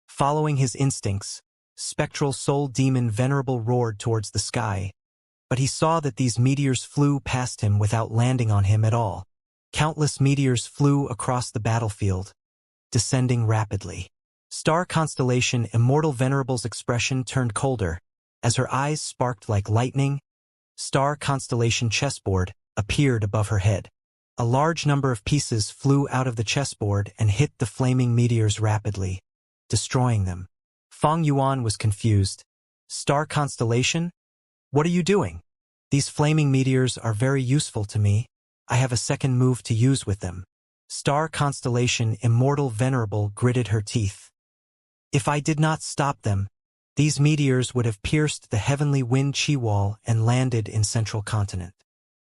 Following his instincts, Spectral Soul Demon Venerable roared towards the sky. but he saw that these meteors flew past him without landing on him at all. Countless meteors flew across the battlefield, descending rapidly. Star constellation Immortal Venerable's expression turned colder, as her eyes sparked like lightning. Star constellation chessboard appeared above her head. A large number of pieces flew out of the chessboard and hit the flaming meteors rapidly, destroying them. Feng Yuan was confused. Star constellation? What are you doing? These flaming meteors are very useful to me. I have a second move to use with them. Star constellation Immortal Venerable gritted her teeth. If I did not stop them, these meteors would have pierced the heavenly wind chi wall and landed in central continent.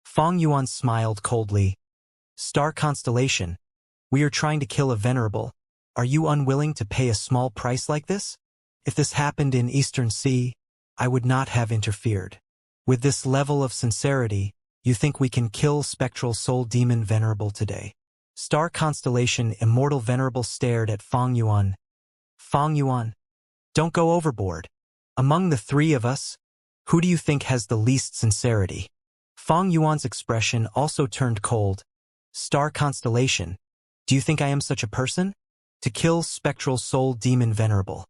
Feng Yuan smiled coldly. Star constellation, we are trying to kill a venerable. Are you unwilling to pay a small price like this? If this happened in Eastern Sea, I would not have interfered. With this level of sincerity, you think we can kill spectral soul demon venerable today? Star constellation Immortal Venerable stared at Feng Yuan. Feng Yuan, don't go overboard. Among the three of us, who do you think has the least sincerity? Feng Yuan's expression also turned cold. Star constellation, do you think I am such a person? To kill spectral soul demon venerable.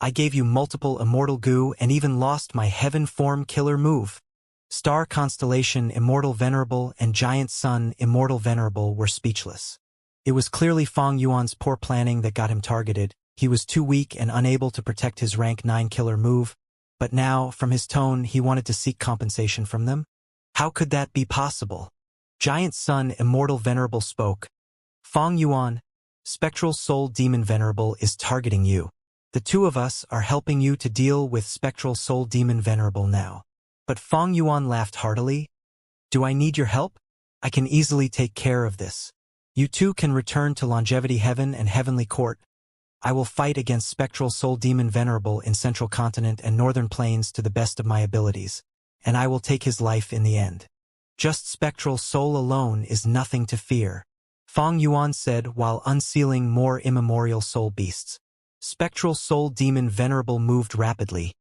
I gave you multiple immortal goo and even lost my heaven form killer move. Star constellation Immortal Venerable and Giant Sun Immortal Venerable were speechless. It was clearly Feng Yuan's poor planning that got him targeted. He was too weak and unable to protect his rank 9 killer move, but now, from his tone, he wanted to seek compensation from them. How could that be possible? Giant Sun Immortal Venerable spoke. Feng Yuan, Spectral Soul Demon Venerable is targeting you. The two of us are helping you to deal with Spectral Soul Demon Venerable now. But Feng Yuan laughed heartily. Do I need your help? I can easily take care of this. You two can return to Longevity Heaven and Heavenly Court. I will fight against Spectral Soul Demon Venerable in Central Continent and Northern Plains to the best of my abilities, and I will take his life in the end. Just Spectral Soul alone is nothing to fear, Feng Yuan said while unsealing more immemorial soul beasts. Spectral Soul Demon Venerable moved rapidly,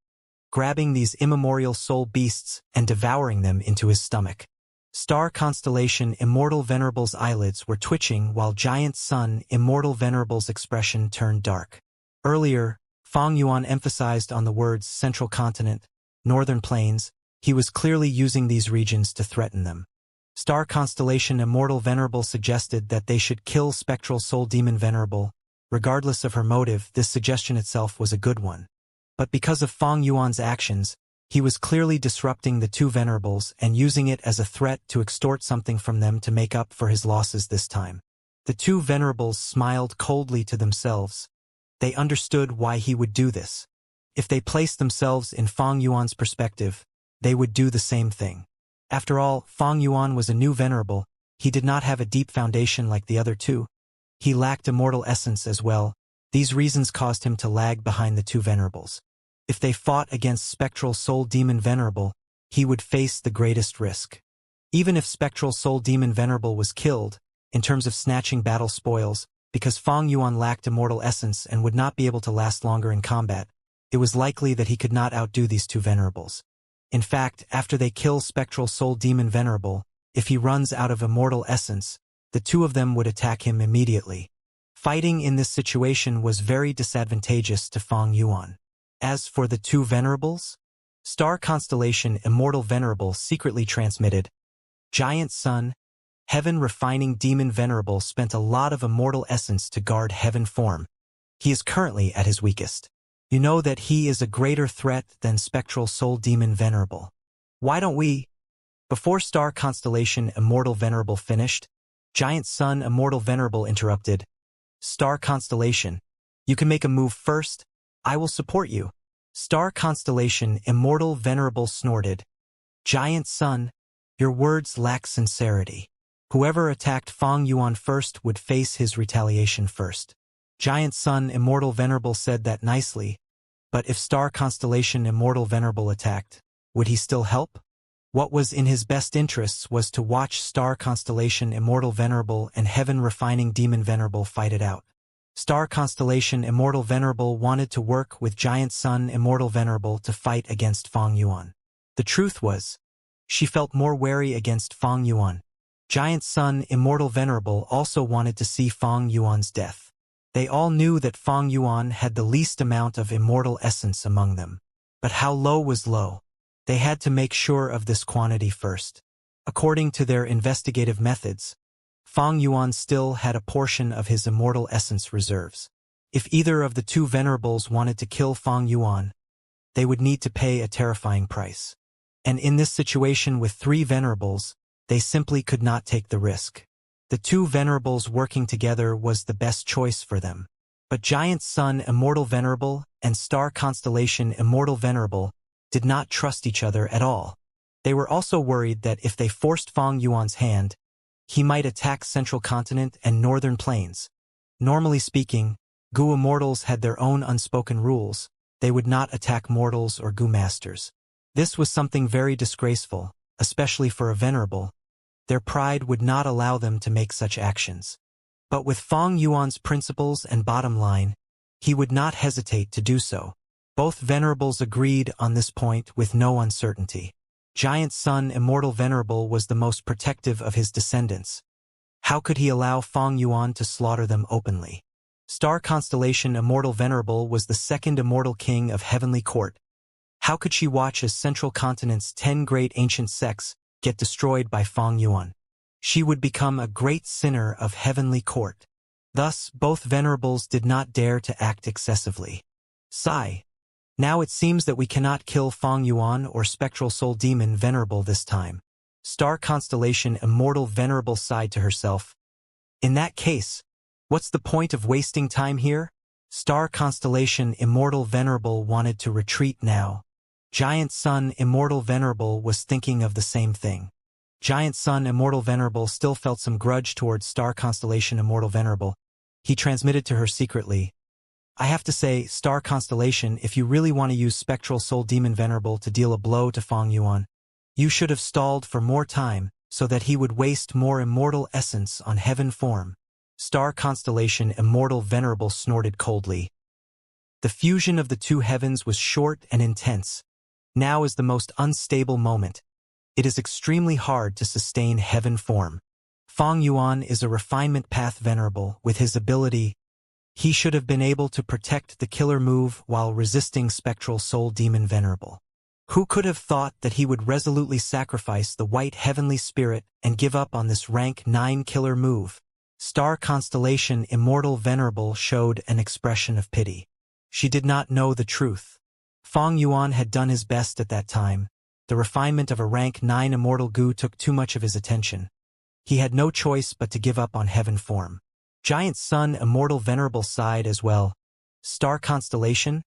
grabbing these immemorial soul beasts and devouring them into his stomach. Star constellation Immortal Venerable's eyelids were twitching while Giant Sun Immortal Venerable's expression turned dark. Earlier, Feng Yuan emphasized on the words Central Continent, Northern Plains. He was clearly using these regions to threaten them. Star constellation Immortal Venerable suggested that they should kill Spectral Soul Demon Venerable. Regardless of her motive, this suggestion itself was a good one. But because of Feng Yuan's actions, he was clearly disrupting the two venerables and using it as a threat to extort something from them to make up for his losses this time. The two venerables smiled coldly to themselves. They understood why he would do this. If they placed themselves in Feng Yuan's perspective, they would do the same thing. After all, Feng Yuan was a new venerable. He did not have a deep foundation like the other two. He lacked immortal essence as well. These reasons caused him to lag behind the two venerables. If they fought against Spectral Soul Demon Venerable, he would face the greatest risk. Even if Spectral Soul Demon Venerable was killed, in terms of snatching battle spoils, because Feng Yuan lacked immortal essence and would not be able to last longer in combat, it was likely that he could not outdo these two venerables. In fact, after they kill Spectral Soul Demon Venerable, if he runs out of immortal essence, the two of them would attack him immediately. Fighting in this situation was very disadvantageous to Feng Yuan. As for the two venerables, Star constellation Immortal Venerable secretly transmitted. Giant Sun, Heaven Refining Demon Venerable spent a lot of immortal essence to guard heaven form. He is currently at his weakest. You know that he is a greater threat than Spectral Soul Demon Venerable. Why don't we? Before Star constellation Immortal Venerable finished, Giant Sun Immortal Venerable interrupted. Star constellation, you can make a move first. I will support you. Star constellation Immortal Venerable snorted. Giant Sun, your words lack sincerity. Whoever attacked Feng Yuan first would face his retaliation first. Giant Sun Immortal Venerable said that nicely, but if Star constellation Immortal Venerable attacked, would he still help? What was in his best interests was to watch Star constellation Immortal Venerable and Heaven Refining Demon Venerable fight it out. Star constellation Immortal Venerable wanted to work with Giant Sun Immortal Venerable to fight against Feng Yuan. The truth was, She felt more wary against Fang Yuan. Giant Sun, Immortal Venerable, also wanted to see Fang Yuan's death. They all knew that Fang Yuan had the least amount of immortal essence among them. But how low was low? They had to make sure of this quantity first. According to their investigative methods, Fang Yuan still had a portion of his immortal essence reserves. If either of the two venerables wanted to kill Fang Yuan, they would need to pay a terrifying price. And in this situation with three venerables, they simply could not take the risk. The two venerables working together was the best choice for them. But Giant Sun, Immortal Venerable, and Star Constellation, Immortal Venerable, did not trust each other at all. They were also worried that if they forced Fang Yuan's hand, he might attack Central Continent and Northern Plains. Normally speaking, Gu Immortals had their own unspoken rules. They would not attack mortals or Gu Masters. This was something very disgraceful, especially for a venerable. Their pride would not allow them to make such actions. But with Fang Yuan's principles and bottom line, he would not hesitate to do so. Both venerables agreed on this point with no uncertainty. Giant Sun, Immortal Venerable, was the most protective of his descendants. How could he allow Fang Yuan to slaughter them openly? Star Constellation, Immortal Venerable, was the second immortal king of Heavenly Court. How could she watch as Central Continent's 10 great ancient sects get destroyed by Fang Yuan? She would become a great sinner of Heavenly Court. Thus, both venerables did not dare to act excessively. Sigh. Now it seems that we cannot kill Fang Yuan or Spectral Soul Demon Venerable this time. Star Constellation, Immortal Venerable, sighed to herself. In that case, what's the point of wasting time here? Star Constellation, Immortal Venerable, wanted to retreat now. Giant Sun, Immortal Venerable, was thinking of the same thing. Giant Sun, Immortal Venerable, still felt some grudge towards Star Constellation, Immortal Venerable. He transmitted to her secretly, I have to say, Star Constellation, if you really want to use Spectral Soul Demon Venerable to deal a blow to Fang Yuan, you should have stalled for more time so that he would waste more immortal essence on heaven form. Star Constellation, Immortal Venerable, snorted coldly. The fusion of the two heavens was short and intense. Now is the most unstable moment. It is extremely hard to sustain heaven form. Fang Yuan is a refinement path venerable. With his ability, he should have been able to protect the killer move while resisting Spectral Soul Demon Venerable. Who could have thought that he would resolutely sacrifice the white heavenly spirit and give up on this rank 9 killer move? Star Constellation, Immortal Venerable, showed an expression of pity. She did not know the truth. Fang Yuan had done his best at that time. The refinement of a rank 9 immortal Gu took too much of his attention. He had no choice but to give up on heaven form. Giant Sun, Immortal Venerable, sighed as well. Star Constellation,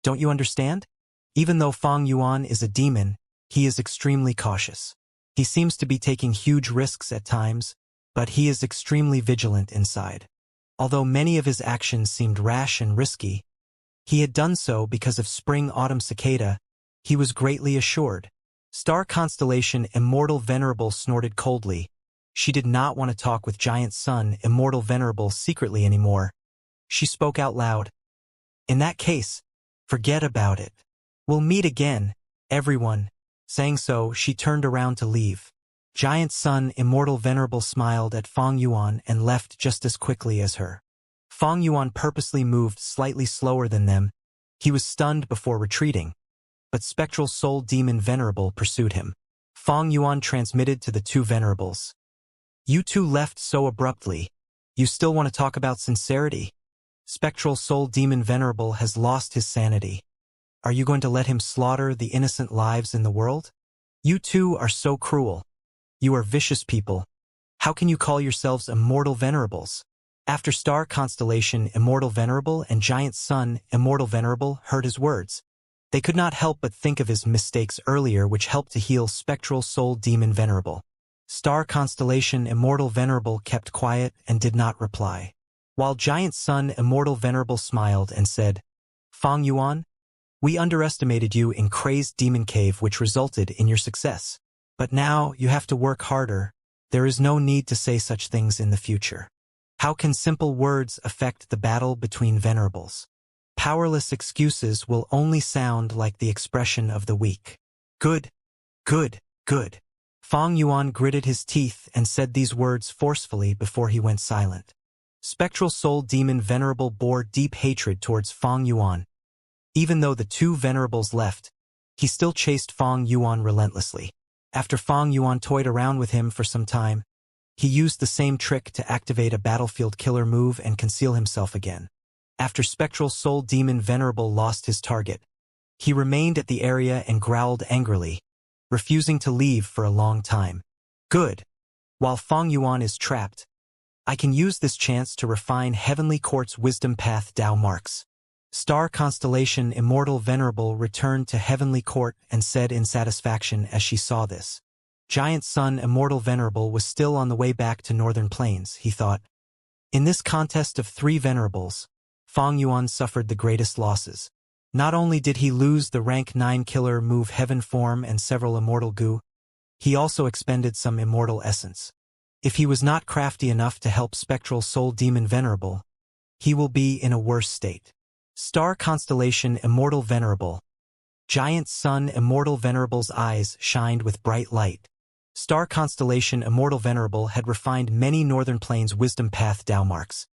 don't you understand? Even though Fang Yuan is a demon, he is extremely cautious. He seems to be taking huge risks at times, but he is extremely vigilant inside. Although many of his actions seemed rash and risky, he had done so because of Spring-Autumn Cicada. He was greatly assured. Star Constellation, Immortal Venerable, snorted coldly. She did not want to talk with Giant Sun, Immortal Venerable, secretly anymore. She spoke out loud. In that case, forget about it. We'll meet again, everyone. Saying so, she turned around to leave. Giant Sun, Immortal Venerable, smiled at Fang Yuan and left just as quickly as her. Fang Yuan purposely moved slightly slower than them. He was stunned before retreating. But Spectral Soul Demon Venerable pursued him. Fang Yuan transmitted to the two venerables. You two left so abruptly. You still want to talk about sincerity? Spectral Soul Demon Venerable has lost his sanity. Are you going to let him slaughter the innocent lives in the world? You two are so cruel. You are vicious people. How can you call yourselves Immortal Venerables? After Star Constellation, Immortal Venerable, and Giant Sun, Immortal Venerable, heard his words, they could not help but think of his mistakes earlier, which helped to heal Spectral Soul Demon Venerable. Star Constellation, Immortal Venerable, kept quiet and did not reply, while Giant Sun, Immortal Venerable, smiled and said, Fang Yuan, we underestimated you in Crazed Demon Cave, which resulted in your success. But now you have to work harder. There is no need to say such things in the future. How can simple words affect the battle between venerables? Powerless excuses will only sound like the expression of the weak. Good, good, good. Fang Yuan gritted his teeth and said these words forcefully before he went silent. Spectral Soul Demon Venerable bore deep hatred towards Fang Yuan. Even though the two venerables left, he still chased Fang Yuan relentlessly. After Fang Yuan toyed around with him for some time, he used the same trick to activate a battlefield killer move and conceal himself again. After Spectral Soul Demon Venerable lost his target, he remained at the area and growled angrily, refusing to leave for a long time. Good. While Fang Yuan is trapped, I can use this chance to refine Heavenly Court's Wisdom Path Dao marks. Star Constellation Immortal Venerable returned to Heavenly Court and said in satisfaction as she saw this. Giant Sun Immortal Venerable was still on the way back to Northern Plains, he thought. In this contest of 3 venerables, Fang Yuan suffered the greatest losses. Not only did he lose the rank 9 killer move Heaven Form and several immortal goo, he also expended some immortal essence. If he was not crafty enough to help Spectral Soul Demon Venerable, he will be in a worse state. Star Constellation Immortal Venerable. Giant Sun Immortal Venerable's eyes shined with bright light. Star Constellation Immortal Venerable had refined many Northern Plains Wisdom Path Dao marks.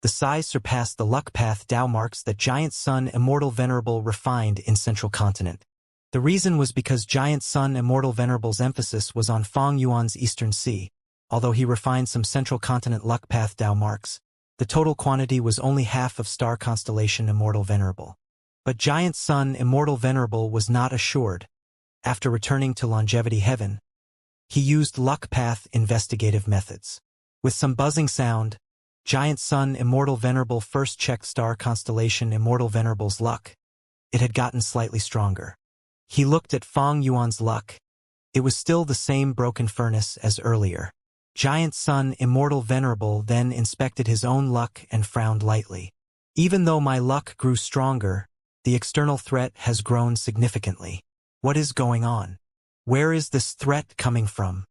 The size surpassed the Luck Path Dao marks that Giant Sun Immortal Venerable refined in Central Continent. The reason was because Giant Sun Immortal Venerable's emphasis was on Fang Yuan's Eastern Sea. Although he refined some Central Continent Luck Path Dao marks, the total quantity was only half of Star Constellation Immortal Venerable. But Giant Sun Immortal Venerable was not assured. After returning to Longevity Heaven, he used Luck Path investigative methods. With some buzzing sound, Giant Sun Immortal Venerable first checked Star Constellation Immortal Venerable's luck. It had gotten slightly stronger. He looked at Fang Yuan's luck. It was still the same broken furnace as earlier. Giant Sun Immortal Venerable then inspected his own luck and frowned lightly. Even though my luck grew stronger, the external threat has grown significantly. What is going on? Where is this threat coming from?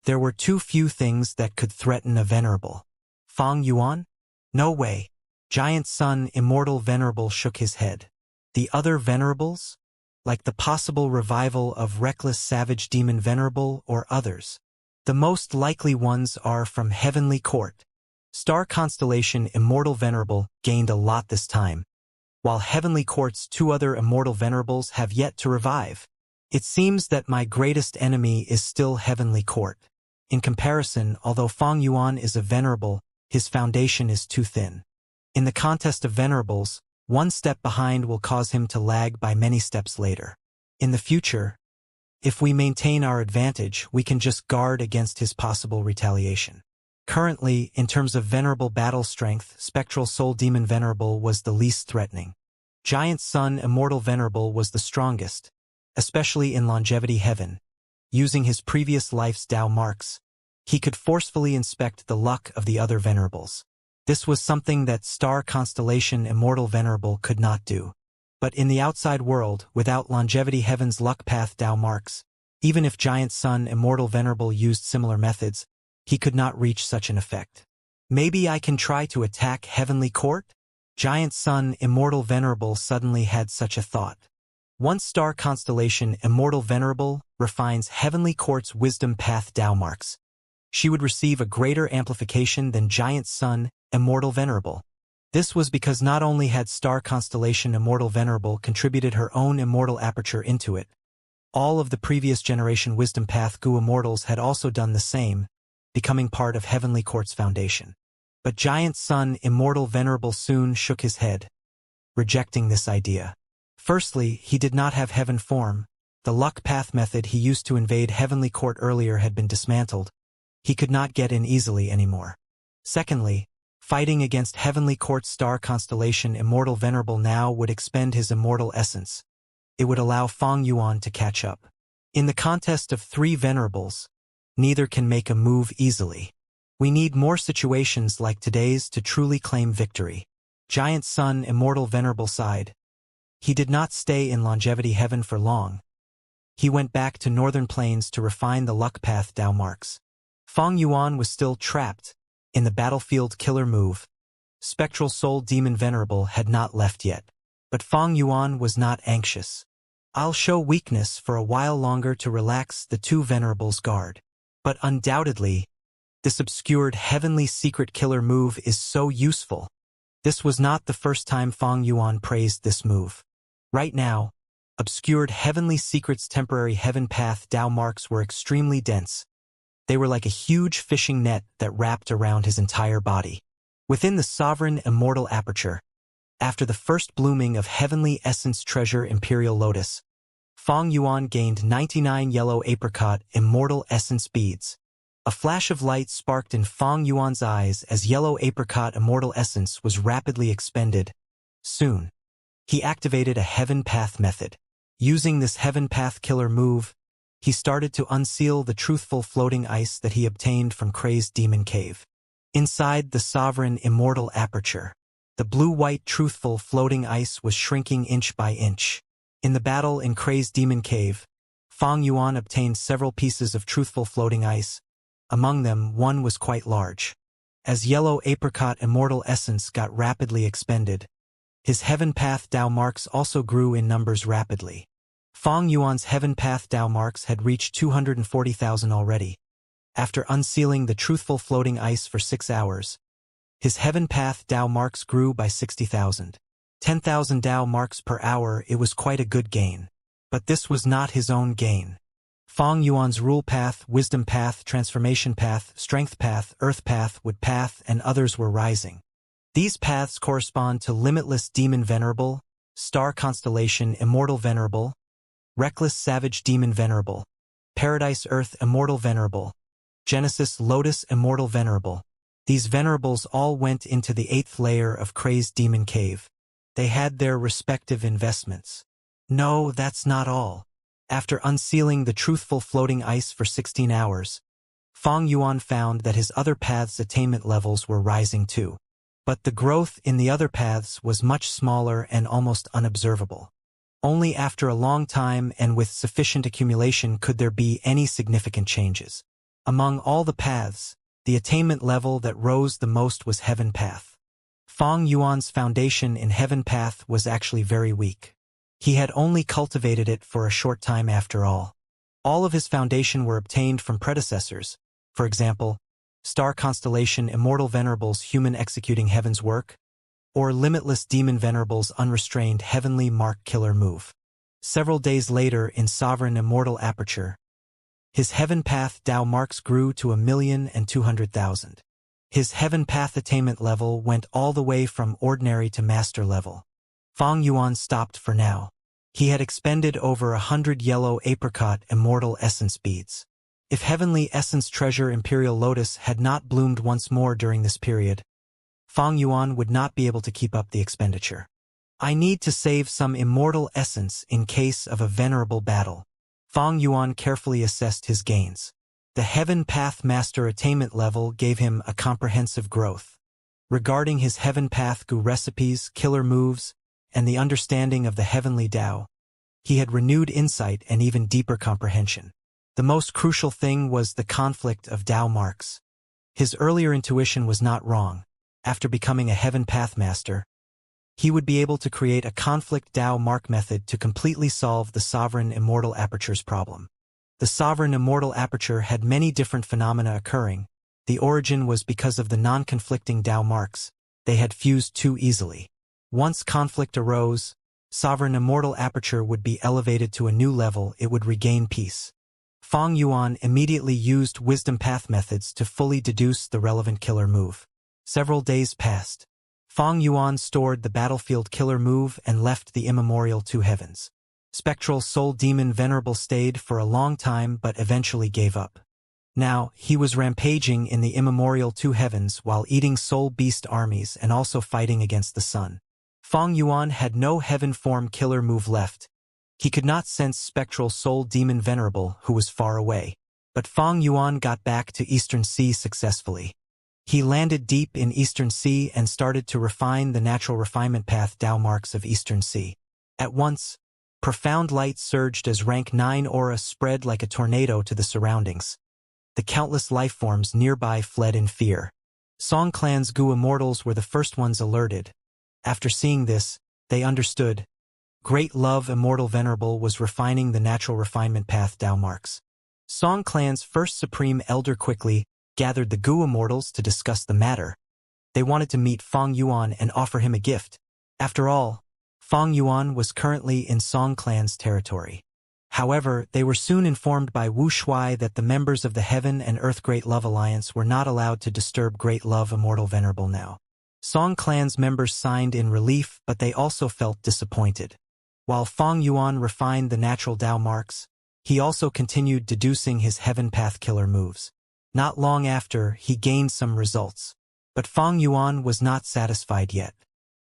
There were too few things that could threaten a venerable. Fang Yuan? No way. Giant Sun Immortal Venerable shook his head. The other venerables? Like the possible revival of Reckless Savage Demon Venerable or others? The most likely ones are from Heavenly Court. Star Constellation Immortal Venerable gained a lot this time, while Heavenly Court's 2 other Immortal Venerables have yet to revive. It seems that my greatest enemy is still Heavenly Court. In comparison, although Fang Yuan is a venerable, his foundation is too thin. In the contest of venerables, 1 step behind will cause him to lag by many steps later. In the future, if we maintain our advantage, we can just guard against his possible retaliation. Currently, in terms of venerable battle strength, Spectral Soul Demon Venerable was the least threatening. Giant Sun Immortal Venerable was the strongest, especially in Longevity Heaven. Using his previous life's Dao marks, he could forcefully inspect the luck of the other venerables. This was something that Star Constellation Immortal Venerable could not do. But in the outside world, without Longevity Heaven's Luck Path Dao marks, even if Giant Sun Immortal Venerable used similar methods, he could not reach such an effect. Maybe I can try to attack Heavenly Court? Giant Sun Immortal Venerable suddenly had such a thought. Once Star Constellation Immortal Venerable refines Heavenly Court's Wisdom Path Dao marks, she would receive a greater amplification than Giant Sun Immortal Venerable. This was because not only had Star Constellation Immortal Venerable contributed her own immortal aperture into it, all of the previous generation Wisdom Path Gu Immortals had also done the same, becoming part of Heavenly Court's foundation. But Giant Sun Immortal Venerable soon shook his head, rejecting this idea. Firstly, he did not have Heaven Form. The Luck Path method he used to invade Heavenly Court earlier had been dismantled. He could not get in easily anymore. Secondly, fighting against Heavenly Court's Star Constellation Immortal Venerable now would expend his immortal essence. It would allow Fang Yuan to catch up. In the contest of 3 venerables, neither can make a move easily. We need more situations like today's to truly claim victory. Giant Sun Immortal Venerable sighed. He did not stay in Longevity Heaven for long. He went back to Northern Plains to refine the Luck Path Dao marks. Fang Yuan was still trapped in the battlefield killer move. Spectral Soul Demon Venerable had not left yet. But Fang Yuan was not anxious. I'll show weakness for a while longer to relax the two venerables' guard. But undoubtedly, this obscured heavenly secret killer move is so useful. This was not the first time Feng Yuan praised this move. Right now, obscured heavenly secrets' temporary heaven path Dao marks were extremely dense. They were like a huge fishing net that wrapped around his entire body. Within the sovereign immortal aperture, after the first blooming of heavenly essence treasure Imperial Lotus, Feng Yuan gained 99 yellow apricot immortal essence beads. A flash of light sparked in Feng Yuan's eyes as yellow apricot immortal essence was rapidly expended. Soon, he activated a heaven path method. Using this heaven path killer move, he started to unseal the truthful floating ice that he obtained from Crazed Demon Cave. Inside the sovereign immortal aperture, the blue-white truthful floating ice was shrinking inch by inch. In the battle in Crazed Demon Cave, Feng Yuan obtained several pieces of truthful floating ice. Among them, one was quite large. As yellow apricot immortal essence got rapidly expended, his heaven path Dao marks also grew in numbers rapidly. Feng Yuan's heaven path Dao marks had reached 240,000 already. After unsealing the truthful floating ice for 6 hours, his heaven path Dao marks grew by 60,000. 10,000 Dao marks per hour. It was quite a good gain. But this was not his own gain. Feng Yuan's rule path, wisdom path, transformation path, strength path, earth path, wood path, and others were rising. These paths correspond to limitless demon venerable, star constellation immortal venerable, reckless savage demon venerable, paradise earth immortal venerable, Genesis lotus immortal venerable. These venerables all went into the 8th layer of Crazed Demon Cave. They had their respective investments. No, that's not all. After unsealing the truthful floating ice for 16 hours, Feng Yuan found that his other paths' attainment levels were rising too. But the growth in the other paths was much smaller and almost unobservable. Only after a long time and with sufficient accumulation could there be any significant changes. Among all the paths, the attainment level that rose the most was Heaven Path. Feng Yuan's foundation in Heaven Path was actually very weak. He had only cultivated it for a short time after all. All of his foundation were obtained from predecessors, for example, Star Constellation Immortal Venerables Human Executing Heaven's Work, or Limitless Demon Venerables Unrestrained Heavenly Mark Killer Move. Several days later in Sovereign Immortal Aperture, his Heaven Path Dao marks grew to 1,200,000. His Heaven Path attainment level went all the way from ordinary to master level. Feng Yuan stopped for now. He had expended over 100 yellow apricot immortal essence beads. If heavenly essence treasure Imperial Lotus had not bloomed once more during this period, Feng Yuan would not be able to keep up the expenditure. I need to save some immortal essence in case of a venerable battle. Feng Yuan carefully assessed his gains. The Heaven Path Master attainment level gave him a comprehensive growth. Regarding his Heaven Path Gu recipes, killer moves, and the understanding of the heavenly Tao, he had renewed insight and even deeper comprehension. The most crucial thing was the conflict of Tao marks. His earlier intuition was not wrong. After becoming a Heaven Path Master, he would be able to create a conflict Tao mark method to completely solve the Sovereign Immortal Aperture's problem. The Sovereign Immortal Aperture had many different phenomena occurring. The origin was because of the non-conflicting Tao marks. They had fused too easily. Once conflict arose, Sovereign Immortal Aperture would be elevated to a new level. It would regain peace. Feng Yuan immediately used wisdom path methods to fully deduce the relevant killer move. Several days passed. Feng Yuan stored the battlefield killer move and left the immemorial two heavens. Spectral Soul Demon Venerable stayed for a long time but eventually gave up. Now, he was rampaging in the immemorial two heavens while eating soul beast armies and also fighting against the sun. Feng Yuan had no heaven form killer move left. He could not sense Spectral Soul Demon Venerable, who was far away. But Feng Yuan got back to Eastern Sea successfully. He landed deep in Eastern Sea and started to refine the natural refinement path Tao marks of Eastern Sea. At once, profound light surged as rank 9 aura spread like a tornado to the surroundings. The countless life forms nearby fled in fear. Song Clan's Gu Immortals were the first ones alerted. After seeing this, they understood. Great Love Immortal Venerable was refining the natural refinement path Dao marks. Song Clan's first Supreme Elder quickly gathered the Gu Immortals to discuss the matter. They wanted to meet Feng Yuan and offer him a gift. After all, Feng Yuan was currently in Song Clan's territory. However, they were soon informed by Wu Shuai that the members of the Heaven and Earth Great Love Alliance were not allowed to disturb Great Love Immortal Venerable now. Song Clan's members signed in relief, but they also felt disappointed. While Feng Yuan refined the natural Dao marks, he also continued deducing his Heaven Path killer moves. Not long after, he gained some results. But Feng Yuan was not satisfied yet.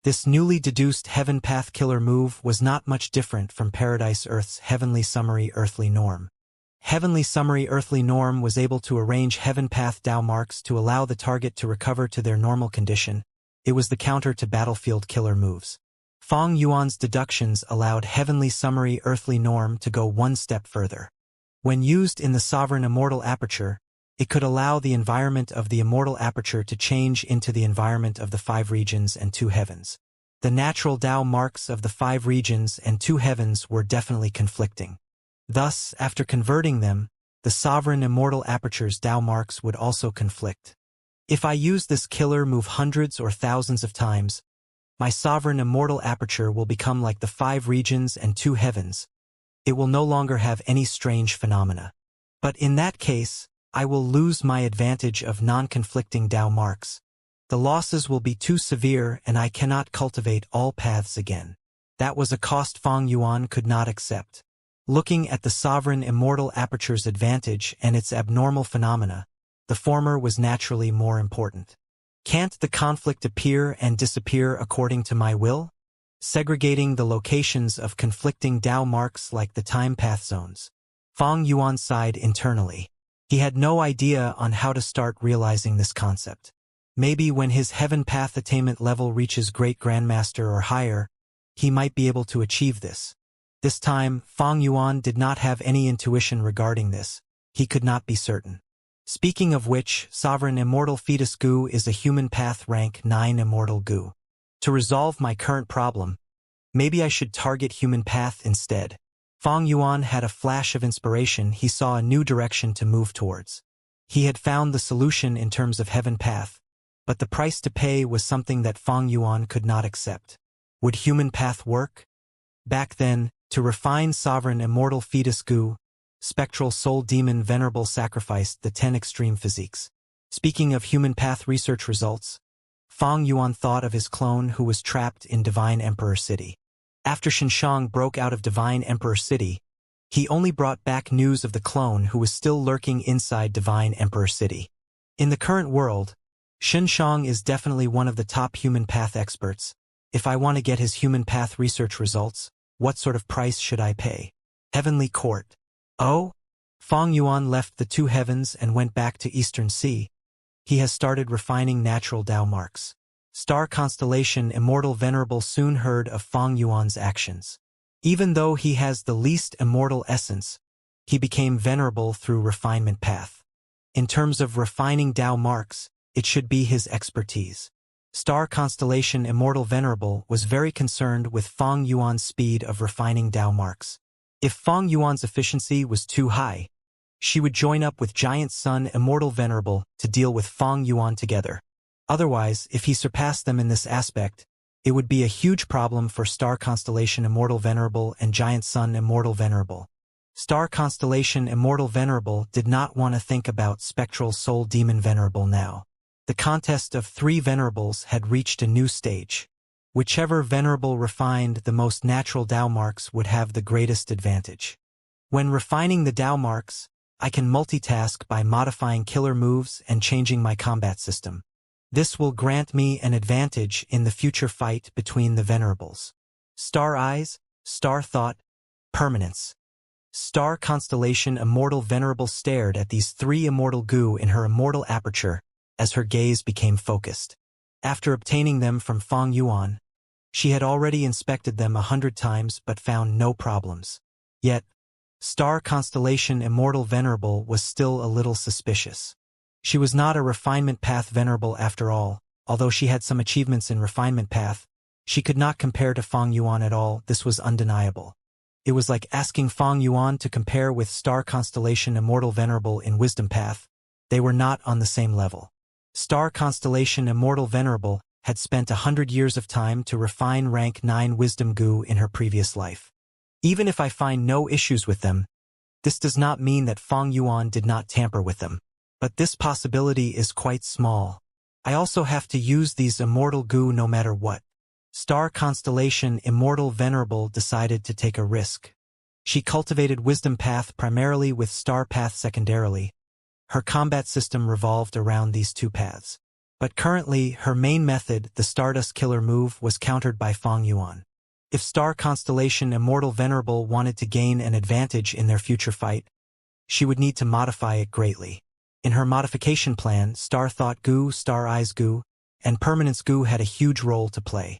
This newly deduced Heaven Path killer move was not much different from Paradise Earth's Heavenly Summary Earthly Norm. Heavenly Summary Earthly Norm was able to arrange Heaven Path Dao marks to allow the target to recover to their normal condition. It was the counter to battlefield killer moves. Feng Yuan's deductions allowed Heavenly Summary Earthly Norm to go one step further. When used in the Sovereign Immortal Aperture, it could allow the environment of the Immortal Aperture to change into the environment of the 5 regions and 2 heavens. The natural Dao marks of the 5 regions and 2 heavens were definitely conflicting. Thus, after converting them, the Sovereign Immortal Aperture's Dao marks would also conflict. If I use this killer move hundreds or thousands of times, my Sovereign Immortal Aperture will become like the 5 regions and 2 heavens. It will no longer have any strange phenomena. But in that case, I will lose my advantage of non-conflicting Dao marks. The losses will be too severe and I cannot cultivate all paths again. That was a cost Feng Yuan could not accept. Looking at the Sovereign Immortal Aperture's advantage and its abnormal phenomena, the former was naturally more important. Can't the conflict appear and disappear according to my will? Segregating the locations of conflicting Dao marks like the time path zones. Feng Yuan sighed internally. He had no idea on how to start realizing this concept. Maybe when his Heaven Path attainment level reaches Great Grandmaster or higher, he might be able to achieve this. This time, Feng Yuan did not have any intuition regarding this. He could not be certain. Speaking of which, Sovereign Immortal Fetus Gu is a Human Path Rank 9 Immortal Gu. To resolve my current problem, maybe I should target Human Path instead. Feng Yuan had a flash of inspiration. He saw a new direction to move towards. He had found the solution in terms of Heaven Path, but the price to pay was something that Feng Yuan could not accept. Would Human Path work? Back then, to refine Sovereign Immortal Fetus Gu, Spectral Soul Demon Venerable sacrificed the 10 extreme physiques. Speaking of Human Path research results, Feng Yuan thought of his clone who was trapped in Divine Emperor City. After Xinshang broke out of Divine Emperor City, he only brought back news of the clone who was still lurking inside Divine Emperor City. In the current world, Xinshang is definitely one of the top Human Path experts. If I want to get his Human Path research results, what sort of price should I pay? Heavenly Court. Oh? Feng Yuan left the 2 heavens and went back to Eastern Sea. He has started refining natural Dao marks. Star Constellation Immortal Venerable soon heard of Feng Yuan's actions. Even though he has the least immortal essence, he became venerable through refinement path. In terms of refining Dao marks, it should be his expertise. Star Constellation Immortal Venerable was very concerned with Feng Yuan's speed of refining Dao marks. If Feng Yuan's efficiency was too high, she would join up with Giant Sun Immortal Venerable to deal with Feng Yuan together. Otherwise, if he surpassed them in this aspect, it would be a huge problem for Star Constellation Immortal Venerable and Giant Sun Immortal Venerable. Star Constellation Immortal Venerable did not want to think about Spectral Soul Demon Venerable now. The contest of 3 venerables had reached a new stage. Whichever venerable refined the most natural Dao marks would have the greatest advantage. When refining the Dao marks, I can multitask by modifying killer moves and changing my combat system. This will grant me an advantage in the future fight between the venerables. Star Eyes, Star Thought, Permanence. Star Constellation Immortal Venerable stared at these 3 immortal Gu in her immortal aperture as her gaze became focused. After obtaining them from Feng Yuan, she had already inspected them 100 times but found no problems. Yet, Star Constellation Immortal Venerable was still a little suspicious. She was not a refinement path venerable after all. Although she had some achievements in refinement path, She could not compare to Fang Yuan at all, this was undeniable. It was like asking Fang Yuan to compare with star constellation Immortal Venerable in Wisdom Path. They were not on the same level. Star constellation Immortal Venerable had spent 100 years of time to refine rank 9 wisdom goo in her previous life. Even if I find no issues with them, this does not mean that Fang Yuan did not tamper with them. But this possibility is quite small. I also have to use these immortal goo no matter what. Star constellation Immortal Venerable decided to take a risk. She cultivated Wisdom Path primarily with Star Path secondarily. Her combat system revolved around these two paths. But currently, her main method, the Stardust Killer move, was countered by Fang Yuan. If Star Constellation Immortal Venerable wanted to gain an advantage in their future fight, she would need to modify it greatly. In her modification plan, Star Thought Goo, Star Eyes Goo, and Permanence Goo had a huge role to play.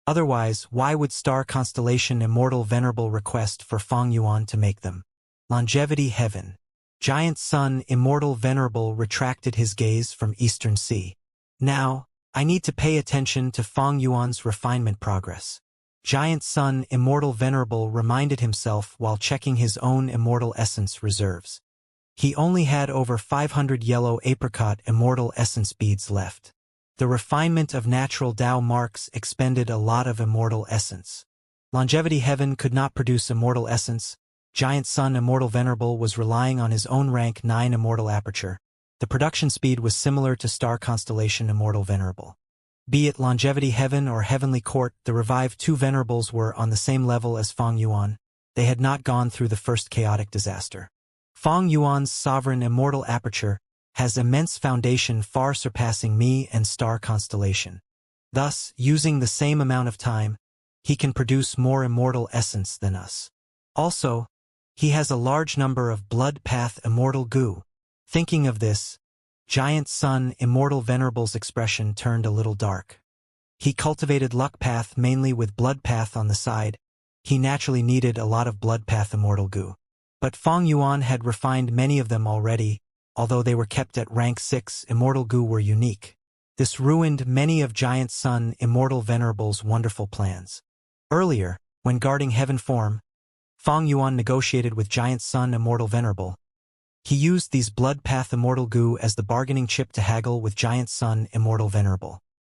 Otherwise, why would Star Constellation Immortal Venerable request for Fang Yuan to make them? Longevity Heaven. Giant Sun Immortal Venerable retracted his gaze from Eastern Sea. Now, I need to pay attention to Fang Yuan's refinement progress. Giant Sun Immortal Venerable reminded himself while checking his own Immortal Essence reserves. He only had over 500 yellow apricot Immortal Essence beads left. The refinement of natural Tao marks expended a lot of Immortal Essence. Longevity Heaven could not produce Immortal Essence. Giant Sun Immortal Venerable was relying on his own rank 9 Immortal Aperture. The production speed was similar to Star Constellation Immortal Venerable. Be it Longevity Heaven or Heavenly Court, the revived two Venerables were on the same level as Fang Yuan. They had not gone through the first chaotic disaster. Fang Yuan's sovereign Immortal Aperture has immense foundation far surpassing me and Star Constellation. Thus, using the same amount of time, he can produce more Immortal Essence than us. Also, he has a large number of Blood Path Immortal Goo. Thinking of this, Giant Sun Immortal Venerable's expression turned a little dark. He cultivated Luck Path mainly with Blood Path on the side. He naturally needed a lot of Blood Path Immortal Goo. But Fang Yuan had refined many of them already, although they were kept at rank 6, Immortal Goo were unique. This ruined many of Giant Sun Immortal Venerable's wonderful plans. Earlier, when guarding Heaven form, Fang Yuan negotiated with Giant Sun Immortal Venerable. He used these Blood Path Immortal Goo as the bargaining chip to haggle with Giant Sun Immortal Venerable.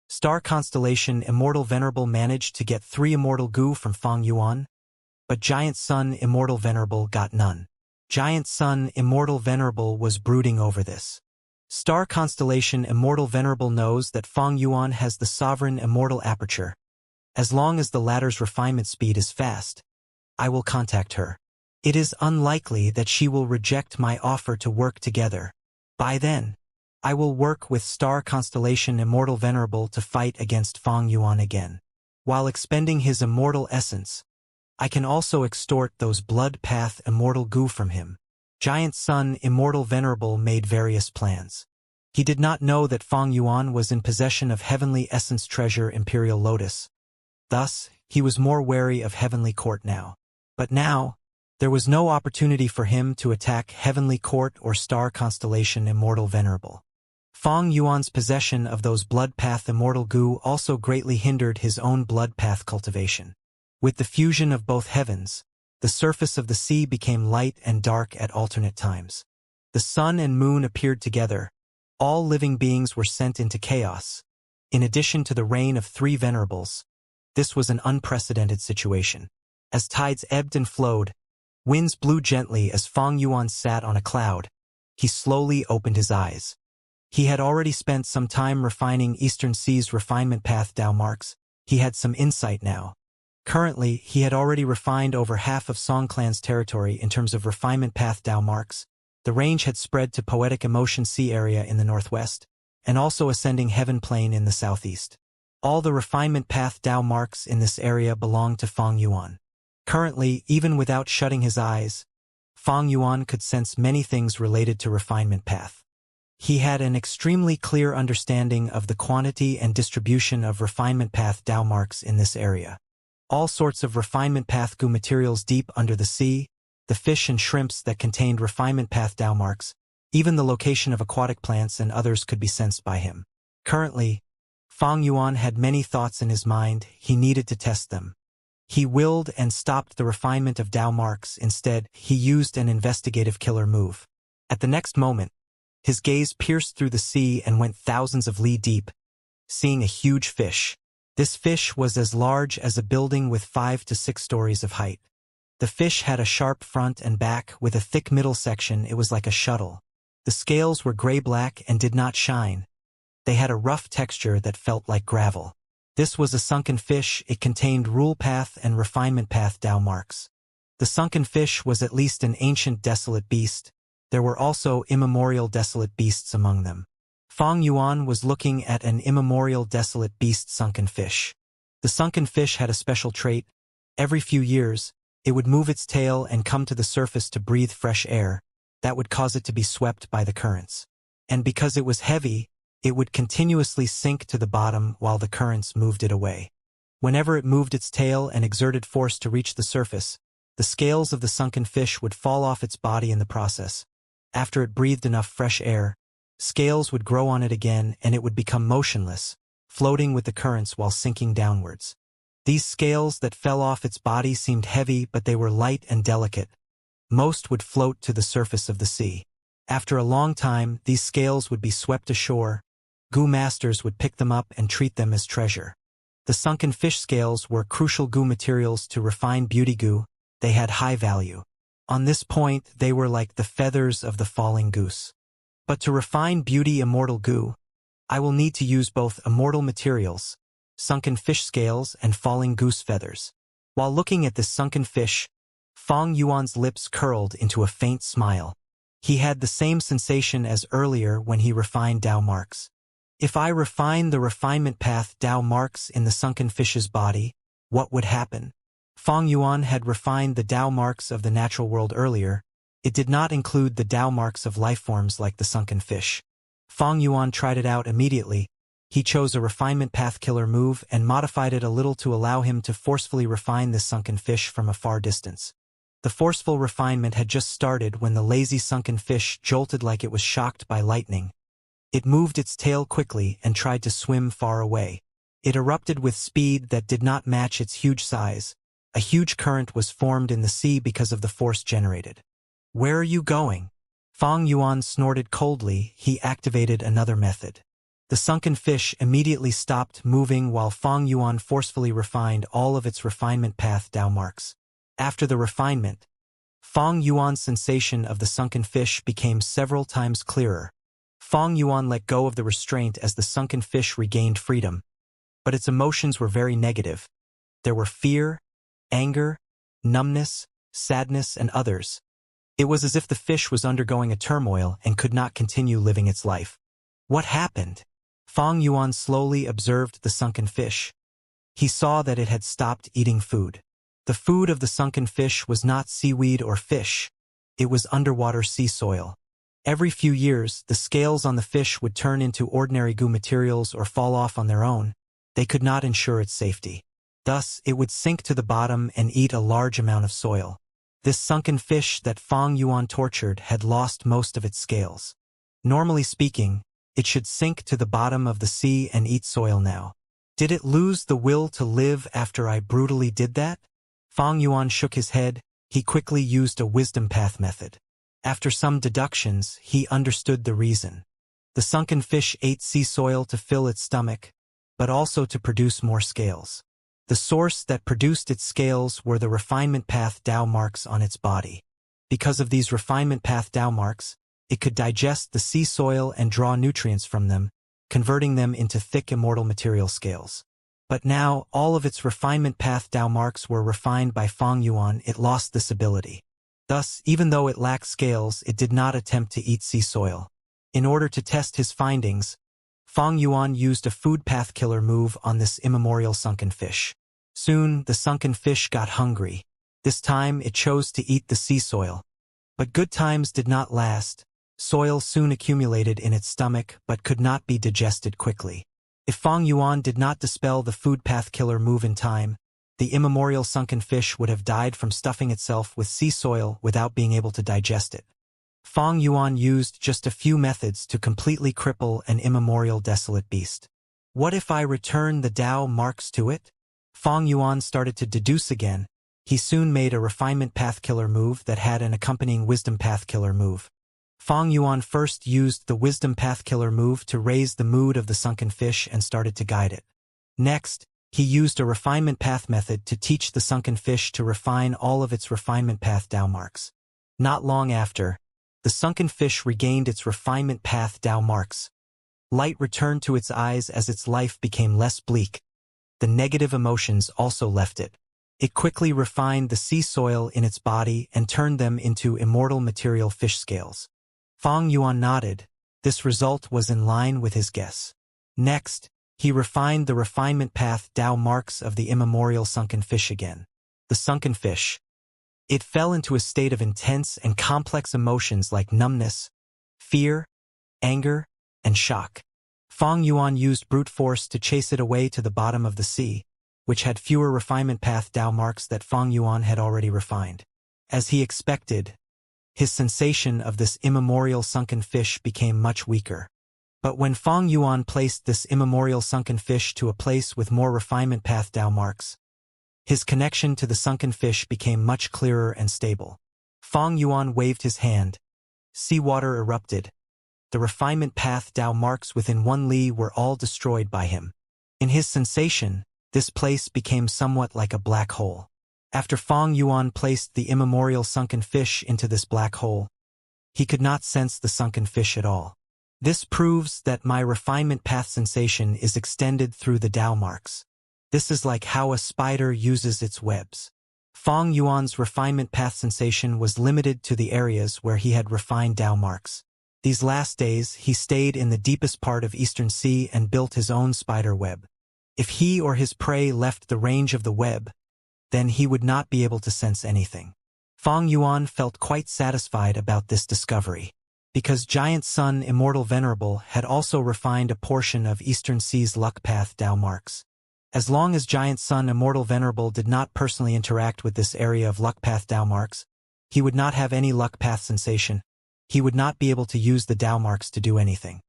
Star Constellation Immortal Venerable managed to get 3 Immortal Goo from Fang Yuan, but Giant Sun Immortal Venerable got none. Giant Sun Immortal Venerable was brooding over this. Star Constellation Immortal Venerable knows that Fang Yuan has the sovereign Immortal Aperture. As long as the latter's refinement speed is fast, I will contact her. It is unlikely that she will reject my offer to work together. By then, I will work with Star Constellation Immortal Venerable to fight against Fang Yuan again. While expending his Immortal Essence, I can also extort those Blood Path Immortal Goo from him. Giant Sun Immortal Venerable made various plans. He did not know that Fang Yuan was in possession of Heavenly Essence Treasure Imperial Lotus. Thus, he was more wary of Heavenly Court now. But now, there was no opportunity for him to attack Heavenly Court or Star Constellation Immortal Venerable. Fang Yuan's possession of those Blood Path Immortal Goo also greatly hindered his own Blood Path cultivation. With the fusion of both heavens, the surface of the sea became light and dark at alternate times. The sun and moon appeared together. All living beings were sent into chaos. In addition to the reign of 3 venerables, this was an unprecedented situation. As tides ebbed and flowed, winds blew gently as Fang Yuan sat on a cloud. He slowly opened his eyes. He had already spent some time refining Eastern Sea's refinement path Tao marks. He had some insight now. Currently, he had already refined over half of Song Clan's territory in terms of refinement path Tao marks. The range had spread to Poetic Emotion Sea area in the northwest, and also Ascending Heaven Plain in the southeast. All the refinement path Tao marks in this area belonged to Fang Yuan. Currently, even without shutting his eyes, Fang Yuan could sense many things related to refinement path. He had an extremely clear understanding of the quantity and distribution of refinement path Tao marks in this area. All sorts of refinement path goo materials deep under the sea, the fish and shrimps that contained refinement path Tao marks, even the location of aquatic plants and others could be sensed by him. Currently, Fang Yuan had many thoughts in his mind, he needed to test them. He willed and stopped the refinement of Dao marks. Instead, he used an investigative killer move. At the next moment, his gaze pierced through the sea and went thousands of li deep, seeing a huge fish. This fish was as large as a building with 5 to 6 stories of height. The fish had a sharp front and back with a thick middle section. It was like a shuttle. The scales were gray-black and did not shine. They had a rough texture that felt like gravel. This was a sunken fish. It contained rule path and refinement path Dao marks. The sunken fish was at least an ancient desolate beast. There were also immemorial desolate beasts among them. Fang Yuan was looking at an immemorial desolate beast sunken fish. The sunken fish had a special trait. Every few years, it would move its tail and come to the surface to breathe fresh air. That would cause it to be swept by the currents. And because it was heavy, it would continuously sink to the bottom while the currents moved it away. Whenever it moved its tail and exerted force to reach the surface, the scales of the sunken fish would fall off its body in the process. After it breathed enough fresh air, scales would grow on it again and it would become motionless, floating with the currents while sinking downwards. These scales that fell off its body seemed heavy, but they were light and delicate. Most would float to the surface of the sea. After a long time, these scales would be swept ashore. Gu masters would pick them up and treat them as treasure. The sunken fish scales were crucial gu materials to refine beauty gu. They had high value. On this point, they were like the feathers of the falling goose. But to refine beauty immortal gu, I will need to use both immortal materials, sunken fish scales and falling goose feathers. While looking at this sunken fish, Fang Yuan's lips curled into a faint smile. He had the same sensation as earlier when he refined Dao marks. If I refine the refinement path Dao marks in the sunken fish's body, what would happen? Fang Yuan had refined the Dao marks of the natural world earlier. It did not include the Dao marks of lifeforms like the sunken fish. Fang Yuan tried it out immediately. He chose a refinement path killer move and modified it a little to allow him to forcefully refine this sunken fish from a far distance. The forceful refinement had just started when the lazy sunken fish jolted like it was shocked by lightning. It moved its tail quickly and tried to swim far away. It erupted with speed that did not match its huge size. A huge current was formed in the sea because of the force generated. "Where are you going?" Fang Yuan snorted coldly. He activated another method. The sunken fish immediately stopped moving while Fang Yuan forcefully refined all of its refinement path Dao marks. After the refinement, Fang Yuan's sensation of the sunken fish became several times clearer. Fang Yuan let go of the restraint as the sunken fish regained freedom. But its emotions were very negative. There were fear, anger, numbness, sadness, and others. It was as if the fish was undergoing a turmoil and could not continue living its life. What happened? Fang Yuan slowly observed the sunken fish. He saw that it had stopped eating food. The food of the sunken fish was not seaweed or fish. It was underwater sea soil. Every few years, the scales on the fish would turn into ordinary goo materials or fall off on their own. They could not ensure its safety. Thus, it would sink to the bottom and eat a large amount of soil. This sunken fish that Fang Yuan tortured had lost most of its scales. Normally speaking, it should sink to the bottom of the sea and eat soil now. Did it lose the will to live after I brutally did that? Fang Yuan shook his head. He quickly used a wisdom path method. After some deductions, he understood the reason. The sunken fish ate sea soil to fill its stomach, but also to produce more scales. The source that produced its scales were the refinement path Dao marks on its body. Because of these refinement path Dao marks, it could digest the sea soil and draw nutrients from them, converting them into thick immortal material scales. But now, all of its refinement path Dao marks were refined by Fang Yuan. It lost this ability. Thus, even though it lacked scales, it did not attempt to eat sea soil. In order to test his findings, Fang Yuan used a food path killer move on this immemorial sunken fish. Soon, the sunken fish got hungry. This time, it chose to eat the sea soil. But good times did not last. Soil soon accumulated in its stomach but could not be digested quickly. If Fang Yuan did not dispel the food path killer move in time, the immemorial sunken fish would have died from stuffing itself with sea soil without being able to digest it. Fang Yuan used just a few methods to completely cripple an immemorial desolate beast. What if I return the Dao marks to it? Fong Yuan started to deduce again. He soon made a refinement path killer move that had an accompanying wisdom path killer move. Fong Yuan first used the wisdom path killer move to raise the mood of the sunken fish and started to guide it. Next, he used a refinement path method to teach the sunken fish to refine all of its refinement path Dao marks. Not long after, the sunken fish regained its refinement path Dao marks. Light returned to its eyes as its life became less bleak. The negative emotions also left it. It quickly refined the sea soil in its body and turned them into immortal material fish scales. Fong Yuan nodded. This result was in line with his guess. Next, he refined the refinement path Dao marks of the immemorial sunken fish again. The sunken fish. It fell into a state of intense and complex emotions like numbness, fear, anger, and shock. Fong Yuan used brute force to chase it away to the bottom of the sea, which had fewer refinement path Dao marks that Fong Yuan had already refined. As he expected, his sensation of this immemorial sunken fish became much weaker. But when Fong Yuan placed this immemorial sunken fish to a place with more refinement path Dao marks, his connection to the sunken fish became much clearer and stable. Fong Yuan waved his hand. Seawater erupted. The refinement path Dao marks within 1 li were all destroyed by him. In his sensation, this place became somewhat like a black hole. After Fong Yuan placed the immemorial sunken fish into this black hole, he could not sense the sunken fish at all. This proves that my refinement path sensation is extended through the Dao marks. This is like how a spider uses its webs. Fong Yuan's refinement path sensation was limited to the areas where he had refined Dao marks. These last days, he stayed in the deepest part of Eastern Sea and built his own spider web. If he or his prey left the range of the web, then he would not be able to sense anything. Fong Yuan felt quite satisfied about this discovery, because Giant Sun Immortal Venerable had also refined a portion of Eastern Sea's luck path Dao marks. As long as Giant Sun Immortal Venerable did not personally interact with this area of luck path Dao marks, he would not have any luck path sensation. He would not be able to use the Dao marks to do anything.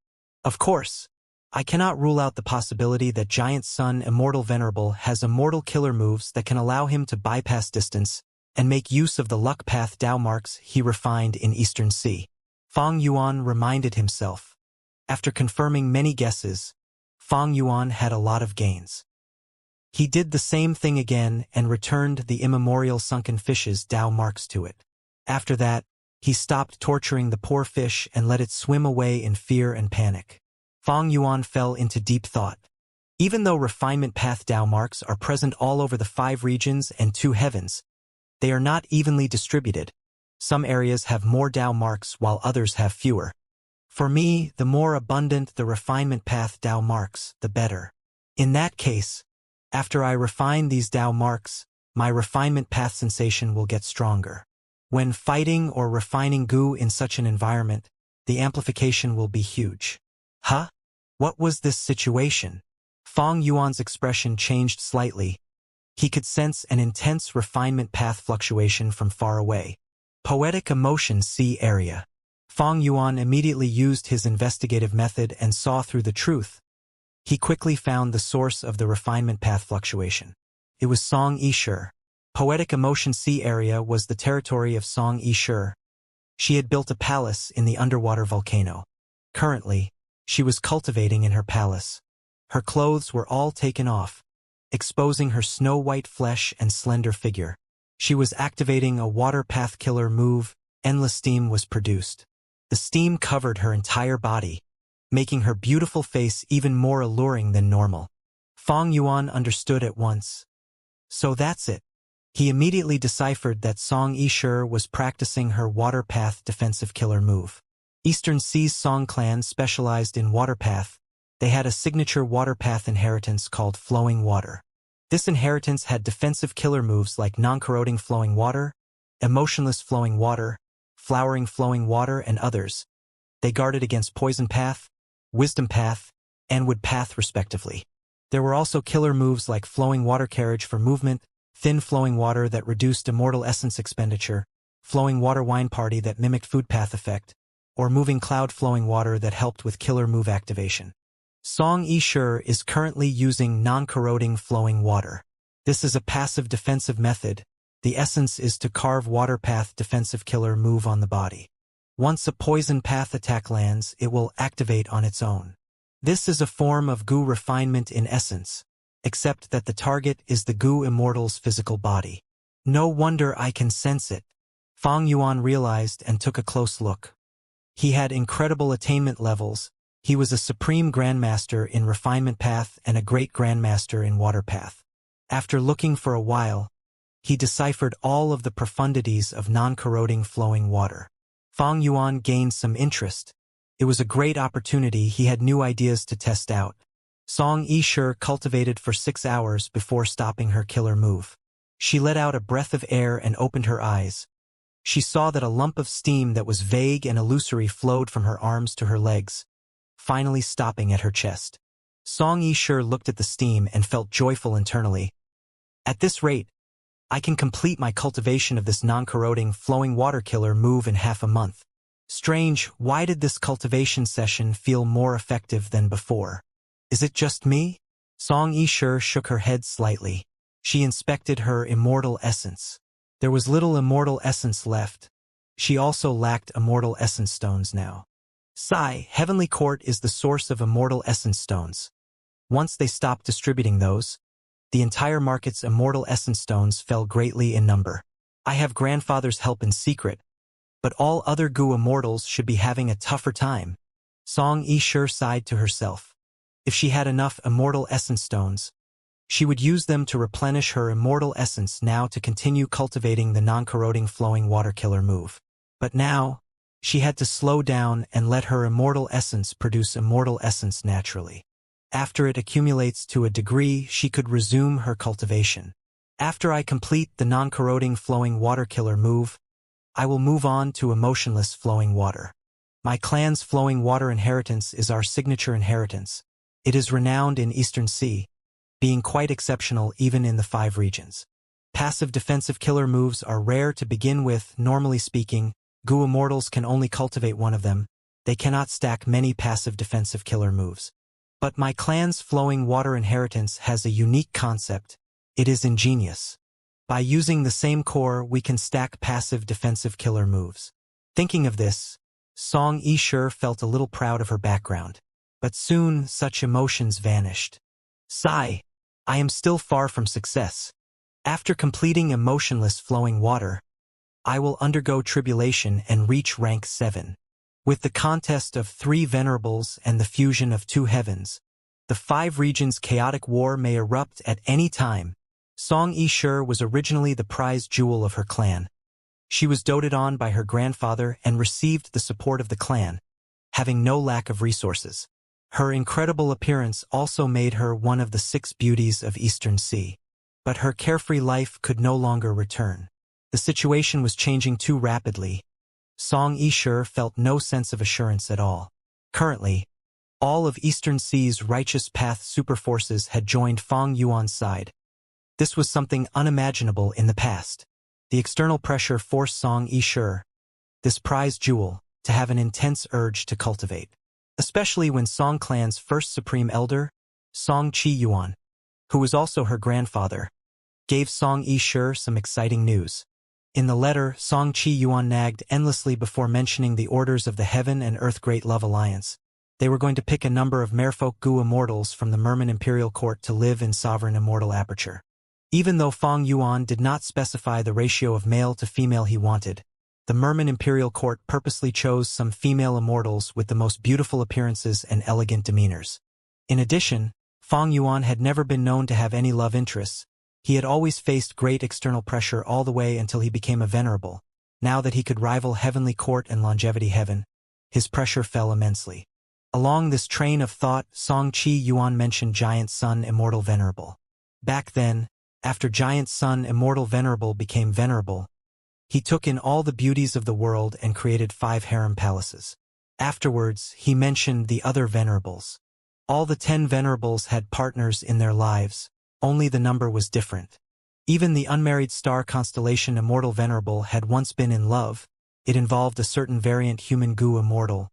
Of course, I cannot rule out the possibility that Giant Sun Immortal Venerable has immortal killer moves that can allow him to bypass distance and make use of the luck path Dao marks he refined in Eastern Sea. Fong Yuan reminded himself. After confirming many guesses, Fong Yuan had a lot of gains. He did the same thing again and returned the immemorial sunken fish's Dao marks to it. After that, he stopped torturing the poor fish and let it swim away in fear and panic. Fong Yuan fell into deep thought. Even though refinement path Dao marks are present all over the 5 regions and 2 heavens, they are not evenly distributed. Some areas have more Dao marks while others have fewer. For me, the more abundant the refinement path Dao marks, the better. In that case, after I refine these Dao marks, my refinement path sensation will get stronger. When fighting or refining goo in such an environment, the amplification will be huge. Huh? What was this situation? Fong Yuan's expression changed slightly. He could sense an intense refinement path fluctuation from far away. Poetic emotion sea area. Fong Yuan immediately used his investigative method and saw through the truth. He quickly found the source of the refinement path fluctuation. It was Song Yishur. Poetic emotion sea area was the territory of Song Yishur. She had built a palace in the underwater volcano. Currently, she was cultivating in her palace. Her clothes were all taken off, exposing her snow-white flesh and slender figure. She was activating a water path killer move. Endless steam was produced. The steam covered her entire body, making her beautiful face even more alluring than normal. Fong Yuan understood at once. So that's it. He immediately deciphered that Song Yishur was practicing her water path defensive killer move. Eastern Sea's Song clan specialized in water path. They had a signature water path inheritance called Flowing Water. This inheritance had defensive killer moves like non-corroding flowing water, emotionless flowing water, flowering flowing water, and others. They guarded against poison path, wisdom path, and wood path respectively. There were also killer moves like flowing water carriage for movement, thin flowing water that reduced immortal essence expenditure, flowing water wine party that mimicked food path effect, or moving cloud flowing water that helped with killer move activation. Song Yishur is currently using non-corroding flowing water. This is a passive defensive method. The essence is to carve water path defensive killer move on the body. Once a poison path attack lands, it will activate on its own. This is a form of Gu refinement in essence, except that the target is the Gu Immortal's physical body. No wonder I can sense it. Fang Yuan realized and took a close look. He had incredible attainment levels. He was a supreme grandmaster in refinement path and a great grandmaster in water path. After looking for a while, he deciphered all of the profundities of non-corroding flowing water. Fang Yuan gained some interest. It was a great opportunity. He had new ideas to test out. Song Yishur cultivated for 6 hours before stopping her killer move. She let out a breath of air and opened her eyes. She saw that a lump of steam that was vague and illusory flowed from her arms to her legs, finally stopping at her chest. Song Yishur looked at the steam and felt joyful internally. At this rate, I can complete my cultivation of this non-corroding flowing water killer move in half a month. Strange, why did this cultivation session feel more effective than before? Is it just me? Song Yishur shook her head slightly. She inspected her immortal essence. There was little immortal essence left. She also lacked immortal essence stones now. Heavenly Court is the source of immortal essence stones. Once they stopped distributing those, the entire market's immortal essence stones fell greatly in number. I have grandfather's help in secret, but all other Gu immortals should be having a tougher time. Song Yishur sighed to herself. If she had enough immortal essence stones, she would use them to replenish her immortal essence now to continue cultivating the non-corroding flowing water killer move. But now, she had to slow down and let her immortal essence produce immortal essence naturally. After it accumulates to a degree, she could resume her cultivation. After I complete the non-corroding flowing water killer move, I will move on to emotionless flowing water. My clan's flowing water inheritance is our signature inheritance. It is renowned in Eastern Sea, being quite exceptional even in the 5 regions. Passive defensive killer moves are rare to begin with. Normally speaking, Gu Immortals can only cultivate one of them. They cannot stack many passive defensive killer moves. But my clan's flowing water inheritance has a unique concept. It is ingenious. By using the same core, we can stack passive defensive killer moves. Thinking of this, Song Yishur felt a little proud of her background. But soon, such emotions vanished. I am still far from success. After completing emotionless flowing water, I will undergo tribulation and reach rank 7. With the contest of 3 venerables and the fusion of 2 heavens, the 5 regions' chaotic war may erupt at any time. Song Yishur was originally the prize jewel of her clan. She was doted on by her grandfather and received the support of the clan, having no lack of resources. Her incredible appearance also made her one of the 6 beauties of Eastern Sea. But her carefree life could no longer return. The situation was changing too rapidly. Song Yishur felt no sense of assurance at all. Currently, all of Eastern Sea's righteous path superforces had joined Fang Yuan's side. This was something unimaginable in the past. The external pressure forced Song Yishur, this prized jewel, to have an intense urge to cultivate. Especially when Song Clan's first supreme elder, Song Qi Yuan, who was also her grandfather, gave Song Yishur some exciting news. In the letter, Song Qi Yuan nagged endlessly before mentioning the orders of the Heaven and Earth Great Love Alliance. They were going to pick a number of merfolk Gu immortals from the Merman Imperial Court to live in sovereign immortal aperture. Even though Fang Yuan did not specify the ratio of male to female he wanted, the Merman Imperial Court purposely chose some female immortals with the most beautiful appearances and elegant demeanors. In addition, Fang Yuan had never been known to have any love interests. He had always faced great external pressure all the way until he became a venerable. Now that he could rival Heavenly Court and Longevity Heaven, his pressure fell immensely. Along this train of thought, Song Qi Yuan mentioned Giant Sun Immortal Venerable. Back then, after Giant Sun Immortal Venerable became venerable, he took in all the beauties of the world and created 5 harem palaces. Afterwards, he mentioned the other venerables. All the 10 venerables had partners in their lives, only the number was different. Even the unmarried star constellation Immortal Venerable had once been in love. It involved a certain variant human Gu immortal.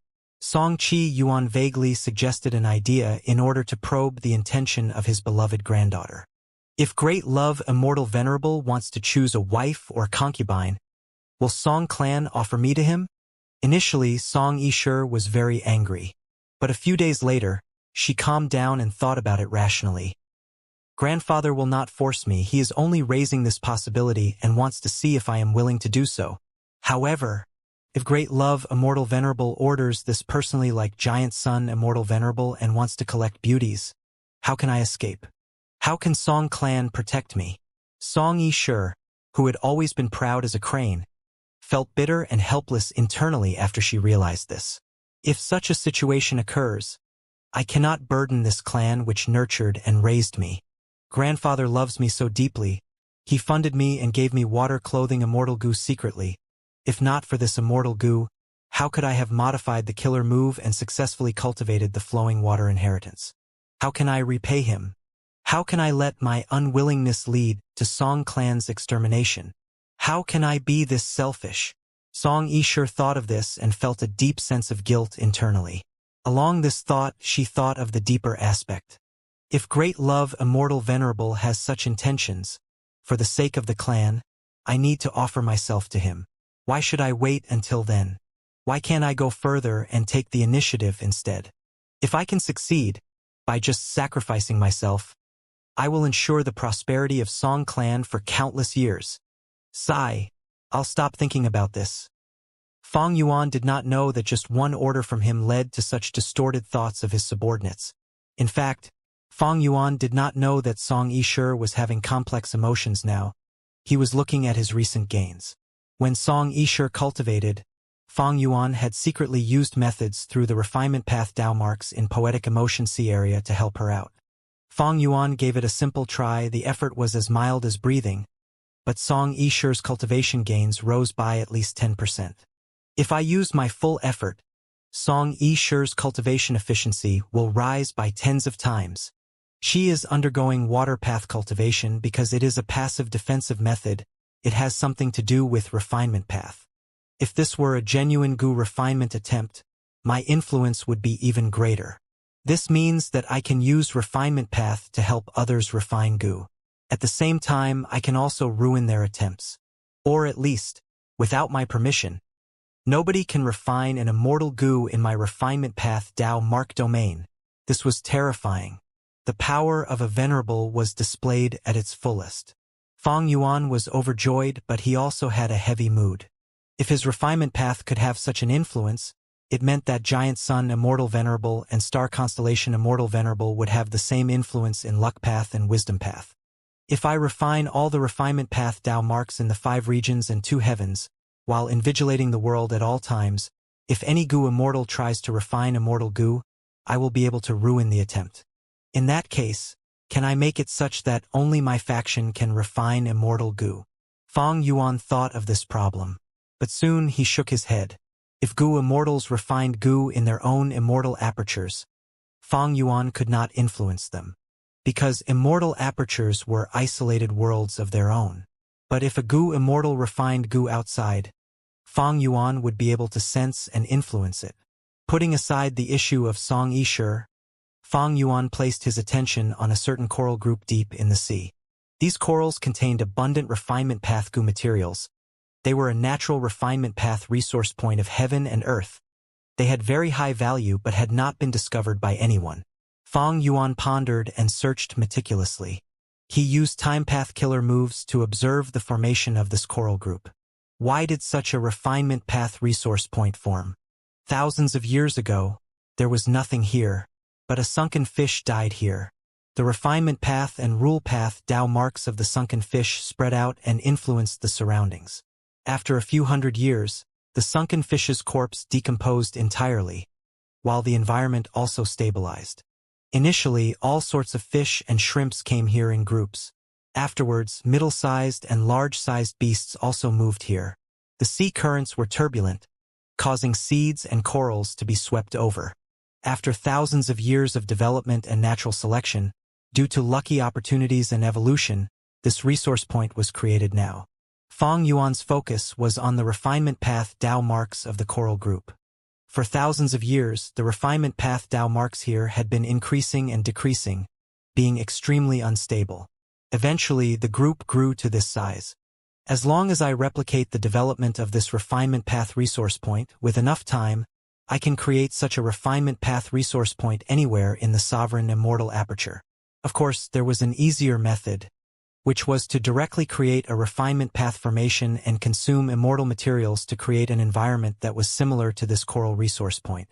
Song Chi Yuan vaguely suggested an idea in order to probe the intention of his beloved granddaughter. If Great Love Immortal Venerable wants to choose a wife or concubine, will Song Clan offer me to him? Initially, Song Yishur was very angry, but a few days later, she calmed down and thought about it rationally. Grandfather will not force me, he is only raising this possibility and wants to see if I am willing to do so. However, if Great Love Immortal Venerable orders this personally like Giant Sun Immortal Venerable and wants to collect beauties, how can I escape? How can Song Clan protect me? Song Yishur, who had always been proud as a crane, felt bitter and helpless internally after she realized this. If such a situation occurs, I cannot burden this clan which nurtured and raised me. Grandfather loves me so deeply, he funded me and gave me water clothing immortal goo secretly. If not for this immortal goo, how could I have modified the killer move and successfully cultivated the flowing water inheritance? How can I repay him? How can I let my unwillingness lead to Song Clan's extermination? How can I be this selfish? Song Yishur thought of this and felt a deep sense of guilt internally. Along this thought, she thought of the deeper aspect. If Great Love Immortal Venerable has such intentions, for the sake of the clan, I need to offer myself to him. Why should I wait until then? Why can't I go further and take the initiative instead? If I can succeed, by just sacrificing myself, I will ensure the prosperity of Song Clan for countless years. Sigh. I'll stop thinking about this. Fong Yuan did not know that just one order from him led to such distorted thoughts of his subordinates. In fact, Fong Yuan did not know that Song Yishur was having complex emotions now. He was looking at his recent gains. When Song Yishur cultivated, Fong Yuan had secretly used methods through the refinement path Dao marks in poetic emotion C area to help her out. Fong Yuan gave it a simple try, the effort was as mild as breathing, but Song Yishur's cultivation gains rose by at least 10%. If I use my full effort, Song Yishur's cultivation efficiency will rise by tens of times. She is undergoing water path cultivation because it is a passive defensive method. It has something to do with refinement path. If this were a genuine goo refinement attempt, my influence would be even greater. This means that I can use refinement path to help others refine goo. At the same time, I can also ruin their attempts. Or at least, without my permission. Nobody can refine an immortal goo in my refinement path Dao mark domain. This was terrifying. The power of a venerable was displayed at its fullest. Fong Yuan was overjoyed, but he also had a heavy mood. If his refinement path could have such an influence, it meant that Giant Sun Immortal Venerable and Star Constellation Immortal Venerable would have the same influence in Luck Path and Wisdom Path. If I refine all the refinement path Dao marks in the 5 regions and 2 heavens, while invigilating the world at all times, if any goo immortal tries to refine immortal goo, I will be able to ruin the attempt. In that case, can I make it such that only my faction can refine immortal goo? Fong Yuan thought of this problem, but soon he shook his head. If goo immortals refined goo in their own immortal apertures, Fong Yuan could not influence them, because immortal apertures were isolated worlds of their own. But if a goo immortal refined goo outside, Fong Yuan would be able to sense and influence it. Putting aside the issue of Song Yishur, Fong Yuan placed his attention on a certain coral group deep in the sea. These corals contained abundant refinement path goo materials. They were a natural refinement path resource point of heaven and earth. They had very high value but had not been discovered by anyone. Fong Yuan pondered and searched meticulously. He used time path killer moves to observe the formation of this coral group. Why did such a refinement path resource point form? Thousands of years ago, there was nothing here, but a sunken fish died here. The refinement path and rule path Dao marks of the sunken fish spread out and influenced the surroundings. After a few hundred years, the sunken fish's corpse decomposed entirely, while the environment also stabilized. Initially, all sorts of fish and shrimps came here in groups. Afterwards, middle-sized and large-sized beasts also moved here. The sea currents were turbulent, causing seeds and corals to be swept over. After thousands of years of development and natural selection, due to lucky opportunities and evolution, this resource point was created now. Fong Yuan's focus was on the refinement path Dao marks of the coral group. For thousands of years, the refinement path Dao marks here had been increasing and decreasing, being extremely unstable. Eventually, the group grew to this size. As long as I replicate the development of this refinement path resource point with enough time, I can create such a refinement path resource point anywhere in the sovereign immortal aperture. Of course, there was an easier method, which was to directly create a refinement path formation and consume immortal materials to create an environment that was similar to this coral resource point.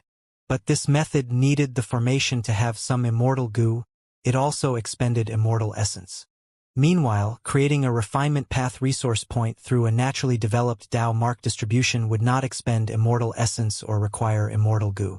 But this method needed the formation to have some immortal goo. It also expended immortal essence. Meanwhile, creating a refinement path resource point through a naturally developed Dao mark distribution would not expend immortal essence or require immortal goo.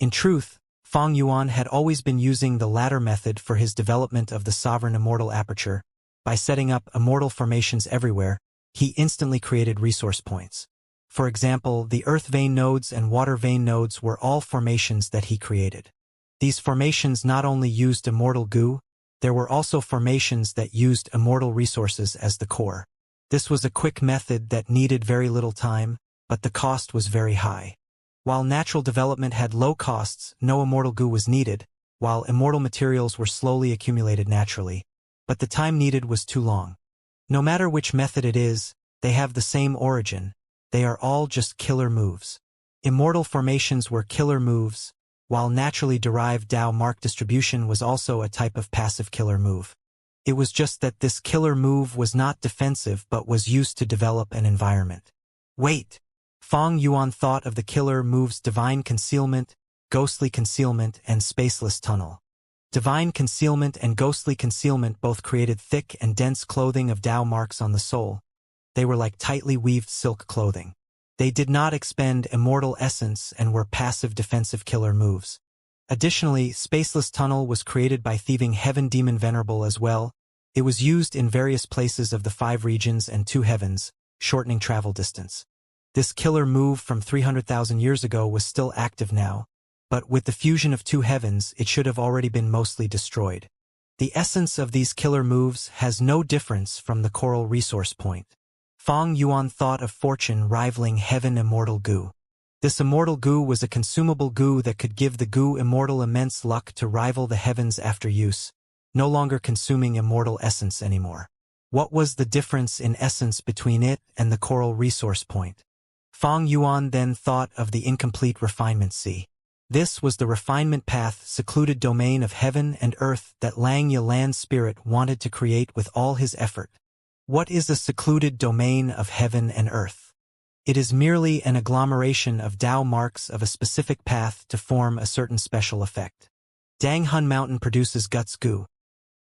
In truth, Feng Yuan had always been using the latter method for his development of the sovereign immortal aperture. By setting up immortal formations everywhere, he instantly created resource points. For example, the earth vein nodes and water vein nodes were all formations that he created. These formations not only used immortal goo, there were also formations that used immortal resources as the core. This was a quick method that needed very little time, but the cost was very high. While natural development had low costs, no immortal goo was needed, while immortal materials were slowly accumulated naturally. But the time needed was too long. No matter which method it is, they have the same origin. They are all just killer moves. Immortal formations were killer moves, while naturally derived Dao mark distribution was also a type of passive killer move. It was just that this killer move was not defensive but was used to develop an environment. Wait! Feng Yuan thought of the killer moves divine concealment, ghostly concealment, and spaceless tunnel. Divine concealment and ghostly concealment both created thick and dense clothing of Dao marks on the soul. They were like tightly weaved silk clothing. They did not expend immortal essence and were passive defensive killer moves. Additionally, Spaceless Tunnel was created by thieving Heaven Demon Venerable as well. It was used in various places of the 5 regions and 2 heavens, shortening travel distance. This killer move from 300,000 years ago was still active now, but with the fusion of 2 heavens it should have already been mostly destroyed. The essence of these killer moves has no difference from the coral resource point. Feng Yuan thought of fortune rivaling heaven immortal goo. This immortal goo was a consumable goo that could give the goo immortal immense luck to rival the heavens after use, no longer consuming immortal essence anymore. What was the difference in essence between it and the coral resource point? Feng Yuan then thought of the incomplete refinement sea. This was the refinement path, secluded domain of heaven and earth that Lang Yalan's spirit wanted to create with all his effort. What is a secluded domain of heaven and earth? It is merely an agglomeration of Dao marks of a specific path to form a certain special effect. Danghun Mountain produces guts goo,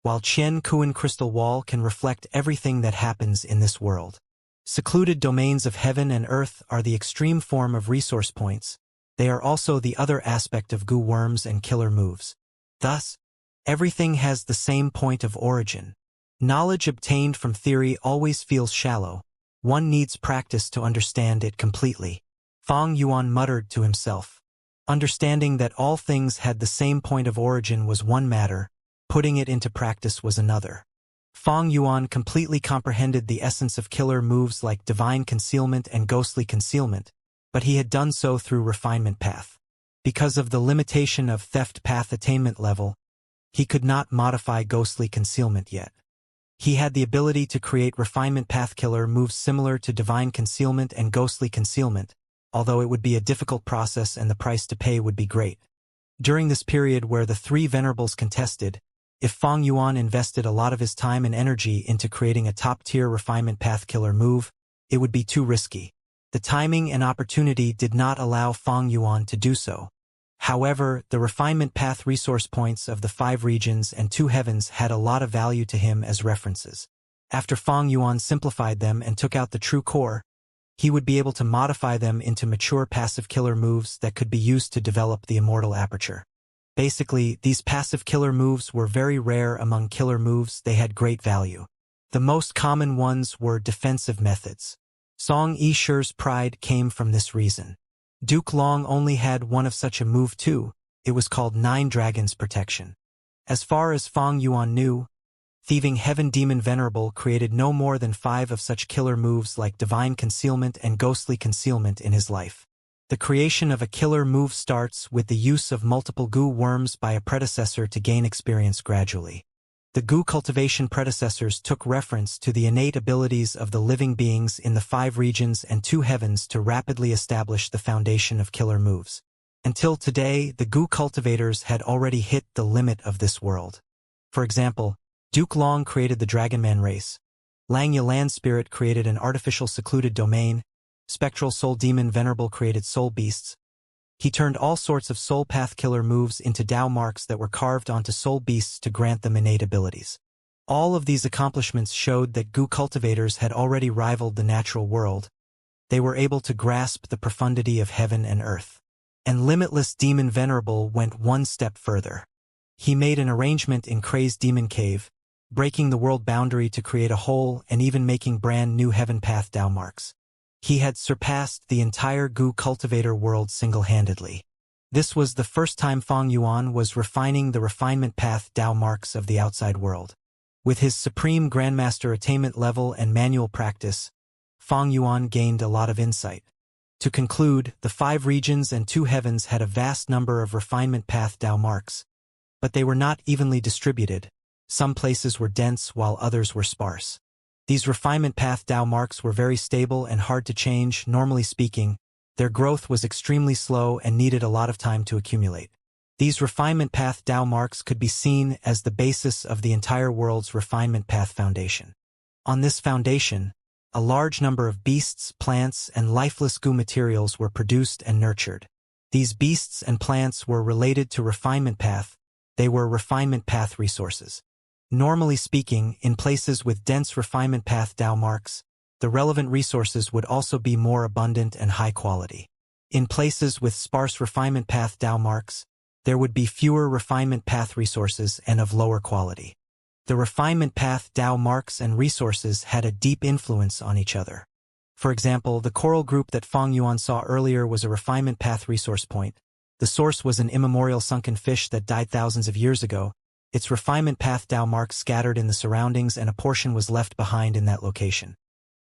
while Qian Kuan Crystal Wall can reflect everything that happens in this world. Secluded domains of heaven and earth are the extreme form of resource points. They are also the other aspect of goo worms and killer moves. Thus, everything has the same point of origin. Knowledge obtained from theory always feels shallow. One needs practice to understand it completely. Feng Yuan muttered to himself. Understanding that all things had the same point of origin was one matter, putting it into practice was another. Feng Yuan completely comprehended the essence of killer moves like divine concealment and ghostly concealment, but he had done so through refinement path. Because of the limitation of theft path attainment level, he could not modify ghostly concealment yet. He had the ability to create refinement path killer moves similar to divine concealment and ghostly concealment, although it would be a difficult process and the price to pay would be great. During this period where the 3 venerables contested, if Feng Yuan invested a lot of his time and energy into creating a top-tier refinement path killer move, it would be too risky. The timing and opportunity did not allow Feng Yuan to do so. However, the refinement path resource points of the 5 regions and 2 heavens had a lot of value to him as references. After Feng Yuan simplified them and took out the true core, he would be able to modify them into mature passive killer moves that could be used to develop the immortal aperture. Basically, these passive killer moves were very rare among killer moves. They had great value. The most common ones were defensive methods. Song Yishi's pride came from this reason. Duke Long only had one of such a move too. It was called 9 Dragons Protection. As far as Feng Yuan knew, thieving Heaven Demon Venerable created no more than 5 of such killer moves like Divine Concealment and Ghostly Concealment in his life. The creation of a killer move starts with the use of multiple goo worms by a predecessor to gain experience gradually. The goo cultivation predecessors took reference to the innate abilities of the living beings in the 5 regions and 2 heavens to rapidly establish the foundation of killer moves. Until today, the goo cultivators had already hit the limit of this world. For example, Duke Long created the Dragonman race. Langya Land Spirit created an artificial secluded domain. Spectral Soul Demon Venerable created soul beasts. He turned all sorts of soul path killer moves into Dao marks that were carved onto soul beasts to grant them innate abilities. All of these accomplishments showed that goo cultivators had already rivaled the natural world. They were able to grasp the profundity of heaven and earth. And Limitless Demon Venerable went one step further. He made an arrangement in Crazed Demon Cave, breaking the world boundary to create a hole and even making brand new heaven path Dao marks. He had surpassed the entire goo cultivator world single-handedly. This was the first time Feng Yuan was refining the refinement path Dao marks of the outside world. With his supreme grandmaster attainment level and manual practice, Feng Yuan gained a lot of insight. To conclude, the 5 regions and 2 heavens had a vast number of refinement path Dao marks, but they were not evenly distributed. Some places were dense while others were sparse. These refinement path Dao marks were very stable and hard to change. Normally speaking, their growth was extremely slow and needed a lot of time to accumulate. These refinement path Dao marks could be seen as the basis of the entire world's refinement path foundation. On this foundation, a large number of beasts, plants, and lifeless goo materials were produced and nurtured. These beasts and plants were related to refinement path. They were refinement path resources. Normally speaking, in places with dense refinement path Dao marks, the relevant resources would also be more abundant and high quality. In places with sparse refinement path Dao marks, there would be fewer refinement path resources and of lower quality. The refinement path Dao marks and resources had a deep influence on each other. For example, the coral group that Feng Yuan saw earlier was a refinement path resource point. The source was an immemorial sunken fish that died thousands of years ago. Its refinement path Dao marks scattered in the surroundings and a portion was left behind in that location.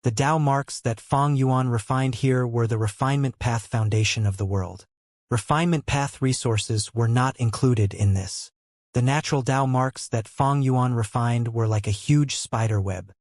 The Dao marks that Feng Yuan refined here were the refinement path foundation of the world. Refinement path resources were not included in this. The natural Dao marks that Feng Yuan refined were like a huge spider web.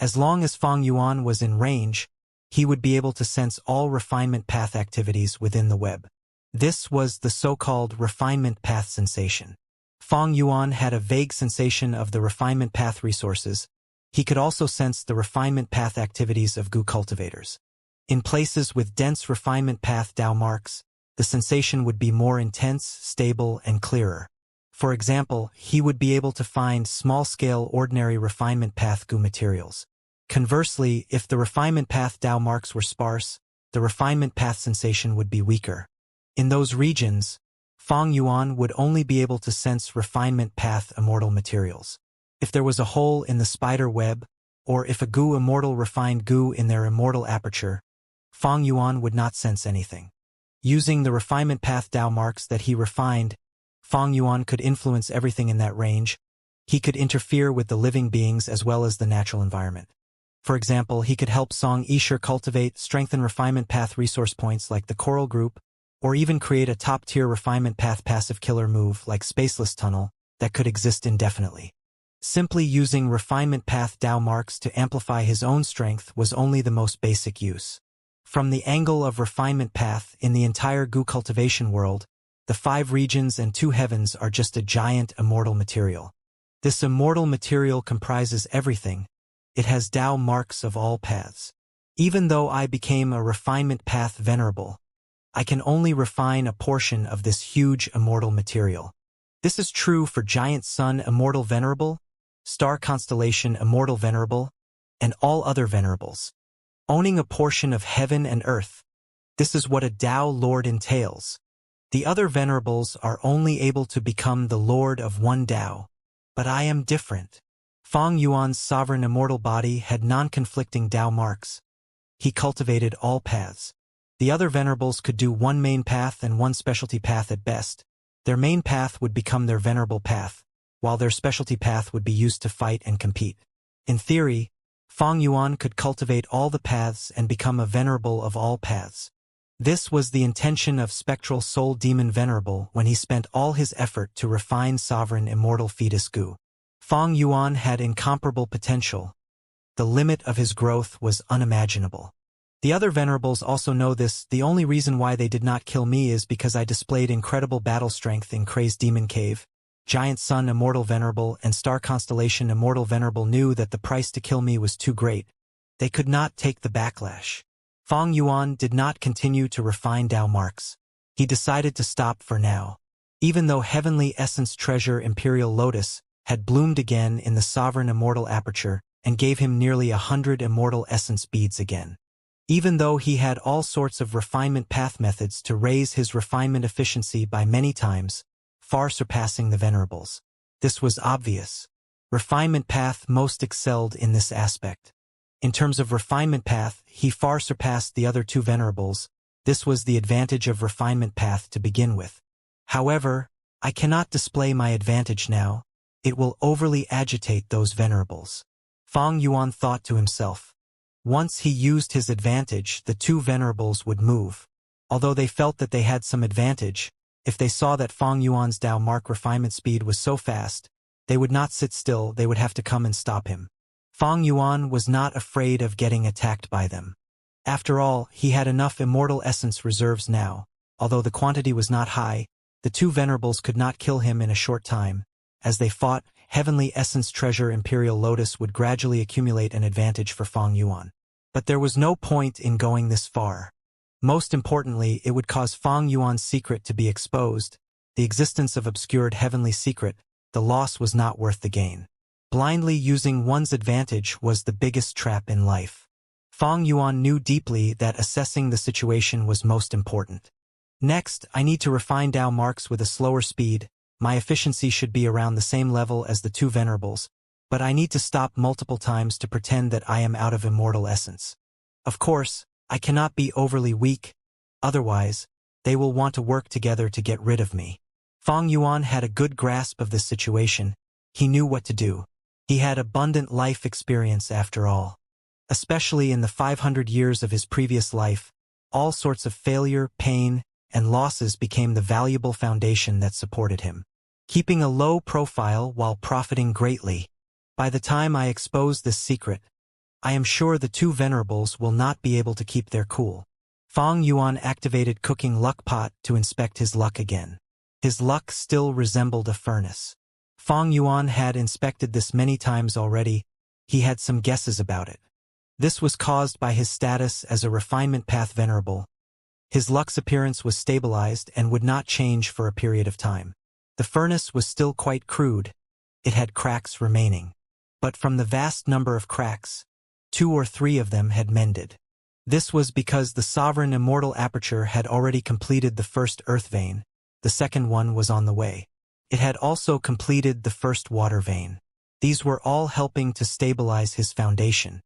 As long as Feng Yuan was in range, he would be able to sense all refinement path activities within the web. This was the so-called refinement path sensation. Feng Yuan had a vague sensation of the refinement path resources. He could also sense the refinement path activities of goo cultivators. In places with dense refinement path Dao marks, the sensation would be more intense, stable, and clearer. For example, he would be able to find small-scale ordinary refinement path goo materials. Conversely, if the refinement path Dao marks were sparse, the refinement path sensation would be weaker. In those regions, Feng Yuan would only be able to sense refinement path immortal materials. If there was a hole in the spider web, or if a goo immortal refined goo in their immortal aperture, Feng Yuan would not sense anything. Using the refinement path Dao marks that he refined, Feng Yuan could influence everything in that range. He could interfere with the living beings as well as the natural environment. For example, he could help Song Yishe cultivate, strengthen refinement path resource points like the coral group, or even create a top-tier refinement path passive killer move like Spaceless Tunnel that could exist indefinitely. Simply using refinement path Dao marks to amplify his own strength was only the most basic use. From the angle of refinement path in the entire goo cultivation world, the 5 regions and 2 heavens are just a giant immortal material. This immortal material comprises everything. It has Dao marks of all paths. Even though I became a refinement path venerable, I can only refine a portion of this huge immortal material. This is true for Giant Sun Immortal Venerable, Star Constellation Immortal Venerable, and all other venerables. Owning a portion of heaven and earth, this is what a Dao Lord entails. The other venerables are only able to become the Lord of one Dao, but I am different. Feng Yuan's sovereign immortal body had non-conflicting Dao marks. He cultivated all paths. The other venerables could do one main path and one specialty path at best. Their main path would become their venerable path, while their specialty path would be used to fight and compete. In theory, Feng Yuan could cultivate all the paths and become a venerable of all paths. This was the intention of spectral soul demon Venerable when he spent all his effort to refine sovereign immortal fetus Gu. Feng Yuan had incomparable potential. The limit of his growth was unimaginable. The other Venerables also know this. The only reason why they did not kill me is because I displayed incredible battle strength in Crazed Demon Cave. Giant Sun Immortal Venerable and Star Constellation Immortal Venerable knew that the price to kill me was too great. They could not take the backlash. Feng Yuan did not continue to refine Dao marks. He decided to stop for now. Even though Heavenly Essence Treasure Imperial Lotus had bloomed again in the Sovereign Immortal Aperture and gave him nearly 100 Immortal Essence beads again. Even though he had all sorts of refinement path methods to raise his refinement efficiency by many times, far surpassing the Venerables. This was obvious. Refinement path most excelled in this aspect. In terms of refinement path, he far surpassed the other two Venerables. This was the advantage of refinement path to begin with. However, I cannot display my advantage now. It will overly agitate those Venerables. Feng Yuan thought to himself. Once he used his advantage, the two Venerables would move. Although they felt that they had some advantage, if they saw that Feng Yuan's Dao mark refinement speed was so fast, they would not sit still, they would have to come and stop him. Feng Yuan was not afraid of getting attacked by them. After all, he had enough immortal essence reserves now. Although the quantity was not high, the two Venerables could not kill him in a short time. As they fought, Heavenly Essence Treasure Imperial Lotus would gradually accumulate an advantage for Feng Yuan. But there was no point in going this far. Most importantly, it would cause Feng Yuan's secret to be exposed. The existence of obscured heavenly secret, the loss was not worth the gain. Blindly using one's advantage was the biggest trap in life. Feng Yuan knew deeply that assessing the situation was most important. Next, I need to refine Dao marks with a slower speed. My efficiency should be around the same level as the two Venerables, but I need to stop multiple times to pretend that I am out of immortal essence. Of course, I cannot be overly weak, otherwise, they will want to work together to get rid of me. Feng Yuan had a good grasp of this situation. He knew what to do. He had abundant life experience after all. Especially in the 500 years of his previous life, all sorts of failure, pain, and losses became the valuable foundation that supported him. Keeping a low profile while profiting greatly. By the time I expose this secret, I am sure the two Venerables will not be able to keep their cool. Feng Yuan activated Cooking Luck Pot to inspect his luck again. His luck still resembled a furnace. Feng Yuan had inspected this many times already. He had some guesses about it. This was caused by his status as a refinement path Venerable. His luck's appearance was stabilized and would not change for a period of time. The furnace was still quite crude. It had cracks remaining. But from the vast number of cracks, 2 or 3 of them had mended. This was because the sovereign immortal aperture had already completed the first earth vein. The second one was on the way. It had also completed the first water vein. These were all helping to stabilize his foundation.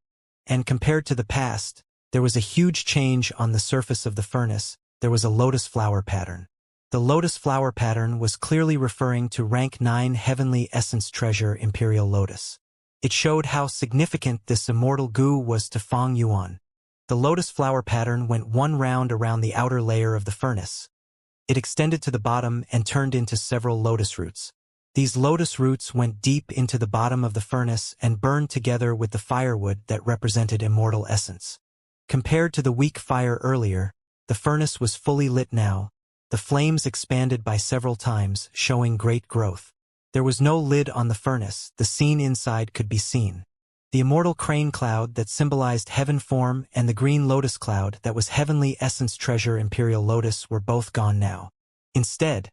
And compared to the past, there was a huge change on the surface of the furnace. There was a lotus flower pattern. The lotus flower pattern was clearly referring to rank 9 Heavenly Essence Treasure Imperial Lotus. It showed how significant this immortal goo was to Feng Yuan. The lotus flower pattern went 1 round around the outer layer of the furnace. It extended to the bottom and turned into several lotus roots. These lotus roots went deep into the bottom of the furnace and burned together with the firewood that represented immortal essence. Compared to the weak fire earlier, the furnace was fully lit now. The flames expanded by several times, showing great growth. There was no lid on the furnace. The scene inside could be seen. The immortal crane cloud that symbolized heaven form and the green lotus cloud that was Heavenly Essence Treasure Imperial Lotus were both gone now. Instead,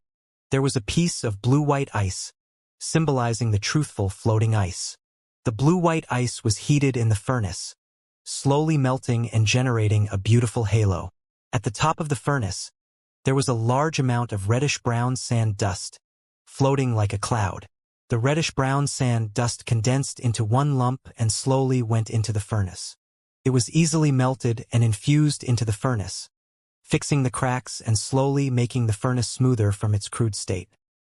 there was a piece of blue-white ice, symbolizing the truthful floating ice. The blue-white ice was heated in the furnace, slowly melting and generating a beautiful halo. At the top of the furnace, there was a large amount of reddish-brown sand dust, floating like a cloud. The reddish-brown sand dust condensed into one lump and slowly went into the furnace. It was easily melted and infused into the furnace, fixing the cracks and slowly making the furnace smoother from its crude state.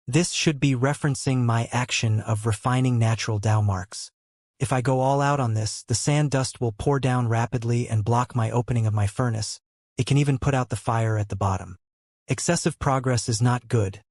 This should be referencing my action of refining natural Dao marks. If I go all out on this, the sand dust will pour down rapidly and block my opening of my furnace. It can even put out the fire at the bottom. Excessive progress is not good.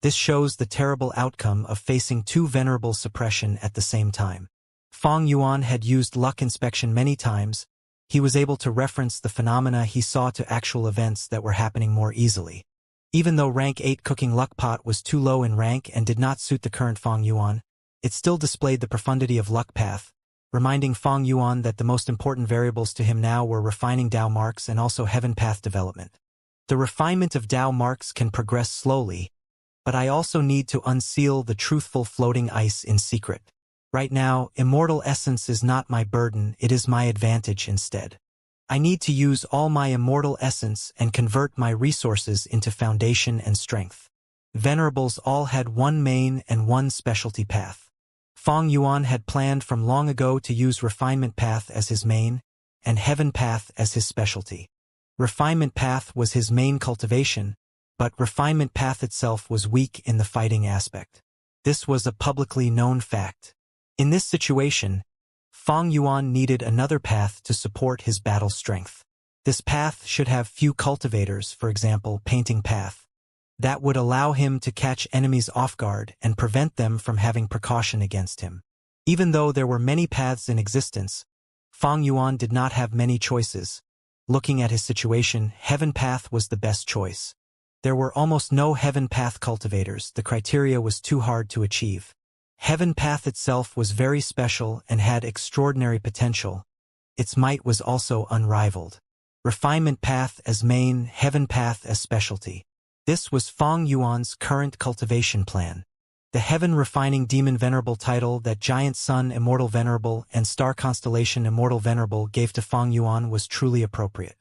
This shows the terrible outcome of facing two venerable suppression at the same time. Feng Yuan had used luck inspection many times. He was able to reference the phenomena he saw to actual events that were happening more easily. Even though rank 8 cooking luck pot was too low in rank and did not suit the current Feng Yuan, it still displayed the profundity of luck path, reminding Feng Yuan that the most important variables to him now were refining Dao marks and also heaven path development. The refinement of Dao marks can progress slowly, but I also need to unseal the truthful floating ice in secret. Right now, immortal essence is not my burden, it is my advantage instead. I need to use all my immortal essence and convert my resources into foundation and strength. Venerables all had one main and one specialty path. Feng Yuan had planned from long ago to use refinement path as his main, and heaven path as his specialty. Refinement path was his main cultivation, but refinement path itself was weak in the fighting aspect. This was a publicly known fact. In this situation, Feng Yuan needed another path to support his battle strength. This path should have few cultivators, for example, painting path. That would allow him to catch enemies off guard and prevent them from having precaution against him. Even though there were many paths in existence, Feng Yuan did not have many choices. Looking at his situation, heaven path was the best choice. There were almost no heaven path cultivators, the criteria was too hard to achieve. Heaven path itself was very special and had extraordinary potential. Its might was also unrivaled. Refinement path as main, heaven path as specialty. This was Feng Yuan's current cultivation plan. The Heaven Refining Demon Venerable title that Giant Sun Immortal Venerable and Star Constellation Immortal Venerable gave to Feng Yuan was truly appropriate.